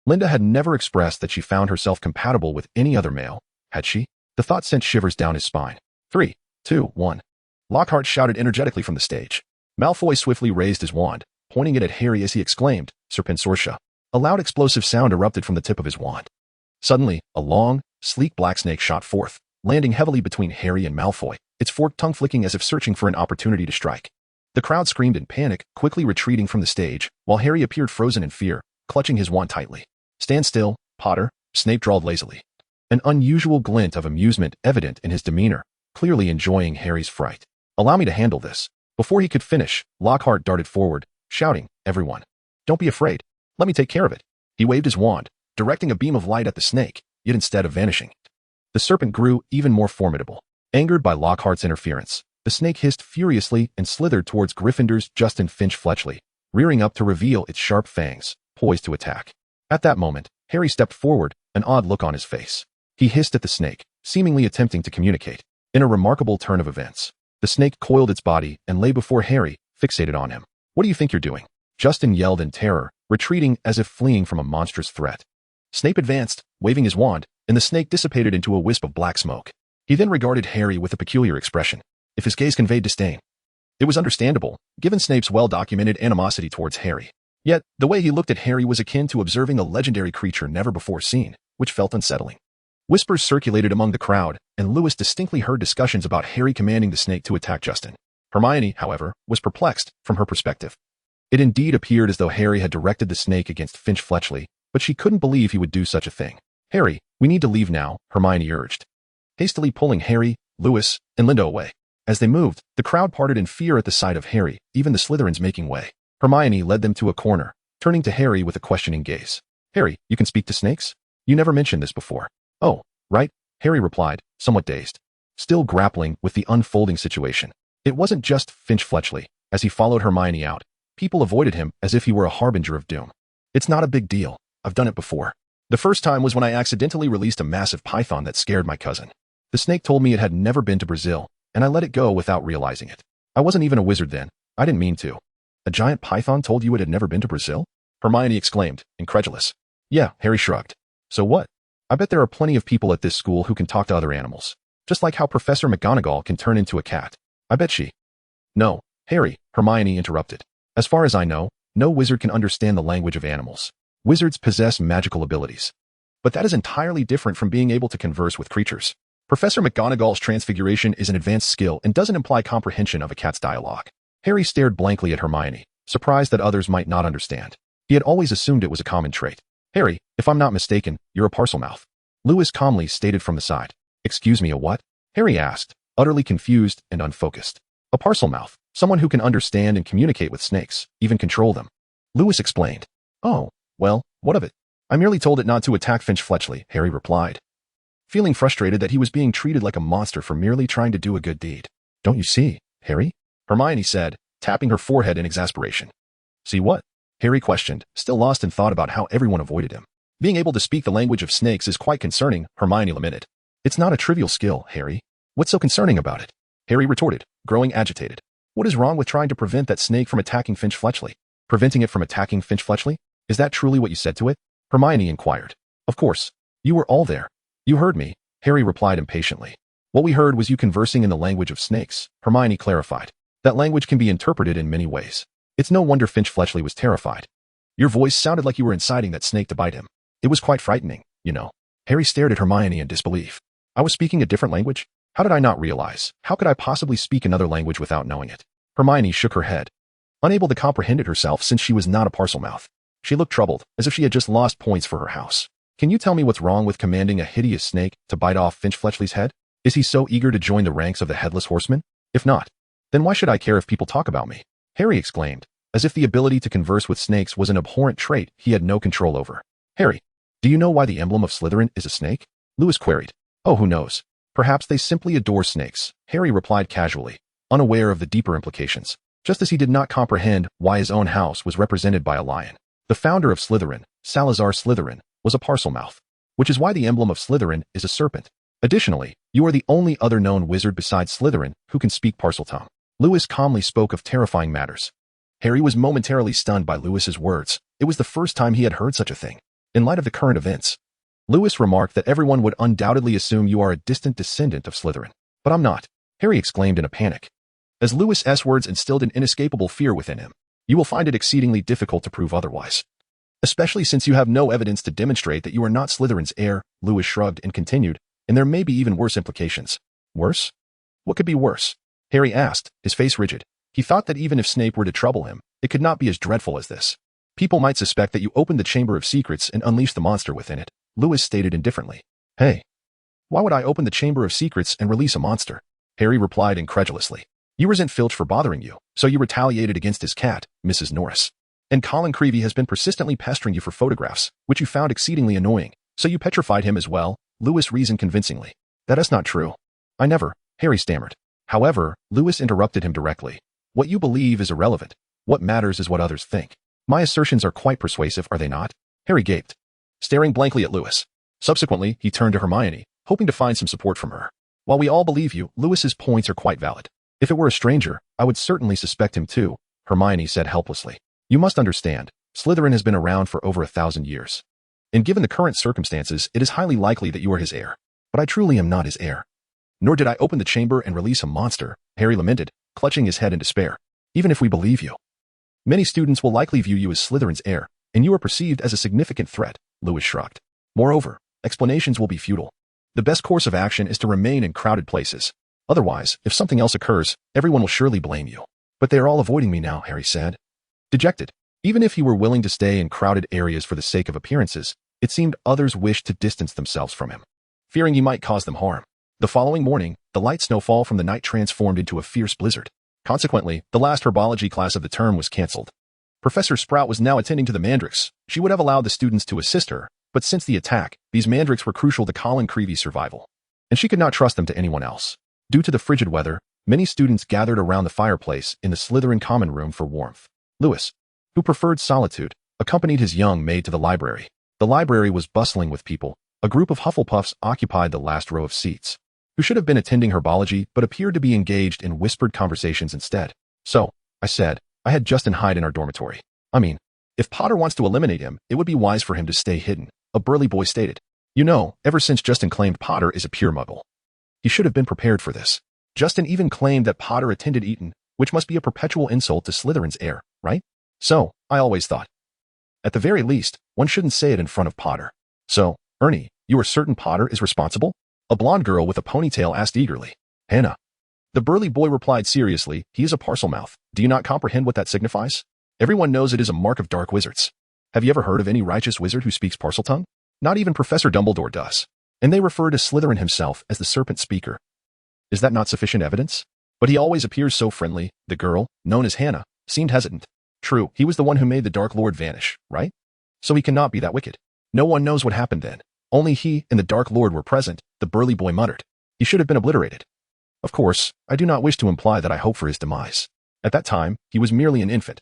Linda had never expressed that she found herself compatible with any other male, had she? The thought sent shivers down his spine. 3, 2, 1. Lockhart shouted energetically from the stage. Malfoy swiftly raised his wand, pointing it at Harry as he exclaimed, Serpensortia. A loud explosive sound erupted from the tip of his wand. Suddenly, a long, sleek black snake shot forth, landing heavily between Harry and Malfoy, its forked tongue flicking as if searching for an opportunity to strike. The crowd screamed in panic, quickly retreating from the stage, while Harry appeared frozen in fear, clutching his wand tightly. Stand still, Potter, Snape drawled lazily. An unusual glint of amusement evident in his demeanor, clearly enjoying Harry's fright. Allow me to handle this. Before he could finish, Lockhart darted forward, shouting, Everyone, don't be afraid. Let me take care of it. He waved his wand, directing a beam of light at the snake, yet instead of vanishing, the serpent grew even more formidable. Angered by Lockhart's interference, the snake hissed furiously and slithered towards Gryffindor's Justin Finch Fletchley, rearing up to reveal its sharp fangs, poised to attack. At that moment, Harry stepped forward, an odd look on his face. He hissed at the snake, seemingly attempting to communicate. In a remarkable turn of events, the snake coiled its body and lay before Harry, fixated on him. What do you think you're doing? Justin yelled in terror, retreating as if fleeing from a monstrous threat. Snape advanced, waving his wand, and the snake dissipated into a wisp of black smoke. He then regarded Harry with a peculiar expression, if his gaze conveyed disdain. It was understandable, given Snape's well-documented animosity towards Harry. Yet, the way he looked at Harry was akin to observing a legendary creature never before seen, which felt unsettling. Whispers circulated among the crowd, and Lewis distinctly heard discussions about Harry commanding the snake to attack Justin. Hermione, however, was perplexed from her perspective. It indeed appeared as though Harry had directed the snake against Finch Fletchley, but she couldn't believe he would do such a thing. Harry, we need to leave now, Hermione urged, hastily pulling Harry, Lewis, and Linda away. As they moved, the crowd parted in fear at the sight of Harry, even the Slytherins making way. Hermione led them to a corner, turning to Harry with a questioning gaze. Harry, you can speak to snakes? You never mentioned this before. Oh, right, Harry replied, somewhat dazed, still grappling with the unfolding situation. It wasn't just Finch Fletchley. As he followed Hermione out, people avoided him as if he were a harbinger of doom. It's not a big deal. I've done it before. The first time was when I accidentally released a massive python that scared my cousin. The snake told me it had never been to Brazil, and I let it go without realizing it. I wasn't even a wizard then. I didn't mean to. A giant python told you it had never been to Brazil? Hermione exclaimed, incredulous. Yeah, Harry shrugged. So what? I bet there are plenty of people at this school who can talk to other animals. Just like how Professor McGonagall can turn into a cat. I bet she. No, Harry, Hermione interrupted. As far as I know, no wizard can understand the language of animals. Wizards possess magical abilities. But that is entirely different from being able to converse with creatures. Professor McGonagall's transfiguration is an advanced skill and doesn't imply comprehension of a cat's dialogue. Harry stared blankly at Hermione, surprised that others might not understand. He had always assumed it was a common trait. Harry, if I'm not mistaken, you're a parselmouth. Lewis calmly stated from the side. Excuse me, a what? Harry asked, utterly confused and unfocused. A parselmouth, Someone who can understand and communicate with snakes, even control them. Lewis explained. Oh, well, what of it? I merely told it not to attack Finch Fletchley, Harry replied, feeling frustrated that he was being treated like a monster for merely trying to do a good deed. Don't you see, Harry? Hermione said, tapping her forehead in exasperation. See what? Harry questioned, still lost in thought about how everyone avoided him. Being able to speak the language of snakes is quite concerning, Hermione lamented. It's not a trivial skill, Harry. What's so concerning about it? Harry retorted, growing agitated. What is wrong with trying to prevent that snake from attacking Finch Fletchley? Preventing it from attacking Finch Fletchley? Is that truly what you said to it? Hermione inquired. Of course. You were all there. You heard me, Harry replied impatiently. What we heard was you conversing in the language of snakes, Hermione clarified. That language can be interpreted in many ways. It's no wonder Finch Fletchley was terrified. Your voice sounded like you were inciting that snake to bite him. It was quite frightening, you know. Harry stared at Hermione in disbelief. I was speaking a different language? How did I not realize? How could I possibly speak another language without knowing it? Hermione shook her head, unable to comprehend it herself since she was not a Parselmouth. She looked troubled, as if she had just lost points for her house. Can you tell me what's wrong with commanding a hideous snake to bite off Finch Fletchley's head? Is he so eager to join the ranks of the Headless Horseman? If not, then why should I care if people talk about me? Harry exclaimed, as if the ability to converse with snakes was an abhorrent trait he had no control over. Harry, do you know why the emblem of Slytherin is a snake? Lewis queried. Oh, who knows? Perhaps they simply adore snakes, Harry replied casually, unaware of the deeper implications, just as he did not comprehend why his own house was represented by a lion. The founder of Slytherin, Salazar Slytherin, was a Parselmouth, which is why the emblem of Slytherin is a serpent. Additionally, you are the only other known wizard besides Slytherin who can speak Parseltongue. Lewis calmly spoke of terrifying matters. Harry was momentarily stunned by Lewis's words. It was the first time he had heard such a thing. In light of the current events, Lewis remarked that everyone would undoubtedly assume you are a distant descendant of Slytherin. But I'm not, Harry exclaimed in a panic. As Lewis's words instilled an inescapable fear within him, you will find it exceedingly difficult to prove otherwise. Especially since you have no evidence to demonstrate that you are not Slytherin's heir, Lewis shrugged and continued, and there may be even worse implications. Worse? What could be worse? Harry asked, his face rigid. He thought that even if Snape were to trouble him, it could not be as dreadful as this. People might suspect that you opened the Chamber of Secrets and unleashed the monster within it, Lewis stated indifferently. Hey, why would I open the Chamber of Secrets and release a monster? Harry replied incredulously. You resent Filch for bothering you, so you retaliated against his cat, Mrs. Norris. And Colin Creevey has been persistently pestering you for photographs, which you found exceedingly annoying, so you petrified him as well, Lewis reasoned convincingly. That is not true. I never, Harry stammered. However, Lewis interrupted him directly. What you believe is irrelevant. What matters is what others think. My assertions are quite persuasive, are they not? Harry gaped, staring blankly at Lewis. Subsequently, he turned to Hermione, hoping to find some support from her. While we all believe you, Lewis's points are quite valid. If it were a stranger, I would certainly suspect him too, Hermione said helplessly. You must understand, Slytherin has been around for over 1,000 years. And given the current circumstances, it is highly likely that you are his heir. But I truly am not his heir. Nor did I open the chamber and release a monster, Harry lamented, clutching his head in despair. Even if we believe you, many students will likely view you as Slytherin's heir, and you are perceived as a significant threat, Lewis shrugged. Moreover, explanations will be futile. The best course of action is to remain in crowded places. Otherwise, if something else occurs, everyone will surely blame you. But they are all avoiding me now, Harry said. Dejected. Even if he were willing to stay in crowded areas for the sake of appearances, it seemed others wished to distance themselves from him, fearing he might cause them harm. The following morning, the light snowfall from the night transformed into a fierce blizzard. Consequently, the last herbology class of the term was cancelled. Professor Sprout was now attending to the mandrakes. She would have allowed the students to assist her, but since the attack, these mandrakes were crucial to Colin Creevey's survival, and she could not trust them to anyone else. Due to the frigid weather, many students gathered around the fireplace in the Slytherin common room for warmth. Lewis, who preferred solitude, accompanied his young maid to the library. The library was bustling with people. A group of Hufflepuffs occupied the last row of seats, who should have been attending herbology but appeared to be engaged in whispered conversations instead. So, I said, I had Justin hide in our dormitory. I mean, if Potter wants to eliminate him, it would be wise for him to stay hidden, a burly boy stated. You know, ever since Justin claimed Potter is a pure muggle, he should have been prepared for this. Justin even claimed that Potter attended Eton, which must be a perpetual insult to Slytherin's heir, right? So, I always thought. At the very least, one shouldn't say it in front of Potter. So, Ernie, you are certain Potter is responsible? A blonde girl with a ponytail asked eagerly. Hannah. The burly boy replied seriously, he is a Parselmouth. Do you not comprehend what that signifies? Everyone knows it is a mark of dark wizards. Have you ever heard of any righteous wizard who speaks Parseltongue? Not even Professor Dumbledore does. And they refer to Slytherin himself as the serpent speaker. Is that not sufficient evidence? But he always appears so friendly. The girl, known as Hannah, seemed hesitant. True, he was the one who made the Dark Lord vanish, right? So he cannot be that wicked. No one knows what happened then. Only he and the Dark Lord were present, the burly boy muttered. He should have been obliterated. Of course, I do not wish to imply that I hope for his demise. At that time, he was merely an infant.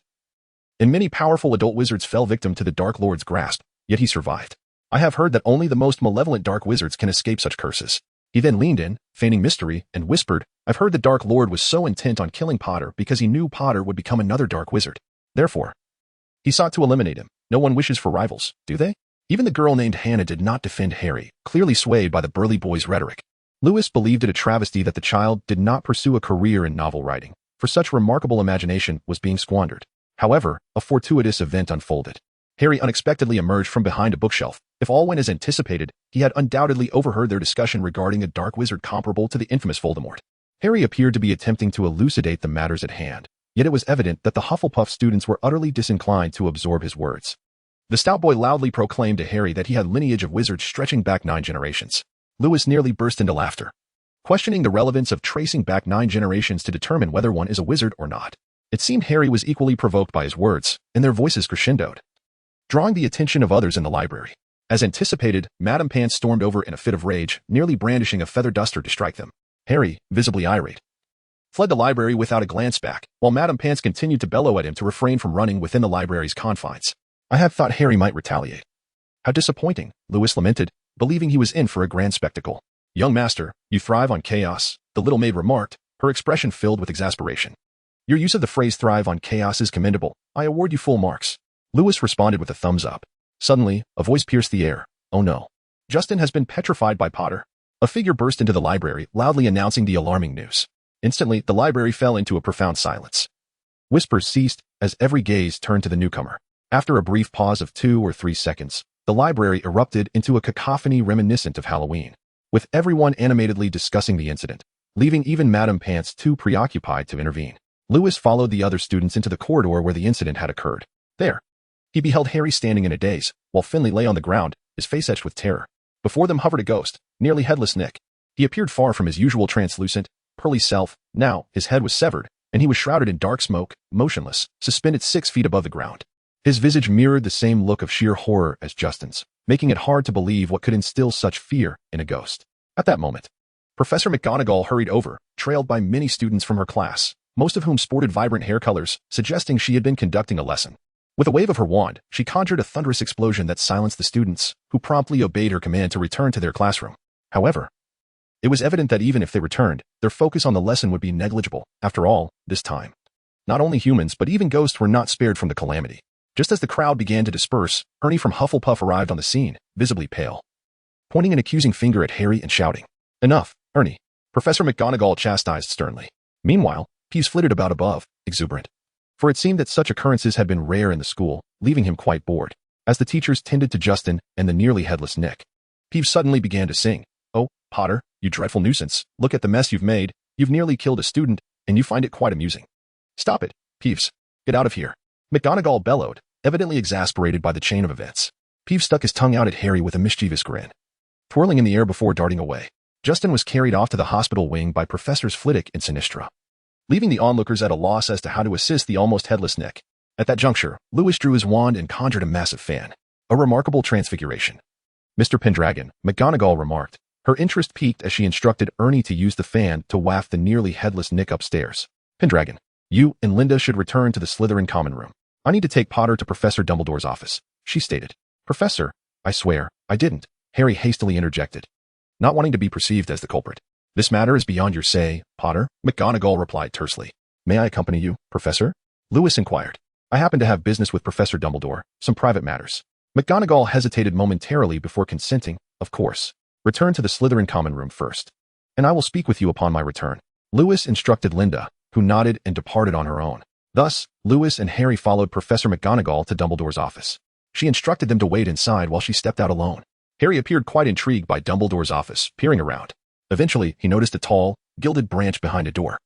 And many powerful adult wizards fell victim to the Dark Lord's grasp, yet he survived. I have heard that only the most malevolent dark wizards can escape such curses. He then leaned in, feigning mystery, and whispered, I've heard the Dark Lord was so intent on killing Potter because he knew Potter would become another dark wizard. Therefore, he sought to eliminate him. No one wishes for rivals, do they? Even the girl named Hannah did not defend Harry, clearly swayed by the burly boy's rhetoric. Lewis believed it a travesty that the child did not pursue a career in novel writing, for such remarkable imagination was being squandered. However, a fortuitous event unfolded. Harry unexpectedly emerged from behind a bookshelf. If all went as anticipated, he had undoubtedly overheard their discussion regarding a dark wizard comparable to the infamous Voldemort. Harry appeared to be attempting to elucidate the matters at hand, yet it was evident that the Hufflepuff students were utterly disinclined to absorb his words. The stout boy loudly proclaimed to Harry that he had lineage of wizards stretching back 9 generations. Lewis nearly burst into laughter, questioning the relevance of tracing back 9 generations to determine whether one is a wizard or not. It seemed Harry was equally provoked by his words, and their voices crescendoed, drawing the attention of others in the library. As anticipated, Madame Pants stormed over in a fit of rage, nearly brandishing a feather duster to strike them. Harry, visibly irate, fled the library without a glance back, while Madame Pants continued to bellow at him to refrain from running within the library's confines. I had thought Harry might retaliate. How disappointing, Lewis lamented, believing he was in for a grand spectacle. Young master, you thrive on chaos, the little maid remarked, her expression filled with exasperation. Your use of the phrase thrive on chaos is commendable. I award you full marks. Lewis responded with a thumbs up. Suddenly, a voice pierced the air. Oh no. Justin has been petrified by Potter. A figure burst into the library, loudly announcing the alarming news. Instantly, the library fell into a profound silence. Whispers ceased as every gaze turned to the newcomer. After a brief pause of 2 or 3 seconds, the library erupted into a cacophony reminiscent of Halloween, with everyone animatedly discussing the incident, leaving even Madame Pants too preoccupied to intervene. Lewis followed the other students into the corridor where the incident had occurred. There, he beheld Harry standing in a daze, while Finley lay on the ground, his face etched with terror. Before them hovered a ghost, nearly headless Nick. He appeared far from his usual translucent, pearly self. Now, his head was severed, and he was shrouded in dark smoke, motionless, suspended 6 feet above the ground. His visage mirrored the same look of sheer horror as Justin's, making it hard to believe what could instill such fear in a ghost. At that moment, Professor McGonagall hurried over, trailed by many students from her class, most of whom sported vibrant hair colors, suggesting she had been conducting a lesson. With a wave of her wand, she conjured a thunderous explosion that silenced the students, who promptly obeyed her command to return to their classroom. However, it was evident that even if they returned, their focus on the lesson would be negligible. After all, this time, not only humans but even ghosts were not spared from the calamity. Just as the crowd began to disperse, Ernie from Hufflepuff arrived on the scene, visibly pale, pointing an accusing finger at Harry and shouting, Enough, Ernie, Professor McGonagall chastised sternly. Meanwhile, Peeves flitted about above, exuberant. For it seemed that such occurrences had been rare in the school, leaving him quite bored. As the teachers tended to Justin and the nearly headless Nick, Peeves suddenly began to sing. Oh, Potter, you dreadful nuisance, look at the mess you've made. You've nearly killed a student, and you find it quite amusing. Stop it, Peeves. Get out of here. McGonagall bellowed, evidently exasperated by the chain of events. Peeves stuck his tongue out at Harry with a mischievous grin, twirling in the air before darting away. Justin was carried off to the hospital wing by Professors Flitwick and Sinistra, leaving the onlookers at a loss as to how to assist the almost headless Nick. At that juncture, Lewis drew his wand and conjured a massive fan. A remarkable transfiguration. Mr. Pendragon, McGonagall remarked, her interest piqued as she instructed Ernie to use the fan to waft the nearly headless Nick upstairs. Pendragon, you and Linda should return to the Slytherin common room. I need to take Potter to Professor Dumbledore's office, she stated. Professor, I swear, I didn't, Harry hastily interjected, not wanting to be perceived as the culprit. This matter is beyond your say, Potter, McGonagall replied tersely. May I accompany you, Professor? Lewis inquired. I happen to have business with Professor Dumbledore, some private matters. McGonagall hesitated momentarily before consenting. Of course. Return to the Slytherin common room first, and I will speak with you upon my return. Lewis instructed Linda, who nodded and departed on her own. Thus, Lewis and Harry followed Professor McGonagall to Dumbledore's office. She instructed them to wait inside while she stepped out alone. Harry appeared quite intrigued by Dumbledore's office, peering around. Eventually, he noticed a tall, gilded branch behind a door,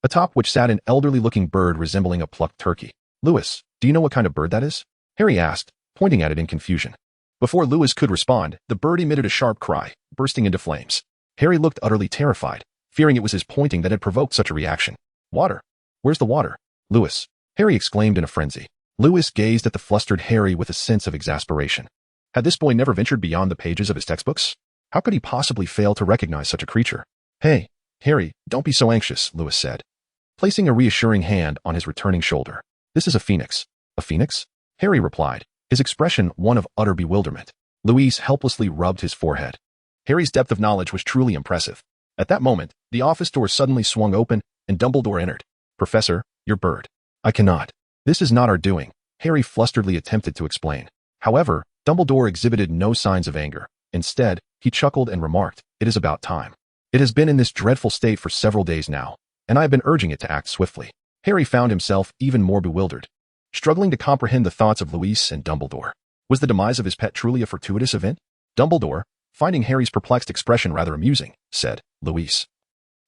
atop which sat an elderly-looking bird resembling a plucked turkey. Lewis, do you know what kind of bird that is? Harry asked, pointing at it in confusion. Before Lewis could respond, the bird emitted a sharp cry, bursting into flames. Harry looked utterly terrified. fearing it was his pointing that had provoked such a reaction. Water. Where's the water? Lewis. Harry exclaimed in a frenzy. Lewis gazed at the flustered Harry with a sense of exasperation. Had this boy never ventured beyond the pages of his textbooks? How could he possibly fail to recognize such a creature? Hey, Harry, don't be so anxious, Lewis said, placing a reassuring hand on his returning shoulder. This is a phoenix. A phoenix? Harry replied, his expression one of utter bewilderment. Louise helplessly rubbed his forehead. Harry's depth of knowledge was truly impressive. At that moment, the office door suddenly swung open, and Dumbledore entered. Professor, your bird. I cannot. This is not our doing, Harry flusteredly attempted to explain. However, Dumbledore exhibited no signs of anger. Instead, he chuckled and remarked, it is about time. It has been in this dreadful state for several days now, and I have been urging it to act swiftly. Harry found himself even more bewildered, struggling to comprehend the thoughts of Louise and Dumbledore. Was the demise of his pet truly a fortuitous event? Dumbledore, finding Harry's perplexed expression rather amusing, said, Louise,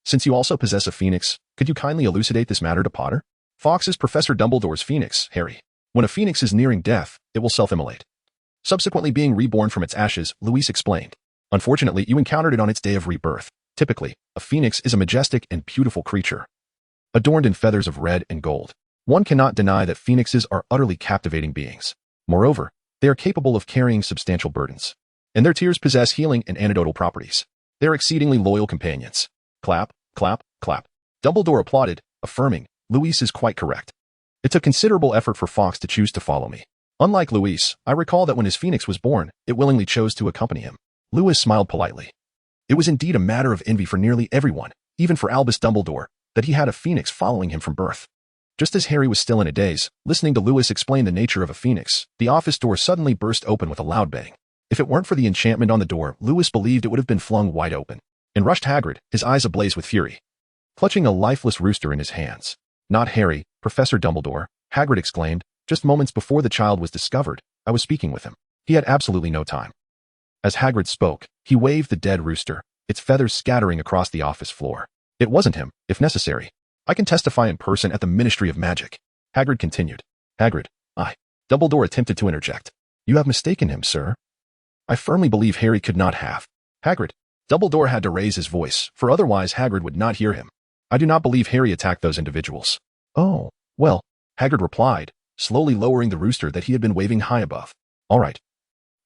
since you also possess a phoenix, could you kindly elucidate this matter to Potter? Fawkes is Professor Dumbledore's phoenix, Harry. When a phoenix is nearing death, it will self-immolate, subsequently being reborn from its ashes, Louise explained. Unfortunately, you encountered it on its day of rebirth. Typically, a phoenix is a majestic and beautiful creature, adorned in feathers of red and gold. One cannot deny that phoenixes are utterly captivating beings. Moreover, they are capable of carrying substantial burdens, and their tears possess healing and antidotal properties. They are exceedingly loyal companions. Clap, clap, clap. Dumbledore applauded, affirming, Louise is quite correct. It took considerable effort for Fawkes to choose to follow me. Unlike Louise, I recall that when his phoenix was born, it willingly chose to accompany him. Lewis smiled politely. It was indeed a matter of envy for nearly everyone, even for Albus Dumbledore, that he had a phoenix following him from birth. Just as Harry was still in a daze, listening to Lewis explain the nature of a phoenix, the office door suddenly burst open with a loud bang. If it weren't for the enchantment on the door, Lewis believed it would have been flung wide open. In rushed Hagrid, his eyes ablaze with fury, clutching a lifeless rooster in his hands. Not Harry, Professor Dumbledore, Hagrid exclaimed. Just moments before the child was discovered, I was speaking with him. He had absolutely no time. As Hagrid spoke, he waved the dead rooster, its feathers scattering across the office floor. It wasn't him, if necessary. I can testify in person at the Ministry of Magic. Hagrid continued. Hagrid, Dumbledore attempted to interject. You have mistaken him, sir. I firmly believe Harry could not have. Hagrid. Dumbledore had to raise his voice, for otherwise Hagrid would not hear him. I do not believe Harry attacked those individuals. Oh, well, Hagrid replied, slowly lowering the rooster that he had been waving high above. All right.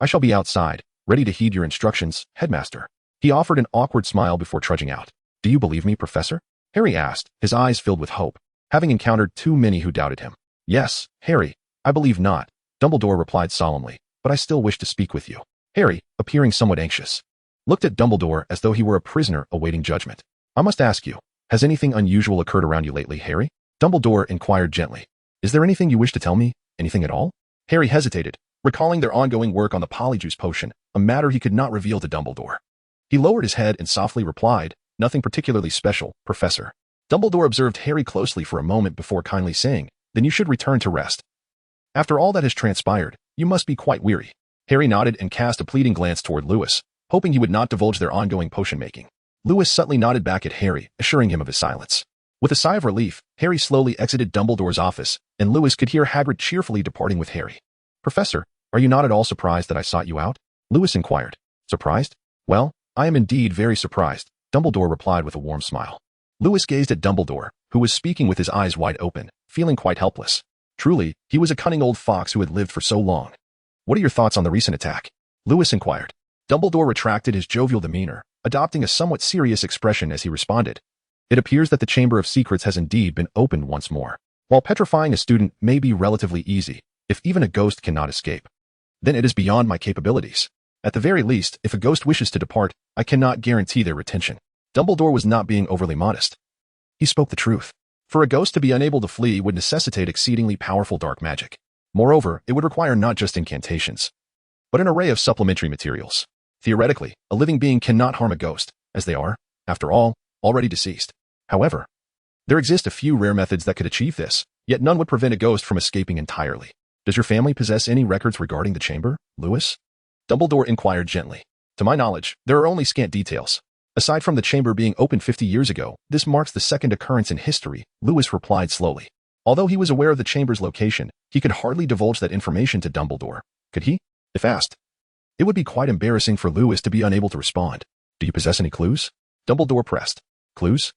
I shall be outside, ready to heed your instructions, Headmaster. He offered an awkward smile before trudging out. Do you believe me, Professor? Harry asked, his eyes filled with hope, having encountered too many who doubted him. Yes, Harry, I believe not, Dumbledore replied solemnly, but I still wish to speak with you. Harry, appearing somewhat anxious, looked at Dumbledore as though he were a prisoner awaiting judgment. I must ask you, has anything unusual occurred around you lately, Harry? Dumbledore inquired gently. Is there anything you wish to tell me? Anything at all? Harry hesitated, recalling their ongoing work on the Polyjuice potion, a matter he could not reveal to Dumbledore. He lowered his head and softly replied, Nothing particularly special, Professor. Dumbledore observed Harry closely for a moment before kindly saying, Then you should return to rest. After all that has transpired, you must be quite weary. Harry nodded and cast a pleading glance toward Lewis, hoping he would not divulge their ongoing potion-making. Lewis subtly nodded back at Harry, assuring him of his silence. With a sigh of relief, Harry slowly exited Dumbledore's office, and Lewis could hear Hagrid cheerfully departing with Harry. Professor, are you not at all surprised that I sought you out? Lewis inquired. Surprised? Well, I am indeed very surprised, Dumbledore replied with a warm smile. Lewis gazed at Dumbledore, who was speaking with his eyes wide open, feeling quite helpless. Truly, he was a cunning old fox who had lived for so long. What are your thoughts on the recent attack? Lewis inquired. Dumbledore retracted his jovial demeanor, adopting a somewhat serious expression as he responded. It appears that the Chamber of Secrets has indeed been opened once more. While petrifying a student may be relatively easy, if even a ghost cannot escape, then it is beyond my capabilities. At the very least, if a ghost wishes to depart, I cannot guarantee their retention. Dumbledore was not being overly modest. He spoke the truth. For a ghost to be unable to flee would necessitate exceedingly powerful dark magic. Moreover, it would require not just incantations, but an array of supplementary materials. Theoretically, a living being cannot harm a ghost, as they are, after all, already deceased. However, there exist a few rare methods that could achieve this, yet none would prevent a ghost from escaping entirely. Does your family possess any records regarding the chamber, Lewis? Dumbledore inquired gently. To my knowledge, there are only scant details. Aside from the chamber being opened 50 years ago, this marks the second occurrence in history, Lewis replied slowly. Although he was aware of the chamber's location, he could hardly divulge that information to Dumbledore. Could he? If asked. It would be quite embarrassing for Lewis to be unable to respond. Do you possess any clues? Dumbledore pressed. Clues?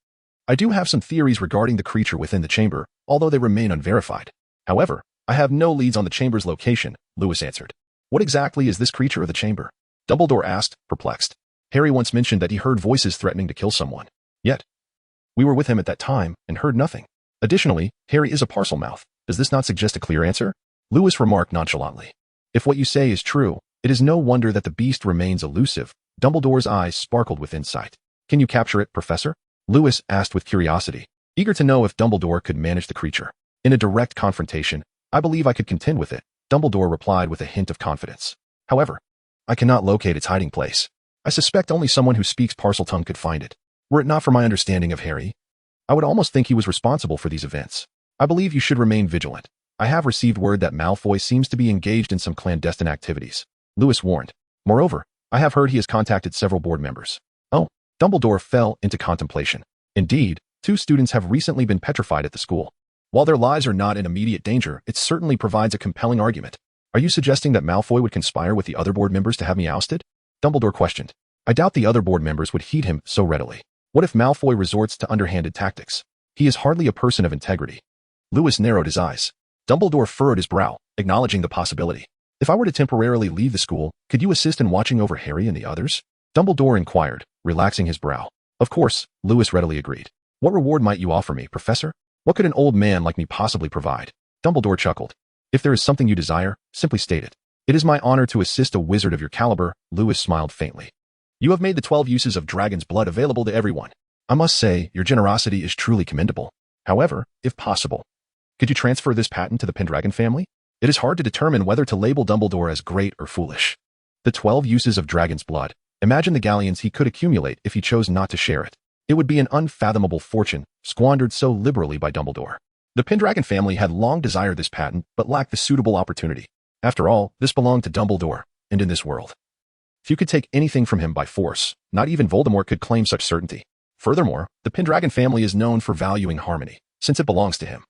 I do have some theories regarding the creature within the chamber, although they remain unverified. However, I have no leads on the chamber's location, Lewis answered. What exactly is this creature of the chamber? Dumbledore asked, perplexed. Harry once mentioned that he heard voices threatening to kill someone. Yet, we were with him at that time and heard nothing. Additionally, Harry is a Parselmouth. Does this not suggest a clear answer? Lewis remarked nonchalantly. If what you say is true, it is no wonder that the beast remains elusive. Dumbledore's eyes sparkled with insight. Can you capture it, Professor? Lewis asked with curiosity, eager to know if Dumbledore could manage the creature. In a direct confrontation, I believe I could contend with it, Dumbledore replied with a hint of confidence. However, I cannot locate its hiding place. I suspect only someone who speaks Parseltongue could find it. Were it not for my understanding of Harry, I would almost think he was responsible for these events. I believe you should remain vigilant. I have received word that Malfoy seems to be engaged in some clandestine activities, Lewis warned. Moreover, I have heard he has contacted several board members. Oh, Dumbledore fell into contemplation. Indeed, 2 students have recently been petrified at the school. While their lives are not in immediate danger, it certainly provides a compelling argument. Are you suggesting that Malfoy would conspire with the other board members to have me ousted? Dumbledore questioned. I doubt the other board members would heed him so readily. What if Malfoy resorts to underhanded tactics? He is hardly a person of integrity. Lewis narrowed his eyes. Dumbledore furrowed his brow, acknowledging the possibility. If I were to temporarily leave the school, could you assist in watching over Harry and the others? Dumbledore inquired, relaxing his brow. Of course, Lewis readily agreed. What reward might you offer me, Professor? What could an old man like me possibly provide? Dumbledore chuckled. If there is something you desire, simply state it. It is my honor to assist a wizard of your caliber, Lewis smiled faintly. You have made the 12 uses of dragon's blood available to everyone. I must say, your generosity is truly commendable. However, if possible, could you transfer this patent to the Pendragon family? It is hard to determine whether to label Dumbledore as great or foolish. The 12 uses of dragon's blood. Imagine the galleons he could accumulate if he chose not to share it. It would be an unfathomable fortune, squandered so liberally by Dumbledore. The Pendragon family had long desired this patent, but lacked the suitable opportunity. After all, this belonged to Dumbledore, and in this world, few could take anything from him by force. Not even Voldemort could claim such certainty. Furthermore, the Pendragon family is known for valuing harmony, since it belongs to him.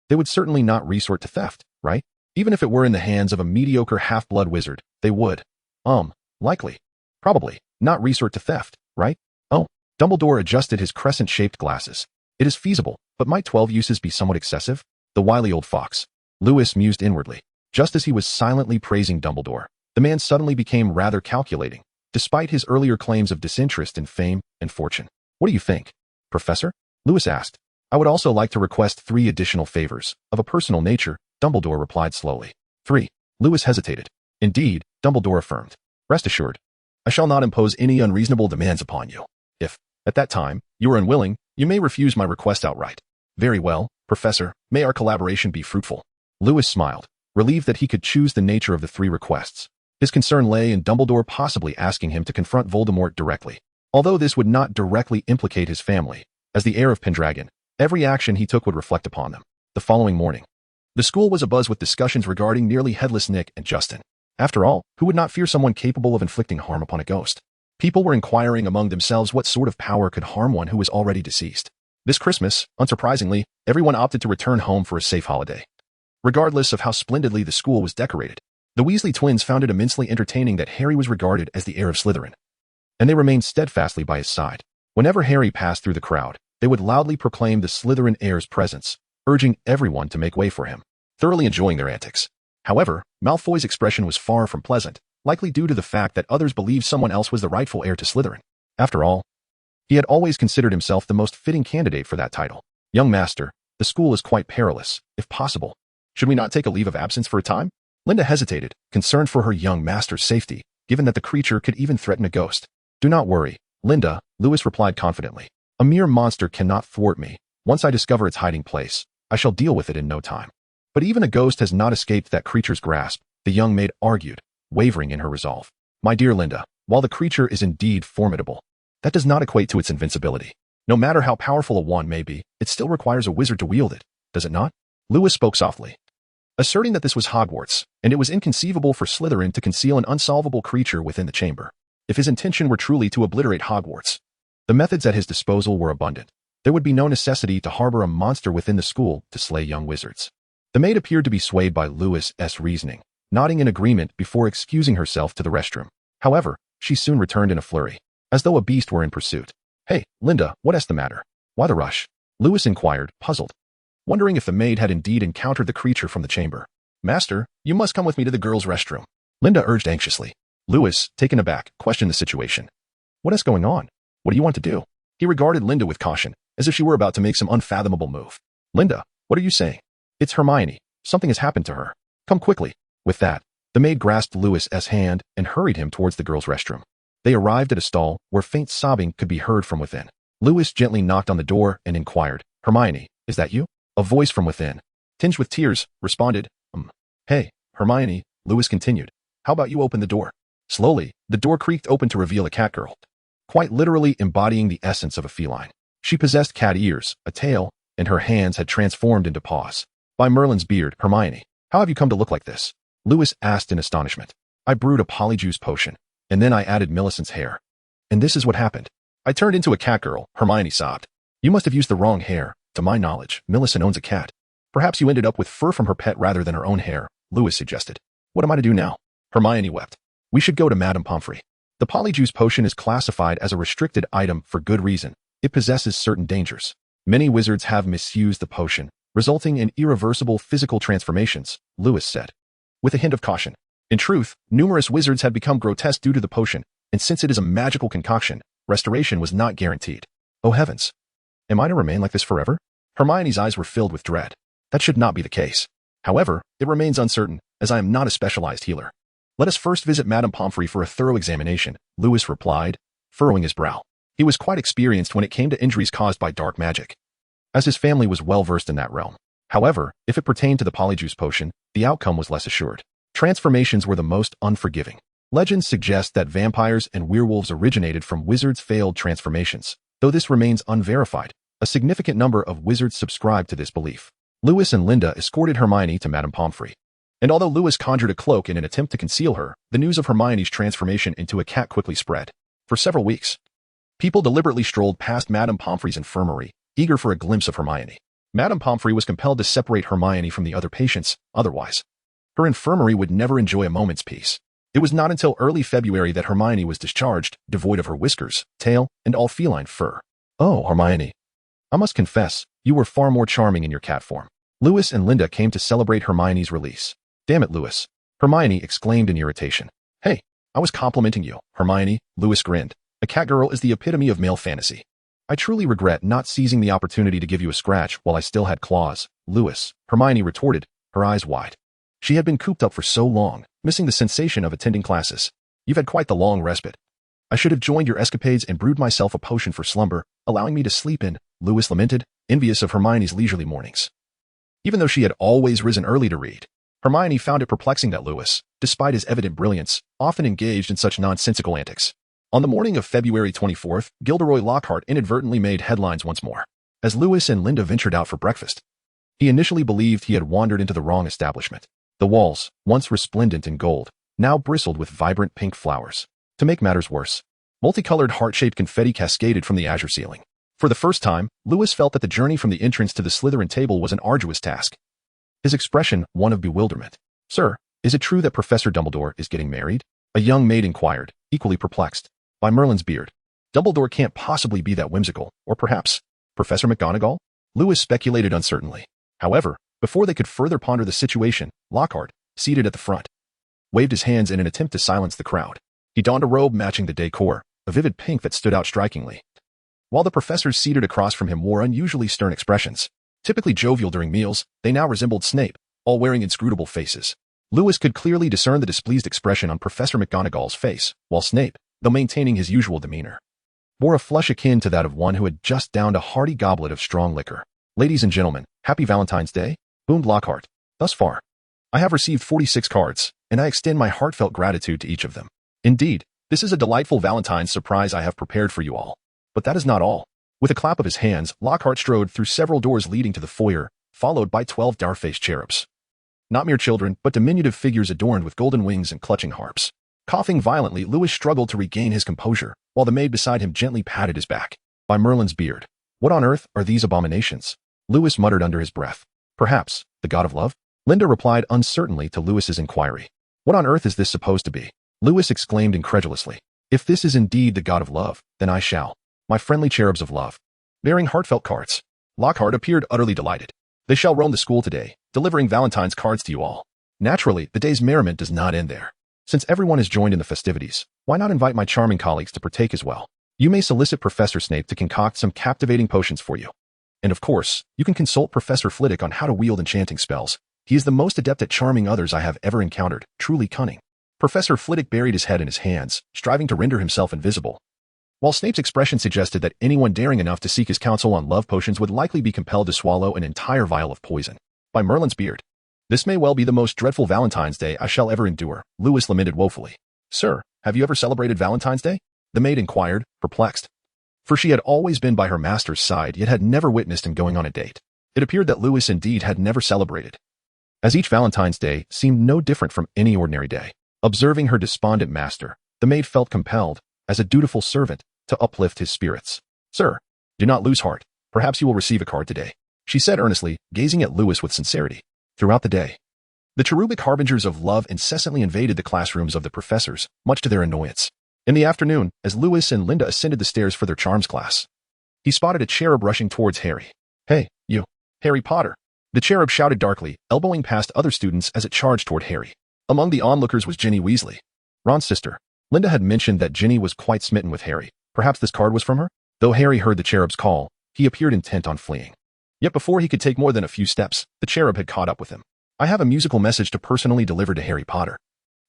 They would certainly not resort to theft, right? Even if it were in the hands of a mediocre half-blood wizard, they would. Likely. Probably. Not resort to theft, right? Oh. Dumbledore adjusted his crescent-shaped glasses. It is feasible, but might 12 uses be somewhat excessive? The wily old fox. Lewis mused inwardly. Just as he was silently praising Dumbledore, the man suddenly became rather calculating, despite his earlier claims of disinterest in fame and fortune. What do you think, Professor? Lewis asked. I would also like to request 3 additional favors, of a personal nature, Dumbledore replied slowly. 3. Lewis hesitated. Indeed, Dumbledore affirmed. Rest assured, I shall not impose any unreasonable demands upon you. If, at that time, you are unwilling, you may refuse my request outright. Very well, Professor, may our collaboration be fruitful. Lewis smiled, relieved that he could choose the nature of the 3 requests. His concern lay in Dumbledore possibly asking him to confront Voldemort directly. Although this would not directly implicate his family, as the heir of Pendragon, every action he took would reflect upon them. The following morning, the school was abuzz with discussions regarding nearly headless Nick and Justin. After all, who would not fear someone capable of inflicting harm upon a ghost? People were inquiring among themselves what sort of power could harm one who was already deceased. This Christmas, unsurprisingly, everyone opted to return home for a safe holiday. Regardless of how splendidly the school was decorated, the Weasley twins found it immensely entertaining that Harry was regarded as the heir of Slytherin, and they remained steadfastly by his side. Whenever Harry passed through the crowd, they would loudly proclaim the Slytherin heir's presence, urging everyone to make way for him, thoroughly enjoying their antics. However, Malfoy's expression was far from pleasant, likely due to the fact that others believed someone else was the rightful heir to Slytherin. After all, he had always considered himself the most fitting candidate for that title. Young master, the school is quite perilous, if possible. Should we not take a leave of absence for a time? Linda hesitated, concerned for her young master's safety, given that the creature could even threaten a ghost. Do not worry, Linda, Lewis replied confidently. A mere monster cannot thwart me. Once I discover its hiding place, I shall deal with it in no time. But even a ghost has not escaped that creature's grasp, the young maid argued, wavering in her resolve. My dear Linda, while the creature is indeed formidable, that does not equate to its invincibility. No matter how powerful a wand may be, it still requires a wizard to wield it, does it not? Lewis spoke softly, asserting that this was Hogwarts, and it was inconceivable for Slytherin to conceal an unsolvable creature within the chamber. If his intention were truly to obliterate Hogwarts, the methods at his disposal were abundant. There would be no necessity to harbor a monster within the school to slay young wizards. The maid appeared to be swayed by Lewis's reasoning, nodding in agreement before excusing herself to the restroom. However, she soon returned in a flurry, as though a beast were in pursuit. Hey, Linda, what's the matter? Why the rush? Lewis inquired, puzzled, wondering if the maid had indeed encountered the creature from the chamber. Master, you must come with me to the girls' restroom, Linda urged anxiously. Lewis, taken aback, questioned the situation. What is going on? What do you want to do? He regarded Linda with caution, as if she were about to make some unfathomable move. Linda, what are you saying? It's Hermione. Something has happened to her. Come quickly. With that, the maid grasped Lewis's hand and hurried him towards the girls' restroom. They arrived at a stall where faint sobbing could be heard from within. Lewis gently knocked on the door and inquired, Hermione, is that you? A voice from within, tinged with tears, responded, Hey, Hermione, Lewis continued. How about you open the door? Slowly, the door creaked open to reveal a catgirl, quite literally embodying the essence of a feline. She possessed cat ears, a tail, and her hands had transformed into paws. By Merlin's beard, Hermione, how have you come to look like this? Lewis asked in astonishment. I brewed a polyjuice potion, and then I added Millicent's hair. And this is what happened. I turned into a catgirl, Hermione sobbed. You must have used the wrong hair. To my knowledge, Millicent owns a cat. Perhaps you ended up with fur from her pet rather than her own hair, Lewis suggested. What am I to do now? Hermione wept. We should go to Madame Pomfrey. The polyjuice potion is classified as a restricted item for good reason. It possesses certain dangers. Many wizards have misused the potion, resulting in irreversible physical transformations, Lewis said, with a hint of caution. In truth, numerous wizards had become grotesque due to the potion, and since it is a magical concoction, restoration was not guaranteed. Oh heavens! Am I to remain like this forever? Hermione's eyes were filled with dread. That should not be the case. However, it remains uncertain, as I am not a specialized healer. Let us first visit Madame Pomfrey for a thorough examination, Lewis replied, furrowing his brow. He was quite experienced when it came to injuries caused by dark magic, as his family was well versed in that realm. However, if it pertained to the polyjuice potion, the outcome was less assured. Transformations were the most unforgiving. Legends suggest that vampires and werewolves originated from wizards' failed transformations. Though this remains unverified, a significant number of wizards subscribe to this belief. Lewis and Linda escorted Hermione to Madame Pomfrey. And although Lewis conjured a cloak in an attempt to conceal her, the news of Hermione's transformation into a cat quickly spread. For several weeks, people deliberately strolled past Madame Pomfrey's infirmary, eager for a glimpse of Hermione. Madame Pomfrey was compelled to separate Hermione from the other patients, otherwise, her infirmary would never enjoy a moment's peace. It was not until early February that Hermione was discharged, devoid of her whiskers, tail, and all feline fur. Oh, Hermione. I must confess, you were far more charming in your cat form. Lewis and Linda came to celebrate Hermione's release. Damn it, Lewis. Hermione exclaimed in irritation. Hey, I was complimenting you, Hermione, Lewis grinned. A catgirl is the epitome of male fantasy. I truly regret not seizing the opportunity to give you a scratch while I still had claws, Lewis, Hermione retorted, her eyes wide. She had been cooped up for so long, missing the sensation of attending classes. You've had quite the long respite. I should have joined your escapades and brewed myself a potion for slumber, allowing me to sleep in, Lewis lamented, envious of Hermione's leisurely mornings. Even though she had always risen early to read, Hermione found it perplexing that Lewis, despite his evident brilliance, often engaged in such nonsensical antics. On the morning of February 24th, Gilderoy Lockhart inadvertently made headlines once more. As Lewis and Linda ventured out for breakfast, he initially believed he had wandered into the wrong establishment. The walls, once resplendent in gold, now bristled with vibrant pink flowers. To make matters worse, multicolored heart-shaped confetti cascaded from the azure ceiling. For the first time, Lewis felt that the journey from the entrance to the Slytherin table was an arduous task. His expression, one of bewilderment. Sir, is it true that Professor Dumbledore is getting married? A young maid inquired, equally perplexed. By Merlin's beard. Dumbledore can't possibly be that whimsical, or perhaps, Professor McGonagall? Lewis speculated uncertainly. However, before they could further ponder the situation, Lockhart, seated at the front, waved his hands in an attempt to silence the crowd. He donned a robe matching the decor, a vivid pink that stood out strikingly. While the professors seated across from him wore unusually stern expressions, typically jovial during meals, they now resembled Snape, all wearing inscrutable faces. Lewis could clearly discern the displeased expression on Professor McGonagall's face, while Snape, though maintaining his usual demeanor, bore a flush akin to that of one who had just downed a hearty goblet of strong liquor. Ladies and gentlemen, happy Valentine's Day, boomed Lockhart. Thus far, I have received 46 cards, and I extend my heartfelt gratitude to each of them. Indeed, this is a delightful Valentine's surprise I have prepared for you all. But that is not all. With a clap of his hands, Lockhart strode through several doors leading to the foyer, followed by 12 dar-faced cherubs. Not mere children, but diminutive figures adorned with golden wings and clutching harps. Coughing violently, Lewis struggled to regain his composure, while the maid beside him gently patted his back. By Merlin's beard. What on earth are these abominations? Lewis muttered under his breath. Perhaps, the god of love? Linda replied uncertainly to Lewis's inquiry. What on earth is this supposed to be? Lewis exclaimed incredulously. If this is indeed the god of love, then I shall. my friendly cherubs of love. Bearing heartfelt cards. Lockhart appeared utterly delighted. They shall roam the school today, delivering Valentine's cards to you all. Naturally, the day's merriment does not end there. Since everyone has joined in the festivities, why not invite my charming colleagues to partake as well? You may solicit Professor Snape to concoct some captivating potions for you. And of course, you can consult Professor Flitwick on how to wield enchanting spells. He is the most adept at charming others I have ever encountered, truly cunning. Professor Flitwick buried his head in his hands, striving to render himself invisible. While Snape's expression suggested that anyone daring enough to seek his counsel on love potions would likely be compelled to swallow an entire vial of poison. By Merlin's beard. This may well be the most dreadful Valentine's Day I shall ever endure, Lewis lamented woefully. Sir, have you ever celebrated Valentine's Day? The maid inquired, perplexed. For she had always been by her master's side, yet had never witnessed him going on a date. It appeared that Lewis indeed had never celebrated, as each Valentine's Day seemed no different from any ordinary day. Observing her despondent master, the maid felt compelled, as a dutiful servant, to uplift his spirits. Sir, do not lose heart. Perhaps you will receive a card today, she said earnestly, gazing at Lewis with sincerity. Throughout the day, the cherubic harbingers of love incessantly invaded the classrooms of the professors, much to their annoyance. In the afternoon, as Lewis and Linda ascended the stairs for their charms class, he spotted a cherub rushing towards Harry. Hey, you, Harry Potter. The cherub shouted darkly, elbowing past other students as it charged toward Harry. Among the onlookers was Ginny Weasley, Ron's sister. Linda had mentioned that Ginny was quite smitten with Harry. Perhaps this card was from her? Though Harry heard the cherub's call, he appeared intent on fleeing. Yet before he could take more than a few steps, the cherub had caught up with him. I have a musical message to personally deliver to Harry Potter,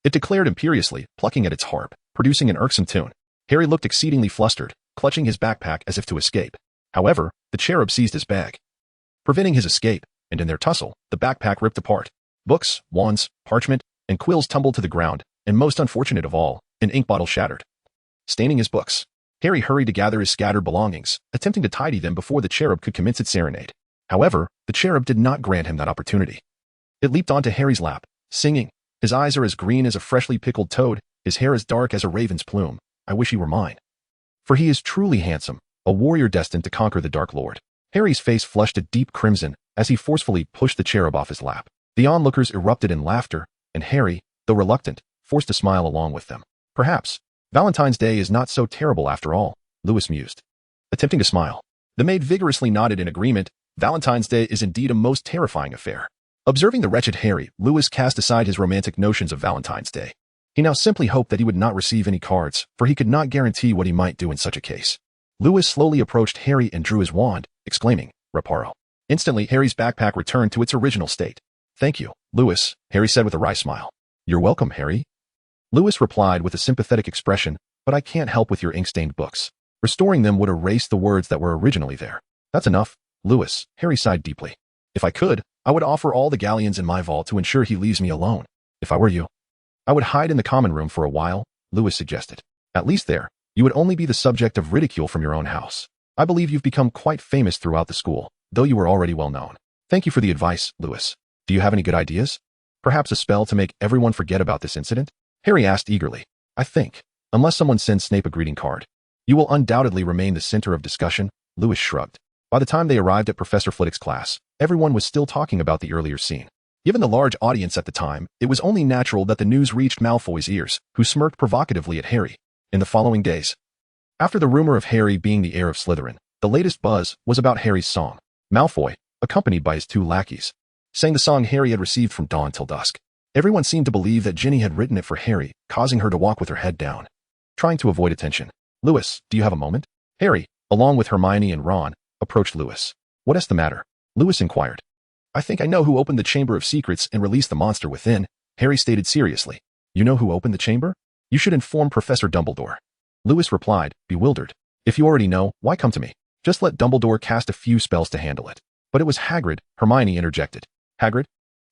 it declared imperiously, plucking at its harp, producing an irksome tune. Harry looked exceedingly flustered, clutching his backpack as if to escape. However, the cherub seized his bag, preventing his escape, and in their tussle, the backpack ripped apart. Books, wands, parchment, and quills tumbled to the ground, and most unfortunate of all, an ink bottle shattered, staining his books. Harry hurried to gather his scattered belongings, attempting to tidy them before the cherub could commence its serenade. However, the cherub did not grant him that opportunity. It leaped onto Harry's lap, singing, his eyes are as green as a freshly pickled toad, his hair as dark as a raven's plume. I wish he were mine. For he is truly handsome, a warrior destined to conquer the Dark Lord. Harry's face flushed a deep crimson as he forcefully pushed the cherub off his lap. The onlookers erupted in laughter, and Harry, though reluctant, forced to smile along with them. Perhaps Valentine's Day is not so terrible after all, Lewis mused, attempting to smile. The maid vigorously nodded in agreement. Valentine's Day is indeed a most terrifying affair. Observing the wretched Harry, Lewis cast aside his romantic notions of Valentine's Day. He now simply hoped that he would not receive any cards, for he could not guarantee what he might do in such a case. Lewis slowly approached Harry and drew his wand, exclaiming, Reparo. Instantly, Harry's backpack returned to its original state. Thank you, Lewis, Harry said with a wry smile. You're welcome, Harry. Lewis replied with a sympathetic expression, but I can't help with your ink-stained books. Restoring them would erase the words that were originally there. That's enough, Lewis, Harry sighed deeply. If I could, I would offer all the galleons in my vault to ensure he leaves me alone. If I were you, I would hide in the common room for a while, Lewis suggested. At least there, you would only be the subject of ridicule from your own house. I believe you've become quite famous throughout the school, though you were already well known. Thank you for the advice, Lewis. Do you have any good ideas? Perhaps a spell to make everyone forget about this incident? Harry asked eagerly. I think, unless someone sends Snape a greeting card, you will undoubtedly remain the center of discussion, Lewis shrugged. By the time they arrived at Professor Flitwick's class, everyone was still talking about the earlier scene. Given the large audience at the time, it was only natural that the news reached Malfoy's ears, who smirked provocatively at Harry. In the following days, after the rumor of Harry being the heir of Slytherin, the latest buzz was about Harry's song. Malfoy, accompanied by his two lackeys, sang the song Harry had received from dawn till dusk. Everyone seemed to believe that Ginny had written it for Harry, causing her to walk with her head down, trying to avoid attention. Lewis, do you have a moment? Harry, along with Hermione and Ron, approached Lewis. What is the matter? Lewis inquired. I think I know who opened the Chamber of Secrets and released the monster within, Harry stated seriously. You know who opened the chamber? You should inform Professor Dumbledore. Lewis replied, bewildered. If you already know, why come to me? Just let Dumbledore cast a few spells to handle it. But it was Hagrid, Hermione interjected. Hagrid?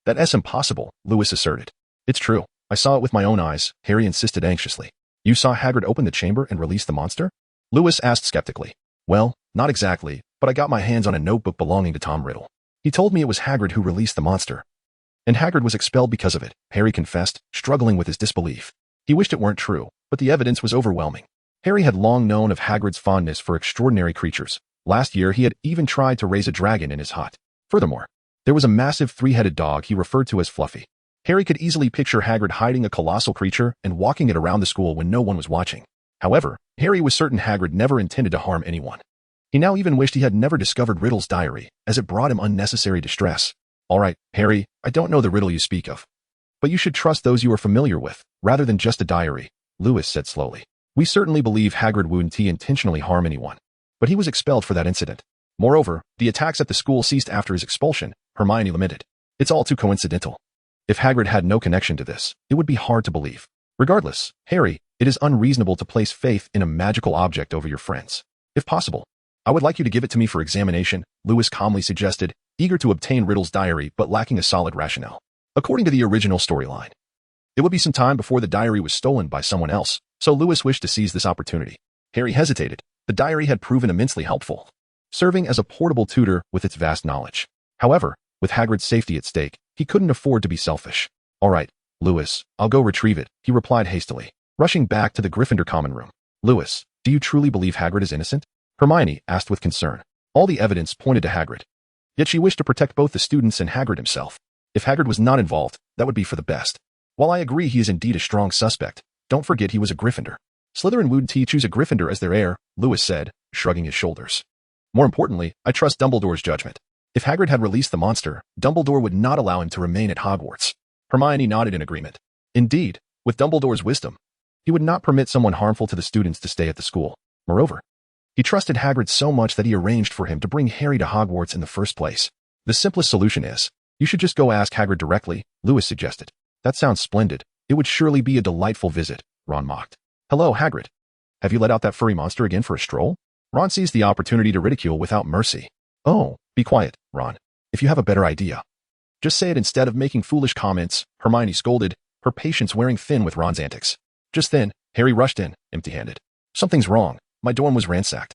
That's impossible, Lewis asserted. It's true. I saw it with my own eyes, Harry insisted anxiously. You saw Hagrid open the chamber and release the monster? Lewis asked skeptically. Well, not exactly, but I got my hands on a notebook belonging to Tom Riddle. He told me it was Hagrid who released the monster. And Hagrid was expelled because of it, Harry confessed, struggling with his disbelief. He wished it weren't true, but the evidence was overwhelming. Harry had long known of Hagrid's fondness for extraordinary creatures. Last year, he had even tried to raise a dragon in his hut. Furthermore, there was a massive three-headed dog he referred to as Fluffy. Harry could easily picture Hagrid hiding a colossal creature and walking it around the school when no one was watching. However, Harry was certain Hagrid never intended to harm anyone. He now even wished he had never discovered Riddle's diary, as it brought him unnecessary distress. All right, Harry, I don't know the riddle you speak of. But you should trust those you are familiar with, rather than just a diary, Lewis said slowly. We certainly believe Hagrid wouldn't intentionally harm anyone. But he was expelled for that incident. Moreover, the attacks at the school ceased after his expulsion, Hermione lamented. It's all too coincidental. If Hagrid had no connection to this, it would be hard to believe. Regardless, Harry, it is unreasonable to place faith in a magical object over your friends. If possible, I would like you to give it to me for examination, Lewis calmly suggested, eager to obtain Riddle's diary but lacking a solid rationale. According to the original storyline, it would be some time before the diary was stolen by someone else, so Lewis wished to seize this opportunity. Harry hesitated. The diary had proven immensely helpful, serving as a portable tutor with its vast knowledge. However, with Hagrid's safety at stake, he couldn't afford to be selfish. All right, Lewis, I'll go retrieve it, he replied hastily, rushing back to the Gryffindor common room. Lewis, do you truly believe Hagrid is innocent? Hermione asked with concern. All the evidence pointed to Hagrid. Yet she wished to protect both the students and Hagrid himself. If Hagrid was not involved, that would be for the best. While I agree he is indeed a strong suspect, don't forget he was a Gryffindor. Slytherin wouldn't choose a Gryffindor as their heir, Lewis said, shrugging his shoulders. More importantly, I trust Dumbledore's judgment. If Hagrid had released the monster, Dumbledore would not allow him to remain at Hogwarts. Hermione nodded in agreement. Indeed, with Dumbledore's wisdom, he would not permit someone harmful to the students to stay at the school. Moreover, he trusted Hagrid so much that he arranged for him to bring Harry to Hogwarts in the first place. The simplest solution is, you should just go ask Hagrid directly, Lewis suggested. That sounds splendid. It would surely be a delightful visit, Ron mocked. Hello, Hagrid. Have you let out that furry monster again for a stroll? Ron seized the opportunity to ridicule without mercy. Oh, be quiet, Ron. If you have a better idea, just say it instead of making foolish comments, Hermione scolded, her patience wearing thin with Ron's antics. Just then, Harry rushed in, empty-handed. Something's wrong. My dorm was ransacked.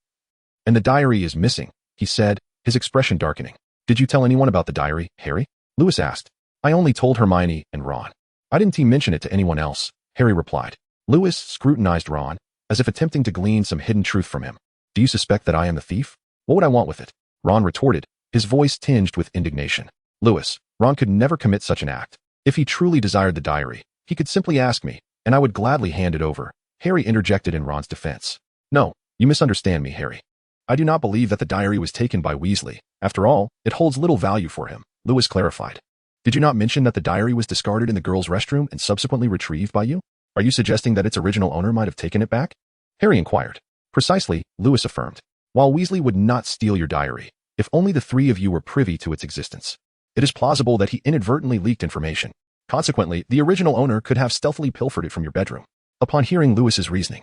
And the diary is missing, he said, his expression darkening. Did you tell anyone about the diary, Harry? Lewis asked. I only told Hermione and Ron. I didn't mention it to anyone else, Harry replied. Lewis scrutinized Ron, as if attempting to glean some hidden truth from him. Do you suspect that I am the thief? What would I want with it? Ron retorted, his voice tinged with indignation. Lewis, Ron could never commit such an act. If he truly desired the diary, he could simply ask me, and I would gladly hand it over, Harry interjected in Ron's defense. No, you misunderstand me, Harry. I do not believe that the diary was taken by Weasley. After all, it holds little value for him, Lewis clarified. Did you not mention that the diary was discarded in the girls' restroom and subsequently retrieved by you? Are you suggesting that its original owner might have taken it back? Harry inquired. Precisely, Lewis affirmed. While Weasley would not steal your diary, if only the three of you were privy to its existence, it is plausible that he inadvertently leaked information. Consequently, the original owner could have stealthily pilfered it from your bedroom. Upon hearing Lewis's reasoning,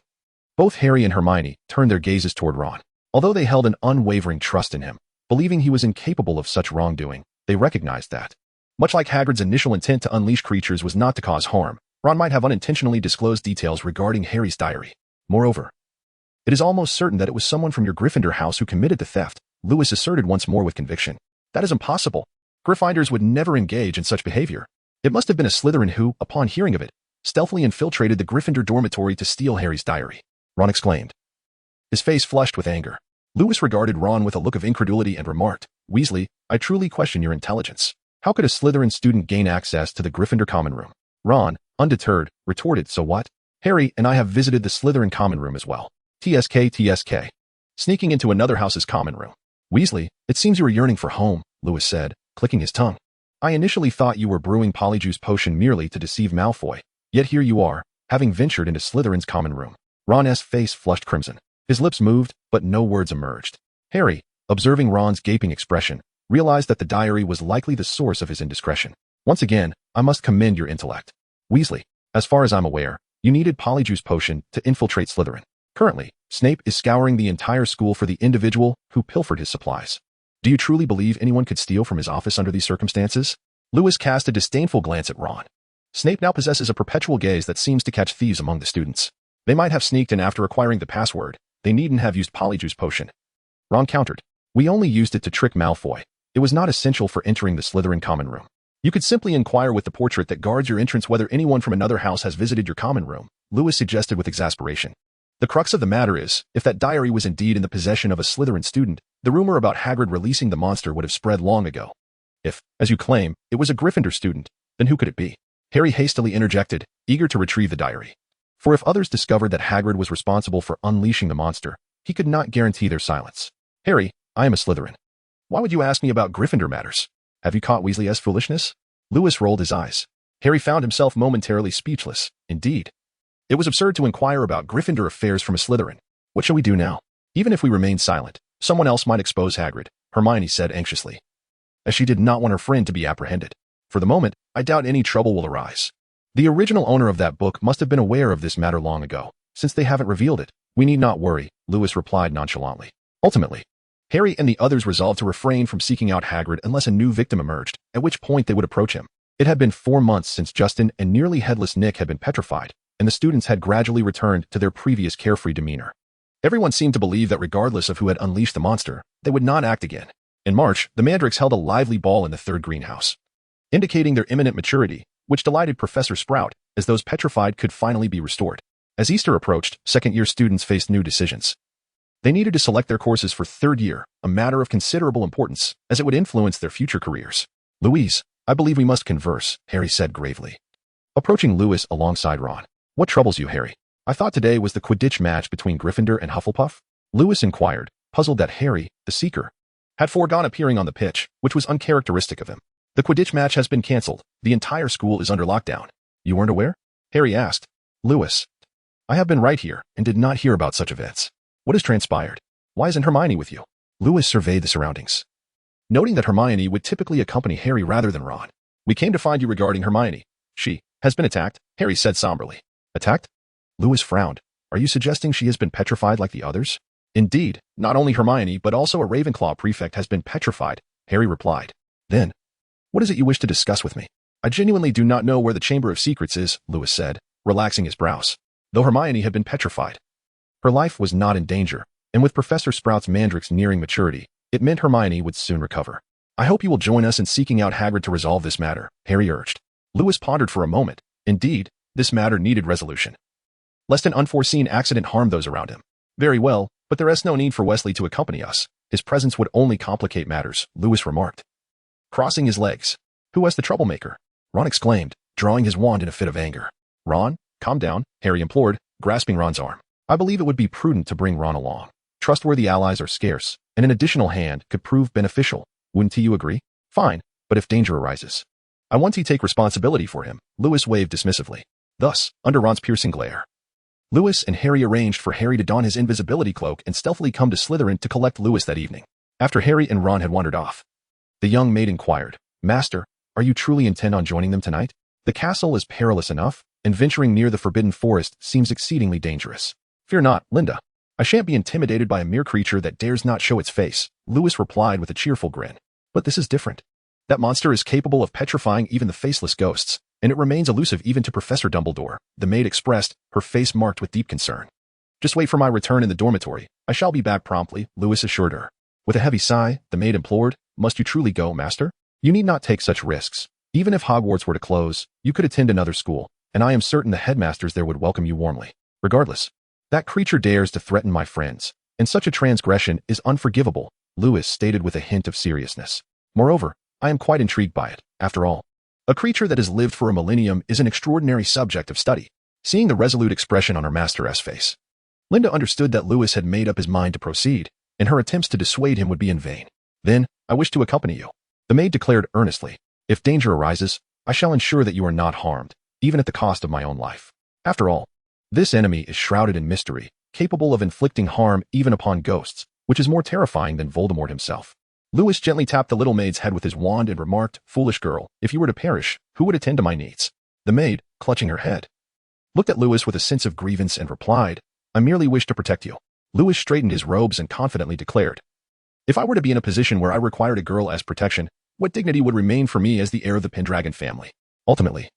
both Harry and Hermione turned their gazes toward Ron. Although they held an unwavering trust in him, believing he was incapable of such wrongdoing, they recognized that, much like Hagrid's initial intent to unleash creatures was not to cause harm, Ron might have unintentionally disclosed details regarding Harry's diary. Moreover, it is almost certain that it was someone from your Gryffindor house who committed the theft, Lewis asserted once more with conviction. That is impossible. Gryffindors would never engage in such behavior. It must have been a Slytherin who, upon hearing of it, stealthily infiltrated the Gryffindor dormitory to steal Harry's diary, Ron exclaimed. His face flushed with anger. Lewis regarded Ron with a look of incredulity and remarked, Weasley, I truly question your intelligence. How could a Slytherin student gain access to the Gryffindor common room? Ron, undeterred, retorted, so what? Harry and I have visited the Slytherin common room as well. TSK. Sneaking into another house's common room. Weasley, it seems you were yearning for home, Lewis said, clicking his tongue. I initially thought you were brewing Polyjuice potion merely to deceive Malfoy, yet here you are, having ventured into Slytherin's common room. Ron's face flushed crimson. His lips moved, but no words emerged. Harry, observing Ron's gaping expression, realized that the diary was likely the source of his indiscretion. Once again, I must commend your intellect. Weasley, as far as I'm aware, you needed Polyjuice potion to infiltrate Slytherin. Currently, Snape is scouring the entire school for the individual who pilfered his supplies. Do you truly believe anyone could steal from his office under these circumstances? Lewis cast a disdainful glance at Ron. Snape now possesses a perpetual gaze that seems to catch thieves among the students. They might have sneaked in after acquiring the password. They needn't have used Polyjuice potion. Ron countered. We only used it to trick Malfoy. It was not essential for entering the Slytherin common room. You could simply inquire with the portrait that guards your entrance whether anyone from another house has visited your common room, Lewis suggested with exasperation. The crux of the matter is, if that diary was indeed in the possession of a Slytherin student, the rumor about Hagrid releasing the monster would have spread long ago. If, as you claim, it was a Gryffindor student, then who could it be? Harry hastily interjected, eager to retrieve the diary. For if others discovered that Hagrid was responsible for unleashing the monster, he could not guarantee their silence. Harry, I am a Slytherin. Why would you ask me about Gryffindor matters? Have you caught Weasley's foolishness? Lewis rolled his eyes. Harry found himself momentarily speechless. Indeed. It was absurd to inquire about Gryffindor affairs from a Slytherin. What shall we do now? Even if we remain silent, someone else might expose Hagrid, Hermione said anxiously, as she did not want her friend to be apprehended. For the moment, I doubt any trouble will arise. The original owner of that book must have been aware of this matter long ago. Since they haven't revealed it, we need not worry, Lewis replied nonchalantly. Ultimately, Harry and the others resolved to refrain from seeking out Hagrid unless a new victim emerged, at which point they would approach him. It had been 4 months since Justin and nearly headless Nick had been petrified, and the students had gradually returned to their previous carefree demeanor. Everyone seemed to believe that regardless of who had unleashed the monster, they would not act again. In March, the Mandrakes held a lively ball in the third greenhouse, indicating their imminent maturity, which delighted Professor Sprout, as those petrified could finally be restored. As Easter approached, second-year students faced new decisions. They needed to select their courses for third year, a matter of considerable importance, as it would influence their future careers. Louise, I believe we must converse, Harry said gravely, approaching Lewis alongside Ron. What troubles you, Harry? I thought today was the Quidditch match between Gryffindor and Hufflepuff? Lewis inquired, puzzled that Harry, the Seeker, had foregone appearing on the pitch, which was uncharacteristic of him. The Quidditch match has been cancelled. The entire school is under lockdown. You weren't aware? Harry asked. Lewis, I have been right here and did not hear about such events. What has transpired? Why isn't Hermione with you? Lewis surveyed the surroundings, noting that Hermione would typically accompany Harry rather than Ron. We came to find you regarding Hermione. She has been attacked, Harry said somberly. Attacked? Lewis frowned. Are you suggesting she has been petrified like the others? Indeed, not only Hermione but also a Ravenclaw prefect has been petrified, Harry replied. Then, what is it you wish to discuss with me? I genuinely do not know where the Chamber of Secrets is, Lewis said, relaxing his brows. Though Hermione had been petrified, her life was not in danger, and with Professor Sprout's mandrakes nearing maturity, it meant Hermione would soon recover. I hope you will join us in seeking out Hagrid to resolve this matter, Harry urged. Lewis pondered for a moment. Indeed, this matter needed resolution, lest an unforeseen accident harm those around him. Very well, but there is no need for Wesley to accompany us. His presence would only complicate matters, Lewis remarked, crossing his legs. Who was the troublemaker? Ron exclaimed, drawing his wand in a fit of anger. Ron, calm down, Harry implored, grasping Ron's arm. I believe it would be prudent to bring Ron along. Trustworthy allies are scarce, and an additional hand could prove beneficial. Wouldn't you agree? Fine, but if danger arises, I want to take responsibility for him, Lewis waved dismissively. Thus, under Ron's piercing glare, Lewis and Harry arranged for Harry to don his invisibility cloak and stealthily come to Slytherin to collect Lewis that evening. After Harry and Ron had wandered off, the young maid inquired, Master, are you truly intent on joining them tonight? The castle is perilous enough, and venturing near the Forbidden Forest seems exceedingly dangerous. Fear not, Linda. I shan't be intimidated by a mere creature that dares not show its face, Lewis replied with a cheerful grin. But this is different. That monster is capable of petrifying even the faceless ghosts, and it remains elusive even to Professor Dumbledore, the maid expressed, her face marked with deep concern. Just wait for my return in the dormitory. I shall be back promptly, Lewis assured her. With a heavy sigh, the maid implored, Must you truly go, Master? You need not take such risks. Even if Hogwarts were to close, you could attend another school, and I am certain the headmasters there would welcome you warmly. Regardless, that creature dares to threaten my friends, and such a transgression is unforgivable, Lewis stated with a hint of seriousness. Moreover, I am quite intrigued by it. After all, a creature that has lived for a millennium is an extraordinary subject of study. Seeing the resolute expression on her master's face, Linda understood that Lewis had made up his mind to proceed, and her attempts to dissuade him would be in vain. Then, I wish to accompany you, the maid declared earnestly. If danger arises, I shall ensure that you are not harmed, even at the cost of my own life. After all, this enemy is shrouded in mystery, capable of inflicting harm even upon ghosts, which is more terrifying than Voldemort himself. Lewis gently tapped the little maid's head with his wand and remarked, Foolish girl, if you were to perish, who would attend to my needs? The maid, clutching her head, looked at Lewis with a sense of grievance and replied, I merely wish to protect you. Lewis straightened his robes and confidently declared, If I were to be in a position where I required a girl as protection, what dignity would remain for me as the heir of the Pendragon family? Ultimately,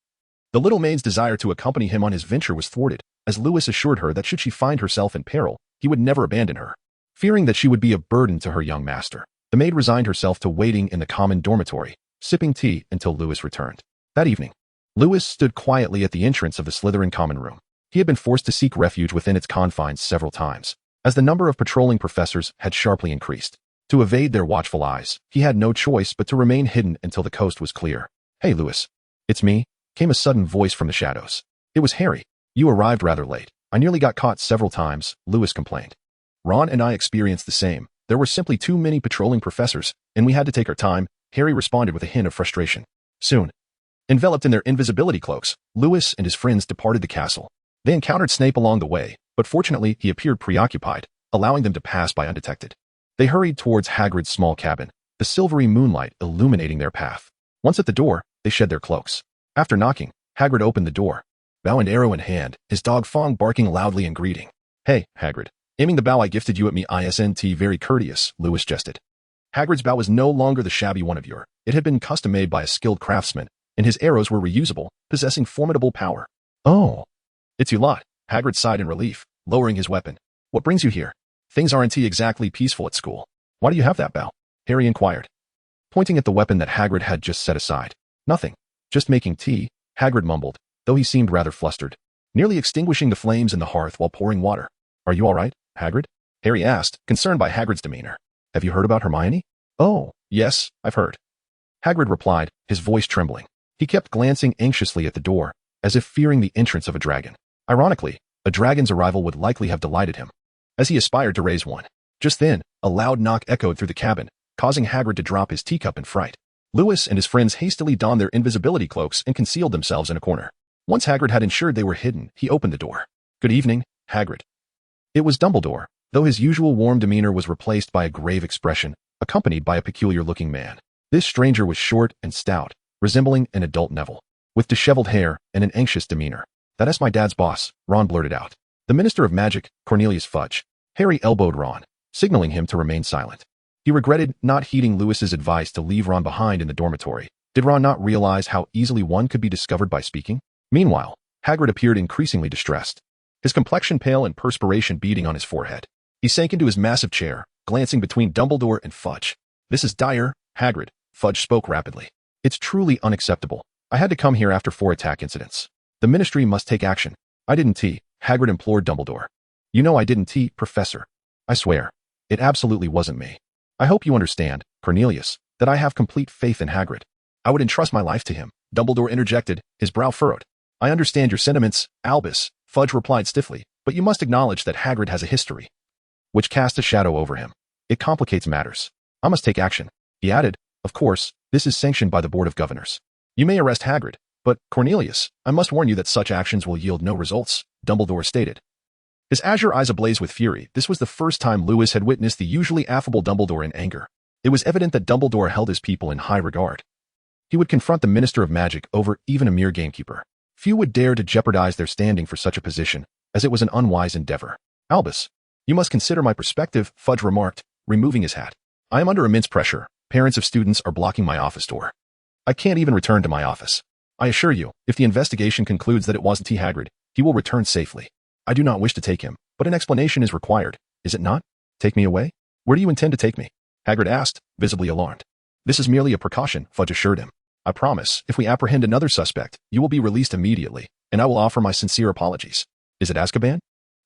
the little maid's desire to accompany him on his venture was thwarted, as Lewis assured her that should she find herself in peril, he would never abandon her. Fearing that she would be a burden to her young master, the maid resigned herself to waiting in the common dormitory, sipping tea until Lewis returned. That evening, Lewis stood quietly at the entrance of the Slytherin common room. He had been forced to seek refuge within its confines several times, as the number of patrolling professors had sharply increased. To evade their watchful eyes, he had no choice but to remain hidden until the coast was clear. Hey, Lewis. It's me, came a sudden voice from the shadows. It was Harry. You arrived rather late. I nearly got caught several times, Lewis complained. Ron and I experienced the same. There were simply too many patrolling professors, and we had to take our time, Harry responded with a hint of frustration. Soon, enveloped in their invisibility cloaks, Lewis and his friends departed the castle. They encountered Snape along the way, but fortunately he appeared preoccupied, allowing them to pass by undetected. They hurried towards Hagrid's small cabin, the silvery moonlight illuminating their path. Once at the door, they shed their cloaks. After knocking, Hagrid opened the door. Bow and arrow in hand, his dog Fong barking loudly in greeting. Hey, Hagrid. Aiming the bow I gifted you at me isn't very courteous, Lewis jested. Hagrid's bow was no longer the shabby one of yore. It had been custom-made by a skilled craftsman, and his arrows were reusable, possessing formidable power. Oh. It's you lot, Hagrid sighed in relief, lowering his weapon. What brings you here? Things aren't exactly peaceful at school. Why do you have that bow? Harry inquired, pointing at the weapon that Hagrid had just set aside. Nothing. Just making tea, Hagrid mumbled, though he seemed rather flustered, nearly extinguishing the flames in the hearth while pouring water. Are you all right, Hagrid? Harry asked, concerned by Hagrid's demeanor. Have you heard about Hermione? Oh, yes, I've heard. Hagrid replied, his voice trembling. He kept glancing anxiously at the door, as if fearing the entrance of a dragon. Ironically, a dragon's arrival would likely have delighted him, as he aspired to raise one. Just then, a loud knock echoed through the cabin, causing Hagrid to drop his teacup in fright. Lewis and his friends hastily donned their invisibility cloaks and concealed themselves in a corner. Once Hagrid had ensured they were hidden, he opened the door. Good evening, Hagrid. It was Dumbledore, though his usual warm demeanor was replaced by a grave expression, accompanied by a peculiar-looking man. This stranger was short and stout, resembling an adult Neville, with disheveled hair and an anxious demeanor. That's my dad's boss, Ron blurted out. The Minister of Magic, Cornelius Fudge. Harry elbowed Ron, signaling him to remain silent. He regretted not heeding Lewis's advice to leave Ron behind in the dormitory. Did Ron not realize how easily one could be discovered by speaking? Meanwhile, Hagrid appeared increasingly distressed, his complexion pale and perspiration beading on his forehead. He sank into his massive chair, glancing between Dumbledore and Fudge. This is dire, Hagrid, Fudge spoke rapidly. It's truly unacceptable. I had to come here after 4 attack incidents. The Ministry must take action. I didn't Hagrid implored Dumbledore. You know I didn't Professor. I swear. It absolutely wasn't me. I hope you understand, Cornelius, that I have complete faith in Hagrid. I would entrust my life to him, Dumbledore interjected, his brow furrowed. I understand your sentiments, Albus, Fudge replied stiffly, but you must acknowledge that Hagrid has a history, which casts a shadow over him. It complicates matters. I must take action. He added, of course, this is sanctioned by the Board of Governors. You may arrest Hagrid, but, Cornelius, I must warn you that such actions will yield no results, Dumbledore stated. His azure eyes ablaze with fury, this was the first time Lewis had witnessed the usually affable Dumbledore in anger. It was evident that Dumbledore held his people in high regard. He would confront the Minister of Magic over even a mere gamekeeper. Few would dare to jeopardize their standing for such a position, as it was an unwise endeavor. Albus, you must consider my perspective, Fudge remarked, removing his hat. I am under immense pressure. Parents of students are blocking my office door. I can't even return to my office. I assure you, if the investigation concludes that it wasn't Hagrid, he will return safely. I do not wish to take him, but an explanation is required, is it not? Take me away? Where do you intend to take me? Hagrid asked, visibly alarmed. This is merely a precaution, Fudge assured him. I promise, if we apprehend another suspect, you will be released immediately, and I will offer my sincere apologies. Is it Azkaban?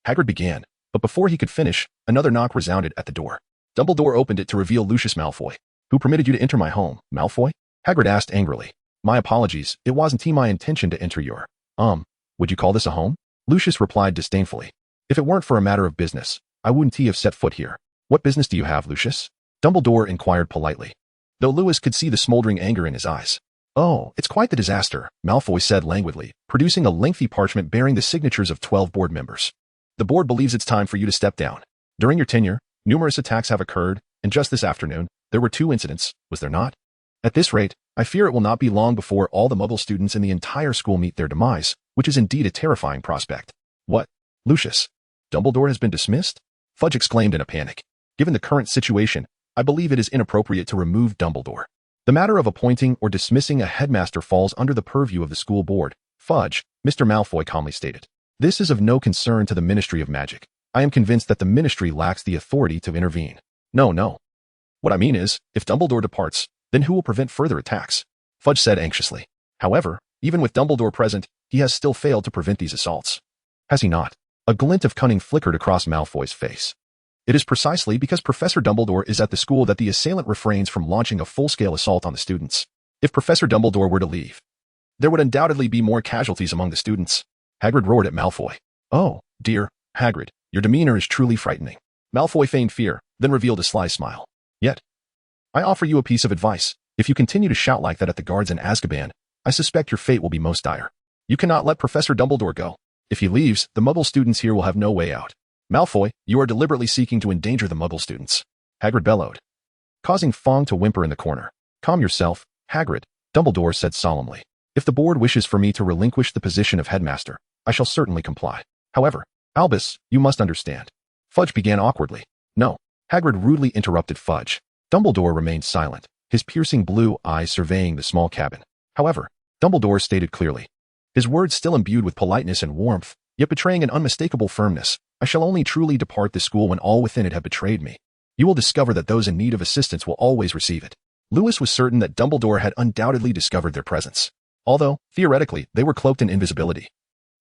Hagrid began, but before he could finish, another knock resounded at the door. Dumbledore opened it to reveal Lucius Malfoy. Who permitted you to enter my home, Malfoy? Hagrid asked angrily. My apologies, it wasn't my intention to enter your, would you call this a home? Lucius replied disdainfully. If it weren't for a matter of business, I wouldn't have set foot here. What business do you have, Lucius? Dumbledore inquired politely, though Lewis could see the smoldering anger in his eyes. Oh, it's quite the disaster, Malfoy said languidly, producing a lengthy parchment bearing the signatures of 12 board members. The board believes it's time for you to step down. During your tenure, numerous attacks have occurred, and just this afternoon, there were 2 incidents, was there not? At this rate, I fear it will not be long before all the Muggle students in the entire school meet their demise, which is indeed a terrifying prospect. What? Lucius? Dumbledore has been dismissed? Fudge exclaimed in a panic. Given the current situation, I believe it is inappropriate to remove Dumbledore. The matter of appointing or dismissing a headmaster falls under the purview of the school board, Fudge, Mr. Malfoy calmly stated. This is of no concern to the Ministry of Magic. I am convinced that the Ministry lacks the authority to intervene. No. What I mean is, if Dumbledore departs, then who will prevent further attacks? Fudge said anxiously. However, even with Dumbledore present, he has still failed to prevent these assaults. Has he not? A glint of cunning flickered across Malfoy's face. It is precisely because Professor Dumbledore is at the school that the assailant refrains from launching a full-scale assault on the students. If Professor Dumbledore were to leave, there would undoubtedly be more casualties among the students. Hagrid roared at Malfoy. "Oh, dear, Hagrid, your demeanor is truly frightening." Malfoy feigned fear, then revealed a sly smile. "Yet, I offer you a piece of advice. If you continue to shout like that at the guards in Azkaban, I suspect your fate will be most dire. You cannot let Professor Dumbledore go. If he leaves, the Muggle students here will have no way out. Malfoy, you are deliberately seeking to endanger the Muggle students," Hagrid bellowed, causing Fong to whimper in the corner. "Calm yourself, Hagrid," Dumbledore said solemnly. "If the board wishes for me to relinquish the position of headmaster, I shall certainly comply. However, Albus, you must understand." Fudge began awkwardly. "No," Hagrid rudely interrupted Fudge. Dumbledore remained silent, his piercing blue eyes surveying the small cabin. However, Dumbledore stated clearly, his words still imbued with politeness and warmth, yet betraying an unmistakable firmness, "I shall only truly depart this school when all within it have betrayed me. You will discover that those in need of assistance will always receive it." Lewis was certain that Dumbledore had undoubtedly discovered their presence, although, theoretically, they were cloaked in invisibility.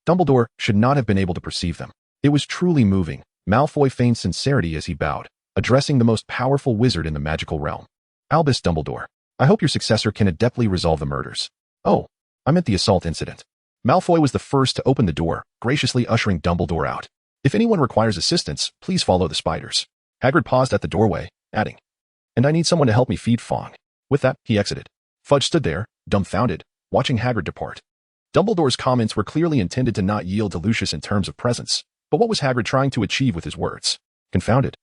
Dumbledore should not have been able to perceive them. It was truly moving. Malfoy feigned sincerity as he bowed, addressing the most powerful wizard in the magical realm. "Albus Dumbledore, I hope your successor can adeptly resolve the murders." "Oh, I meant the assault incident." Malfoy was the first to open the door, graciously ushering Dumbledore out. "If anyone requires assistance, please follow the spiders." Hagrid paused at the doorway, adding, "And I need someone to help me feed Fong." With that, he exited. Fudge stood there, dumbfounded, watching Hagrid depart. Dumbledore's comments were clearly intended to not yield to Lucius in terms of presence, but what was Hagrid trying to achieve with his words? Confounded.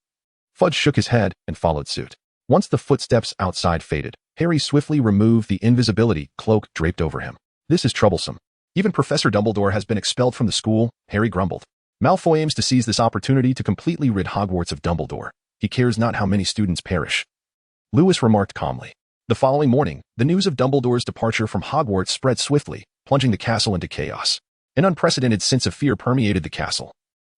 Fudge shook his head and followed suit. Once the footsteps outside faded, Harry swiftly removed the invisibility cloak draped over him. "This is troublesome. Even Professor Dumbledore has been expelled from the school," Harry grumbled. "Malfoy aims to seize this opportunity to completely rid Hogwarts of Dumbledore. He cares not how many students perish." Lewis remarked calmly. The following morning, the news of Dumbledore's departure from Hogwarts spread swiftly, plunging the castle into chaos. An unprecedented sense of fear permeated the castle,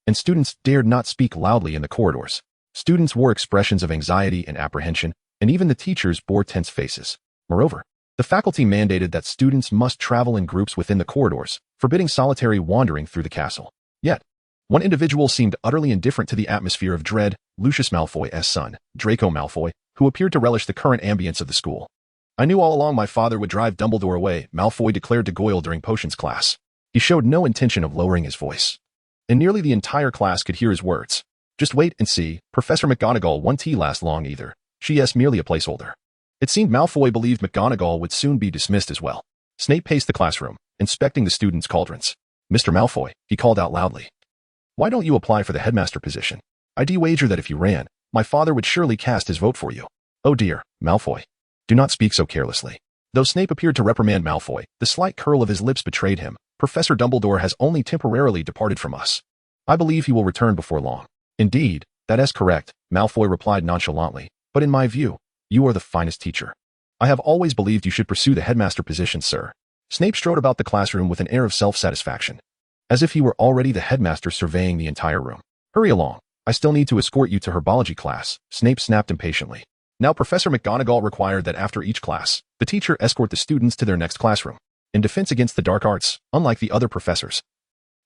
and students dared not speak loudly in the corridors. Students wore expressions of anxiety and apprehension, and even the teachers bore tense faces. Moreover, the faculty mandated that students must travel in groups within the corridors, forbidding solitary wandering through the castle. Yet, one individual seemed utterly indifferent to the atmosphere of dread, Lucius Malfoy's son, Draco Malfoy, who appeared to relish the current ambience of the school. "I knew all along my father would drive Dumbledore away," Malfoy declared to Goyle during potions class. He showed no intention of lowering his voice, and nearly the entire class could hear his words. "Just wait and see, Professor McGonagall won't last long either. She's merely a placeholder." It seemed Malfoy believed McGonagall would soon be dismissed as well. Snape paced the classroom, inspecting the students' cauldrons. "Mr. Malfoy," he called out loudly, "why don't you apply for the headmaster position? I'd wager that if you ran, my father would surely cast his vote for you." "Oh dear, Malfoy. Do not speak so carelessly." Though Snape appeared to reprimand Malfoy, the slight curl of his lips betrayed him. "Professor Dumbledore has only temporarily departed from us. I believe he will return before long." "Indeed, that is correct," Malfoy replied nonchalantly. "But in my view, you are the finest teacher. I have always believed you should pursue the headmaster position, sir." Snape strode about the classroom with an air of self-satisfaction, as if he were already the headmaster surveying the entire room. "Hurry along. I still need to escort you to herbology class," Snape snapped impatiently. Now Professor McGonagall required that after each class, the teacher escort the students to their next classroom. In defense against the dark arts, unlike the other professors,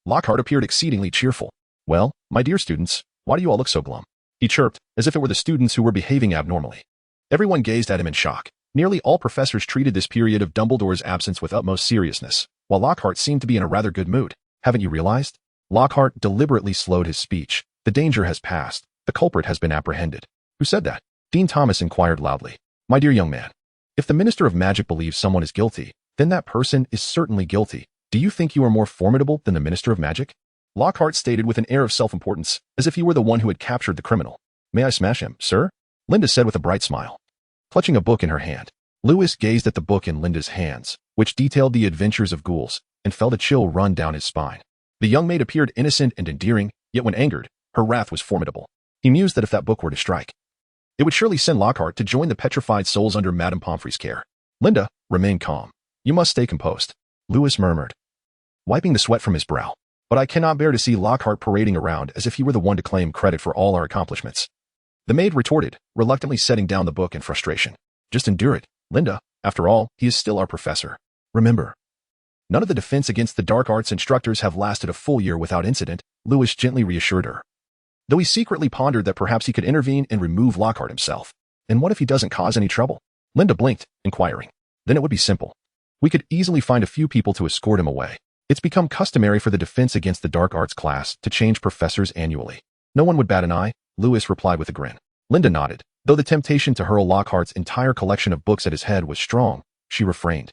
Lockhart appeared exceedingly cheerful. "Well, my dear students, why do you all look so glum?" he chirped, as if it were the students who were behaving abnormally. Everyone gazed at him in shock. Nearly all professors treated this period of Dumbledore's absence with utmost seriousness, while Lockhart seemed to be in a rather good mood. "Haven't you realized?" Lockhart deliberately slowed his speech. "The danger has passed. The culprit has been apprehended." "Who said that?" Dean Thomas inquired loudly. "My dear young man, if the Minister of Magic believes someone is guilty, then that person is certainly guilty. Do you think you are more formidable than the Minister of Magic?" Lockhart stated with an air of self-importance, as if he were the one who had captured the criminal. "May I smash him, sir?" Linda said with a bright smile, clutching a book in her hand. Lewis gazed at the book in Linda's hands, which detailed the adventures of ghouls, and felt a chill run down his spine. The young maid appeared innocent and endearing, yet when angered, her wrath was formidable. He mused that if that book were to strike, it would surely send Lockhart to join the petrified souls under Madame Pomfrey's care. "Linda, remain calm. You must stay composed," Lewis murmured, wiping the sweat from his brow. "But I cannot bear to see Lockhart parading around as if he were the one to claim credit for all our accomplishments," the maid retorted, reluctantly setting down the book in frustration. "Just endure it, Linda. After all, he is still our professor. Remember, none of the defense against the dark arts instructors have lasted a full year without incident," Lewis gently reassured her, though he secretly pondered that perhaps he could intervene and remove Lockhart himself. "And what if he doesn't cause any trouble?" Linda blinked, inquiring. "Then it would be simple. We could easily find a few people to escort him away. It's become customary for the Defense Against the Dark Arts class to change professors annually. No one would bat an eye, Lewis replied with a grin. Linda nodded. Though the temptation to hurl Lockhart's entire collection of books at his head was strong, she refrained,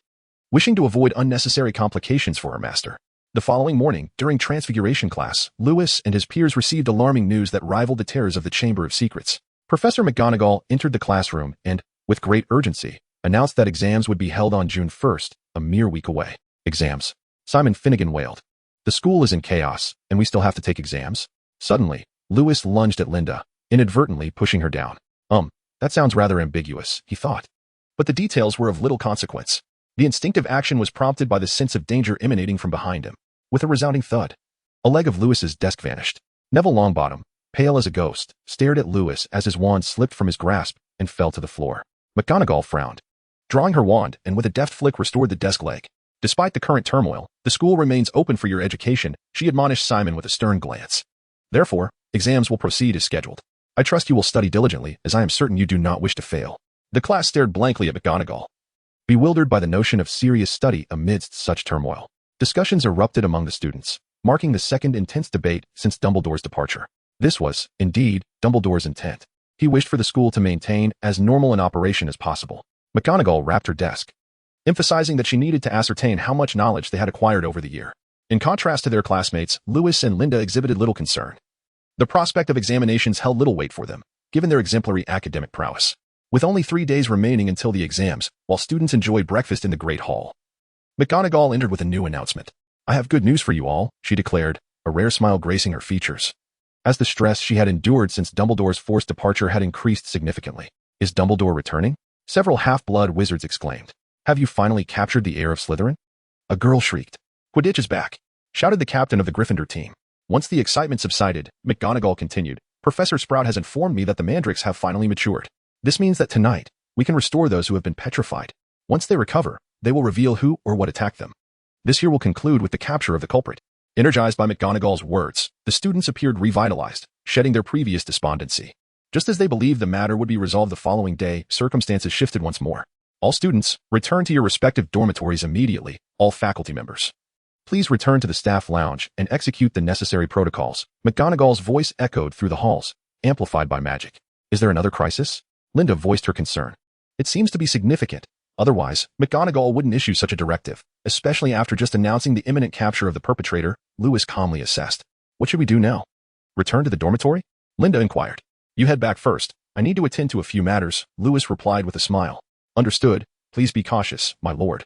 wishing to avoid unnecessary complications for her master. The following morning, during Transfiguration class, Lewis and his peers received alarming news that rivaled the terrors of the Chamber of Secrets. Professor McGonagall entered the classroom and, with great urgency, announced that exams would be held on June 1st, a mere week away. Exams. Simon Finnegan wailed. The school is in chaos, and we still have to take exams? Suddenly, Lewis lunged at Linda, inadvertently pushing her down. That sounds rather ambiguous, he thought. But the details were of little consequence. The instinctive action was prompted by the sense of danger emanating from behind him. With a resounding thud, a leg of Lewis's desk vanished. Neville Longbottom, pale as a ghost, stared at Lewis as his wand slipped from his grasp and fell to the floor. McGonagall frowned, drawing her wand, and with a deft flick restored the desk leg. Despite the current turmoil, the school remains open for your education, she admonished Simon with a stern glance. Therefore, exams will proceed as scheduled. I trust you will study diligently, as I am certain you do not wish to fail. The class stared blankly at McGonagall, bewildered by the notion of serious study amidst such turmoil. Discussions erupted among the students, marking the second intense debate since Dumbledore's departure. This was, indeed, Dumbledore's intent. He wished for the school to maintain as normal an operation as possible. McGonagall rapped her desk, emphasizing that she needed to ascertain how much knowledge they had acquired over the year. In contrast to their classmates, Lewis and Linda exhibited little concern. The prospect of examinations held little weight for them, given their exemplary academic prowess. With only 3 days remaining until the exams, while students enjoyed breakfast in the Great Hall, McGonagall entered with a new announcement. I have good news for you all, she declared, a rare smile gracing her features, as the stress she had endured since Dumbledore's forced departure had increased significantly. Is Dumbledore returning? Several half-blood wizards exclaimed. Have you finally captured the heir of Slytherin? A girl shrieked. Quidditch is back, shouted the captain of the Gryffindor team. Once the excitement subsided, McGonagall continued, Professor Sprout has informed me that the mandrakes have finally matured. This means that tonight, we can restore those who have been petrified. Once they recover, they will reveal who or what attacked them. This year will conclude with the capture of the culprit. Energized by McGonagall's words, the students appeared revitalized, shedding their previous despondency. Just as they believed the matter would be resolved the following day, circumstances shifted once more. All students, return to your respective dormitories immediately, all faculty members. Please return to the staff lounge and execute the necessary protocols. McGonagall's voice echoed through the halls, amplified by magic. Is there another crisis? Linda voiced her concern. It seems to be significant. Otherwise, McGonagall wouldn't issue such a directive, especially after just announcing the imminent capture of the perpetrator, Lewis calmly assessed. What should we do now? Return to the dormitory? Linda inquired. You head back first. I need to attend to a few matters, Lewis replied with a smile. Understood. Please be cautious, my lord.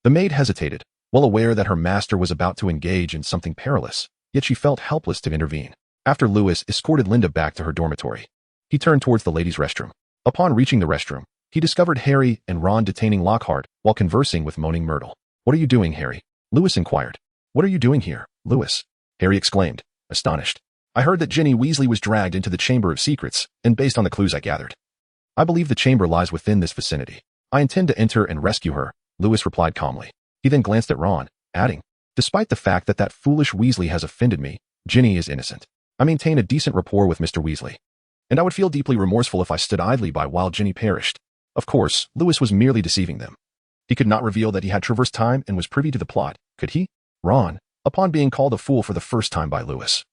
The maid hesitated, well aware that her master was about to engage in something perilous, yet she felt helpless to intervene. After Lewis escorted Linda back to her dormitory, he turned towards the ladies' restroom. Upon reaching the restroom, he discovered Harry and Ron detaining Lockhart while conversing with Moaning Myrtle. What are you doing, Harry? Lewis inquired. What are you doing here, Lewis? Harry exclaimed, astonished. I heard that Ginny Weasley was dragged into the Chamber of Secrets, and based on the clues I gathered, I believe the chamber lies within this vicinity. I intend to enter and rescue her, Lewis replied calmly. He then glanced at Ron, adding, despite the fact that that foolish Weasley has offended me, Ginny is innocent. I maintain a decent rapport with Mr. Weasley, and I would feel deeply remorseful if I stood idly by while Ginny perished. Of course, Lewis was merely deceiving them. He could not reveal that he had traversed time and was privy to the plot, could he? Ron, upon being called a fool for the first time by Lewis,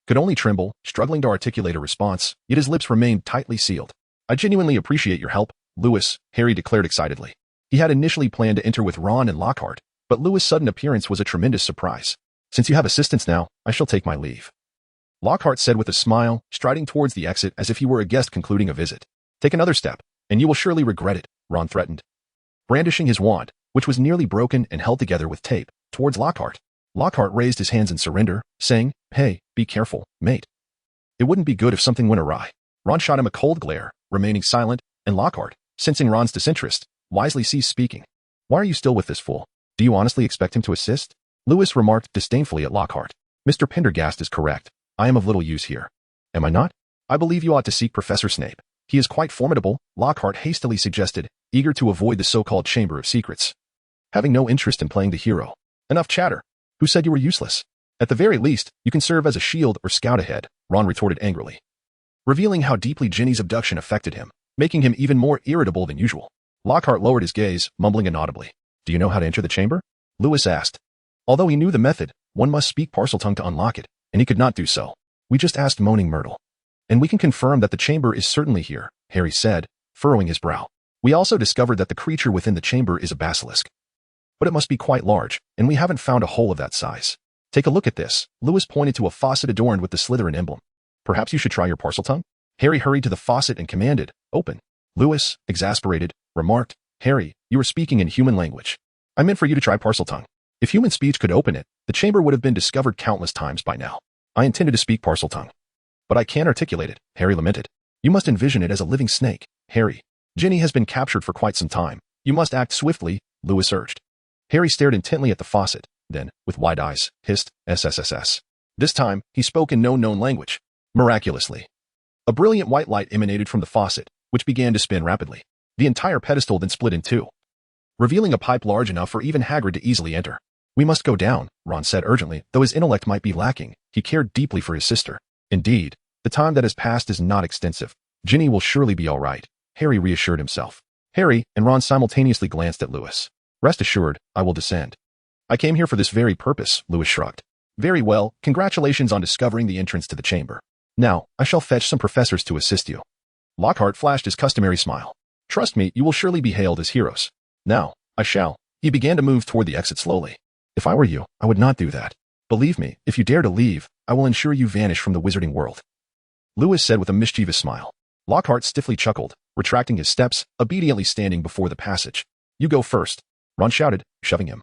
could only tremble, struggling to articulate a response, yet his lips remained tightly sealed. I genuinely appreciate your help, Lewis, Harry declared excitedly. He had initially planned to enter with Ron and Lockhart, but Lewis' sudden appearance was a tremendous surprise. Since you have assistance now, I shall take my leave, Lockhart said with a smile, striding towards the exit as if he were a guest concluding a visit. Take another step, and you will surely regret it, Ron threatened, brandishing his wand, which was nearly broken and held together with tape, towards Lockhart. Lockhart raised his hands in surrender, saying, Hey, be careful, mate. It wouldn't be good if something went awry. Ron shot him a cold glare, remaining silent, and Lockhart, sensing Ron's disinterest, wisely ceased speaking. Why are you still with this fool? Do you honestly expect him to assist? Lewis remarked disdainfully at Lockhart. Mr. Pendergast is correct. I am of little use here. Am I not? I believe you ought to seek Professor Snape. He is quite formidable, Lockhart hastily suggested, eager to avoid the so-called Chamber of Secrets. Having no interest in playing the hero. Enough chatter. Who said you were useless? At the very least, you can serve as a shield or scout ahead, Ron retorted angrily, revealing how deeply Ginny's abduction affected him, making him even more irritable than usual. Lockhart lowered his gaze, mumbling inaudibly. Do you know how to enter the chamber? Lewis asked, Although he knew the method, one must speak Parseltongue to unlock it, and he could not do so. We just asked Moaning Myrtle. And we can confirm that the chamber is certainly here, Harry said, furrowing his brow. We also discovered that the creature within the chamber is a basilisk. But it must be quite large, and we haven't found a hole of that size. Take a look at this. Lewis pointed to a faucet adorned with the Slytherin emblem. Perhaps you should try your Parseltongue? Harry hurried to the faucet and commanded, "Open." Lewis, exasperated, remarked, "Harry, you are speaking in human language. I meant for you to try Parseltongue. If human speech could open it, the chamber would have been discovered countless times by now. I intended to speak Parseltongue. But I can't articulate it," Harry lamented. "You must envision it as a living snake, Harry. Ginny has been captured for quite some time. You must act swiftly," Lewis urged. Harry stared intently at the faucet, then, with wide eyes, hissed, "SSSS." This time, he spoke in no known language. Miraculously, a brilliant white light emanated from the faucet, which began to spin rapidly. The entire pedestal then split in two, revealing a pipe large enough for even Hagrid to easily enter. "We must go down," Ron said urgently. Though his intellect might be lacking, he cared deeply for his sister. Indeed, the time that has passed is not extensive. Ginny will surely be all right, Harry reassured himself. Harry and Ron simultaneously glanced at Lewis. "Rest assured, I will descend." "I came here for this very purpose," Lewis shrugged. "Very well, congratulations on discovering the entrance to the chamber. Now, I shall fetch some professors to assist you." Lockhart flashed his customary smile. "Trust me, you will surely be hailed as heroes." "Now, I shall." He began to move toward the exit slowly. "If I were you, I would not do that. Believe me, if you dare to leave, I will ensure you vanish from the wizarding world," Lewis said with a mischievous smile. Lockhart stiffly chuckled, retracting his steps, obediently standing before the passage. "You go first," Ron shouted, shoving him.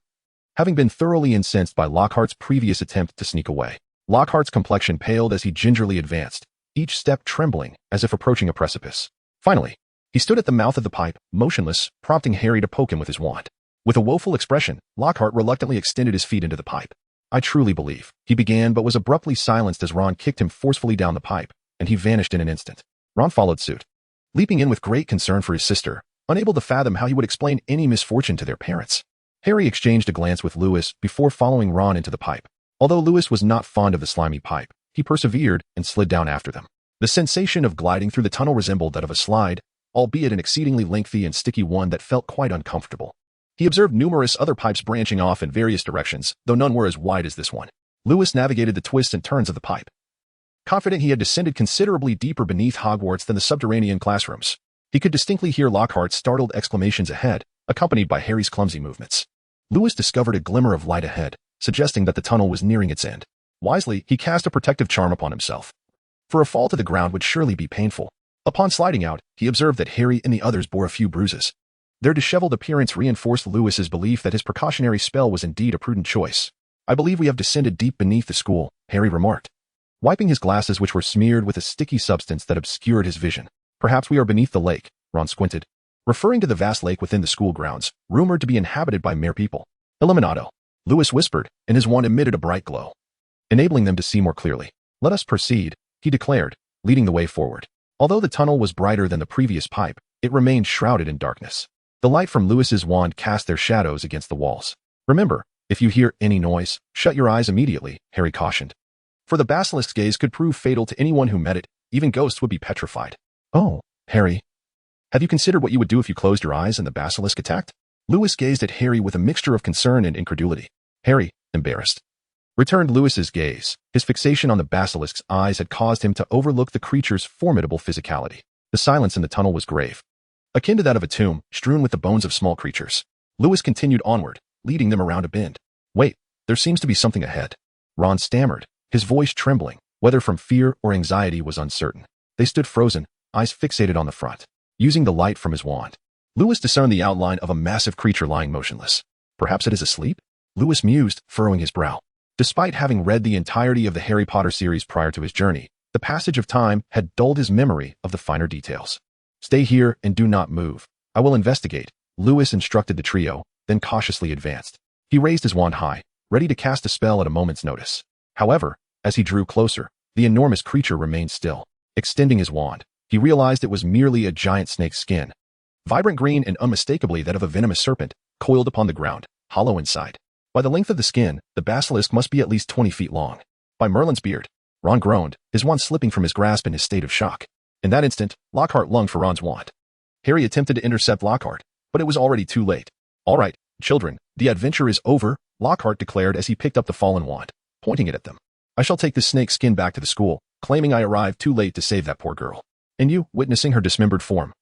Having been thoroughly incensed by Lockhart's previous attempt to sneak away, Lockhart's complexion paled as he gingerly advanced, each step trembling as if approaching a precipice. Finally, he stood at the mouth of the pipe, motionless, prompting Harry to poke him with his wand. With a woeful expression, Lockhart reluctantly extended his feet into the pipe. "I truly believe," he began but was abruptly silenced as Ron kicked him forcefully down the pipe, and he vanished in an instant. Ron followed suit, leaping in with great concern for his sister, unable to fathom how he would explain any misfortune to their parents. Harry exchanged a glance with Lewis before following Ron into the pipe. Although Lewis was not fond of the slimy pipe, he persevered and slid down after them. The sensation of gliding through the tunnel resembled that of a slide, albeit an exceedingly lengthy and sticky one that felt quite uncomfortable. He observed numerous other pipes branching off in various directions, though none were as wide as this one. Lewis navigated the twists and turns of the pipe, confident he had descended considerably deeper beneath Hogwarts than the subterranean classrooms. He could distinctly hear Lockhart's startled exclamations ahead, accompanied by Harry's clumsy movements. Lewis discovered a glimmer of light ahead, suggesting that the tunnel was nearing its end. Wisely, he cast a protective charm upon himself, for a fall to the ground would surely be painful. Upon sliding out, he observed that Harry and the others bore a few bruises. Their disheveled appearance reinforced Lewis's belief that his precautionary spell was indeed a prudent choice. "I believe we have descended deep beneath the school," Harry remarked, wiping his glasses which were smeared with a sticky substance that obscured his vision. "Perhaps we are beneath the lake," Ron squinted, referring to the vast lake within the school grounds, rumored to be inhabited by mere people. "Illuminato," Lewis whispered, and his wand emitted a bright glow, enabling them to see more clearly. "Let us proceed," he declared, leading the way forward. Although the tunnel was brighter than the previous pipe, it remained shrouded in darkness. The light from Lewis's wand cast their shadows against the walls. "Remember, if you hear any noise, shut your eyes immediately," Harry cautioned. For the basilisk's gaze could prove fatal to anyone who met it, even ghosts would be petrified. "Oh, Harry, have you considered what you would do if you closed your eyes and the basilisk attacked?" Lewis gazed at Harry with a mixture of concern and incredulity. Harry, embarrassed, returned Lewis's gaze. His fixation on the basilisk's eyes had caused him to overlook the creature's formidable physicality. The silence in the tunnel was grave, akin to that of a tomb, strewn with the bones of small creatures. Lewis continued onward, leading them around a bend. "Wait, there seems to be something ahead," Ron stammered, his voice trembling, whether from fear or anxiety was uncertain. They stood frozen, eyes fixated on the front. Using the light from his wand, Lewis discerned the outline of a massive creature lying motionless. "Perhaps it is asleep?" Lewis mused, furrowing his brow. Despite having read the entirety of the Harry Potter series prior to his journey, the passage of time had dulled his memory of the finer details. "Stay here and do not move. I will investigate," Lewis instructed the trio, then cautiously advanced. He raised his wand high, ready to cast a spell at a moment's notice. However, as he drew closer, the enormous creature remained still. Extending his wand, he realized it was merely a giant snake's skin, vibrant green and unmistakably that of a venomous serpent, coiled upon the ground, hollow inside. By the length of the skin, the basilisk must be at least 20 feet long. "By Merlin's beard," Ron groaned, his wand slipping from his grasp in his state of shock. In that instant, Lockhart lunged for Ron's wand. Harry attempted to intercept Lockhart, but it was already too late. "All right, Children, the adventure is over, Lockhart declared as he picked up the fallen wand, pointing it at them. I shall take this snake skin back to the school, claiming I arrived too late to save that poor girl. And you, witnessing her dismembered form,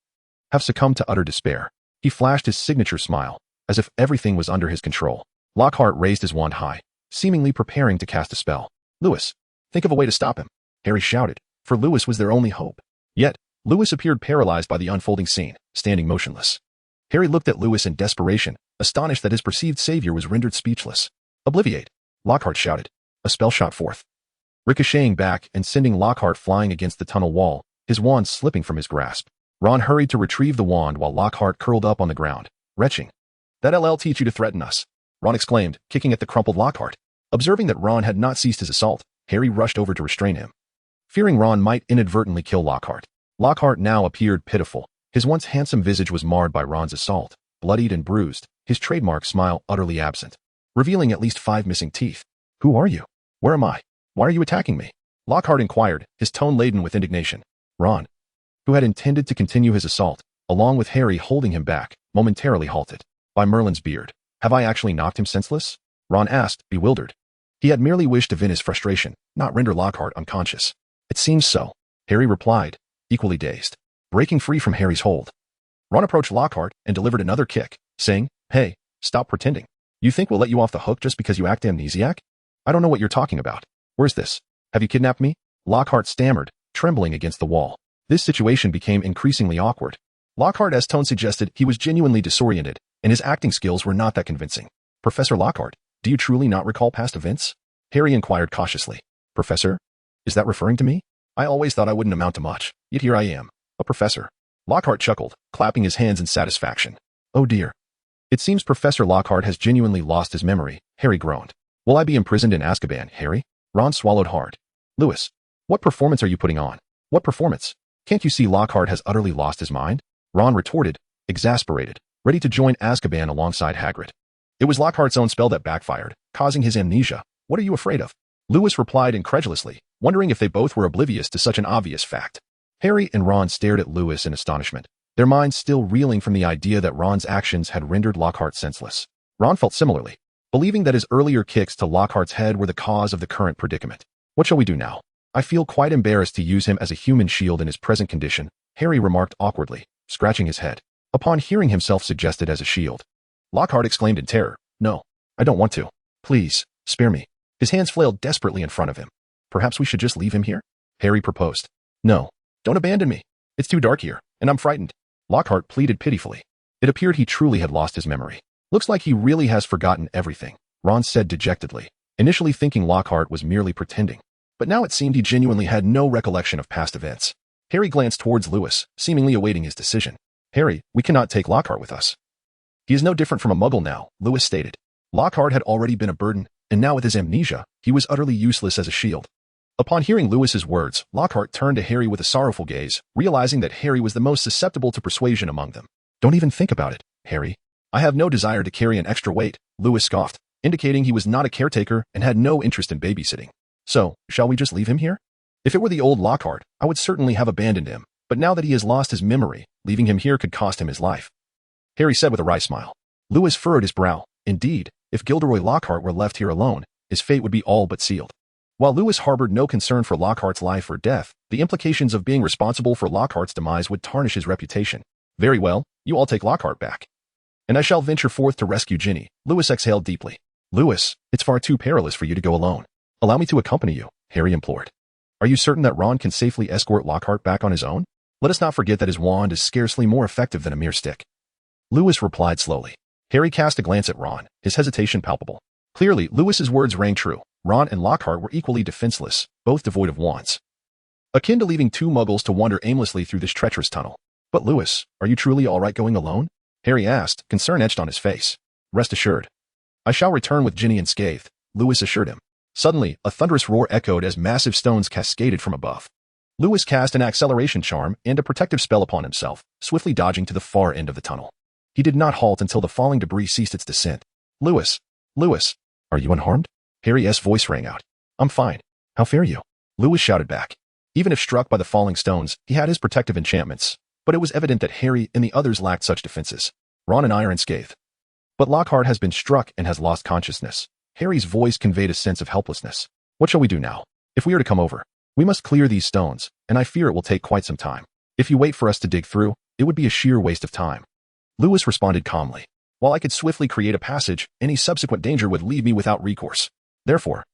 have succumbed to utter despair. He flashed his signature smile, as if everything was under his control. Lockhart raised his wand high, seemingly preparing to cast a spell. Lewis, think of a way to stop him, Harry shouted, for Lewis was their only hope. Yet, Lewis appeared paralyzed by the unfolding scene, standing motionless. Harry looked at Lewis in desperation, astonished that his perceived savior was rendered speechless. Obliviate, Lockhart shouted. A spell shot forth, ricocheting back and sending Lockhart flying against the tunnel wall, his wand slipping from his grasp. Ron hurried to retrieve the wand while Lockhart curled up on the ground, retching. That LL teach you to threaten us, Ron exclaimed, kicking at the crumpled Lockhart. Observing that Ron had not ceased his assault, Harry rushed over to restrain him, fearing Ron might inadvertently kill Lockhart. Lockhart now appeared pitiful. His once handsome visage was marred by Ron's assault, bloodied and bruised, his trademark smile utterly absent, revealing at least 5 missing teeth. Who are you? Where am I? Why are you attacking me? Lockhart inquired, his tone laden with indignation. Ron, who had intended to continue his assault, along with Harry holding him back, momentarily halted. By Merlin's beard, have I actually knocked him senseless? Ron asked, bewildered. He had merely wished to vent his frustration, not render Lockhart unconscious. It seems so, Harry replied, equally dazed. Breaking free from Harry's hold, Ron approached Lockhart and delivered another kick, saying, Hey, stop pretending. You think we'll let you off the hook just because you act amnesiac? I don't know what you're talking about. Where's this? Have you kidnapped me? Lockhart stammered, trembling against the wall. This situation became increasingly awkward. Lockhart's tone suggested he was genuinely disoriented, and his acting skills were not that convincing. Professor Lockhart, do you truly not recall past events? Harry inquired cautiously. Professor? Is that referring to me? I always thought I wouldn't amount to much, yet here I am, a professor. Lockhart chuckled, clapping his hands in satisfaction. Oh dear. It seems Professor Lockhart has genuinely lost his memory, Harry groaned. Will I be imprisoned in Azkaban, Harry? Ron swallowed hard. Lewis, what performance are you putting on? What performance? Can't you see Lockhart has utterly lost his mind? Ron retorted, exasperated, ready to join Azkaban alongside Hagrid. It was Lockhart's own spell that backfired, causing his amnesia. What are you afraid of? Lewis replied incredulously, wondering if they both were oblivious to such an obvious fact. Harry and Ron stared at Lewis in astonishment, their minds still reeling from the idea that Ron's actions had rendered Lockhart senseless. Ron felt similarly, believing that his earlier kicks to Lockhart's head were the cause of the current predicament. What shall we do now? I feel quite embarrassed to use him as a human shield in his present condition, Harry remarked awkwardly, scratching his head. Upon hearing himself suggested as a shield, Lockhart exclaimed in terror, No, I don't want to. Please, spare me. His hands flailed desperately in front of him. Perhaps we should just leave him here? Harry proposed. No, don't abandon me. It's too dark here, and I'm frightened. Lockhart pleaded pitifully. It appeared he truly had lost his memory. Looks like he really has forgotten everything, Ron said dejectedly, initially thinking Lockhart was merely pretending. But now it seemed he genuinely had no recollection of past events. Harry glanced towards Lewis, seemingly awaiting his decision. Harry, we cannot take Lockhart with us. He is no different from a muggle now, Lewis stated. Lockhart had already been a burden, and now with his amnesia, he was utterly useless as a shield. Upon hearing Lewis's words, Lockhart turned to Harry with a sorrowful gaze, realizing that Harry was the most susceptible to persuasion among them. Don't even think about it, Harry. I have no desire to carry an extra weight, Lewis scoffed, indicating he was not a caretaker and had no interest in babysitting. So, shall we just leave him here? If it were the old Lockhart, I would certainly have abandoned him, but now that he has lost his memory, leaving him here could cost him his life. Harry said with a wry smile. Lewis furrowed his brow. Indeed, if Gilderoy Lockhart were left here alone, his fate would be all but sealed. While Lewis harbored no concern for Lockhart's life or death, the implications of being responsible for Lockhart's demise would tarnish his reputation. Very well, you all take Lockhart back. And I shall venture forth to rescue Ginny. Lewis exhaled deeply. Lewis, it's far too perilous for you to go alone. Allow me to accompany you, Harry implored. Are you certain that Ron can safely escort Lockhart back on his own? Let us not forget that his wand is scarcely more effective than a mere stick. Lewis replied slowly. Harry cast a glance at Ron, his hesitation palpable. Clearly, Lewis's words rang true. Ron and Lockhart were equally defenseless, both devoid of wands. Akin to leaving 2 muggles to wander aimlessly through this treacherous tunnel. But Lewis, are you truly all right going alone? Harry asked, concern etched on his face. Rest assured. I shall return with Ginny unscathed, Lewis assured him. Suddenly, a thunderous roar echoed as massive stones cascaded from above. Lewis cast an acceleration charm and a protective spell upon himself, swiftly dodging to the far end of the tunnel. He did not halt until the falling debris ceased its descent. Lewis, are you unharmed? Harry's voice rang out. I'm fine. How fare you? Lewis shouted back. Even if struck by the falling stones, he had his protective enchantments, but it was evident that Harry and the others lacked such defenses. Ron and I are unscathed. But Lockhart has been struck and has lost consciousness. Harry's voice conveyed a sense of helplessness. What shall we do now? If we are to come over, we must clear these stones, and I fear it will take quite some time. If you wait for us to dig through, it would be a sheer waste of time. Lewis responded calmly. While I could swiftly create a passage, any subsequent danger would leave me without recourse. Therefore,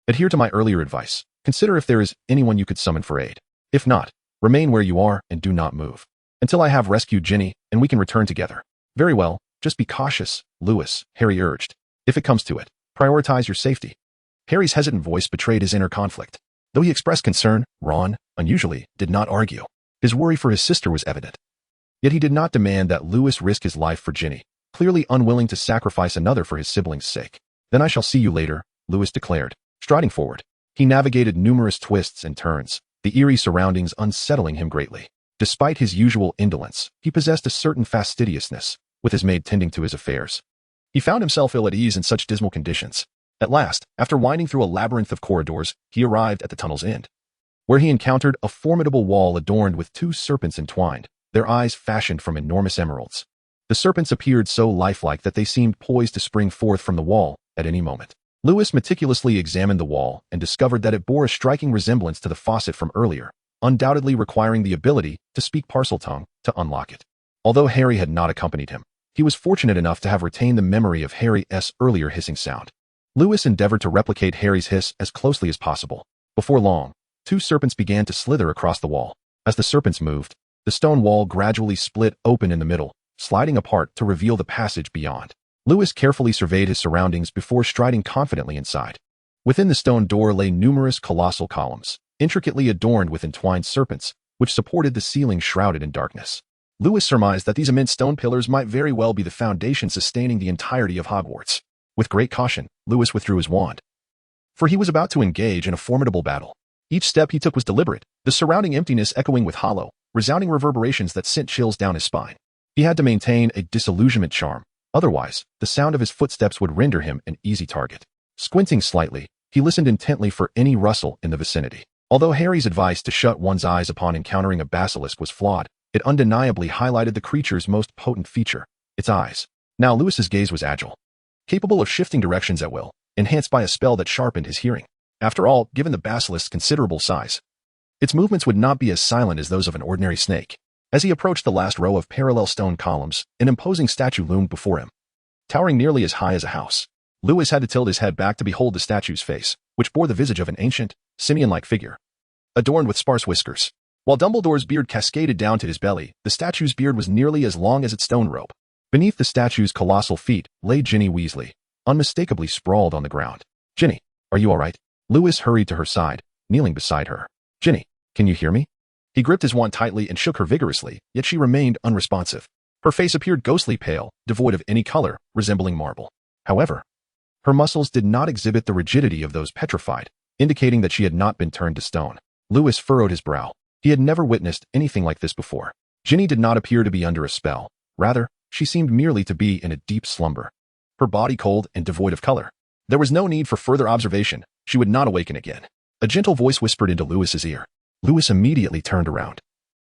adhere to my earlier advice. Consider if there is anyone you could summon for aid. If not, remain where you are and do not move. Until I have rescued Ginny, and we can return together. Very well, just be cautious, Lewis, Harry urged. If it comes to it, prioritize your safety. Harry's hesitant voice betrayed his inner conflict. Though he expressed concern, Ron, unusually, did not argue. His worry for his sister was evident. Yet he did not demand that Lewis risk his life for Ginny, clearly unwilling to sacrifice another for his siblings' sake. Then I shall see you later, Lewis declared, striding forward. He navigated numerous twists and turns, the eerie surroundings unsettling him greatly. Despite his usual indolence, he possessed a certain fastidiousness, with his maid tending to his affairs. He found himself ill at ease in such dismal conditions. At last, after winding through a labyrinth of corridors, he arrived at the tunnel's end, where he encountered a formidable wall adorned with two serpents entwined, their eyes fashioned from enormous emeralds. The serpents appeared so lifelike that they seemed poised to spring forth from the wall at any moment. Lewis meticulously examined the wall and discovered that it bore a striking resemblance to the faucet from earlier, undoubtedly requiring the ability to speak Parseltongue to unlock it. Although Harry had not accompanied him, he was fortunate enough to have retained the memory of Harry's earlier hissing sound. Lewis endeavored to replicate Harry's hiss as closely as possible. Before long, two serpents began to slither across the wall. As the serpents moved, the stone wall gradually split open in the middle, sliding apart to reveal the passage beyond. Lewis carefully surveyed his surroundings before striding confidently inside. Within the stone door lay numerous colossal columns, intricately adorned with entwined serpents, which supported the ceiling shrouded in darkness. Lewis surmised that these immense stone pillars might very well be the foundation sustaining the entirety of Hogwarts. With great caution, Lewis withdrew his wand, for he was about to engage in a formidable battle. Each step he took was deliberate, the surrounding emptiness echoing with hollow, resounding reverberations that sent chills down his spine. He had to maintain a disillusionment charm, otherwise, the sound of his footsteps would render him an easy target. Squinting slightly, he listened intently for any rustle in the vicinity. Although Harry's advice to shut one's eyes upon encountering a basilisk was flawed, it undeniably highlighted the creature's most potent feature, its eyes. Now Lewis's gaze was agile, capable of shifting directions at will, enhanced by a spell that sharpened his hearing. After all, given the basilisk's considerable size, its movements would not be as silent as those of an ordinary snake. As he approached the last row of parallel stone columns, an imposing statue loomed before him, towering nearly as high as a house. Lewis had to tilt his head back to behold the statue's face, which bore the visage of an ancient, simian-like figure, adorned with sparse whiskers. While Dumbledore's beard cascaded down to his belly, the statue's beard was nearly as long as its stone robe. Beneath the statue's colossal feet lay Ginny Weasley, unmistakably sprawled on the ground. Ginny, are you all right? Lewis hurried to her side, kneeling beside her. Ginny, can you hear me? He gripped his wand tightly and shook her vigorously, yet she remained unresponsive. Her face appeared ghostly pale, devoid of any color, resembling marble. However, her muscles did not exhibit the rigidity of those petrified, indicating that she had not been turned to stone. Lewis furrowed his brow. He had never witnessed anything like this before. Ginny did not appear to be under a spell. Rather, she seemed merely to be in a deep slumber, her body cold and devoid of color. There was no need for further observation. She would not awaken again. A gentle voice whispered into Lewis's ear. Lewis immediately turned around,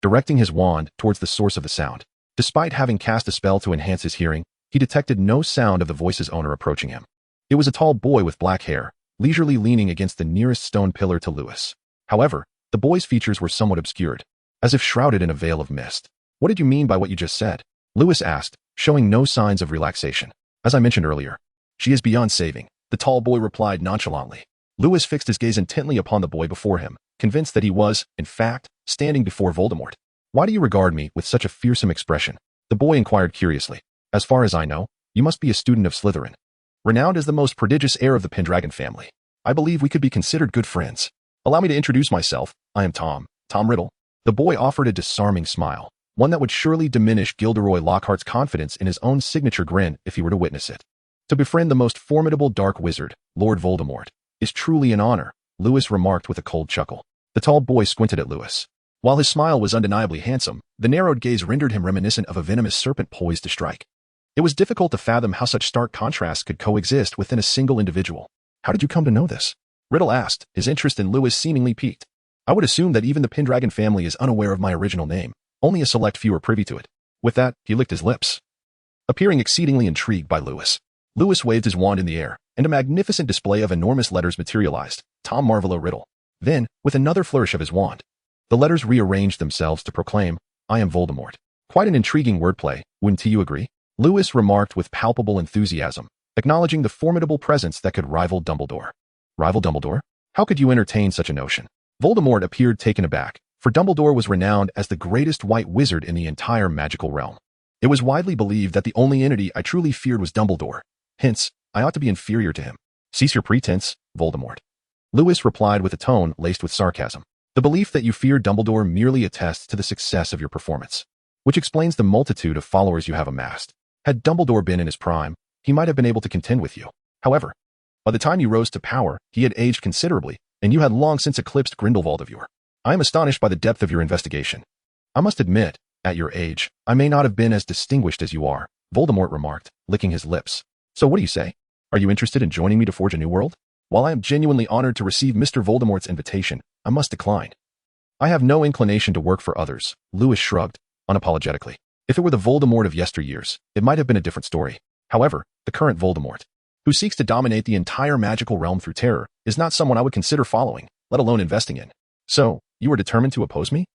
directing his wand towards the source of the sound. Despite having cast a spell to enhance his hearing, he detected no sound of the voice's owner approaching him. It was a tall boy with black hair, leisurely leaning against the nearest stone pillar to Lewis. However, the boy's features were somewhat obscured, as if shrouded in a veil of mist. What did you mean by what you just said? Lewis asked, showing no signs of relaxation. As I mentioned earlier, she is beyond saving, the tall boy replied nonchalantly. Lewis fixed his gaze intently upon the boy before him, convinced that he was, in fact, standing before Voldemort. Why do you regard me with such a fearsome expression? The boy inquired curiously. As far as I know, you must be a student of Slytherin, renowned as the most prodigious heir of the Pendragon family. I believe we could be considered good friends. Allow me to introduce myself. I am Tom Riddle. The boy offered a disarming smile, one that would surely diminish Gilderoy Lockhart's confidence in his own signature grin if he were to witness it. To befriend the most formidable dark wizard, Lord Voldemort, is truly an honor, Lewis remarked with a cold chuckle. The tall boy squinted at Lewis. While his smile was undeniably handsome, the narrowed gaze rendered him reminiscent of a venomous serpent poised to strike. It was difficult to fathom how such stark contrasts could coexist within a single individual. How did you come to know this? Riddle asked, his interest in Lewis seemingly piqued. I would assume that even the Pendragon family is unaware of my original name. Only a select few are privy to it. With that, he licked his lips. appearing exceedingly intrigued by Lewis. Lewis waved his wand in the air, and a magnificent display of enormous letters materialized. Tom Marvolo Riddle. Then, with another flourish of his wand, the letters rearranged themselves to proclaim, I am Voldemort. Quite an intriguing wordplay, wouldn't you agree? Lewis remarked with palpable enthusiasm, acknowledging the formidable presence that could rival Dumbledore. Rival Dumbledore? How could you entertain such a notion? Voldemort appeared taken aback, for Dumbledore was renowned as the greatest white wizard in the entire magical realm. It was widely believed that the only entity I truly feared was Dumbledore. Hence, I ought to be inferior to him. Cease your pretense, Voldemort. Lewis replied with a tone laced with sarcasm. The belief that you fear Dumbledore merely attests to the success of your performance, which explains the multitude of followers you have amassed. Had Dumbledore been in his prime, he might have been able to contend with you. However, by the time you rose to power, he had aged considerably, and you had long since eclipsed Grindelwald of yore. I am astonished by the depth of your investigation. I must admit, at your age, I may not have been as distinguished as you are, Voldemort remarked, licking his lips. So what do you say? Are you interested in joining me to forge a new world? While I am genuinely honored to receive Mr. Voldemort's invitation, I must decline. I have no inclination to work for others, Lewis shrugged, unapologetically. If it were the Voldemort of yesteryears, it might have been a different story. However, the current Voldemort, who seeks to dominate the entire magical realm through terror, is not someone I would consider following, let alone investing in. So, you are determined to oppose me?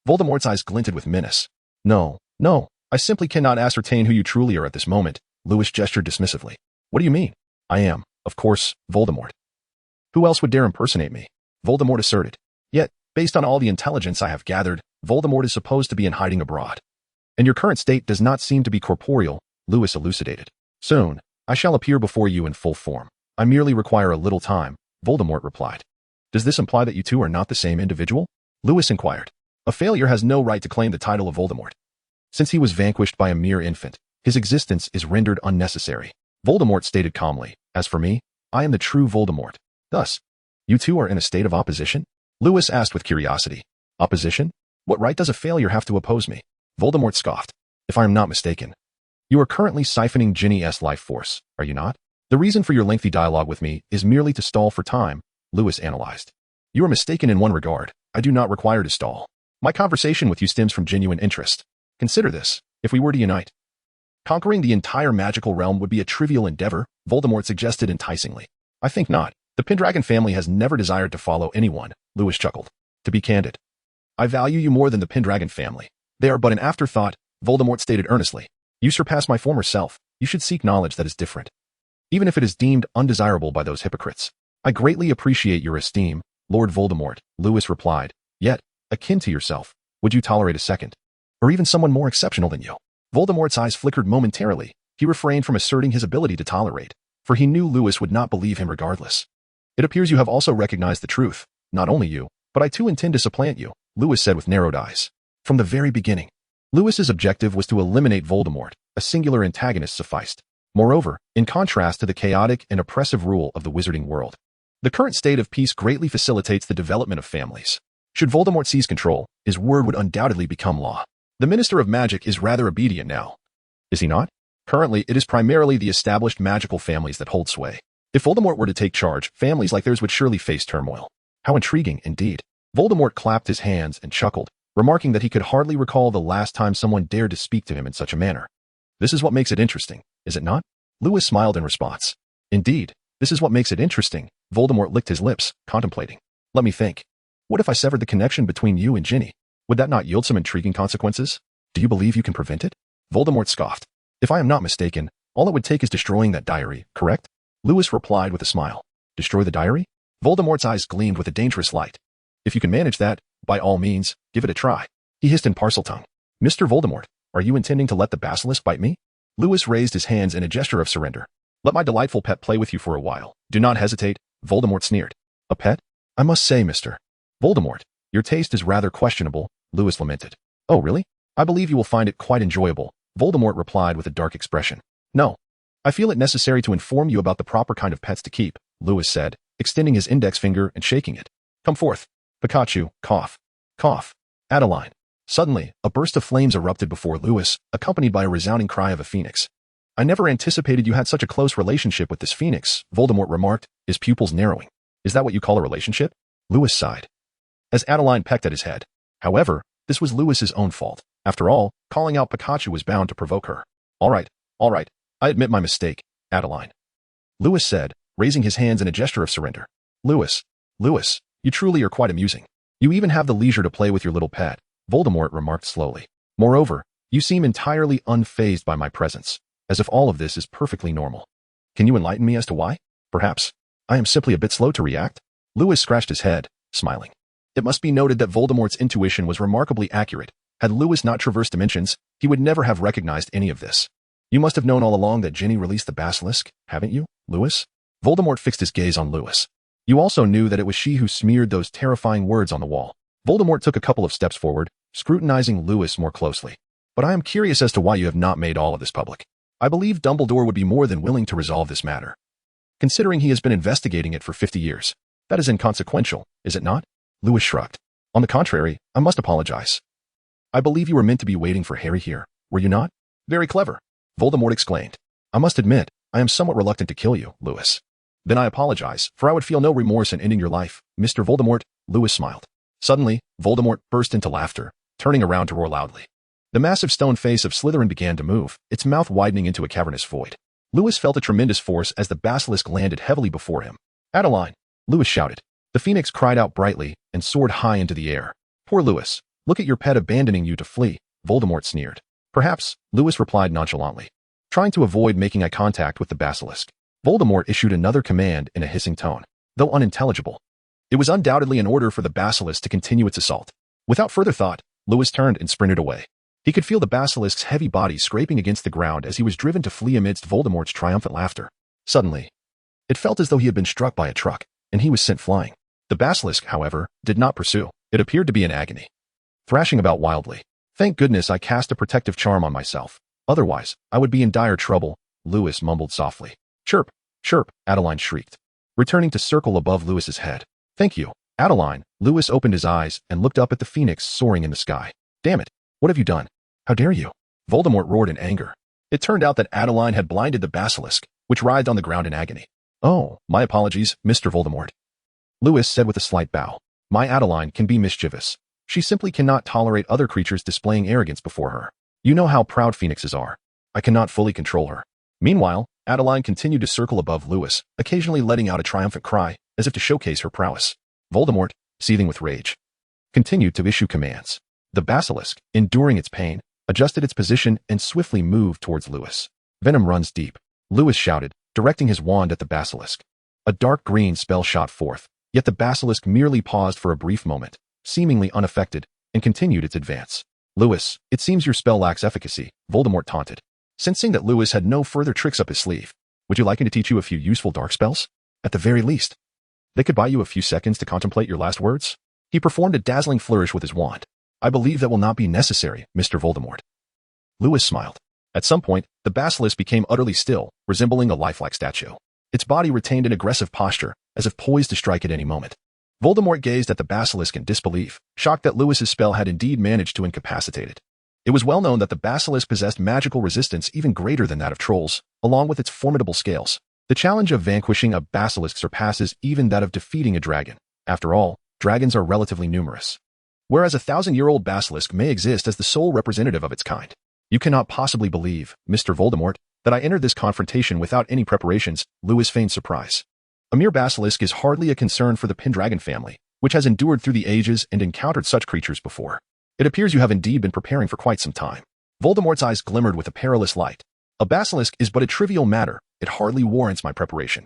Voldemort's eyes glinted with menace. No, I simply cannot ascertain who you truly are at this moment, Lewis gestured dismissively. What do you mean? I am, of course, Voldemort. Who else would dare impersonate me? Voldemort asserted. Yet, based on all the intelligence I have gathered, Voldemort is supposed to be in hiding abroad. And your current state does not seem to be corporeal, Lewis elucidated. Soon, I shall appear before you in full form. I merely require a little time, Voldemort replied. Does this imply that you two are not the same individual? Lewis inquired. A failure has no right to claim the title of Voldemort. Since he was vanquished by a mere infant, his existence is rendered unnecessary. Voldemort stated calmly, as for me, I am the true Voldemort. Thus, you two are in a state of opposition? Lewis asked with curiosity. Opposition? What right does a failure have to oppose me? Voldemort scoffed. If I am not mistaken, you are currently siphoning Ginny's life force, are you not? The reason for your lengthy dialogue with me is merely to stall for time, Lewis analyzed. You are mistaken in one regard. I do not require to stall. My conversation with you stems from genuine interest. Consider this. If we were to unite, conquering the entire magical realm would be a trivial endeavor, Voldemort suggested enticingly. I think not. The Pendragon family has never desired to follow anyone, Lewis chuckled. To be candid, I value you more than the Pendragon family. They are but an afterthought, Voldemort stated earnestly. You surpass my former self. You should seek knowledge that is different, even if it is deemed undesirable by those hypocrites. I greatly appreciate your esteem, Lord Voldemort, Lewis replied. Yet, akin to yourself, would you tolerate a second, or even someone more exceptional than you? Voldemort's eyes flickered momentarily. He refrained from asserting his ability to tolerate, for he knew Lewis would not believe him regardless. It appears you have also recognized the truth. Not only you, but I too intend to supplant you, Lewis said with narrowed eyes. From the very beginning, Lewis's objective was to eliminate Voldemort. A singular antagonist sufficed. Moreover, in contrast to the chaotic and oppressive rule of the wizarding world, the current state of peace greatly facilitates the development of families. Should Voldemort seize control, his word would undoubtedly become law. The Minister of Magic is rather obedient now, is he not? Currently, it is primarily the established magical families that hold sway. If Voldemort were to take charge, families like theirs would surely face turmoil. How intriguing, indeed. Voldemort clapped his hands and chuckled, remarking that he could hardly recall the last time someone dared to speak to him in such a manner. This is what makes it interesting, is it not? Lewis smiled in response. Indeed, this is what makes it interesting. Voldemort licked his lips, contemplating. Let me think. What if I severed the connection between you and Ginny? Would that not yield some intriguing consequences? Do you believe you can prevent it? Voldemort scoffed. If I am not mistaken, all it would take is destroying that diary, correct? Lewis replied with a smile. Destroy the diary? Voldemort's eyes gleamed with a dangerous light. If you can manage that, by all means, give it a try. He hissed in Parseltongue. Mr. Voldemort, are you intending to let the basilisk bite me? Lewis raised his hands in a gesture of surrender. Let my delightful pet play with you for a while. Do not hesitate, Voldemort sneered. A pet? I must say, Mr. Voldemort, your taste is rather questionable, Lewis lamented. Oh, really? I believe you will find it quite enjoyable, Voldemort replied with a dark expression. No. I feel it necessary to inform you about the proper kind of pets to keep, Lewis said, extending his index finger and shaking it. Come forth. Pikachu, cough. Cough. Adeline. Suddenly, a burst of flames erupted before Lewis, accompanied by a resounding cry of a phoenix. I never anticipated you had such a close relationship with this phoenix, Voldemort remarked, his pupils narrowing. Is that what you call a relationship? Lewis sighed, as Adeline pecked at his head. However, this was Lewis's own fault. After all, calling out Pikachu was bound to provoke her. All All right, I admit my mistake, Adeline. Lewis said, raising his hands in a gesture of surrender. Lewis, you truly are quite amusing. You even have the leisure to play with your little pet, Voldemort remarked slowly. Moreover, you seem entirely unfazed by my presence, as if all of this is perfectly normal. Can you enlighten me as to why? Perhaps I am simply a bit slow to react? Lewis scratched his head, smiling. It must be noted that Voldemort's intuition was remarkably accurate. Had Lewis not traversed dimensions, he would never have recognized any of this. You must have known all along that Ginny released the basilisk, haven't you, Lewis? Voldemort fixed his gaze on Lewis. You also knew that it was she who smeared those terrifying words on the wall. Voldemort took a couple of steps forward, scrutinizing Lewis more closely. But I am curious as to why you have not made all of this public. I believe Dumbledore would be more than willing to resolve this matter, considering he has been investigating it for 50 years. That is inconsequential, is it not? Lewis shrugged. On the contrary, I must apologize. I believe you were meant to be waiting for Harry here, were you not? Very clever, Voldemort exclaimed. I must admit, I am somewhat reluctant to kill you, Lewis. Then I apologize, for I would feel no remorse in ending your life, Mr. Voldemort, Lewis smiled. Suddenly, Voldemort burst into laughter, turning around to roar loudly. The massive stone face of Slytherin began to move, its mouth widening into a cavernous void. Lewis felt a tremendous force as the basilisk landed heavily before him. Adeline, Lewis shouted. The phoenix cried out brightly and soared high into the air. Poor Lewis, look at your pet abandoning you to flee, Voldemort sneered. Perhaps, Lewis replied nonchalantly, trying to avoid making eye contact with the basilisk. Voldemort issued another command in a hissing tone, though unintelligible. It was undoubtedly an order for the basilisk to continue its assault. Without further thought, Lewis turned and sprinted away. He could feel the basilisk's heavy body scraping against the ground as he was driven to flee amidst Voldemort's triumphant laughter. Suddenly, it felt as though he had been struck by a truck, and he was sent flying. The basilisk, however, did not pursue. It appeared to be in agony, thrashing about wildly. Thank goodness I cast a protective charm on myself. Otherwise, I would be in dire trouble, Lewis mumbled softly. Chirp, chirp, Adeline shrieked, returning to circle above Lewis's head. Thank you, Adeline. Lewis opened his eyes and looked up at the phoenix soaring in the sky. Damn it, what have you done? How dare you? Voldemort roared in anger. It turned out that Adeline had blinded the basilisk, which writhed on the ground in agony. Oh, my apologies, Mr. Voldemort, Lewis said with a slight bow. My Adeline can be mischievous. She simply cannot tolerate other creatures displaying arrogance before her. You know how proud phoenixes are. I cannot fully control her. Meanwhile, Adeline continued to circle above Lewis, occasionally letting out a triumphant cry, as if to showcase her prowess. Voldemort, seething with rage, continued to issue commands. The basilisk, enduring its pain, adjusted its position and swiftly moved towards Lewis. Venom runs deep, Lewis shouted, directing his wand at the basilisk. A dark green spell shot forth, yet the basilisk merely paused for a brief moment, seemingly unaffected, and continued its advance. Lewis, it seems your spell lacks efficacy, Voldemort taunted. Sensing that Lewis had no further tricks up his sleeve, would you like me to teach you a few useful dark spells? At the very least, they could buy you a few seconds to contemplate your last words. He performed a dazzling flourish with his wand. I believe that will not be necessary, Mr. Voldemort. Lewis smiled. At some point, the basilisk became utterly still, resembling a lifelike statue. Its body retained an aggressive posture, as if poised to strike at any moment. Voldemort gazed at the basilisk in disbelief, shocked that Lewis's spell had indeed managed to incapacitate it. It was well known that the basilisk possessed magical resistance even greater than that of trolls, along with its formidable scales. The challenge of vanquishing a basilisk surpasses even that of defeating a dragon. After all, dragons are relatively numerous, whereas a 1,000-year-old basilisk may exist as the sole representative of its kind. You cannot possibly believe, Mr. Voldemort, that I entered this confrontation without any preparations, Lewis feigned surprise. A mere basilisk is hardly a concern for the Pendragon family, which has endured through the ages and encountered such creatures before. It appears you have indeed been preparing for quite some time. Voldemort's eyes glimmered with a perilous light. A basilisk is but a trivial matter. It hardly warrants my preparation.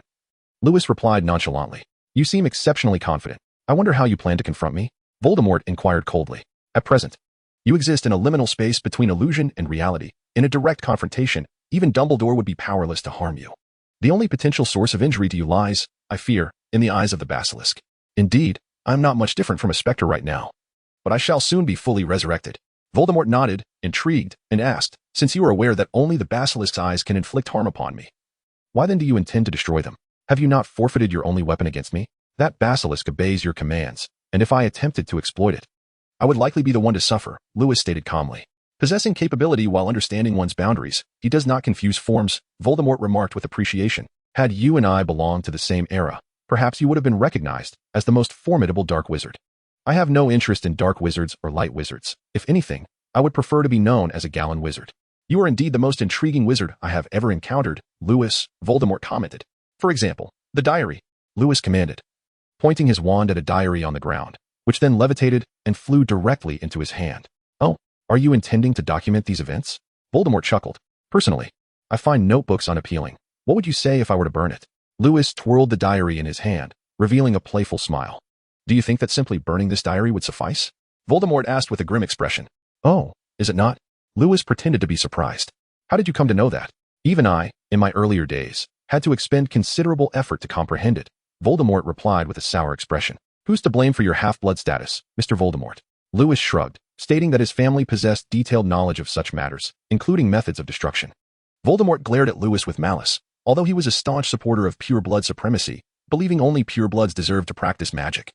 Lewis replied nonchalantly. You seem exceptionally confident. I wonder how you plan to confront me? Voldemort inquired coldly. At present, you exist in a liminal space between illusion and reality. In a direct confrontation, even Dumbledore would be powerless to harm you. The only potential source of injury to you lies, I fear, in the eyes of the basilisk. Indeed, I am not much different from a specter right now. But I shall soon be fully resurrected. Voldemort nodded, intrigued, and asked, since you are aware that only the basilisk's eyes can inflict harm upon me, why then do you intend to destroy them? Have you not forfeited your only weapon against me? That basilisk obeys your commands, and if I attempted to exploit it, I would likely be the one to suffer, Lewis stated calmly. Possessing capability while understanding one's boundaries, he does not confuse forms, Voldemort remarked with appreciation. Had you and I belonged to the same era, perhaps you would have been recognized as the most formidable dark wizard. I have no interest in dark wizards or light wizards. If anything, I would prefer to be known as a Gallon wizard. You are indeed the most intriguing wizard I have ever encountered, Lewis, Voldemort commented. For example, the diary, Lewis commanded, pointing his wand at a diary on the ground, which then levitated and flew directly into his hand. Oh, are you intending to document these events? Voldemort chuckled. Personally, I find notebooks unappealing. What would you say if I were to burn it? Lewis twirled the diary in his hand, revealing a playful smile. Do you think that simply burning this diary would suffice? Voldemort asked with a grim expression. Oh, is it not? Lewis pretended to be surprised. How did you come to know that? Even I, in my earlier days, had to expend considerable effort to comprehend it. Voldemort replied with a sour expression. Who's to blame for your half-blood status, Mr. Voldemort? Lewis shrugged, stating that his family possessed detailed knowledge of such matters, including methods of destruction. Voldemort glared at Lewis with malice, although he was a staunch supporter of pure blood supremacy, believing only purebloods deserved to practice magic.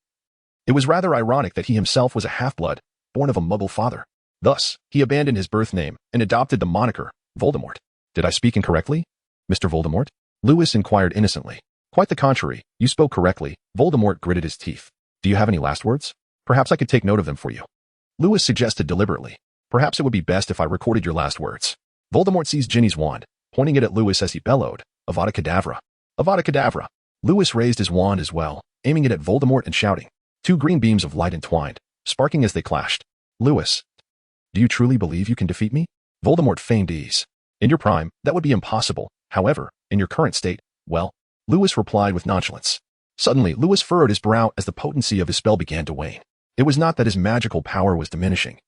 It was rather ironic that he himself was a half-blood, born of a Muggle father. Thus, he abandoned his birth name and adopted the moniker, Voldemort. Did I speak incorrectly, Mr. Voldemort? Lewis inquired innocently. Quite the contrary, you spoke correctly. Voldemort gritted his teeth. Do you have any last words? Perhaps I could take note of them for you. Lewis suggested deliberately. Perhaps it would be best if I recorded your last words. Voldemort seized Ginny's wand, pointing it at Lewis as he bellowed, Avada Kedavra. Avada Kedavra. Lewis raised his wand as well, aiming it at Voldemort and shouting. Two green beams of light entwined, sparking as they clashed. Lewis, do you truly believe you can defeat me? Voldemort feigned ease. In your prime, that would be impossible. However, in your current state, well, Lewis replied with nonchalance. Suddenly, Lewis furrowed his brow as the potency of his spell began to wane. It was not that his magical power was diminishing,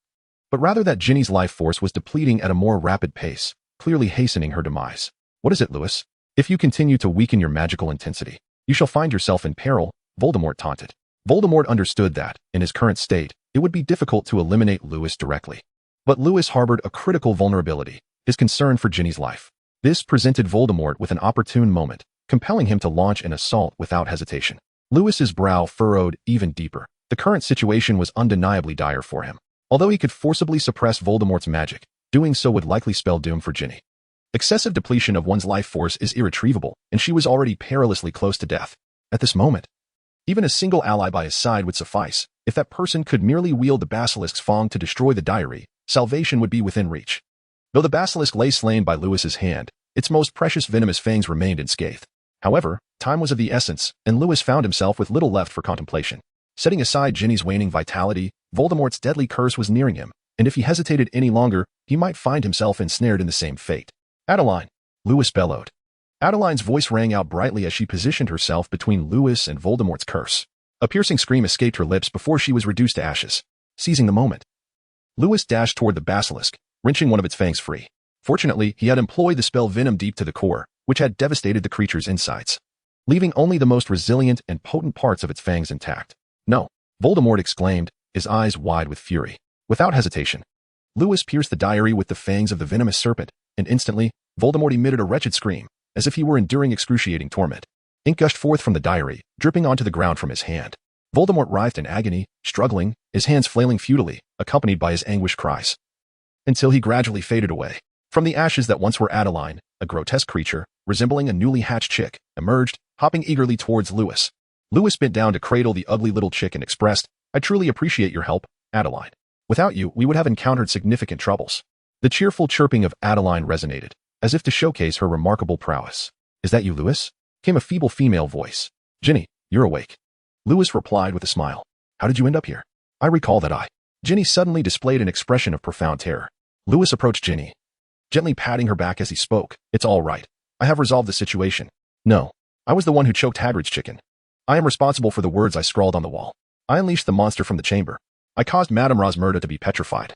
but rather that Ginny's life force was depleting at a more rapid pace, clearly hastening her demise. What is it, Lewis? If you continue to weaken your magical intensity, you shall find yourself in peril, Voldemort taunted. Voldemort understood that, in his current state, it would be difficult to eliminate Lewis directly. But Lewis harbored a critical vulnerability, his concern for Ginny's life. This presented Voldemort with an opportune moment, compelling him to launch an assault without hesitation. Lewis's brow furrowed even deeper. The current situation was undeniably dire for him. Although he could forcibly suppress Voldemort's magic, doing so would likely spell doom for Ginny. Excessive depletion of one's life force is irretrievable, and she was already perilously close to death. At this moment, even a single ally by his side would suffice. If that person could merely wield the basilisk's fang to destroy the diary, salvation would be within reach. Though the basilisk lay slain by Lewis's hand, its most precious venomous fangs remained unscathed. However, time was of the essence, and Lewis found himself with little left for contemplation. Setting aside Ginny's waning vitality, Voldemort's deadly curse was nearing him, and if he hesitated any longer, he might find himself ensnared in the same fate. Adeline, Lewis bellowed. Adeline's voice rang out brightly as she positioned herself between Lewis and Voldemort's curse. A piercing scream escaped her lips before she was reduced to ashes. Seizing the moment, Lewis dashed toward the basilisk, wrenching one of its fangs free. Fortunately, he had employed the spell Venom Deep to the core, which had devastated the creature's insides, leaving only the most resilient and potent parts of its fangs intact. No, Voldemort exclaimed, his eyes wide with fury. Without hesitation, Lewis pierced the diary with the fangs of the venomous serpent, and instantly, Voldemort emitted a wretched scream, as if he were enduring excruciating torment. Ink gushed forth from the diary, dripping onto the ground from his hand. Voldemort writhed in agony, struggling, his hands flailing futilely, accompanied by his anguished cries, until he gradually faded away. From the ashes that once were Adeline, a grotesque creature, resembling a newly hatched chick, emerged, hopping eagerly towards Lewis. Lewis bent down to cradle the ugly little chick and expressed, I truly appreciate your help, Adeline. Without you, we would have encountered significant troubles. The cheerful chirping of Adeline resonated, as if to showcase her remarkable prowess. Is that you, Lewis? Came a feeble female voice. Ginny, you're awake. Lewis replied with a smile. How did you end up here? I recall that Ginny suddenly displayed an expression of profound terror. Lewis approached Ginny, gently patting her back as he spoke. It's all right. I have resolved the situation. No, I was the one who choked Hagrid's chicken. I am responsible for the words I scrawled on the wall. I unleashed the monster from the chamber. I caused Madame Rosmerta to be petrified.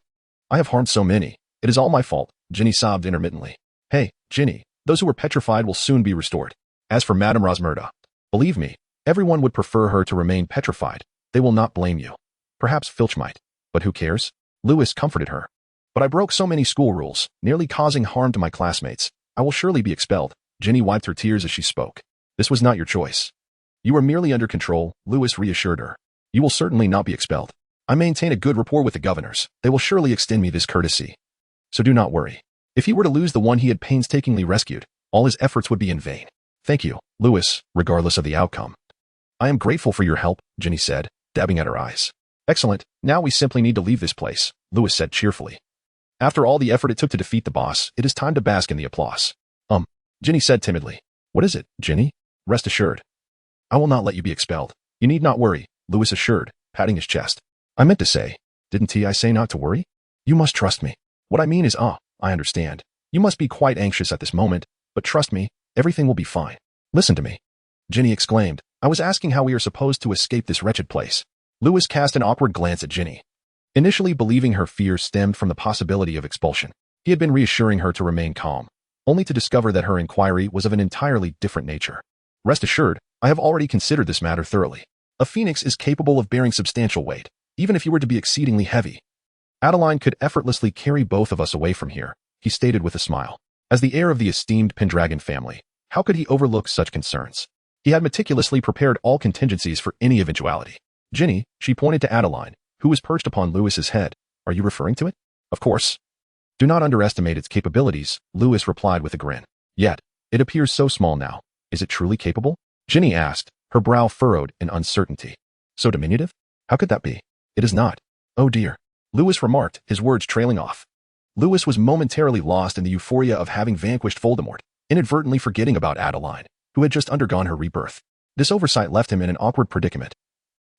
I have harmed so many. It is all my fault, Ginny sobbed intermittently. Hey, Ginny, those who were petrified will soon be restored. As for Madame Rosmerta, believe me, everyone would prefer her to remain petrified. They will not blame you. Perhaps Filch might. But who cares? Lewis comforted her. But I broke so many school rules, nearly causing harm to my classmates. I will surely be expelled. Ginny wiped her tears as she spoke. This was not your choice. You were merely under control, Lewis reassured her. You will certainly not be expelled. I maintain a good rapport with the governors. They will surely extend me this courtesy. So do not worry. If he were to lose the one he had painstakingly rescued, all his efforts would be in vain. Thank you, Lewis, regardless of the outcome. I am grateful for your help, Ginny said, dabbing at her eyes. Excellent, now we simply need to leave this place, Lewis said cheerfully. After all the effort it took to defeat the boss, it is time to bask in the applause. Ginny said timidly. What is it, Ginny? Rest assured. I will not let you be expelled. You need not worry, Lewis assured, patting his chest. I meant to say, didn't I say not to worry? You must trust me. What I mean is, I understand. You must be quite anxious at this moment, but trust me, everything will be fine. Listen to me. Ginny exclaimed. I was asking how we are supposed to escape this wretched place. Lewis cast an awkward glance at Ginny. Initially believing her fears stemmed from the possibility of expulsion, he had been reassuring her to remain calm, only to discover that her inquiry was of an entirely different nature. Rest assured, I have already considered this matter thoroughly. A phoenix is capable of bearing substantial weight, even if you were to be exceedingly heavy. Adeline could effortlessly carry both of us away from here, he stated with a smile. As the heir of the esteemed Pendragon family, how could he overlook such concerns? He had meticulously prepared all contingencies for any eventuality. Ginny, she pointed to Adeline, who was perched upon Lewis's head. Are you referring to it? Of course. Do not underestimate its capabilities, Lewis replied with a grin. Yet, it appears so small now. Is it truly capable? Ginny asked, her brow furrowed in uncertainty. So diminutive? How could that be? It is not. Oh dear. Lewis remarked, his words trailing off. Lewis was momentarily lost in the euphoria of having vanquished Voldemort, inadvertently forgetting about Adeline, who had just undergone her rebirth. This oversight left him in an awkward predicament.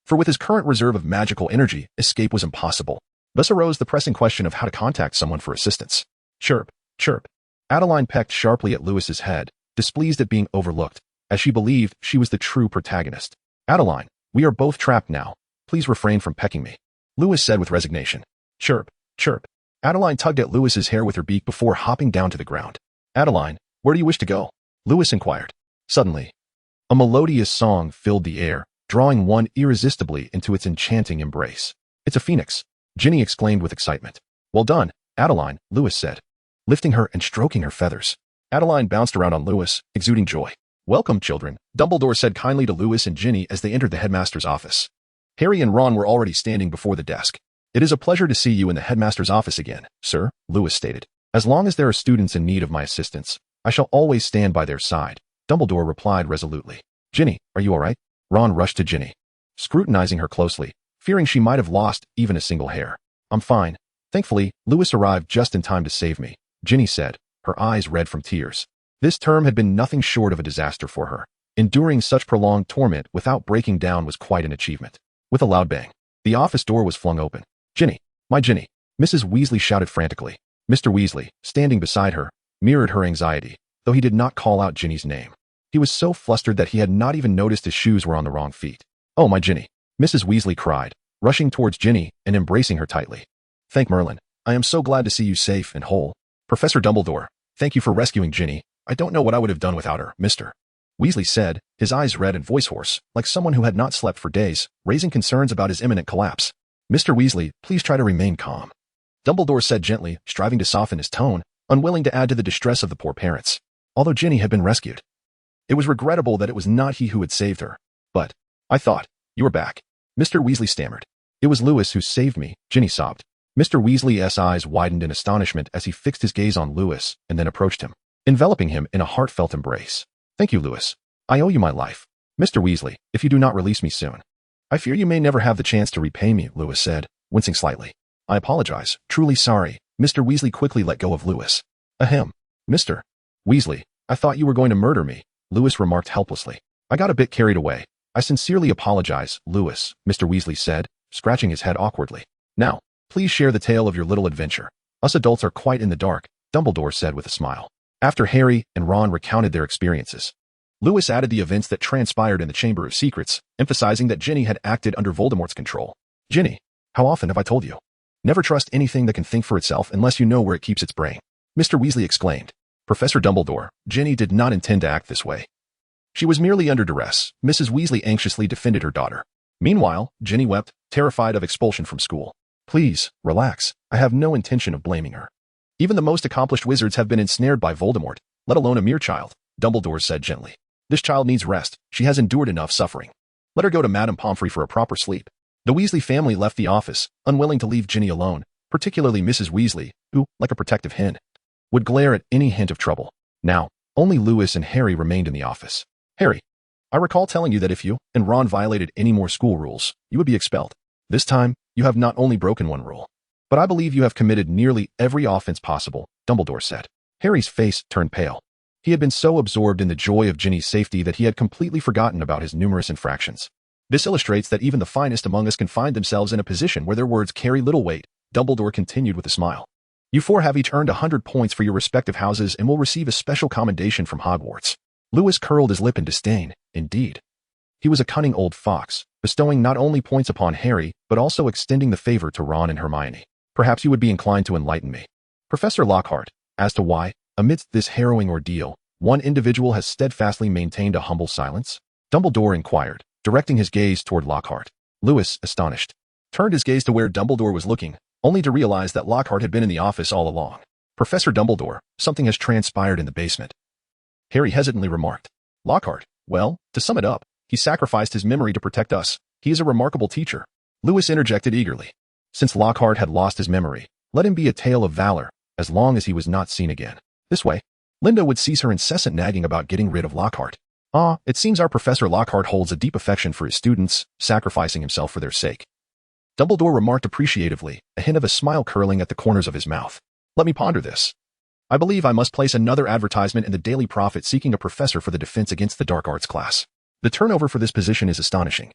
For with his current reserve of magical energy, escape was impossible. Thus arose the pressing question of how to contact someone for assistance. Chirp, chirp. Adeline pecked sharply at Lewis's head, displeased at being overlooked, as she believed she was the true protagonist. Adeline, we are both trapped now. Please refrain from pecking me, Lewis said with resignation. Chirp, chirp. Adeline tugged at Lewis's hair with her beak before hopping down to the ground. Adeline, where do you wish to go? Lewis inquired. Suddenly, a melodious song filled the air, drawing one irresistibly into its enchanting embrace. It's a phoenix, Ginny exclaimed with excitement. Well done, Adeline, Lewis said, lifting her and stroking her feathers. Adeline bounced around on Lewis, exuding joy. Welcome, children, Dumbledore said kindly to Lewis and Ginny as they entered the headmaster's office. Harry and Ron were already standing before the desk. It is a pleasure to see you in the headmaster's office again, sir, Lewis stated. As long as there are students in need of my assistance, I shall always stand by their side, Dumbledore replied resolutely. Ginny, are you all right? Ron rushed to Ginny, scrutinizing her closely, fearing she might have lost even a single hair. I'm fine. Thankfully, Lewis arrived just in time to save me, Ginny said, her eyes red from tears. This term had been nothing short of a disaster for her. Enduring such prolonged torment without breaking down was quite an achievement. With a loud bang, the office door was flung open. Ginny, my Ginny, Mrs. Weasley shouted frantically. Mr. Weasley, standing beside her, mirrored her anxiety, though he did not call out Ginny's name. He was so flustered that he had not even noticed his shoes were on the wrong feet. Oh, my Ginny, Mrs. Weasley cried, rushing towards Ginny and embracing her tightly. Thank Merlin. I am so glad to see you safe and whole. Professor Dumbledore, thank you for rescuing Ginny. I don't know what I would have done without her, Mr. Weasley said, his eyes red and voice hoarse, like someone who had not slept for days, raising concerns about his imminent collapse. Mr. Weasley, please try to remain calm, Dumbledore said gently, striving to soften his tone, unwilling to add to the distress of the poor parents. Although Ginny had been rescued, it was regrettable that it was not he who had saved her. But, I thought, you were back, Mr. Weasley stammered. It was Lewis who saved me, Ginny sobbed. Mr. Weasley's eyes widened in astonishment as he fixed his gaze on Lewis and then approached him, enveloping him in a heartfelt embrace. Thank you, Lewis. I owe you my life. Mr. Weasley, if you do not release me soon, I fear you may never have the chance to repay me, Lewis said, wincing slightly. I apologize, truly sorry. Mr. Weasley quickly let go of Lewis. Ahem. Mr. Weasley, I thought you were going to murder me, Lewis remarked helplessly. I got a bit carried away. I sincerely apologize, Lewis, Mr. Weasley said, scratching his head awkwardly. Now, please share the tale of your little adventure. Us adults are quite in the dark, Dumbledore said with a smile. After Harry and Ron recounted their experiences, Lewis added the events that transpired in the Chamber of Secrets, emphasizing that Ginny had acted under Voldemort's control. Ginny, how often have I told you? Never trust anything that can think for itself unless you know where it keeps its brain, Mr. Weasley exclaimed. Professor Dumbledore, Ginny did not intend to act this way. She was merely under duress. Mrs. Weasley anxiously defended her daughter. Meanwhile, Ginny wept, terrified of expulsion from school. Please, relax. I have no intention of blaming her. Even the most accomplished wizards have been ensnared by Voldemort, let alone a mere child, Dumbledore said gently. This child needs rest. She has endured enough suffering. Let her go to Madame Pomfrey for a proper sleep. The Weasley family left the office, unwilling to leave Ginny alone, particularly Mrs. Weasley, who, like a protective hen, would glare at any hint of trouble. Now, only Lewis and Harry remained in the office. Harry, I recall telling you that if you and Ron violated any more school rules, you would be expelled. This time, you have not only broken one rule, But I believe you have committed nearly every offense possible, Dumbledore said. Harry's face turned pale. He had been so absorbed in the joy of Ginny's safety that he had completely forgotten about his numerous infractions. This illustrates that even the finest among us can find themselves in a position where their words carry little weight, Dumbledore continued with a smile. You four have each earned 100 points for your respective houses and will receive a special commendation from Hogwarts. Lewis curled his lip in disdain. Indeed. He was a cunning old fox, bestowing not only points upon Harry, but also extending the favor to Ron and Hermione. Perhaps you would be inclined to enlighten me. Professor Lockhart, as to why, amidst this harrowing ordeal, one individual has steadfastly maintained a humble silence? Dumbledore inquired, directing his gaze toward Lockhart. Lewis, astonished, turned his gaze to where Dumbledore was looking, only to realize that Lockhart had been in the office all along. Professor Dumbledore, something has transpired in the basement. Harry hesitantly remarked. Lockhart, well, to sum it up, he sacrificed his memory to protect us. He is a remarkable teacher. Lewis interjected eagerly. Since Lockhart had lost his memory, let him be a tale of valor, as long as he was not seen again. This way, Linda would cease her incessant nagging about getting rid of Lockhart. It seems our Professor Lockhart holds a deep affection for his students, sacrificing himself for their sake. Dumbledore remarked appreciatively, a hint of a smile curling at the corners of his mouth. Let me ponder this. I believe I must place another advertisement in the Daily Prophet seeking a professor for the defense against the dark arts class. The turnover for this position is astonishing.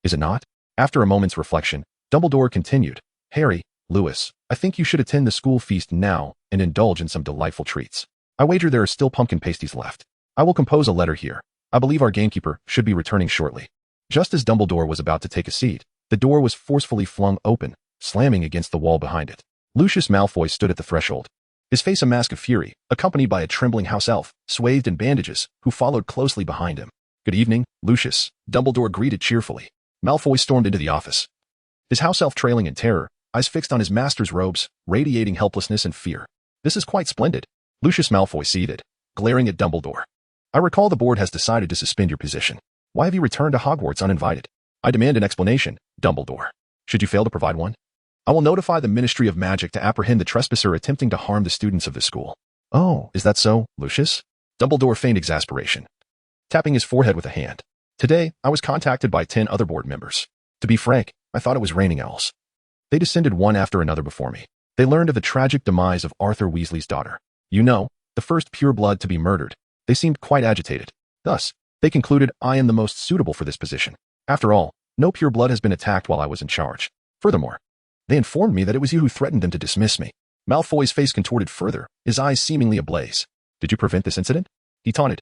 Is it not? After a moment's reflection, Dumbledore continued, Harry, Lewis, I think you should attend the school feast now and indulge in some delightful treats. I wager there are still pumpkin pasties left. I will compose a letter here. I believe our gamekeeper should be returning shortly. Just as Dumbledore was about to take a seat, the door was forcefully flung open, slamming against the wall behind it. Lucius Malfoy stood at the threshold, his face a mask of fury, accompanied by a trembling house elf, swathed in bandages, who followed closely behind him. Good evening, Lucius, Dumbledore greeted cheerfully. Malfoy stormed into the office, his house elf trailing in terror, eyes fixed on his master's robes, radiating helplessness and fear. This is quite splendid. Lucius Malfoy seethed, glaring at Dumbledore. I recall the board has decided to suspend your position. Why have you returned to Hogwarts uninvited? I demand an explanation, Dumbledore. Should you fail to provide one, I will notify the Ministry of Magic to apprehend the trespasser attempting to harm the students of the school. Oh, is that so, Lucius? Dumbledore feigned exasperation, tapping his forehead with a hand. Today, I was contacted by 10 other board members. To be frank, I thought it was raining owls. They descended one after another before me. They learned of the tragic demise of Arthur Weasley's daughter. You know, the first pureblood to be murdered. They seemed quite agitated. Thus, they concluded I am the most suitable for this position. After all, no pureblood has been attacked while I was in charge. Furthermore, they informed me that it was you who threatened them to dismiss me. Malfoy's face contorted further, his eyes seemingly ablaze. Did you prevent this incident? He taunted.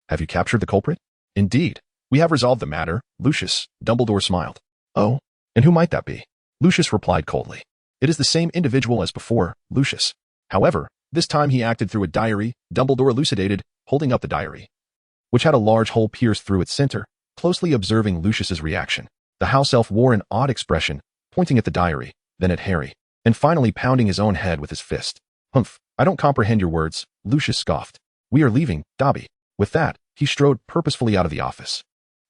Have you captured the culprit? Indeed. We have resolved the matter, Lucius. Dumbledore smiled. Oh, and who might that be? Lucius replied coldly. It is the same individual as before, Lucius. However, this time he acted through a diary, Dumbledore elucidated, holding up the diary, which had a large hole pierced through its center, closely observing Lucius's reaction. The house elf wore an odd expression, pointing at the diary, then at Harry, and finally pounding his own head with his fist. Humph, I don't comprehend your words, Lucius scoffed. We are leaving, Dobby. With that, he strode purposefully out of the office,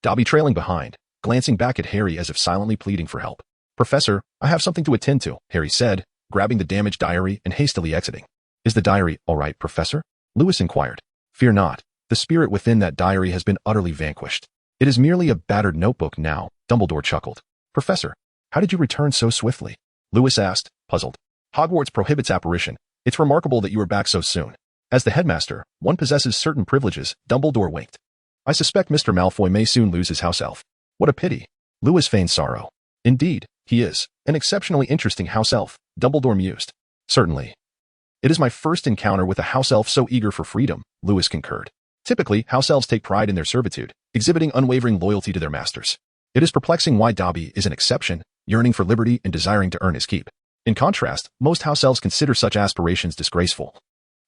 Dobby trailing behind, glancing back at Harry as if silently pleading for help. Professor, I have something to attend to, Harry said, grabbing the damaged diary and hastily exiting. Is the diary all right, Professor? Lewis inquired. Fear not. The spirit within that diary has been utterly vanquished. It is merely a battered notebook now, Dumbledore chuckled. Professor, how did you return so swiftly? Lewis asked, puzzled. Hogwarts prohibits apparition. It's remarkable that you are back so soon. As the headmaster, one possesses certain privileges, Dumbledore winked. I suspect Mr. Malfoy may soon lose his house elf. What a pity. Lewis feigned sorrow. Indeed, he is an exceptionally interesting house elf, Dumbledore mused. Certainly. It is my first encounter with a house elf so eager for freedom, Lewis concurred. Typically, house elves take pride in their servitude, exhibiting unwavering loyalty to their masters. It is perplexing why Dobby is an exception, yearning for liberty and desiring to earn his keep. In contrast, most house elves consider such aspirations disgraceful,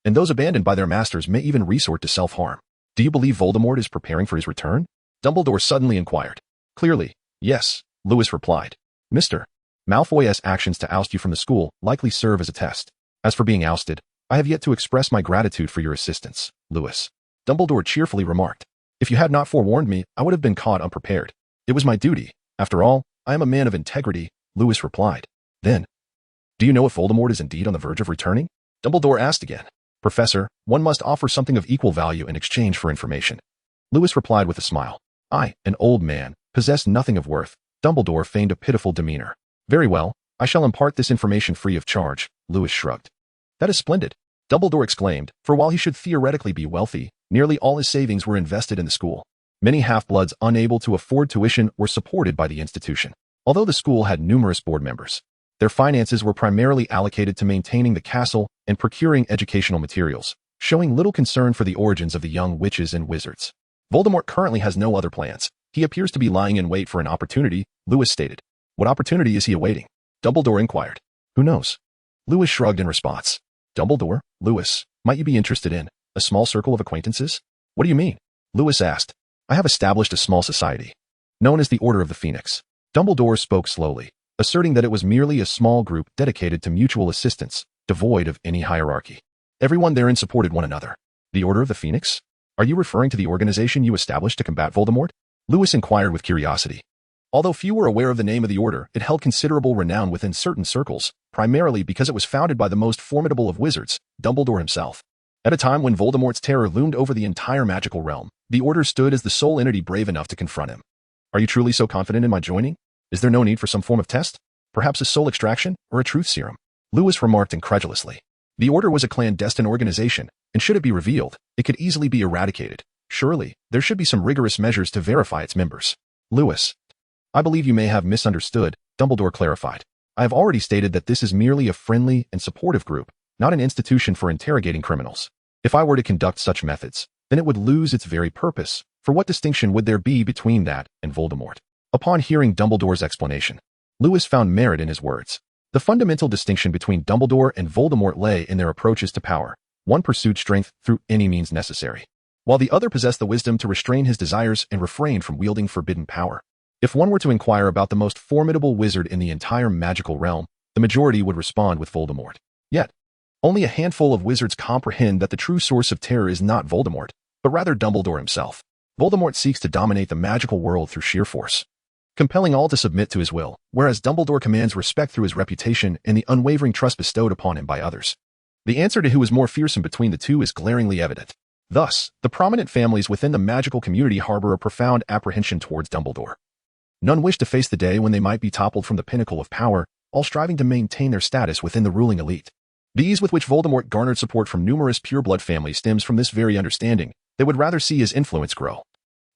and those abandoned by their masters may even resort to self-harm. Do you believe Voldemort is preparing for his return? Dumbledore suddenly inquired. Clearly, yes, Lewis replied. Mr. Malfoy's actions to oust you from the school likely serve as a test. As for being ousted, I have yet to express my gratitude for your assistance, Lewis. Dumbledore cheerfully remarked. If you had not forewarned me, I would have been caught unprepared. It was my duty. After all, I am a man of integrity, Lewis replied. Then, do you know if Voldemort is indeed on the verge of returning? Dumbledore asked again. Professor, one must offer something of equal value in exchange for information. Lewis replied with a smile. I, an old man, possess nothing of worth. Dumbledore feigned a pitiful demeanor. Very well, I shall impart this information free of charge, Lewis shrugged. That is splendid, Dumbledore exclaimed, for while he should theoretically be wealthy, nearly all his savings were invested in the school. Many half-bloods unable to afford tuition were supported by the institution. Although the school had numerous board members, their finances were primarily allocated to maintaining the castle and procuring educational materials, showing little concern for the origins of the young witches and wizards. Voldemort currently has no other plans. He appears to be lying in wait for an opportunity, Lewis stated. What opportunity is he awaiting? Dumbledore inquired. Who knows? Lewis shrugged in response. Dumbledore, Lewis, might you be interested in a small circle of acquaintances? What do you mean? Lewis asked. I have established a small society, known as the Order of the Phoenix. Dumbledore spoke slowly, asserting that it was merely a small group dedicated to mutual assistance, devoid of any hierarchy. Everyone therein supported one another. The Order of the Phoenix? Are you referring to the organization you established to combat Voldemort? Lewis inquired with curiosity. Although few were aware of the name of the order, it held considerable renown within certain circles, primarily because it was founded by the most formidable of wizards, Dumbledore himself. At a time when Voldemort's terror loomed over the entire magical realm, the order stood as the sole entity brave enough to confront him. Are you truly so confident in my joining? Is there no need for some form of test? Perhaps a soul extraction or a truth serum? Lewis remarked incredulously. The order was a clandestine organization, and should it be revealed, it could easily be eradicated. Surely, there should be some rigorous measures to verify its members. Lewis. I believe you may have misunderstood, Dumbledore clarified. I have already stated that this is merely a friendly and supportive group, not an institution for interrogating criminals. If I were to conduct such methods, then it would lose its very purpose. For what distinction would there be between that and Voldemort? Upon hearing Dumbledore's explanation, Lewis found merit in his words. The fundamental distinction between Dumbledore and Voldemort lay in their approaches to power. One pursued strength through any means necessary, while the other possessed the wisdom to restrain his desires and refrain from wielding forbidden power. If one were to inquire about the most formidable wizard in the entire magical realm, the majority would respond with Voldemort. Yet, only a handful of wizards comprehend that the true source of terror is not Voldemort, but rather Dumbledore himself. Voldemort seeks to dominate the magical world through sheer force, compelling all to submit to his will, whereas Dumbledore commands respect through his reputation and the unwavering trust bestowed upon him by others. The answer to who is more fearsome between the two is glaringly evident. Thus, the prominent families within the magical community harbor a profound apprehension towards Dumbledore. None wish to face the day when they might be toppled from the pinnacle of power, all striving to maintain their status within the ruling elite. The ease with which Voldemort garnered support from numerous pureblood families stems from this very understanding. They would rather see his influence grow.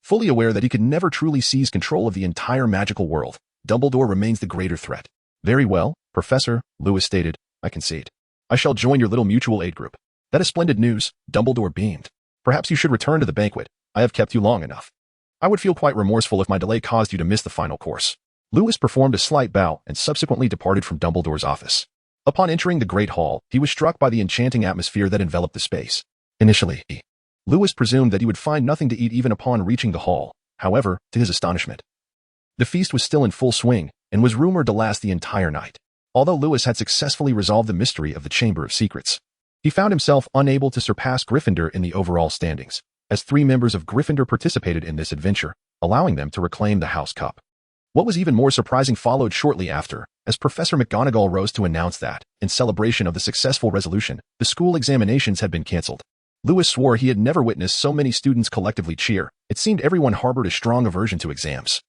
Fully aware that he could never truly seize control of the entire magical world, Dumbledore remains the greater threat. Very well, Professor, Lewis stated, I concede. I shall join your little mutual aid group. That is splendid news, Dumbledore beamed. Perhaps you should return to the banquet. I have kept you long enough. I would feel quite remorseful if my delay caused you to miss the final course. Lewis performed a slight bow and subsequently departed from Dumbledore's office. Upon entering the Great Hall, he was struck by the enchanting atmosphere that enveloped the space. Initially, Lewis presumed that he would find nothing to eat even upon reaching the hall. However, to his astonishment, the feast was still in full swing and was rumored to last the entire night. Although Lewis had successfully resolved the mystery of the Chamber of Secrets, he found himself unable to surpass Gryffindor in the overall standings, as 3 members of Gryffindor participated in this adventure, allowing them to reclaim the House Cup. What was even more surprising followed shortly after, as Professor McGonagall rose to announce that, in celebration of the successful resolution, the school examinations had been cancelled. Lewis swore he had never witnessed so many students collectively cheer. It seemed everyone harbored a strong aversion to exams.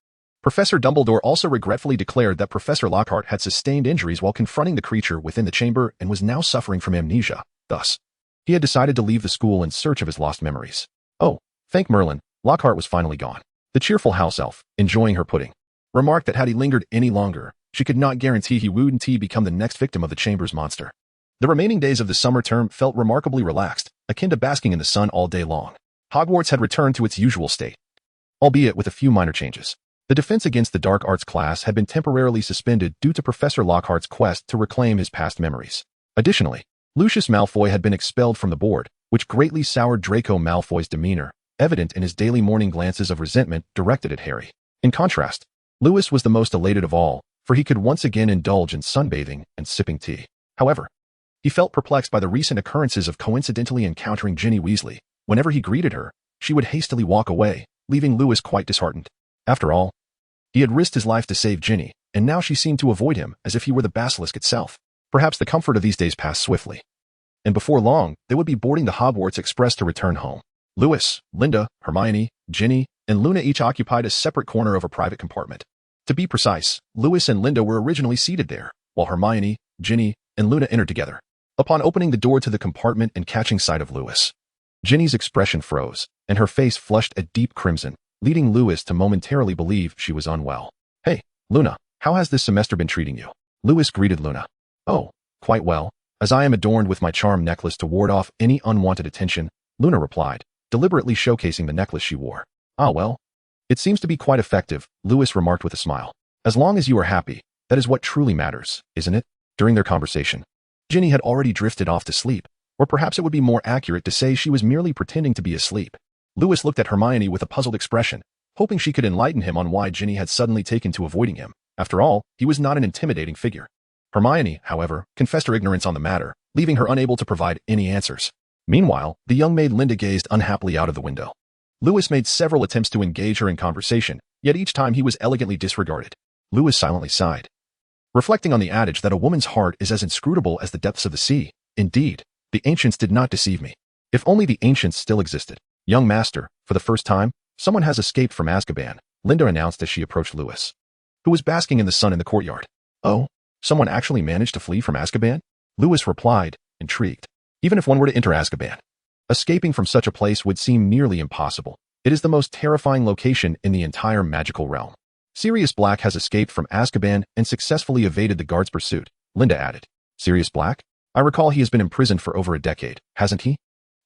Professor Dumbledore also regretfully declared that Professor Lockhart had sustained injuries while confronting the creature within the chamber and was now suffering from amnesia. Thus, he had decided to leave the school in search of his lost memories. Oh, thank Merlin, Lockhart was finally gone. The cheerful house elf, enjoying her pudding, remarked that had he lingered any longer, she could not guarantee he wouldn't become the next victim of the chamber's monster. The remaining days of the summer term felt remarkably relaxed, akin to basking in the sun all day long. Hogwarts had returned to its usual state, albeit with a few minor changes. The defense against the dark arts class had been temporarily suspended due to Professor Lockhart's quest to reclaim his past memories. Additionally, Lucius Malfoy had been expelled from the board, which greatly soured Draco Malfoy's demeanor, evident in his daily morning glances of resentment directed at Harry. In contrast, Lewis was the most elated of all, for he could once again indulge in sunbathing and sipping tea. However, he felt perplexed by the recent occurrences of coincidentally encountering Ginny Weasley. Whenever he greeted her, she would hastily walk away, leaving Lewis quite disheartened. After all, he had risked his life to save Ginny, and now she seemed to avoid him as if he were the basilisk itself. Perhaps the comfort of these days passed swiftly, and before long, they would be boarding the Hogwarts Express to return home. Lewis, Linda, Hermione, Ginny, and Luna each occupied a separate corner of a private compartment. To be precise, Lewis and Linda were originally seated there, while Hermione, Ginny, and Luna entered together. Upon opening the door to the compartment and catching sight of Lewis, Ginny's expression froze, and her face flushed a deep crimson, leading Lewis to momentarily believe she was unwell. "Hey, Luna, how has this semester been treating you?" Lewis greeted Luna. "Oh, quite well, as I am adorned with my charm necklace to ward off any unwanted attention," Luna replied, deliberately showcasing the necklace she wore. "Ah well, it seems to be quite effective," Lewis remarked with a smile. "As long as you are happy, that is what truly matters, isn't it?" During their conversation, Ginny had already drifted off to sleep, or perhaps it would be more accurate to say she was merely pretending to be asleep. Lewis looked at Hermione with a puzzled expression, hoping she could enlighten him on why Ginny had suddenly taken to avoiding him. After all, he was not an intimidating figure. Hermione, however, confessed her ignorance on the matter, leaving her unable to provide any answers. Meanwhile, the young maid Linda gazed unhappily out of the window. Lewis made several attempts to engage her in conversation, yet each time he was elegantly disregarded. Lewis silently sighed, reflecting on the adage that a woman's heart is as inscrutable as the depths of the sea. Indeed, the ancients did not deceive me. If only the ancients still existed. "Young master, for the first time, someone has escaped from Azkaban," Linda announced as she approached Lewis, who was basking in the sun in the courtyard. "Oh, someone actually managed to flee from Azkaban?" Lewis replied, intrigued. "Even if one were to enter Azkaban, escaping from such a place would seem nearly impossible. It is the most terrifying location in the entire magical realm." "Sirius Black has escaped from Azkaban and successfully evaded the guard's pursuit," Linda added. "Sirius Black? I recall he has been imprisoned for over a decade, hasn't he?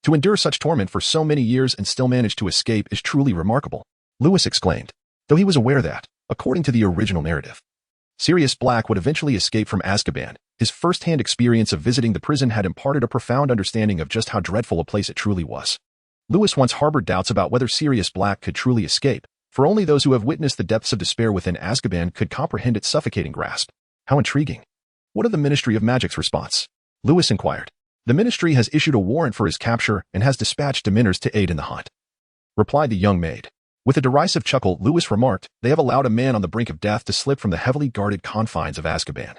To endure such torment for so many years and still manage to escape is truly remarkable," Lewis exclaimed, though he was aware that, according to the original narrative, Sirius Black would eventually escape from Azkaban. His first-hand experience of visiting the prison had imparted a profound understanding of just how dreadful a place it truly was. Lewis once harbored doubts about whether Sirius Black could truly escape, for only those who have witnessed the depths of despair within Azkaban could comprehend its suffocating grasp. "How intriguing. What of the Ministry of Magic's response?" Lewis inquired. "The Ministry has issued a warrant for his capture and has dispatched Dementors to aid in the hunt," replied the young maid. With a derisive chuckle, Lewis remarked, "They have allowed a man on the brink of death to slip from the heavily guarded confines of Azkaban.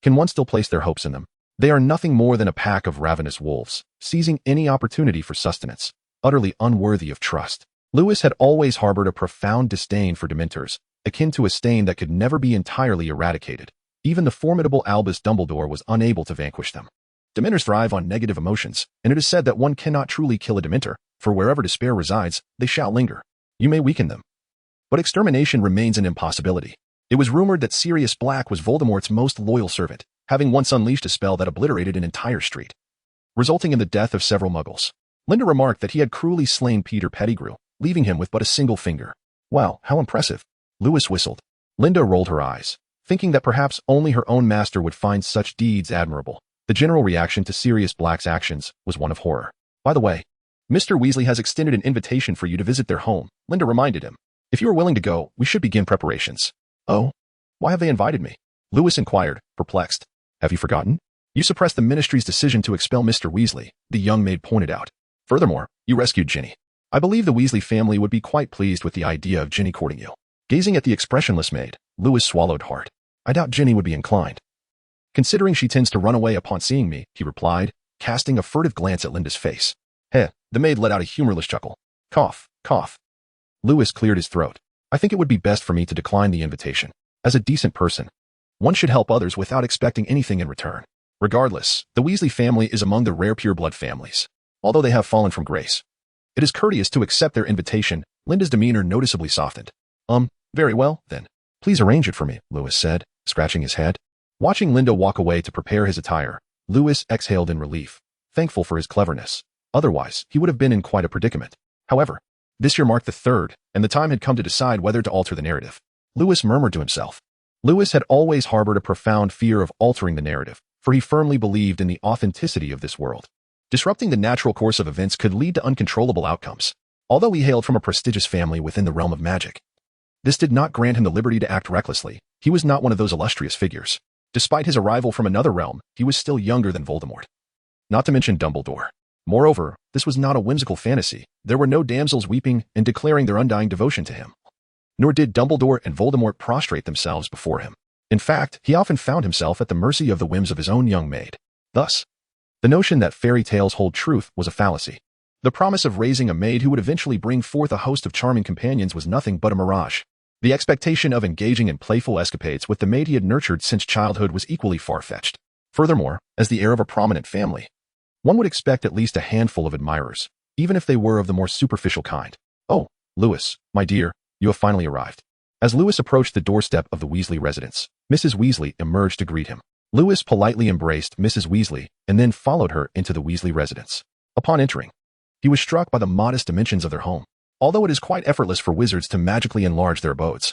Can one still place their hopes in them? They are nothing more than a pack of ravenous wolves, seizing any opportunity for sustenance, utterly unworthy of trust." Lewis had always harbored a profound disdain for Dementors, akin to a stain that could never be entirely eradicated. Even the formidable Albus Dumbledore was unable to vanquish them. Dementors thrive on negative emotions, and it is said that one cannot truly kill a Dementor, for wherever despair resides, they shall linger. You may weaken them, but extermination remains an impossibility. It was rumored that Sirius Black was Voldemort's most loyal servant, having once unleashed a spell that obliterated an entire street, resulting in the death of several Muggles. Linda remarked that he had cruelly slain Peter Pettigrew, leaving him with but a single finger. "Wow, how impressive." Lewis whistled. Linda rolled her eyes, thinking that perhaps only her own master would find such deeds admirable. The general reaction to Sirius Black's actions was one of horror. "By the way, Mr. Weasley has extended an invitation for you to visit their home," Linda reminded him. "If you are willing to go, we should begin preparations." "Oh? Why have they invited me?" Lewis inquired, perplexed. "Have you forgotten? You suppressed the Ministry's decision to expel Mr. Weasley," the young maid pointed out. "Furthermore, you rescued Ginny. I believe the Weasley family would be quite pleased with the idea of Ginny courting you." Gazing at the expressionless maid, Lewis swallowed hard. "I doubt Ginny would be inclined, considering she tends to run away upon seeing me," he replied, casting a furtive glance at Linda's face. "Heh," the maid let out a humorless chuckle. "Cough, cough." Lewis cleared his throat. "I think it would be best for me to decline the invitation. As a decent person, one should help others without expecting anything in return. Regardless, the Weasley family is among the rare pureblood families, although they have fallen from grace. It is courteous to accept their invitation." Linda's demeanor noticeably softened. Very well, then. Please arrange it for me," Lewis said, scratching his head. Watching Linda walk away to prepare his attire, Lewis exhaled in relief, thankful for his cleverness. Otherwise, he would have been in quite a predicament. However, this year marked the third, and the time had come to decide whether to alter the narrative. Lewis murmured to himself. Lewis had always harbored a profound fear of altering the narrative, for he firmly believed in the authenticity of this world. Disrupting the natural course of events could lead to uncontrollable outcomes. Although he hailed from a prestigious family within the realm of magic, this did not grant him the liberty to act recklessly. He was not one of those illustrious figures. Despite his arrival from another realm, he was still younger than Voldemort, not to mention Dumbledore. Moreover, this was not a whimsical fantasy. There were no damsels weeping and declaring their undying devotion to him. Nor did Dumbledore and Voldemort prostrate themselves before him. In fact, he often found himself at the mercy of the whims of his own young maid. Thus, the notion that fairy tales hold truth was a fallacy. The promise of raising a maid who would eventually bring forth a host of charming companions was nothing but a mirage. The expectation of engaging in playful escapades with the maid he had nurtured since childhood was equally far-fetched. Furthermore, as the heir of a prominent family, one would expect at least a handful of admirers, even if they were of the more superficial kind. "Oh, Lewis, my dear, you have finally arrived." As Lewis approached the doorstep of the Weasley residence, Mrs. Weasley emerged to greet him. Lewis politely embraced Mrs. Weasley and then followed her into the Weasley residence. Upon entering, he was struck by the modest dimensions of their home. Although it is quite effortless for wizards to magically enlarge their abodes,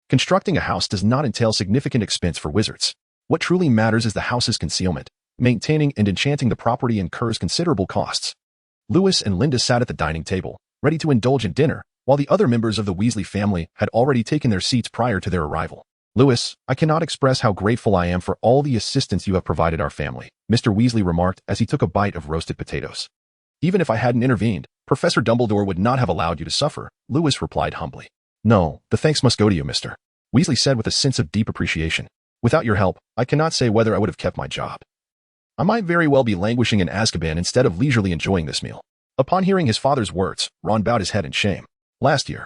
constructing a house does not entail significant expense for wizards. What truly matters is the house's concealment. Maintaining and enchanting the property incurs considerable costs. Lewis and Linda sat at the dining table, ready to indulge in dinner, while the other members of the Weasley family had already taken their seats prior to their arrival. "Lewis, I cannot express how grateful I am for all the assistance you have provided our family," Mr. Weasley remarked as he took a bite of roasted potatoes. "Even if I hadn't intervened, Professor Dumbledore would not have allowed you to suffer," Lewis replied humbly. "No, the thanks must go to you, Mr. Weasley said with a sense of deep appreciation. "Without your help, I cannot say whether I would have kept my job. I might very well be languishing in Azkaban instead of leisurely enjoying this meal." Upon hearing his father's words, Ron bowed his head in shame. Last year,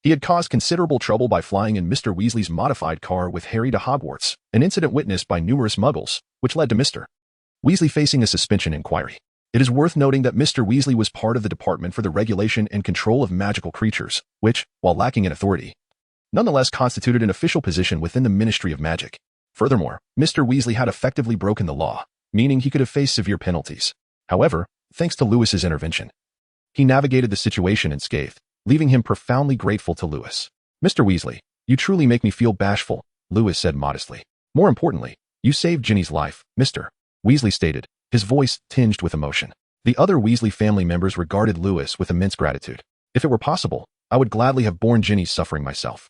he had caused considerable trouble by flying in Mr. Weasley's modified car with Harry to Hogwarts, an incident witnessed by numerous muggles, which led to Mr. Weasley facing a suspension inquiry. It is worth noting that Mr. Weasley was part of the Department for the Regulation and Control of Magical Creatures, which, while lacking in authority, nonetheless constituted an official position within the Ministry of Magic. Furthermore, Mr. Weasley had effectively broken the law, meaning he could have faced severe penalties. However, thanks to Lewis's intervention, he navigated the situation unscathed, leaving him profoundly grateful to Lewis. "Mr. Weasley, you truly make me feel bashful," Lewis said modestly. "More importantly, you saved Ginny's life," Mr. Weasley stated, his voice tinged with emotion. The other Weasley family members regarded Lewis with immense gratitude. "If it were possible, I would gladly have borne Ginny's suffering myself.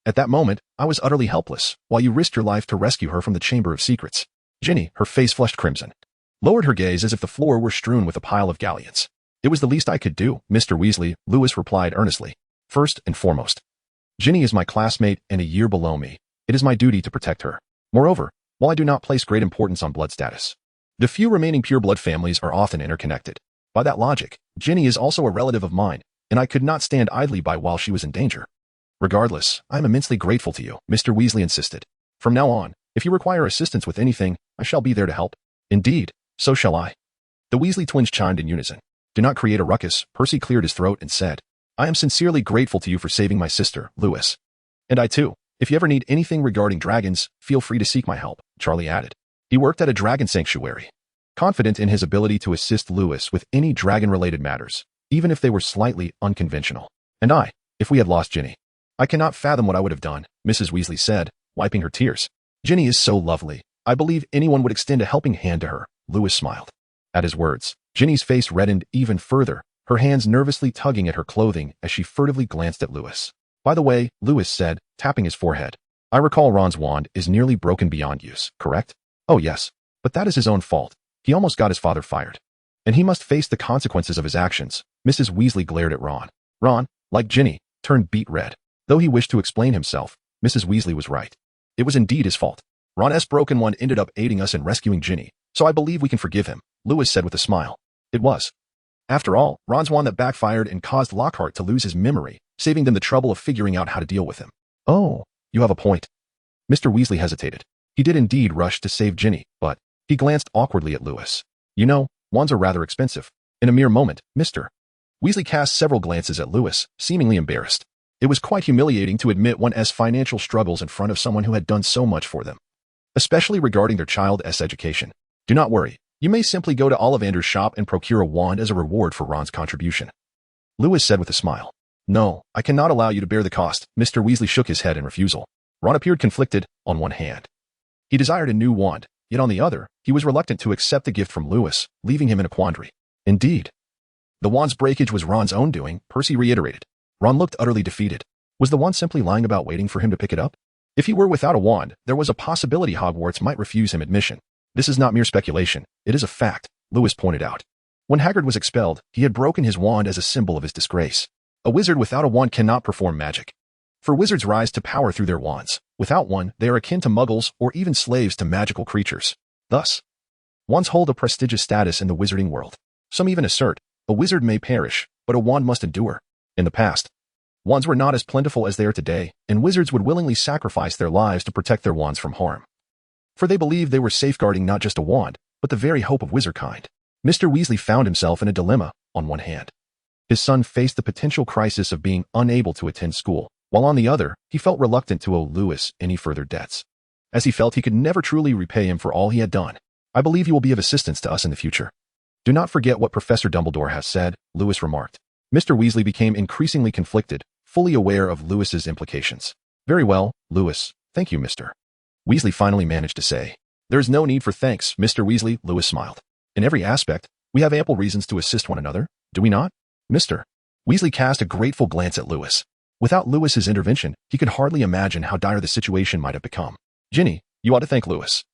At that moment, I was utterly helpless, while you risked your life to rescue her from the Chamber of Secrets." Ginny, her face flushed crimson, lowered her gaze as if the floor were strewn with a pile of galleons. "It was the least I could do, Mr. Weasley," Lewis replied earnestly. "First and foremost, Ginny is my classmate and a year below me. It is my duty to protect her. Moreover, while I do not place great importance on blood status, the few remaining pure-blood families are often interconnected. By that logic, Ginny is also a relative of mine, and I could not stand idly by while she was in danger. Regardless, I am immensely grateful to you," Mr. Weasley insisted. "From now on, if you require assistance with anything, I shall be there to help." "Indeed, so shall I." The Weasley twins chimed in unison. "Do not create a ruckus," Percy cleared his throat and said. "I am sincerely grateful to you for saving my sister, Lewis." "And I too. If you ever need anything regarding dragons, feel free to seek my help," Charlie added. He worked at a dragon sanctuary, confident in his ability to assist Lewis with any dragon-related matters, even if they were slightly unconventional. "And if we had lost Ginny, I cannot fathom what I would have done," Mrs. Weasley said, wiping her tears. "Ginny is so lovely. I believe anyone would extend a helping hand to her," Lewis smiled. At his words, Ginny's face reddened even further, her hands nervously tugging at her clothing as she furtively glanced at Lewis. "By the way," Lewis said, tapping his forehead, "I recall Ron's wand is nearly broken beyond use, correct?" "Oh yes, but that is his own fault. He almost got his father fired. And he must face the consequences of his actions." Mrs. Weasley glared at Ron. Ron, like Ginny, turned beet red. Though he wished to explain himself, Mrs. Weasley was right. It was indeed his fault. Ron's broken wand ended up aiding us in rescuing Ginny, so I believe we can forgive him, Lewis said with a smile. It was, after all, Ron's wand that backfired and caused Lockhart to lose his memory, saving them the trouble of figuring out how to deal with him. "Oh, you have a point." Mr. Weasley hesitated. He did indeed rush to save Ginny, but he glanced awkwardly at Lewis. "You know, wands are rather expensive." In a mere moment, Mr. Weasley cast several glances at Lewis, seemingly embarrassed. It was quite humiliating to admit one's financial struggles in front of someone who had done so much for them, especially regarding their child's education. "Do not worry. You may simply go to Ollivander's shop and procure a wand as a reward for Ron's contribution," Lewis said with a smile. "No, I cannot allow you to bear the cost." Mr. Weasley shook his head in refusal. Ron appeared conflicted. On one hand, he desired a new wand, yet on the other, he was reluctant to accept the gift from Lewis, leaving him in a quandary. "Indeed, the wand's breakage was Ron's own doing," Percy reiterated. Ron looked utterly defeated. Was the wand simply lying about waiting for him to pick it up? If he were without a wand, there was a possibility Hogwarts might refuse him admission. "This is not mere speculation, it is a fact," Lewis pointed out. When Hagrid was expelled, he had broken his wand as a symbol of his disgrace. A wizard without a wand cannot perform magic. For wizards rise to power through their wands. Without one, they are akin to muggles or even slaves to magical creatures. Thus, wands hold a prestigious status in the wizarding world. Some even assert, a wizard may perish, but a wand must endure. In the past, Wands were not as plentiful as they are today, and wizards would willingly sacrifice their lives to protect their wands from harm. For they believed they were safeguarding not just a wand, but the very hope of wizardkind. Mr. Weasley found himself in a dilemma. On one hand, his son faced the potential crisis of being unable to attend school, while on the other, he felt reluctant to owe Lewis any further debts, as he felt he could never truly repay him for all he had done. I believe you will be of assistance to us in the future. Do not forget what Professor Dumbledore has said, Lewis remarked. Mr. Weasley became increasingly conflicted, fully aware of Lewis's implications. Very well, Lewis. Thank you, Mr. Weasley finally managed to say. There is no need for thanks, Mr. Weasley, Lewis smiled. In every aspect, we have ample reasons to assist one another, do we not? Mr. Weasley cast a grateful glance at Lewis. Without Lewis's intervention, he could hardly imagine how dire the situation might have become. Ginny, you ought to thank Lewis.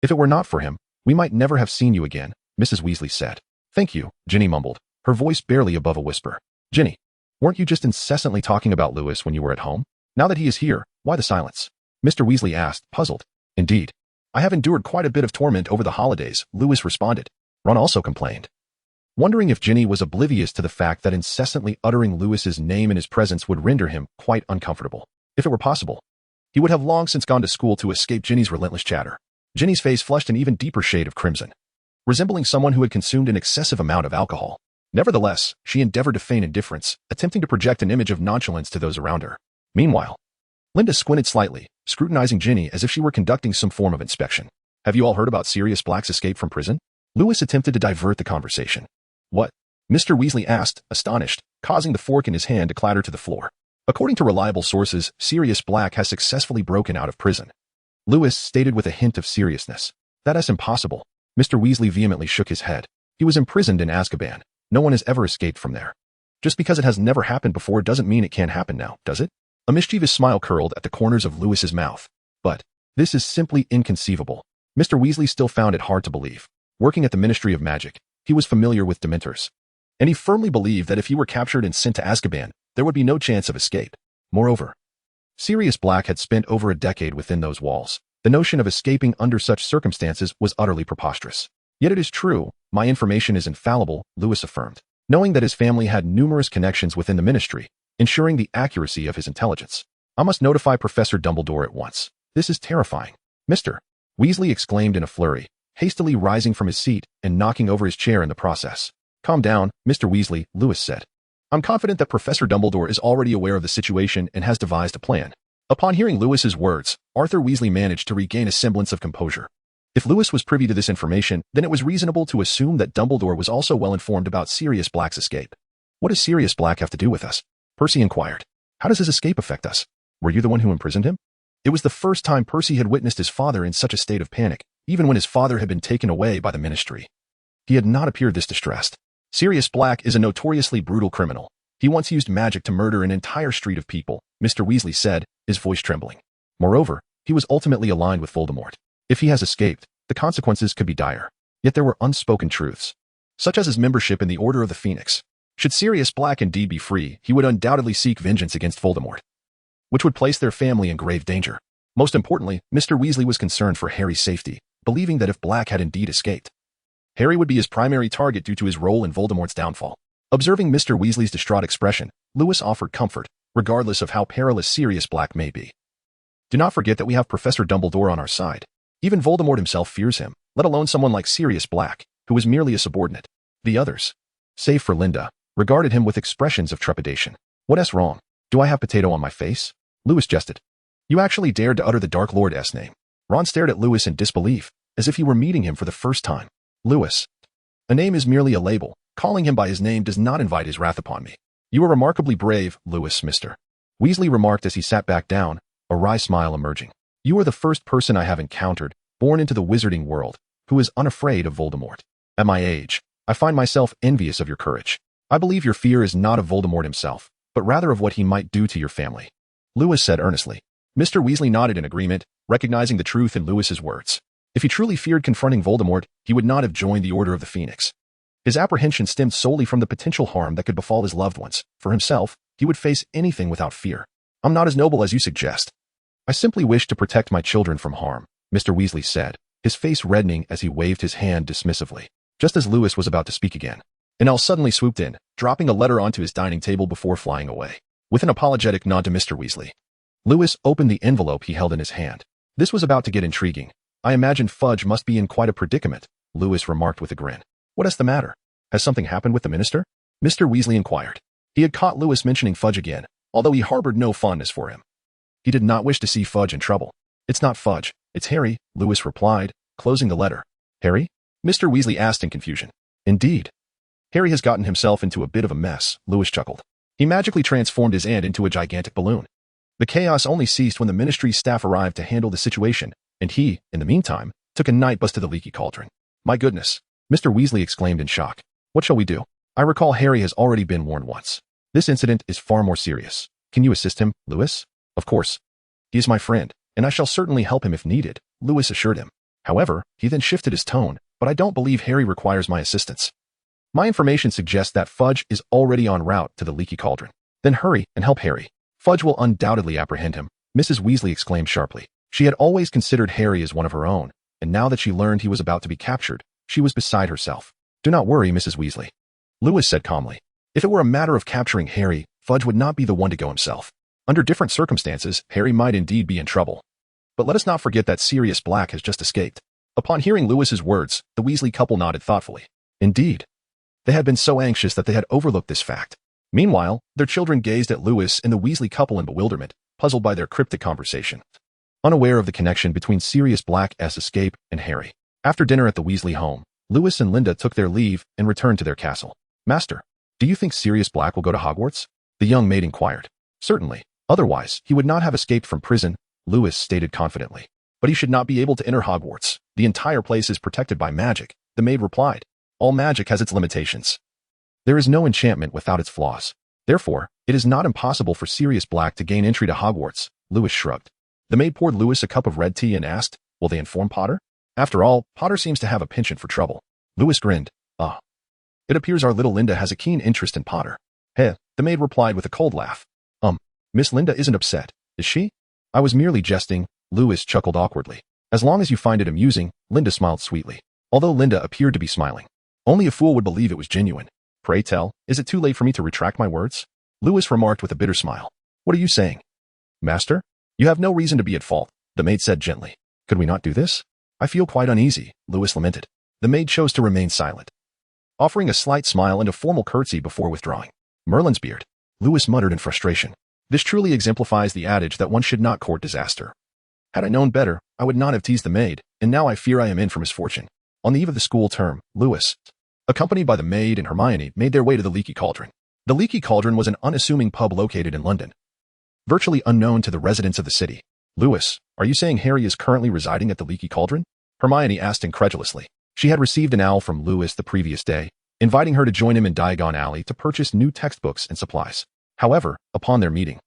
If it were not for him, we might never have seen you again, Mrs. Weasley said. Thank you, Ginny mumbled, her voice barely above a whisper. Ginny, weren't you just incessantly talking about Lewis when you were at home? Now that he is here, why the silence? Mr. Weasley asked, puzzled. Indeed. I have endured quite a bit of torment over the holidays, Lewis responded. Ron also complained, wondering if Ginny was oblivious to the fact that incessantly uttering Lewis's name in his presence would render him quite uncomfortable. If it were possible, he would have long since gone to school to escape Ginny's relentless chatter. Ginny's face flushed an even deeper shade of crimson, resembling someone who had consumed an excessive amount of alcohol. Nevertheless, she endeavored to feign indifference, attempting to project an image of nonchalance to those around her. Meanwhile, Linda squinted slightly, scrutinizing Ginny as if she were conducting some form of inspection. Have you all heard about Sirius Black's escape from prison? Lewis attempted to divert the conversation. What? Mr. Weasley asked, astonished, causing the fork in his hand to clatter to the floor. According to reliable sources, Sirius Black has successfully broken out of prison. Lewis stated with a hint of seriousness. That is impossible. Mr. Weasley vehemently shook his head. He was imprisoned in Azkaban. No one has ever escaped from there. Just because it has never happened before doesn't mean it can't happen now, does it? A mischievous smile curled at the corners of Lewis's mouth. But this is simply inconceivable. Mr. Weasley still found it hard to believe. Working at the Ministry of Magic, he was familiar with Dementors, and he firmly believed that if he were captured and sent to Azkaban, there would be no chance of escape. Moreover, Sirius Black had spent over a decade within those walls. The notion of escaping under such circumstances was utterly preposterous. Yet it is true, my information is infallible, Lewis affirmed, knowing that his family had numerous connections within the ministry, ensuring the accuracy of his intelligence. I must notify Professor Dumbledore at once. This is terrifying. Mr. Weasley exclaimed in a flurry, hastily rising from his seat and knocking over his chair in the process. Calm down, Mr. Weasley, Lewis said. I'm confident that Professor Dumbledore is already aware of the situation and has devised a plan. Upon hearing Lewis's words, Arthur Weasley managed to regain a semblance of composure. If Lewis was privy to this information, then it was reasonable to assume that Dumbledore was also well informed about Sirius Black's escape. What does Sirius Black have to do with us? Percy inquired. How does his escape affect us? Were you the one who imprisoned him? It was the first time Percy had witnessed his father in such a state of panic, even when his father had been taken away by the ministry. He had not appeared this distressed. Sirius Black is a notoriously brutal criminal. He once used magic to murder an entire street of people, Mr. Weasley said, his voice trembling. Moreover, he was ultimately aligned with Voldemort. If he has escaped, the consequences could be dire. Yet there were unspoken truths, such as his membership in the Order of the Phoenix. Should Sirius Black indeed be free, he would undoubtedly seek vengeance against Voldemort, which would place their family in grave danger. Most importantly, Mr. Weasley was concerned for Harry's safety, believing that if Black had indeed escaped, Harry would be his primary target due to his role in Voldemort's downfall. Observing Mr. Weasley's distraught expression, Lewis offered comfort, regardless of how perilous Sirius Black may be. Do not forget that we have Professor Dumbledore on our side. Even Voldemort himself fears him, let alone someone like Sirius Black, who is merely a subordinate. The others, save for Linda, regarded him with expressions of trepidation. What's wrong? Do I have potato on my face? Lewis jested. You actually dared to utter the Dark Lord's name. Ron stared at Lewis in disbelief, as if he were meeting him for the first time. Lewis. A name is merely a label. Calling him by his name does not invite his wrath upon me. You are remarkably brave, Lewis, Mr. Weasley remarked as he sat back down, a wry smile emerging. You are the first person I have encountered, born into the wizarding world, who is unafraid of Voldemort. At my age, I find myself envious of your courage. I believe your fear is not of Voldemort himself, but rather of what he might do to your family. Lewis said earnestly. Mr. Weasley nodded in agreement, recognizing the truth in Lewis's words. If he truly feared confronting Voldemort, he would not have joined the Order of the Phoenix. His apprehension stemmed solely from the potential harm that could befall his loved ones. For himself, he would face anything without fear. I'm not as noble as you suggest. I simply wish to protect my children from harm, Mr. Weasley said, his face reddening as he waved his hand dismissively, just as Lewis was about to speak again. Annelle suddenly swooped in, dropping a letter onto his dining table before flying away. With an apologetic nod to Mr. Weasley, Lewis opened the envelope he held in his hand. This was about to get intriguing. I imagine Fudge must be in quite a predicament, Lewis remarked with a grin. What is the matter? Has something happened with the minister? Mr. Weasley inquired. He had caught Lewis mentioning Fudge again, although he harbored no fondness for him. He did not wish to see Fudge in trouble. It's not Fudge, it's Harry, Lewis replied, closing the letter. Harry? Mr. Weasley asked in confusion. Indeed. Harry has gotten himself into a bit of a mess, Lewis chuckled. He magically transformed his aunt into a gigantic balloon. The chaos only ceased when the ministry's staff arrived to handle the situation, and he, in the meantime, took a night bus to the leaky cauldron. My goodness, Mr. Weasley exclaimed in shock. What shall we do? I recall Harry has already been warned once. This incident is far more serious. Can you assist him, Lewis? Of course. He is my friend, and I shall certainly help him if needed, Lewis assured him. However, he then shifted his tone, but I don't believe Harry requires my assistance. My information suggests that Fudge is already en route to the leaky cauldron. Then hurry and help Harry. Fudge will undoubtedly apprehend him, Mrs. Weasley exclaimed sharply. She had always considered Harry as one of her own, and now that she learned he was about to be captured, she was beside herself. Do not worry, Mrs. Weasley, Lewis said calmly. If it were a matter of capturing Harry, Fudge would not be the one to go himself. Under different circumstances, Harry might indeed be in trouble. But let us not forget that Sirius Black has just escaped. Upon hearing Lewis's words, the Weasley couple nodded thoughtfully. Indeed. They had been so anxious that they had overlooked this fact. Meanwhile, their children gazed at Lewis and the Weasley couple in bewilderment, puzzled by their cryptic conversation, unaware of the connection between Sirius Black's escape and Harry. After dinner at the Weasley home, Lewis and Linda took their leave and returned to their castle. Master, do you think Sirius Black will go to Hogwarts? The young maid inquired. Certainly. Otherwise, he would not have escaped from prison, Lewis stated confidently. But he should not be able to enter Hogwarts. The entire place is protected by magic, the maid replied. All magic has its limitations. There is no enchantment without its flaws. Therefore, it is not impossible for Sirius Black to gain entry to Hogwarts, Lewis shrugged. The maid poured Lewis a cup of red tea and asked, will they inform Potter? After all, Potter seems to have a penchant for trouble. Lewis grinned. It appears our little Linda has a keen interest in Potter. Heh, the maid replied with a cold laugh. Miss Linda isn't upset, is she? I was merely jesting, Lewis chuckled awkwardly. As long as you find it amusing, Linda smiled sweetly. Although Linda appeared to be smiling. Only a fool would believe it was genuine. Pray tell, is it too late for me to retract my words? Lewis remarked with a bitter smile. What are you saying? Master? You have no reason to be at fault, the maid said gently. Could we not do this? I feel quite uneasy, Lewis lamented. The maid chose to remain silent, offering a slight smile and a formal curtsy before withdrawing. Merlin's beard, Lewis muttered in frustration. This truly exemplifies the adage that one should not court disaster. Had I known better, I would not have teased the maid, and now I fear I am in for misfortune. On the eve of the school term, Lewis, accompanied by the maid and Hermione, made their way to the Leaky Cauldron. The Leaky Cauldron was an unassuming pub located in London, virtually unknown to the residents of the city. Lewis, are you saying Harry is currently residing at the Leaky Cauldron? Hermione asked incredulously. She had received an owl from Lewis the previous day, inviting her to join him in Diagon Alley to purchase new textbooks and supplies. However, upon their meeting,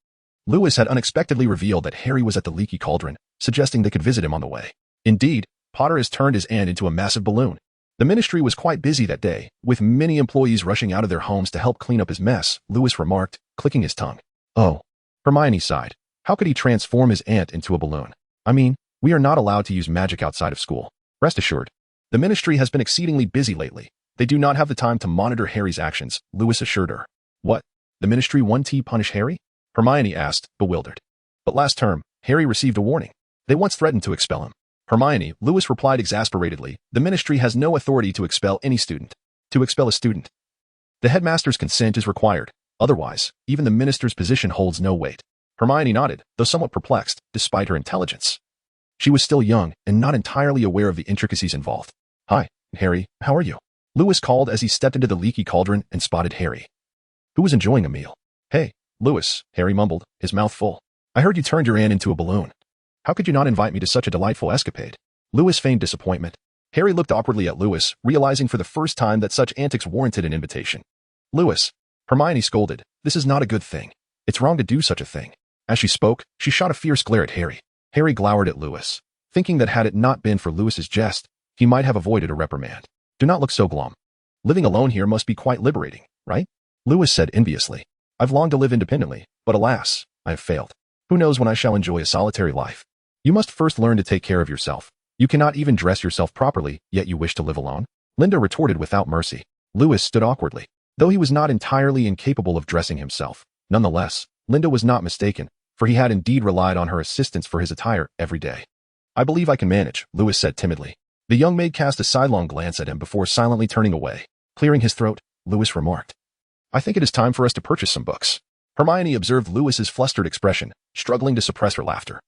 Lewis had unexpectedly revealed that Harry was at the Leaky Cauldron, suggesting they could visit him on the way. Indeed, Potter has turned his aunt into a massive balloon. The ministry was quite busy that day, with many employees rushing out of their homes to help clean up his mess, Lewis remarked, clicking his tongue. Oh. Hermione sighed. How could he transform his aunt into a balloon? I mean, we are not allowed to use magic outside of school. Rest assured. The ministry has been exceedingly busy lately. They do not have the time to monitor Harry's actions, Lewis assured her. What? The ministry 1T punish Harry? Hermione asked, bewildered. But last term, Harry received a warning. They once threatened to expel him. Hermione, Lewis replied exasperatedly, the ministry has no authority to expel any student. To expel a student, the headmaster's consent is required. Otherwise, even the minister's position holds no weight. Hermione nodded, though somewhat perplexed, despite her intelligence. She was still young and not entirely aware of the intricacies involved. Hi, Harry, how are you? Lewis called as he stepped into the Leaky Cauldron and spotted Harry, who was enjoying a meal. Hey, Lewis, Harry mumbled, his mouth full. I heard you turned your aunt into a balloon. How could you not invite me to such a delightful escapade? Lewis feigned disappointment. Harry looked awkwardly at Lewis, realizing for the first time that such antics warranted an invitation. Lewis, Hermione scolded, this is not a good thing. It's wrong to do such a thing. As she spoke, she shot a fierce glare at Harry. Harry glowered at Lewis, thinking that had it not been for Lewis's jest, he might have avoided a reprimand. Do not look so glum. Living alone here must be quite liberating, right? Lewis said enviously. I've longed to live independently, but alas, I have failed. Who knows when I shall enjoy a solitary life? You must first learn to take care of yourself. You cannot even dress yourself properly, yet you wish to live alone? Linda retorted without mercy. Lewis stood awkwardly. Though he was not entirely incapable of dressing himself, nonetheless, Linda was not mistaken, for he had indeed relied on her assistance for his attire every day. I believe I can manage, Lewis said timidly. The young maid cast a sidelong glance at him before silently turning away. Clearing his throat, Lewis remarked, I think it is time for us to purchase some books. Hermione observed Lewis's flustered expression, struggling to suppress her laughter.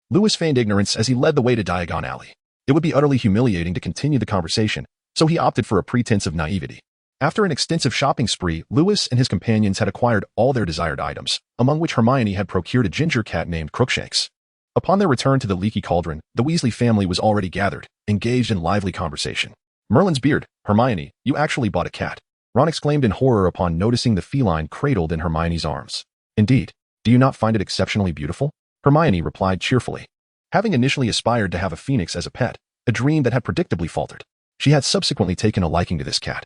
Lewis feigned ignorance as he led the way to Diagon Alley. It would be utterly humiliating to continue the conversation, so he opted for a pretense of naivety. After an extensive shopping spree, Lewis and his companions had acquired all their desired items, among which Hermione had procured a ginger cat named Crookshanks. Upon their return to the leaky cauldron, the Weasley family was already gathered, engaged in lively conversation. Merlin's beard, Hermione, you actually bought a cat. Ron exclaimed in horror upon noticing the feline cradled in Hermione's arms. Indeed, do you not find it exceptionally beautiful? Hermione replied cheerfully. Having initially aspired to have a phoenix as a pet, a dream that had predictably faltered, she had subsequently taken a liking to this cat,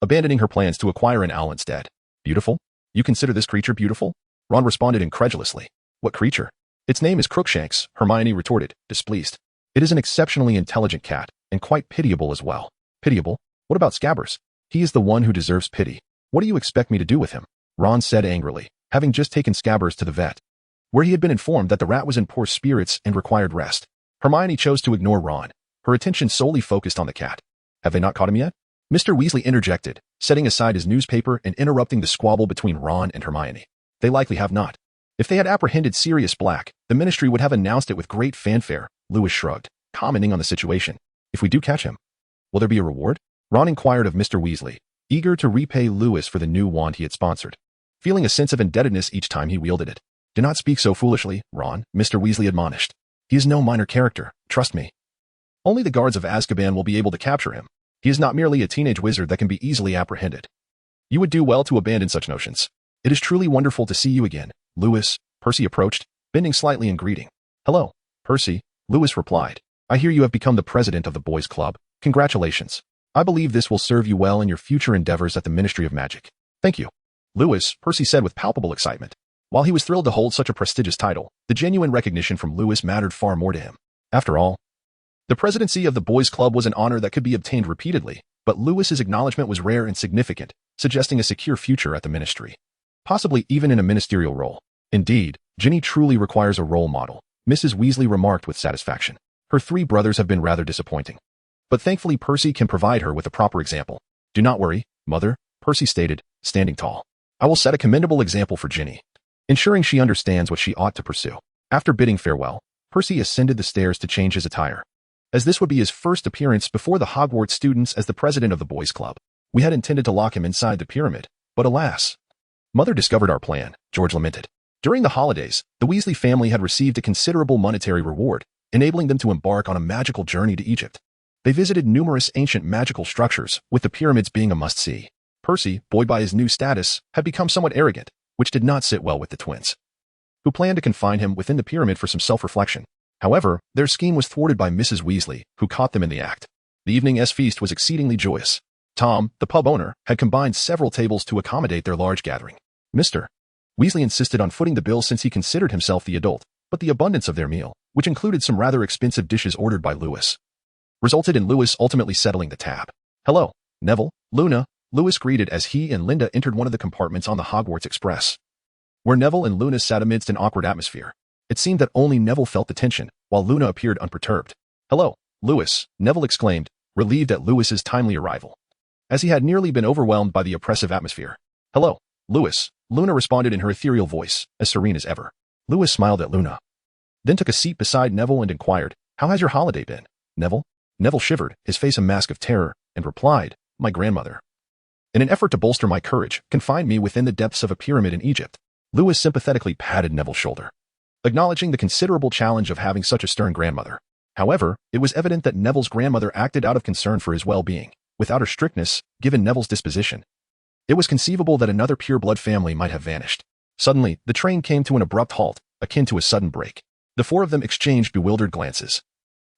abandoning her plans to acquire an owl instead. Beautiful? You consider this creature beautiful? Ron responded incredulously. What creature? Its name is Crookshanks, Hermione retorted, displeased. It is an exceptionally intelligent cat, and quite pitiable as well. Pitiable? What about Scabbers? He is the one who deserves pity. What do you expect me to do with him? Ron said angrily, having just taken Scabbers to the vet, where he had been informed that the rat was in poor spirits and required rest. Hermione chose to ignore Ron, her attention solely focused on the cat. Have they not caught him yet? Mr. Weasley interjected, setting aside his newspaper and interrupting the squabble between Ron and Hermione. They likely have not. If they had apprehended Sirius Black, the ministry would have announced it with great fanfare, Lewis shrugged, commenting on the situation. If we do catch him, will there be a reward? Ron inquired of Mr. Weasley, eager to repay Lewis for the new wand he had sponsored, feeling a sense of indebtedness each time he wielded it. Do not speak so foolishly, Ron, Mr. Weasley admonished. He is no minor character, trust me. Only the guards of Azkaban will be able to capture him. He is not merely a teenage wizard that can be easily apprehended. You would do well to abandon such notions. It is truly wonderful to see you again, Lewis. Percy approached, bending slightly in greeting. Hello, Percy, Lewis replied. I hear you have become the president of the boys' club. Congratulations. I believe this will serve you well in your future endeavors at the Ministry of Magic. Thank you. Lewis, Percy said with palpable excitement. While he was thrilled to hold such a prestigious title, the genuine recognition from Lewis mattered far more to him. After all, the presidency of the boys' club was an honor that could be obtained repeatedly, but Lewis's acknowledgement was rare and significant, suggesting a secure future at the ministry. Possibly even in a ministerial role. Indeed, Ginny truly requires a role model, Mrs. Weasley remarked with satisfaction. Her 3 brothers have been rather disappointing. But thankfully Percy can provide her with a proper example. Do not worry, Mother, Percy stated, standing tall. I will set a commendable example for Ginny, ensuring she understands what she ought to pursue. After bidding farewell, Percy ascended the stairs to change his attire, as this would be his first appearance before the Hogwarts students as the president of the boys' club. We had intended to lock him inside the pyramid, but alas. Mother discovered our plan, George lamented. During the holidays, the Weasley family had received a considerable monetary reward, enabling them to embark on a magical journey to Egypt. They visited numerous ancient magical structures, with the pyramids being a must-see. Percy, buoyed by his new status, had become somewhat arrogant, which did not sit well with the twins, who planned to confine him within the pyramid for some self-reflection. However, their scheme was thwarted by Mrs. Weasley, who caught them in the act. The evening's feast was exceedingly joyous. Tom, the pub owner, had combined several tables to accommodate their large gathering. Mr. Weasley insisted on footing the bill since he considered himself the adult, but the abundance of their meal, which included some rather expensive dishes ordered by Lewis, resulted in Lewis ultimately settling the tab. Hello, Neville, Luna, Lewis greeted as he and Linda entered one of the compartments on the Hogwarts Express, where Neville and Luna sat amidst an awkward atmosphere. It seemed that only Neville felt the tension, while Luna appeared unperturbed. Hello, Lewis, Neville exclaimed, relieved at Lewis's timely arrival, as he had nearly been overwhelmed by the oppressive atmosphere. Hello, Lewis, Luna responded in her ethereal voice, as serene as ever. Lewis smiled at Luna, then took a seat beside Neville and inquired, How has your holiday been, Neville? Neville shivered, his face a mask of terror, and replied, My grandmother, in an effort to bolster my courage, confined me within the depths of a pyramid in Egypt. Lewis sympathetically patted Neville's shoulder, acknowledging the considerable challenge of having such a stern grandmother. However, it was evident that Neville's grandmother acted out of concern for his well-being. Without her strictness, given Neville's disposition, it was conceivable that another pure-blood family might have vanished. Suddenly, the train came to an abrupt halt, akin to a sudden break. The 4 of them exchanged bewildered glances,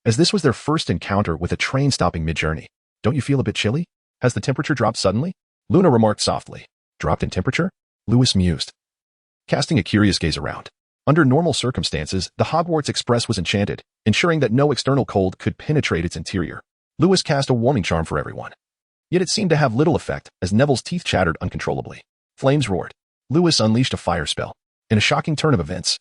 as this was their first encounter with a train stopping mid-journey. Don't you feel a bit chilly? Has the temperature dropped suddenly? Luna remarked softly. Dropped in temperature? Lewis mused, casting a curious gaze around. Under normal circumstances, the Hogwarts Express was enchanted, ensuring that no external cold could penetrate its interior. Lewis cast a warming charm for everyone. Yet it seemed to have little effect, as Neville's teeth chattered uncontrollably. Flames roared. Lewis unleashed a fire spell, In a shocking turn of events,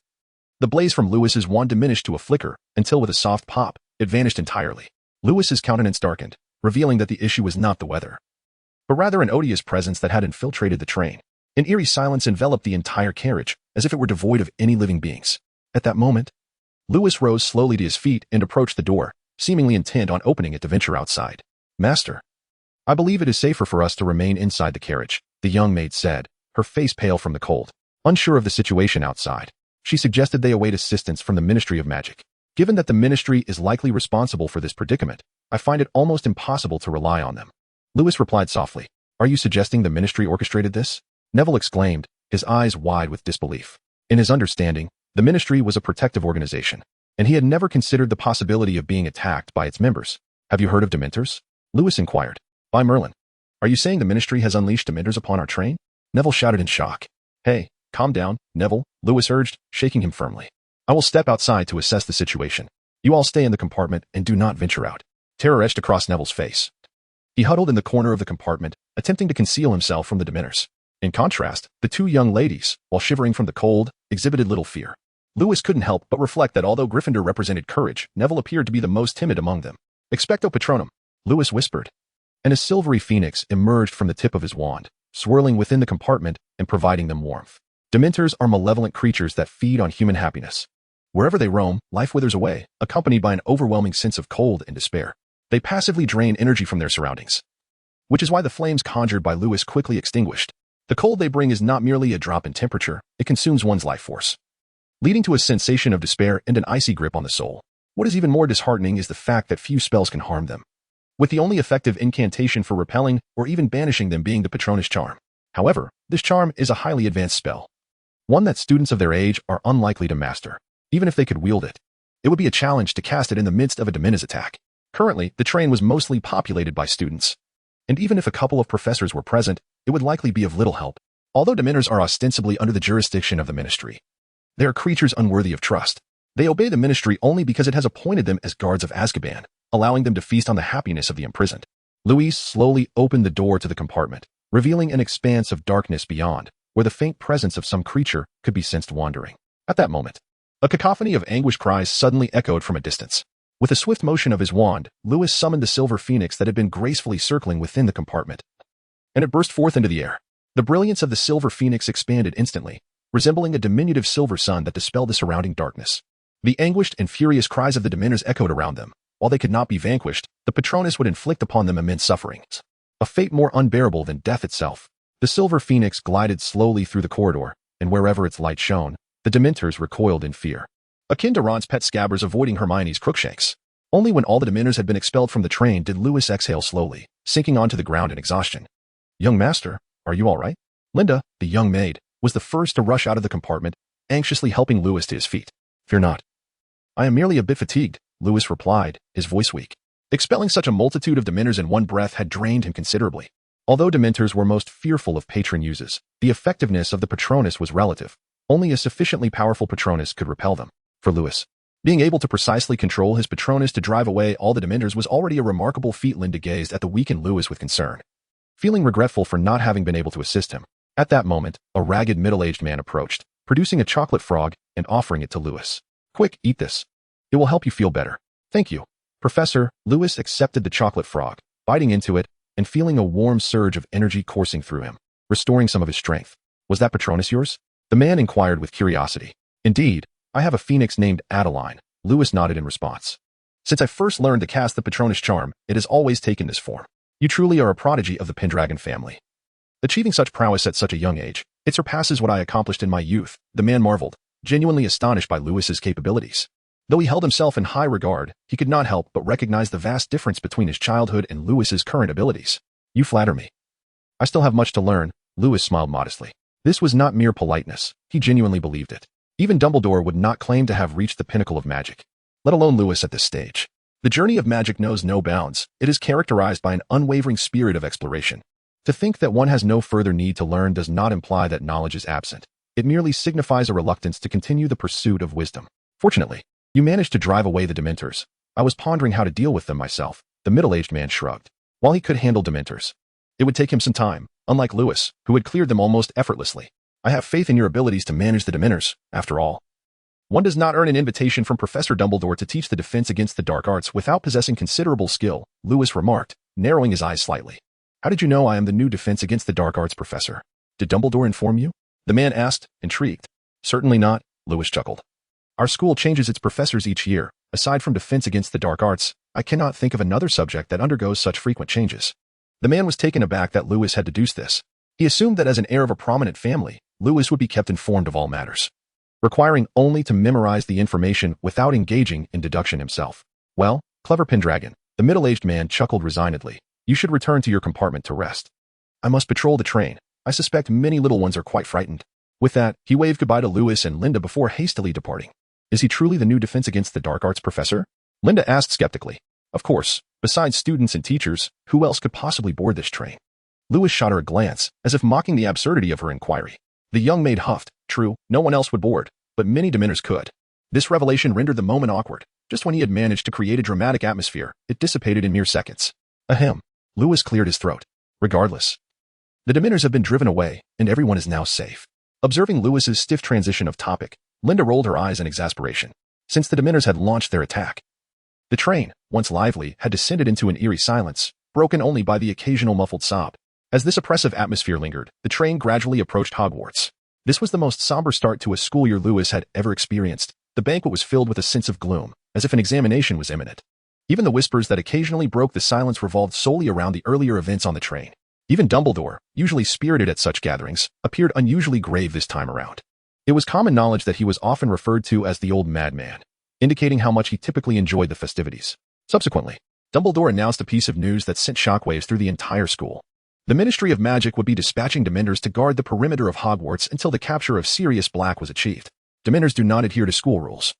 the blaze from Lewis's wand diminished to a flicker until with a soft pop, it vanished entirely. Lewis's countenance darkened, revealing that the issue was not the weather, but rather an odious presence that had infiltrated the train. An eerie silence enveloped the entire carriage, as if it were devoid of any living beings. At that moment, Lewis rose slowly to his feet and approached the door, seemingly intent on opening it to venture outside. "Master, I believe it is safer for us to remain inside the carriage," the young maid said, her face pale from the cold. Unsure of the situation outside, she suggested they await assistance from the Ministry of Magic. "Given that the Ministry is likely responsible for this predicament, I find it almost impossible to rely on them." Lewis replied softly. "Are you suggesting the Ministry orchestrated this?" Neville exclaimed, his eyes wide with disbelief. In his understanding, the Ministry was a protective organization, and he had never considered the possibility of being attacked by its members. "Have you heard of Dementors?" Lewis inquired. "By Merlin, are you saying the Ministry has unleashed Dementors upon our train?" Neville shouted in shock. "Hey, calm down, Neville," Lewis urged, shaking him firmly. "I will step outside to assess the situation. You all stay in the compartment and do not venture out." Terror etched across Neville's face. He huddled in the corner of the compartment, attempting to conceal himself from the Dementors. In contrast, the two young ladies, while shivering from the cold, exhibited little fear. Lewis couldn't help but reflect that although Gryffindor represented courage, Neville appeared to be the most timid among them. "Expecto Patronum," Lewis whispered, and a silvery phoenix emerged from the tip of his wand, swirling within the compartment and providing them warmth. Dementors are malevolent creatures that feed on human happiness. Wherever they roam, life withers away, accompanied by an overwhelming sense of cold and despair. They passively drain energy from their surroundings, which is why the flames conjured by Lewis quickly extinguished. The cold they bring is not merely a drop in temperature, it consumes one's life force, leading to a sensation of despair and an icy grip on the soul. What is even more disheartening is the fact that few spells can harm them, with the only effective incantation for repelling or even banishing them being the Patronus charm. However, this charm is a highly advanced spell, one that students of their age are unlikely to master. Even if they could wield it, it would be a challenge to cast it in the midst of a Dementors attack. Currently, the train was mostly populated by students, and even if a couple of professors were present, it would likely be of little help. Although Dementors are ostensibly under the jurisdiction of the Ministry, they are creatures unworthy of trust. They obey the Ministry only because it has appointed them as guards of Azkaban, allowing them to feast on the happiness of the imprisoned. Louise slowly opened the door to the compartment, revealing an expanse of darkness beyond, where the faint presence of some creature could be sensed wandering. At that moment, a cacophony of anguish cries suddenly echoed from a distance. With a swift motion of his wand, Lewis summoned the silver phoenix that had been gracefully circling within the compartment, and it burst forth into the air. The brilliance of the silver phoenix expanded instantly, resembling a diminutive silver sun that dispelled the surrounding darkness. The anguished and furious cries of the Dementors echoed around them. While they could not be vanquished, the Patronus would inflict upon them immense sufferings, a fate more unbearable than death itself. The silver phoenix glided slowly through the corridor, and wherever its light shone, the Dementors recoiled in fear, akin to Ron's pet Scabbers avoiding Hermione's Crookshanks. Only when all the Dementors had been expelled from the train did Lewis exhale slowly, sinking onto the ground in exhaustion. "Young master, are you all right?" Linda, the young maid, was the first to rush out of the compartment, anxiously helping Lewis to his feet. "Fear not. I am merely a bit fatigued," Lewis replied, his voice weak. Expelling such a multitude of Dementors in one breath had drained him considerably. Although Dementors were most fearful of patron uses, the effectiveness of the Patronus was relative. Only a sufficiently powerful Patronus could repel them. For Lewis, being able to precisely control his Patronus to drive away all the Dementors was already a remarkable feat. Linda gazed at the weakened Lewis with concern, feeling regretful for not having been able to assist him. At that moment, a ragged middle-aged man approached, producing a chocolate frog and offering it to Lewis. "Quick, eat this. It will help you feel better." "Thank you, Professor." Lewis accepted the chocolate frog, biting into it and feeling a warm surge of energy coursing through him, restoring some of his strength. "Was that Patronus yours?" the man inquired with curiosity. "Indeed, I have a phoenix named Adeline," Lewis nodded in response. "Since I first learned to cast the Patronus charm, it has always taken this form. You truly are a prodigy of the Pendragon family. Achieving such prowess at such a young age, it surpasses what I accomplished in my youth," the man marveled, genuinely astonished by Lewis's capabilities. Though he held himself in high regard, he could not help but recognize the vast difference between his childhood and Lewis's current abilities. "You flatter me. I still have much to learn," Lewis smiled modestly. This was not mere politeness, he genuinely believed it. Even Dumbledore would not claim to have reached the pinnacle of magic, let alone Lewis at this stage. The journey of magic knows no bounds. It is characterized by an unwavering spirit of exploration. To think that one has no further need to learn does not imply that knowledge is absent. It merely signifies a reluctance to continue the pursuit of wisdom. "Fortunately, you managed to drive away the Dementors. I was pondering how to deal with them myself," the middle-aged man shrugged. While he could handle Dementors, it would take him some time, unlike Lewis, who had cleared them almost effortlessly. I have faith in your abilities to manage the Dementors, after all. One does not earn an invitation from Professor Dumbledore to teach the defense against the dark arts without possessing considerable skill, Lewis remarked, narrowing his eyes slightly. How did you know I am the new defense against the dark arts professor? Did Dumbledore inform you? The man asked, intrigued. Certainly not, Lewis chuckled. Our school changes its professors each year. Aside from defense against the dark arts, I cannot think of another subject that undergoes such frequent changes. The man was taken aback that Lewis had deduced this. He assumed that as an heir of a prominent family, Lewis would be kept informed of all matters, requiring only to memorize the information without engaging in deduction himself. Well, clever Pendragon, the middle-aged man chuckled resignedly. You should return to your compartment to rest. I must patrol the train. I suspect many little ones are quite frightened. With that, he waved goodbye to Lewis and Linda before hastily departing. Is he truly the new defense against the dark arts professor? Linda asked skeptically. Of course, besides students and teachers, who else could possibly board this train? Lewis shot her a glance, as if mocking the absurdity of her inquiry. The young maid huffed. True, no one else would board, but many Dementors could. This revelation rendered the moment awkward. Just when he had managed to create a dramatic atmosphere, it dissipated in mere seconds. Ahem. Lewis cleared his throat. Regardless, the Dementors have been driven away, and everyone is now safe. Observing Lewis's stiff transition of topic, Linda rolled her eyes in exasperation. Since the Dementors had launched their attack, the train, once lively, had descended into an eerie silence, broken only by the occasional muffled sob. As this oppressive atmosphere lingered, the train gradually approached Hogwarts. This was the most somber start to a school year Lewis had ever experienced. The banquet was filled with a sense of gloom, as if an examination was imminent. Even the whispers that occasionally broke the silence revolved solely around the earlier events on the train. Even Dumbledore, usually spirited at such gatherings, appeared unusually grave this time around. It was common knowledge that he was often referred to as the old madman, indicating how much he typically enjoyed the festivities. Subsequently, Dumbledore announced a piece of news that sent shockwaves through the entire school. The Ministry of Magic would be dispatching Dementors to guard the perimeter of Hogwarts until the capture of Sirius Black was achieved. Dementors do not adhere to school rules.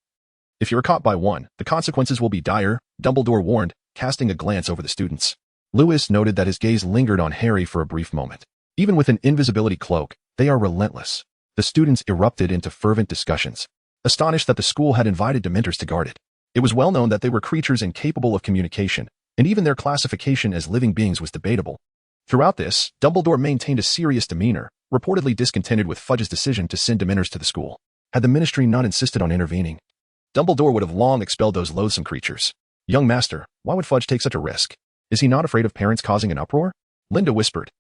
If you are caught by one, the consequences will be dire, Dumbledore warned, casting a glance over the students. Lewis noted that his gaze lingered on Harry for a brief moment. Even with an invisibility cloak, they are relentless. The students erupted into fervent discussions, astonished that the school had invited Dementors to guard it. It was well known that they were creatures incapable of communication, and even their classification as living beings was debatable. Throughout this, Dumbledore maintained a serious demeanor, reportedly discontented with Fudge's decision to send Dementors to the school. Had the Ministry not insisted on intervening, Dumbledore would have long expelled those loathsome creatures. Young master, why would Fudge take such a risk? Is he not afraid of parents causing an uproar? Linda whispered.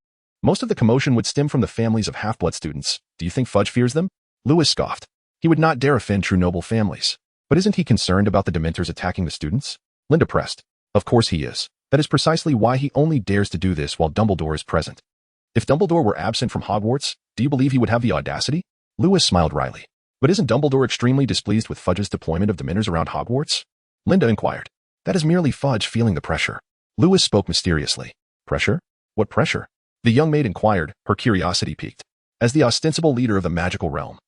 Most of the commotion would stem from the families of half-blood students. Do you think Fudge fears them? Lewis scoffed. He would not dare offend true noble families. But isn't he concerned about the Dementors attacking the students? Linda pressed. Of course he is. That is precisely why he only dares to do this while Dumbledore is present. If Dumbledore were absent from Hogwarts, do you believe he would have the audacity? Lewis smiled wryly. But isn't Dumbledore extremely displeased with Fudge's deployment of Dementors around Hogwarts? Linda inquired. That is merely Fudge feeling the pressure. Lewis spoke mysteriously. Pressure? What pressure? The young maid inquired, her curiosity piqued. As the ostensible leader of the magical realm,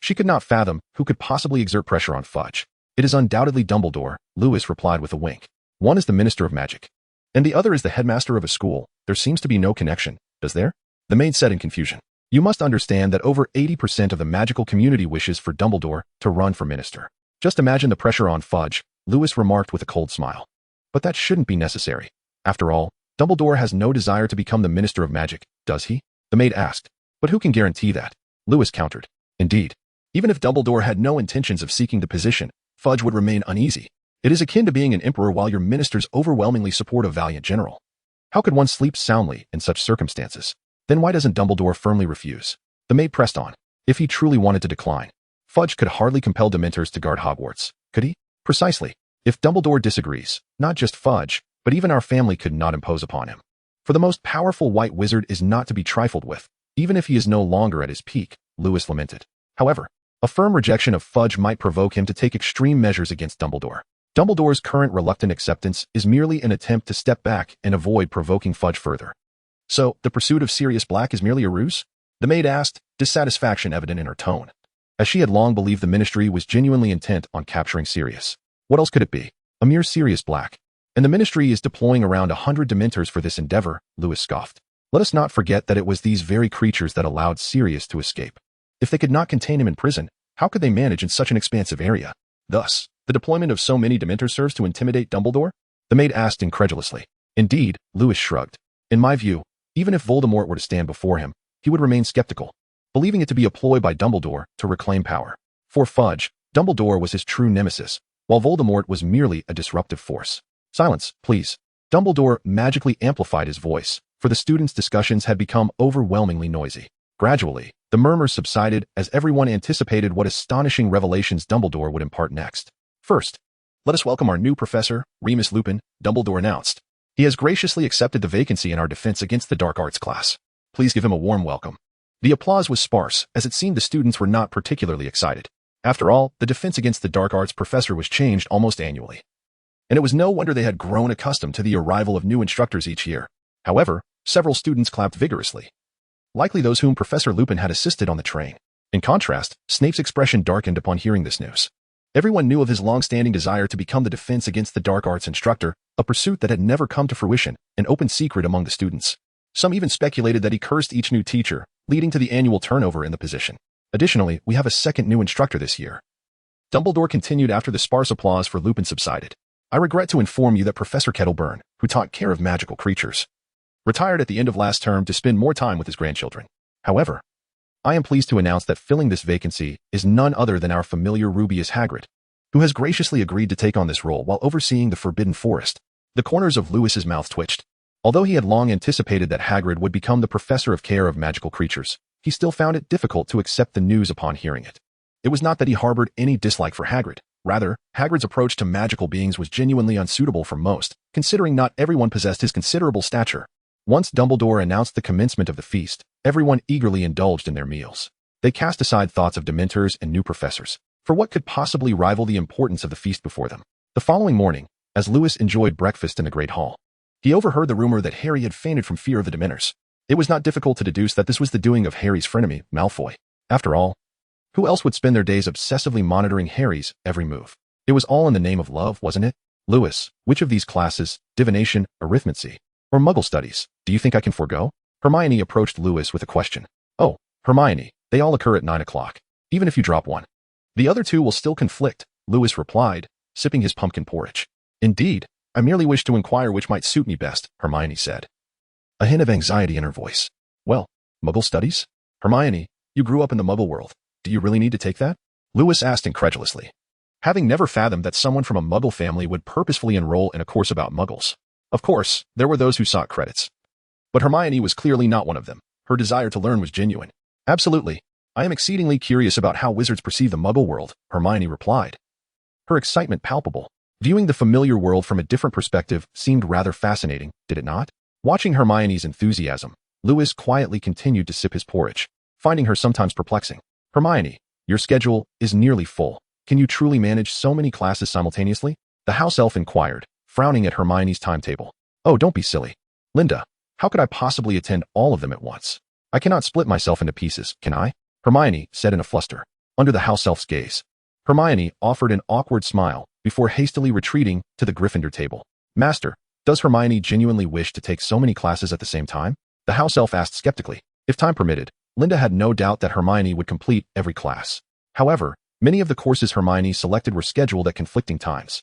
she could not fathom who could possibly exert pressure on Fudge. It is undoubtedly Dumbledore, Lewis replied with a wink. One is the Minister of Magic, and the other is the headmaster of a school. There seems to be no connection, does there? The maid said in confusion. You must understand that over 80% of the magical community wishes for Dumbledore to run for minister. Just imagine the pressure on Fudge, Lewis remarked with a cold smile. But that shouldn't be necessary. After all, Dumbledore has no desire to become the Minister of Magic, does he? The maid asked. But who can guarantee that? Lewis countered. Indeed. Even if Dumbledore had no intentions of seeking the position, Fudge would remain uneasy. It is akin to being an emperor while your ministers overwhelmingly support a valiant general. How could one sleep soundly in such circumstances? Then why doesn't Dumbledore firmly refuse? The maid pressed on. If he truly wanted to decline, Fudge could hardly compel Dementors to guard Hogwarts, could he? Precisely. If Dumbledore disagrees, not just Fudge, but even our family could not impose upon him. For the most powerful white wizard is not to be trifled with, even if he is no longer at his peak, Lewis lamented. However, a firm rejection of Fudge might provoke him to take extreme measures against Dumbledore. Dumbledore's current reluctant acceptance is merely an attempt to step back and avoid provoking Fudge further. So, the pursuit of Sirius Black is merely a ruse? The maid asked, dissatisfaction evident in her tone, as she had long believed the Ministry was genuinely intent on capturing Sirius. What else could it be? A mere Sirius Black. And the Ministry is deploying around 100 Dementors for this endeavor, Lewis scoffed. Let us not forget that it was these very creatures that allowed Sirius to escape. If they could not contain him in prison, how could they manage in such an expansive area? Thus, the deployment of so many Dementors serves to intimidate Dumbledore? The maid asked incredulously. Indeed, Lewis shrugged. In my view, even if Voldemort were to stand before him, he would remain skeptical. believing it to be a ploy by Dumbledore to reclaim power. For Fudge, Dumbledore was his true nemesis, while Voldemort was merely a disruptive force. Silence, please. Dumbledore magically amplified his voice, for the students' discussions had become overwhelmingly noisy. Gradually, the murmurs subsided as everyone anticipated what astonishing revelations Dumbledore would impart next. First, let us welcome our new professor, Remus Lupin, Dumbledore announced. He has graciously accepted the vacancy in our defense against the dark arts class. Please give him a warm welcome. The applause was sparse, as it seemed the students were not particularly excited. After all, the defense against the dark arts professor was changed almost annually. And it was no wonder they had grown accustomed to the arrival of new instructors each year. However, several students clapped vigorously. Likely those whom Professor Lupin had assisted on the train. In contrast, Snape's expression darkened upon hearing this news. Everyone knew of his long-standing desire to become the defense against the dark arts instructor, a pursuit that had never come to fruition, an open secret among the students. Some even speculated that he cursed each new teacher, leading to the annual turnover in the position. Additionally, we have a second new instructor this year. Dumbledore continued after the sparse applause for Lupin subsided. I regret to inform you that Professor Kettleburn, who taught care of magical creatures, retired at the end of last term to spend more time with his grandchildren. However, I am pleased to announce that filling this vacancy is none other than our familiar Rubius Hagrid, who has graciously agreed to take on this role while overseeing the Forbidden Forest. The corners of Lewis's mouth twitched. Although he had long anticipated that Hagrid would become the professor of care of magical creatures, he still found it difficult to accept the news upon hearing it. It was not that he harbored any dislike for Hagrid. Rather, Hagrid's approach to magical beings was genuinely unsuitable for most, considering not everyone possessed his considerable stature. Once Dumbledore announced the commencement of the feast, everyone eagerly indulged in their meals. They cast aside thoughts of Dementors and new professors, for what could possibly rival the importance of the feast before them. The following morning, as Lewis enjoyed breakfast in the Great Hall, he overheard the rumor that Harry had fainted from fear of the Dementors. It was not difficult to deduce that this was the doing of Harry's frenemy, Malfoy. After all, who else would spend their days obsessively monitoring Harry's every move? It was all in the name of love, wasn't it? Lewis, which of these classes, divination, arithmancy, or Muggle studies, do you think I can forego? Hermione approached Lewis with a question. Oh, Hermione, they all occur at 9 o'clock, even if you drop one. The other two will still conflict, Lewis replied, sipping his pumpkin porridge. Indeed, I merely wish to inquire which might suit me best, Hermione said, a hint of anxiety in her voice. Well, Muggle studies? Hermione, you grew up in the Muggle world. Do you really need to take that? Lewis asked incredulously, having never fathomed that someone from a Muggle family would purposefully enroll in a course about Muggles. Of course, there were those who sought credits. But Hermione was clearly not one of them. Her desire to learn was genuine. Absolutely. I am exceedingly curious about how wizards perceive the Muggle world, Hermione replied, her excitement palpable. Viewing the familiar world from a different perspective seemed rather fascinating, did it not? Watching Hermione's enthusiasm, Lewis quietly continued to sip his porridge, finding her sometimes perplexing. Hermione, your schedule is nearly full. Can you truly manage so many classes simultaneously? The house elf inquired, frowning at Hermione's timetable. Oh, don't be silly. Linda, how could I possibly attend all of them at once? I cannot split myself into pieces, can I? Hermione said in a fluster. Under the house elf's gaze, Hermione offered an awkward smile before hastily retreating to the Gryffindor table. Master, does Hermione genuinely wish to take so many classes at the same time? The house elf asked skeptically. If time permitted, Linda had no doubt that Hermione would complete every class. However, many of the courses Hermione selected were scheduled at conflicting times.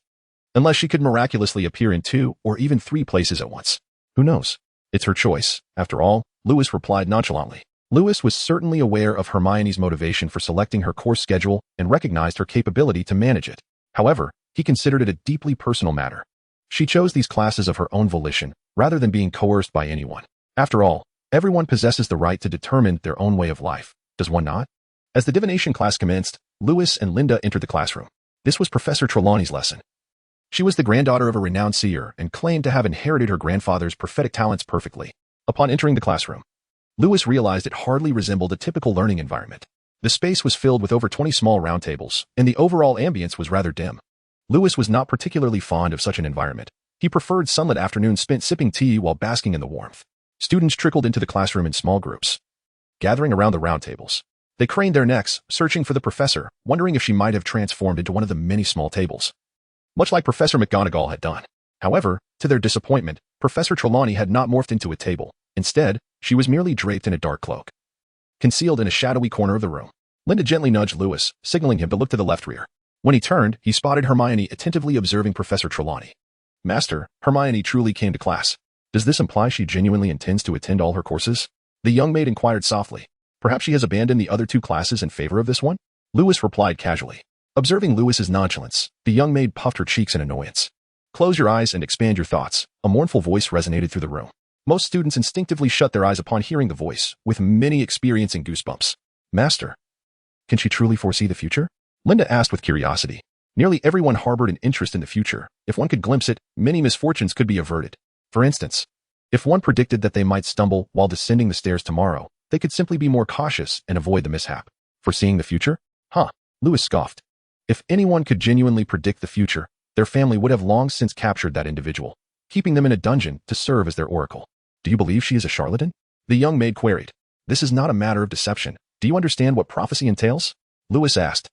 Unless she could miraculously appear in 2 or even 3 places at once. Who knows? It's her choice, after all, Lewis replied nonchalantly. Lewis was certainly aware of Hermione's motivation for selecting her course schedule and recognized her capability to manage it. However, he considered it a deeply personal matter. She chose these classes of her own volition, rather than being coerced by anyone. After all, everyone possesses the right to determine their own way of life, does one not? As the divination class commenced, Lewis and Linda entered the classroom. This was Professor Trelawney's lesson. She was the granddaughter of a renowned seer and claimed to have inherited her grandfather's prophetic talents perfectly. Upon entering the classroom, Lewis realized it hardly resembled a typical learning environment. The space was filled with over 20 small round tables, and the overall ambience was rather dim. Lewis was not particularly fond of such an environment. He preferred sunlit afternoons spent sipping tea while basking in the warmth. Students trickled into the classroom in small groups, gathering around the round tables. They craned their necks, searching for the professor, wondering if she might have transformed into one of the many small tables, much like Professor McGonagall had done. However, to their disappointment, Professor Trelawney had not morphed into a table. Instead, she was merely draped in a dark cloak, concealed in a shadowy corner of the room. Linda gently nudged Lewis, signaling him to look to the left rear. When he turned, he spotted Hermione attentively observing Professor Trelawney. Master, Hermione truly came to class. Does this imply she genuinely intends to attend all her courses? The young maid inquired softly. Perhaps she has abandoned the other two classes in favor of this one? Lewis replied casually. Observing Lewis's nonchalance, the young maid puffed her cheeks in annoyance. Close your eyes and expand your thoughts. A mournful voice resonated through the room. Most students instinctively shut their eyes upon hearing the voice, with many experiencing goosebumps. Master, can she truly foresee the future? Linda asked with curiosity. Nearly everyone harbored an interest in the future. If one could glimpse it, many misfortunes could be averted. For instance, if one predicted that they might stumble while descending the stairs tomorrow, they could simply be more cautious and avoid the mishap. Foreseeing the future? Huh, Lewis scoffed. If anyone could genuinely predict the future, their family would have long since captured that individual, keeping them in a dungeon to serve as their oracle. Do you believe she is a charlatan? The young maid queried. This is not a matter of deception. Do you understand what prophecy entails? Lewis asked.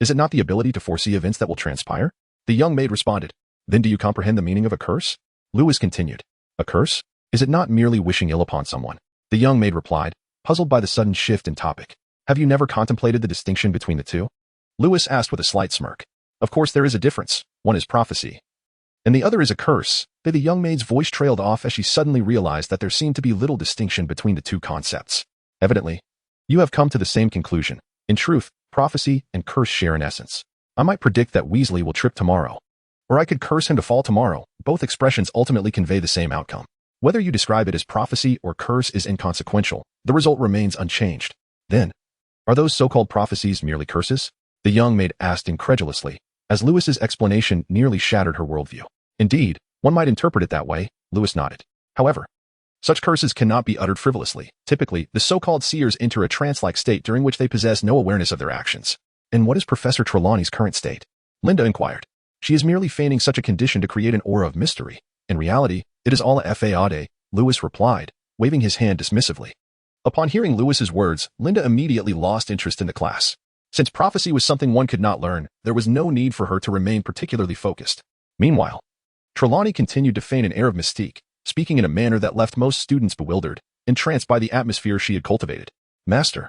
Is it not the ability to foresee events that will transpire? The young maid responded. Then do you comprehend the meaning of a curse? Lewis continued. A curse? Is it not merely wishing ill upon someone? The young maid replied, puzzled by the sudden shift in topic. Have you never contemplated the distinction between the two? Lewis asked with a slight smirk. Of course there is a difference. One is prophecy, and the other is a curse. The young maid's voice trailed off as she suddenly realized that there seemed to be little distinction between the two concepts. Evidently, you have come to the same conclusion. In truth, prophecy and curse share an essence. I might predict that Weasley will trip tomorrow, or I could curse him to fall tomorrow. Both expressions ultimately convey the same outcome. Whether you describe it as prophecy or curse is inconsequential. The result remains unchanged. Then, are those so-called prophecies merely curses? The young maid asked incredulously, as Lewis's explanation nearly shattered her worldview. Indeed, one might interpret it that way. Lewis nodded. However, such curses cannot be uttered frivolously. Typically, the so-called seers enter a trance-like state during which they possess no awareness of their actions. And what is Professor Trelawney's current state? Linda inquired. She is merely feigning such a condition to create an aura of mystery. In reality, it is all a fade, Lewis replied, waving his hand dismissively. Upon hearing Lewis's words, Linda immediately lost interest in the class. Since prophecy was something one could not learn, there was no need for her to remain particularly focused. Meanwhile, Trelawney continued to feign an air of mystique, speaking in a manner that left most students bewildered, entranced by the atmosphere she had cultivated. Master,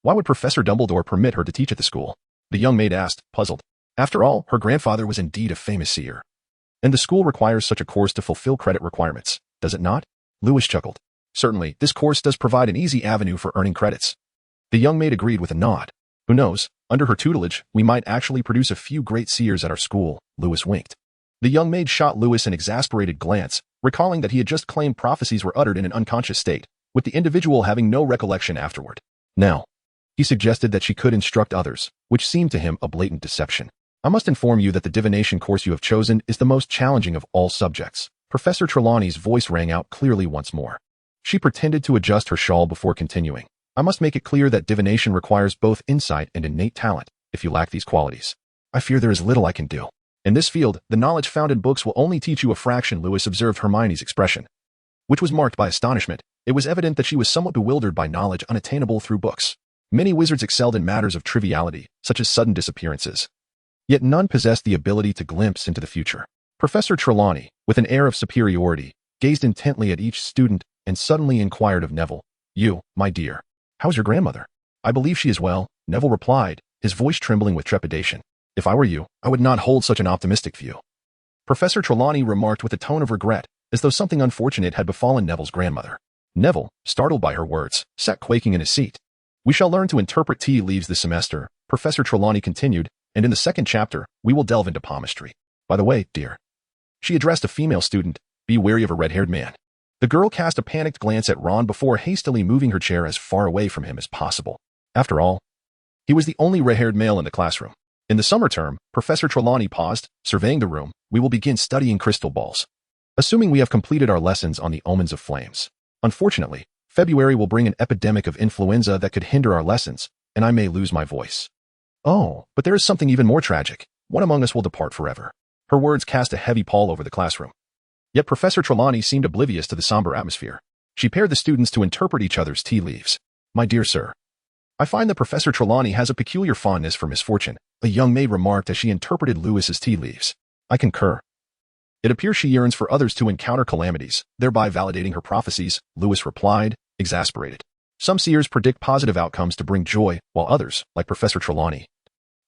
why would Professor Dumbledore permit her to teach at the school? The young maid asked, puzzled. After all, her grandfather was indeed a famous seer. And the school requires such a course to fulfill credit requirements, does it not? Lewis chuckled. Certainly, this course does provide an easy avenue for earning credits. The young maid agreed with a nod. Who knows, under her tutelage, we might actually produce a few great seers at our school. Lewis winked. The young maid shot Lewis an exasperated glance, recalling that he had just claimed prophecies were uttered in an unconscious state, with the individual having no recollection afterward. Now, he suggested that she could instruct others, which seemed to him a blatant deception. I must inform you that the divination course you have chosen is the most challenging of all subjects. Professor Trelawney's voice rang out clearly once more. She pretended to adjust her shawl before continuing. I must make it clear that divination requires both insight and innate talent. If you lack these qualities, I fear there is little I can do. In this field, the knowledge found in books will only teach you a fraction. Lewis observed Hermione's expression, which was marked by astonishment. It was evident that she was somewhat bewildered by knowledge unattainable through books. Many wizards excelled in matters of triviality, such as sudden disappearances. Yet none possessed the ability to glimpse into the future. Professor Trelawney, with an air of superiority, gazed intently at each student and suddenly inquired of Neville. You, my dear, how's your grandmother? I believe she is well, Neville replied, his voice trembling with trepidation. If I were you, I would not hold such an optimistic view. Professor Trelawney remarked with a tone of regret, as though something unfortunate had befallen Neville's grandmother. Neville, startled by her words, sat quaking in his seat. We shall learn to interpret tea leaves this semester, Professor Trelawney continued, and in the second chapter, we will delve into palmistry. By the way, dear, she addressed a female student, be wary of a red-haired man. The girl cast a panicked glance at Ron before hastily moving her chair as far away from him as possible. After all, he was the only red-haired male in the classroom. In the summer term, Professor Trelawney paused, surveying the room. We will begin studying crystal balls, assuming we have completed our lessons on the omens of flames. Unfortunately, February will bring an epidemic of influenza that could hinder our lessons, and I may lose my voice. Oh, but there is something even more tragic. One among us will depart forever. Her words cast a heavy pall over the classroom. Yet Professor Trelawney seemed oblivious to the somber atmosphere. She paired the students to interpret each other's tea leaves. My dear sir, I find that Professor Trelawney has a peculiar fondness for misfortune, a young maid remarked as she interpreted Lewis's tea leaves. I concur. It appears she yearns for others to encounter calamities, thereby validating her prophecies, Lewis replied, exasperated. Some seers predict positive outcomes to bring joy, while others, like Professor Trelawney,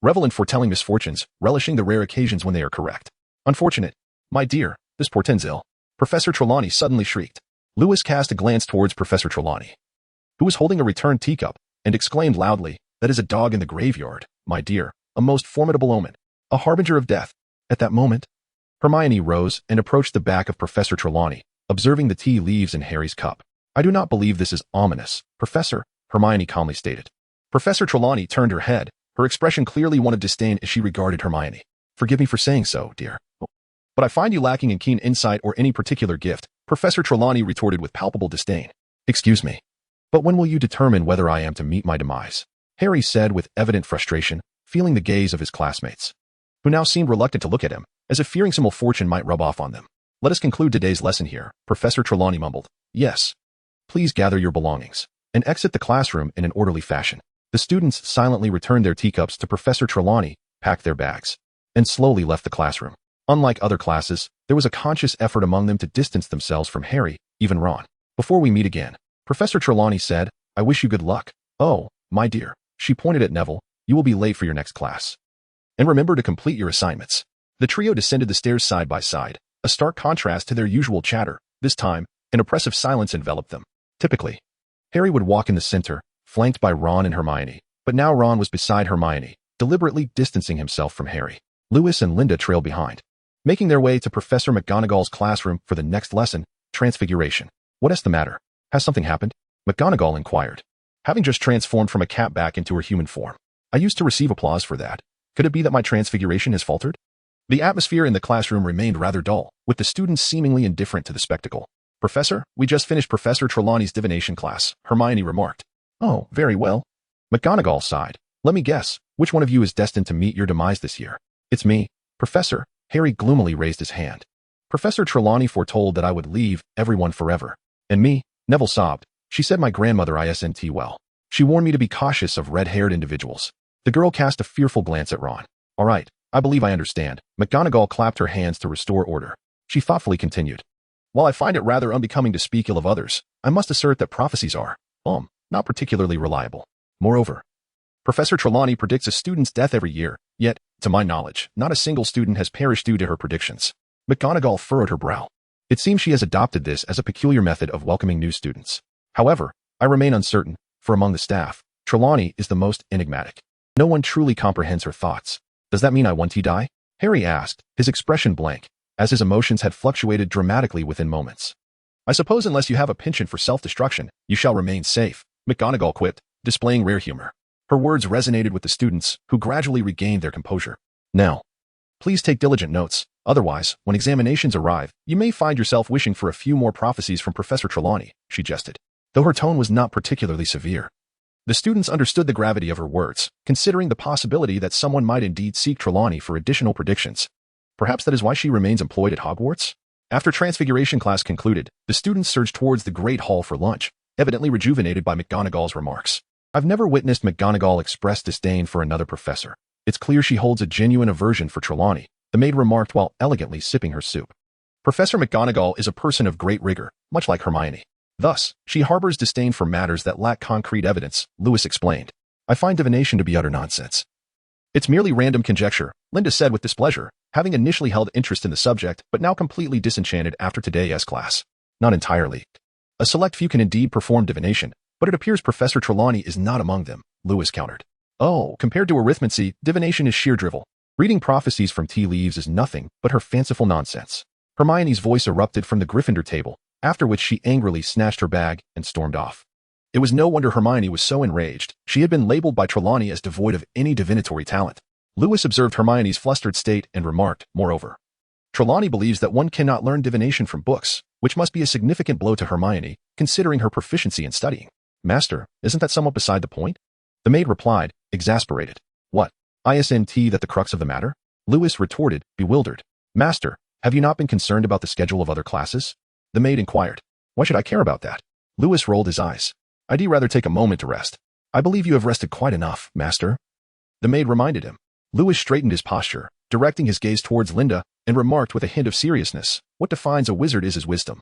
revel in foretelling misfortunes, relishing the rare occasions when they are correct. Unfortunate. My dear, this portends ill. Professor Trelawney suddenly shrieked. Lewis cast a glance towards Professor Trelawney, who was holding a returned teacup, and exclaimed loudly, "That is a dog in the graveyard, my dear, a most formidable omen, a harbinger of death." At that moment, Hermione rose and approached the back of Professor Trelawney, observing the tea leaves in Harry's cup. "I do not believe this is ominous, Professor," Hermione calmly stated. Professor Trelawney turned her head, her expression clearly one of disdain as she regarded Hermione. "Forgive me for saying so, dear, but I find you lacking in keen insight or any particular gift," Professor Trelawney retorted with palpable disdain. "Excuse me, but when will you determine whether I am to meet my demise?" Harry said with evident frustration, feeling the gaze of his classmates, who now seemed reluctant to look at him, as if fearing some ill fortune might rub off on them. "Let us conclude today's lesson here," Professor Trelawney mumbled. "Yes. Please gather your belongings and exit the classroom in an orderly fashion." The students silently returned their teacups to Professor Trelawney, packed their bags, and slowly left the classroom. Unlike other classes, there was a conscious effort among them to distance themselves from Harry, even Ron. "Before we meet again," Professor Trelawney said, "I wish you good luck. Oh, my dear," she pointed at Neville, "you will be late for your next class. And remember to complete your assignments." The trio descended the stairs side by side, a stark contrast to their usual chatter. This time, an oppressive silence enveloped them. Typically, Harry would walk in the center, flanked by Ron and Hermione, but now Ron was beside Hermione, deliberately distancing himself from Harry. Lewis and Linda trailed behind, making their way to Professor McGonagall's classroom for the next lesson, Transfiguration. "What is the matter? Has something happened?" McGonagall inquired, having just transformed from a cat back into her human form. "I used to receive applause for that. Could it be that my transfiguration has faltered?" The atmosphere in the classroom remained rather dull, with the students seemingly indifferent to the spectacle. "Professor, we just finished Professor Trelawney's divination class," Hermione remarked. "Oh, very well." McGonagall sighed. "Let me guess, which one of you is destined to meet your demise this year?" "It's me, Professor." Harry gloomily raised his hand. "Professor Trelawney foretold that I would leave everyone forever." "And me?" Neville sobbed. "She said my grandmother isn't well. She warned me to be cautious of red-haired individuals." The girl cast a fearful glance at Ron. "All right, I believe I understand." McGonagall clapped her hands to restore order. She thoughtfully continued, "While I find it rather unbecoming to speak ill of others, I must assert that prophecies are, not particularly reliable. Moreover, Professor Trelawney predicts a student's death every year, yet, to my knowledge, not a single student has perished due to her predictions." McGonagall furrowed her brow. "It seems she has adopted this as a peculiar method of welcoming new students. However, I remain uncertain, for among the staff, Trelawney is the most enigmatic. No one truly comprehends her thoughts." "Does that mean I want to die?" Harry asked, his expression blank, as his emotions had fluctuated dramatically within moments. "I suppose unless you have a penchant for self-destruction, you shall remain safe," McGonagall quipped, displaying rare humor. Her words resonated with the students, who gradually regained their composure. "Now, please take diligent notes. Otherwise, when examinations arrive, you may find yourself wishing for a few more prophecies from Professor Trelawney," she jested, though her tone was not particularly severe. The students understood the gravity of her words, considering the possibility that someone might indeed seek Trelawney for additional predictions. Perhaps that is why she remains employed at Hogwarts? After Transfiguration class concluded, the students surged towards the Great Hall for lunch, evidently rejuvenated by McGonagall's remarks. I've never witnessed McGonagall express disdain for another professor. It's clear she holds a genuine aversion for Trelawney, the maid remarked while elegantly sipping her soup. Professor McGonagall is a person of great rigor, much like Hermione. Thus, she harbors disdain for matters that lack concrete evidence, Lewis explained. I find divination to be utter nonsense. It's merely random conjecture, Linda said with displeasure, having initially held interest in the subject but now completely disenchanted after today's class. Not entirely. A select few can indeed perform divination, but it appears Professor Trelawney is not among them, Lewis countered. Oh, compared to arithmancy, divination is sheer drivel. Reading prophecies from tea leaves is nothing but her fanciful nonsense. Hermione's voice erupted from the Gryffindor table, after which she angrily snatched her bag and stormed off. It was no wonder Hermione was so enraged. She had been labeled by Trelawney as devoid of any divinatory talent. Lewis observed Hermione's flustered state and remarked, moreover, Trelawney believes that one cannot learn divination from books, which must be a significant blow to Hermione, considering her proficiency in studying. Master, isn't that somewhat beside the point? The maid replied, exasperated. What? Isn't that the crux of the matter? Lewis retorted, bewildered. Master, have you not been concerned about the schedule of other classes? The maid inquired. Why should I care about that? Lewis rolled his eyes. I'd rather take a moment to rest. I believe you have rested quite enough, master. The maid reminded him. Lewis straightened his posture, directing his gaze towards Linda, and remarked with a hint of seriousness, what defines a wizard is his wisdom.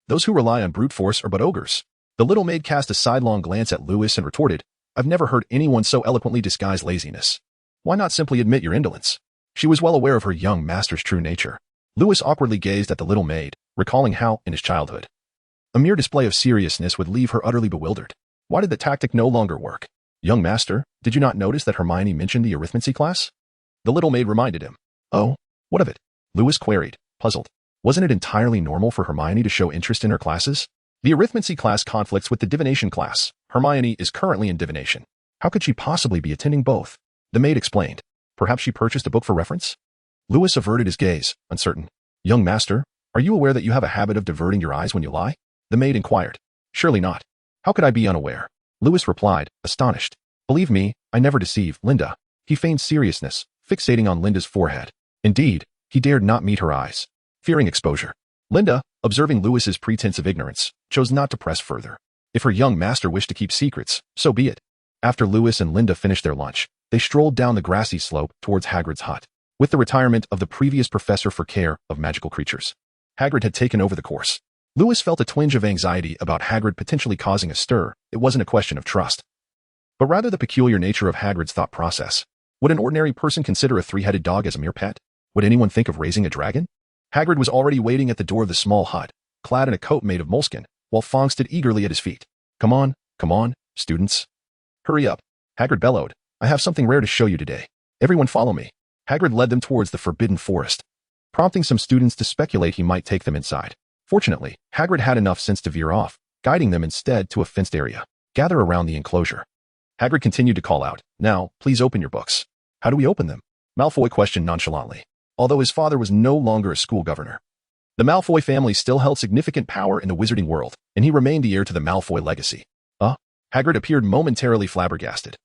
Those who rely on brute force are but ogres. The little maid cast a sidelong glance at Lewis and retorted, I've never heard anyone so eloquently disguise laziness. Why not simply admit your indolence? She was well aware of her young master's true nature. Lewis awkwardly gazed at the little maid, recalling how, in his childhood, a mere display of seriousness would leave her utterly bewildered. Why did the tactic no longer work? Young master, did you not notice that Hermione mentioned the arithmancy class? The little maid reminded him. Oh, what of it? Lewis queried, puzzled. Wasn't it entirely normal for Hermione to show interest in her classes? The arithmancy class conflicts with the divination class. Hermione is currently in divination. How could she possibly be attending both? The maid explained. Perhaps she purchased a book for reference? Lewis averted his gaze, uncertain. Young master, are you aware that you have a habit of diverting your eyes when you lie? The maid inquired. Surely not. How could I be unaware? Lewis replied, astonished. Believe me, I never deceive, Linda. He feigned seriousness, fixating on Linda's forehead. Indeed, he dared not meet her eyes, fearing exposure. Linda, observing Lewis's pretense of ignorance, chose not to press further. If her young master wished to keep secrets, so be it. After Lewis and Linda finished their lunch, they strolled down the grassy slope towards Hagrid's hut. With the retirement of the previous professor for care of magical creatures, Hagrid had taken over the course. Lewis felt a twinge of anxiety about Hagrid potentially causing a stir. It wasn't a question of trust, but rather the peculiar nature of Hagrid's thought process. Would an ordinary person consider a three-headed dog as a mere pet? Would anyone think of raising a dragon? Hagrid was already waiting at the door of the small hut, clad in a coat made of moleskin, while Fong stood eagerly at his feet. Come on, students. Hurry up, Hagrid bellowed. I have something rare to show you today. Everyone follow me. Hagrid led them towards the forbidden forest, prompting some students to speculate he might take them inside. Fortunately, Hagrid had enough sense to veer off, guiding them instead to a fenced area. Gather around the enclosure. Hagrid continued to call out, Now, please open your books. How do we open them? Malfoy questioned nonchalantly, although his father was no longer a school governor. The Malfoy family still held significant power in the wizarding world, and he remained the heir to the Malfoy legacy. Hagrid appeared momentarily flabbergasted.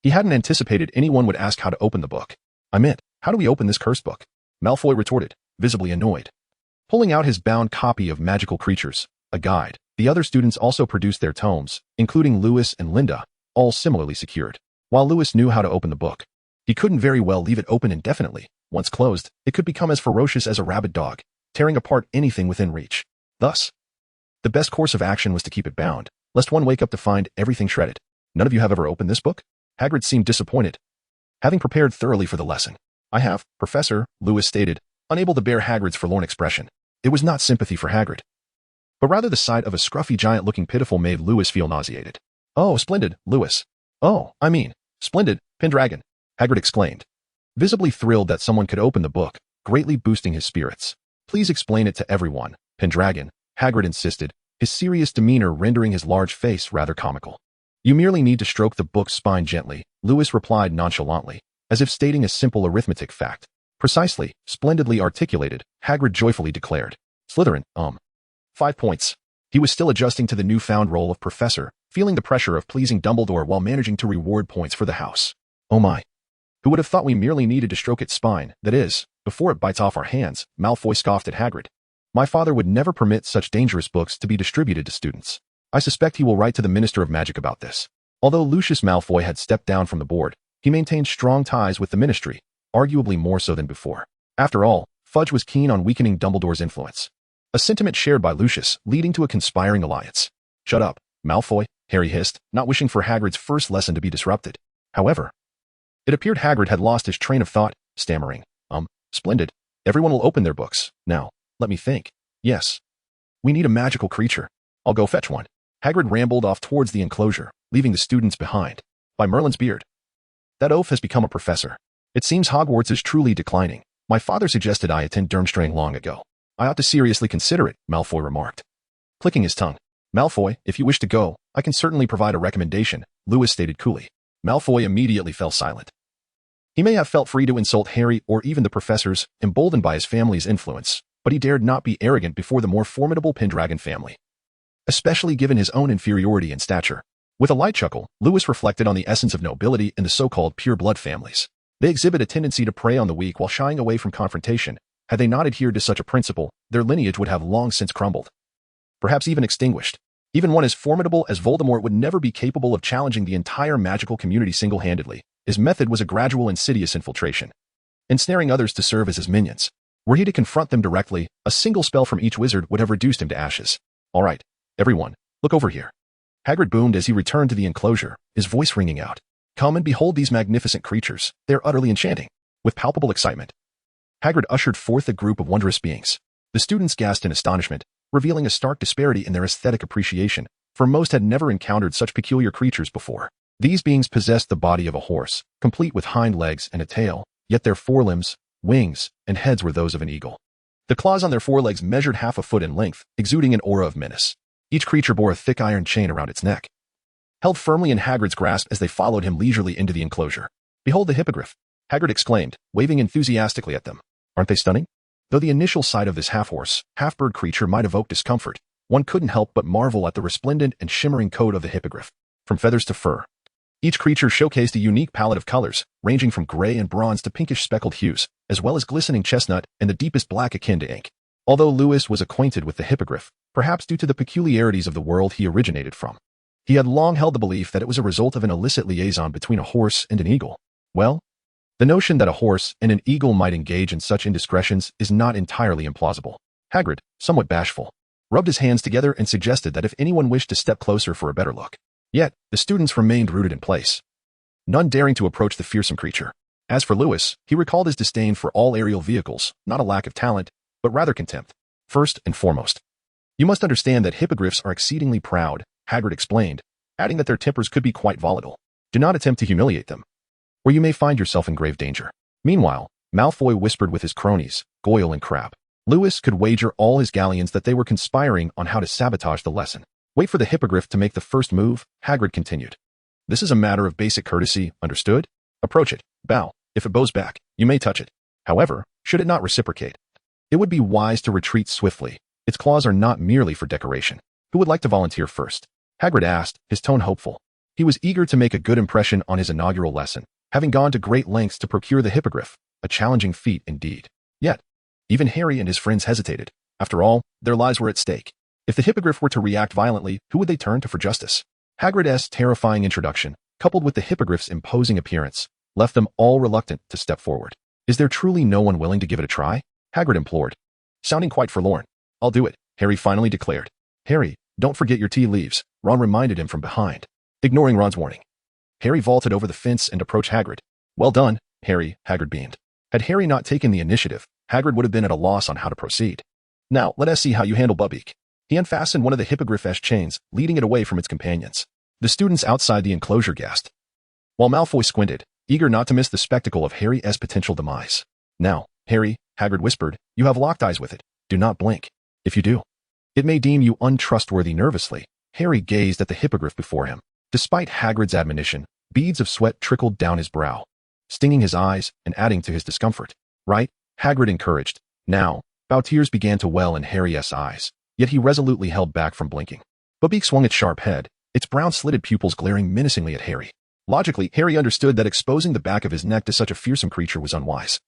He hadn't anticipated anyone would ask how to open the book. I meant, how do we open this cursed book? Malfoy retorted, visibly annoyed. Pulling out his bound copy of Magical Creatures, a guide, the other students also produced their tomes, including Lewis and Linda, all similarly secured. While Lewis knew how to open the book, he couldn't very well leave it open indefinitely. Once closed, it could become as ferocious as a rabid dog, tearing apart anything within reach. Thus, the best course of action was to keep it bound, lest one wake up to find everything shredded. None of you have ever opened this book? Hagrid seemed disappointed, having prepared thoroughly for the lesson. I have, Professor, Lewis stated, unable to bear Hagrid's forlorn expression. It was not sympathy for Hagrid, but rather the sight of a scruffy giant looking pitiful made Lewis feel nauseated. Oh, splendid, Lewis. Oh, I mean, splendid, Pendragon, Hagrid exclaimed, visibly thrilled that someone could open the book, greatly boosting his spirits. Please explain it to everyone, Pendragon, Hagrid insisted, his serious demeanor rendering his large face rather comical. You merely need to stroke the book's spine gently, Lewis replied nonchalantly, as if stating a simple arithmetic fact. Precisely, splendidly articulated, Hagrid joyfully declared. Slytherin, 5 points. He was still adjusting to the newfound role of professor, feeling the pressure of pleasing Dumbledore while managing to reward points for the house. Oh my. Who would have thought we merely needed to stroke its spine, that is, before it bites off our hands, Malfoy scoffed at Hagrid. My father would never permit such dangerous books to be distributed to students. I suspect he will write to the Minister of Magic about this. Although Lucius Malfoy had stepped down from the board, he maintained strong ties with the ministry, arguably more so than before. After all, Fudge was keen on weakening Dumbledore's influence, a sentiment shared by Lucius, leading to a conspiring alliance. Shut up, Malfoy, Harry hissed, not wishing for Hagrid's first lesson to be disrupted. However, it appeared Hagrid had lost his train of thought, stammering, splendid. Everyone will open their books. Now, let me think. Yes. We need a magical creature. I'll go fetch one. Hagrid rambled off towards the enclosure, leaving the students behind. By Merlin's beard, that oaf has become a professor. It seems Hogwarts is truly declining. My father suggested I attend Durmstrang long ago. I ought to seriously consider it, Malfoy remarked, clicking his tongue. Malfoy, if you wish to go, I can certainly provide a recommendation, Lewis stated coolly. Malfoy immediately fell silent. He may have felt free to insult Harry or even the professors, emboldened by his family's influence, but he dared not be arrogant before the more formidable Pendragon family, especially given his own inferiority in stature. With a light chuckle, Lewis reflected on the essence of nobility in the so-called pure-blood families. They exhibit a tendency to prey on the weak while shying away from confrontation. Had they not adhered to such a principle, their lineage would have long since crumbled, perhaps even extinguished. Even one as formidable as Voldemort would never be capable of challenging the entire magical community single-handedly. His method was a gradual insidious infiltration, ensnaring others to serve as his minions. Were he to confront them directly, a single spell from each wizard would have reduced him to ashes. All right, everyone, look over here. Hagrid boomed as he returned to the enclosure, his voice ringing out. Come and behold these magnificent creatures. They are utterly enchanting. With palpable excitement, Hagrid ushered forth a group of wondrous beings. The students gasped in astonishment, revealing a stark disparity in their aesthetic appreciation, for most had never encountered such peculiar creatures before. These beings possessed the body of a horse, complete with hind legs and a tail, yet their forelimbs, wings, and heads were those of an eagle. The claws on their forelegs measured half a foot in length, exuding an aura of menace. Each creature bore a thick iron chain around its neck, held firmly in Hagrid's grasp as they followed him leisurely into the enclosure. "Behold the hippogriff," Hagrid exclaimed, waving enthusiastically at them. "Aren't they stunning?" Though the initial sight of this half-horse, half-bird creature might evoke discomfort, one couldn't help but marvel at the resplendent and shimmering coat of the hippogriff, from feathers to fur. Each creature showcased a unique palette of colors, ranging from gray and bronze to pinkish speckled hues, as well as glistening chestnut and the deepest black akin to ink. Although Lewis was acquainted with the hippogriff, perhaps due to the peculiarities of the world he originated from, he had long held the belief that it was a result of an illicit liaison between a horse and an eagle. Well, the notion that a horse and an eagle might engage in such indiscretions is not entirely implausible. Hagrid, somewhat bashful, rubbed his hands together and suggested that if anyone wished to step closer for a better look. Yet, the students remained rooted in place, none daring to approach the fearsome creature. As for Lewis, he recalled his disdain for all aerial vehicles, not a lack of talent, but rather contempt. "First and foremost, you must understand that hippogriffs are exceedingly proud," Hagrid explained, adding that their tempers could be quite volatile. "Do not attempt to humiliate them, or you may find yourself in grave danger." Meanwhile, Malfoy whispered with his cronies, Goyle and Crabbe. Lewis could wager all his galleons that they were conspiring on how to sabotage the lesson. "Wait for the hippogriff to make the first move," Hagrid continued. "This is a matter of basic courtesy, understood? Approach it, bow. If it bows back, you may touch it. However, should it not reciprocate, it would be wise to retreat swiftly. Its claws are not merely for decoration. Who would like to volunteer first?" Hagrid asked, his tone hopeful. He was eager to make a good impression on his inaugural lesson, having gone to great lengths to procure the hippogriff, a challenging feat indeed. Yet, even Harry and his friends hesitated. After all, their lives were at stake. If the hippogriff were to react violently, who would they turn to for justice? Hagrid's terrifying introduction, coupled with the hippogriff's imposing appearance, left them all reluctant to step forward. "Is there truly no one willing to give it a try?" Hagrid implored, sounding quite forlorn. "I'll do it," Harry finally declared. "Harry, don't forget your tea leaves," Ron reminded him from behind. Ignoring Ron's warning, Harry vaulted over the fence and approached Hagrid. "Well done, Harry," Hagrid beamed. Had Harry not taken the initiative, Hagrid would have been at a loss on how to proceed. "Now, let us see how you handle Buckbeak." He unfastened one of the hippogriff's chains, leading it away from its companions. The students outside the enclosure gasped, while Malfoy squinted, eager not to miss the spectacle of Harry's potential demise. "Now, Harry," Hagrid whispered, "you have locked eyes with it. Do not blink. If you do, it may deem you untrustworthy." Nervously, Harry gazed at the hippogriff before him. Despite Hagrid's admonition, beads of sweat trickled down his brow, stinging his eyes and adding to his discomfort. "Right," Hagrid encouraged. Now, tears began to well in Harry's eyes, yet he resolutely held back from blinking. Buckbeak swung its sharp head, its brown-slitted pupils glaring menacingly at Harry. Logically, Harry understood that exposing the back of his neck to such a fearsome creature was unwise.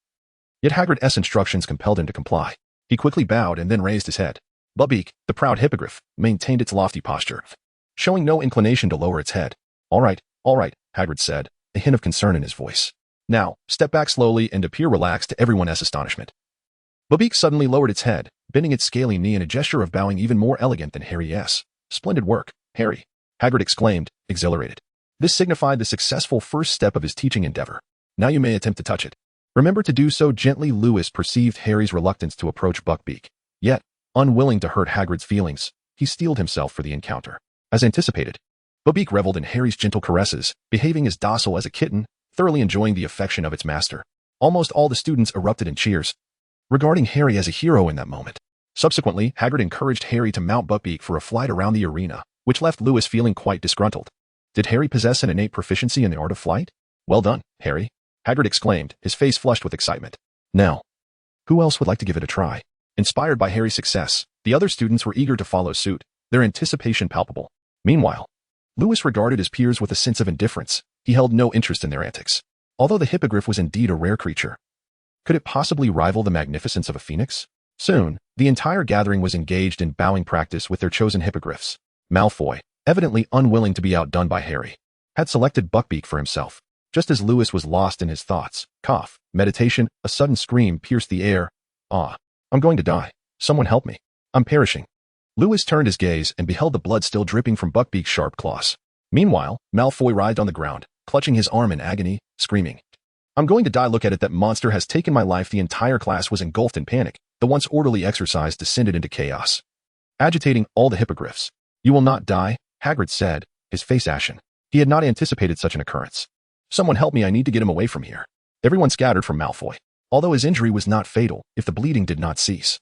Yet Hagrid's instructions compelled him to comply. He quickly bowed and then raised his head. Buckbeak, the proud hippogriff, maintained its lofty posture, showing no inclination to lower its head. All right, Hagrid said, a hint of concern in his voice. "Now, step back slowly and appear relaxed to everyone's astonishment." Buckbeak suddenly lowered its head, bending its scaly knee in a gesture of bowing even more elegant than Harry's. "Splendid work, Harry," Hagrid exclaimed, exhilarated. This signified the successful first step of his teaching endeavor. "Now you may attempt to touch it. Remember to do so gently." Lewis perceived Harry's reluctance to approach Buckbeak. Yet, unwilling to hurt Hagrid's feelings, he steeled himself for the encounter. As anticipated, Buckbeak reveled in Harry's gentle caresses, behaving as docile as a kitten, thoroughly enjoying the affection of its master. Almost all the students erupted in cheers, regarding Harry as a hero in that moment. Subsequently, Hagrid encouraged Harry to mount Buckbeak for a flight around the arena, which left Lewis feeling quite disgruntled. Did Harry possess an innate proficiency in the art of flight? "Well done, Harry," Hagrid exclaimed, his face flushed with excitement. "Now, who else would like to give it a try?" Inspired by Harry's success, the other students were eager to follow suit, their anticipation palpable. Meanwhile, Lewis regarded his peers with a sense of indifference. He held no interest in their antics. Although the hippogriff was indeed a rare creature, could it possibly rival the magnificence of a phoenix? Soon, the entire gathering was engaged in bowing practice with their chosen hippogriffs. Malfoy, evidently unwilling to be outdone by Harry, had selected Buckbeak for himself. Just as Lewis was lost in his thoughts, meditation, a sudden scream pierced the air. "Ah, I'm going to die. Someone help me. I'm perishing." Lewis turned his gaze and beheld the blood still dripping from Buckbeak's sharp claws. Meanwhile, Malfoy writhed on the ground, clutching his arm in agony, screaming, "I'm going to die. Look at it. That monster has taken my life." The entire class was engulfed in panic. The once orderly exercise descended into chaos, agitating all the hippogriffs. "You will not die," Hagrid said, his face ashen. He had not anticipated such an occurrence. Someone help me, I need to get him away from here. Everyone scattered from Malfoy. Although his injury was not fatal, if the bleeding did not cease,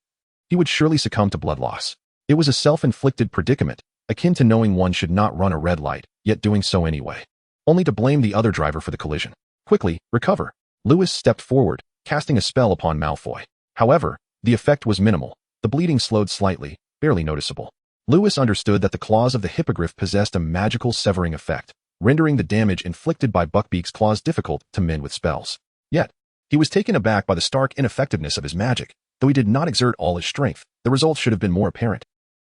he would surely succumb to blood loss. It was a self-inflicted predicament, akin to knowing one should not run a red light, yet doing so anyway. Only to blame the other driver for the collision. Quickly, recover. Lewis stepped forward, casting a spell upon Malfoy. However, the effect was minimal. The bleeding slowed slightly, barely noticeable. Lewis understood that the claws of the hippogriff possessed a magical severing effect, rendering the damage inflicted by Buckbeak's claws difficult to mend with spells. Yet, he was taken aback by the stark ineffectiveness of his magic. Though he did not exert all his strength, the results should have been more apparent.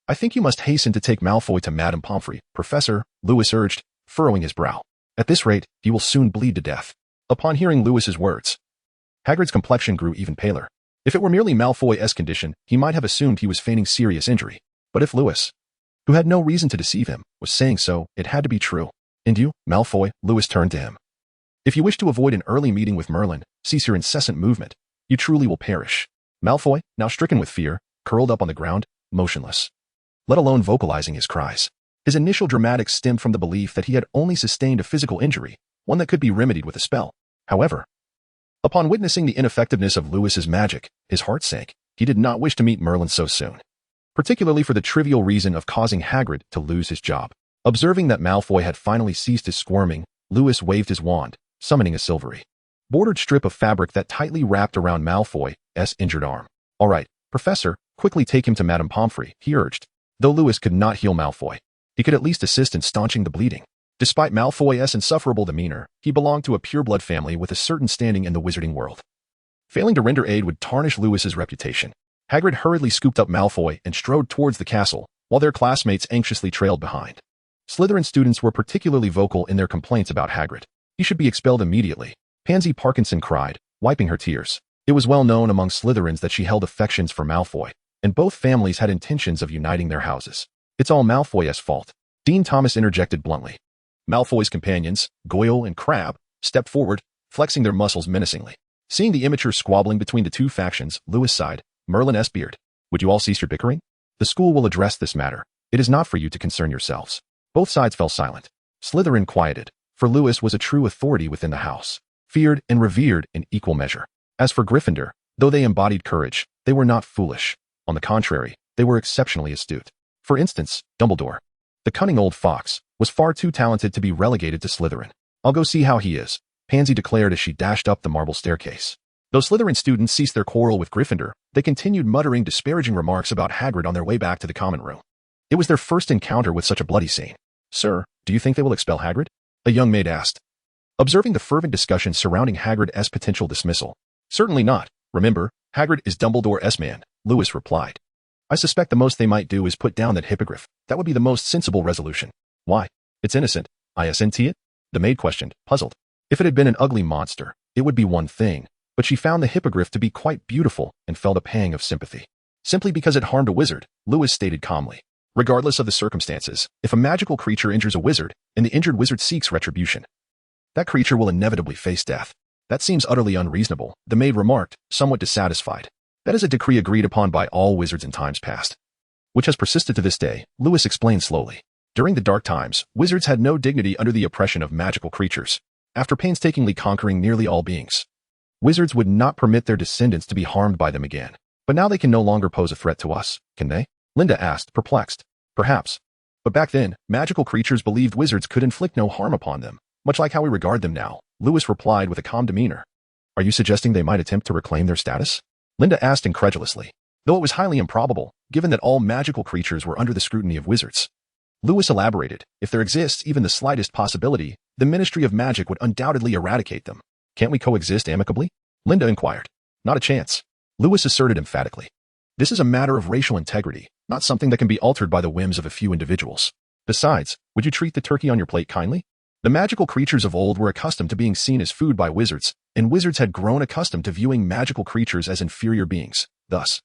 I think you must hasten to take Malfoy to Madame Pomfrey, Professor, Lewis urged, furrowing his brow. At this rate, he will soon bleed to death. Upon hearing Lewis's words, Hagrid's complexion grew even paler. If it were merely Malfoy's condition, he might have assumed he was feigning serious injury. But if Lewis, who had no reason to deceive him, was saying so, it had to be true. And you, Malfoy, Lewis turned to him. If you wish to avoid an early meeting with Merlin, cease your incessant movement. You truly will perish. Malfoy, now stricken with fear, curled up on the ground, motionless, let alone vocalizing his cries. His initial dramatics stemmed from the belief that he had only sustained a physical injury, one that could be remedied with a spell. However, upon witnessing the ineffectiveness of Lewis's magic, his heart sank. He did not wish to meet Merlin so soon, particularly for the trivial reason of causing Hagrid to lose his job. Observing that Malfoy had finally ceased his squirming, Lewis waved his wand, summoning a silvery bordered strip of fabric that tightly wrapped around Malfoy's injured arm. All right, Professor, quickly take him to Madame Pomfrey, he urged. Though Lewis could not heal Malfoy, he could at least assist in staunching the bleeding. Despite Malfoy's insufferable demeanor, he belonged to a pureblood family with a certain standing in the wizarding world. Failing to render aid would tarnish Lewis's reputation. Hagrid hurriedly scooped up Malfoy and strode towards the castle, while their classmates anxiously trailed behind. Slytherin students were particularly vocal in their complaints about Hagrid. He should be expelled immediately, Pansy Parkinson cried, wiping her tears. It was well known among Slytherins that she held affections for Malfoy, and both families had intentions of uniting their houses. It's all Malfoy's fault, Dean Thomas interjected bluntly. Malfoy's companions, Goyle and Crabbe, stepped forward, flexing their muscles menacingly. Seeing the immature squabbling between the two factions, Lewis sighed. Merlin S. Beard, would you all cease your bickering? The school will address this matter. It is not for you to concern yourselves. Both sides fell silent. Slytherin quieted, for Lewis was a true authority within the house, feared and revered in equal measure. As for Gryffindor, though they embodied courage, they were not foolish. On the contrary, they were exceptionally astute. For instance, Dumbledore, the cunning old fox, was far too talented to be relegated to Slytherin. I'll go see how he is, Pansy declared as she dashed up the marble staircase. Though Slytherin students ceased their quarrel with Gryffindor, they continued muttering disparaging remarks about Hagrid on their way back to the common room. It was their first encounter with such a bloody scene. Sir, do you think they will expel Hagrid? A young maid asked, observing the fervent discussion surrounding Hagrid's potential dismissal. Certainly not. Remember, Hagrid is Dumbledore's man, Lewis replied. I suspect the most they might do is put down that hippogriff. That would be the most sensible resolution. Why? It's innocent. Isn't it? The maid questioned, puzzled. If it had been an ugly monster, it would be one thing, but she found the hippogriff to be quite beautiful and felt a pang of sympathy. Simply because it harmed a wizard, Lewis stated calmly. Regardless of the circumstances, if a magical creature injures a wizard, and the injured wizard seeks retribution, that creature will inevitably face death. That seems utterly unreasonable, the maid remarked, somewhat dissatisfied. That is a decree agreed upon by all wizards in times past, which has persisted to this day, Lewis explained slowly. During the Dark Times, wizards had no dignity under the oppression of magical creatures. After painstakingly conquering nearly all beings, wizards would not permit their descendants to be harmed by them again. But now they can no longer pose a threat to us, can they? Linda asked, perplexed. Perhaps. But back then, magical creatures believed wizards could inflict no harm upon them, much like how we regard them now, Lewis replied with a calm demeanor. Are you suggesting they might attempt to reclaim their status? Linda asked incredulously, though it was highly improbable, given that all magical creatures were under the scrutiny of wizards. Lewis elaborated, if there exists even the slightest possibility, the Ministry of Magic would undoubtedly eradicate them. Can't we coexist amicably? Linda inquired. Not a chance. Lewis asserted emphatically. This is a matter of racial integrity, not something that can be altered by the whims of a few individuals. Besides, would you treat the turkey on your plate kindly? The magical creatures of old were accustomed to being seen as food by wizards, and wizards had grown accustomed to viewing magical creatures as inferior beings. Thus,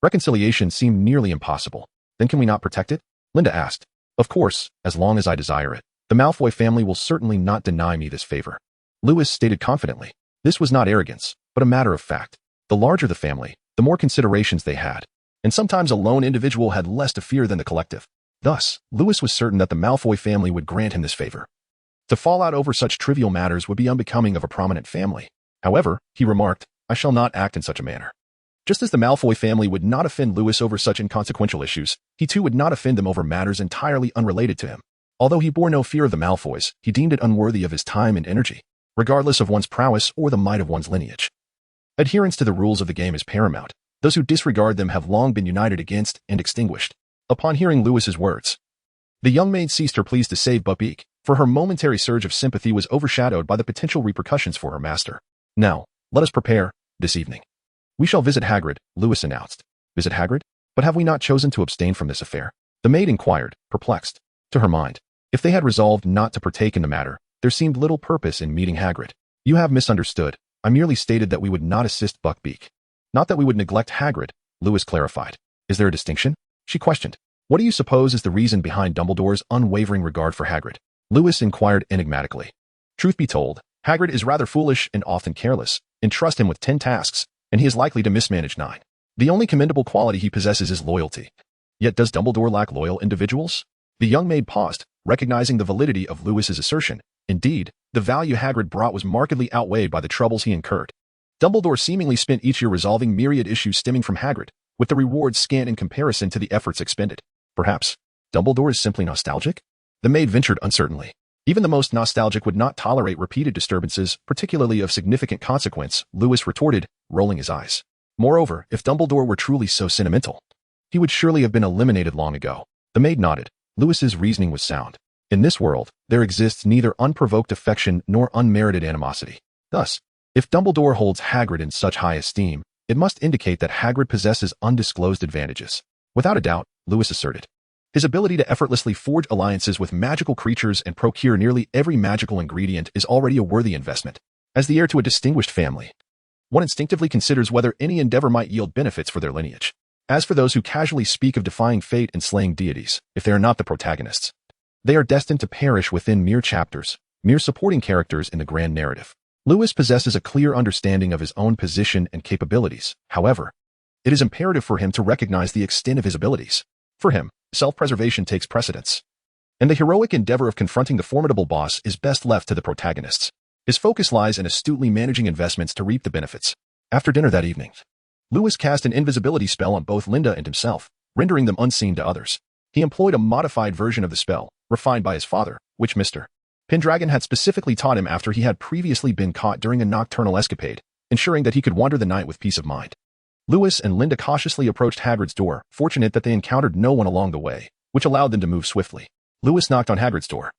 reconciliation seemed nearly impossible. Then can we not protect it? Linda asked. Of course, as long as I desire it. The Malfoy family will certainly not deny me this favor. Lewis stated confidently. This was not arrogance, but a matter of fact. The larger the family, the more considerations they had, and sometimes a lone individual had less to fear than the collective. Thus, Lewis was certain that the Malfoy family would grant him this favor. To fall out over such trivial matters would be unbecoming of a prominent family. However, he remarked, I shall not act in such a manner. Just as the Malfoy family would not offend Lewis over such inconsequential issues, he too would not offend them over matters entirely unrelated to him. Although he bore no fear of the Malfoys, he deemed it unworthy of his time and energy, regardless of one's prowess or the might of one's lineage. Adherence to the rules of the game is paramount. Those who disregard them have long been united against and extinguished. Upon hearing Lewis's words, the young maid ceased her pleas to save Buckbeak, for her momentary surge of sympathy was overshadowed by the potential repercussions for her master. Now, let us prepare, this evening. We shall visit Hagrid, Lewis announced. Visit Hagrid? But have we not chosen to abstain from this affair? The maid inquired, perplexed. To her mind, if they had resolved not to partake in the matter, there seemed little purpose in meeting Hagrid. You have misunderstood. I merely stated that we would not assist Buckbeak. Not that we would neglect Hagrid, Lewis clarified. Is there a distinction? She questioned. What do you suppose is the reason behind Dumbledore's unwavering regard for Hagrid? Lewis inquired enigmatically. Truth be told, Hagrid is rather foolish and often careless. Entrust him with 10 tasks, and he is likely to mismanage 9. The only commendable quality he possesses is loyalty. Yet does Dumbledore lack loyal individuals? The young maid paused, recognizing the validity of Lewis's assertion. Indeed, the value Hagrid brought was markedly outweighed by the troubles he incurred. Dumbledore seemingly spent each year resolving myriad issues stemming from Hagrid, with the rewards scant in comparison to the efforts expended. Perhaps Dumbledore is simply nostalgic? The maid ventured uncertainly. Even the most nostalgic would not tolerate repeated disturbances, particularly of significant consequence, Lewis retorted, rolling his eyes. Moreover, if Dumbledore were truly so sentimental, he would surely have been eliminated long ago. The maid nodded. Lewis's reasoning was sound. In this world, there exists neither unprovoked affection nor unmerited animosity. Thus, if Dumbledore holds Hagrid in such high esteem, it must indicate that Hagrid possesses undisclosed advantages. Without a doubt, Lewis asserted. His ability to effortlessly forge alliances with magical creatures and procure nearly every magical ingredient is already a worthy investment. As the heir to a distinguished family, one instinctively considers whether any endeavor might yield benefits for their lineage. As for those who casually speak of defying fate and slaying deities, if they are not the protagonists, they are destined to perish within mere chapters, mere supporting characters in the grand narrative. Lewis possesses a clear understanding of his own position and capabilities. However, it is imperative for him to recognize the extent of his abilities. For him, self-preservation takes precedence, and the heroic endeavor of confronting the formidable boss is best left to the protagonists. His focus lies in astutely managing investments to reap the benefits. After dinner that evening, Lewis cast an invisibility spell on both Linda and himself, rendering them unseen to others. He employed a modified version of the spell, refined by his father, which Mr. Pendragon had specifically taught him after he had previously been caught during a nocturnal escapade, ensuring that he could wander the night with peace of mind. Lewis and Linda cautiously approached Hagrid's door, fortunate that they encountered no one along the way, which allowed them to move swiftly. Lewis knocked on Hagrid's door,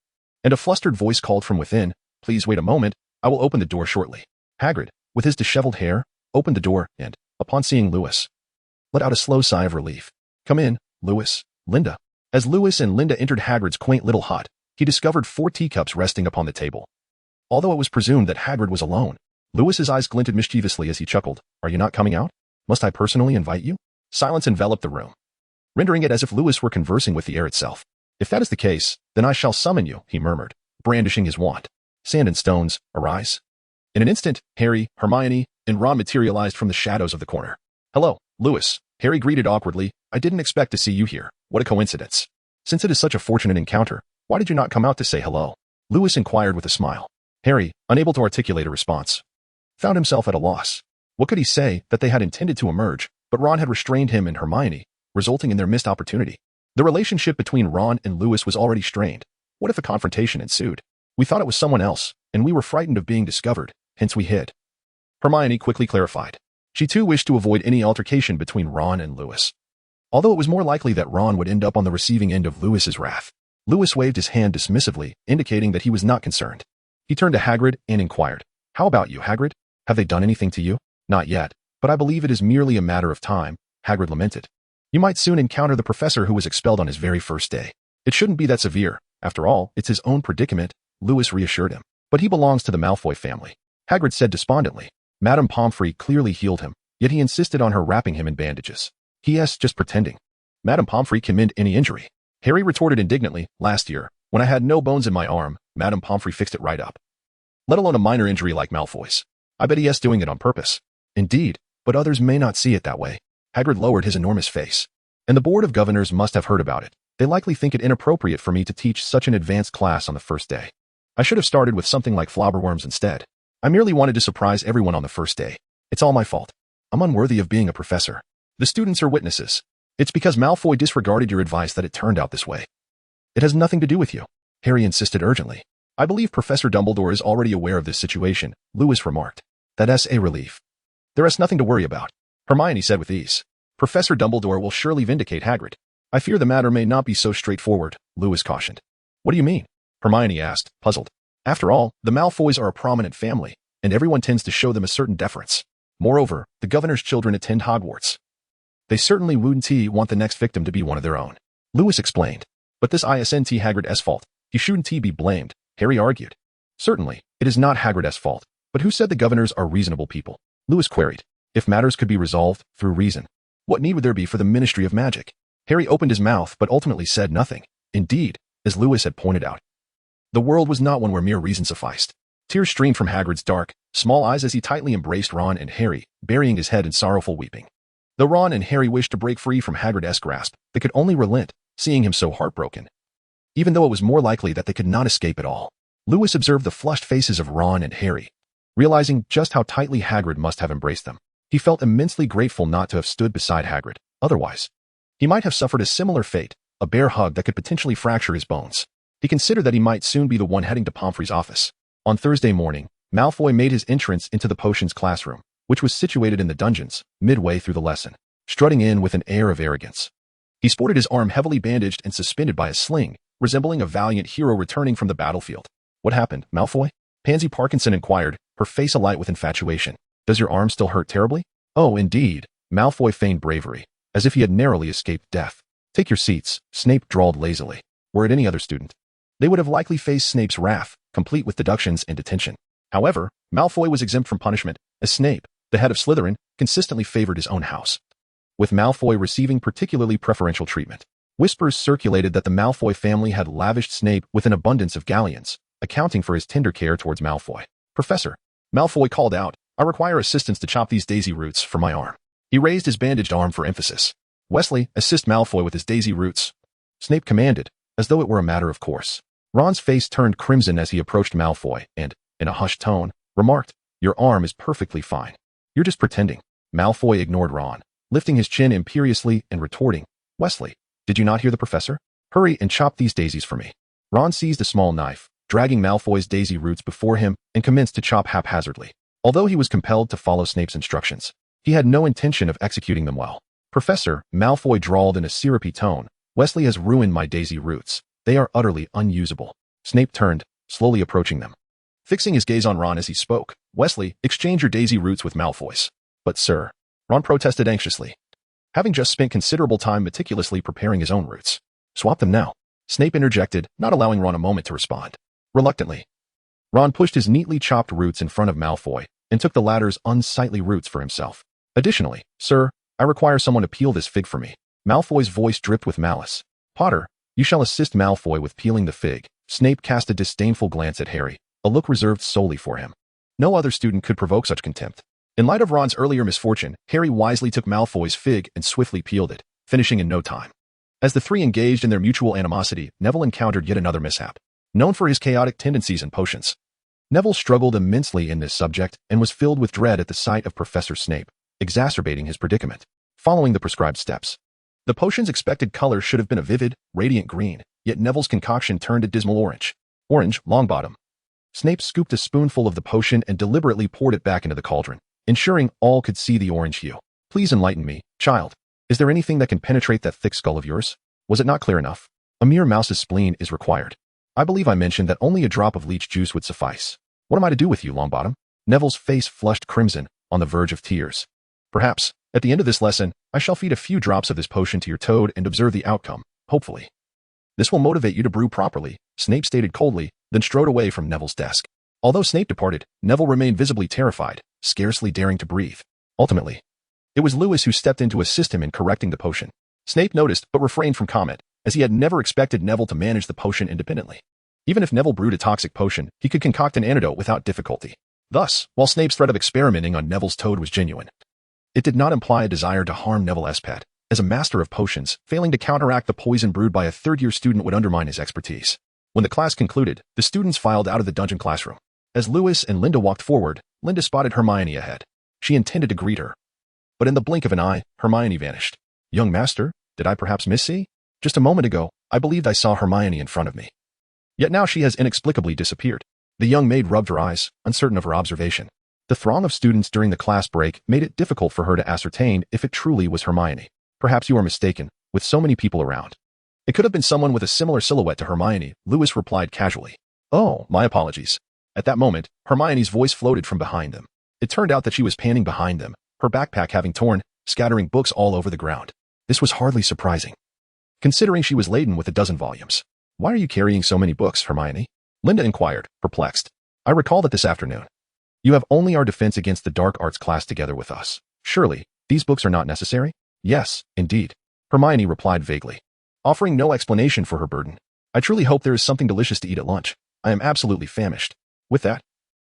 and a flustered voice called from within, Please wait a moment, I will open the door shortly. Hagrid, with his disheveled hair, opened the door and, upon seeing Lewis, let out a slow sigh of relief. Come in, Lewis, Linda. As Lewis and Linda entered Hagrid's quaint little hut, he discovered 4 teacups resting upon the table. Although it was presumed that Hagrid was alone, Lewis's eyes glinted mischievously as he chuckled. Are you not coming out? Must I personally invite you? Silence enveloped the room, rendering it as if Lewis were conversing with the air itself. If that is the case, then I shall summon you, he murmured, brandishing his wand. Sand and stones, arise. In an instant, Harry, Hermione, and Ron materialized from the shadows of the corner. Hello, Lewis, Harry greeted awkwardly. I didn't expect to see you here. What a coincidence. Since it is such a fortunate encounter, why did you not come out to say hello? Lewis inquired with a smile. Harry, unable to articulate a response, found himself at a loss. What could he say that they had intended to emerge, but Ron had restrained him and Hermione, resulting in their missed opportunity? The relationship between Ron and Lewis was already strained. What if a confrontation ensued? We thought it was someone else, and we were frightened of being discovered, hence we hid. Hermione quickly clarified. She too wished to avoid any altercation between Ron and Lewis. Although it was more likely that Ron would end up on the receiving end of Lewis's wrath, Lewis waved his hand dismissively, indicating that he was not concerned. He turned to Hagrid and inquired, How about you, Hagrid? Have they done anything to you? Not yet, but I believe it is merely a matter of time, Hagrid lamented. You might soon encounter the professor who was expelled on his very first day. It shouldn't be that severe. After all, it's his own predicament, Lewis reassured him. But he belongs to the Malfoy family, Hagrid said despondently. Madame Pomfrey clearly healed him, yet he insisted on her wrapping him in bandages. P.S. Just pretending. Madame Pomfrey can mend any injury. Harry retorted indignantly. Last year, when I had no bones in my arm, Madame Pomfrey fixed it right up. Let alone a minor injury like Malfoy's. I bet he is doing it on purpose. Indeed, but others may not see it that way. Hagrid lowered his enormous face. And the Board of Governors must have heard about it. They likely think it inappropriate for me to teach such an advanced class on the first day. I should have started with something like flobberworms instead. I merely wanted to surprise everyone on the first day. It's all my fault. I'm unworthy of being a professor. The students are witnesses. It's because Malfoy disregarded your advice that it turned out this way. It has nothing to do with you, Harry insisted urgently. I believe Professor Dumbledore is already aware of this situation, Lewis remarked. That's a relief. There is nothing to worry about, Hermione said with ease. Professor Dumbledore will surely vindicate Hagrid. I fear the matter may not be so straightforward, Lewis cautioned. What do you mean? Hermione asked, puzzled. After all, the Malfoys are a prominent family, and everyone tends to show them a certain deference. Moreover, the governor's children attend Hogwarts. They certainly wouldn't want the next victim to be one of their own, Lewis explained. But this isn't Hagrid's fault. He shouldn't be blamed, Harry argued. Certainly, it is not Hagrid's fault. But who said the governors are reasonable people? Lewis queried. If matters could be resolved through reason, what need would there be for the Ministry of Magic? Harry opened his mouth but ultimately said nothing. Indeed, as Lewis had pointed out, the world was not one where mere reason sufficed. Tears streamed from Hagrid's dark, small eyes as he tightly embraced Ron and Harry, burying his head in sorrowful weeping. Though Ron and Harry wished to break free from Hagrid's grasp, they could only relent, seeing him so heartbroken. Even though it was more likely that they could not escape at all, Lewis observed the flushed faces of Ron and Harry. Realizing just how tightly Hagrid must have embraced them, he felt immensely grateful not to have stood beside Hagrid. Otherwise, he might have suffered a similar fate, a bear hug that could potentially fracture his bones. He considered that he might soon be the one heading to Pomfrey's office. On Thursday morning, Malfoy made his entrance into the potions classroom, which was situated in the dungeons, midway through the lesson, strutting in with an air of arrogance. He sported his arm heavily bandaged and suspended by a sling, resembling a valiant hero returning from the battlefield. What happened, Malfoy? Pansy Parkinson inquired, her face alight with infatuation. Does your arm still hurt terribly? Oh, indeed. Malfoy feigned bravery, as if he had narrowly escaped death. Take your seats, Snape drawled lazily. Were it any other student, they would have likely faced Snape's wrath, complete with deductions and detention. However, Malfoy was exempt from punishment, as Snape, the head of Slytherin, consistently favored his own house, with Malfoy receiving particularly preferential treatment. Whispers circulated that the Malfoy family had lavished Snape with an abundance of galleons, accounting for his tender care towards Malfoy. Professor, Malfoy called out, I require assistance to chop these daisy roots for my arm. He raised his bandaged arm for emphasis. Wesley, assist Malfoy with his daisy roots, Snape commanded, as though it were a matter of course. Ron's face turned crimson as he approached Malfoy and, in a hushed tone, remarked, Your arm is perfectly fine. You're just pretending. Malfoy ignored Ron, lifting his chin imperiously and retorting, Wesley, did you not hear the professor? Hurry and chop these daisies for me. Ron seized a small knife, dragging Malfoy's daisy roots before him, and commenced to chop haphazardly. Although he was compelled to follow Snape's instructions, he had no intention of executing them well. Professor, Malfoy drawled in a syrupy tone, Wesley has ruined my daisy roots. They are utterly unusable. Snape turned, slowly approaching them. Fixing his gaze on Ron as he spoke, Wesley, exchange your daisy roots with Malfoy's. But sir, Ron protested anxiously, having just spent considerable time meticulously preparing his own roots. Swap them now. Snape interjected, not allowing Ron a moment to respond. Reluctantly, Ron pushed his neatly chopped roots in front of Malfoy and took the latter's unsightly roots for himself. Additionally, sir, I require someone to peel this fig for me. Malfoy's voice dripped with malice. Potter, you shall assist Malfoy with peeling the fig. Snape cast a disdainful glance at Harry, a look reserved solely for him. No other student could provoke such contempt. In light of Ron's earlier misfortune, Harry wisely took Malfoy's fig and swiftly peeled it, finishing in no time. As the three engaged in their mutual animosity, Neville encountered yet another mishap. Known for his chaotic tendencies and potions, Neville struggled immensely in this subject and was filled with dread at the sight of Professor Snape, exacerbating his predicament. Following the prescribed steps, the potion's expected color should have been a vivid, radiant green, yet Neville's concoction turned a dismal orange. Orange, Longbottom. Snape scooped a spoonful of the potion and deliberately poured it back into the cauldron, ensuring all could see the orange hue. Please enlighten me, child. Is there anything that can penetrate that thick skull of yours? Was it not clear enough? A mere mouse's spleen is required. I believe I mentioned that only a drop of leech juice would suffice. What am I to do with you, Longbottom? Neville's face flushed crimson, on the verge of tears. Perhaps, at the end of this lesson, I shall feed a few drops of this potion to your toad and observe the outcome, hopefully. This will motivate you to brew properly, Snape stated coldly, then strode away from Neville's desk. Although Snape departed, Neville remained visibly terrified, scarcely daring to breathe. Ultimately, it was Lewis who stepped in to assist him in correcting the potion. Snape noticed but refrained from comment, as he had never expected Neville to manage the potion independently. Even if Neville brewed a toxic potion, he could concoct an antidote without difficulty. Thus, while Snape's threat of experimenting on Neville's toad was genuine, it did not imply a desire to harm Neville's pet. As a master of potions, failing to counteract the poison brewed by a third-year student would undermine his expertise. When the class concluded, the students filed out of the dungeon classroom. As Lewis and Linda walked forward, Linda spotted Hermione ahead. She intended to greet her. But in the blink of an eye, Hermione vanished. Young master, did I perhaps miss? Just a moment ago, I believed I saw Hermione in front of me. Yet now she has inexplicably disappeared. The young maid rubbed her eyes, uncertain of her observation. The throng of students during the class break made it difficult for her to ascertain if it truly was Hermione. Perhaps you are mistaken, with so many people around. It could have been someone with a similar silhouette to Hermione, Lewis replied casually. Oh, my apologies. At that moment, Hermione's voice floated from behind them. It turned out that she was panning behind them, her backpack having torn, scattering books all over the ground. This was hardly surprising, considering she was laden with a dozen volumes. Why are you carrying so many books, Hermione? Linda inquired, perplexed. I recall that this afternoon. You have only our defense against the dark arts class together with us. Surely, these books are not necessary? Yes, indeed. Hermione replied vaguely, offering no explanation for her burden. I truly hope there is something delicious to eat at lunch. I am absolutely famished. With that,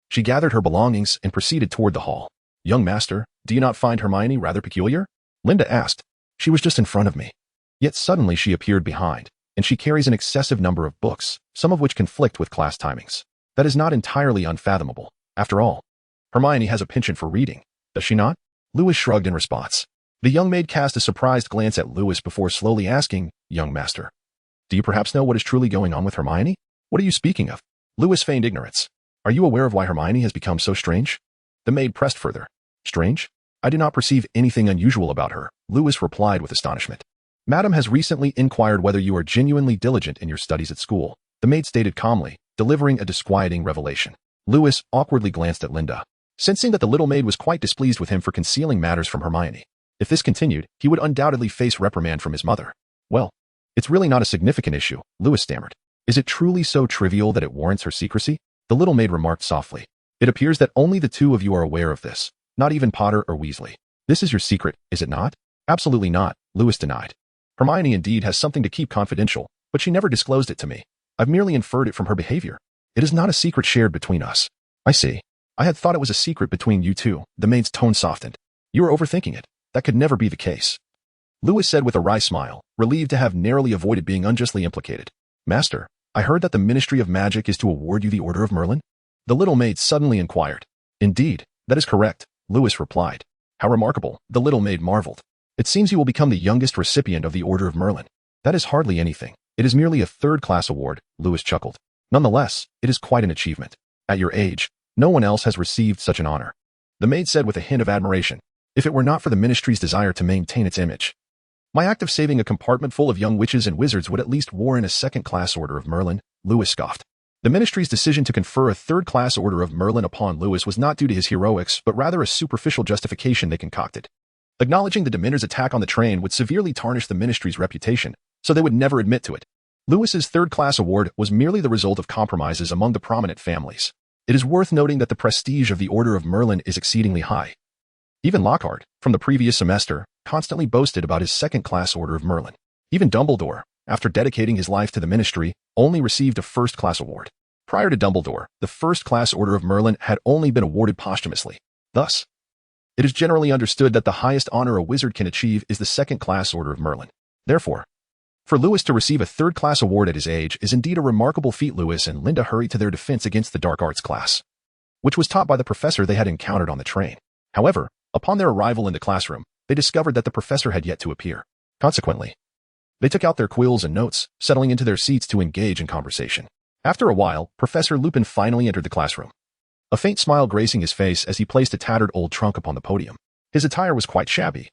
she gathered her belongings and proceeded toward the hall. Young master, do you not find Hermione rather peculiar? Linda asked. She was just in front of me. Yet suddenly she appeared behind, and she carries an excessive number of books, some of which conflict with class timings. That is not entirely unfathomable. After all, Hermione has a penchant for reading, does she not? Lewis shrugged in response. The young maid cast a surprised glance at Lewis before slowly asking, Young master, do you perhaps know what is truly going on with Hermione? What are you speaking of? Lewis feigned ignorance. Are you aware of why Hermione has become so strange? The maid pressed further. Strange? I do not perceive anything unusual about her, Lewis replied with astonishment. Madam has recently inquired whether you are genuinely diligent in your studies at school, the maid stated calmly, delivering a disquieting revelation. Lewis awkwardly glanced at Linda, sensing that the little maid was quite displeased with him for concealing matters from Hermione. If this continued, he would undoubtedly face reprimand from his mother. Well, it's really not a significant issue, Lewis stammered. Is it truly so trivial that it warrants her secrecy? The little maid remarked softly. It appears that only the two of you are aware of this, not even Potter or Weasley. This is your secret, is it not? Absolutely not, Lewis denied. Hermione indeed has something to keep confidential, but she never disclosed it to me. I've merely inferred it from her behavior. It is not a secret shared between us. I see. I had thought it was a secret between you two. The maid's tone softened. You are overthinking it. That could never be the case. Lewis said with a wry smile, relieved to have narrowly avoided being unjustly implicated. Master, I heard that the Ministry of Magic is to award you the Order of Merlin? The little maid suddenly inquired. Indeed, that is correct, Lewis replied. How remarkable, the little maid marveled. It seems you will become the youngest recipient of the Order of Merlin. That is hardly anything. It is merely a third-class award, Lewis chuckled. Nonetheless, it is quite an achievement. At your age, no one else has received such an honor. The maid said with a hint of admiration, if it were not for the Ministry's desire to maintain its image. My act of saving a compartment full of young witches and wizards would at least warrant a second-class Order of Merlin, Lewis scoffed. The Ministry's decision to confer a third-class Order of Merlin upon Lewis was not due to his heroics, but rather a superficial justification they concocted. Acknowledging the Dementors' attack on the train would severely tarnish the Ministry's reputation, so they would never admit to it. Lewis's third-class award was merely the result of compromises among the prominent families. It is worth noting that the prestige of the Order of Merlin is exceedingly high. Even Lockhart, from the previous semester, constantly boasted about his second-class Order of Merlin. Even Dumbledore, after dedicating his life to the Ministry, only received a first-class award. Prior to Dumbledore, the first-class Order of Merlin had only been awarded posthumously. Thus, it is generally understood that the highest honor a wizard can achieve is the second-class Order of Merlin. Therefore, for Lewis to receive a third-class award at his age is indeed a remarkable feat. Lewis and Linda hurried to their defense against the dark arts class, which was taught by the professor they had encountered on the train. However, upon their arrival in the classroom, they discovered that the professor had yet to appear. Consequently, they took out their quills and notes, settling into their seats to engage in conversation. After a while, Professor Lupin finally entered the classroom, a faint smile gracing his face as he placed a tattered old trunk upon the podium. His attire was quite shabby,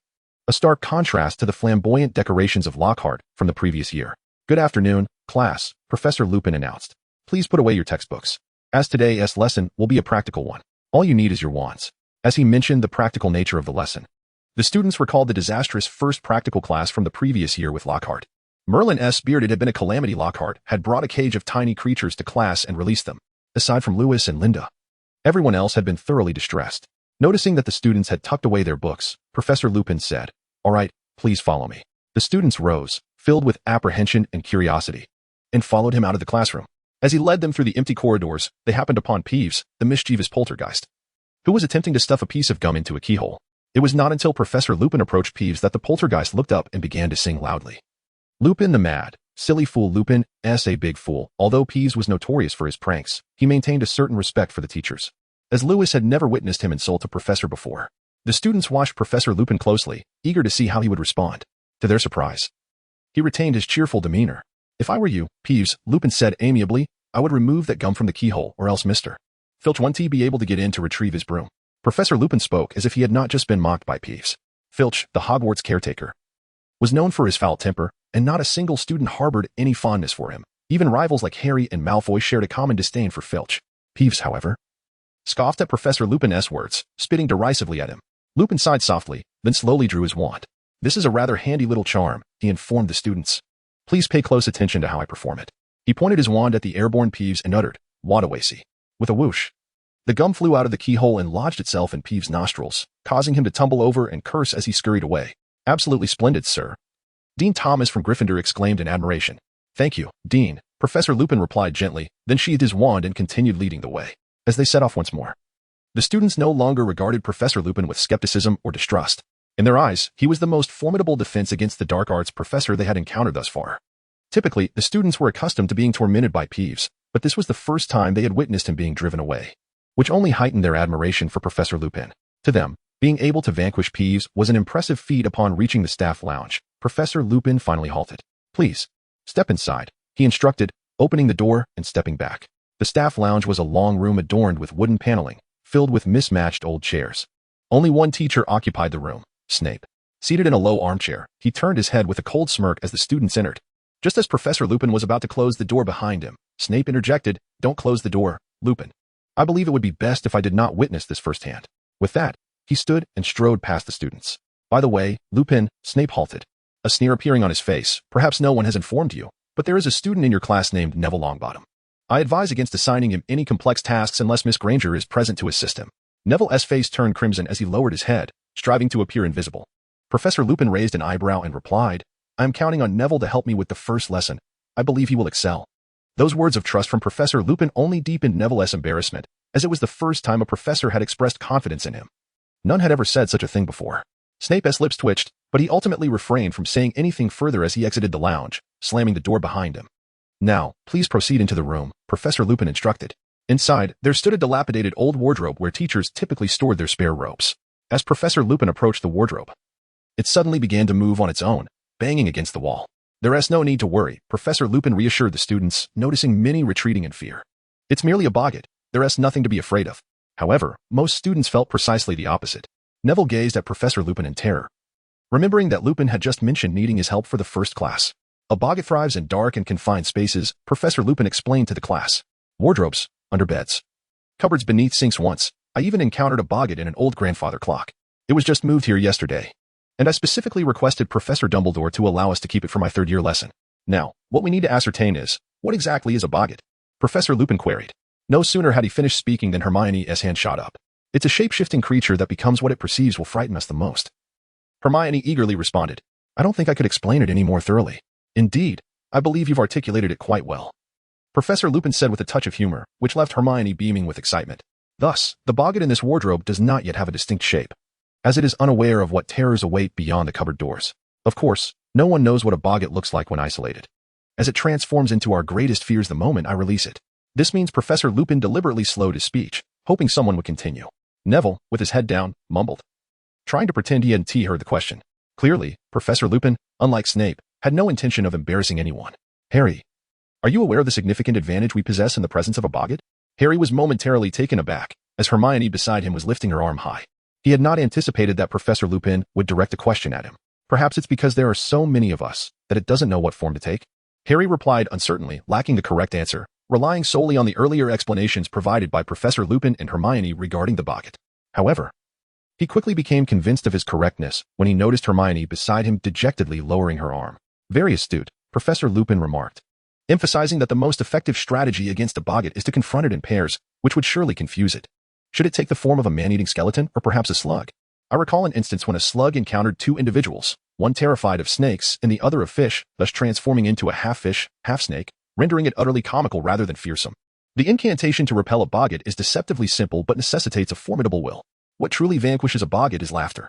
a stark contrast to the flamboyant decorations of Lockhart from the previous year. Good afternoon, class, Professor Lupin announced. Please put away your textbooks, as today's lesson will be a practical one. All you need is your wands. As he mentioned the practical nature of the lesson, the students recalled the disastrous first practical class from the previous year with Lockhart. Merlin S. Bearded had been a calamity. Lockhart had brought a cage of tiny creatures to class and released them. Aside from Lewis and Linda, everyone else had been thoroughly distressed. Noticing that the students had tucked away their books, Professor Lupin said, All right, please follow me. The students rose, filled with apprehension and curiosity, and followed him out of the classroom. As he led them through the empty corridors, they happened upon Peeves, the mischievous poltergeist, who was attempting to stuff a piece of gum into a keyhole. It was not until Professor Lupin approached Peeves that the poltergeist looked up and began to sing loudly. Lupin the Mad, Silly fool Lupin, a big fool. Although Peeves was notorious for his pranks, he maintained a certain respect for the teachers, as Lewis had never witnessed him insult a professor before. The students watched Professor Lupin closely, eager to see how he would respond. To their surprise, he retained his cheerful demeanor. If I were you, Peeves, Lupin said amiably, I would remove that gum from the keyhole, or else Mr. Filch won't be able to get in to retrieve his broom. Professor Lupin spoke as if he had not just been mocked by Peeves. Filch, the Hogwarts caretaker, was known for his foul temper, and not a single student harbored any fondness for him. Even rivals like Harry and Malfoy shared a common disdain for Filch. Peeves, however, scoffed at Professor Lupin's words, spitting derisively at him. Lupin sighed softly, then slowly drew his wand. This is a rather handy little charm, he informed the students. Please pay close attention to how I perform it. He pointed his wand at the airborne Peeves and uttered, Wadawasi. With a whoosh, the gum flew out of the keyhole and lodged itself in Peeves' nostrils, causing him to tumble over and curse as he scurried away. Absolutely splendid, sir. Dean Thomas from Gryffindor exclaimed in admiration. Thank you, Dean, Professor Lupin replied gently, then sheathed his wand and continued leading the way. As they set off once more, the students no longer regarded Professor Lupin with skepticism or distrust. In their eyes, he was the most formidable defense against the dark arts professor they had encountered thus far. Typically, the students were accustomed to being tormented by Peeves, but this was the first time they had witnessed him being driven away, which only heightened their admiration for Professor Lupin. To them, being able to vanquish Peeves was an impressive feat. Upon reaching the staff lounge, Professor Lupin finally halted. Please, step inside, he instructed, opening the door and stepping back. The staff lounge was a long room adorned with wooden paneling, filled with mismatched old chairs. Only one teacher occupied the room, Snape. Seated in a low armchair, he turned his head with a cold smirk as the students entered. Just as Professor Lupin was about to close the door behind him, Snape interjected, Don't close the door, Lupin. I believe it would be best if I did not witness this firsthand. With that, he stood and strode past the students. By the way, Lupin, Snape halted, a sneer appearing on his face. Perhaps no one has informed you, but there is a student in your class named Neville Longbottom. I advise against assigning him any complex tasks unless Miss Granger is present to assist him. Neville's face turned crimson as he lowered his head, striving to appear invisible. Professor Lupin raised an eyebrow and replied, I am counting on Neville to help me with the first lesson. I believe he will excel. Those words of trust from Professor Lupin only deepened Neville's embarrassment, as it was the first time a professor had expressed confidence in him. None had ever said such a thing before. Snape's lips twitched, but he ultimately refrained from saying anything further as he exited the lounge, slamming the door behind him. Now, please proceed into the room, Professor Lupin instructed. Inside, there stood a dilapidated old wardrobe where teachers typically stored their spare robes. As Professor Lupin approached the wardrobe, it suddenly began to move on its own, banging against the wall. There is no need to worry, Professor Lupin reassured the students, noticing many retreating in fear. It's merely a boggart. There is nothing to be afraid of. However, most students felt precisely the opposite. Neville gazed at Professor Lupin in terror, remembering that Lupin had just mentioned needing his help for the first class. A boggart thrives in dark and confined spaces, Professor Lupin explained to the class. Wardrobes, under beds, cupboards beneath sinks once. I even encountered a boggart in an old grandfather clock. It was just moved here yesterday, and I specifically requested Professor Dumbledore to allow us to keep it for my third-year lesson. Now, what we need to ascertain is, what exactly is a boggart? Professor Lupin queried. No sooner had he finished speaking than Hermione's hand shot up. It's a shape-shifting creature that becomes what it perceives will frighten us the most. Hermione eagerly responded. I don't think I could explain it any more thoroughly. Indeed, I believe you've articulated it quite well, Professor Lupin said with a touch of humor, which left Hermione beaming with excitement. Thus, the boggart in this wardrobe does not yet have a distinct shape, as it is unaware of what terrors await beyond the cupboard doors. Of course, no one knows what a boggart looks like when isolated, as it transforms into our greatest fears the moment I release it. This means Professor Lupin deliberately slowed his speech, hoping someone would continue. Neville, with his head down, mumbled, trying to pretend he hadn't heard the question. Clearly, Professor Lupin, unlike Snape, had no intention of embarrassing anyone. Harry, are you aware of the significant advantage we possess in the presence of a boggart? Harry was momentarily taken aback, as Hermione beside him was lifting her arm high. He had not anticipated that Professor Lupin would direct a question at him. Perhaps it's because there are so many of us that it doesn't know what form to take. Harry replied uncertainly, lacking the correct answer, relying solely on the earlier explanations provided by Professor Lupin and Hermione regarding the boggart. However, he quickly became convinced of his correctness when he noticed Hermione beside him dejectedly lowering her arm. Very astute, Professor Lupin remarked, emphasizing that the most effective strategy against a boggart is to confront it in pairs, which would surely confuse it. Should it take the form of a man-eating skeleton or perhaps a slug? I recall an instance when a slug encountered two individuals, one terrified of snakes and the other of fish, thus transforming into a half-fish, half-snake, rendering it utterly comical rather than fearsome. The incantation to repel a boggart is deceptively simple but necessitates a formidable will. What truly vanquishes a boggart is laughter.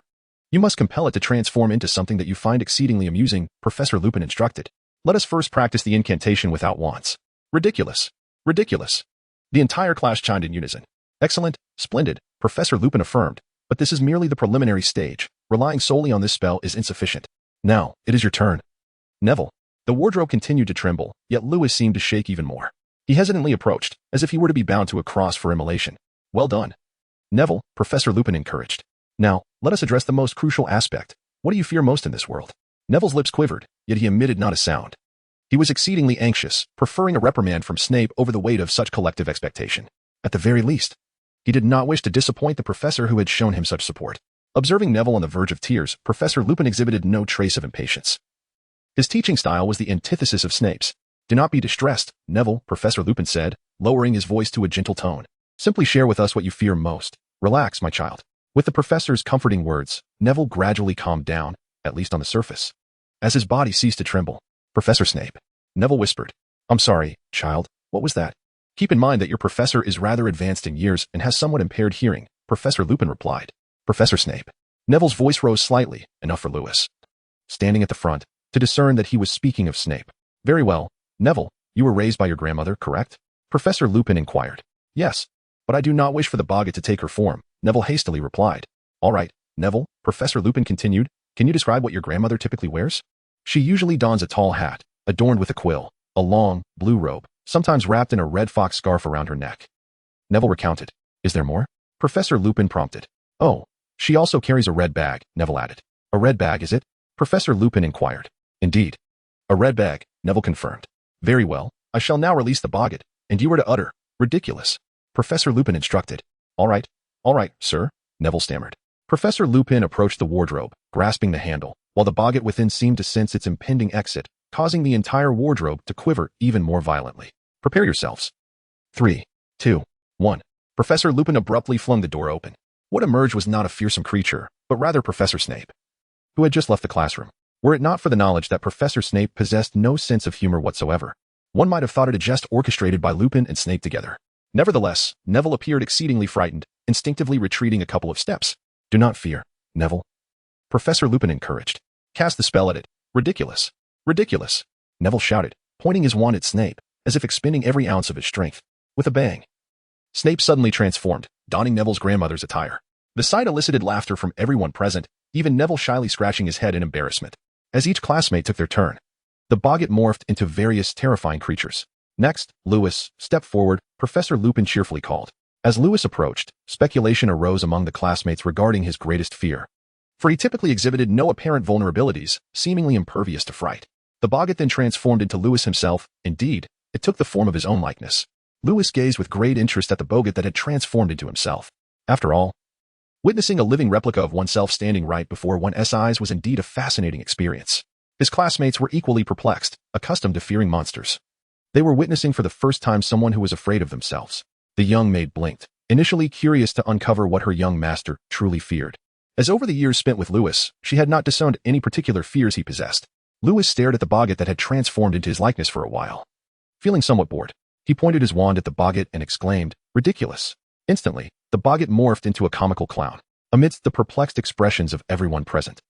You must compel it to transform into something that you find exceedingly amusing, Professor Lupin instructed. Let us first practice the incantation without wands. Ridiculous. Ridiculous. The entire class chimed in unison. Excellent, splendid, Professor Lupin affirmed, but this is merely the preliminary stage. Relying solely on this spell is insufficient. Now, it is your turn. Neville. The wardrobe continued to tremble, yet Lewis seemed to shake even more. He hesitantly approached, as if he were to be bound to a cross for immolation. Well done. Neville, Professor Lupin encouraged. Now, let us address the most crucial aspect. What do you fear most in this world? Neville's lips quivered, yet he emitted not a sound. He was exceedingly anxious, preferring a reprimand from Snape over the weight of such collective expectation. At the very least, he did not wish to disappoint the professor who had shown him such support. Observing Neville on the verge of tears, Professor Lupin exhibited no trace of impatience. His teaching style was the antithesis of Snape's. Do not be distressed, Neville, Professor Lupin said, lowering his voice to a gentle tone. Simply share with us what you fear most. Relax, my child. With the professor's comforting words, Neville gradually calmed down, at least on the surface. As his body ceased to tremble, Professor Snape. Neville whispered. I'm sorry, child, what was that? Keep in mind that your professor is rather advanced in years and has somewhat impaired hearing, Professor Lupin replied. Professor Snape. Neville's voice rose slightly, enough for Lewis, standing at the front, to discern that he was speaking of Snape. Very well, Neville, you were raised by your grandmother, correct? Professor Lupin inquired. Yes, but I do not wish for the boggart to take her form, Neville hastily replied. All right, Neville, Professor Lupin continued, can you describe what your grandmother typically wears? She usually dons a tall hat, adorned with a quill, a long, blue robe, sometimes wrapped in a red fox scarf around her neck. Neville recounted. Is there more? Professor Lupin prompted. Oh, she also carries a red bag, Neville added. A red bag, is it? Professor Lupin inquired. Indeed. A red bag, Neville confirmed. Very well, I shall now release the boggart, and you are to utter, ridiculous. Professor Lupin instructed. All right, sir, Neville stammered. Professor Lupin approached the wardrobe, grasping the handle, while the boggart within seemed to sense its impending exit, causing the entire wardrobe to quiver even more violently. Prepare yourselves. 3, 2, 1. Professor Lupin abruptly flung the door open. What emerged was not a fearsome creature, but rather Professor Snape, who had just left the classroom. Were it not for the knowledge that Professor Snape possessed no sense of humor whatsoever, one might have thought it a jest orchestrated by Lupin and Snape together. Nevertheless, Neville appeared exceedingly frightened, instinctively retreating a couple of steps. Do not fear, Neville. Professor Lupin encouraged. Cast the spell at it. Ridiculous. Ridiculous. Neville shouted, pointing his wand at Snape, as if expending every ounce of his strength. With a bang, Snape suddenly transformed, donning Neville's grandmother's attire. The sight elicited laughter from everyone present, even Neville shyly scratching his head in embarrassment. As each classmate took their turn, the boggart morphed into various terrifying creatures. Next, Lewis, step forward, Professor Lupin cheerfully called. As Lewis approached, speculation arose among the classmates regarding his greatest fear. For he typically exhibited no apparent vulnerabilities, seemingly impervious to fright. The boggart then transformed into Lewis himself. Indeed, it took the form of his own likeness. Lewis gazed with great interest at the boggart that had transformed into himself. After all, witnessing a living replica of oneself standing right before one's eyes was indeed a fascinating experience. His classmates were equally perplexed, accustomed to fearing monsters. They were witnessing for the first time someone who was afraid of themselves. The young maid blinked, initially curious to uncover what her young master truly feared. As over the years spent with Lewis, she had not disowned any particular fears he possessed. Lewis stared at the boggart that had transformed into his likeness for a while. Feeling somewhat bored, he pointed his wand at the boggart and exclaimed, ridiculous. Instantly, the boggart morphed into a comical clown, amidst the perplexed expressions of everyone present.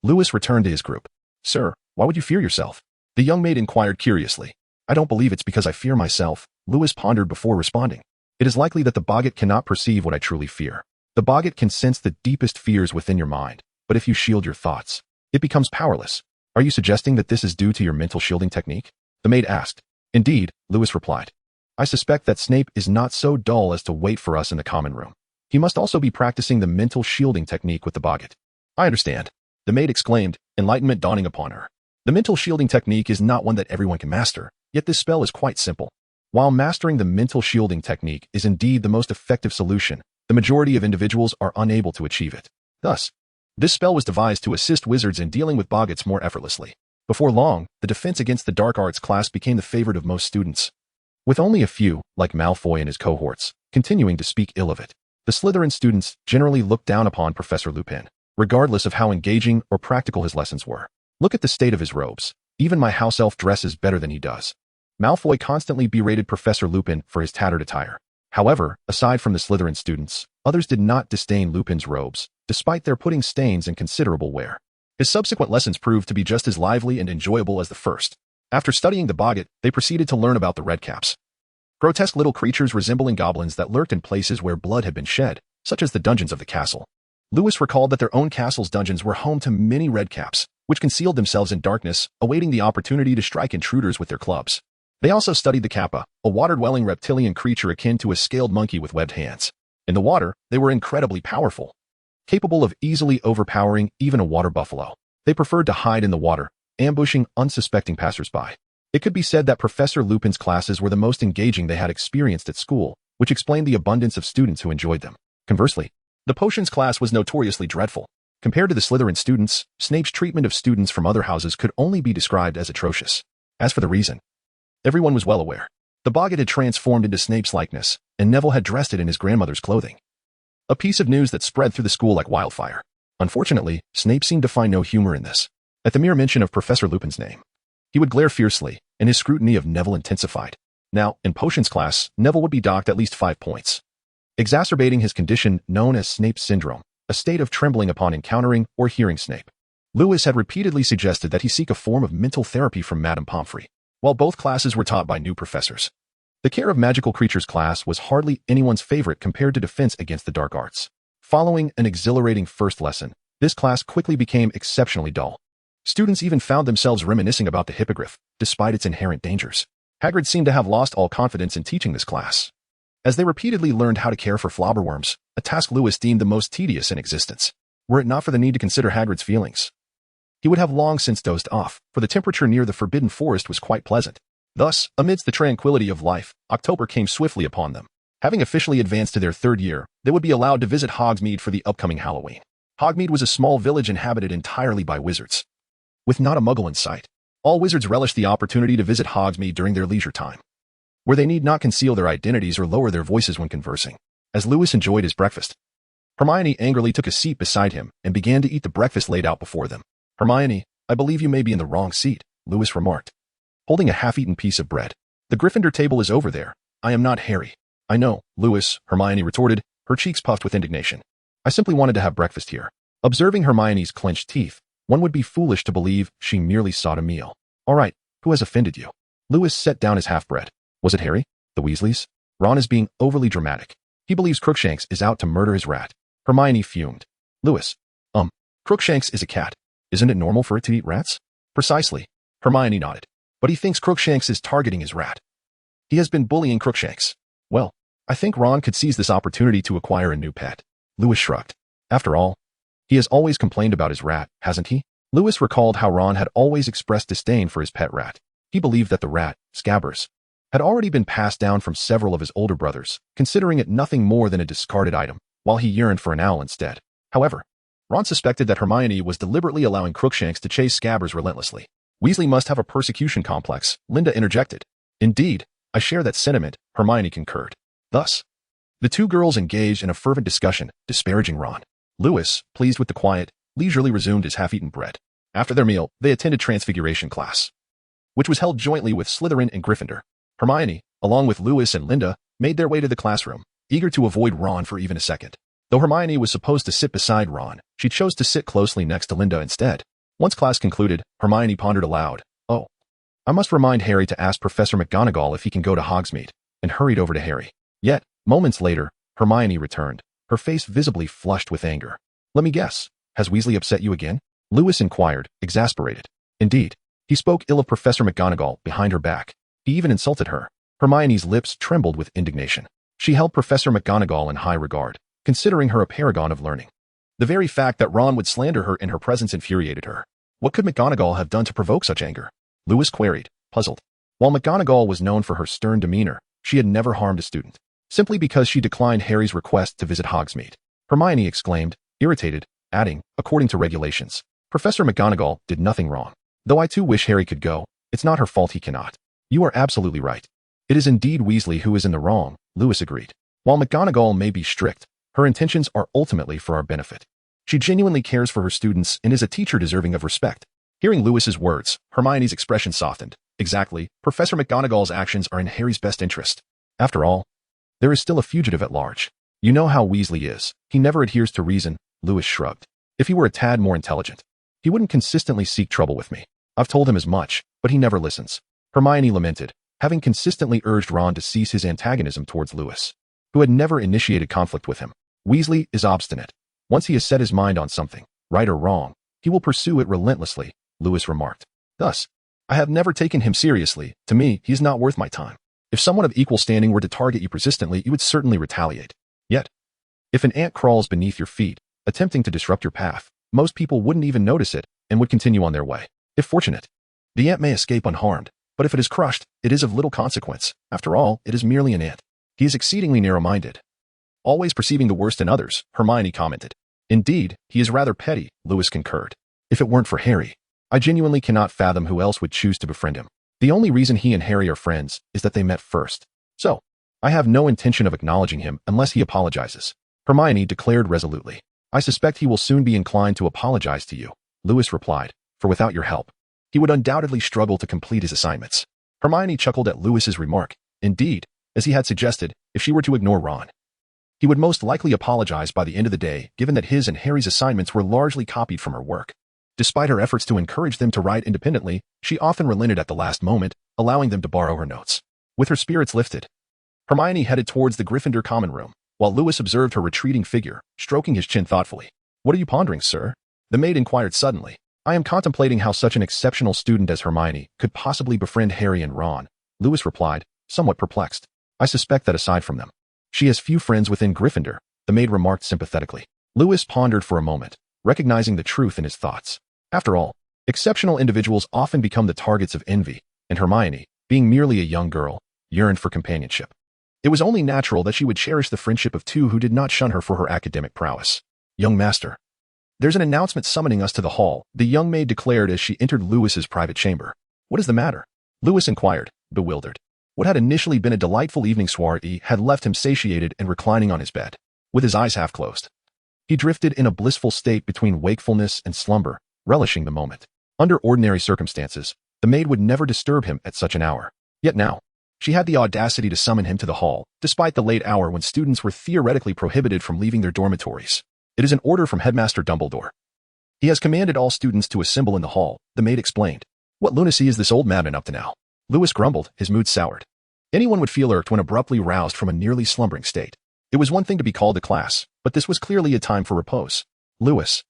Lewis returned to his group. Sir, why would you fear yourself? The young maid inquired curiously. I don't believe it's because I fear myself, Lewis pondered before responding. It is likely that the boggart cannot perceive what I truly fear. The boggart can sense the deepest fears within your mind, but if you shield your thoughts, it becomes powerless. Are you suggesting that this is due to your mental shielding technique? The maid asked. Indeed, Lewis replied. I suspect that Snape is not so dull as to wait for us in the common room. He must also be practicing the mental shielding technique with the boggart. I understand, the maid exclaimed, enlightenment dawning upon her. The mental shielding technique is not one that everyone can master, yet this spell is quite simple. While mastering the mental shielding technique is indeed the most effective solution, the majority of individuals are unable to achieve it. Thus, this spell was devised to assist wizards in dealing with boggarts more effortlessly. Before long, the defense against the dark arts class became the favorite of most students, with only a few, like Malfoy and his cohorts, continuing to speak ill of it. The Slytherin students generally looked down upon Professor Lupin, regardless of how engaging or practical his lessons were. Look at the state of his robes. Even my house elf dresses better than he does. Malfoy constantly berated Professor Lupin for his tattered attire. However, aside from the Slytherin students, others did not disdain Lupin's robes, despite their putting stains and considerable wear. His subsequent lessons proved to be just as lively and enjoyable as the first. After studying the boggart, they proceeded to learn about the redcaps. Grotesque little creatures resembling goblins that lurked in places where blood had been shed, such as the dungeons of the castle. Lewis recalled that their own castle's dungeons were home to many redcaps, which concealed themselves in darkness, awaiting the opportunity to strike intruders with their clubs. They also studied the kappa, a water-dwelling reptilian creature akin to a scaled monkey with webbed hands. In the water, they were incredibly powerful, capable of easily overpowering even a water buffalo. They preferred to hide in the water, ambushing unsuspecting passersby. It could be said that Professor Lupin's classes were the most engaging they had experienced at school, which explained the abundance of students who enjoyed them. Conversely, the potions class was notoriously dreadful. Compared to the Slytherin students, Snape's treatment of students from other houses could only be described as atrocious. As for the reason, everyone was well aware. The boggart had transformed into Snape's likeness, and Neville had dressed it in his grandmother's clothing. A piece of news that spread through the school like wildfire. Unfortunately, Snape seemed to find no humor in this. At the mere mention of Professor Lupin's name, he would glare fiercely, and his scrutiny of Neville intensified. Now, in potions class, Neville would be docked at least 5 points, exacerbating his condition known as Snape syndrome, a state of trembling upon encountering or hearing Snape. Lewis had repeatedly suggested that he seek a form of mental therapy from Madame Pomfrey, while both classes were taught by new professors. The Care of Magical Creatures class was hardly anyone's favorite compared to Defense Against the Dark Arts. Following an exhilarating first lesson, this class quickly became exceptionally dull. Students even found themselves reminiscing about the hippogriff, despite its inherent dangers. Hagrid seemed to have lost all confidence in teaching this class, as they repeatedly learned how to care for flobberworms, a task Lewis deemed the most tedious in existence. Were it not for the need to consider Hagrid's feelings, he would have long since dozed off, for the temperature near the Forbidden Forest was quite pleasant. Thus, amidst the tranquility of life, October came swiftly upon them. Having officially advanced to their 3rd year, they would be allowed to visit Hogsmeade for the upcoming Halloween. Hogsmeade was a small village inhabited entirely by wizards, with not a muggle in sight. All wizards relished the opportunity to visit Hogsmeade during their leisure time, where they need not conceal their identities or lower their voices when conversing. As Lewis enjoyed his breakfast, Hermione angrily took a seat beside him and began to eat the breakfast laid out before them. "Hermione, I believe you may be in the wrong seat," Lewis remarked, holding a half-eaten piece of bread. "The Gryffindor table is over there. I am not Harry." "I know, Lewis," Hermione retorted, her cheeks puffed with indignation. "I simply wanted to have breakfast here." Observing Hermione's clenched teeth, one would be foolish to believe she merely sought a meal. "All right, who has offended you?" Lewis set down his half-bread. "Was it Harry? The Weasleys? Ron is being overly dramatic. He believes Crookshanks is out to murder his rat." Hermione fumed. "Lewis, Crookshanks is a cat. Isn't it normal for it to eat rats?" "Precisely." Hermione nodded. "But he thinks Crookshanks is targeting his rat. He has been bullying Crookshanks." "Well, I think Ron could seize this opportunity to acquire a new pet." Lewis shrugged. "After all, he has always complained about his rat, hasn't he?" Lewis recalled how Ron had always expressed disdain for his pet rat. He believed that the rat, Scabbers, had already been passed down from several of his older brothers, considering it nothing more than a discarded item, while he yearned for an owl instead. However, Ron suspected that Hermione was deliberately allowing Crookshanks to chase Scabbers relentlessly. "Weasley must have a persecution complex," Linda interjected. "Indeed, I share that sentiment," Hermione concurred. Thus, the two girls engaged in a fervent discussion, disparaging Ron. Lewis, pleased with the quiet, leisurely resumed his half-eaten bread. After their meal, they attended Transfiguration class, which was held jointly with Slytherin and Gryffindor. Hermione, along with Lewis and Linda, made their way to the classroom, eager to avoid Ron for even a second. Though Hermione was supposed to sit beside Ron, she chose to sit closely next to Linda instead. Once class concluded, Hermione pondered aloud, "Oh, I must remind Harry to ask Professor McGonagall if he can go to Hogsmeade," and hurried over to Harry. Yet, moments later, Hermione returned, her face visibly flushed with anger. "Let me guess, has Weasley upset you again?" Lewis inquired, exasperated. "Indeed. He spoke ill of Professor McGonagall behind her back. He even insulted her." Hermione's lips trembled with indignation. She held Professor McGonagall in high regard, considering her a paragon of learning. The very fact that Ron would slander her in her presence infuriated her. What could McGonagall have done to provoke such anger? Lewis queried, puzzled. While McGonagall was known for her stern demeanor, she had never harmed a student. Simply because she declined Harry's request to visit Hogsmeade, Hermione exclaimed, irritated, adding, according to regulations, Professor McGonagall did nothing wrong. Though I too wish Harry could go, it's not her fault he cannot. You are absolutely right. It is indeed Weasley who is in the wrong, Lewis agreed. While McGonagall may be strict, her intentions are ultimately for our benefit. She genuinely cares for her students and is a teacher deserving of respect. Hearing Lewis's words, Hermione's expression softened. Exactly, Professor McGonagall's actions are in Harry's best interest. After all, there is still a fugitive at large. You know how Weasley is. He never adheres to reason, Lewis shrugged. If he were a tad more intelligent, he wouldn't consistently seek trouble with me. I've told him as much, but he never listens. Hermione lamented, having consistently urged Ron to cease his antagonism towards Lewis, who had never initiated conflict with him. Weasley is obstinate. Once he has set his mind on something, right or wrong, he will pursue it relentlessly, Lewis remarked. Thus, I have never taken him seriously. To me, he is not worth my time. If someone of equal standing were to target you persistently, you would certainly retaliate. Yet, if an ant crawls beneath your feet, attempting to disrupt your path, most people wouldn't even notice it and would continue on their way. If fortunate, the ant may escape unharmed, but if it is crushed, it is of little consequence. After all, it is merely an ant. He is exceedingly narrow-minded, always perceiving the worst in others, Hermione commented. Indeed, he is rather petty, Lewis concurred. If it weren't for Harry, I genuinely cannot fathom who else would choose to befriend him. The only reason he and Harry are friends is that they met first. So, I have no intention of acknowledging him unless he apologizes, Hermione declared resolutely. I suspect he will soon be inclined to apologize to you, Lewis replied, for without your help, he would undoubtedly struggle to complete his assignments. Hermione chuckled at Lewis's remark. Indeed, as he had suggested, if she were to ignore Ron, he would most likely apologize by the end of the day, given that his and Harry's assignments were largely copied from her work. Despite her efforts to encourage them to write independently, she often relented at the last moment, allowing them to borrow her notes. With her spirits lifted, Hermione headed towards the Gryffindor common room, while Lewis observed her retreating figure, stroking his chin thoughtfully. What are you pondering, sir? The maid inquired suddenly. I am contemplating how such an exceptional student as Hermione could possibly befriend Harry and Ron, Lewis replied, somewhat perplexed. I suspect that aside from them, she has few friends within Gryffindor, the maid remarked sympathetically. Lewis pondered for a moment, recognizing the truth in his thoughts. After all, exceptional individuals often become the targets of envy, and Hermione, being merely a young girl, yearned for companionship. It was only natural that she would cherish the friendship of two who did not shun her for her academic prowess. Young master, there's an announcement summoning us to the hall, the young maid declared as she entered Lewis's private chamber. What is the matter? Lewis inquired, bewildered. What had initially been a delightful evening soiree had left him satiated and reclining on his bed, with his eyes half closed. He drifted in a blissful state between wakefulness and slumber, relishing the moment. Under ordinary circumstances, the maid would never disturb him at such an hour. Yet now, she had the audacity to summon him to the hall, despite the late hour when students were theoretically prohibited from leaving their dormitories. It is an order from Headmaster Dumbledore. He has commanded all students to assemble in the hall, the maid explained. What lunacy is this old madman up to now? Lewis grumbled, his mood soured. Anyone would feel irked when abruptly roused from a nearly slumbering state. It was one thing to be called to class, but this was clearly a time for repose. Lewis,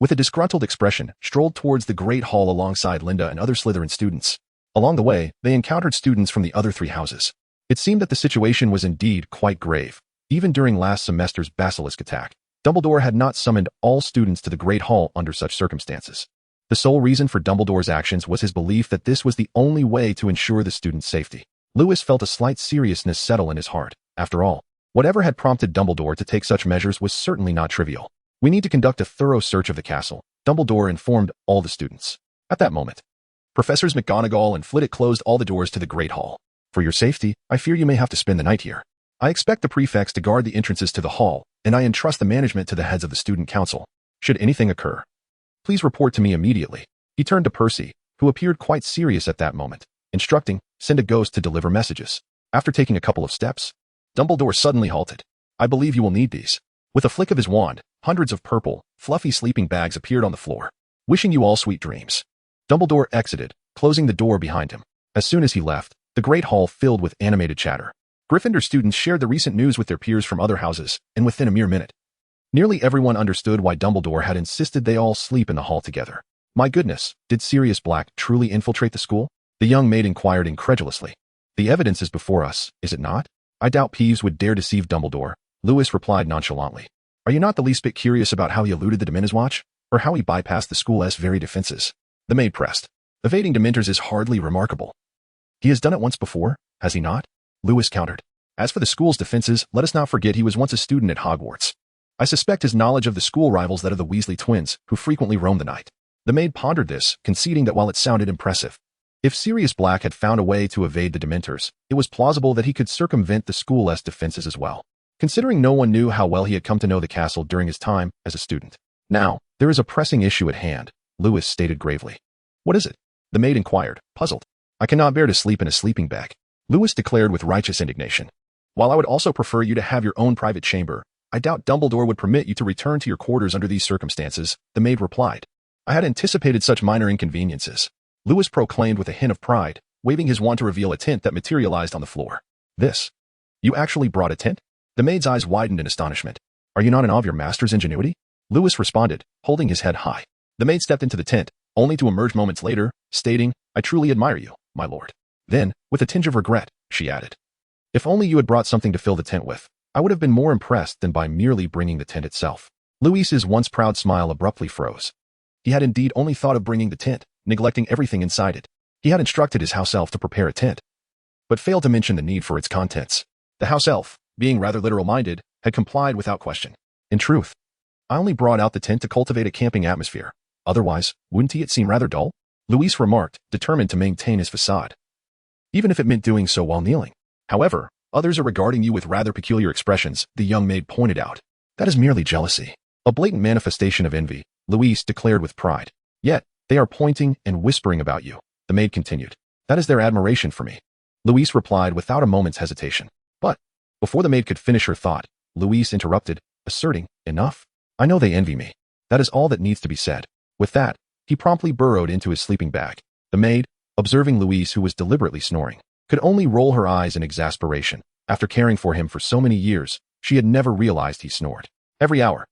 with a disgruntled expression, strolled towards the great hall alongside Linda and other Slytherin students. Along the way, they encountered students from the other three houses. It seemed that the situation was indeed quite grave. Even during last semester's basilisk attack, Dumbledore had not summoned all students to the Great Hall under such circumstances. The sole reason for Dumbledore's actions was his belief that this was the only way to ensure the students' safety. Lewis felt a slight seriousness settle in his heart. After all, whatever had prompted Dumbledore to take such measures was certainly not trivial. We need to conduct a thorough search of the castle, Dumbledore informed all the students. At that moment, Professors McGonagall and Flitwick closed all the doors to the Great Hall. For your safety, I fear you may have to spend the night here. I expect the prefects to guard the entrances to the hall, and I entrust the management to the heads of the student council. Should anything occur, please report to me immediately. He turned to Percy, who appeared quite serious at that moment, instructing, send a ghost to deliver messages. After taking a couple of steps, Dumbledore suddenly halted. I believe you will need these. With a flick of his wand, hundreds of purple, fluffy sleeping bags appeared on the floor. Wishing you all sweet dreams. Dumbledore exited, closing the door behind him. As soon as he left, the Great Hall filled with animated chatter. Gryffindor students shared the recent news with their peers from other houses, and within a mere minute, nearly everyone understood why Dumbledore had insisted they all sleep in the hall together. My goodness, did Sirius Black truly infiltrate the school? The young maid inquired incredulously. The evidence is before us, is it not? I doubt Peeves would dare deceive Dumbledore, Lewis replied nonchalantly. Are you not the least bit curious about how he eluded the Dementors' watch? Or how he bypassed the school's very defenses? The maid pressed. Evading Dementors is hardly remarkable. He has done it once before, has he not? Lewis countered. As for the school's defenses, let us not forget he was once a student at Hogwarts. I suspect his knowledge of the school rivals that of the Weasley twins, who frequently roam the night. The maid pondered this, conceding that while it sounded impressive, if Sirius Black had found a way to evade the Dementors, it was plausible that he could circumvent the school's defenses as well, considering no one knew how well he had come to know the castle during his time as a student. Now, there is a pressing issue at hand, Lewis stated gravely. What is it? The maid inquired, puzzled. I cannot bear to sleep in a sleeping bag, Lewis declared with righteous indignation. While I would also prefer you to have your own private chamber, I doubt Dumbledore would permit you to return to your quarters under these circumstances, the maid replied. I had anticipated such minor inconveniences. Lewis proclaimed with a hint of pride, waving his wand to reveal a tent that materialized on the floor. This. You actually brought a tent? The maid's eyes widened in astonishment. Are you not in awe of your master's ingenuity? Lewis responded, holding his head high. The maid stepped into the tent, only to emerge moments later, stating, I truly admire you, my lord. Then, with a tinge of regret, she added, if only you had brought something to fill the tent with, I would have been more impressed than by merely bringing the tent itself. Louis's once proud smile abruptly froze. He had indeed only thought of bringing the tent, neglecting everything inside it. He had instructed his house elf to prepare a tent, but failed to mention the need for its contents. The house elf, being rather literal-minded, had complied without question. In truth, I only brought out the tent to cultivate a camping atmosphere. Otherwise, wouldn't it seem rather dull? Louis remarked, determined to maintain his facade, even if it meant doing so while kneeling. However, others are regarding you with rather peculiar expressions, the young maid pointed out. That is merely jealousy. A blatant manifestation of envy, Louis declared with pride. Yet, they are pointing and whispering about you, the maid continued. That is their admiration for me. Louis replied without a moment's hesitation. But, before the maid could finish her thought, Louis interrupted, asserting, enough. I know they envy me. That is all that needs to be said. With that, he promptly burrowed into his sleeping bag. The maid, observing Louis who was deliberately snoring, could only roll her eyes in exasperation. After caring for him for so many years, she had never realized he snored. Every hour,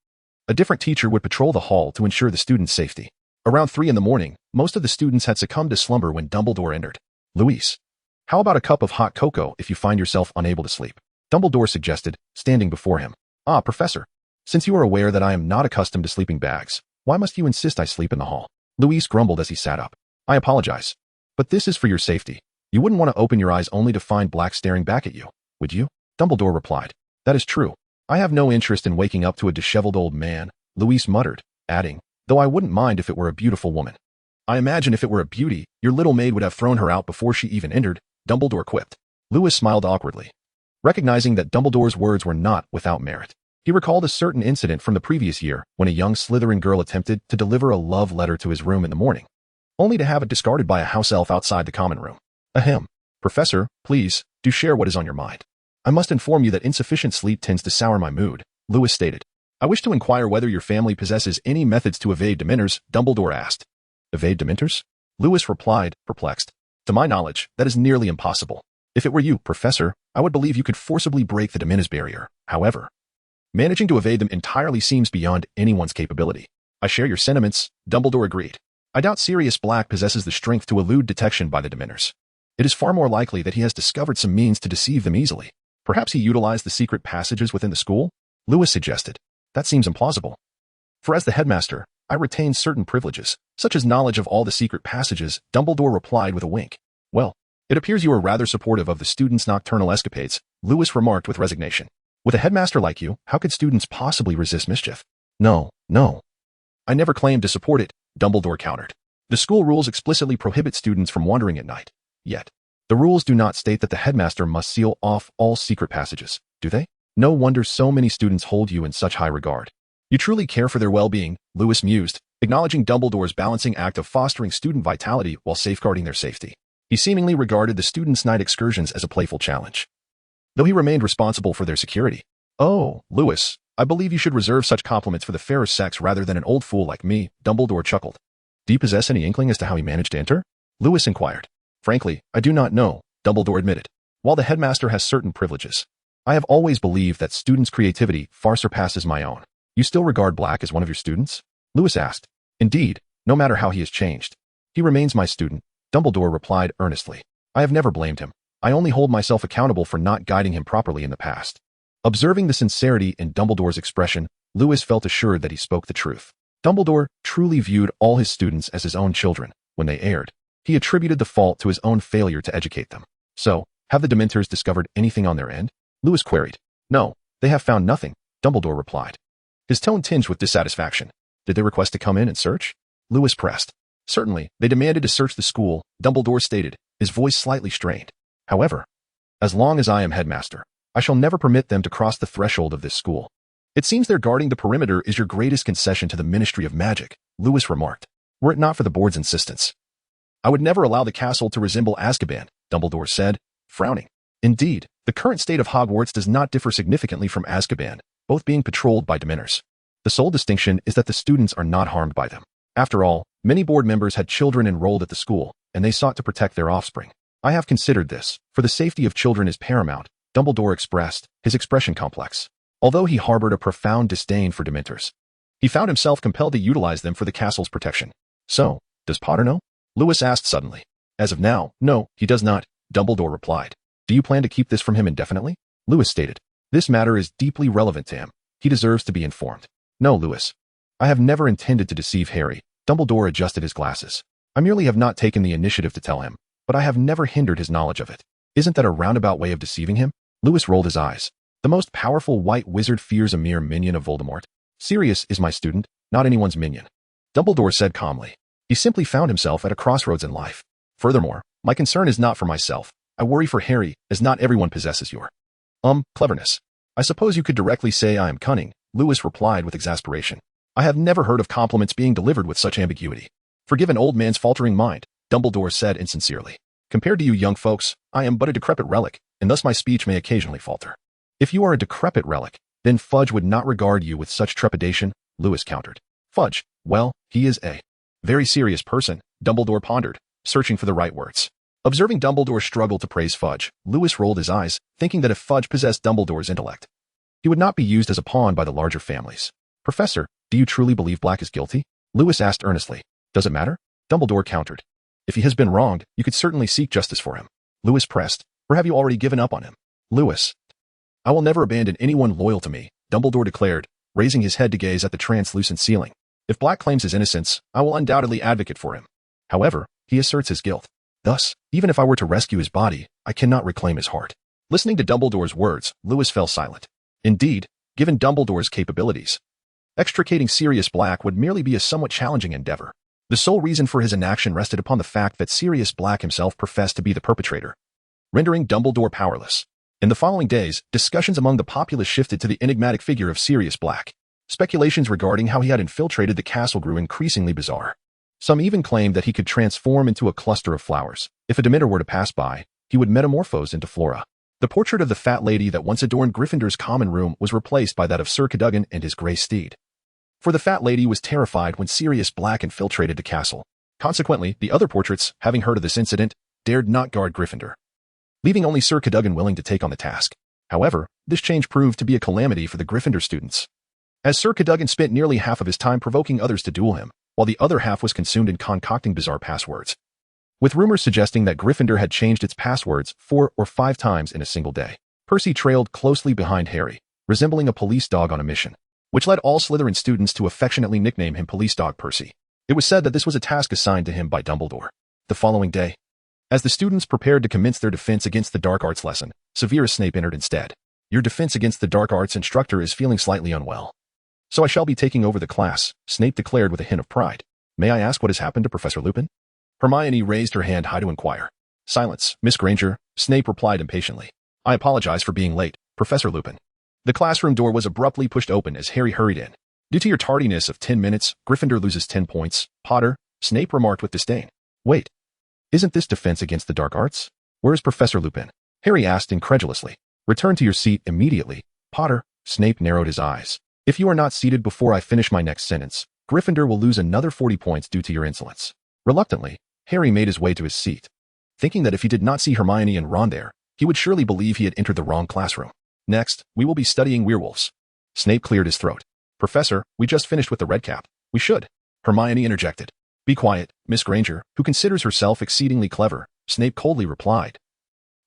a different teacher would patrol the hall to ensure the students' safety. Around 3 in the morning, most of the students had succumbed to slumber when Dumbledore entered. Louis, how about a cup of hot cocoa if you find yourself unable to sleep? Dumbledore suggested, standing before him. Ah, Professor, since you are aware that I am not accustomed to sleeping bags, why must you insist I sleep in the hall? Louis grumbled as he sat up. I apologize, but this is for your safety. You wouldn't want to open your eyes only to find Black staring back at you, would you? Dumbledore replied. That is true. I have no interest in waking up to a disheveled old man, Louis muttered, adding, though I wouldn't mind if it were a beautiful woman. I imagine if it were a beauty, your little maid would have thrown her out before she even entered, Dumbledore quipped. Louis smiled awkwardly, recognizing that Dumbledore's words were not without merit. He recalled a certain incident from the previous year when a young Slytherin girl attempted to deliver a love letter to his room in the morning, only to have it discarded by a house elf outside the common room. Ahem. Professor, please, do share what is on your mind. I must inform you that insufficient sleep tends to sour my mood, Louis stated. I wish to inquire whether your family possesses any methods to evade Dementors, Dumbledore asked. Evade Dementors? Louis replied, perplexed. To my knowledge, that is nearly impossible. If it were you, Professor, I would believe you could forcibly break the Dementors barrier. However, managing to evade them entirely seems beyond anyone's capability. I share your sentiments, Dumbledore agreed. I doubt Sirius Black possesses the strength to elude detection by the Dementors. It is far more likely that he has discovered some means to deceive them easily. Perhaps he utilized the secret passages within the school? Louis suggested. That seems implausible. For as the headmaster, I retain certain privileges, such as knowledge of all the secret passages, Dumbledore replied with a wink. Well, it appears you are rather supportive of the students' nocturnal escapades, Louis remarked with resignation. With a headmaster like you, how could students possibly resist mischief? No. I never claimed to support it, Dumbledore countered. The school rules explicitly prohibit students from wandering at night. Yet, the rules do not state that the headmaster must seal off all secret passages, do they? No wonder so many students hold you in such high regard. You truly care for their well-being, Louis mused, acknowledging Dumbledore's balancing act of fostering student vitality while safeguarding their safety. He seemingly regarded the students' night excursions as a playful challenge, though he remained responsible for their security. Oh, Louis, I believe you should reserve such compliments for the fairer sex rather than an old fool like me, Dumbledore chuckled. Do you possess any inkling as to how he managed to enter? Louis inquired. Frankly, I do not know, Dumbledore admitted. While the headmaster has certain privileges, I have always believed that students' creativity far surpasses my own. You still regard Black as one of your students? Louis asked. Indeed, no matter how he has changed. He remains my student, Dumbledore replied earnestly. I have never blamed him. I only hold myself accountable for not guiding him properly in the past. Observing the sincerity in Dumbledore's expression, Louis felt assured that he spoke the truth. Dumbledore truly viewed all his students as his own children. When they erred, he attributed the fault to his own failure to educate them. So, have the Dementors discovered anything on their end? Louis queried. No, they have found nothing, Dumbledore replied, his tone tinged with dissatisfaction. Did they request to come in and search? Louis pressed. Certainly, they demanded to search the school, Dumbledore stated, his voice slightly strained. However, as long as I am headmaster, I shall never permit them to cross the threshold of this school. It seems their guarding the perimeter is your greatest concession to the Ministry of Magic, Louis remarked. Were it not for the board's insistence, I would never allow the castle to resemble Azkaban, Dumbledore said, frowning. Indeed, the current state of Hogwarts does not differ significantly from Azkaban, both being patrolled by Dementors. The sole distinction is that the students are not harmed by them. After all, many board members had children enrolled at the school, and they sought to protect their offspring. I have considered this, for the safety of children is paramount, Dumbledore expressed, his expression complex. Although he harbored a profound disdain for Dementors, he found himself compelled to utilize them for the castle's protection. So, does Potter know? Lewis asked suddenly. As of now, no, he does not, Dumbledore replied. Do you plan to keep this from him indefinitely? Lewis stated. This matter is deeply relevant to him. He deserves to be informed. No, Lewis. I have never intended to deceive Harry. Dumbledore adjusted his glasses. I merely have not taken the initiative to tell him, but I have never hindered his knowledge of it. Isn't that a roundabout way of deceiving him? Lewis rolled his eyes. The most powerful white wizard fears a mere minion of Voldemort. Sirius is my student, not anyone's minion. Dumbledore said calmly. He simply found himself at a crossroads in life. Furthermore, my concern is not for myself. I worry for Harry, as not everyone possesses your cleverness. I suppose you could directly say I am cunning, Lewis replied with exasperation. I have never heard of compliments being delivered with such ambiguity. Forgive an old man's faltering mind, Dumbledore said insincerely. Compared to you young folks, I am but a decrepit relic, and thus my speech may occasionally falter. If you are a decrepit relic, then Fudge would not regard you with such trepidation, Lewis countered. Fudge, well, he is a very serious person, Dumbledore pondered, searching for the right words. Observing Dumbledore struggle to praise Fudge, Lewis rolled his eyes, thinking that if Fudge possessed Dumbledore's intellect, he would not be used as a pawn by the larger families. Professor, do you truly believe Black is guilty? Lewis asked earnestly. Does it matter? Dumbledore countered. If he has been wronged, you could certainly seek justice for him. Lewis pressed. Or have you already given up on him? Lewis. I will never abandon anyone loyal to me, Dumbledore declared, raising his head to gaze at the translucent ceiling. If Black claims his innocence, I will undoubtedly advocate for him. However, he asserts his guilt. Thus, even if I were to rescue his body, I cannot reclaim his heart. Listening to Dumbledore's words, Lewis fell silent. Indeed, given Dumbledore's capabilities, extricating Sirius Black would merely be a somewhat challenging endeavor. The sole reason for his inaction rested upon the fact that Sirius Black himself professed to be the perpetrator, rendering Dumbledore powerless. In the following days, discussions among the populace shifted to the enigmatic figure of Sirius Black. Speculations regarding how he had infiltrated the castle grew increasingly bizarre. Some even claimed that he could transform into a cluster of flowers. If a Dementor were to pass by, he would metamorphose into Flora. The portrait of the fat lady that once adorned Gryffindor's common room was replaced by that of Sir Cadogan and his grey steed. For the fat lady was terrified when Sirius Black infiltrated the castle. Consequently, the other portraits, having heard of this incident, dared not guard Gryffindor, leaving only Sir Cadogan willing to take on the task. However, this change proved to be a calamity for the Gryffindor students, as Sir Cadogan spent nearly half of his time provoking others to duel him, while the other half was consumed in concocting bizarre passwords, with rumors suggesting that Gryffindor had changed its passwords 4 or 5 times in a single day. Percy trailed closely behind Harry, resembling a police dog on a mission, which led all Slytherin students to affectionately nickname him Police Dog Percy. It was said that this was a task assigned to him by Dumbledore. The following day, as the students prepared to commence their defense against the dark arts lesson, Severus Snape entered instead. Your defense against the dark arts instructor is feeling slightly unwell, so I shall be taking over the class, Snape declared with a hint of pride. May I ask what has happened to Professor Lupin? Hermione raised her hand high to inquire. Silence, Miss Granger, Snape replied impatiently. I apologize for being late, Professor Lupin. The classroom door was abruptly pushed open as Harry hurried in. Due to your tardiness of 10 minutes, Gryffindor loses 10 points. Potter, Snape remarked with disdain. Wait. Isn't this defense against the dark arts? Where is Professor Lupin? Harry asked incredulously. Return to your seat immediately. Potter, Snape narrowed his eyes. If you are not seated before I finish my next sentence, Gryffindor will lose another 40 points due to your insolence. Reluctantly, Harry made his way to his seat, thinking that if he did not see Hermione and Ron there, he would surely believe he had entered the wrong classroom. Next, we will be studying werewolves. Snape cleared his throat. Professor, we just finished with the red cap. We should. Hermione interjected. Be quiet, Miss Granger, who considers herself exceedingly clever, Snape coldly replied.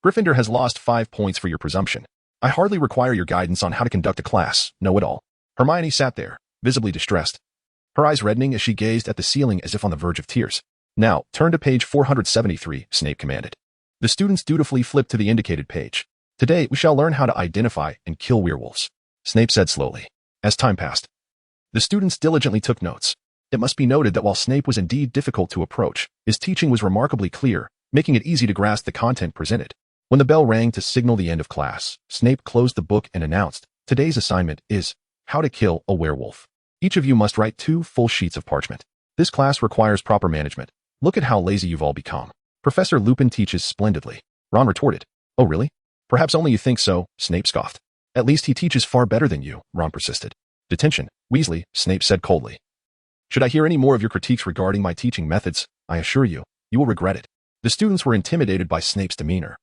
Gryffindor has lost 5 points for your presumption. I hardly require your guidance on how to conduct a class, know-it-all. Hermione sat there, visibly distressed, her eyes reddening as she gazed at the ceiling as if on the verge of tears. Now, turn to page 473, Snape commanded. The students dutifully flipped to the indicated page. Today, we shall learn how to identify and kill werewolves, Snape said slowly. As time passed, the students diligently took notes. It must be noted that while Snape was indeed difficult to approach, his teaching was remarkably clear, making it easy to grasp the content presented. When the bell rang to signal the end of class, Snape closed the book and announced, Today's assignment is how to kill a werewolf. Each of you must write 2 full sheets of parchment. This class requires proper management. Look at how lazy you've all become. Professor Lupin teaches splendidly, Ron retorted. Oh really? Perhaps only you think so, Snape scoffed. At least he teaches far better than you, Ron persisted. Detention, Weasley, Snape said coldly. Should I hear any more of your critiques regarding my teaching methods, I assure you, you will regret it. The students were intimidated by Snape's demeanor,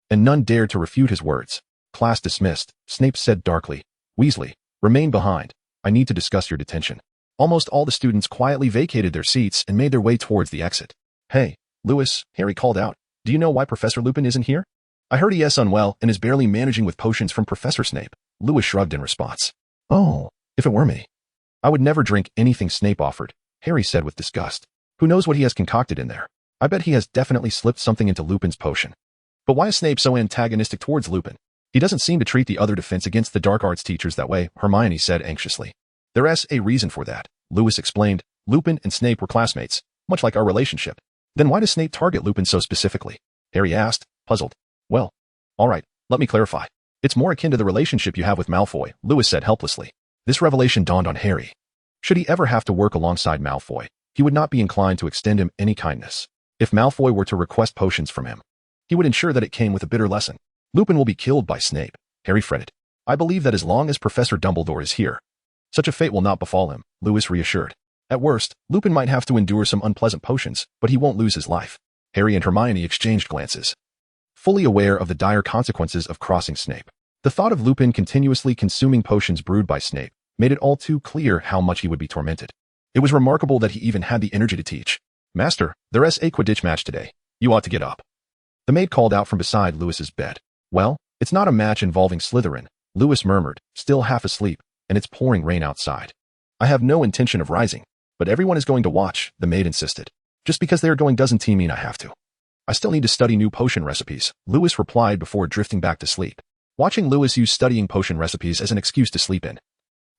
and none dared to refute his words. Class dismissed, Snape said darkly. Weasley, remain behind. I need to discuss your detention. Almost all the students quietly vacated their seats and made their way towards the exit. Hey, Lewis, Harry called out. Do you know why Professor Lupin isn't here? I heard he is unwell and is barely managing with potions from Professor Snape. Lewis shrugged in response. Oh, if it were me. I would never drink anything Snape offered, Harry said with disgust. Who knows what he has concocted in there? I bet he has definitely slipped something into Lupin's potion. But why is Snape so antagonistic towards Lupin? He doesn't seem to treat the other defense against the dark arts teachers that way, Hermione said anxiously. There's a reason for that, Lewis explained. Lupin and Snape were classmates, much like our relationship. Then why does Snape target Lupin so specifically? Harry asked, puzzled. Well, all right, let me clarify. It's more akin to the relationship you have with Malfoy, Lewis said helplessly. This revelation dawned on Harry. Should he ever have to work alongside Malfoy, he would not be inclined to extend him any kindness. If Malfoy were to request potions from him, he would ensure that it came with a bitter lesson. Lupin will be killed by Snape, Harry fretted. I believe that as long as Professor Dumbledore is here, such a fate will not befall him, Lewis reassured. At worst, Lupin might have to endure some unpleasant potions, but he won't lose his life. Harry and Hermione exchanged glances, fully aware of the dire consequences of crossing Snape. The thought of Lupin continuously consuming potions brewed by Snape made it all too clear how much he would be tormented. It was remarkable that he even had the energy to teach. Master, there's a Quidditch match today. You ought to get up. The maid called out from beside Lewis's bed. Well, it's not a match involving Slytherin, Lewis murmured, still half asleep, and it's pouring rain outside. I have no intention of rising, but everyone is going to watch, the maid insisted. Just because they are going doesn't mean I have to. I still need to study new potion recipes, Lewis replied before drifting back to sleep. Watching Lewis use studying potion recipes as an excuse to sleep in.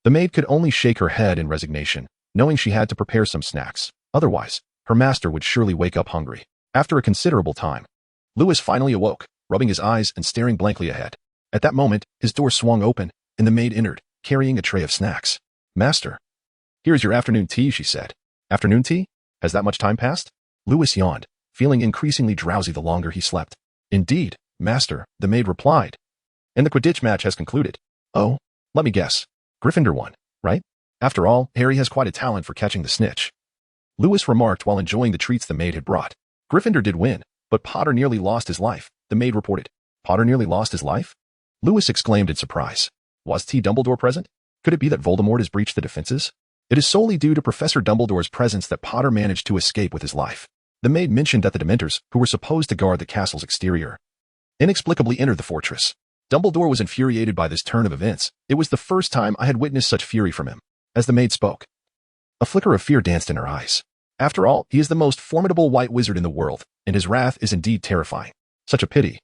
The maid could only shake her head in resignation, knowing she had to prepare some snacks. Otherwise, her master would surely wake up hungry. After a considerable time, Lewis finally awoke, rubbing his eyes and staring blankly ahead. At that moment, his door swung open, and the maid entered, carrying a tray of snacks. Master. Here's your afternoon tea, she said. Afternoon tea? Has that much time passed? Lewis yawned, feeling increasingly drowsy the longer he slept. Indeed, master, the maid replied. And the Quidditch match has concluded. Oh, let me guess. Gryffindor won, right? After all, Harry has quite a talent for catching the snitch. Lewis remarked while enjoying the treats the maid had brought. Gryffindor did win, but Potter nearly lost his life, the maid reported. Potter nearly lost his life? Lewis exclaimed in surprise. Was Dumbledore present? Could it be that Voldemort has breached the defenses? It is solely due to Professor Dumbledore's presence that Potter managed to escape with his life. The maid mentioned that the Dementors, who were supposed to guard the castle's exterior, inexplicably entered the fortress. Dumbledore was infuriated by this turn of events. It was the first time I had witnessed such fury from him. As the maid spoke, a flicker of fear danced in her eyes. After all, he is the most formidable white wizard in the world, and his wrath is indeed terrifying. Such a pity.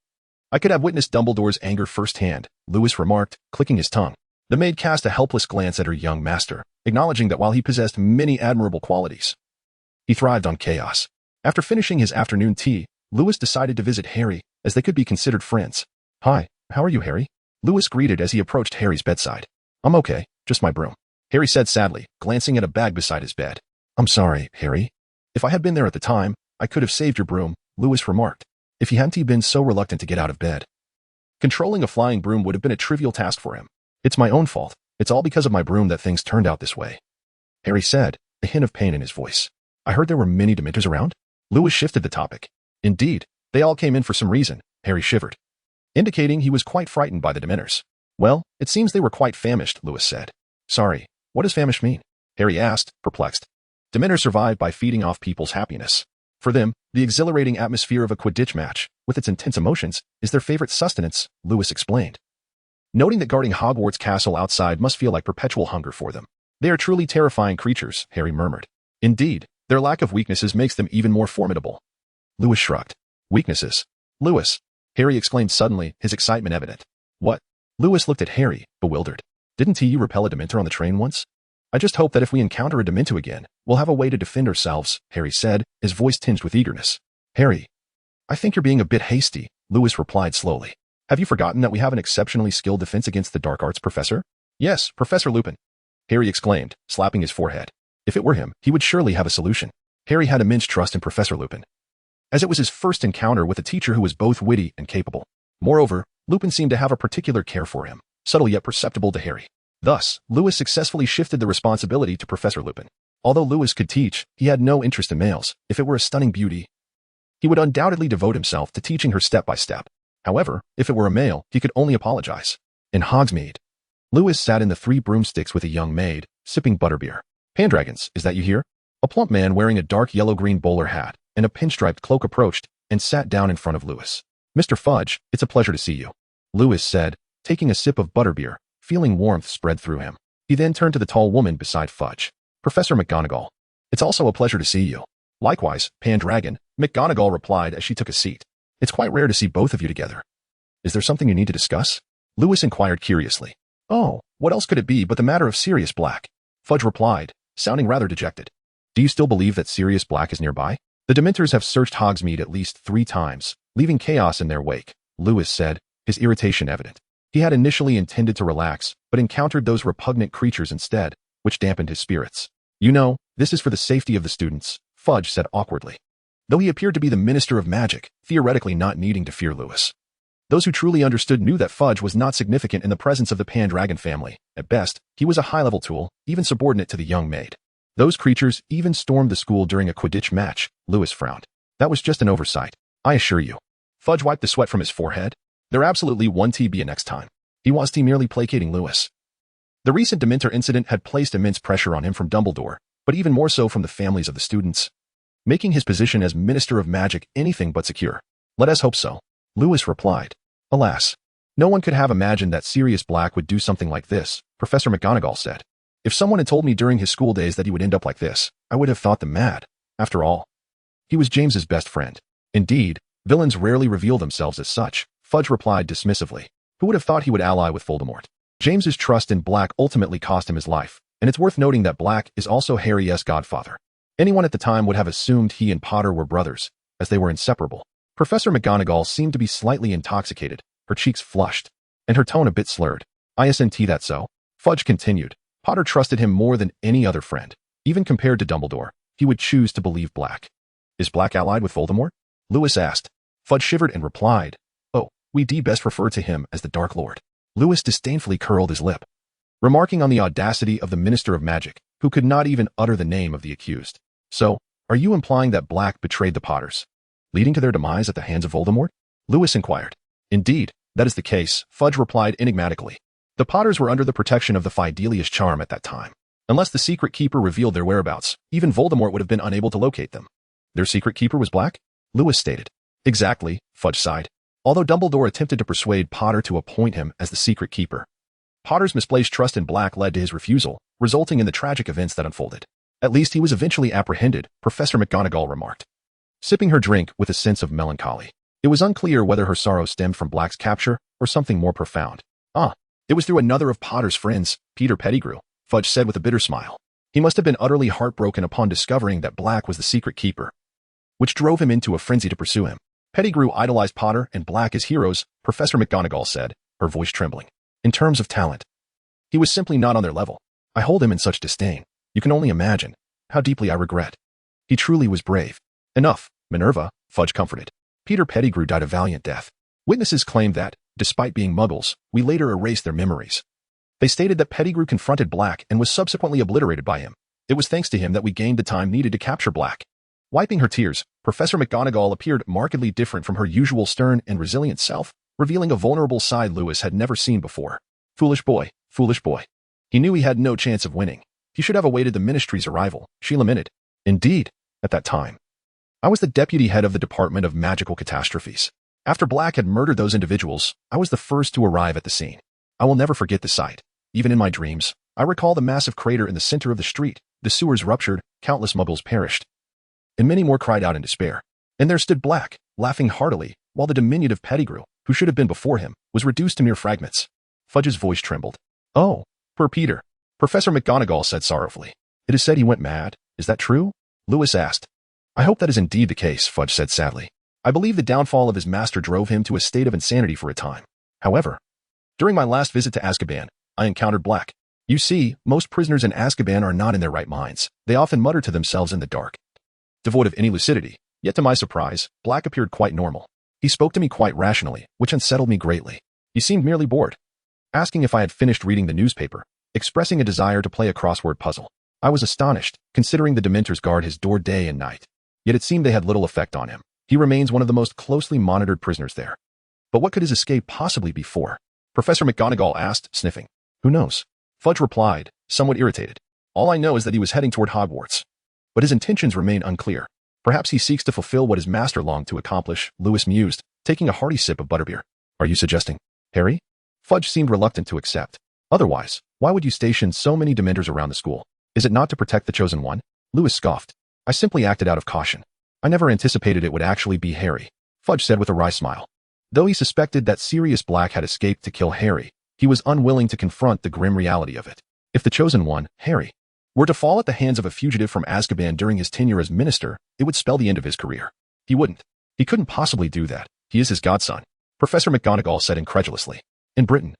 I could have witnessed Dumbledore's anger firsthand, Lewis remarked, clicking his tongue. The maid cast a helpless glance at her young master, acknowledging that while he possessed many admirable qualities, he thrived on chaos. After finishing his afternoon tea, Lewis decided to visit Harry, as they could be considered friends. Hi, how are you, Harry? Lewis greeted as he approached Harry's bedside. I'm okay, just my broom, Harry said sadly, glancing at a bag beside his bed. I'm sorry, Harry. If I had been there at the time, I could have saved your broom, Lewis remarked. If he hadn't been so reluctant to get out of bed. Controlling a flying broom would have been a trivial task for him. It's my own fault. It's all because of my broom that things turned out this way, Harry said, a hint of pain in his voice. I heard there were many Dementors around? Lewis shifted the topic. Indeed, they all came in for some reason, Harry shivered, indicating he was quite frightened by the Dementors. Well, it seems they were quite famished, Lewis said. Sorry, what does famished mean? Harry asked, perplexed. Dementors survive by feeding off people's happiness. For them, the exhilarating atmosphere of a Quidditch match, with its intense emotions, is their favorite sustenance, Lewis explained. Noting that guarding Hogwarts Castle outside must feel like perpetual hunger for them. They are truly terrifying creatures, Harry murmured. Indeed, their lack of weaknesses makes them even more formidable. Lewis shrugged. Weaknesses? Lewis, Harry exclaimed suddenly, his excitement evident. What? Lewis looked at Harry, bewildered. Didn't you repel a Dementor on the train once? I just hope that if we encounter a Dementor again, we'll have a way to defend ourselves, Harry said, his voice tinged with eagerness. Harry, I think you're being a bit hasty, Lewis replied slowly. Have you forgotten that we have an exceptionally skilled defense against the dark arts professor? Yes, Professor Lupin, Harry exclaimed, slapping his forehead. If it were him, he would surely have a solution. Harry had immense trust in Professor Lupin, as it was his first encounter with a teacher who was both witty and capable. Moreover, Lupin seemed to have a particular care for him, subtle yet perceptible to Harry. Thus, Lewis successfully shifted the responsibility to Professor Lupin. Although Lewis could teach, he had no interest in males. If it were a stunning beauty, He would undoubtedly devote himself to teaching her step by step. However, if it were a male, he could only apologize. In Hogsmeade, Lewis sat in the 3 broomsticks with a young maid, sipping butterbeer. "Pendragons, is that you here?" A plump man wearing a dark yellow-green bowler hat and a pinstriped cloak approached and sat down in front of Lewis. "Mr. Fudge, it's a pleasure to see you," Lewis said, taking a sip of butterbeer, feeling warmth spread through him. He then turned to the tall woman beside Fudge. "Professor McGonagall, it's also a pleasure to see you." "Likewise, Pendragon," McGonagall replied as she took a seat. "It's quite rare to see both of you together. Is there something you need to discuss?" Lewis inquired curiously. "Oh, what else could it be but the matter of Sirius Black?" Fudge replied, sounding rather dejected. "Do you still believe that Sirius Black is nearby?" "The Dementors have searched Hogsmeade at least 3 times, leaving chaos in their wake," Lewis said, his irritation evident. He had initially intended to relax, but encountered those repugnant creatures instead, which dampened his spirits. "You know, this is for the safety of the students," Fudge said awkwardly. Though he appeared to be the Minister of Magic, theoretically not needing to fear Lewis. Those who truly understood knew that Fudge was not significant in the presence of the Pendragon family. At best, he was a high-level tool, even subordinate to the young maid. "Those creatures even stormed the school during a Quidditch match," Lewis frowned. "That was just an oversight, I assure you." Fudge wiped the sweat from his forehead. "There absolutely won't be a next time." He was merely placating Lewis. The recent Dementor incident had placed immense pressure on him from Dumbledore, but even more so from the families of the students, making his position as Minister of Magic anything but secure. "Let us hope so," Lewis replied. "Alas, no one could have imagined that Sirius Black would do something like this," Professor McGonagall said. "If someone had told me during his school days that he would end up like this, I would have thought them mad. After all, he was James's best friend." "Indeed, villains rarely reveal themselves as such," Fudge replied dismissively. "Who would have thought he would ally with Voldemort?" James's trust in Black ultimately cost him his life, and it's worth noting that Black is also Harry's godfather. Anyone at the time would have assumed he and Potter were brothers, as they were inseparable. Professor McGonagall seemed to be slightly intoxicated, her cheeks flushed, and her tone a bit slurred. "Isn't that so?" Fudge continued. "Potter trusted him more than any other friend. Even compared to Dumbledore, he would choose to believe Black." "Is Black allied with Voldemort?" Lewis asked. Fudge shivered and replied, "Oh, we'd best refer to him as the Dark Lord." Lewis disdainfully curled his lip, remarking on the audacity of the Minister of Magic, who could not even utter the name of the accused. "So, are you implying that Black betrayed the Potters, leading to their demise at the hands of Voldemort?" Lewis inquired. "Indeed, that is the case," Fudge replied enigmatically. "The Potters were under the protection of the Fidelius charm at that time. Unless the secret keeper revealed their whereabouts, even Voldemort would have been unable to locate them." "Their secret keeper was Black?" Lewis stated. "Exactly," Fudge sighed. Although Dumbledore attempted to persuade Potter to appoint him as the secret keeper, Potter's misplaced trust in Black led to his refusal, resulting in the tragic events that unfolded. "At least he was eventually apprehended," Professor McGonagall remarked, sipping her drink with a sense of melancholy. It was unclear whether her sorrow stemmed from Black's capture or something more profound. "Ah, it was through another of Potter's friends, Peter Pettigrew," Fudge said with a bitter smile. "He must have been utterly heartbroken upon discovering that Black was the secret keeper, which drove him into a frenzy to pursue him." "Pettigrew idolized Potter and Black as heroes," Professor McGonagall said, her voice trembling. "In terms of talent, he was simply not on their level. I hold him in such disdain. You can only imagine how deeply I regret. He truly was brave." "Enough, Minerva," Fudge comforted. "Peter Pettigrew died a valiant death. Witnesses claimed that, despite being muggles, we later erased their memories. They stated that Pettigrew confronted Black and was subsequently obliterated by him. It was thanks to him that we gained the time needed to capture Black." Wiping her tears, Professor McGonagall appeared markedly different from her usual stern and resilient self, revealing a vulnerable side Lewis had never seen before. Foolish boy, foolish boy. He knew he had no chance of winning. He should have awaited the Ministry's arrival, she lamented. "Indeed, at that time, I was the deputy head of the Department of Magical Catastrophes. After Black had murdered those individuals, I was the first to arrive at the scene. I will never forget the sight. Even in my dreams, I recall the massive crater in the center of the street, the sewers ruptured, countless muggles perished, and many more cried out in despair. And there stood Black, laughing heartily, while the diminutive Pettigrew, who should have been before him, was reduced to mere fragments." Fudge's voice trembled. "Oh, poor Peter," Professor McGonagall said sorrowfully. "It is said he went mad. Is that true?" Lewis asked. "I hope that is indeed the case," Fudge said sadly. "I believe the downfall of his master drove him to a state of insanity for a time. However, during my last visit to Azkaban, I encountered Black. You see, most prisoners in Azkaban are not in their right minds. They often mutter to themselves in the dark, devoid of any lucidity. Yet to my surprise, Black appeared quite normal. He spoke to me quite rationally, which unsettled me greatly. He seemed merely bored, asking if I had finished reading the newspaper, expressing a desire to play a crossword puzzle. I was astonished, considering the Dementors guard his door day and night. Yet it seemed they had little effect on him. He remains one of the most closely monitored prisoners there. But what could his escape possibly be for? Professor McGonagall asked, sniffing. Who knows? Fudge replied, somewhat irritated. All I know is that he was heading toward Hogwarts. But his intentions remain unclear. Perhaps he seeks to fulfill what his master longed to accomplish, Lewis mused, taking a hearty sip of butterbeer. Are you suggesting Harry? Fudge seemed reluctant to accept. Otherwise, why would you station so many Dementors around the school? Is it not to protect the chosen one? Lewis scoffed. I simply acted out of caution. I never anticipated it would actually be Harry, Fudge said with a wry smile. Though he suspected that Sirius Black had escaped to kill Harry, he was unwilling to confront the grim reality of it. If the chosen one, Harry, were to fall at the hands of a fugitive from Azkaban during his tenure as minister, it would spell the end of his career. He wouldn't. He couldn't possibly do that. He is his godson, Professor McGonagall said incredulously. In Britain,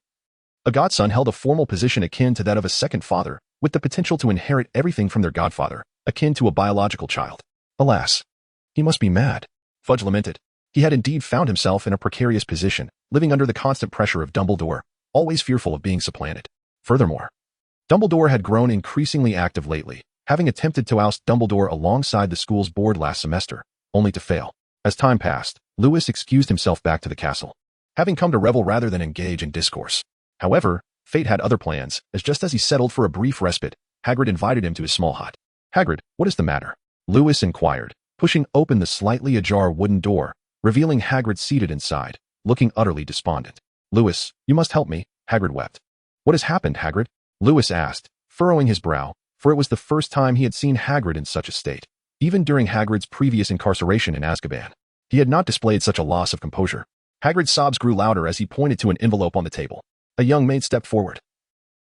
a godson held a formal position akin to that of a second father, with the potential to inherit everything from their godfather, akin to a biological child. Alas, he must be mad, Fudge lamented. He had indeed found himself in a precarious position, living under the constant pressure of Dumbledore, always fearful of being supplanted. Furthermore, Dumbledore had grown increasingly active lately, having attempted to oust Dumbledore alongside the school's board last semester, only to fail. As time passed, Lewis excused himself back to the castle, having come to revel rather than engage in discourse. However, fate had other plans, as just as he settled for a brief respite, Hagrid invited him to his small hut. Hagrid, what is the matter? Lewis inquired, pushing open the slightly ajar wooden door, revealing Hagrid seated inside, looking utterly despondent. Lewis, you must help me, Hagrid wept. What has happened, Hagrid? Lewis asked, furrowing his brow, for it was the first time he had seen Hagrid in such a state. Even during Hagrid's previous incarceration in Azkaban, he had not displayed such a loss of composure. Hagrid's sobs grew louder as he pointed to an envelope on the table. A young maid stepped forward,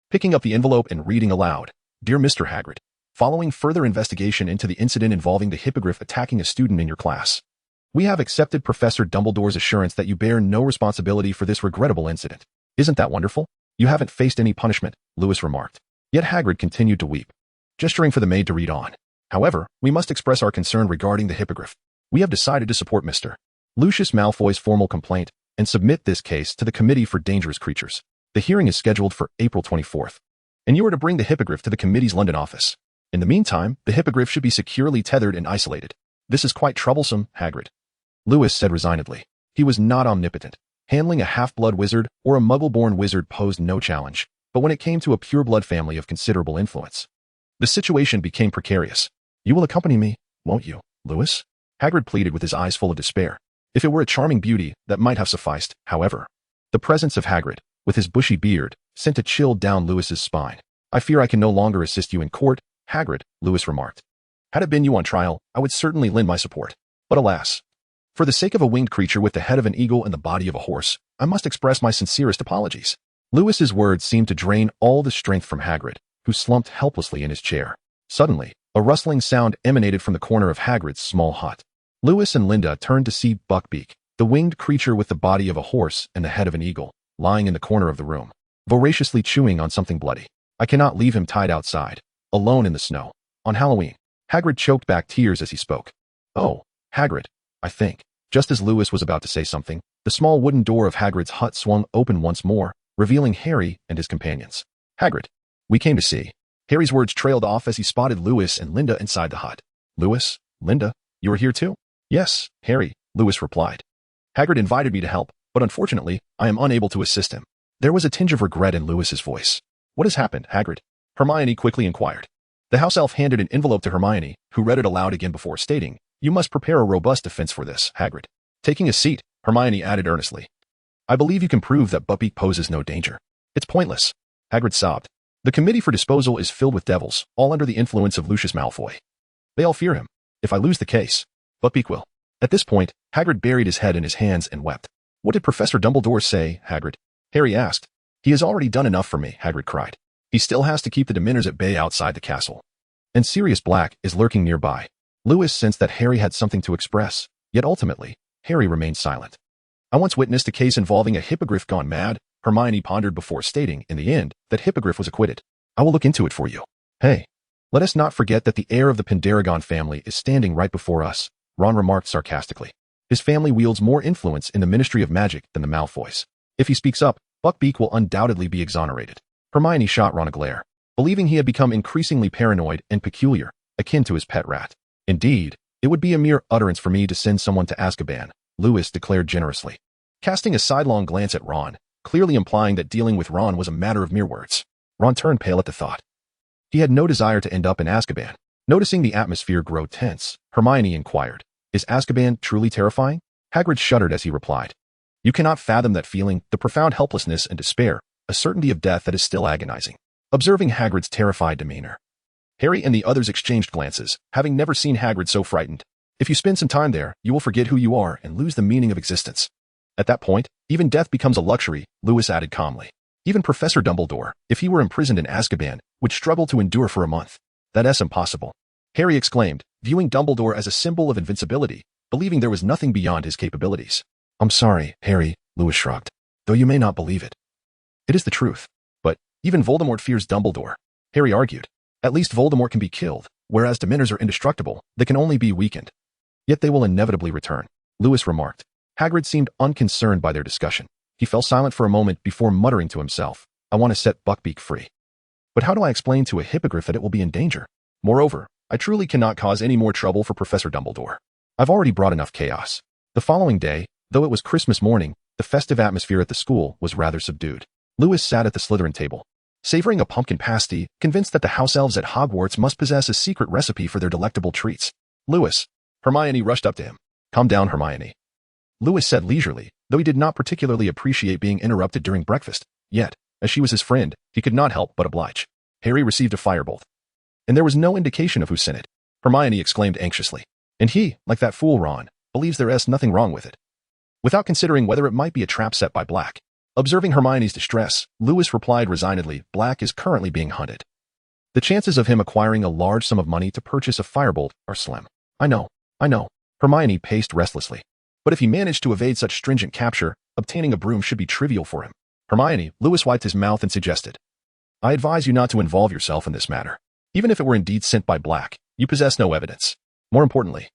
picking up the envelope and reading aloud. Dear Mr. Hagrid, following further investigation into the incident involving the hippogriff attacking a student in your class, we have accepted Professor Dumbledore's assurance that you bear no responsibility for this regrettable incident. Isn't that wonderful? You haven't faced any punishment, Lewis remarked. Yet Hagrid continued to weep, gesturing for the maid to read on. However, we must express our concern regarding the hippogriff. We have decided to support Mr. Lucius Malfoy's formal complaint and submit this case to the Committee for Dangerous Creatures. The hearing is scheduled for April 24th, and you are to bring the hippogriff to the committee's London office. In the meantime, the hippogriff should be securely tethered and isolated. This is quite troublesome, Hagrid, Lewis said resignedly. He was not omnipotent. Handling a half-blood wizard or a muggle-born wizard posed no challenge, but when it came to a pure-blood family of considerable influence, the situation became precarious. You will accompany me, won't you, Lewis? Hagrid pleaded with his eyes full of despair. If it were a charming beauty, that might have sufficed, however. The presence of Hagrid, with his bushy beard, sent a chill down Lewis's spine. I fear I can no longer assist you in court, Hagrid, Lewis remarked. Had it been you on trial, I would certainly lend my support. But alas, for the sake of a winged creature with the head of an eagle and the body of a horse, I must express my sincerest apologies. Lewis's words seemed to drain all the strength from Hagrid, who slumped helplessly in his chair. Suddenly, a rustling sound emanated from the corner of Hagrid's small hut. Lewis and Linda turned to see Buckbeak, the winged creature with the body of a horse and the head of an eagle, lying in the corner of the room, voraciously chewing on something bloody. I cannot leave him tied outside, alone in the snow, on Halloween. Hagrid choked back tears as he spoke. Oh, Hagrid, I think. Just as Lewis was about to say something, the small wooden door of Hagrid's hut swung open once more, revealing Harry and his companions. Hagrid, we came to see. Harry's words trailed off as he spotted Lewis and Linda inside the hut. Lewis, Linda, you are here too? Yes, Harry, Lewis replied. Hagrid invited me to help, but unfortunately, I am unable to assist him. There was a tinge of regret in Lewis's voice. What has happened, Hagrid? Hermione quickly inquired. The house elf handed an envelope to Hermione, who read it aloud again before stating, You must prepare a robust defense for this, Hagrid. Taking a seat, Hermione added earnestly. I believe you can prove that Buckbeak poses no danger. It's pointless. Hagrid sobbed. The committee for disposal is filled with devils, all under the influence of Lucius Malfoy. They all fear him. If I lose the case, Buckbeak will. At this point, Hagrid buried his head in his hands and wept. What did Professor Dumbledore say, Hagrid? Harry asked. He has already done enough for me, Hagrid cried. He still has to keep the Dementors at bay outside the castle. And Sirius Black is lurking nearby. Lewis sensed that Harry had something to express, yet ultimately, Harry remained silent. I once witnessed a case involving a hippogriff gone mad, Hermione pondered before stating, in the end, that hippogriff was acquitted. I will look into it for you. Hey, let us not forget that the heir of the Pendragon family is standing right before us, Ron remarked sarcastically. His family wields more influence in the Ministry of Magic than the Malfoys. If he speaks up, Buckbeak will undoubtedly be exonerated. Hermione shot Ron a glare, believing he had become increasingly paranoid and peculiar, akin to his pet rat. Indeed, It would be a mere utterance for me to send someone to Azkaban, Lewis declared generously, casting a sidelong glance at Ron, clearly implying that dealing with Ron was a matter of mere words. Ron turned pale at the thought. He had no desire to end up in Azkaban. Noticing the atmosphere grow tense, Hermione inquired, "Is Azkaban truly terrifying?" Hagrid shuddered as he replied, "You cannot fathom that feeling, the profound helplessness and despair, a certainty of death that is still agonizing." Observing Hagrid's terrified demeanor, Harry and the others exchanged glances, having never seen Hagrid so frightened. "If you spend some time there, you will forget who you are and lose the meaning of existence. At that point, even death becomes a luxury," Lewis added calmly. "Even Professor Dumbledore, if he were imprisoned in Azkaban, would struggle to endure for a month." "That's impossible," Harry exclaimed, viewing Dumbledore as a symbol of invincibility, believing there was nothing beyond his capabilities. "I'm sorry, Harry," Lewis shrugged, "though you may not believe it. It is the truth. But even Voldemort fears Dumbledore," Harry argued. "At least Voldemort can be killed, whereas Dementors are indestructible, they can only be weakened. Yet they will inevitably return," Lewis remarked. Hagrid seemed unconcerned by their discussion. He fell silent for a moment before muttering to himself, "I want to set Buckbeak free. But how do I explain to a hippogriff that it will be in danger? Moreover, I truly cannot cause any more trouble for Professor Dumbledore. I've already brought enough chaos." The following day, though it was Christmas morning, the festive atmosphere at the school was rather subdued. Lewis sat at the Slytherin table, savoring a pumpkin pasty, convinced that the house elves at Hogwarts must possess a secret recipe for their delectable treats. "Lewis," Hermione rushed up to him. "Calm down, Hermione," Lewis said leisurely, though he did not particularly appreciate being interrupted during breakfast. Yet, as she was his friend, he could not help but oblige. Harry received a firebolt. "And there was no indication of who sent it," Hermione exclaimed anxiously. "And he, like that fool Ron, believes there is nothing wrong with it." Without considering whether it might be a trap set by Black. Observing Hermione's distress, Lewis replied resignedly, "Black is currently being hunted. The chances of him acquiring a large sum of money to purchase a firebolt are slim." I know. Hermione paced restlessly. "But if he managed to evade such stringent capture, obtaining a broom should be trivial for him." "Hermione," Lewis wiped his mouth and suggested, "I advise you not to involve yourself in this matter. Even if it were indeed sent by Black, you possess no evidence. More importantly,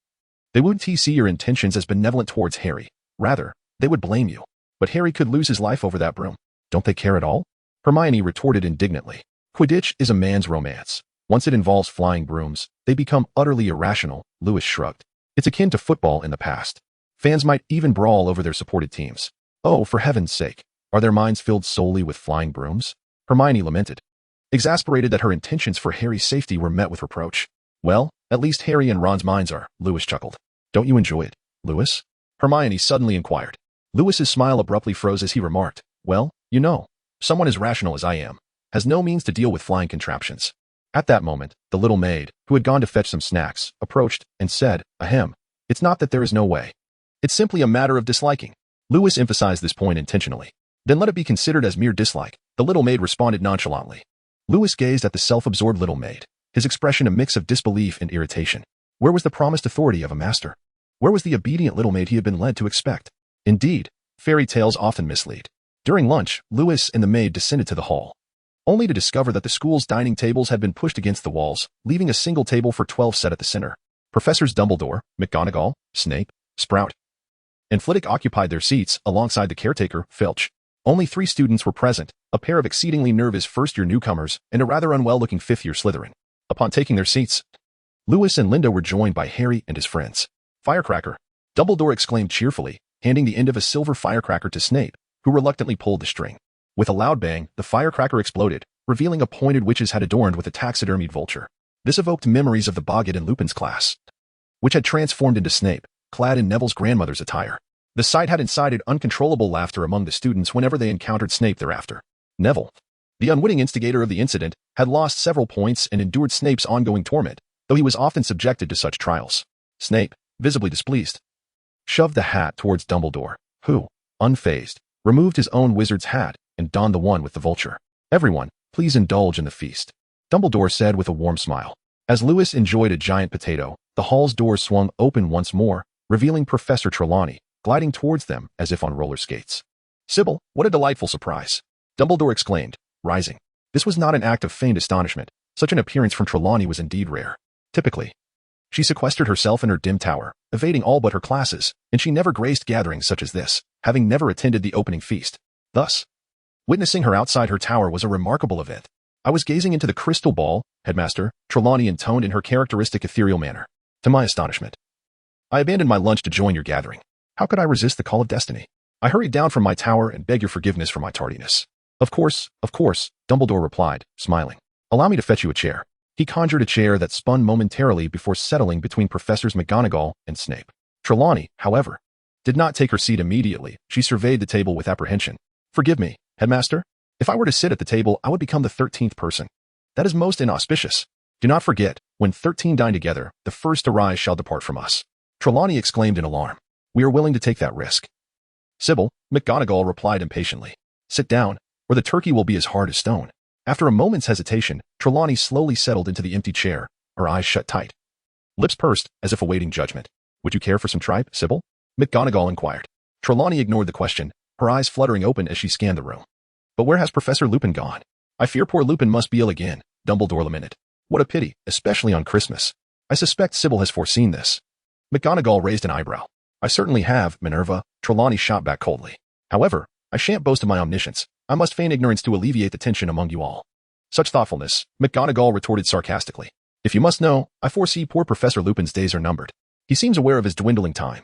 they wouldn't see your intentions as benevolent towards Harry. Rather, they would blame you. But Harry could lose his life over that broom. Don't they care at all?" Hermione retorted indignantly. "Quidditch is a man's romance. Once it involves flying brooms, they become utterly irrational," Lewis shrugged. "It's akin to football in the past. Fans might even brawl over their supported teams. Oh, for heaven's sake, are their minds filled solely with flying brooms?" Hermione lamented, exasperated that her intentions for Harry's safety were met with reproach. "Well, at least Harry and Ron's minds are," Lewis chuckled. "Don't you enjoy it, Lewis?" Hermione suddenly inquired. Lewis's smile abruptly froze as he remarked, "Well, you know, someone as rational as I am has no means to deal with flying contraptions." At that moment, the little maid, who had gone to fetch some snacks, approached and said, "Ahem, it's not that there is no way. It's simply a matter of disliking." Lewis emphasized this point intentionally. "Then let it be considered as mere dislike," the little maid responded nonchalantly. Lewis gazed at the self-absorbed little maid, his expression a mix of disbelief and irritation. Where was the promised authority of a master? Where was the obedient little maid he had been led to expect? Indeed, fairy tales often mislead. During lunch, Lewis and the maid descended to the hall, only to discover that the school's dining tables had been pushed against the walls, leaving a single table for 12 set at the center. Professors Dumbledore, McGonagall, Snape, Sprout, and Flitwick occupied their seats alongside the caretaker, Filch. Only 3 students were present, a pair of exceedingly nervous first-year newcomers and a rather unwell-looking fifth-year Slytherin. Upon taking their seats, Lewis and Linda were joined by Harry and his friends. "Firecracker!" Dumbledore exclaimed cheerfully, handing the end of a silver firecracker to Snape, who reluctantly pulled the string. With a loud bang, the firecracker exploded, revealing a pointed witch's head adorned with a taxidermied vulture. This evoked memories of the Boggett and Lupin's class, which had transformed into Snape, clad in Neville's grandmother's attire. The sight had incited uncontrollable laughter among the students whenever they encountered Snape thereafter. Neville, the unwitting instigator of the incident, had lost several points and endured Snape's ongoing torment, though he was often subjected to such trials. Snape, visibly displeased, shoved the hat towards Dumbledore, who, unfazed, removed his own wizard's hat and donned the one with the vulture. "Everyone, please indulge in the feast," Dumbledore said with a warm smile. As Lewis enjoyed a giant potato, the hall's doors swung open once more, revealing Professor Trelawney, gliding towards them as if on roller skates. "Sybil, what a delightful surprise!" Dumbledore exclaimed, rising. This was not an act of feigned astonishment. Such an appearance from Trelawney was indeed rare. Typically, she sequestered herself in her dim tower, evading all but her classes, and she never graced gatherings such as this, having never attended the opening feast. Thus, witnessing her outside her tower was a remarkable event. "I was gazing into the crystal ball, Headmaster," Trelawney intoned in her characteristic ethereal manner. "To my astonishment, I abandoned my lunch to join your gathering. How could I resist the call of destiny? I hurried down from my tower and beg your forgiveness for my tardiness. Of course, Dumbledore replied, smiling. Allow me to fetch you a chair. He conjured a chair that spun momentarily before settling between Professors McGonagall and Snape. Trelawney, however, did not take her seat immediately. She surveyed the table with apprehension. Forgive me, Headmaster. If I were to sit at the table, I would become the 13th person. That is most inauspicious. Do not forget, when 13 dine together, the first to rise shall depart from us. Trelawney exclaimed in alarm. We are willing to take that risk. Sybil, McGonagall replied impatiently. Sit down, or the turkey will be as hard as stone. After a moment's hesitation, Trelawney slowly settled into the empty chair, her eyes shut tight. Lips pursed, as if awaiting judgment. Would you care for some tripe, Sybil? McGonagall inquired. Trelawney ignored the question, her eyes fluttering open as she scanned the room. But where has Professor Lupin gone? I fear poor Lupin must be ill again, Dumbledore lamented. What a pity, especially on Christmas. I suspect Sybil has foreseen this. McGonagall raised an eyebrow. I certainly have, Minerva, Trelawney shot back coldly. However, I shan't boast of my omniscience. I must feign ignorance to alleviate the tension among you all. Such thoughtfulness, McGonagall retorted sarcastically. If you must know, I foresee poor Professor Lupin's days are numbered. He seems aware of his dwindling time.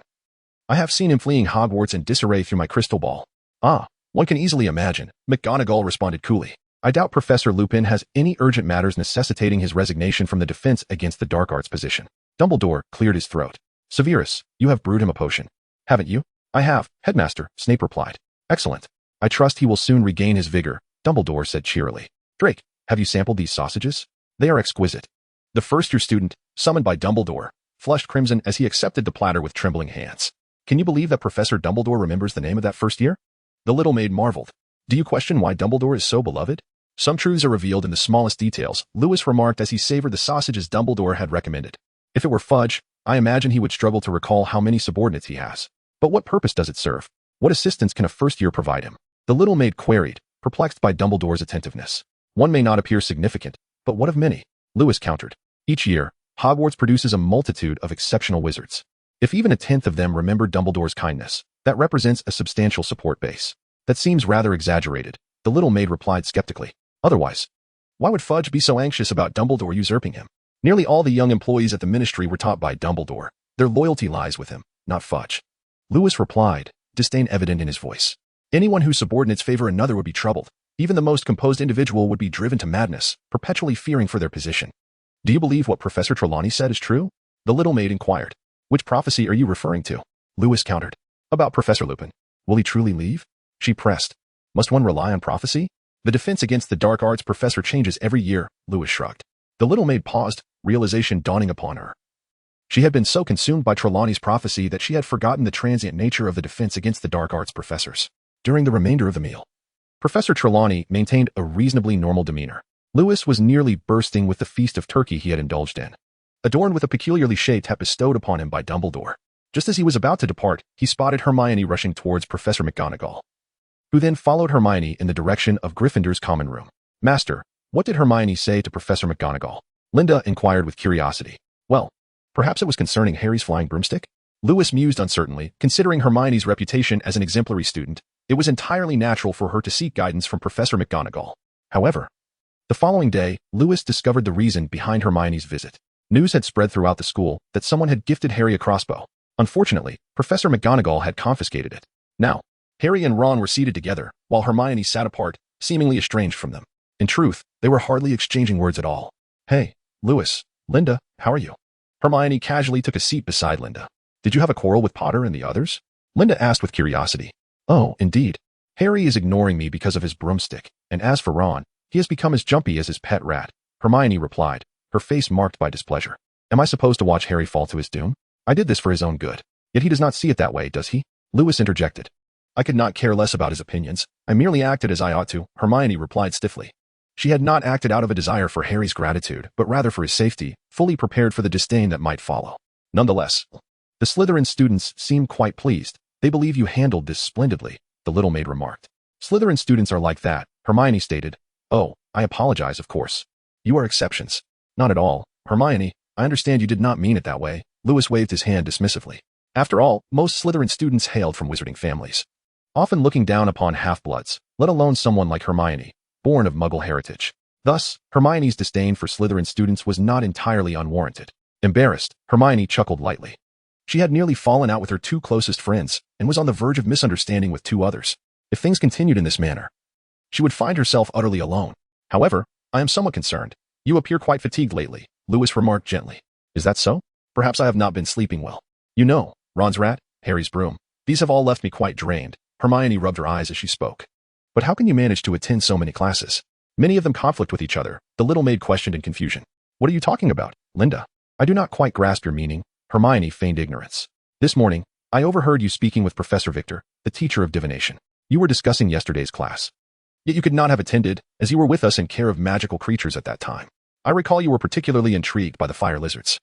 I have seen him fleeing Hogwarts in disarray through my crystal ball. Ah, one can easily imagine, McGonagall responded coolly. I doubt Professor Lupin has any urgent matters necessitating his resignation from the defense against the dark arts position. Dumbledore cleared his throat. Severus, you have brewed him a potion. Haven't you? I have, Headmaster, Snape replied. Excellent. I trust he will soon regain his vigor, Dumbledore said cheerily. Drake, have you sampled these sausages? They are exquisite. The first-year student, summoned by Dumbledore, flushed crimson as he accepted the platter with trembling hands. Can you believe that Professor Dumbledore remembers the name of that first year? The little maid marveled. Do you question why Dumbledore is so beloved? Some truths are revealed in the smallest details, Lewis remarked as he savored the sausages Dumbledore had recommended. If it were fudge, I imagine he would struggle to recall how many subordinates he has. But what purpose does it serve? What assistance can a first year provide him? The little maid queried, perplexed by Dumbledore's attentiveness. One may not appear significant, but what of many? Lewis countered. Each year, Hogwarts produces a multitude of exceptional wizards. If even a tenth of them remember Dumbledore's kindness, that represents a substantial support base. That seems rather exaggerated, the little maid replied skeptically. Otherwise, why would Fudge be so anxious about Dumbledore usurping him? Nearly all the young employees at the ministry were taught by Dumbledore. Their loyalty lies with him, not Fudge. Lewis replied, disdain evident in his voice. Anyone whose subordinates favor another would be troubled. Even the most composed individual would be driven to madness, perpetually fearing for their position. Do you believe what Professor Trelawney said is true? The little maid inquired. Which prophecy are you referring to? Lewis countered. About Professor Lupin. Will he truly leave? She pressed. Must one rely on prophecy? The defense against the dark arts professor changes every year, Lewis shrugged. The little maid paused, realization dawning upon her. She had been so consumed by Trelawney's prophecy that she had forgotten the transient nature of the defense against the dark arts professors. During the remainder of the meal, Professor Trelawney maintained a reasonably normal demeanor. Lewis was nearly bursting with the feast of turkey he had indulged in, adorned with a peculiarly shaped hat bestowed upon him by Dumbledore. Just as he was about to depart, he spotted Hermione rushing towards Professor McGonagall, who then followed Hermione in the direction of Gryffindor's common room. Master, what did Hermione say to Professor McGonagall? Linda inquired with curiosity. Well, perhaps it was concerning Harry's flying broomstick? Lewis mused uncertainly. Considering Hermione's reputation as an exemplary student, it was entirely natural for her to seek guidance from Professor McGonagall. However, the following day, Lewis discovered the reason behind Hermione's visit. News had spread throughout the school that someone had gifted Harry a crossbow. Unfortunately, Professor McGonagall had confiscated it. Now, Harry and Ron were seated together, while Hermione sat apart, seemingly estranged from them. In truth, they were hardly exchanging words at all. Hey, Lewis, Linda, how are you? Hermione casually took a seat beside Linda. Did you have a quarrel with Potter and the others? Linda asked with curiosity. Oh, indeed. Harry is ignoring me because of his broomstick, and as for Ron, he has become as jumpy as his pet rat, Hermione replied, her face marked by displeasure. Am I supposed to watch Harry fall to his doom? I did this for his own good. Yet he does not see it that way, does he? Lewis interjected. I could not care less about his opinions. I merely acted as I ought to, Hermione replied stiffly. She had not acted out of a desire for Harry's gratitude, but rather for his safety, fully prepared for the disdain that might follow. Nonetheless, the Slytherin students seemed quite pleased. They believe you handled this splendidly, the little maid remarked. Slytherin students are like that, Hermione stated. Oh, I apologize, of course. You are exceptions. Not at all, Hermione. I understand you did not mean it that way. Lewis waved his hand dismissively. After all, most Slytherin students hailed from wizarding families, often looking down upon half-bloods, let alone someone like Hermione, born of Muggle heritage. Thus, Hermione's disdain for Slytherin students was not entirely unwarranted. Embarrassed, Hermione chuckled lightly. She had nearly fallen out with her two closest friends and was on the verge of misunderstanding with two others. If things continued in this manner, she would find herself utterly alone. However, I am somewhat concerned. You appear quite fatigued lately, Lewis remarked gently. Is that so? Perhaps I have not been sleeping well. You know, Ron's rat, Harry's broom. These have all left me quite drained. Hermione rubbed her eyes as she spoke. But how can you manage to attend so many classes? Many of them conflict with each other, the little maid questioned in confusion. What are you talking about, Linda? I do not quite grasp your meaning. Hermione feigned ignorance. This morning, I overheard you speaking with Professor Victor, the teacher of divination. You were discussing yesterday's class. Yet you could not have attended, as you were with us in care of magical creatures at that time. I recall you were particularly intrigued by the fire lizards.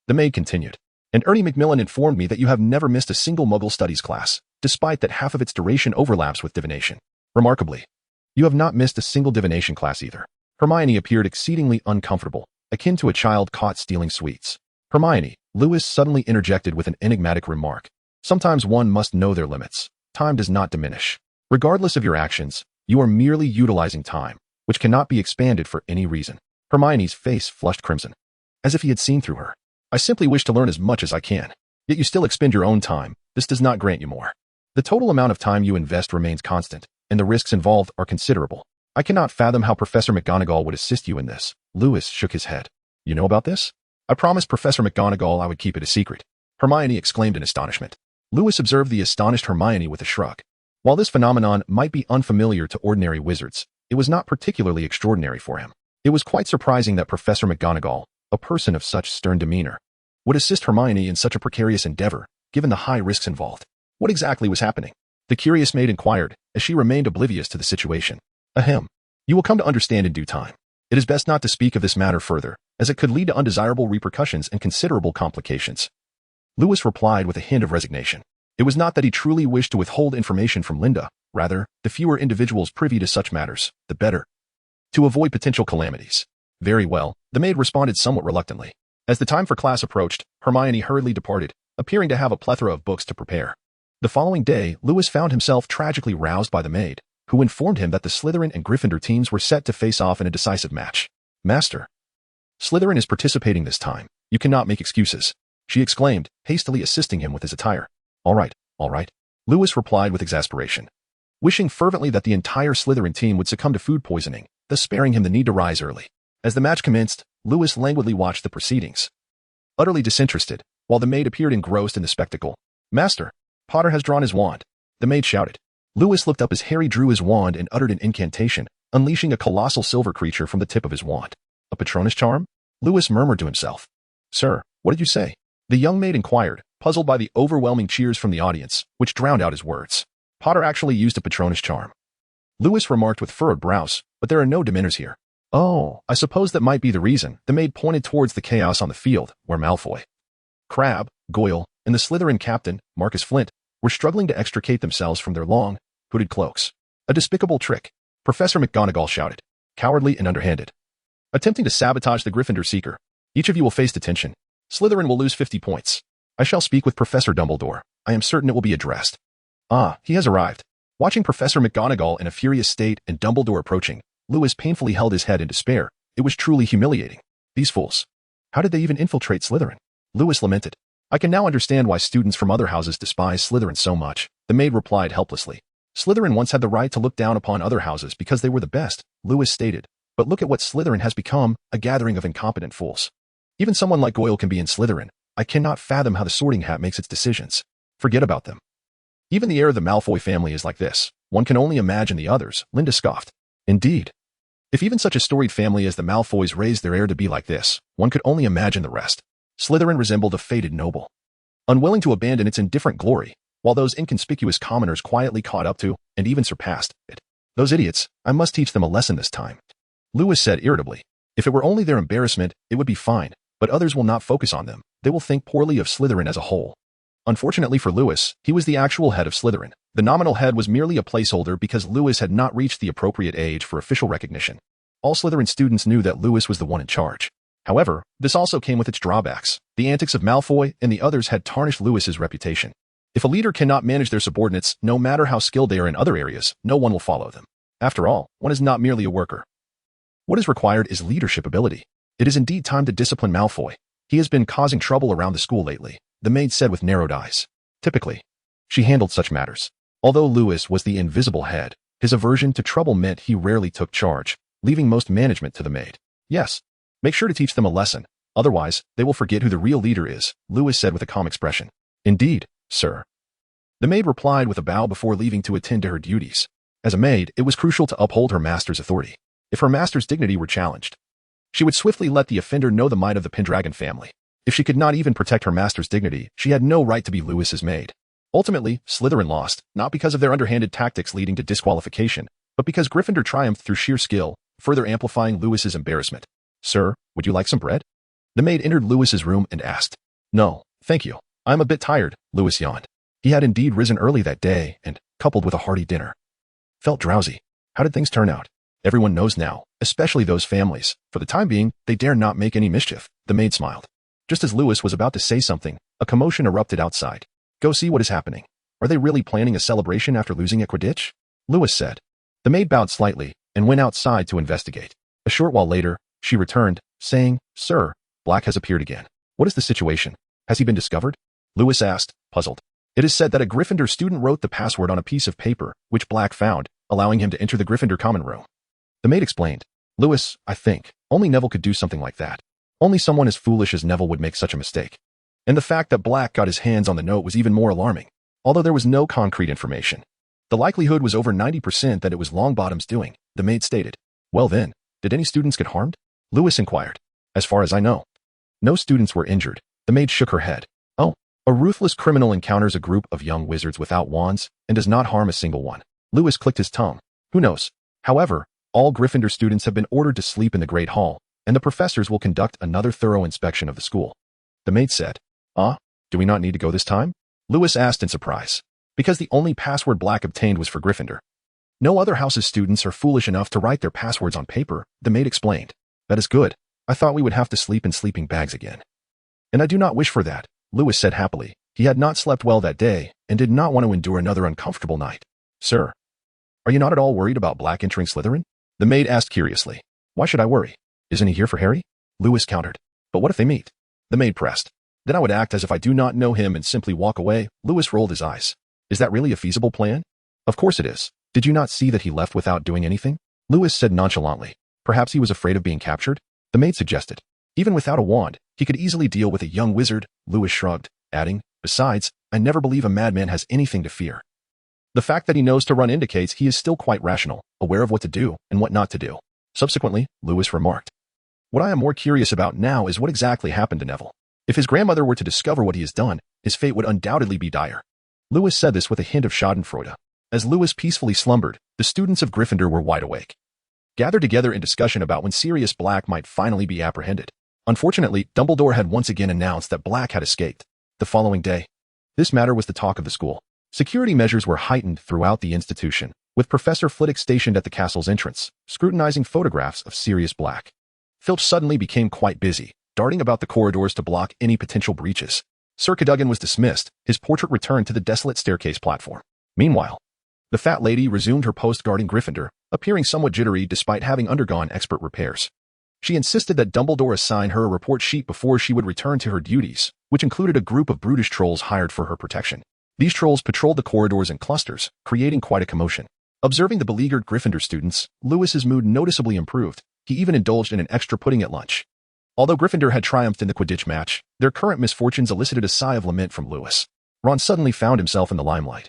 The maid continued. And Ernie Macmillan informed me that you have never missed a single Muggle studies class, despite that half of its duration overlaps with divination. Remarkably, you have not missed a single divination class either. Hermione appeared exceedingly uncomfortable, akin to a child caught stealing sweets. Hermione, Lewis suddenly interjected with an enigmatic remark. Sometimes one must know their limits. Time does not diminish. Regardless of your actions, you are merely utilizing time, which cannot be expanded for any reason. Hermione's face flushed crimson, as if he had seen through her. I simply wish to learn as much as I can. Yet you still expend your own time. This does not grant you more. The total amount of time you invest remains constant, and the risks involved are considerable. I cannot fathom how Professor McGonagall would assist you in this. Lewis shook his head. You know about this? I promised Professor McGonagall I would keep it a secret. Hermione exclaimed in astonishment. Lewis observed the astonished Hermione with a shrug. While this phenomenon might be unfamiliar to ordinary wizards, it was not particularly extraordinary for him. It was quite surprising that Professor McGonagall, a person of such stern demeanor, would assist Hermione in such a precarious endeavor, given the high risks involved. What exactly was happening? The curious maid inquired, as she remained oblivious to the situation. Ahem. You will come to understand in due time. It is best not to speak of this matter further, as it could lead to undesirable repercussions and considerable complications. Lewis replied with a hint of resignation. It was not that he truly wished to withhold information from Linda. Rather, the fewer individuals privy to such matters, the better. To avoid potential calamities. Very well, the maid responded somewhat reluctantly. As the time for class approached, Hermione hurriedly departed, appearing to have a plethora of books to prepare. The following day, Lewis found himself tragically roused by the maid, who informed him that the Slytherin and Gryffindor teams were set to face off in a decisive match. Master, Slytherin is participating this time. You cannot make excuses, she exclaimed, hastily assisting him with his attire. All right, Lewis replied with exasperation, wishing fervently that the entire Slytherin team would succumb to food poisoning, thus sparing him the need to rise early. As the match commenced, Lewis languidly watched the proceedings, utterly disinterested, while the maid appeared engrossed in the spectacle. Master, Potter has drawn his wand, the maid shouted. Lewis looked up as Harry drew his wand and uttered an incantation, unleashing a colossal silver creature from the tip of his wand. A Patronus charm? Lewis murmured to himself. Sir, what did you say? The young maid inquired, puzzled by the overwhelming cheers from the audience, which drowned out his words. Potter actually used a Patronus charm, Lewis remarked with furrowed brows, but there are no Dementors here. Oh, I suppose that might be the reason. The maid pointed towards the chaos on the field, where Malfoy, Crabbe, Goyle, and the Slytherin captain, Marcus Flint, were struggling to extricate themselves from their long, hooded cloaks. A despicable trick, Professor McGonagall shouted, cowardly and underhanded. Attempting to sabotage the Gryffindor seeker. Each of you will face detention. Slytherin will lose 50 points. I shall speak with Professor Dumbledore. I am certain it will be addressed. Ah, he has arrived. Watching Professor McGonagall in a furious state and Dumbledore approaching, Lewis painfully held his head in despair. It was truly humiliating. These fools. How did they even infiltrate Slytherin? Lewis lamented. I can now understand why students from other houses despise Slytherin so much. The maid replied helplessly. Slytherin once had the right to look down upon other houses because they were the best, Lewis stated. But look at what Slytherin has become, a gathering of incompetent fools. Even someone like Goyle can be in Slytherin. I cannot fathom how the Sorting Hat makes its decisions. Forget about them. Even the heir of the Malfoy family is like this. One can only imagine the others, Linda scoffed. Indeed. If even such a storied family as the Malfoys raised their heir to be like this, one could only imagine the rest. Slytherin resembled a fated noble, unwilling to abandon its indifferent glory, while those inconspicuous commoners quietly caught up to, and even surpassed, it. Those idiots, I must teach them a lesson this time. Lewis said irritably. If it were only their embarrassment, it would be fine, but others will not focus on them. They will think poorly of Slytherin as a whole. Unfortunately for Lewis, he was the actual head of Slytherin. The nominal head was merely a placeholder because Lewis had not reached the appropriate age for official recognition. All Slytherin students knew that Lewis was the one in charge. However, this also came with its drawbacks. The antics of Malfoy and the others had tarnished Lewis's reputation. If a leader cannot manage their subordinates, no matter how skilled they are in other areas, no one will follow them. After all, one is not merely a worker. What is required is leadership ability. It is indeed time to discipline Malfoy. He has been causing trouble around the school lately. the maid said with narrowed eyes. Typically, she handled such matters. Although Lewis was the invisible head, his aversion to trouble meant he rarely took charge, leaving most management to the maid. Yes, make sure to teach them a lesson. Otherwise, they will forget who the real leader is, Lewis said with a calm expression. Indeed, sir. The maid replied with a bow before leaving to attend to her duties. As a maid, it was crucial to uphold her master's authority. If her master's dignity were challenged, she would swiftly let the offender know the might of the Pendragon family. If she could not even protect her master's dignity, she had no right to be Lewis's maid. Ultimately, Slytherin lost, not because of their underhanded tactics leading to disqualification, but because Gryffindor triumphed through sheer skill, further amplifying Lewis's embarrassment. Sir, would you like some bread? The maid entered Lewis's room and asked. No, thank you. I'm a bit tired, Lewis yawned. He had indeed risen early that day and, coupled with a hearty dinner, felt drowsy. How did things turn out? Everyone knows now, especially those families. For the time being, they dare not make any mischief, the maid smiled. Just as Lewis was about to say something, a commotion erupted outside. Go see what is happening. Are they really planning a celebration after losing at Quidditch? Lewis said. The maid bowed slightly and went outside to investigate. A short while later, she returned, saying, Sir, Black has appeared again. What is the situation? Has he been discovered? Lewis asked, puzzled. It is said that a Gryffindor student wrote the password on a piece of paper, which Black found, allowing him to enter the Gryffindor common room. The maid explained. Lewis, I think, only Neville could do something like that. Only someone as foolish as Neville would make such a mistake. And the fact that Black got his hands on the note was even more alarming. Although there was no concrete information, the likelihood was over 90% that it was Longbottom's doing, the maid stated. Well then, did any students get harmed? Lewis inquired. As far as I know. No students were injured. The maid shook her head. Oh, a ruthless criminal encounters a group of young wizards without wands and does not harm a single one. Lewis clicked his tongue. Who knows? However, all Gryffindor students have been ordered to sleep in the Great Hall, and the professors will conduct another thorough inspection of the school. The maid said. Do we not need to go this time? Lewis asked in surprise. Because the only password Black obtained was for Gryffindor. No other house's students are foolish enough to write their passwords on paper, the maid explained. That is good. I thought we would have to sleep in sleeping bags again. And I do not wish for that, Lewis said happily. He had not slept well that day and did not want to endure another uncomfortable night. Sir, are you not at all worried about Black entering Slytherin? The maid asked curiously. Why should I worry? Isn't he here for Harry? Lewis countered. But what if they meet? The maid pressed. Then I would act as if I do not know him and simply walk away. Lewis rolled his eyes. Is that really a feasible plan? Of course it is. Did you not see that he left without doing anything? Lewis said nonchalantly. Perhaps he was afraid of being captured? The maid suggested. Even without a wand, he could easily deal with a young wizard. Lewis shrugged, adding, besides, I never believe a madman has anything to fear. The fact that he knows to run indicates he is still quite rational, aware of what to do and what not to do. Subsequently, Lewis remarked. What I am more curious about now is what exactly happened to Neville. If his grandmother were to discover what he has done, his fate would undoubtedly be dire. Lewis said this with a hint of schadenfreude. As Lewis peacefully slumbered, the students of Gryffindor were wide awake, gathered together in discussion about when Sirius Black might finally be apprehended. Unfortunately, Dumbledore had once again announced that Black had escaped. The following day, this matter was the talk of the school. Security measures were heightened throughout the institution, with Professor Flitwick stationed at the castle's entrance, scrutinizing photographs of Sirius Black. Filch suddenly became quite busy, darting about the corridors to block any potential breaches. Sir Cadogan was dismissed, his portrait returned to the desolate staircase platform. Meanwhile, the fat lady resumed her post guarding Gryffindor, appearing somewhat jittery despite having undergone expert repairs. She insisted that Dumbledore assign her a report sheet before she would return to her duties, which included a group of brutish trolls hired for her protection. These trolls patrolled the corridors in clusters, creating quite a commotion. Observing the beleaguered Gryffindor students, Lewis's mood noticeably improved. He even indulged in an extra pudding at lunch. Although Gryffindor had triumphed in the Quidditch match, their current misfortunes elicited a sigh of lament from Lewis. Ron suddenly found himself in the limelight,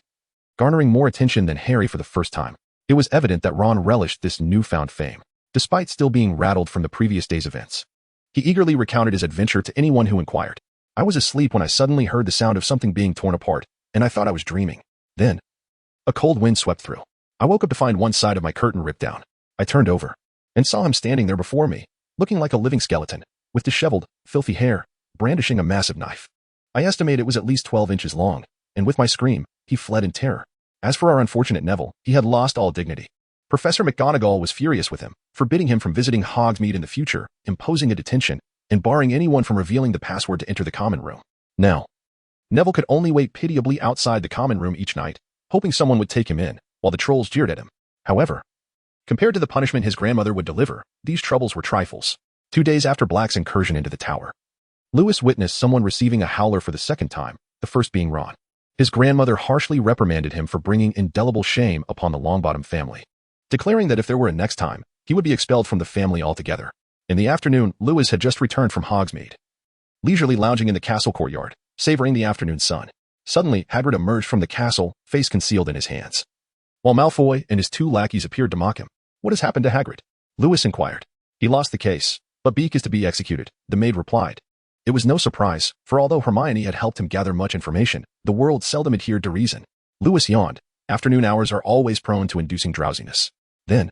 garnering more attention than Harry for the first time. It was evident that Ron relished this newfound fame, despite still being rattled from the previous day's events. He eagerly recounted his adventure to anyone who inquired. I was asleep when I suddenly heard the sound of something being torn apart, and I thought I was dreaming. Then, a cold wind swept through. I woke up to find one side of my curtain ripped down. I turned over and saw him standing there before me, looking like a living skeleton, with disheveled, filthy hair, brandishing a massive knife. I estimate it was at least 12 inches long, and with my scream, he fled in terror. As for our unfortunate Neville, he had lost all dignity. Professor McGonagall was furious with him, forbidding him from visiting Hogsmeade in the future, imposing a detention, and barring anyone from revealing the password to enter the common room. Now, Neville could only wait pitiably outside the common room each night, hoping someone would take him in, while the trolls jeered at him. However, compared to the punishment his grandmother would deliver, these troubles were trifles. 2 days after Black's incursion into the tower, Lewis witnessed someone receiving a howler for the second time, the first being Ron. His grandmother harshly reprimanded him for bringing indelible shame upon the Longbottom family, declaring that if there were a next time, he would be expelled from the family altogether. In the afternoon, Lewis had just returned from Hogsmeade, leisurely lounging in the castle courtyard, savoring the afternoon sun. Suddenly, Hagrid emerged from the castle, face concealed in his hands, while Malfoy and his two lackeys appeared to mock him. "What has happened to Hagrid?" Lewis inquired. "He lost the case, but Beak is to be executed," the maid replied. It was no surprise, for although Hermione had helped him gather much information, the world seldom adhered to reason. Lewis yawned. Afternoon hours are always prone to inducing drowsiness. Then,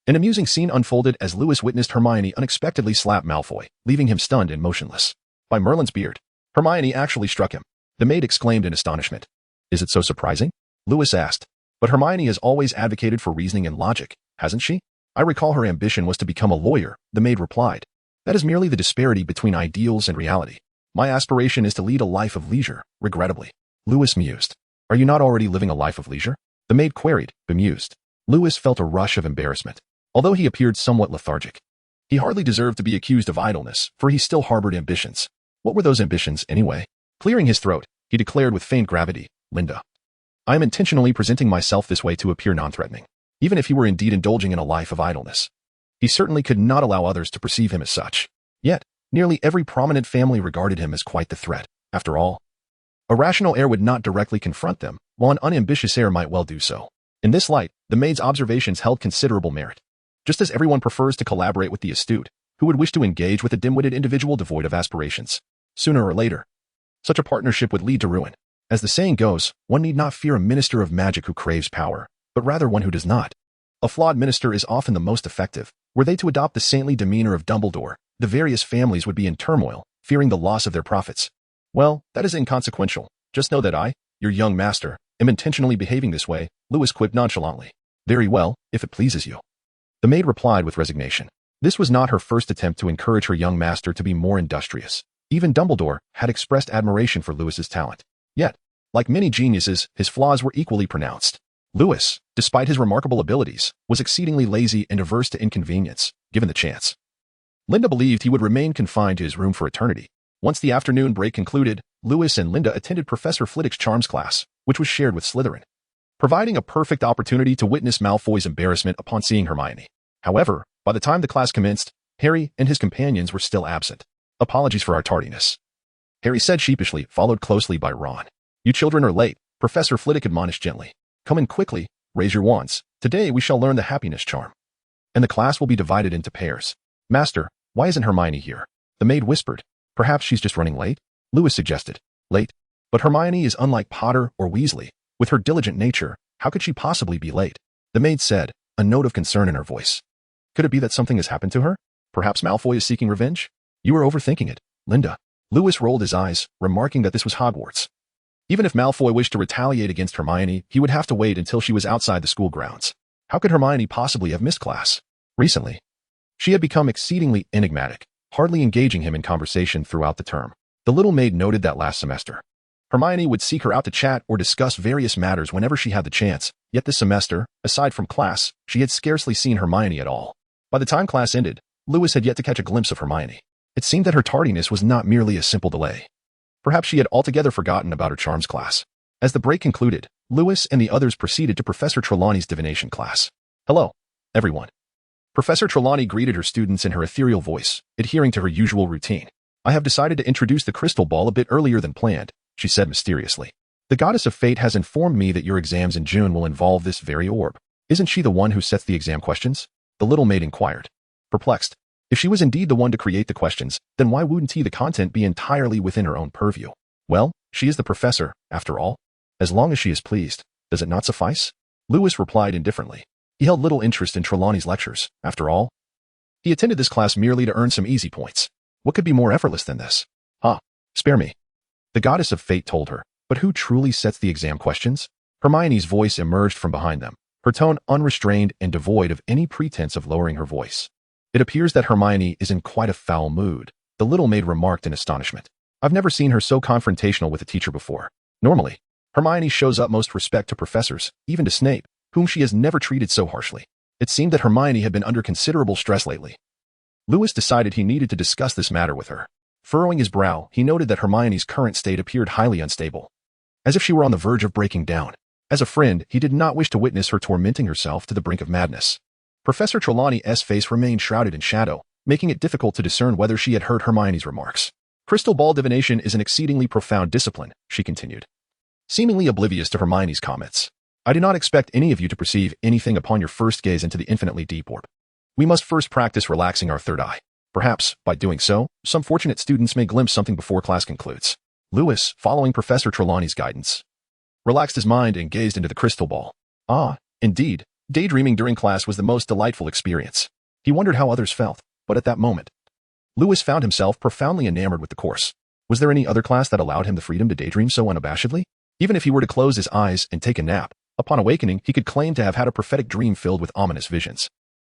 an amusing scene unfolded as Lewis witnessed Hermione unexpectedly slap Malfoy, leaving him stunned and motionless. "By Merlin's beard, Hermione actually struck him," the maid exclaimed in astonishment. "Is it so surprising?" Lewis asked. "But Hermione has always advocated for reasoning and logic, hasn't she?" "I recall her ambition was to become a lawyer," the maid replied. "That is merely the disparity between ideals and reality. My aspiration is to lead a life of leisure, regrettably." Lewis mused. "Are you not already living a life of leisure?" the maid queried, bemused. Lewis felt a rush of embarrassment, although he appeared somewhat lethargic. He hardly deserved to be accused of idleness, for he still harbored ambitions. What were those ambitions, anyway? Clearing his throat, he declared with faint gravity, "Linda, I am intentionally presenting myself this way to appear non-threatening, even if he were indeed indulging in a life of idleness. He certainly could not allow others to perceive him as such. Yet, nearly every prominent family regarded him as quite the threat. After all, a rational heir would not directly confront them, while an unambitious heir might well do so." In this light, the maid's observations held considerable merit. Just as everyone prefers to collaborate with the astute, who would wish to engage with a dim-witted individual devoid of aspirations, sooner or later, such a partnership would lead to ruin. As the saying goes, one need not fear a minister of magic who craves power, but rather one who does not. A flawed minister is often the most effective. Were they to adopt the saintly demeanor of Dumbledore, the various families would be in turmoil, fearing the loss of their profits. "Well, that is inconsequential. Just know that I, your young master, am intentionally behaving this way," Lewis quipped nonchalantly. "Very well, if it pleases you," the maid replied with resignation. This was not her first attempt to encourage her young master to be more industrious. Even Dumbledore had expressed admiration for Lewis's talent. Yet, like many geniuses, his flaws were equally pronounced. Lewis, despite his remarkable abilities, was exceedingly lazy and averse to inconvenience, given the chance. Linda believed he would remain confined to his room for eternity. Once the afternoon break concluded, Lewis and Linda attended Professor Flitwick's charms class, which was shared with Slytherin, providing a perfect opportunity to witness Malfoy's embarrassment upon seeing Hermione. However, by the time the class commenced, Harry and his companions were still absent. "Apologies for our tardiness," Harry said sheepishly, followed closely by Ron. "You children are late," Professor Flitwick admonished gently. "Come in quickly, raise your wands. Today we shall learn the happiness charm, and the class will be divided into pairs." "Master, why isn't Hermione here?" the maid whispered. "Perhaps she's just running late," Lewis suggested. "Late? But Hermione is unlike Potter or Weasley. With her diligent nature, how could she possibly be late?" the maid said, a note of concern in her voice. "Could it be that something has happened to her? Perhaps Malfoy is seeking revenge?" "You are overthinking it, Linda." Lewis rolled his eyes, remarking that this was Hogwarts. Even if Malfoy wished to retaliate against Hermione, he would have to wait until she was outside the school grounds. How could Hermione possibly have missed class? Recently, she had become exceedingly enigmatic, hardly engaging him in conversation throughout the term. The little maid noted that last semester, Hermione would seek her out to chat or discuss various matters whenever she had the chance, yet this semester, aside from class, she had scarcely seen Hermione at all. By the time class ended, Lewis had yet to catch a glimpse of Hermione. It seemed that her tardiness was not merely a simple delay. Perhaps she had altogether forgotten about her charms class. As the break concluded, Lewis and the others proceeded to Professor Trelawney's divination class. "Hello, everyone." Professor Trelawney greeted her students in her ethereal voice, adhering to her usual routine. "I have decided to introduce the crystal ball a bit earlier than planned," she said mysteriously. "The goddess of fate has informed me that your exams in June will involve this very orb. Isn't she the one who sets the exam questions?" the little maid inquired. Perplexed, if she was indeed the one to create the questions, then why wouldn't the content be entirely within her own purview? "Well, she is the professor, after all. As long as she is pleased, does it not suffice?" Lewis replied indifferently. He held little interest in Trelawney's lectures, after all. He attended this class merely to earn some easy points. What could be more effortless than this? Spare me," the goddess of fate told her. "But who truly sets the exam questions?" Hermione's voice emerged from behind them, her tone unrestrained and devoid of any pretense of lowering her voice. "It appears that Hermione is in quite a foul mood," the little maid remarked in astonishment. "I've never seen her so confrontational with a teacher before. Normally, Hermione shows utmost respect to professors, even to Snape, whom she has never treated so harshly. It seemed that Hermione had been under considerable stress lately. Lewis decided he needed to discuss this matter with her. Furrowing his brow, he noted that Hermione's current state appeared highly unstable, as if she were on the verge of breaking down. As a friend, he did not wish to witness her tormenting herself to the brink of madness. Professor Trelawney's face remained shrouded in shadow, making it difficult to discern whether she had heard Hermione's remarks. Crystal ball divination is an exceedingly profound discipline, she continued, seemingly oblivious to Hermione's comments. I do not expect any of you to perceive anything upon your first gaze into the infinitely deep orb. We must first practice relaxing our third eye. Perhaps, by doing so, some fortunate students may glimpse something before class concludes. Lewis, following Professor Trelawney's guidance, relaxed his mind and gazed into the crystal ball. Ah, indeed, daydreaming during class was the most delightful experience. He wondered how others felt, but at that moment, Lewis found himself profoundly enamored with the course. Was there any other class that allowed him the freedom to daydream so unabashedly? Even if he were to close his eyes and take a nap, upon awakening he could claim to have had a prophetic dream filled with ominous visions.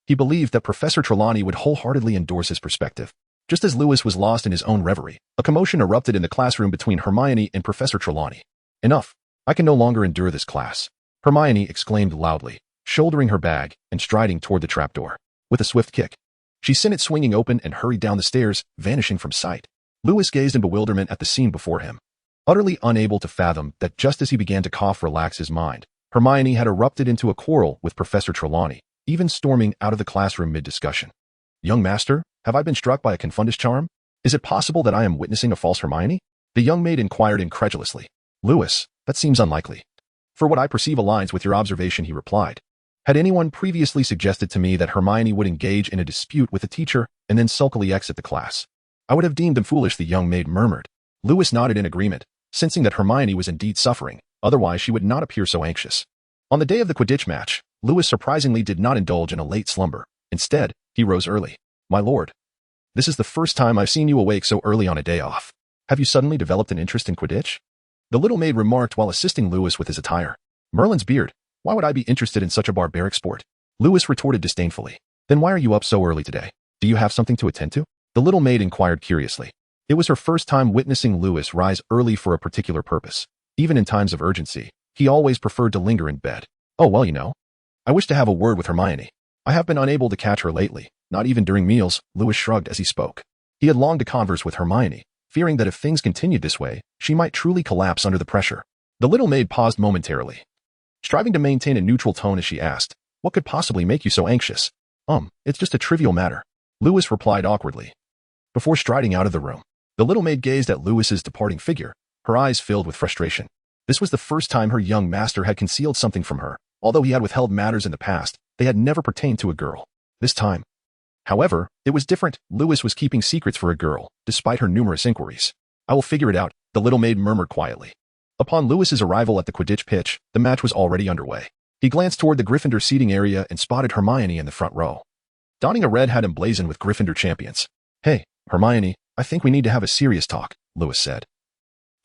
He believed that Professor Trelawney would wholeheartedly endorse his perspective. Just as Lewis was lost in his own reverie, a commotion erupted in the classroom between Hermione and Professor Trelawney. Enough. I can no longer endure this class, Hermione exclaimed loudly, shouldering her bag and striding toward the trapdoor. With a swift kick, she sent it swinging open and hurried down the stairs, vanishing from sight. Lewis gazed in bewilderment at the scene before him, utterly unable to fathom that just as he began to cough relax his mind, Hermione had erupted into a quarrel with Professor Trelawney, even storming out of the classroom mid-discussion. Young master, have I been struck by a confundus charm? Is it possible that I am witnessing a false Hermione? The young maid inquired incredulously. Lewis, that seems unlikely. For what I perceive aligns with your observation, he replied. Had anyone previously suggested to me that Hermione would engage in a dispute with a teacher and then sulkily exit the class, I would have deemed them foolish, the young maid murmured. Lewis nodded in agreement, sensing that Hermione was indeed suffering, otherwise she would not appear so anxious. On the day of the Quidditch match, Lewis surprisingly did not indulge in a late slumber. Instead, he rose early. My lord, this is the first time I've seen you awake so early on a day off. Have you suddenly developed an interest in Quidditch? The little maid remarked while assisting Lewis with his attire. Merlin's beard. Why would I be interested in such a barbaric sport? Lewis retorted disdainfully. Then why are you up so early today? Do you have something to attend to? The little maid inquired curiously. It was her first time witnessing Lewis rise early for a particular purpose. Even in times of urgency, he always preferred to linger in bed. Oh well, you know. I wish to have a word with Hermione. I have been unable to catch her lately, not even during meals. Lewis shrugged as he spoke. He had longed to converse with Hermione, fearing that if things continued this way, she might truly collapse under the pressure. The little maid paused momentarily, striving to maintain a neutral tone as she asked, what could possibly make you so anxious? It's just a trivial matter. Lewis replied awkwardly. Before striding out of the room, the little maid gazed at Lewis's departing figure, her eyes filled with frustration. This was the first time her young master had concealed something from her. Although he had withheld matters in the past, they had never pertained to a girl. This time, however, it was different. Lewis was keeping secrets for a girl, despite her numerous inquiries. I will figure it out, the little maid murmured quietly. Upon Lewis's arrival at the Quidditch pitch, the match was already underway. He glanced toward the Gryffindor seating area and spotted Hermione in the front row, donning a red hat emblazoned with Gryffindor champions. Hey, Hermione, I think we need to have a serious talk, Lewis said,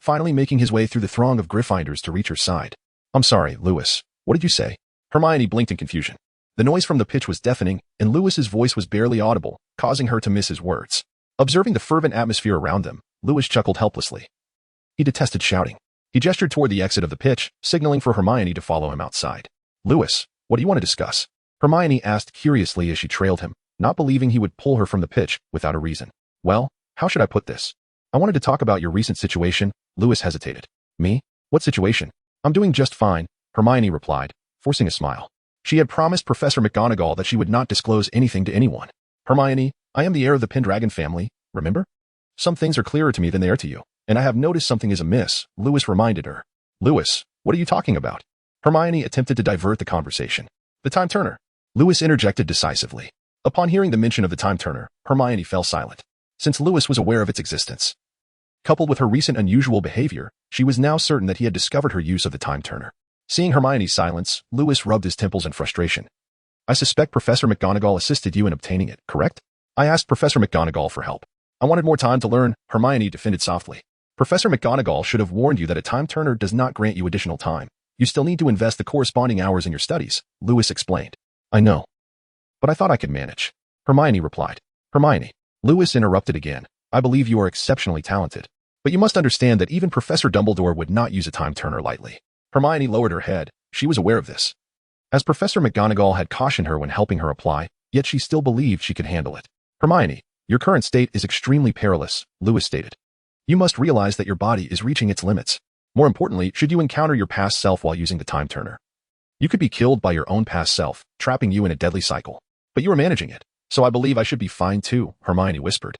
finally making his way through the throng of Gryffindors to reach her side. I'm sorry, Lewis. What did you say? Hermione blinked in confusion. The noise from the pitch was deafening, and Lewis's voice was barely audible, causing her to miss his words. Observing the fervent atmosphere around them, Lewis chuckled helplessly. He detested shouting. He gestured toward the exit of the pitch, signaling for Hermione to follow him outside. Lewis, what do you want to discuss? Hermione asked curiously as she trailed him, not believing he would pull her from the pitch without a reason. Well, how should I put this? I wanted to talk about your recent situation. Lewis hesitated. Me? What situation? I'm doing just fine, Hermione replied, forcing a smile. She had promised Professor McGonagall that she would not disclose anything to anyone. Hermione, I am the heir of the Pendragon family, remember? Some things are clearer to me than they are to you, and I have noticed something is amiss, Lewis reminded her. Lewis, what are you talking about? Hermione attempted to divert the conversation. The time turner. Lewis interjected decisively. Upon hearing the mention of the time turner, Hermione fell silent, since Lewis was aware of its existence. Coupled with her recent unusual behavior, she was now certain that he had discovered her use of the time turner. Seeing Hermione's silence, Lewis rubbed his temples in frustration. I suspect Professor McGonagall assisted you in obtaining it, correct? I asked Professor McGonagall for help. I wanted more time to learn, Hermione defended softly. Professor McGonagall should have warned you that a time turner does not grant you additional time. You still need to invest the corresponding hours in your studies, Lewis explained. I know. But I thought I could manage. Hermione replied. Hermione. Lewis interrupted again. I believe you are exceptionally talented. But you must understand that even Professor Dumbledore would not use a time turner lightly. Hermione lowered her head. She was aware of this, as Professor McGonagall had cautioned her when helping her apply, yet she still believed she could handle it. Hermione, Your current state is extremely perilous, Lewis stated. You must realize that your body is reaching its limits. More importantly, should you encounter your past self while using the time turner, you could be killed by your own past self, trapping you in a deadly cycle. But you are managing it, so I believe I should be fine too, Hermione whispered.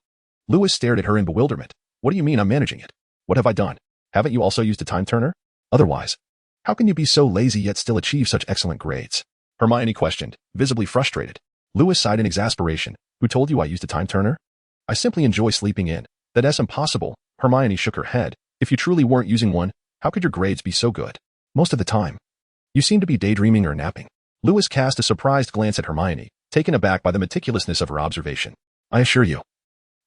Lewis stared at her in bewilderment. What do you mean I'm managing it? What have I done? Haven't you also used a time turner? Otherwise, how can you be so lazy yet still achieve such excellent grades? Hermione questioned, visibly frustrated. Lewis sighed in exasperation. Who told you I used a time turner? I simply enjoy sleeping in. That's impossible. Hermione shook her head. If you truly weren't using one, how could your grades be so good? Most of the time, you seem to be daydreaming or napping. Lewis cast a surprised glance at Hermione, taken aback by the meticulousness of her observation. I assure you,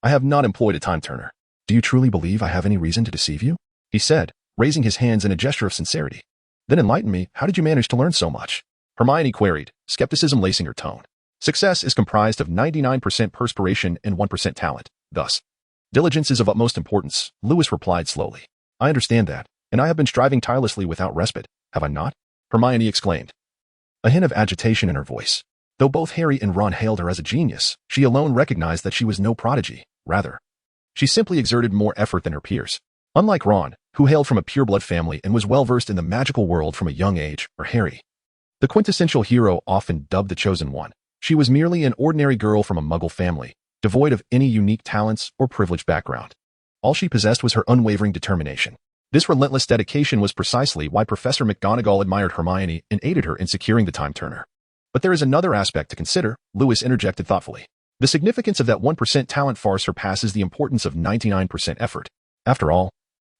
I have not employed a time turner. Do you truly believe I have any reason to deceive you? He said, raising his hands in a gesture of sincerity. Then enlighten me, how did you manage to learn so much? Hermione queried, skepticism lacing her tone. Success is comprised of 99% perspiration and 1% talent. Thus, diligence is of utmost importance, Lewis replied slowly. I understand that, and I have been striving tirelessly without respite, have I not? Hermione exclaimed, a hint of agitation in her voice. Though both Harry and Ron hailed her as a genius, she alone recognized that she was no prodigy. Rather, she simply exerted more effort than her peers. Unlike Ron, who hailed from a pureblood family and was well-versed in the magical world from a young age, or Harry, the quintessential hero often dubbed the Chosen One, she was merely an ordinary girl from a Muggle family, devoid of any unique talents or privileged background. All she possessed was her unwavering determination. This relentless dedication was precisely why Professor McGonagall admired Hermione and aided her in securing the time turner. But there is another aspect to consider, Lewis interjected thoughtfully. The significance of that 1% talent far surpasses the importance of 99% effort. After all,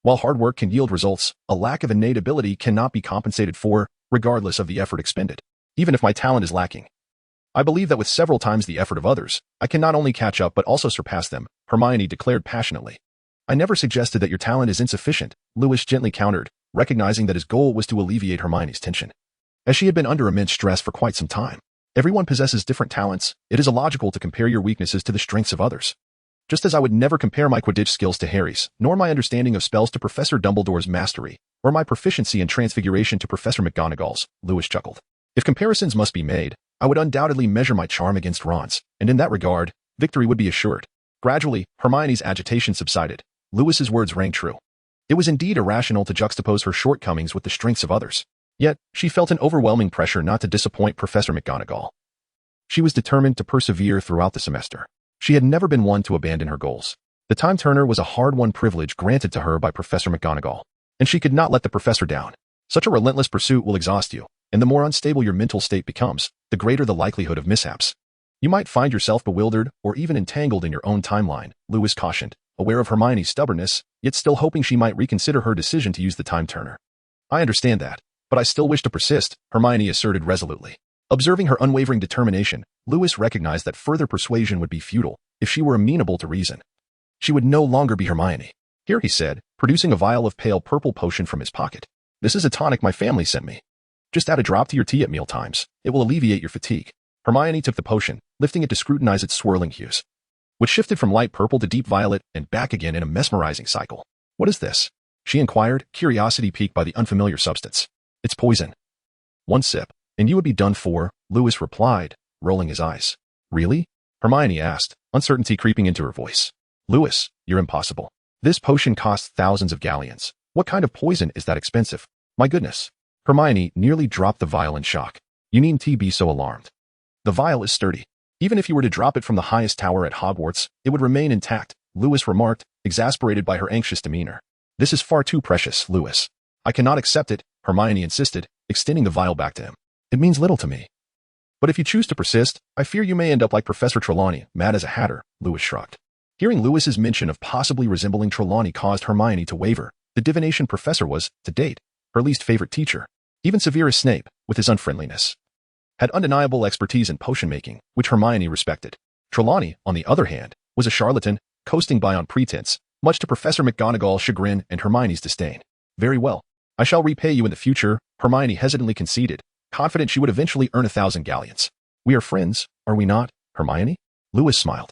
while hard work can yield results, a lack of innate ability cannot be compensated for, regardless of the effort expended. Even if my talent is lacking, I believe that with several times the effort of others, I can not only catch up but also surpass them, Hermione declared passionately. I never suggested that your talent is insufficient, Lewis gently countered, recognizing that his goal was to alleviate Hermione's tension. As she had been under immense stress for quite some time, everyone possesses different talents. It is illogical to compare your weaknesses to the strengths of others. Just as I would never compare my Quidditch skills to Harry's, nor my understanding of spells to Professor Dumbledore's mastery, or my proficiency in transfiguration to Professor McGonagall's, Lewis chuckled. If comparisons must be made, I would undoubtedly measure my charm against Ron's, and in that regard, victory would be assured. Gradually, Hermione's agitation subsided. Lewis's words rang true. It was indeed irrational to juxtapose her shortcomings with the strengths of others. Yet, she felt an overwhelming pressure not to disappoint Professor McGonagall. She was determined to persevere throughout the semester. She had never been one to abandon her goals. The time turner was a hard-won privilege granted to her by Professor McGonagall, and she could not let the professor down. Such a relentless pursuit will exhaust you, and the more unstable your mental state becomes, the greater the likelihood of mishaps. You might find yourself bewildered or even entangled in your own timeline, Lewis cautioned, aware of Hermione's stubbornness, yet still hoping she might reconsider her decision to use the time turner. I understand that, but I still wish to persist, Hermione asserted resolutely. Observing her unwavering determination, Lewis recognized that further persuasion would be futile if she were amenable to reason. She would no longer be Hermione. Here, he said, producing a vial of pale purple potion from his pocket. This is a tonic my family sent me. Just add a drop to your tea at mealtimes. It will alleviate your fatigue. Hermione took the potion, lifting it to scrutinize its swirling hues, which shifted from light purple to deep violet and back again in a mesmerizing cycle. What is this? She inquired, curiosity piqued by the unfamiliar substance. It's poison. One sip, and you would be done for, Lewis replied, rolling his eyes. Really? Hermione asked, uncertainty creeping into her voice. Lewis, you're impossible. This potion costs thousands of galleons. What kind of poison is that expensive? My goodness. Hermione nearly dropped the vial in shock. You needn't be so alarmed. The vial is sturdy. Even if you were to drop it from the highest tower at Hogwarts, it would remain intact, Lewis remarked, exasperated by her anxious demeanor. This is far too precious, Lewis. I cannot accept it, Hermione insisted, extending the vial back to him. It means little to me. But if you choose to persist, I fear you may end up like Professor Trelawney, mad as a hatter, Lewis shrugged. Hearing Lewis's mention of possibly resembling Trelawney caused Hermione to waver. The divination professor was, to date, her least favorite teacher. Even Severus Snape, with his unfriendliness, had undeniable expertise in potion-making, which Hermione respected. Trelawney, on the other hand, was a charlatan, coasting by on pretense, much to Professor McGonagall's chagrin and Hermione's disdain. Very well. I shall repay you in the future, Hermione hesitantly conceded, confident she would eventually earn 1,000 galleons. We are friends, are we not, Hermione? Lewis smiled.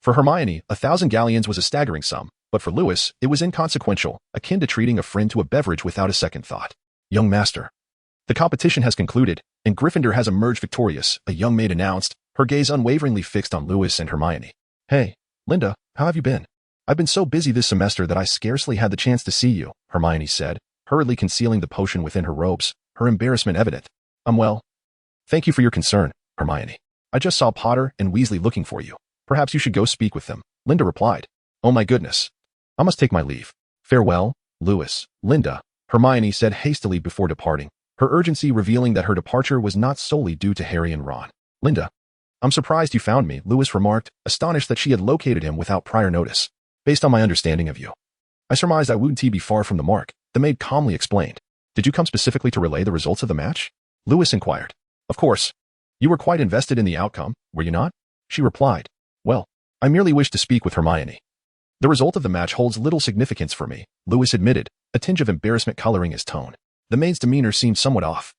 For Hermione, 1,000 galleons was a staggering sum, but for Lewis, it was inconsequential, akin to treating a friend to a beverage without a second thought. Young master. The competition has concluded, and Gryffindor has emerged victorious, a young maid announced, her gaze unwaveringly fixed on Lewis and Hermione. Hey, Linda, how have you been? I've been so busy this semester that I scarcely had the chance to see you, Hermione said, hurriedly concealing the potion within her robes, her embarrassment evident. Well. Thank you for your concern, Hermione. I just saw Potter and Weasley looking for you. Perhaps you should go speak with them, Linda replied. Oh my goodness. I must take my leave. Farewell, Lewis, Linda, Hermione said hastily before departing, her urgency revealing that her departure was not solely due to Harry and Ron. Linda. I'm surprised you found me, Lewis remarked, astonished that she had located him without prior notice. Based on my understanding of you, I surmised I wouldn't be far from the mark, the maid calmly explained. Did you come specifically to relay the results of the match? Lewis inquired. Of course. You were quite invested in the outcome, were you not? She replied. Well, I merely wished to speak with Hermione. The result of the match holds little significance for me, Lewis admitted, a tinge of embarrassment coloring his tone. The maid's demeanor seemed somewhat off,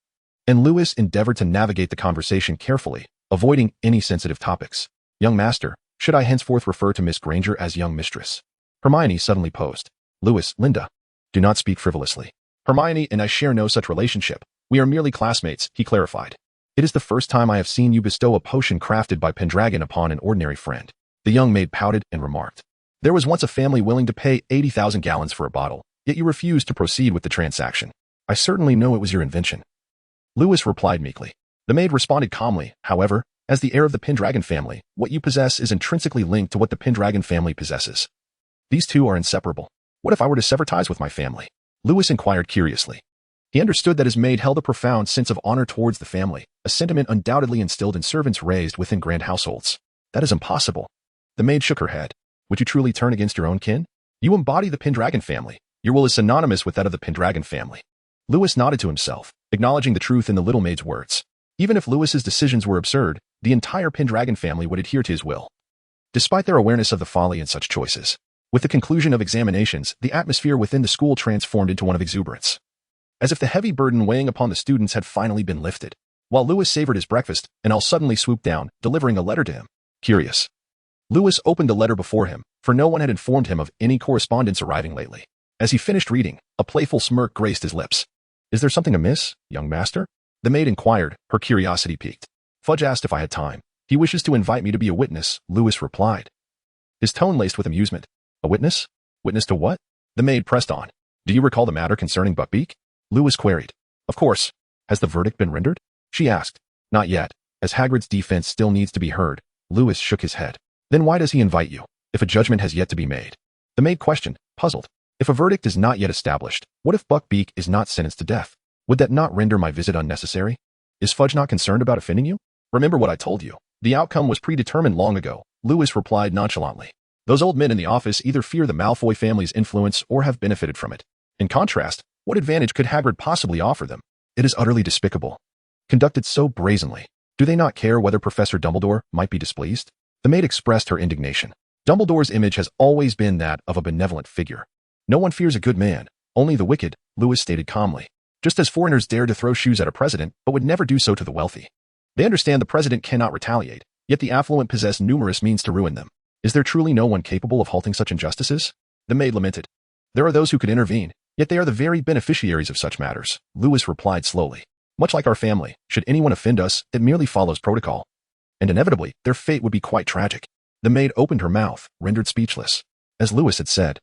and Lewis endeavored to navigate the conversation carefully, avoiding any sensitive topics. Young master, should I henceforth refer to Miss Granger as young mistress? Hermione suddenly posed. Lewis, Linda, do not speak frivolously. Hermione and I share no such relationship. We are merely classmates, he clarified. It is the first time I have seen you bestow a potion crafted by Pendragon upon an ordinary friend. The young maid pouted and remarked. There was once a family willing to pay 80,000 gallons for a bottle, yet you refused to proceed with the transaction. I certainly know it was your invention. Lewis replied meekly. The maid responded calmly, however, as the heir of the Pendragon family, what you possess is intrinsically linked to what the Pendragon family possesses. These two are inseparable. What if I were to sever ties with my family? Lewis inquired curiously. He understood that his maid held a profound sense of honor towards the family, a sentiment undoubtedly instilled in servants raised within grand households. That is impossible. The maid shook her head. Would you truly turn against your own kin? You embody the Pendragon family. Your will is synonymous with that of the Pendragon family. Lewis nodded to himself, acknowledging the truth in the little maid's words. Even if Lewis's decisions were absurd, the entire Pendragon family would adhere to his will. Despite their awareness of the folly in such choices, with the conclusion of examinations, the atmosphere within the school transformed into one of exuberance. As if the heavy burden weighing upon the students had finally been lifted. While Lewis savored his breakfast, an owl suddenly swooped down, delivering a letter to him. Curious. Lewis opened the letter before him, for no one had informed him of any correspondence arriving lately. As he finished reading, a playful smirk graced his lips. Is there something amiss, young master? The maid inquired, her curiosity piqued. Fudge asked if I had time. He wishes to invite me to be a witness, Lewis replied. His tone laced with amusement. A witness? Witness to what? The maid pressed on. Do you recall the matter concerning Buckbeak? Lewis queried. Of course. Has the verdict been rendered? She asked. Not yet, as Hagrid's defense still needs to be heard. Lewis shook his head. Then why does he invite you, if a judgment has yet to be made? The maid questioned, puzzled. If a verdict is not yet established, what if Buckbeak is not sentenced to death? Would that not render my visit unnecessary? Is Fudge not concerned about offending you? Remember what I told you. The outcome was predetermined long ago, Lewis replied nonchalantly. Those old men in the office either fear the Malfoy family's influence or have benefited from it. In contrast, what advantage could Hagrid possibly offer them? It is utterly despicable. Conducted so brazenly. Do they not care whether Professor Dumbledore might be displeased? The maid expressed her indignation. Dumbledore's image has always been that of a benevolent figure. No one fears a good man, only the wicked, Lewis stated calmly. Just as foreigners dare to throw shoes at a president, but would never do so to the wealthy. They understand the president cannot retaliate, yet the affluent possess numerous means to ruin them. Is there truly no one capable of halting such injustices? The maid lamented. There are those who could intervene, yet they are the very beneficiaries of such matters, Lewis replied slowly. Much like our family, should anyone offend us, it merely follows protocol. And inevitably, their fate would be quite tragic. The maid opened her mouth, rendered speechless. As Lewis had said,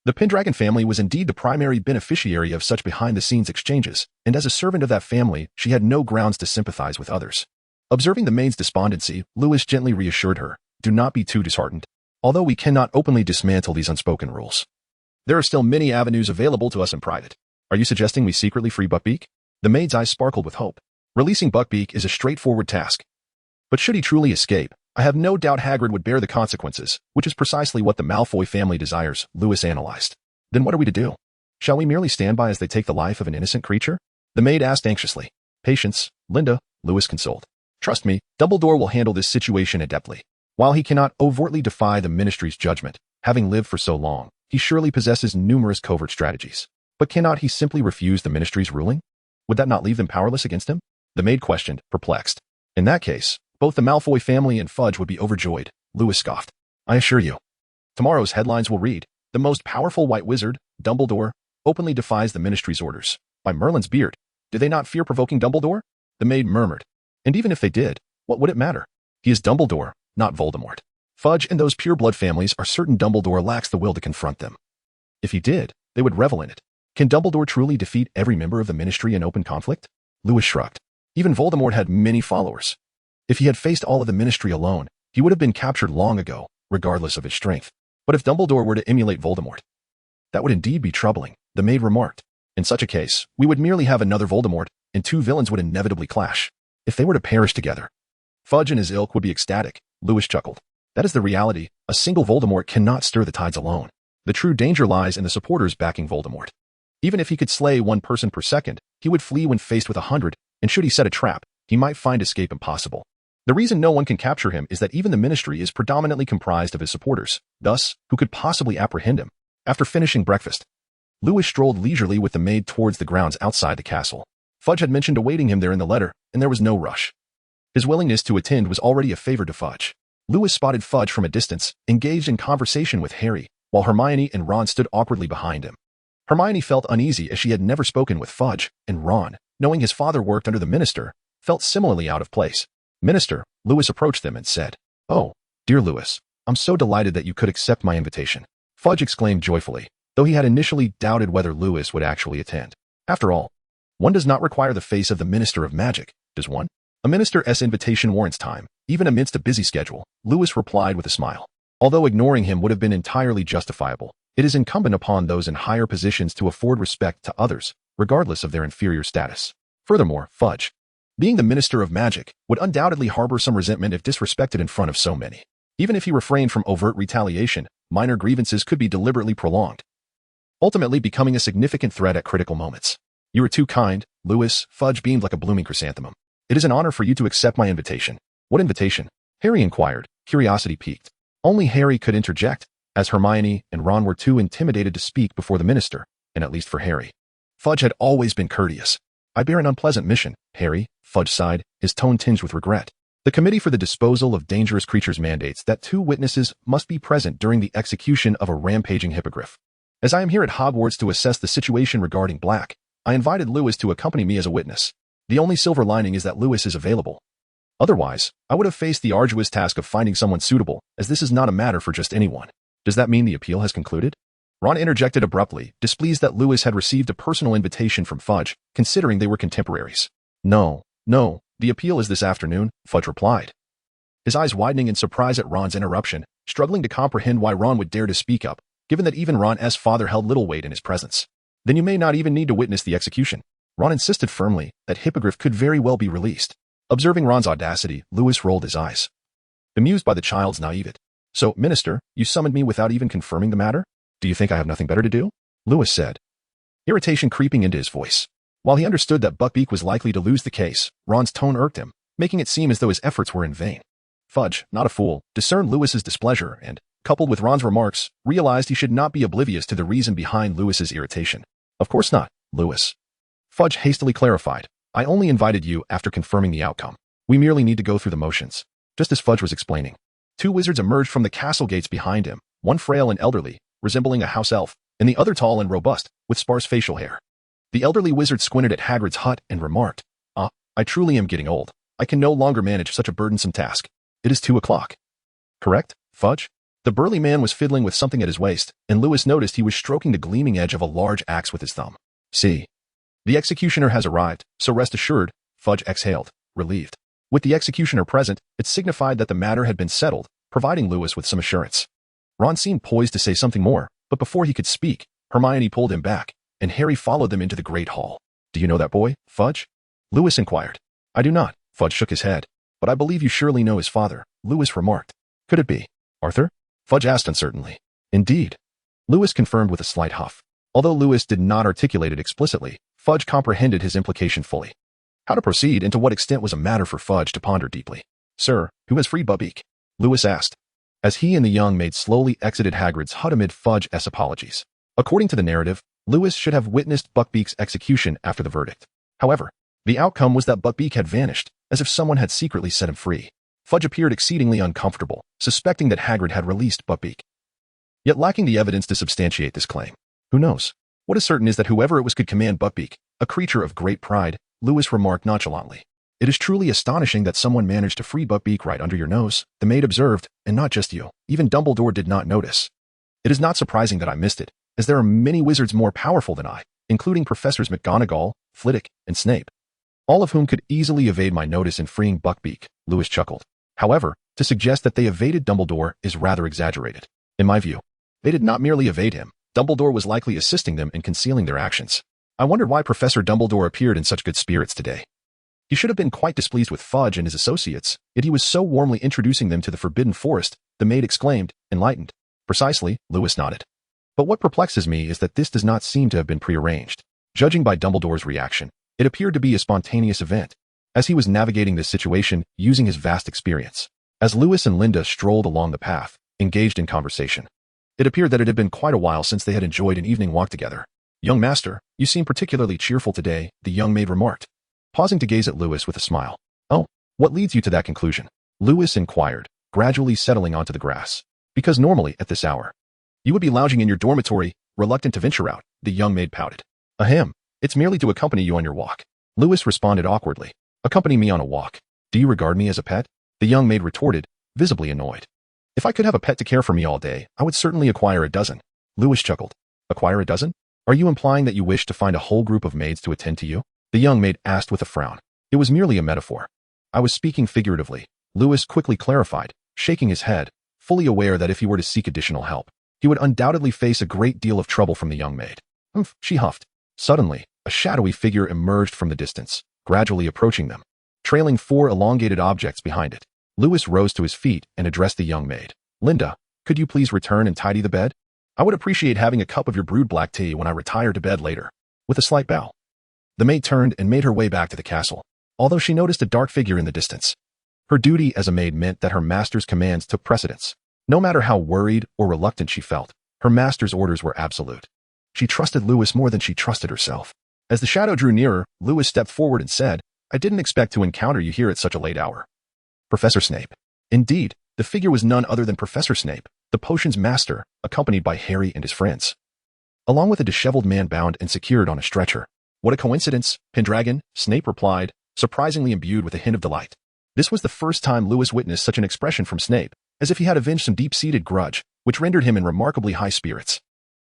the Pendragon family was indeed the primary beneficiary of such behind-the-scenes exchanges, and as a servant of that family, she had no grounds to sympathize with others. Observing the maid's despondency, Lewis gently reassured her, do not be too disheartened. Although we cannot openly dismantle these unspoken rules, there are still many avenues available to us in private. Are you suggesting we secretly free Buckbeak? The maid's eyes sparkled with hope. Releasing Buckbeak is a straightforward task. But should he truly escape, I have no doubt Hagrid would bear the consequences, which is precisely what the Malfoy family desires, Lewis analyzed. Then what are we to do? Shall we merely stand by as they take the life of an innocent creature? The maid asked anxiously. Patience, Linda, Lewis consoled. Trust me, Dumbledore will handle this situation adeptly. While he cannot overtly defy the Ministry's judgment, having lived for so long, he surely possesses numerous covert strategies. But cannot he simply refuse the Ministry's ruling? Would that not leave them powerless against him? The maid questioned, perplexed. In that case, both the Malfoy family and Fudge would be overjoyed, Lewis scoffed. I assure you. Tomorrow's headlines will read, the most powerful white wizard, Dumbledore, openly defies the Ministry's orders. By Merlin's beard, do they not fear provoking Dumbledore? The maid murmured. And even if they did, what would it matter? He is Dumbledore, not Voldemort. Fudge and those pure-blood families are certain Dumbledore lacks the will to confront them. If he did, they would revel in it. Can Dumbledore truly defeat every member of the Ministry in open conflict? Lewis shrugged. Even Voldemort had many followers. If he had faced all of the Ministry alone, he would have been captured long ago, regardless of his strength. But if Dumbledore were to emulate Voldemort, that would indeed be troubling, the maid remarked. In such a case, we would merely have another Voldemort, and two villains would inevitably clash. If they were to perish together, Fudge and his ilk would be ecstatic, Lewis chuckled. That is the reality. A single Voldemort cannot stir the tides alone. The true danger lies in the supporters backing Voldemort. Even if he could slay one person per second, he would flee when faced with 100, and should he set a trap, he might find escape impossible. The reason no one can capture him is that even the Ministry is predominantly comprised of his supporters. Thus, who could possibly apprehend him? After finishing breakfast, Lewis strolled leisurely with the maid towards the grounds outside the castle. Fudge had mentioned awaiting him there in the letter, and there was no rush. His willingness to attend was already a favor to Fudge. Lewis spotted Fudge from a distance, engaged in conversation with Harry, while Hermione and Ron stood awkwardly behind him. Hermione felt uneasy as she had never spoken with Fudge, and Ron, knowing his father worked under the minister, felt similarly out of place. Minister, Lewis approached them and said, "Oh, dear Lewis, I'm so delighted that you could accept my invitation." Fudge exclaimed joyfully, though he had initially doubted whether Lewis would actually attend. After all, one does not require the face of the Minister of Magic, does one? A minister's invitation warrants time, even amidst a busy schedule, Lewis replied with a smile. Although ignoring him would have been entirely justifiable, it is incumbent upon those in higher positions to afford respect to others, regardless of their inferior status. Furthermore, Fudge, being the Minister of Magic, would undoubtedly harbor some resentment if disrespected in front of so many. Even if he refrained from overt retaliation, minor grievances could be deliberately prolonged, ultimately becoming a significant threat at critical moments. "You are too kind, Lewis," Fudge beamed like a blooming chrysanthemum. "It is an honor for you to accept my invitation." "What invitation?" Harry inquired, curiosity piqued. Only Harry could interject, as Hermione and Ron were too intimidated to speak before the minister, and at least for Harry. Fudge had always been courteous. "I bear an unpleasant mission, Harry," Fudge sighed, his tone tinged with regret. "The Committee for the Disposal of Dangerous Creatures mandates that 2 witnesses must be present during the execution of a rampaging hippogriff. As I am here at Hogwarts to assess the situation regarding Black, I invited Lewis to accompany me as a witness. The only silver lining is that Lewis is available. Otherwise, I would have faced the arduous task of finding someone suitable, as this is not a matter for just anyone." "Does that mean the appeal has concluded?" Ron interjected abruptly, displeased that Lewis had received a personal invitation from Fudge, considering they were contemporaries. No, the appeal is this afternoon," Fudge replied, his eyes widening in surprise at Ron's interruption, struggling to comprehend why Ron would dare to speak up, given that even Ron's father held little weight in his presence. "Then you may not even need to witness the execution." Ron insisted firmly that Hippogriff could very well be released. Observing Ron's audacity, Lewis rolled his eyes, bemused by the child's naivete. "So, Minister, you summoned me without even confirming the matter? Do you think I have nothing better to do?" Lewis said, irritation creeping into his voice. While he understood that Buckbeak was likely to lose the case, Ron's tone irked him, making it seem as though his efforts were in vain. Fudge, not a fool, discerned Lewis's displeasure and, coupled with Ron's remarks, realized he should not be oblivious to the reason behind Lewis's irritation. "Of course not, Lewis." Fudge hastily clarified, "I only invited you after confirming the outcome. We merely need to go through the motions." Just as Fudge was explaining, 2 wizards emerged from the castle gates behind him, one frail and elderly, resembling a house elf, and the other tall and robust, with sparse facial hair. The elderly wizard squinted at Hagrid's hut and remarked, I truly am getting old. I can no longer manage such a burdensome task. It is 2 o'clock. Correct, Fudge?" The burly man was fiddling with something at his waist, and Lewis noticed he was stroking the gleaming edge of a large axe with his thumb. "See. The executioner has arrived, so rest assured," Fudge exhaled, relieved. With the executioner present, it signified that the matter had been settled, providing Lewis with some assurance. Ron seemed poised to say something more, but before he could speak, Hermione pulled him back, and Harry followed them into the great hall. "Do you know that boy, Fudge?" Lewis inquired. "I do not," Fudge shook his head. "But I believe you surely know his father," Lewis remarked. "Could it be Arthur?" Fudge asked uncertainly. "Indeed," Lewis confirmed with a slight huff. Although Lewis did not articulate it explicitly, Fudge comprehended his implication fully. How to proceed and to what extent was a matter for Fudge to ponder deeply. "Sir, who has freed Buckbeak?" Lewis asked, as he and the young maid slowly exited Hagrid's hut amid Fudge's apologies. According to the narrative, Lewis should have witnessed Buckbeak's execution after the verdict. However, the outcome was that Buckbeak had vanished, as if someone had secretly set him free. Fudge appeared exceedingly uncomfortable, suspecting that Hagrid had released Buckbeak, yet lacking the evidence to substantiate this claim. Who knows? What is certain is that whoever it was could command Buckbeak, a creature of great pride, Lewis remarked nonchalantly. It is truly astonishing that someone managed to free Buckbeak right under your nose, the maid observed, and not just you. Even Dumbledore did not notice. It is not surprising that I missed it, as there are many wizards more powerful than I, including Professors McGonagall, Flitwick, and Snape, all of whom could easily evade my notice in freeing Buckbeak, Lewis chuckled. However, to suggest that they evaded Dumbledore is rather exaggerated. In my view, they did not merely evade him. Dumbledore was likely assisting them in concealing their actions. I wondered why Professor Dumbledore appeared in such good spirits today. He should have been quite displeased with Fudge and his associates, yet he was so warmly introducing them to the Forbidden Forest, the maid exclaimed, enlightened. Precisely, Lewis nodded. But what perplexes me is that this does not seem to have been prearranged. Judging by Dumbledore's reaction, it appeared to be a spontaneous event, as he was navigating this situation using his vast experience. As Lewis and Linda strolled along the path, engaged in conversation, it appeared that it had been quite a while since they had enjoyed an evening walk together. Young master, you seem particularly cheerful today, the young maid remarked, pausing to gaze at Lewis with a smile. Oh, what leads you to that conclusion? Lewis inquired, gradually settling onto the grass. Because normally, at this hour, you would be lounging in your dormitory, reluctant to venture out, the young maid pouted. Ahem, it's merely to accompany you on your walk. Lewis responded awkwardly. Accompany me on a walk. Do you regard me as a pet? The young maid retorted, visibly annoyed. If I could have a pet to care for me all day, I would certainly acquire a dozen. Lewis chuckled. Acquire a dozen? Are you implying that you wish to find a whole group of maids to attend to you? The young maid asked with a frown. It was merely a metaphor. I was speaking figuratively. Lewis quickly clarified, shaking his head, fully aware that if he were to seek additional help, he would undoubtedly face a great deal of trouble from the young maid. Humph, she huffed. Suddenly, a shadowy figure emerged from the distance, gradually approaching them, trailing 4 elongated objects behind it. Lewis rose to his feet and addressed the young maid. Linda, could you please return and tidy the bed? I would appreciate having a cup of your brewed black tea when I retire to bed later. With a slight bow, the maid turned and made her way back to the castle, although she noticed a dark figure in the distance. Her duty as a maid meant that her master's commands took precedence. No matter how worried or reluctant she felt, her master's orders were absolute. She trusted Lewis more than she trusted herself. As the shadow drew nearer, Lewis stepped forward and said, I didn't expect to encounter you here at such a late hour. Professor Snape. Indeed, the figure was none other than Professor Snape, the potions master, accompanied by Harry and his friends, along with a disheveled man bound and secured on a stretcher. What a coincidence, Pendragon, Snape replied, surprisingly imbued with a hint of delight. This was the first time Lewis witnessed such an expression from Snape, as if he had avenged some deep-seated grudge, which rendered him in remarkably high spirits.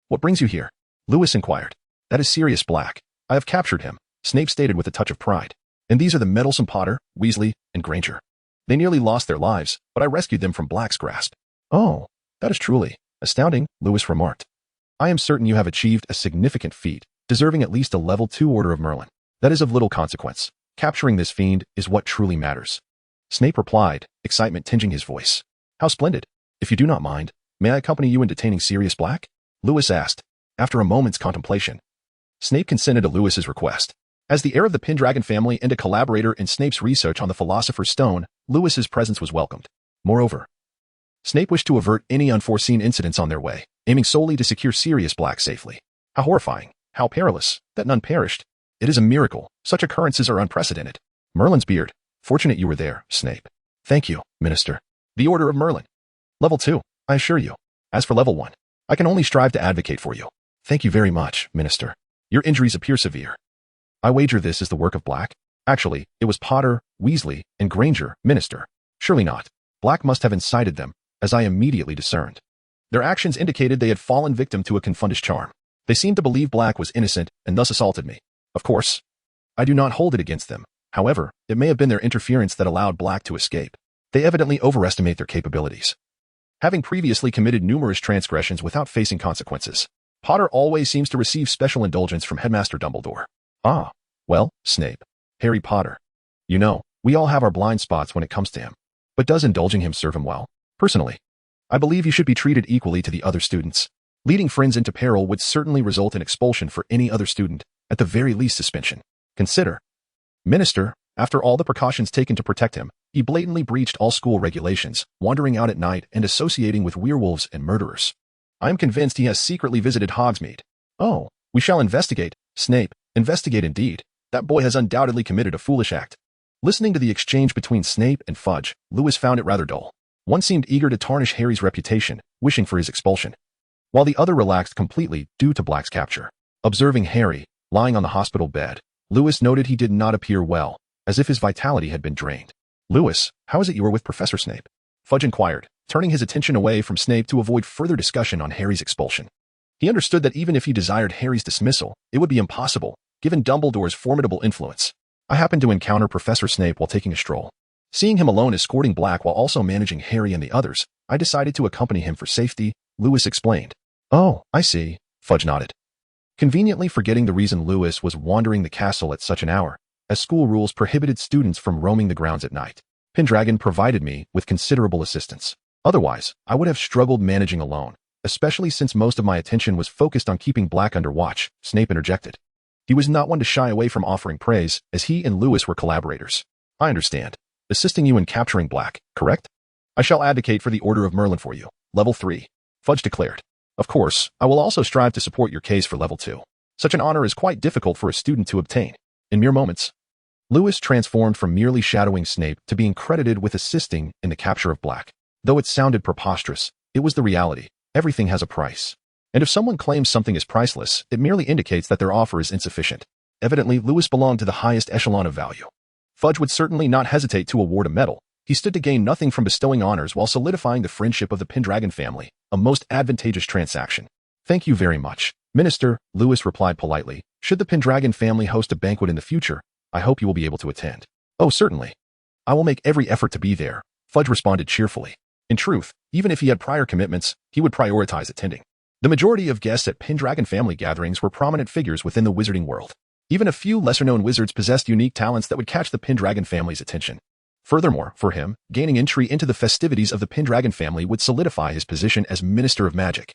What brings you here? Lewis inquired. That is Sirius Black. I have captured him, Snape stated with a touch of pride. And these are the meddlesome Potter, Weasley, and Granger. They nearly lost their lives, but I rescued them from Black's grasp. Oh, that is truly astounding, Lewis remarked. I am certain you have achieved a significant feat, deserving at least a level 2 Order of Merlin. That is of little consequence. Capturing this fiend is what truly matters. Snape replied, excitement tinging his voice. How splendid. If you do not mind, may I accompany you in detaining Sirius Black? Lewis asked. After a moment's contemplation, Snape consented to Lewis's request. As the heir of the Pendragon family and a collaborator in Snape's research on the Philosopher's Stone, Lewis's presence was welcomed. Moreover, Snape wished to avert any unforeseen incidents on their way, aiming solely to secure Sirius Black safely. How horrifying, how perilous, that none perished. It is a miracle. Such occurrences are unprecedented. Merlin's beard. Fortunate you were there, Snape. Thank you, Minister. The Order of Merlin. Level 2, I assure you. As for Level 1, I can only strive to advocate for you. Thank you very much, Minister. Your injuries appear severe. I wager this is the work of Black. Actually, it was Potter, Weasley, and Granger, Minister. Surely not. Black must have incited them, as I immediately discerned. Their actions indicated they had fallen victim to a confundish charm. They seemed to believe Black was innocent and thus assaulted me. Of course, I do not hold it against them. However, it may have been their interference that allowed Black to escape. They evidently overestimate their capabilities. Having previously committed numerous transgressions without facing consequences, Potter always seems to receive special indulgence from Headmaster Dumbledore. Ah, well, Snape, Harry Potter. You know, we all have our blind spots when it comes to him. But does indulging him serve him well? Personally, I believe you should be treated equally to the other students. Leading friends into peril would certainly result in expulsion for any other student, at the very least suspension. Consider. Minister, after all the precautions taken to protect him, he blatantly breached all school regulations, wandering out at night and associating with werewolves and murderers. I am convinced he has secretly visited Hogsmeade. Oh, we shall investigate. Snape, investigate indeed. That boy has undoubtedly committed a foolish act. Listening to the exchange between Snape and Fudge, Lewis found it rather dull. One seemed eager to tarnish Harry's reputation, wishing for his expulsion, while the other relaxed completely due to Black's capture. Observing Harry, lying on the hospital bed, Lewis noted he did not appear well, as if his vitality had been drained. "Lewis, how is it you are with Professor Snape?" Fudge inquired, turning his attention away from Snape to avoid further discussion on Harry's expulsion. He understood that even if he desired Harry's dismissal, it would be impossible, given Dumbledore's formidable influence. "I happened to encounter Professor Snape while taking a stroll. Seeing him alone escorting Black while also managing Harry and the others, I decided to accompany him for safety," Lewis explained. "Oh, I see," Fudge nodded, conveniently forgetting the reason Lewis was wandering the castle at such an hour, as school rules prohibited students from roaming the grounds at night. "Pendragon provided me with considerable assistance. Otherwise, I would have struggled managing alone, especially since most of my attention was focused on keeping Black under watch," Snape interjected. He was not one to shy away from offering praise, as he and Lewis were collaborators. "I understand. Assisting you in capturing Black, correct? I shall advocate for the Order of Merlin for you, level 3, Fudge declared. "Of course, I will also strive to support your case for level 2. Such an honor is quite difficult for a student to obtain." In mere moments, Lewis transformed from merely shadowing Snape to being credited with assisting in the capture of Black. Though it sounded preposterous, it was the reality. Everything has a price. And if someone claims something is priceless, it merely indicates that their offer is insufficient. Evidently, Lewis belonged to the highest echelon of value. Fudge would certainly not hesitate to award a medal. He stood to gain nothing from bestowing honors while solidifying the friendship of the Pendragon family, a most advantageous transaction. "Thank you very much, Minister," Lewis replied politely. "Should the Pendragon family host a banquet in the future, I hope you will be able to attend." "Oh, certainly. I will make every effort to be there," Fudge responded cheerfully. In truth, even if he had prior commitments, he would prioritize attending. The majority of guests at Pendragon family gatherings were prominent figures within the wizarding world. Even a few lesser-known wizards possessed unique talents that would catch the Pendragon family's attention. Furthermore, for him, gaining entry into the festivities of the Pendragon family would solidify his position as Minister of Magic.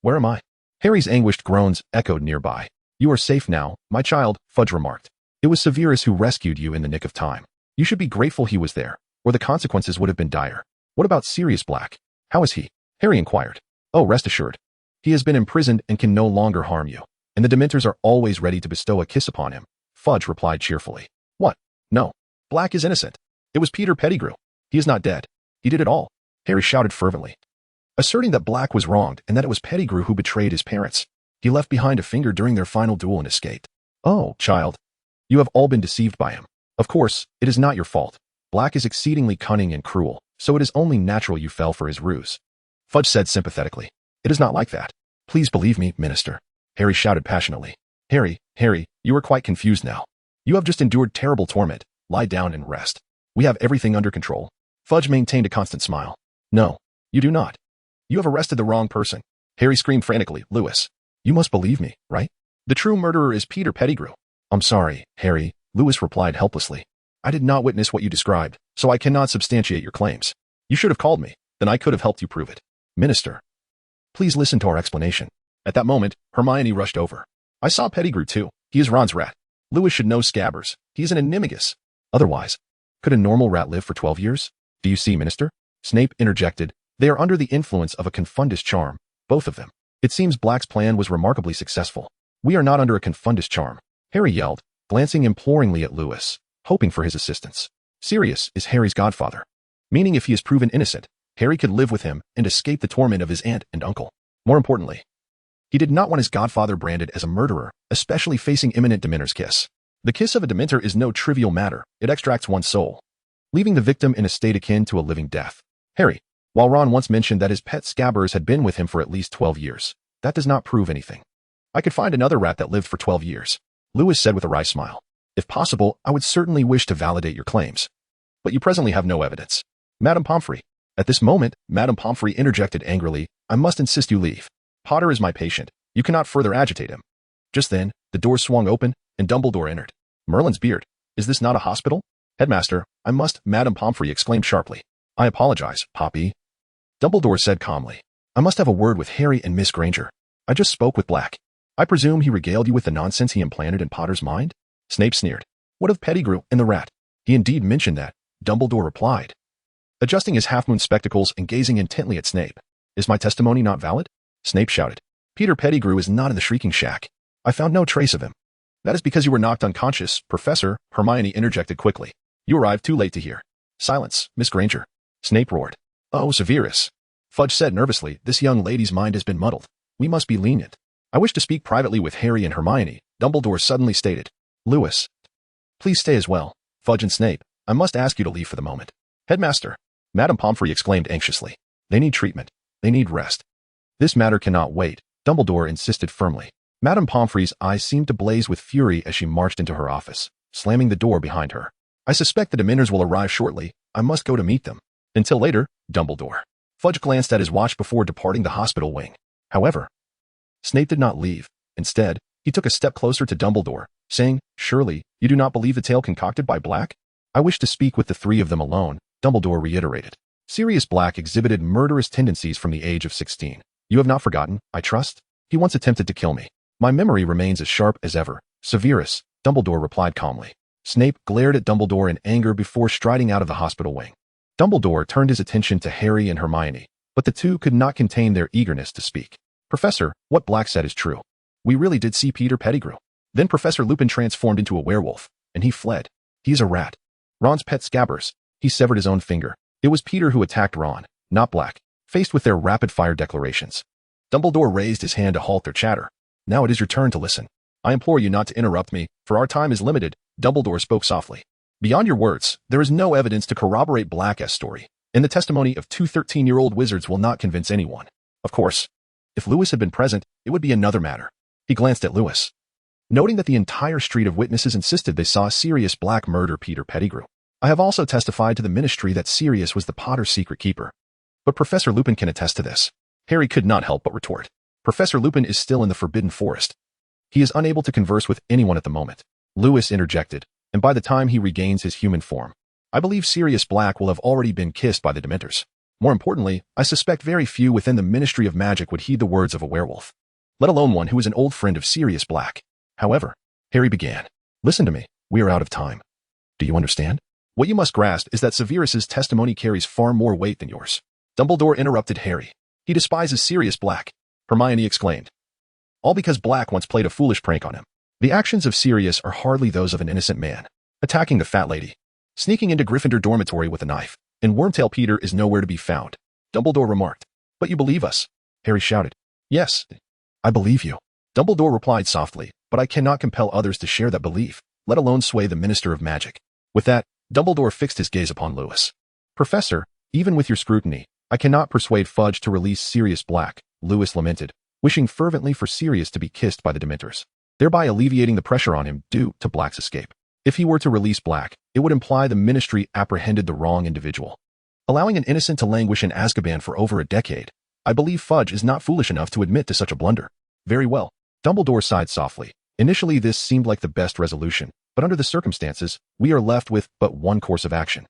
Where am I?" Harry's anguished groans echoed nearby. "You are safe now, my child," Fudge remarked. "It was Sirius who rescued you in the nick of time. You should be grateful he was there, or the consequences would have been dire." "What about Sirius Black? How is he?" Harry inquired. "Oh, rest assured. He has been imprisoned and can no longer harm you, and the Dementors are always ready to bestow a kiss upon him," Fudge replied cheerfully. "What? No. Black is innocent. It was Peter Pettigrew. He is not dead. He did it all," Harry shouted fervently, asserting that Black was wronged and that it was Pettigrew who betrayed his parents. "He left behind a finger during their final duel and escaped." "Oh, child. You have all been deceived by him. Of course, it is not your fault. Black is exceedingly cunning and cruel, so it is only natural you fell for his ruse," Fudge said sympathetically. "It is not like that. Please believe me, Minister," Harry shouted passionately. Harry, you are quite confused now. You have just endured terrible torment. Lie down and rest. We have everything under control." Fudge maintained a constant smile. "No, you do not. You have arrested the wrong person." Harry screamed frantically. "Lewis, you must believe me, right? The true murderer is Peter Pettigrew." "I'm sorry, Harry," Lewis replied helplessly. "I did not witness what you described, so I cannot substantiate your claims. You should have called me, then I could have helped you prove it." "Minister, please listen to our explanation." At that moment, Hermione rushed over. "I saw Pettigrew too. He is Ron's rat. Lewis should know Scabbers. He is an animagus. Otherwise, could a normal rat live for 12 years? Do you see, Minister?" Snape interjected. "They are under the influence of a confundus charm, both of them. It seems Black's plan was remarkably successful." "We are not under a confundus charm," Harry yelled, glancing imploringly at Lewis, hoping for his assistance. "Sirius is Harry's godfather, meaning if he is proven innocent, Harry could live with him and escape the torment of his aunt and uncle. More importantly, he did not want his godfather branded as a murderer, especially facing imminent Dementor's kiss. The kiss of a Dementor is no trivial matter. It extracts one's soul, leaving the victim in a state akin to a living death. Harry, while Ron once mentioned that his pet Scabbers had been with him for at least 12 years, that does not prove anything. I could find another rat that lived for 12 years, Lewis said with a wry smile. If possible, I would certainly wish to validate your claims. But you presently have no evidence. Madame Pomfrey. At this moment, Madame Pomfrey interjected angrily. I must insist you leave. Potter is my patient. You cannot further agitate him. Just then, the door swung open, and Dumbledore entered. Merlin's beard. Is this not a hospital? Headmaster, I must, Madame Pomfrey exclaimed sharply. I apologize, Poppy. Dumbledore said calmly. I must have a word with Harry and Miss Granger. I just spoke with Black. I presume he regaled you with the nonsense he implanted in Potter's mind? Snape sneered. What of Pettigrew and the rat? He indeed mentioned that, Dumbledore replied, adjusting his half-moon spectacles and gazing intently at Snape. Is my testimony not valid? Snape shouted. Peter Pettigrew is not in the Shrieking Shack. I found no trace of him. That is because you were knocked unconscious, Professor, Hermione interjected quickly. You arrived too late to hear. Silence, Miss Granger. Snape roared. Oh, Severus. Fudge said nervously, this young lady's mind has been muddled. We must be lenient. I wish to speak privately with Harry and Hermione, Dumbledore suddenly stated. Lewis. Please stay as well, Fudge and Snape, I must ask you to leave for the moment. Headmaster, Madame Pomfrey exclaimed anxiously. They need treatment. They need rest. This matter cannot wait, Dumbledore insisted firmly. Madame Pomfrey's eyes seemed to blaze with fury as she marched into her office, slamming the door behind her. I suspect the Dementors will arrive shortly. I must go to meet them. Until later, Dumbledore. Fudge glanced at his watch before departing the hospital wing. However, Snape did not leave. Instead, he took a step closer to Dumbledore, saying, Surely, you do not believe the tale concocted by Black? I wish to speak with the three of them alone, Dumbledore reiterated. Sirius Black exhibited murderous tendencies from the age of 16. You have not forgotten, I trust? He once attempted to kill me. My memory remains as sharp as ever. Severus, Dumbledore replied calmly. Snape glared at Dumbledore in anger before striding out of the hospital wing. Dumbledore turned his attention to Harry and Hermione, but the two could not contain their eagerness to speak. Professor, what Black said is true. We really did see Peter Pettigrew. Then Professor Lupin transformed into a werewolf, and he fled. He is a rat. Ron's pet Scabbers. He severed his own finger. It was Peter who attacked Ron, not Black. Faced with their rapid-fire declarations, Dumbledore raised his hand to halt their chatter. Now it is your turn to listen. I implore you not to interrupt me, for our time is limited, Dumbledore spoke softly. Beyond your words, there is no evidence to corroborate Black's story, and the testimony of two 13-year-old wizards will not convince anyone. Of course, if Lewis had been present, it would be another matter. He glanced at Lewis, noting that the entire street of witnesses insisted they saw Sirius Black murder Peter Pettigrew. I have also testified to the ministry that Sirius was the Potter's secret keeper. But Professor Lupin can attest to this. Harry could not help but retort. Professor Lupin is still in the Forbidden Forest. He is unable to converse with anyone at the moment. Lewis interjected, and by the time he regains his human form, I believe Sirius Black will have already been kissed by the Dementors. More importantly, I suspect very few within the Ministry of Magic would heed the words of a werewolf, let alone one who is an old friend of Sirius Black. However, Harry began. Listen to me, we are out of time. Do you understand? What you must grasp is that Severus's testimony carries far more weight than yours. Dumbledore interrupted Harry. He despises Sirius Black, Hermione exclaimed. All because Black once played a foolish prank on him. The actions of Sirius are hardly those of an innocent man. Attacking the fat lady, sneaking into Gryffindor dormitory with a knife, and Wormtail Peter is nowhere to be found, Dumbledore remarked. But you believe us, Harry shouted. Yes, I believe you. Dumbledore replied softly, but I cannot compel others to share that belief, let alone sway the Minister of Magic. With that, Dumbledore fixed his gaze upon Lewis. Professor, even with your scrutiny, I cannot persuade Fudge to release Sirius Black, Lewis lamented, wishing fervently for Sirius to be kissed by the Dementors, thereby alleviating the pressure on him due to Black's escape. If he were to release Black, it would imply the Ministry apprehended the wrong individual, allowing an innocent to languish in Azkaban for over a decade. I believe Fudge is not foolish enough to admit to such a blunder. Very well. Dumbledore sighed softly. Initially this seemed like the best resolution, but under the circumstances, we are left with but one course of action.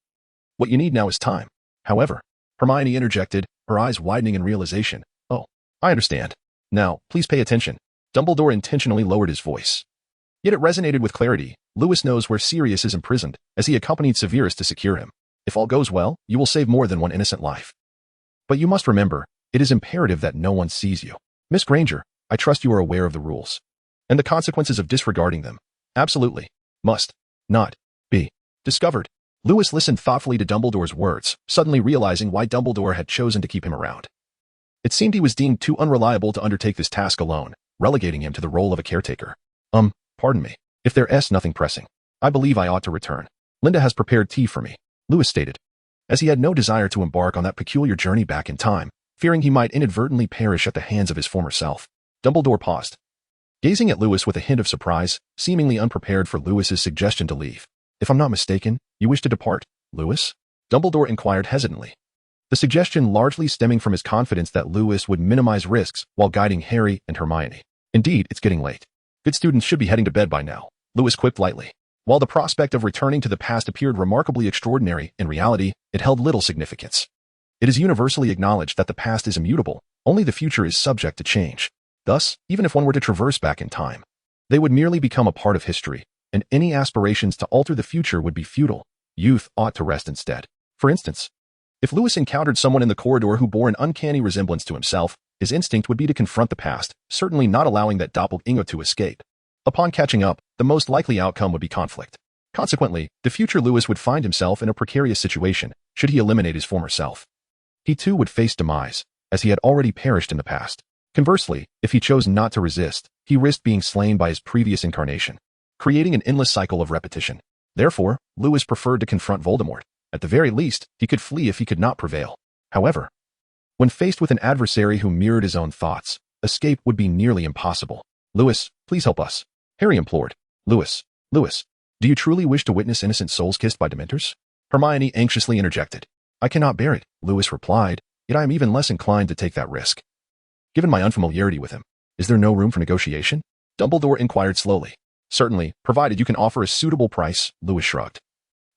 What you need now is time. However, Hermione interjected, her eyes widening in realization. Oh, I understand. Now, please pay attention. Dumbledore intentionally lowered his voice. Yet it resonated with clarity. Lewis knows where Sirius is imprisoned, as he accompanied Severus to secure him. If all goes well, you will save more than one innocent life. But you must remember, it is imperative that no one sees you. Miss Granger, I trust you are aware of the rules and the consequences of disregarding them. Absolutely. Must not be discovered. Lewis listened thoughtfully to Dumbledore's words, suddenly realizing why Dumbledore had chosen to keep him around. It seemed he was deemed too unreliable to undertake this task alone, relegating him to the role of a caretaker. Pardon me. If there's nothing pressing, I believe I ought to return. Linda has prepared tea for me, Lewis stated, as he had no desire to embark on that peculiar journey back in time, fearing he might inadvertently perish at the hands of his former self. Dumbledore paused, gazing at Lewis with a hint of surprise, seemingly unprepared for Lewis's suggestion to leave. If I'm not mistaken, you wish to depart, Lewis? Dumbledore inquired hesitantly, the suggestion largely stemming from his confidence that Lewis would minimize risks while guiding Harry and Hermione. Indeed, it's getting late. Good students should be heading to bed by now, Lewis quipped lightly. While the prospect of returning to the past appeared remarkably extraordinary, in reality, it held little significance. It is universally acknowledged that the past is immutable, only the future is subject to change. Thus, even if one were to traverse back in time, they would merely become a part of history, and any aspirations to alter the future would be futile. Youth ought to rest instead. For instance, if Lewis encountered someone in the corridor who bore an uncanny resemblance to himself, his instinct would be to confront the past, certainly not allowing that doppelganger to escape. Upon catching up, the most likely outcome would be conflict. Consequently, the future Lewis would find himself in a precarious situation, should he eliminate his former self. He too would face demise, as he had already perished in the past. Conversely, if he chose not to resist, he risked being slain by his previous incarnation, creating an endless cycle of repetition. Therefore, Lewis preferred to confront Voldemort. At the very least, he could flee if he could not prevail. However, when faced with an adversary who mirrored his own thoughts, escape would be nearly impossible. Lewis, please help us, Harry implored. Lewis, do you truly wish to witness innocent souls kissed by Dementors? Hermione anxiously interjected. I cannot bear it, Lewis replied, yet I am even less inclined to take that risk. Given my unfamiliarity with him, is there no room for negotiation? Dumbledore inquired slowly. Certainly, provided you can offer a suitable price, Lewis shrugged.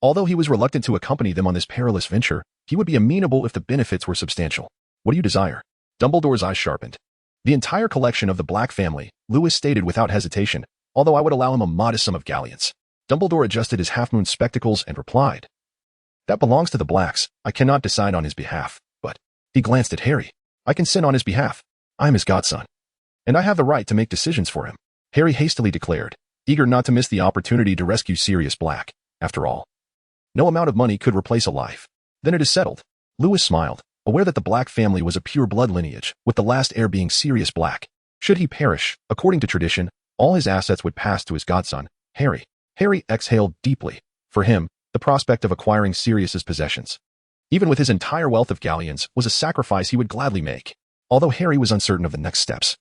Although he was reluctant to accompany them on this perilous venture, he would be amenable if the benefits were substantial. What do you desire? Dumbledore's eyes sharpened. The entire collection of the Black family, Lewis stated without hesitation, although I would allow him a modest sum of galleons. Dumbledore adjusted his half-moon spectacles and replied. That belongs to the Blacks. I cannot decide on his behalf, but... He glanced at Harry. I can sin on his behalf. I am his godson. And I have the right to make decisions for him, Harry hastily declared, eager not to miss the opportunity to rescue Sirius Black. After all, no amount of money could replace a life. Then it is settled. Lewis smiled, aware that the Black family was a pure blood lineage, with the last heir being Sirius Black. Should he perish, according to tradition, all his assets would pass to his godson, Harry. Harry exhaled deeply. For him, the prospect of acquiring Sirius's possessions, even with his entire wealth of galleons, was a sacrifice he would gladly make. Although Harry was uncertain of the next steps,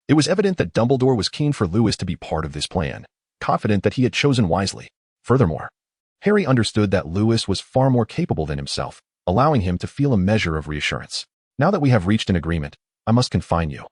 it was evident that Dumbledore was keen for Lewis to be part of this plan, confident that he had chosen wisely. Furthermore, Harry understood that Lewis was far more capable than himself, allowing him to feel a measure of reassurance. Now that we have reached an agreement, I must confine you,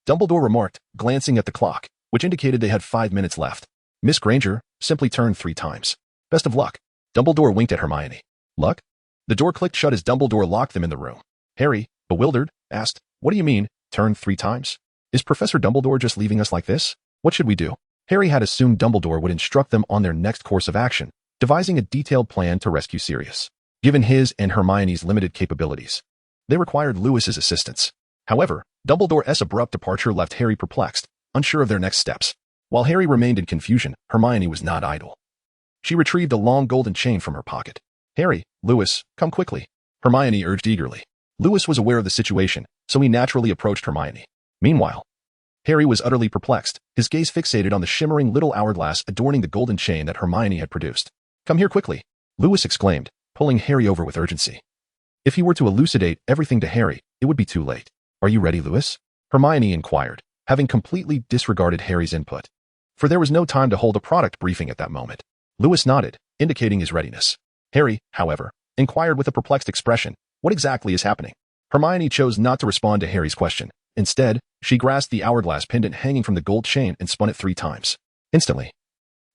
Dumbledore remarked, glancing at the clock, which indicated they had 5 minutes left. Miss Granger simply turned 3 times. Best of luck. Dumbledore winked at Hermione. Luck? The door clicked shut as Dumbledore locked them in the room. Harry, bewildered, asked, What do you mean, turn 3 times? Is Professor Dumbledore just leaving us like this? What should we do? Harry had assumed Dumbledore would instruct them on their next course of action, devising a detailed plan to rescue Sirius. Given his and Hermione's limited capabilities, they required Lewis's assistance. However, Dumbledore's abrupt departure left Harry perplexed, unsure of their next steps. While Harry remained in confusion, Hermione was not idle. She retrieved a long golden chain from her pocket. Harry, Lewis, come quickly, Hermione urged eagerly. Lewis was aware of the situation, so he naturally approached Hermione. Meanwhile, Harry was utterly perplexed, his gaze fixated on the shimmering little hourglass adorning the golden chain that Hermione had produced. Come here quickly, Lewis exclaimed, pulling Harry over with urgency. If he were to elucidate everything to Harry, it would be too late. Are you ready, Lewis? Hermione inquired, having completely disregarded Harry's input. For there was no time to hold a product briefing at that moment. Lewis nodded, indicating his readiness. Harry, however, inquired with a perplexed expression, what exactly is happening? Hermione chose not to respond to Harry's question. Instead, she grasped the hourglass pendant hanging from the gold chain and spun it 3 times. Instantly,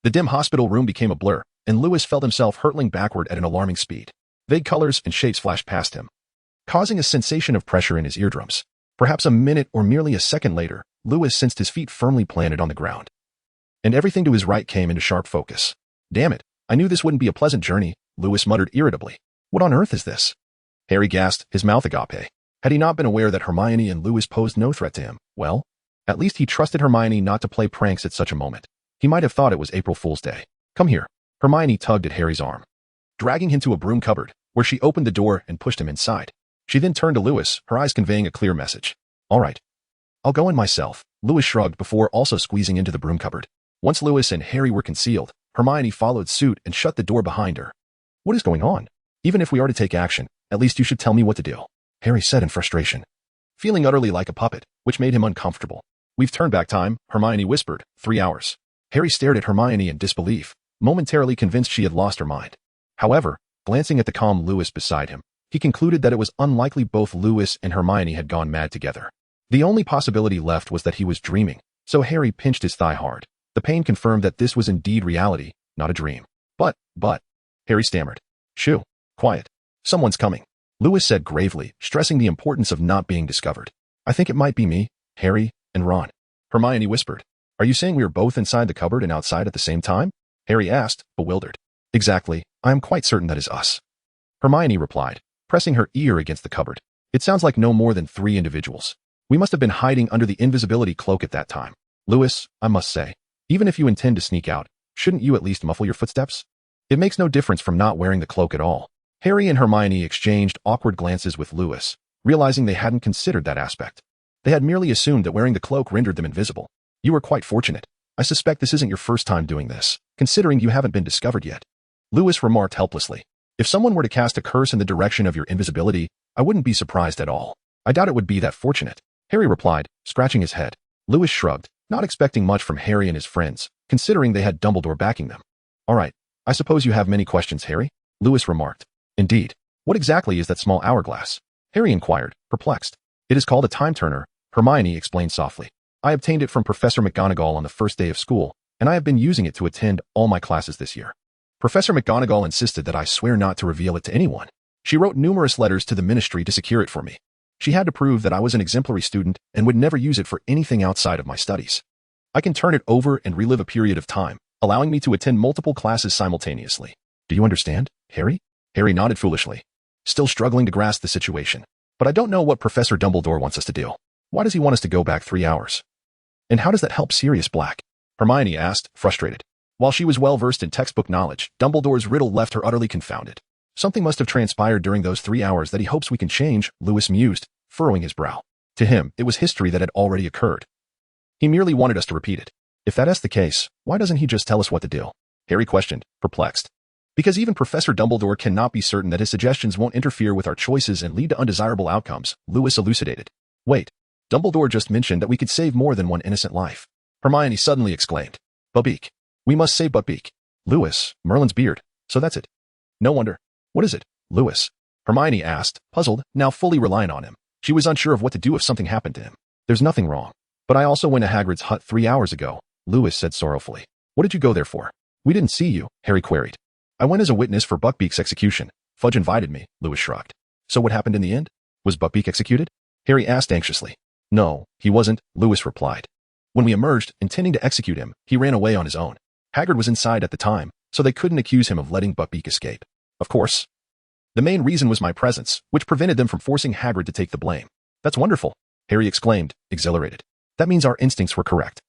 the dim hospital room became a blur, and Lewis felt himself hurtling backward at an alarming speed. Vague colors and shapes flashed past him, causing a sensation of pressure in his eardrums. Perhaps a minute or merely a second later, Lewis sensed his feet firmly planted on the ground, and everything to his right came into sharp focus. Damn it, I knew this wouldn't be a pleasant journey, Lewis muttered irritably. What on earth is this? Harry gasped, his mouth agape. Had he not been aware that Hermione and Lewis posed no threat to him, well, at least he trusted Hermione not to play pranks at such a moment. He might have thought it was April Fool's Day. Come here. Hermione tugged at Harry's arm, dragging him to a broom cupboard, where she opened the door and pushed him inside. She then turned to Lewis, her eyes conveying a clear message. All right. I'll go in myself, Lewis shrugged before also squeezing into the broom cupboard. Once Lewis and Harry were concealed, Hermione followed suit and shut the door behind her. What is going on? Even if we are to take action, at least you should tell me what to do, Harry said in frustration, feeling utterly like a puppet, which made him uncomfortable. We've turned back time, Hermione whispered, 3 hours. Harry stared at Hermione in disbelief, momentarily convinced she had lost her mind. However, glancing at the calm Lewis beside him, he concluded that it was unlikely both Lewis and Hermione had gone mad together. The only possibility left was that he was dreaming, so Harry pinched his thigh hard. The pain confirmed that this was indeed reality, not a dream. But, Harry stammered. Shoo, quiet. Someone's coming, Lewis said gravely, stressing the importance of not being discovered. I think it might be me, Harry, and Ron, Hermione whispered. Are you saying we are both inside the cupboard and outside at the same time? Harry asked, bewildered. Exactly, I am quite certain that is us, Hermione replied, pressing her ear against the cupboard. It sounds like no more than 3 individuals. We must have been hiding under the invisibility cloak at that time. Lewis, I must say, even if you intend to sneak out, shouldn't you at least muffle your footsteps? It makes no difference from not wearing the cloak at all. Harry and Hermione exchanged awkward glances with Lewis, realizing they hadn't considered that aspect. They had merely assumed that wearing the cloak rendered them invisible. You were quite fortunate. I suspect this isn't your first time doing this, considering you haven't been discovered yet. Lewis remarked helplessly. If someone were to cast a curse in the direction of your invisibility, I wouldn't be surprised at all. I doubt it would be that fortunate. Harry replied, scratching his head. Lewis shrugged, not expecting much from Harry and his friends, considering they had Dumbledore backing them. All right, I suppose you have many questions, Harry? Lewis remarked. Indeed. What exactly is that small hourglass? Harry inquired, perplexed. It is called a time turner, Hermione explained softly. I obtained it from Professor McGonagall on the first day of school, and I have been using it to attend all my classes this year. Professor McGonagall insisted that I swear not to reveal it to anyone. She wrote numerous letters to the ministry to secure it for me. She had to prove that I was an exemplary student and would never use it for anything outside of my studies. I can turn it over and relive a period of time, allowing me to attend multiple classes simultaneously. Do you understand, Harry? Harry nodded foolishly, still struggling to grasp the situation. But I don't know what Professor Dumbledore wants us to do. Why does he want us to go back 3 hours? And how does that help Sirius Black? Hermione asked, frustrated. While she was well versed in textbook knowledge, Dumbledore's riddle left her utterly confounded. Something must have transpired during those 3 hours that he hopes we can change, Lewis mused, furrowing his brow. To him, it was history that had already occurred. He merely wanted us to repeat it. If that is the case, why doesn't he just tell us what to do? Harry questioned, perplexed. Because even Professor Dumbledore cannot be certain that his suggestions won't interfere with our choices and lead to undesirable outcomes, Lewis elucidated. Wait, Dumbledore just mentioned that we could save more than one innocent life. Hermione suddenly exclaimed. Buckbeak. We must save Buckbeak. Lewis, Merlin's beard. So that's it. No wonder. What is it, Lewis? Hermione asked, puzzled, now fully reliant on him. She was unsure of what to do if something happened to him. There's nothing wrong. But I also went to Hagrid's hut 3 hours ago, Lewis said sorrowfully. What did you go there for? We didn't see you, Harry queried. I went as a witness for Buckbeak's execution. Fudge invited me, Lewis shrugged. So what happened in the end? Was Buckbeak executed? Harry asked anxiously. No, he wasn't, Lewis replied. When we emerged, intending to execute him, he ran away on his own. Hagrid was inside at the time, so they couldn't accuse him of letting Buckbeak escape. Of course. The main reason was my presence, which prevented them from forcing Hagrid to take the blame. That's wonderful, Harry exclaimed, exhilarated. That means our instincts were correct.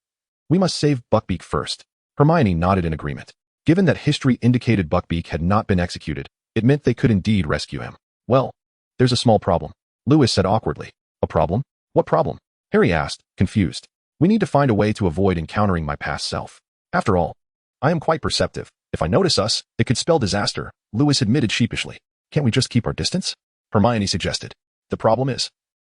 We must save Buckbeak first. Hermione nodded in agreement. Given that history indicated Buckbeak had not been executed, it meant they could indeed rescue him. Well, there's a small problem, Lewis said awkwardly. A problem? What problem? Harry asked, confused. We need to find a way to avoid encountering my past self. After all, I am quite perceptive. If I notice us, it could spell disaster, Lewis admitted sheepishly. Can't we just keep our distance? Hermione suggested. The problem is,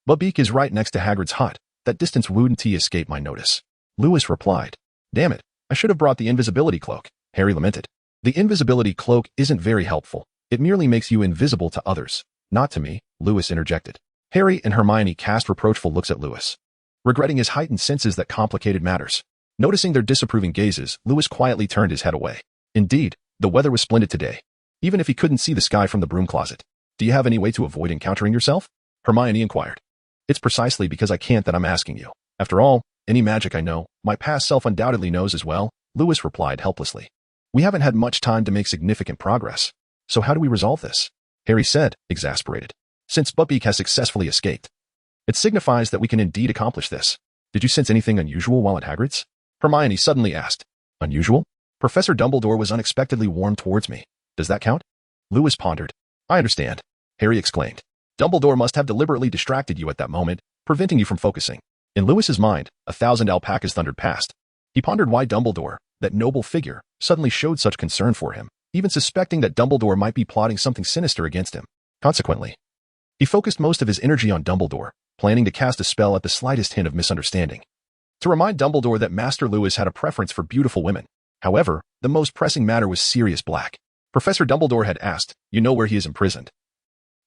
Buckbeak is right next to Hagrid's hut. That distance wouldn't escape my notice. Lewis replied. Damn it, I should have brought the invisibility cloak, Harry lamented. The invisibility cloak isn't very helpful. It merely makes you invisible to others. Not to me, Lewis interjected. Harry and Hermione cast reproachful looks at Lewis, regretting his heightened senses that complicated matters. Noticing their disapproving gazes, Lewis quietly turned his head away. Indeed, the weather was splendid today, even if he couldn't see the sky from the broom closet. Do you have any way to avoid encountering yourself? Hermione inquired. It's precisely because I can't that I'm asking you. After all, any magic I know, my past self undoubtedly knows as well, Lewis replied helplessly. We haven't had much time to make significant progress. So how do we resolve this? Harry said, exasperated. Since Buckbeak has successfully escaped, it signifies that we can indeed accomplish this. Did you sense anything unusual while at Hagrid's? Hermione suddenly asked. Unusual? Professor Dumbledore was unexpectedly warm towards me. Does that count? Lewis pondered. I understand, Harry exclaimed. Dumbledore must have deliberately distracted you at that moment, preventing you from focusing. In Lewis's mind, 1,000 alpacas thundered past. He pondered why Dumbledore, that noble figure, suddenly showed such concern for him, even suspecting that Dumbledore might be plotting something sinister against him. Consequently, he focused most of his energy on Dumbledore, planning to cast a spell at the slightest hint of misunderstanding, to remind Dumbledore that Master Lewis had a preference for beautiful women. However, the most pressing matter was Sirius Black. Professor Dumbledore had asked, you know where he is imprisoned.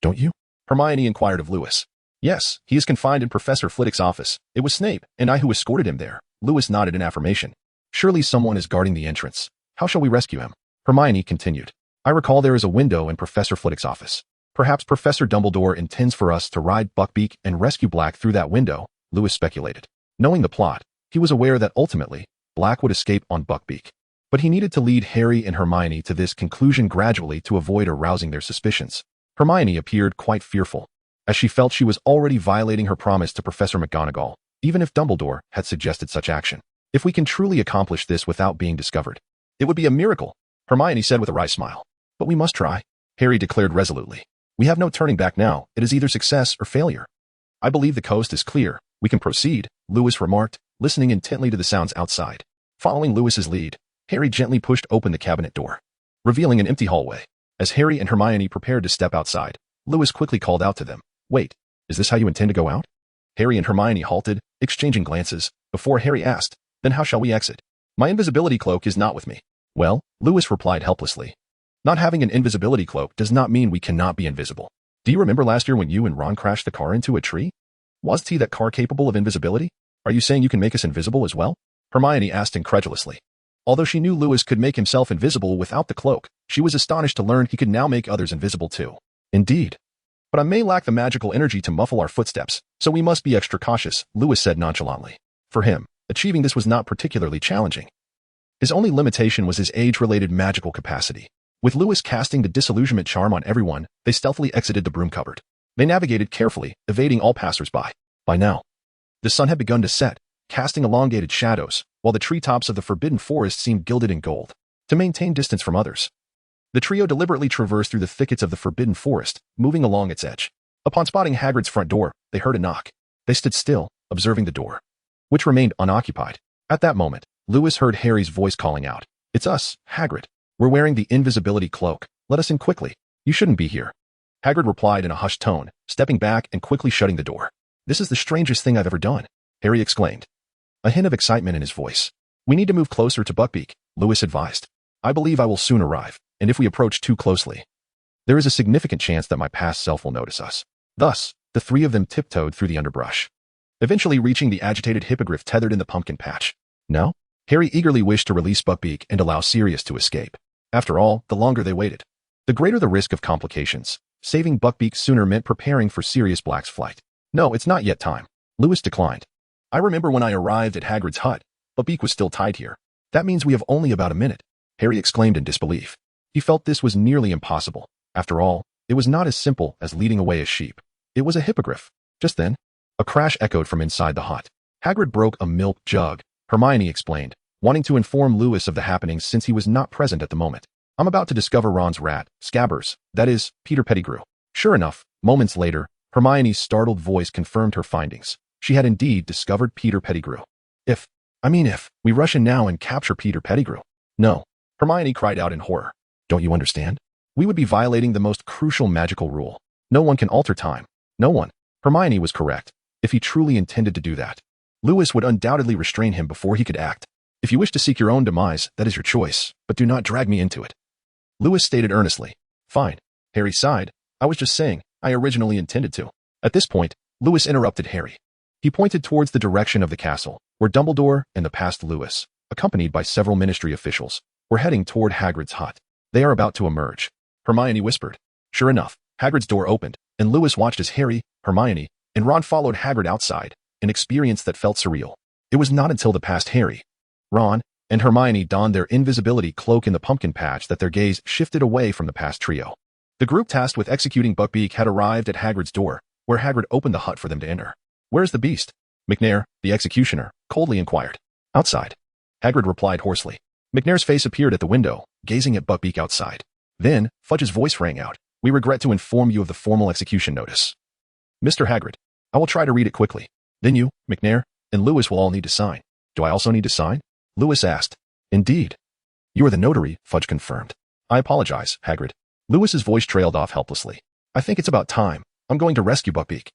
Don't you? Hermione inquired of Lewis. Yes, he is confined in Professor Flitwick's office. It was Snape and I who escorted him there. Lewis nodded in affirmation. Surely someone is guarding the entrance. How shall we rescue him? Hermione continued. I recall there is a window in Professor Flitwick's office. Perhaps Professor Dumbledore intends for us to ride Buckbeak and rescue Black through that window, Lewis speculated. Knowing the plot, he was aware that ultimately, Black would escape on Buckbeak. But he needed to lead Harry and Hermione to this conclusion gradually to avoid arousing their suspicions. Hermione appeared quite fearful, as she felt she was already violating her promise to Professor McGonagall, even if Dumbledore had suggested such action. If we can truly accomplish this without being discovered, it would be a miracle, Hermione said with a wry smile. But we must try, Harry declared resolutely. We have no turning back now. It is either success or failure. I believe the coast is clear. We can proceed, Lewis remarked, listening intently to the sounds outside. Following Lewis's lead, Harry gently pushed open the cabinet door. revealing an empty hallway. As Harry and Hermione prepared to step outside, Lewis quickly called out to them, "Wait, is this how you intend to go out?" Harry and Hermione halted, exchanging glances, before Harry asked, "Then how shall we exit? My invisibility cloak is not with me." "Well," Lewis replied helplessly, "not having an invisibility cloak does not mean we cannot be invisible. Do you remember last year when you and Ron crashed the car into a tree? Wasn't that car capable of invisibility? Are you saying you can make us invisible as well?" Hermione asked incredulously. Although she knew Lewis could make himself invisible without the cloak, she was astonished to learn he could now make others invisible too. "Indeed. But I may lack the magical energy to muffle our footsteps, so we must be extra cautious," Lewis said nonchalantly. For him, achieving this was not particularly challenging. His only limitation was his age-related magical capacity. With Lewis casting the disillusionment charm on everyone, they stealthily exited the broom cupboard. They navigated carefully, evading all passers-by. By now, the sun had begun to set, casting elongated shadows, while the treetops of the forbidden forest seemed gilded in gold. To maintain distance from others, the trio deliberately traversed through the thickets of the forbidden forest, moving along its edge. Upon spotting Hagrid's front door, they heard a knock. They stood still, observing the door, which remained unoccupied. At that moment, Lewis heard Harry's voice calling out, "It's us, Hagrid. We're wearing the invisibility cloak. Let us in quickly. You shouldn't be here." Hagrid replied in a hushed tone, stepping back and quickly shutting the door. "This is the strangest thing I've ever done," Harry exclaimed, a hint of excitement in his voice. "We need to move closer to Buckbeak," Lewis advised. "I believe I will soon arrive, and if we approach too closely, there is a significant chance that my past self will notice us." Thus, the three of them tiptoed through the underbrush, eventually reaching the agitated hippogriff tethered in the pumpkin patch. Now, Harry eagerly wished to release Buckbeak and allow Sirius to escape. After all, the longer they waited, the greater the risk of complications. Saving Buckbeak sooner meant preparing for Sirius Black's flight. "No, it's not yet time," Lewis declined. "I remember when I arrived at Hagrid's hut, Buckbeak was still tied here. That means we have only about a minute," Harry exclaimed in disbelief. He felt this was nearly impossible. After all, it was not as simple as leading away a sheep. It was a hippogriff. Just then, a crash echoed from inside the hut. Hagrid broke a milk jug, Hermione explained, wanting to inform Lewis of the happenings since he was not present at the moment. "I'm about to discover Ron's rat, Scabbers, that is, Peter Pettigrew." Sure enough, moments later, Hermione's startled voice confirmed her findings. She had indeed discovered Peter Pettigrew. If we rush in now and capture Peter Pettigrew." "No," Hermione cried out in horror. "Don't you understand? We would be violating the most crucial magical rule. No one can alter time. No one." Hermione was correct. If he truly intended to do that, Lewis would undoubtedly restrain him before he could act. "If you wish to seek your own demise, that is your choice, but do not drag me into it," Lewis stated earnestly. "Fine." Harry sighed. "I was just saying, I originally intended to." At this point, Lewis interrupted Harry. He pointed towards the direction of the castle, where Dumbledore and the past Lewis, accompanied by several ministry officials, were heading toward Hagrid's hut. "They are about to emerge," Hermione whispered. Sure enough, Hagrid's door opened, and Lewis watched as Harry, Hermione, and Ron followed Hagrid outside, an experience that felt surreal. It was not until the past Harry, Ron, and Hermione donned their invisibility cloak in the pumpkin patch that their gaze shifted away from the past trio. The group tasked with executing Buckbeak had arrived at Hagrid's door, where Hagrid opened the hut for them to enter. "Where's the beast?" McNair, the executioner, coldly inquired. "Outside," Hagrid replied hoarsely. McNair's face appeared at the window, gazing at Buckbeak outside. Then, Fudge's voice rang out. "We regret to inform you of the formal execution notice. Mr. Hagrid, I will try to read it quickly. Then you, McNair, and Lewis will all need to sign." "Do I also need to sign?" Lewis asked. "Indeed. You are the notary," Fudge confirmed. "I apologize, Hagrid." Lewis's voice trailed off helplessly. "I think it's about time. I'm going to rescue Buckbeak,"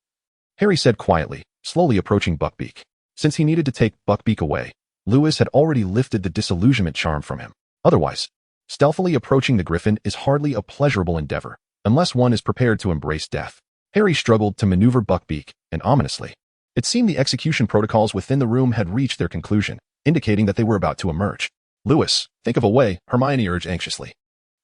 Harry said quietly, slowly approaching Buckbeak. Since he needed to take Buckbeak away, Lewis had already lifted the disillusionment charm from him. Otherwise, stealthily approaching the griffin is hardly a pleasurable endeavor, unless one is prepared to embrace death. Harry struggled to maneuver Buckbeak, and ominously, it seemed the execution protocols within the room had reached their conclusion, indicating that they were about to emerge. "Lewis, think of a way," Hermione urged anxiously.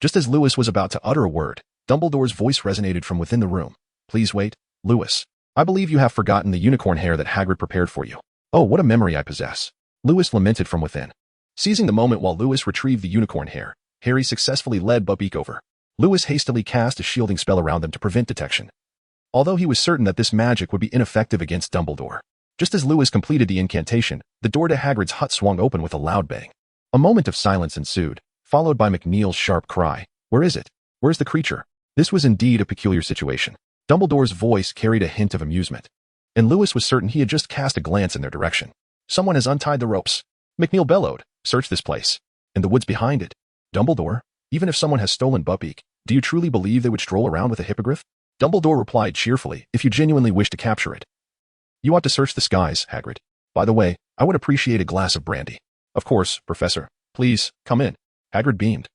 Just as Lewis was about to utter a word, Dumbledore's voice resonated from within the room. "Please wait, Lewis. I believe you have forgotten the unicorn hair that Hagrid prepared for you." "Oh, what a memory I possess," Lewis lamented from within. Seizing the moment while Lewis retrieved the unicorn hair, Harry successfully led Buckbeak over. Lewis hastily cast a shielding spell around them to prevent detection, although he was certain that this magic would be ineffective against Dumbledore. Just as Lewis completed the incantation, the door to Hagrid's hut swung open with a loud bang. A moment of silence ensued, followed by McNeil's sharp cry, "Where is it? Where's the creature?" This was indeed a peculiar situation. Dumbledore's voice carried a hint of amusement, and Lewis was certain he had just cast a glance in their direction. "Someone has untied the ropes," McNeil bellowed. "Search this place, and the woods behind it." Dumbledore, Even if someone has stolen Buckbeak, do you truly believe they would stroll around with a hippogriff? Dumbledore replied cheerfully, if you genuinely wish to capture it. You ought to search the skies, Hagrid. By the way, I would appreciate a glass of brandy. Of course, Professor. Please, come in. Hagrid beamed,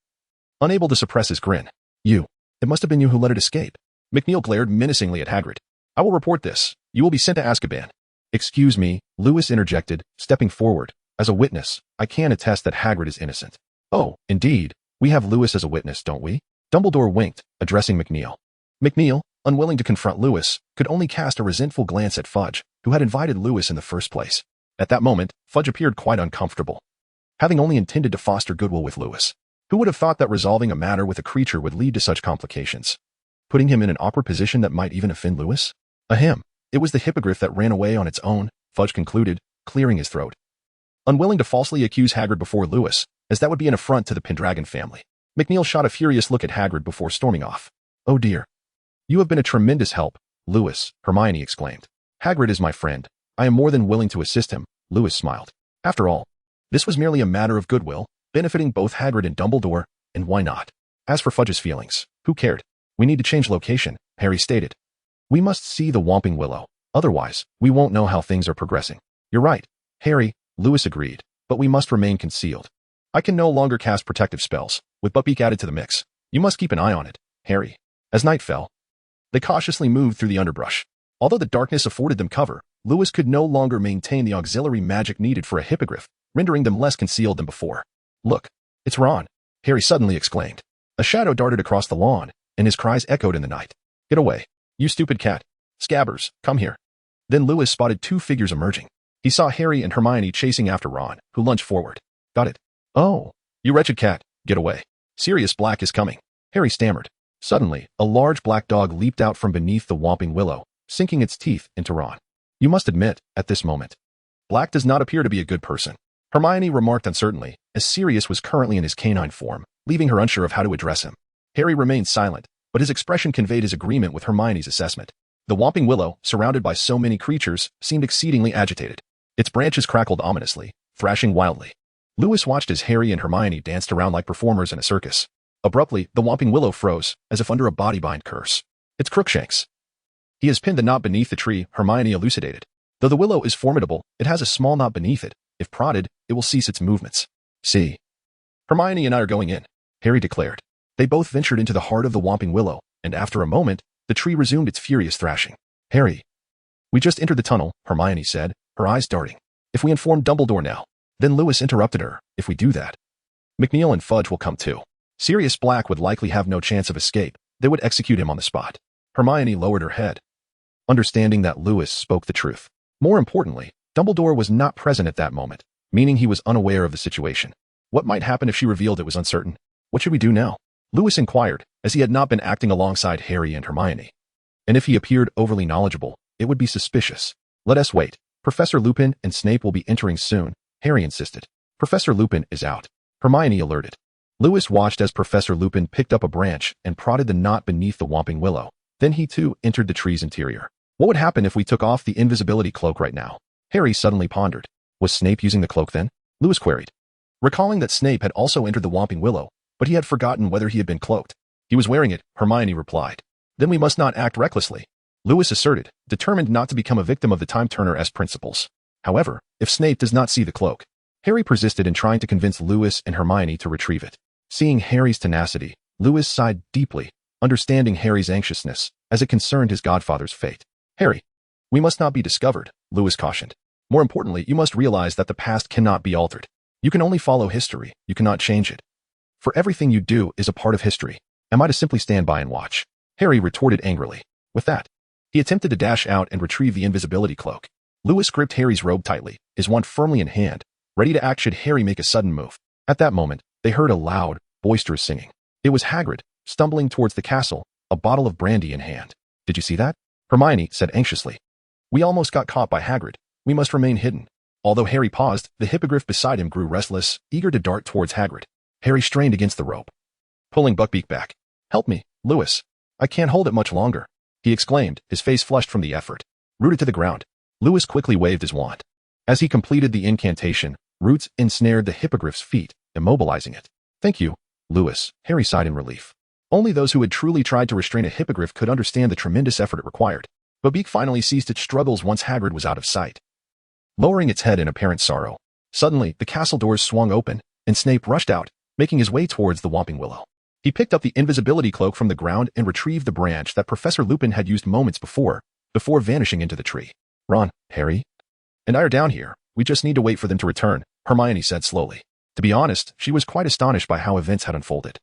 unable to suppress his grin. You. It must have been you who let it escape. McNeil glared menacingly at Hagrid. I will report this. You will be sent to Azkaban. Excuse me, Lewis interjected, stepping forward. As a witness, I can attest that Hagrid is innocent. Oh, indeed. We have Lewis as a witness, don't we? Dumbledore winked, addressing McNeil. McNeil, unwilling to confront Lewis, could only cast a resentful glance at Fudge, who had invited Lewis in the first place. At that moment, Fudge appeared quite uncomfortable, having only intended to foster goodwill with Lewis. Who would have thought that resolving a matter with a creature would lead to such complications? Putting him in an awkward position that might even offend Lewis? Ahem. It was the hippogriff that ran away on its own, Fudge concluded, clearing his throat. Unwilling to falsely accuse Hagrid before Lewis, as that would be an affront to the Pendragon family. McNeil shot a furious look at Hagrid before storming off. Oh dear. You have been a tremendous help, Lewis, Hermione exclaimed. Hagrid is my friend. I am more than willing to assist him, Lewis smiled. After all, this was merely a matter of goodwill, benefiting both Hagrid and Dumbledore, and why not? As for Fudge's feelings, who cared? We need to change location, Harry stated. We must see the Whomping Willow. Otherwise, we won't know how things are progressing. You're right, Harry, Lewis agreed, but we must remain concealed. I can no longer cast protective spells, with Buckbeak added to the mix. You must keep an eye on it, Harry. As night fell, they cautiously moved through the underbrush. Although the darkness afforded them cover, Lewis could no longer maintain the auxiliary magic needed for a hippogriff, rendering them less concealed than before. Look, it's Ron, Harry suddenly exclaimed. A shadow darted across the lawn, and his cries echoed in the night. Get away, you stupid cat. Scabbers, come here. Then Lewis spotted two figures emerging. He saw Harry and Hermione chasing after Ron, who lunged forward. Got it. Oh, you wretched cat, get away. Sirius Black is coming, Harry stammered. Suddenly, a large black dog leaped out from beneath the Whomping Willow, sinking its teeth into Ron. You must admit, at this moment, Black does not appear to be a good person, Hermione remarked uncertainly, as Sirius was currently in his canine form, leaving her unsure of how to address him. Harry remained silent, but his expression conveyed his agreement with Hermione's assessment. The Whomping Willow, surrounded by so many creatures, seemed exceedingly agitated. Its branches crackled ominously, thrashing wildly. Lewis watched as Harry and Hermione danced around like performers in a circus. Abruptly, the Whomping Willow froze, as if under a body-bind curse. It's Crookshanks. He has pinned the knot beneath the tree, Hermione elucidated. Though the willow is formidable, it has a small knot beneath it. If prodded, it will cease its movements. See. Hermione and I are going in, Harry declared. They both ventured into the heart of the Whomping Willow, and after a moment, the tree resumed its furious thrashing. Harry. We just entered the tunnel, Hermione said, her eyes darting. If we inform Dumbledore now. Then Lewis interrupted her. If we do that, McNeil and Fudge will come too. Sirius Black would likely have no chance of escape. They would execute him on the spot. Hermione lowered her head, understanding that Lewis spoke the truth. More importantly, Dumbledore was not present at that moment, meaning he was unaware of the situation. What might happen if she revealed it was uncertain? What should we do now? Lewis inquired, as he had not been acting alongside Harry and Hermione. And if he appeared overly knowledgeable, it would be suspicious. Let us wait. Professor Lupin and Snape will be entering soon, Harry insisted. Professor Lupin is out, Hermione alerted. Lewis watched as Professor Lupin picked up a branch and prodded the knot beneath the Whomping Willow. Then he too entered the tree's interior. What would happen if we took off the invisibility cloak right now? Harry suddenly pondered. Was Snape using the cloak then? Lewis queried, recalling that Snape had also entered the Whomping Willow, but he had forgotten whether he had been cloaked. He was wearing it, Hermione replied. Then we must not act recklessly, Lewis asserted, determined not to become a victim of the Time-Turner-esque principles. However, if Snape does not see the cloak, Harry persisted in trying to convince Lewis and Hermione to retrieve it. Seeing Harry's tenacity, Lewis sighed deeply, understanding Harry's anxiousness as it concerned his godfather's fate. Harry, we must not be discovered, Lewis cautioned. More importantly, you must realize that the past cannot be altered. You can only follow history, you cannot change it. For everything you do is a part of history. Am I to simply stand by and watch? Harry retorted angrily. With that, he attempted to dash out and retrieve the invisibility cloak. Lewis gripped Harry's robe tightly, his wand firmly in hand, ready to act should Harry make a sudden move. At that moment, they heard a loud, boisterous singing. It was Hagrid, stumbling towards the castle, a bottle of brandy in hand. Did you see that? Hermione said anxiously. We almost got caught by Hagrid. We must remain hidden. Although Harry paused, the hippogriff beside him grew restless, eager to dart towards Hagrid. Harry strained against the rope, pulling Buckbeak back. Help me, Lewis. I can't hold it much longer, he exclaimed, his face flushed from the effort. Rooted to the ground, Lewis quickly waved his wand. As he completed the incantation, roots ensnared the hippogriff's feet, immobilizing it. Thank you, Lewis, Harry sighed in relief. Only those who had truly tried to restrain a hippogriff could understand the tremendous effort it required. Buckbeak finally ceased its struggles once Hagrid was out of sight. Lowering its head in apparent sorrow, suddenly the castle doors swung open, and Snape rushed out, making his way towards the Whomping Willow. He picked up the invisibility cloak from the ground and retrieved the branch that Professor Lupin had used moments before vanishing into the tree. Ron, Harry, and I are down here. We just need to wait for them to return, Hermione said slowly. To be honest, she was quite astonished by how events had unfolded,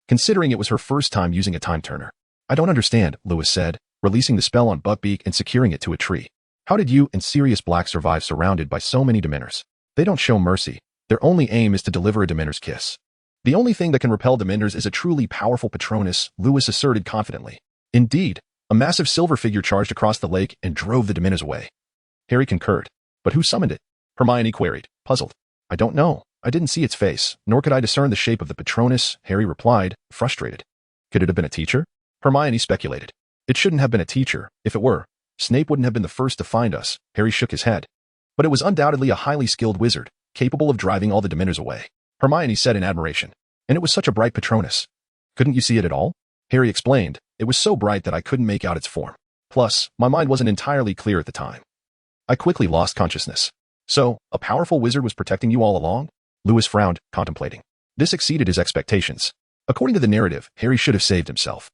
considering it was her first time using a time-turner. I don't understand, Lewis said, releasing the spell on Buckbeak and securing it to a tree. How did you and Sirius Black survive surrounded by so many Dementors? They don't show mercy. Their only aim is to deliver a Dementor's kiss. The only thing that can repel Dementors is a truly powerful Patronus, Lewis asserted confidently. Indeed, a massive silver figure charged across the lake and drove the Dementors away. Harry concurred. But who summoned it? Hermione queried, puzzled. I don't know. I didn't see its face, nor could I discern the shape of the Patronus, Harry replied, frustrated. Could it have been a teacher? Hermione speculated. It shouldn't have been a teacher. If it were, Snape wouldn't have been the first to find us. Harry shook his head. But it was undoubtedly a highly skilled wizard, capable of driving all the Dementors away, Hermione said in admiration. And it was such a bright Patronus. Couldn't you see it at all? Harry explained. It was so bright that I couldn't make out its form. Plus, my mind wasn't entirely clear at the time. I quickly lost consciousness. So, a powerful wizard was protecting you all along? Lewis frowned, contemplating. This exceeded his expectations. According to the narrative, Harry should have saved himself.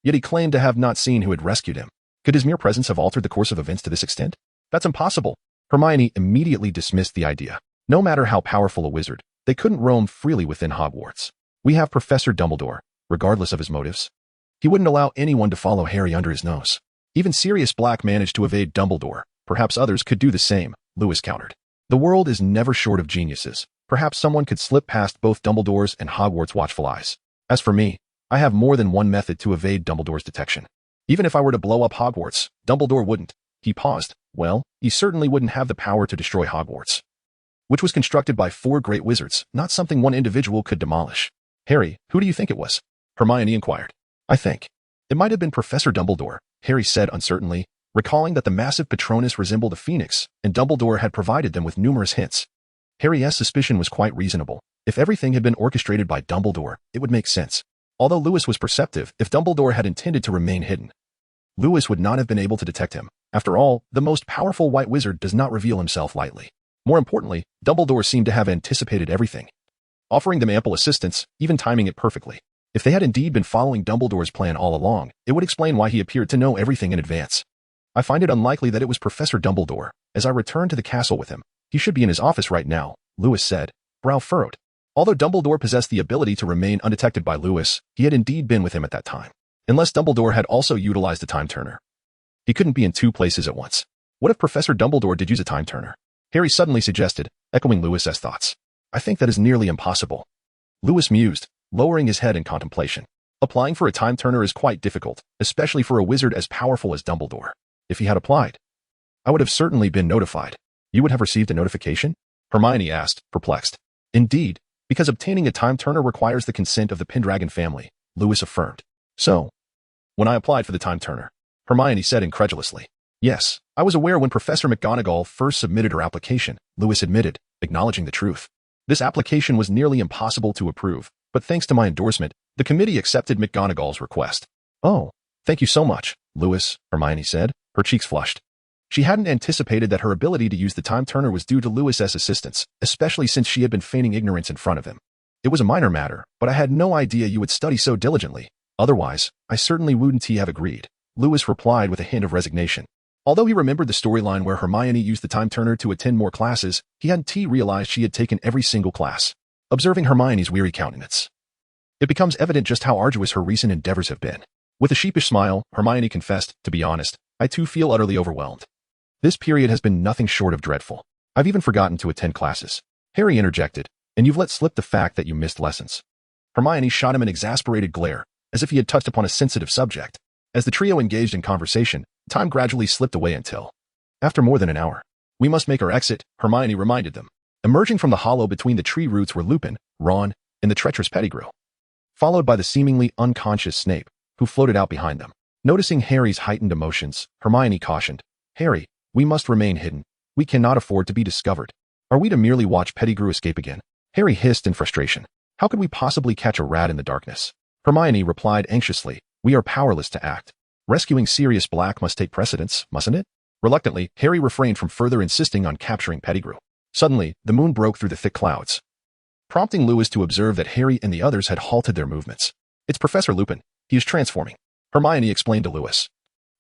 Yet he claimed to have not seen who had rescued him. Could his mere presence have altered the course of events to this extent? That's impossible. Hermione immediately dismissed the idea. No matter how powerful a wizard, they couldn't roam freely within Hogwarts. We have Professor Dumbledore, regardless of his motives. He wouldn't allow anyone to follow Harry under his nose. Even Sirius Black managed to evade Dumbledore. Perhaps others could do the same, Lewis countered. The world is never short of geniuses. Perhaps someone could slip past both Dumbledore's and Hogwarts' watchful eyes. As for me, I have more than one method to evade Dumbledore's detection. Even if I were to blow up Hogwarts, Dumbledore wouldn't. He paused. Well, he certainly wouldn't have the power to destroy Hogwarts, which was constructed by 4 great wizards, not something one individual could demolish. Harry, who do you think it was? Hermione inquired. I think it might have been Professor Dumbledore, Harry said uncertainly, recalling that the massive Patronus resembled a phoenix, and Dumbledore had provided them with numerous hints. Harry's suspicion was quite reasonable. If everything had been orchestrated by Dumbledore, it would make sense. Although Lewis was perceptive, if Dumbledore had intended to remain hidden, Lewis would not have been able to detect him. After all, the most powerful white wizard does not reveal himself lightly. More importantly, Dumbledore seemed to have anticipated everything, offering them ample assistance, even timing it perfectly. If they had indeed been following Dumbledore's plan all along, it would explain why he appeared to know everything in advance. I find it unlikely that it was Professor Dumbledore. As I returned to the castle with him, he should be in his office right now, Lewis said, brow furrowed. Although Dumbledore possessed the ability to remain undetected by Lewis, he had indeed been with him at that time. Unless Dumbledore had also utilized a time-turner. He couldn't be in 2 places at once. What if Professor Dumbledore did use a time-turner? Harry suddenly suggested, echoing Lewis's thoughts. I think that is nearly impossible. Lewis mused, lowering his head in contemplation. Applying for a time-turner is quite difficult, especially for a wizard as powerful as Dumbledore. If he had applied, I would have certainly been notified. You would have received a notification? Hermione asked, perplexed. Indeed, because obtaining a time-turner requires the consent of the Pendragon family, Lewis affirmed. So, when I applied for the time-turner, Hermione said incredulously. Yes, I was aware when Professor McGonagall first submitted her application, Lewis admitted, acknowledging the truth. This application was nearly impossible to approve, but thanks to my endorsement, the committee accepted McGonagall's request. Oh, thank you so much, Lewis, Hermione said, her cheeks flushed. She hadn't anticipated that her ability to use the time-turner was due to Lewis's assistance, especially since she had been feigning ignorance in front of him. It was a minor matter, but I had no idea you would study so diligently. Otherwise, I certainly wouldn't have agreed, Lewis replied with a hint of resignation. Although he remembered the storyline where Hermione used the time-turner to attend more classes, he hadn't realized she had taken every single class. Observing Hermione's weary countenance, it becomes evident just how arduous her recent endeavors have been. With a sheepish smile, Hermione confessed, to be honest, I too feel utterly overwhelmed. This period has been nothing short of dreadful. I've even forgotten to attend classes. Harry interjected, and you've let slip the fact that you missed lessons. Hermione shot him an exasperated glare, as if he had touched upon a sensitive subject. As the trio engaged in conversation, time gradually slipped away until, after more than an hour, we must make our exit, Hermione reminded them. Emerging from the hollow between the tree roots were Lupin, Ron, and the treacherous Pettigrew, followed by the seemingly unconscious Snape, who floated out behind them. Noticing Harry's heightened emotions, Hermione cautioned, Harry, we must remain hidden. We cannot afford to be discovered. Are we to merely watch Pettigrew escape again? Harry hissed in frustration. How could we possibly catch a rat in the darkness? Hermione replied anxiously, we are powerless to act. Rescuing Sirius Black must take precedence, mustn't it? Reluctantly, Harry refrained from further insisting on capturing Pettigrew. Suddenly, the moon broke through the thick clouds, prompting Lewis to observe that Harry and the others had halted their movements. It's Professor Lupin. He is transforming, Hermione explained to Lewis,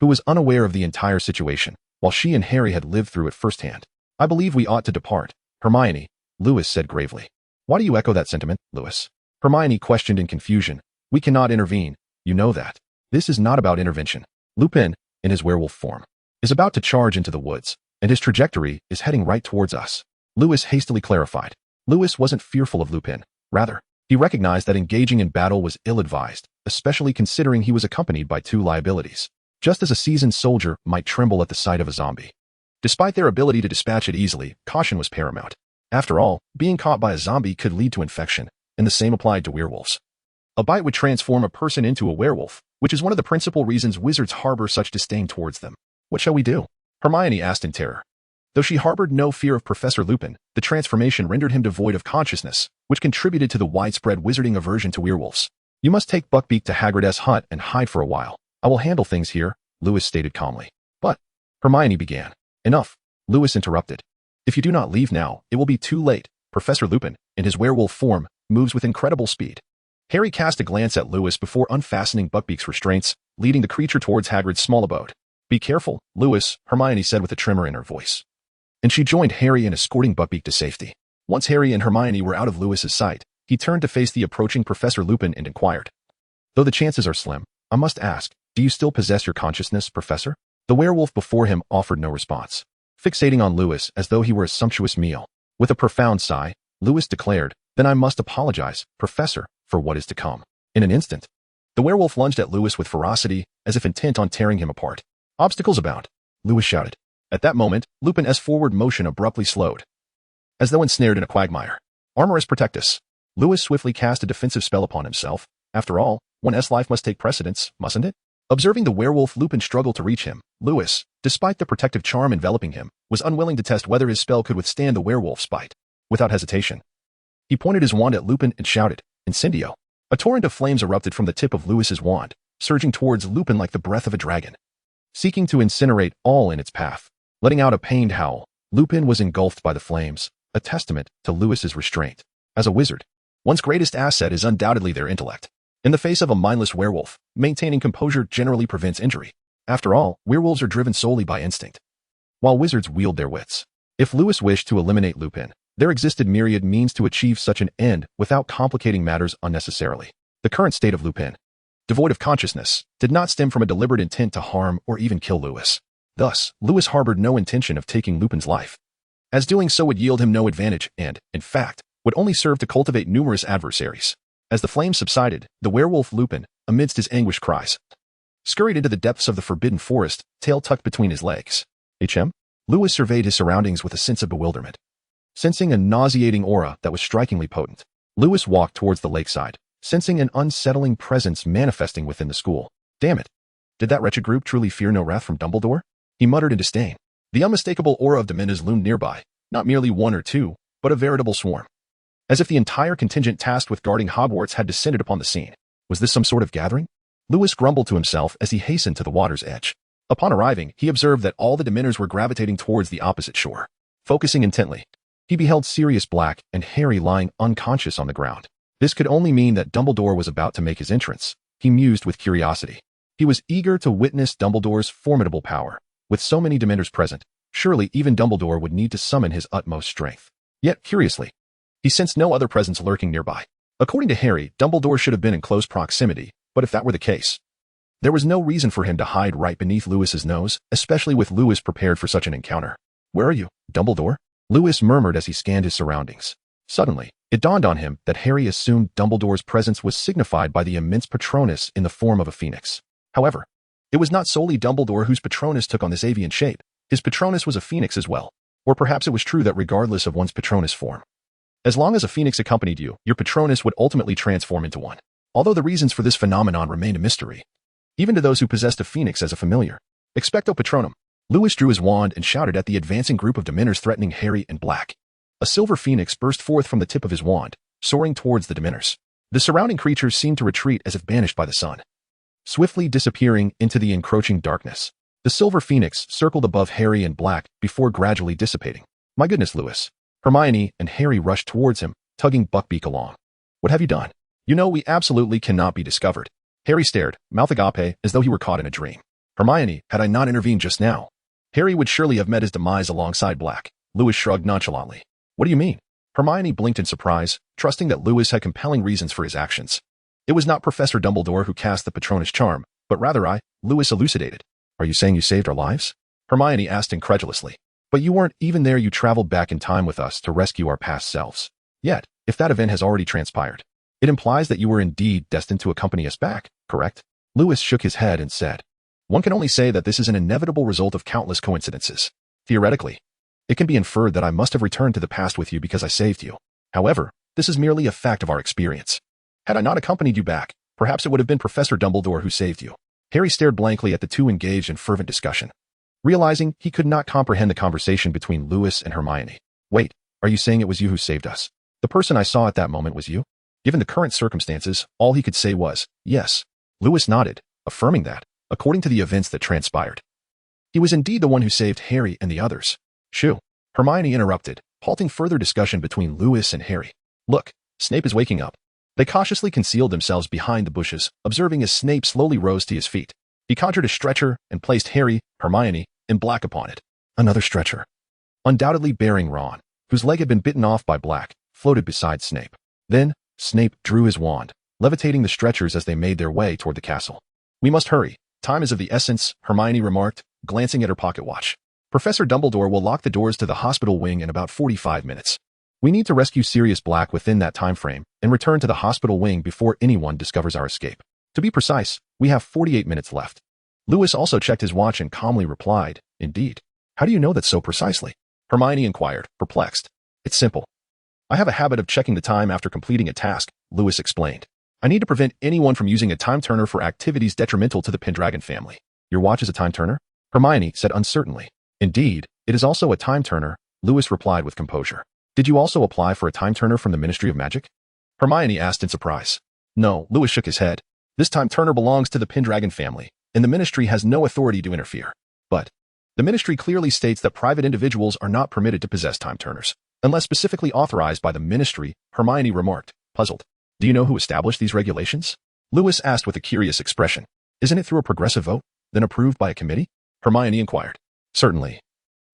who was unaware of the entire situation, while she and Harry had lived through it firsthand. I believe we ought to depart, Hermione, Lewis said gravely. Why do you echo that sentiment, Lewis? Hermione questioned in confusion. We cannot intervene, you know that. This is not about intervention. Lupin, in his werewolf form, is about to charge into the woods, and his trajectory is heading right towards us. Lewis hastily clarified. Lewis wasn't fearful of Lupin. Rather, he recognized that engaging in battle was ill-advised, especially considering he was accompanied by two liabilities, just as a seasoned soldier might tremble at the sight of a zombie. Despite their ability to dispatch it easily, caution was paramount. After all, being caught by a zombie could lead to infection, and the same applied to werewolves. A bite would transform a person into a werewolf, which is one of the principal reasons wizards harbor such disdain towards them. What shall we do? Hermione asked in terror. Though she harbored no fear of Professor Lupin, the transformation rendered him devoid of consciousness, which contributed to the widespread wizarding aversion to werewolves. You must take Buckbeak to Hagrid's hut and hide for a while. I will handle things here, Lewis stated calmly. But, Hermione began. Enough, Lewis interrupted. If you do not leave now, it will be too late. Professor Lupin, in his werewolf form, moves with incredible speed. Harry cast a glance at Lewis before unfastening Buckbeak's restraints, leading the creature towards Hagrid's small abode. Be careful, Lewis, Hermione said with a tremor in her voice. And she joined Harry in escorting Buckbeak to safety. Once Harry and Hermione were out of Lewis's sight, he turned to face the approaching Professor Lupin and inquired. Though the chances are slim, I must ask, do you still possess your consciousness, Professor? The werewolf before him offered no response, fixating on Lewis as though he were a sumptuous meal. With a profound sigh, Lewis declared, Then I must apologize, Professor, for what is to come. In an instant, the werewolf lunged at Lewis with ferocity, as if intent on tearing him apart. Obstacles abound, Lewis shouted. At that moment, Lupin's forward motion abruptly slowed, as though ensnared in a quagmire. Armorus Protectus. Lewis swiftly cast a defensive spell upon himself. After all, one's life must take precedence, mustn't it? Observing the werewolf Lupin struggle to reach him, Lewis, despite the protective charm enveloping him, was unwilling to test whether his spell could withstand the werewolf's bite. Without hesitation, he pointed his wand at Lupin and shouted, Incendio. A torrent of flames erupted from the tip of Lewis's wand, surging towards Lupin like the breath of a dragon, seeking to incinerate all in its path. Letting out a pained howl, Lupin was engulfed by the flames, a testament to Lewis's restraint. As a wizard, one's greatest asset is undoubtedly their intellect. In the face of a mindless werewolf, maintaining composure generally prevents injury. After all, werewolves are driven solely by instinct, while wizards wield their wits. If Lewis wished to eliminate Lupin, there existed myriad means to achieve such an end without complicating matters unnecessarily. The current state of Lupin, devoid of consciousness, did not stem from a deliberate intent to harm or even kill Lewis. Thus, Lewis harbored no intention of taking Lupin's life, as doing so would yield him no advantage and, in fact, would only serve to cultivate numerous adversaries. As the flames subsided, the werewolf Lupin, amidst his anguished cries, scurried into the depths of the forbidden forest, tail tucked between his legs. Lewis surveyed his surroundings with a sense of bewilderment. Sensing a nauseating aura that was strikingly potent, Lewis walked towards the lakeside, sensing an unsettling presence manifesting within the school. Damn it! Did that wretched group truly fear no wrath from Dumbledore? He muttered in disdain. The unmistakable aura of Dementors loomed nearby, not merely one or two, but a veritable swarm. As if the entire contingent tasked with guarding Hogwarts had descended upon the scene. Was this some sort of gathering? Lewis grumbled to himself as he hastened to the water's edge. Upon arriving, he observed that all the Dementors were gravitating towards the opposite shore. Focusing intently, he beheld Sirius Black and Harry lying unconscious on the ground. This could only mean that Dumbledore was about to make his entrance. He mused with curiosity. He was eager to witness Dumbledore's formidable power. With so many Dementors present, surely even Dumbledore would need to summon his utmost strength. Yet, curiously, he sensed no other presence lurking nearby. According to Harry, Dumbledore should have been in close proximity, but if that were the case, there was no reason for him to hide right beneath Lewis's nose, especially with Lewis prepared for such an encounter. Where are you, Dumbledore? Lewis murmured as he scanned his surroundings. Suddenly, it dawned on him that Harry assumed Dumbledore's presence was signified by the immense Patronus in the form of a phoenix. However, it was not solely Dumbledore whose Patronus took on this avian shape. His Patronus was a phoenix as well. Or perhaps it was true that regardless of one's Patronus form, as long as a phoenix accompanied you, your Patronus would ultimately transform into one. Although the reasons for this phenomenon remained a mystery, even to those who possessed a phoenix as a familiar. Expecto Patronum. Lewis drew his wand and shouted at the advancing group of Dementors threatening Harry and Black. A silver phoenix burst forth from the tip of his wand, soaring towards the Dementors. The surrounding creatures seemed to retreat as if banished by the sun, swiftly disappearing into the encroaching darkness. The silver phoenix circled above Harry and Black before gradually dissipating. My goodness, Lewis. Hermione and Harry rushed towards him, tugging Buckbeak along. What have you done? You know we absolutely cannot be discovered. Harry stared, mouth agape, as though he were caught in a dream. Hermione, had I not intervened just now, Harry would surely have met his demise alongside Black. Lewis shrugged nonchalantly. What do you mean? Hermione blinked in surprise, trusting that Lewis had compelling reasons for his actions. It was not Professor Dumbledore who cast the Patronus charm, but rather I, Lewis elucidated. Are you saying you saved our lives? Hermione asked incredulously. But you weren't even there. You traveled back in time with us to rescue our past selves. Yet, if that event has already transpired, it implies that you were indeed destined to accompany us back, correct? Lewis shook his head and said, one can only say that this is an inevitable result of countless coincidences. Theoretically, it can be inferred that I must have returned to the past with you because I saved you. However, this is merely a fact of our experience. Had I not accompanied you back, perhaps it would have been Professor Dumbledore who saved you. Harry stared blankly at the two engaged in fervent discussion, realizing he could not comprehend the conversation between Lewis and Hermione. Wait, are you saying it was you who saved us? The person I saw at that moment was you? Given the current circumstances, all he could say was, yes. Lewis nodded, affirming that, according to the events that transpired, he was indeed the one who saved Harry and the others. Shoo. Hermione interrupted, halting further discussion between Lewis and Harry. Look, Snape is waking up. They cautiously concealed themselves behind the bushes, observing as Snape slowly rose to his feet. He conjured a stretcher and placed Harry, Hermione, and Black upon it. Another stretcher, undoubtedly bearing Ron, whose leg had been bitten off by Black, floated beside Snape. Then, Snape drew his wand, levitating the stretchers as they made their way toward the castle. We must hurry. Time is of the essence, Hermione remarked, glancing at her pocket watch. Professor Dumbledore will lock the doors to the hospital wing in about 45 minutes. We need to rescue Sirius Black within that time frame and return to the hospital wing before anyone discovers our escape. To be precise, we have 48 minutes left. Lewis also checked his watch and calmly replied, Indeed. How do you know that so precisely? Hermione inquired, perplexed. It's simple. I have a habit of checking the time after completing a task, Lewis explained. I need to prevent anyone from using a time turner for activities detrimental to the Pendragon family. Your watch is a time turner? Hermione said uncertainly. Indeed, it is also a time turner, Lewis replied with composure. Did you also apply for a time turner from the Ministry of Magic? Hermione asked in surprise. No, Lewis shook his head. This time turner belongs to the Pendragon family, and the Ministry has no authority to interfere. But the Ministry clearly states that private individuals are not permitted to possess time turners, unless specifically authorized by the Ministry, Hermione remarked, puzzled. Do you know who established these regulations? Lewis asked with a curious expression. Isn't it through a progressive vote, then approved by a committee? Hermione inquired. Certainly.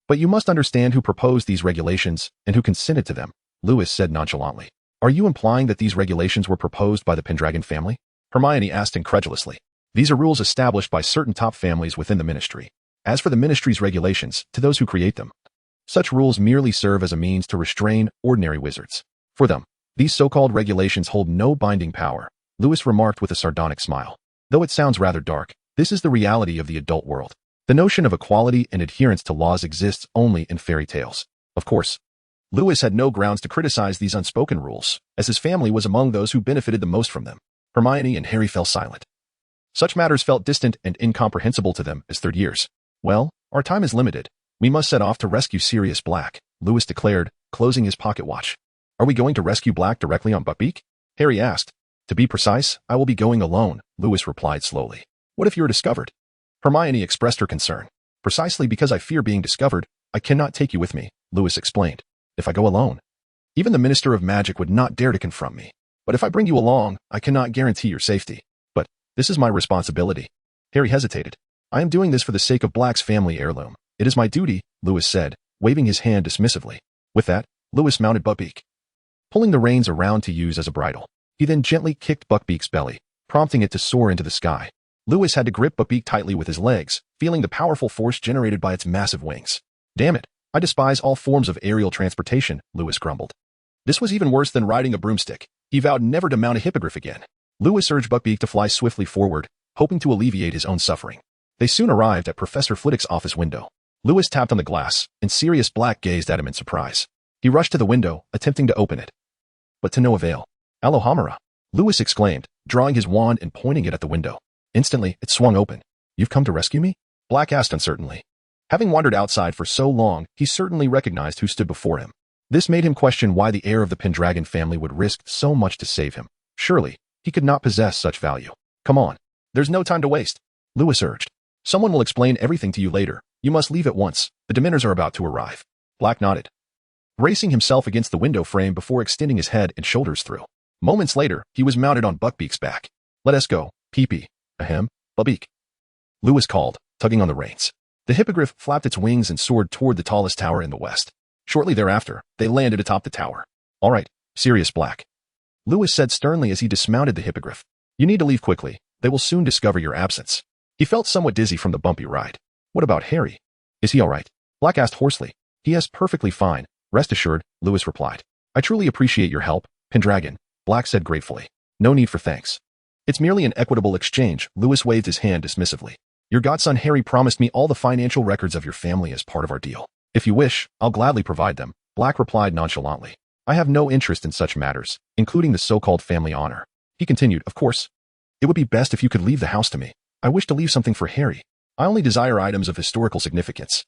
But you must understand who proposed these regulations and who consented to them, Lewis said nonchalantly. Are you implying that these regulations were proposed by the Pendragon family? Hermione asked incredulously. These are rules established by certain top families within the Ministry. As for the Ministry's regulations, to those who create them, such rules merely serve as a means to restrain ordinary wizards. For them, these so-called regulations hold no binding power, Lewis remarked with a sardonic smile. Though it sounds rather dark, this is the reality of the adult world. The notion of equality and adherence to laws exists only in fairy tales. Of course, Lewis had no grounds to criticize these unspoken rules, as his family was among those who benefited the most from them. Hermione and Harry fell silent. Such matters felt distant and incomprehensible to them as third years. Well, our time is limited. We must set off to rescue Sirius Black, Lewis declared, closing his pocket watch. Are we going to rescue Black directly on Buckbeak? Harry asked. To be precise, I will be going alone, Lewis replied slowly. What if you're discovered? Hermione expressed her concern. Precisely because I fear being discovered, I cannot take you with me, Lewis explained. If I go alone, even the Minister of Magic would not dare to confront me. But if I bring you along, I cannot guarantee your safety. But this is my responsibility. Harry hesitated. I am doing this for the sake of Black's family heirloom. It is my duty, Lewis said, waving his hand dismissively. With that, Lewis mounted Buckbeak, pulling the reins around to use as a bridle. He then gently kicked Buckbeak's belly, prompting it to soar into the sky. Lewis had to grip Buckbeak tightly with his legs, feeling the powerful force generated by its massive wings. Damn it, I despise all forms of aerial transportation, Lewis grumbled. This was even worse than riding a broomstick. He vowed never to mount a hippogriff again. Lewis urged Buckbeak to fly swiftly forward, hoping to alleviate his own suffering. They soon arrived at Professor Flitwick's office window. Lewis tapped on the glass, and Sirius Black gazed at him in surprise. He rushed to the window, attempting to open it, but to no avail. Alohomora, Lewis exclaimed, drawing his wand and pointing it at the window. Instantly, it swung open. You've come to rescue me? Black asked uncertainly. Having wandered outside for so long, he certainly recognized who stood before him. This made him question why the heir of the Pendragon family would risk so much to save him. Surely, he could not possess such value. Come on. There's no time to waste, Lewis urged. Someone will explain everything to you later. You must leave at once. The Dementors are about to arrive. Black nodded, bracing himself against the window frame before extending his head and shoulders through. Moments later, he was mounted on Buckbeak's back. Let us go, Pee-pee. Ahem, Buckbeak, Lewis called, tugging on the reins. The hippogriff flapped its wings and soared toward the tallest tower in the west. Shortly thereafter, they landed atop the tower. All right, Sirius Black, Lewis said sternly as he dismounted the hippogriff. You need to leave quickly. They will soon discover your absence. He felt somewhat dizzy from the bumpy ride. What about Harry? Is he all right? Black asked hoarsely. He is perfectly fine. Rest assured, Lewis replied. I truly appreciate your help, Pendragon, Black said gratefully. No need for thanks. It's merely an equitable exchange. Lewis waved his hand dismissively. Your godson Harry promised me all the financial records of your family as part of our deal. If you wish, I'll gladly provide them, Black replied nonchalantly. I have no interest in such matters, including the so-called family honor. He continued, of course. It would be best if you could leave the house to me. I wish to leave something for Harry. I only desire items of historical significance.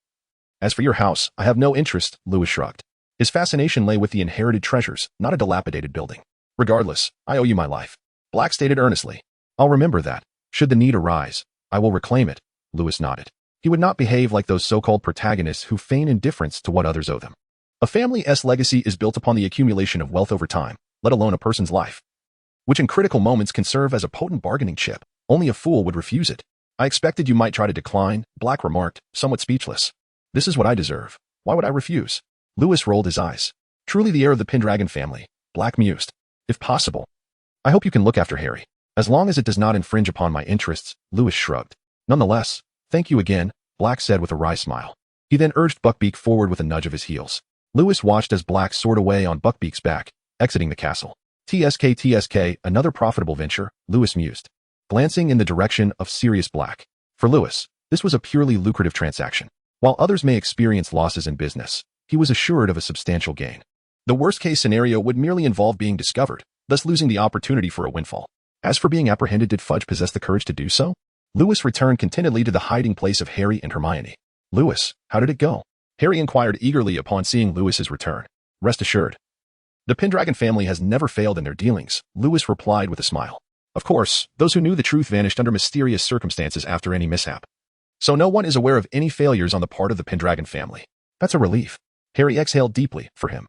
As for your house, I have no interest, Lewis shrugged. His fascination lay with the inherited treasures, not a dilapidated building. Regardless, I owe you my life, Black stated earnestly. I'll remember that. Should the need arise, I will reclaim it, Lewis nodded. He would not behave like those so-called protagonists who feign indifference to what others owe them. A family's legacy is built upon the accumulation of wealth over time, let alone a person's life, which in critical moments can serve as a potent bargaining chip. Only a fool would refuse it. I expected you might try to decline, Black remarked, somewhat speechless. This is what I deserve. Why would I refuse? Lewis rolled his eyes. Truly the heir of the Pendragon family, Black mused. If possible, I hope you can look after Harry. As long as it does not infringe upon my interests, Lewis shrugged. Nonetheless, thank you again, Black said with a wry smile. He then urged Buckbeak forward with a nudge of his heels. Lewis watched as Black soared away on Buckbeak's back, exiting the castle. TSK, another profitable venture, Lewis mused, glancing in the direction of Sirius Black. For Lewis, this was a purely lucrative transaction. While others may experience losses in business, he was assured of a substantial gain. The worst-case scenario would merely involve being discovered, thus losing the opportunity for a windfall. As for being apprehended, did Fudge possess the courage to do so? Lewis returned contentedly to the hiding place of Harry and Hermione. Lewis, how did it go? Harry inquired eagerly upon seeing Lewis's return. Rest assured, the Pendragon family has never failed in their dealings, Lewis replied with a smile. Of course, those who knew the truth vanished under mysterious circumstances after any mishap. So no one is aware of any failures on the part of the Pendragon family. That's a relief. Harry exhaled deeply for him.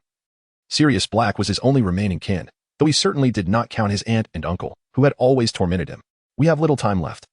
Sirius Black was his only remaining kin, though he certainly did not count his aunt and uncle, who had always tormented him. We have little time left.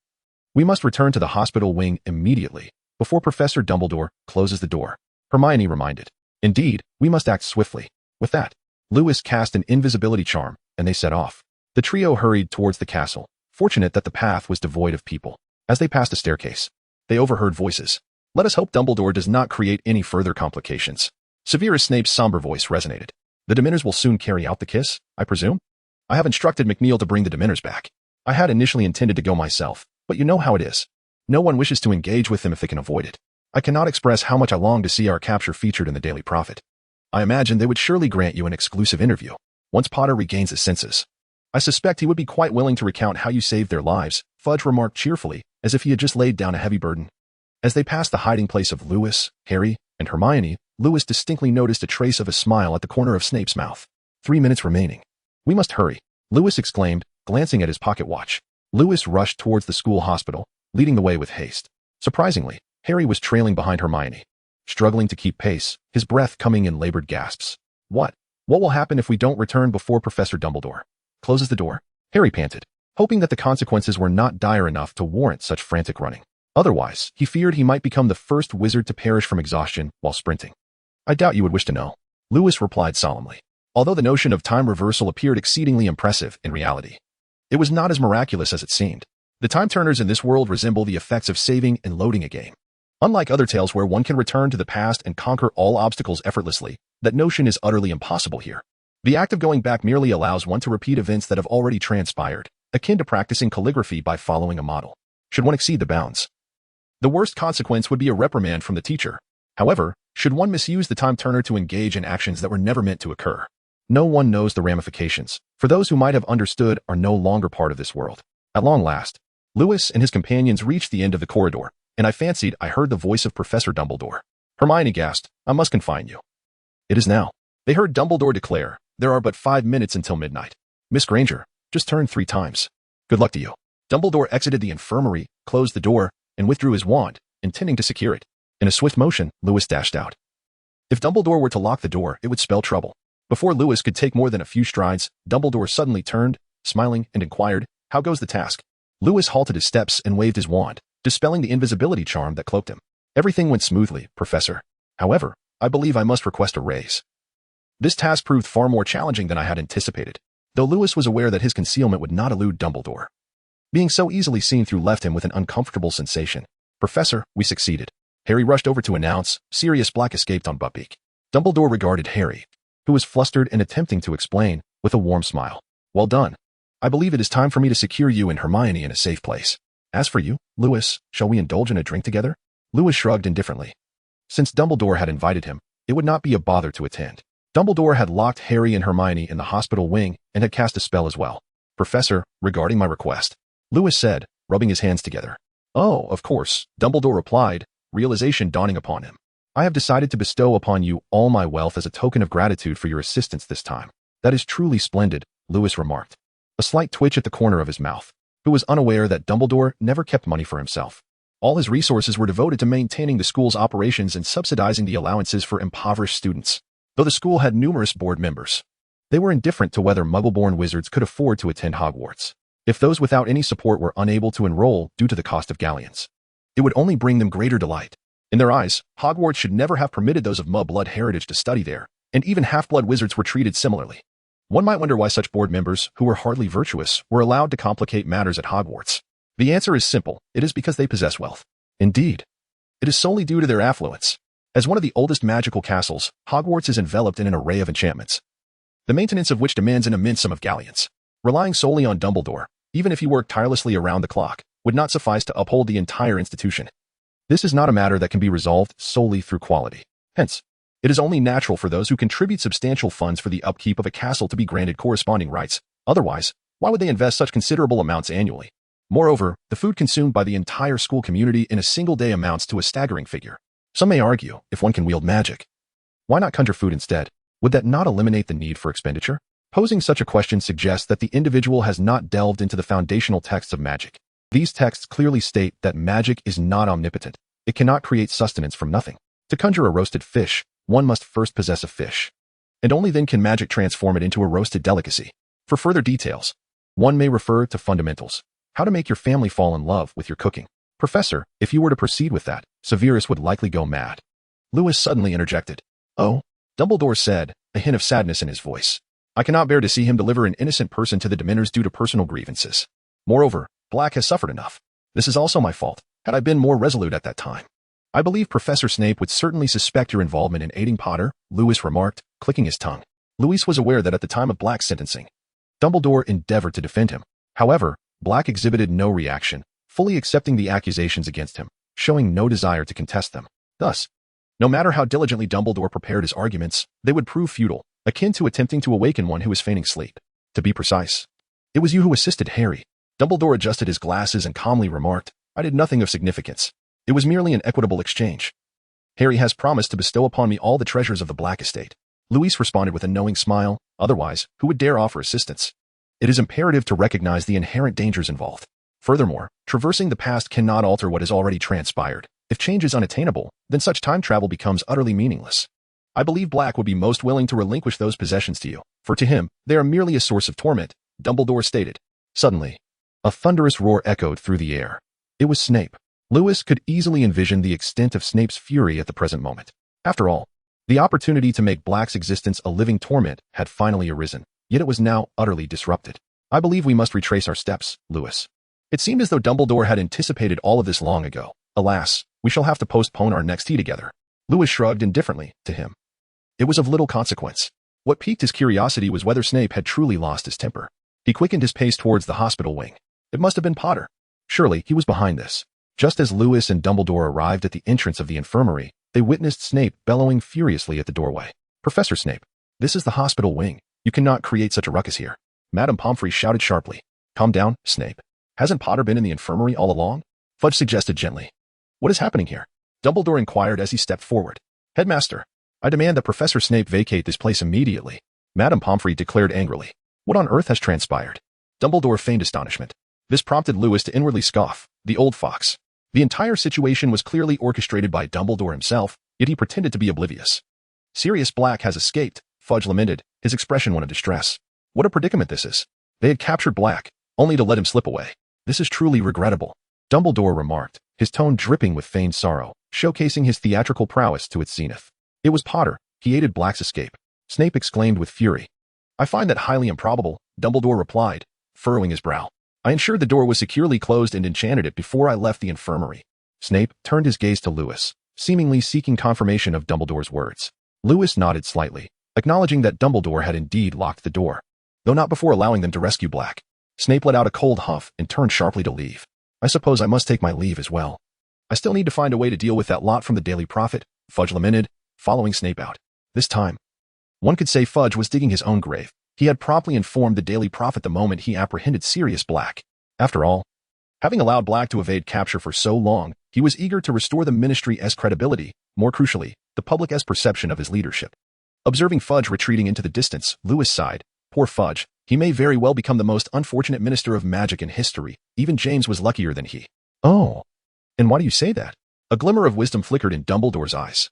We must return to the hospital wing immediately, before Professor Dumbledore closes the door, Hermione reminded. Indeed, we must act swiftly. With that, Lewis cast an invisibility charm, and they set off. The trio hurried towards the castle, fortunate that the path was devoid of people. As they passed a staircase, they overheard voices. Let us hope Dumbledore does not create any further complications. Severus Snape's somber voice resonated. The Dementors will soon carry out the kiss, I presume? I have instructed McNeil to bring the Dementors back. I had initially intended to go myself, but you know how it is. No one wishes to engage with them if they can avoid it. I cannot express how much I long to see our capture featured in the Daily Prophet. I imagine they would surely grant you an exclusive interview, once Potter regains his senses. I suspect he would be quite willing to recount how you saved their lives, Fudge remarked cheerfully, as if he had just laid down a heavy burden. As they passed the hiding place of Lewis, Harry, and Hermione, Lewis distinctly noticed a trace of a smile at the corner of Snape's mouth. 3 minutes remaining. We must hurry, Lewis exclaimed, glancing at his pocket watch. Lewis rushed towards the school hospital, leading the way with haste. Surprisingly, Harry was trailing behind Hermione, struggling to keep pace, his breath coming in labored gasps. What will happen if we don't return before Professor Dumbledore closes the door? Harry panted, hoping that the consequences were not dire enough to warrant such frantic running. Otherwise, he feared he might become the first wizard to perish from exhaustion while sprinting. I doubt you would wish to know, Lewis replied solemnly. Although the notion of time reversal appeared exceedingly impressive in reality, it was not as miraculous as it seemed. The time turners in this world resemble the effects of saving and loading a game. Unlike other tales where one can return to the past and conquer all obstacles effortlessly, that notion is utterly impossible here. The act of going back merely allows one to repeat events that have already transpired, akin to practicing calligraphy by following a model. Should one exceed the bounds, the worst consequence would be a reprimand from the teacher. However, should one misuse the time turner to engage in actions that were never meant to occur, no one knows the ramifications, for those who might have understood are no longer part of this world. At long last, Lewis and his companions reached the end of the corridor, and I fancied I heard the voice of Professor Dumbledore. Hermione gasped, I must confine you. It is now. They heard Dumbledore declare, "There are but 5 minutes until midnight. Miss Granger, just turn 3 times. Good luck to you." Dumbledore exited the infirmary, closed the door, and withdrew his wand, intending to secure it. In a swift motion, Lewis dashed out. If Dumbledore were to lock the door, it would spell trouble. Before Lewis could take more than a few strides, Dumbledore suddenly turned, smiling, and inquired, "How goes the task?" Lewis halted his steps and waved his wand, dispelling the invisibility charm that cloaked him. "Everything went smoothly, Professor. However, I believe I must request a raise." This task proved far more challenging than I had anticipated, though Lewis was aware that his concealment would not elude Dumbledore. Being so easily seen through left him with an uncomfortable sensation. "Professor, we succeeded." Harry rushed over to announce, "Sirius Black escaped on Buckbeak." Dumbledore regarded Harry, who was flustered and attempting to explain, with a warm smile. "Well done. I believe it is time for me to secure you and Hermione in a safe place. As for you, Lewis, shall we indulge in a drink together?" Lewis shrugged indifferently. Since Dumbledore had invited him, it would not be a bother to attend. Dumbledore had locked Harry and Hermione in the hospital wing and had cast a spell as well. "Professor, regarding my request," Lewis said, rubbing his hands together. "Oh, of course," Dumbledore replied, realization dawning upon him. "I have decided to bestow upon you all my wealth as a token of gratitude for your assistance this time." "That is truly splendid," Lewis remarked, a slight twitch at the corner of his mouth, who was unaware that Dumbledore never kept money for himself. All his resources were devoted to maintaining the school's operations and subsidizing the allowances for impoverished students. Though the school had numerous board members, they were indifferent to whether Muggle-born wizards could afford to attend Hogwarts. If those without any support were unable to enroll due to the cost of galleons, it would only bring them greater delight. In their eyes, Hogwarts should never have permitted those of mud-blood heritage to study there, and even half-blood wizards were treated similarly. One might wonder why such board members, who were hardly virtuous, were allowed to complicate matters at Hogwarts. The answer is simple. It is because they possess wealth. Indeed, it is solely due to their affluence. As one of the oldest magical castles, Hogwarts is enveloped in an array of enchantments, the maintenance of which demands an immense sum of galleons. Relying solely on Dumbledore, even if he worked tirelessly around the clock, would not suffice to uphold the entire institution. This is not a matter that can be resolved solely through quality. Hence, it is only natural for those who contribute substantial funds for the upkeep of a castle to be granted corresponding rights. Otherwise, why would they invest such considerable amounts annually? Moreover, the food consumed by the entire school community in a single day amounts to a staggering figure. Some may argue, if one can wield magic, why not conjure food instead? Would that not eliminate the need for expenditure? Posing such a question suggests that the individual has not delved into the foundational texts of magic. These texts clearly state that magic is not omnipotent. It cannot create sustenance from nothing. To conjure a roasted fish, one must first possess a fish, and only then can magic transform it into a roasted delicacy. For further details, one may refer to fundamentals. How to make your family fall in love with your cooking. "Professor, if you were to proceed with that, Severus would likely go mad." Lewis suddenly interjected. "Oh," Dumbledore said, a hint of sadness in his voice. "I cannot bear to see him deliver an innocent person to the Dementors due to personal grievances. Moreover, Black has suffered enough. This is also my fault, had I been more resolute at that time." "I believe Professor Snape would certainly suspect your involvement in aiding Potter," Lewis remarked, clicking his tongue. Lewis was aware that at the time of Black's sentencing, Dumbledore endeavored to defend him. However, Black exhibited no reaction, fully accepting the accusations against him, showing no desire to contest them. Thus, no matter how diligently Dumbledore prepared his arguments, they would prove futile, akin to attempting to awaken one who was feigning sleep. To be precise, it was you who assisted Harry. Dumbledore adjusted his glasses and calmly remarked, "I did nothing of significance. It was merely an equitable exchange. Harry has promised to bestow upon me all the treasures of the Black estate." Louis responded with a knowing smile. Otherwise, who would dare offer assistance? It is imperative to recognize the inherent dangers involved. Furthermore, traversing the past cannot alter what has already transpired. If change is unattainable, then such time travel becomes utterly meaningless. I believe Black would be most willing to relinquish those possessions to you, for to him, they are merely a source of torment, Dumbledore stated. Suddenly, a thunderous roar echoed through the air. It was Snape. Lewis could easily envision the extent of Snape's fury at the present moment. After all, the opportunity to make Black's existence a living torment had finally arisen, yet it was now utterly disrupted. "I believe we must retrace our steps, Lewis." It seemed as though Dumbledore had anticipated all of this long ago. "Alas, we shall have to postpone our next tea together." Lewis shrugged indifferently to him. It was of little consequence. What piqued his curiosity was whether Snape had truly lost his temper. He quickened his pace towards the hospital wing. It must have been Potter. Surely he was behind this. Just as Lewis and Dumbledore arrived at the entrance of the infirmary, they witnessed Snape bellowing furiously at the doorway. "Professor Snape, this is the hospital wing. You cannot create such a ruckus here." Madame Pomfrey shouted sharply. "Calm down, Snape. Hasn't Potter been in the infirmary all along?" Fudge suggested gently. "What is happening here?" Dumbledore inquired as he stepped forward. "Headmaster, I demand that Professor Snape vacate this place immediately, Madame Pomfrey declared angrily. What on earth has transpired? Dumbledore feigned astonishment. This prompted Lewis to inwardly scoff. The old fox. The entire situation was clearly orchestrated by Dumbledore himself, yet he pretended to be oblivious. Sirius Black has escaped, Fudge lamented, his expression one of distress. What a predicament this is. They had captured Black, only to let him slip away. This is truly regrettable, Dumbledore remarked, his tone dripping with feigned sorrow, showcasing his theatrical prowess to its zenith. It was Potter. He aided Black's escape. Snape exclaimed with fury. I find that highly improbable, Dumbledore replied, furrowing his brow. I ensured the door was securely closed and enchanted it before I left the infirmary. Snape turned his gaze to Lewis, seemingly seeking confirmation of Dumbledore's words. Lewis nodded slightly, acknowledging that Dumbledore had indeed locked the door, though not before allowing them to rescue Black. Snape let out a cold huff and turned sharply to leave. I suppose I must take my leave as well. I still need to find a way to deal with that lot from the Daily Prophet, Fudge lamented, following Snape out. This time, one could say Fudge was digging his own grave. He had promptly informed the Daily Prophet the moment he apprehended Sirius Black. After all, having allowed Black to evade capture for so long, he was eager to restore the Ministry's credibility, more crucially, the public's perception of his leadership. Observing Fudge retreating into the distance, Lewis sighed. Poor Fudge, he may very well become the most unfortunate minister of magic in history. Even James was luckier than he. Oh, and why do you say that? A glimmer of wisdom flickered in Dumbledore's eyes.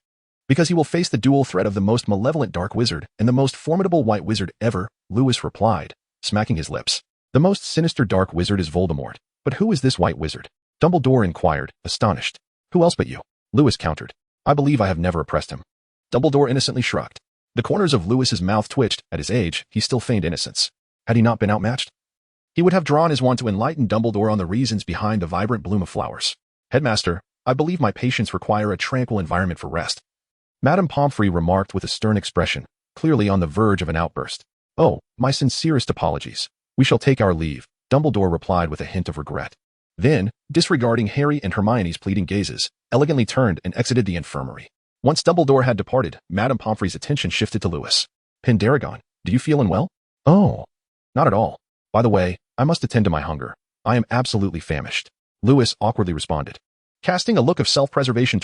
Because he will face the dual threat of the most malevolent dark wizard and the most formidable white wizard ever, Lewis replied, smacking his lips. The most sinister dark wizard is Voldemort. But who is this white wizard? Dumbledore inquired, astonished. Who else but you? Lewis countered. I believe I have never oppressed him. Dumbledore innocently shrugged. The corners of Lewis's mouth twitched. At his age, he still feigned innocence. Had he not been outmatched? He would have drawn his wand to enlighten Dumbledore on the reasons behind the vibrant bloom of flowers. Headmaster, I believe my patients require a tranquil environment for rest. Madame Pomfrey remarked with a stern expression, clearly on the verge of an outburst. Oh, my sincerest apologies. We shall take our leave, Dumbledore replied with a hint of regret. Then, disregarding Harry and Hermione's pleading gazes, elegantly turned and exited the infirmary. Once Dumbledore had departed, Madame Pomfrey's attention shifted to Lewis. Pendragon, do you feel unwell? Oh, not at all. By the way, I must attend to my hunger. I am absolutely famished. Lewis awkwardly responded, casting a look of self-preservation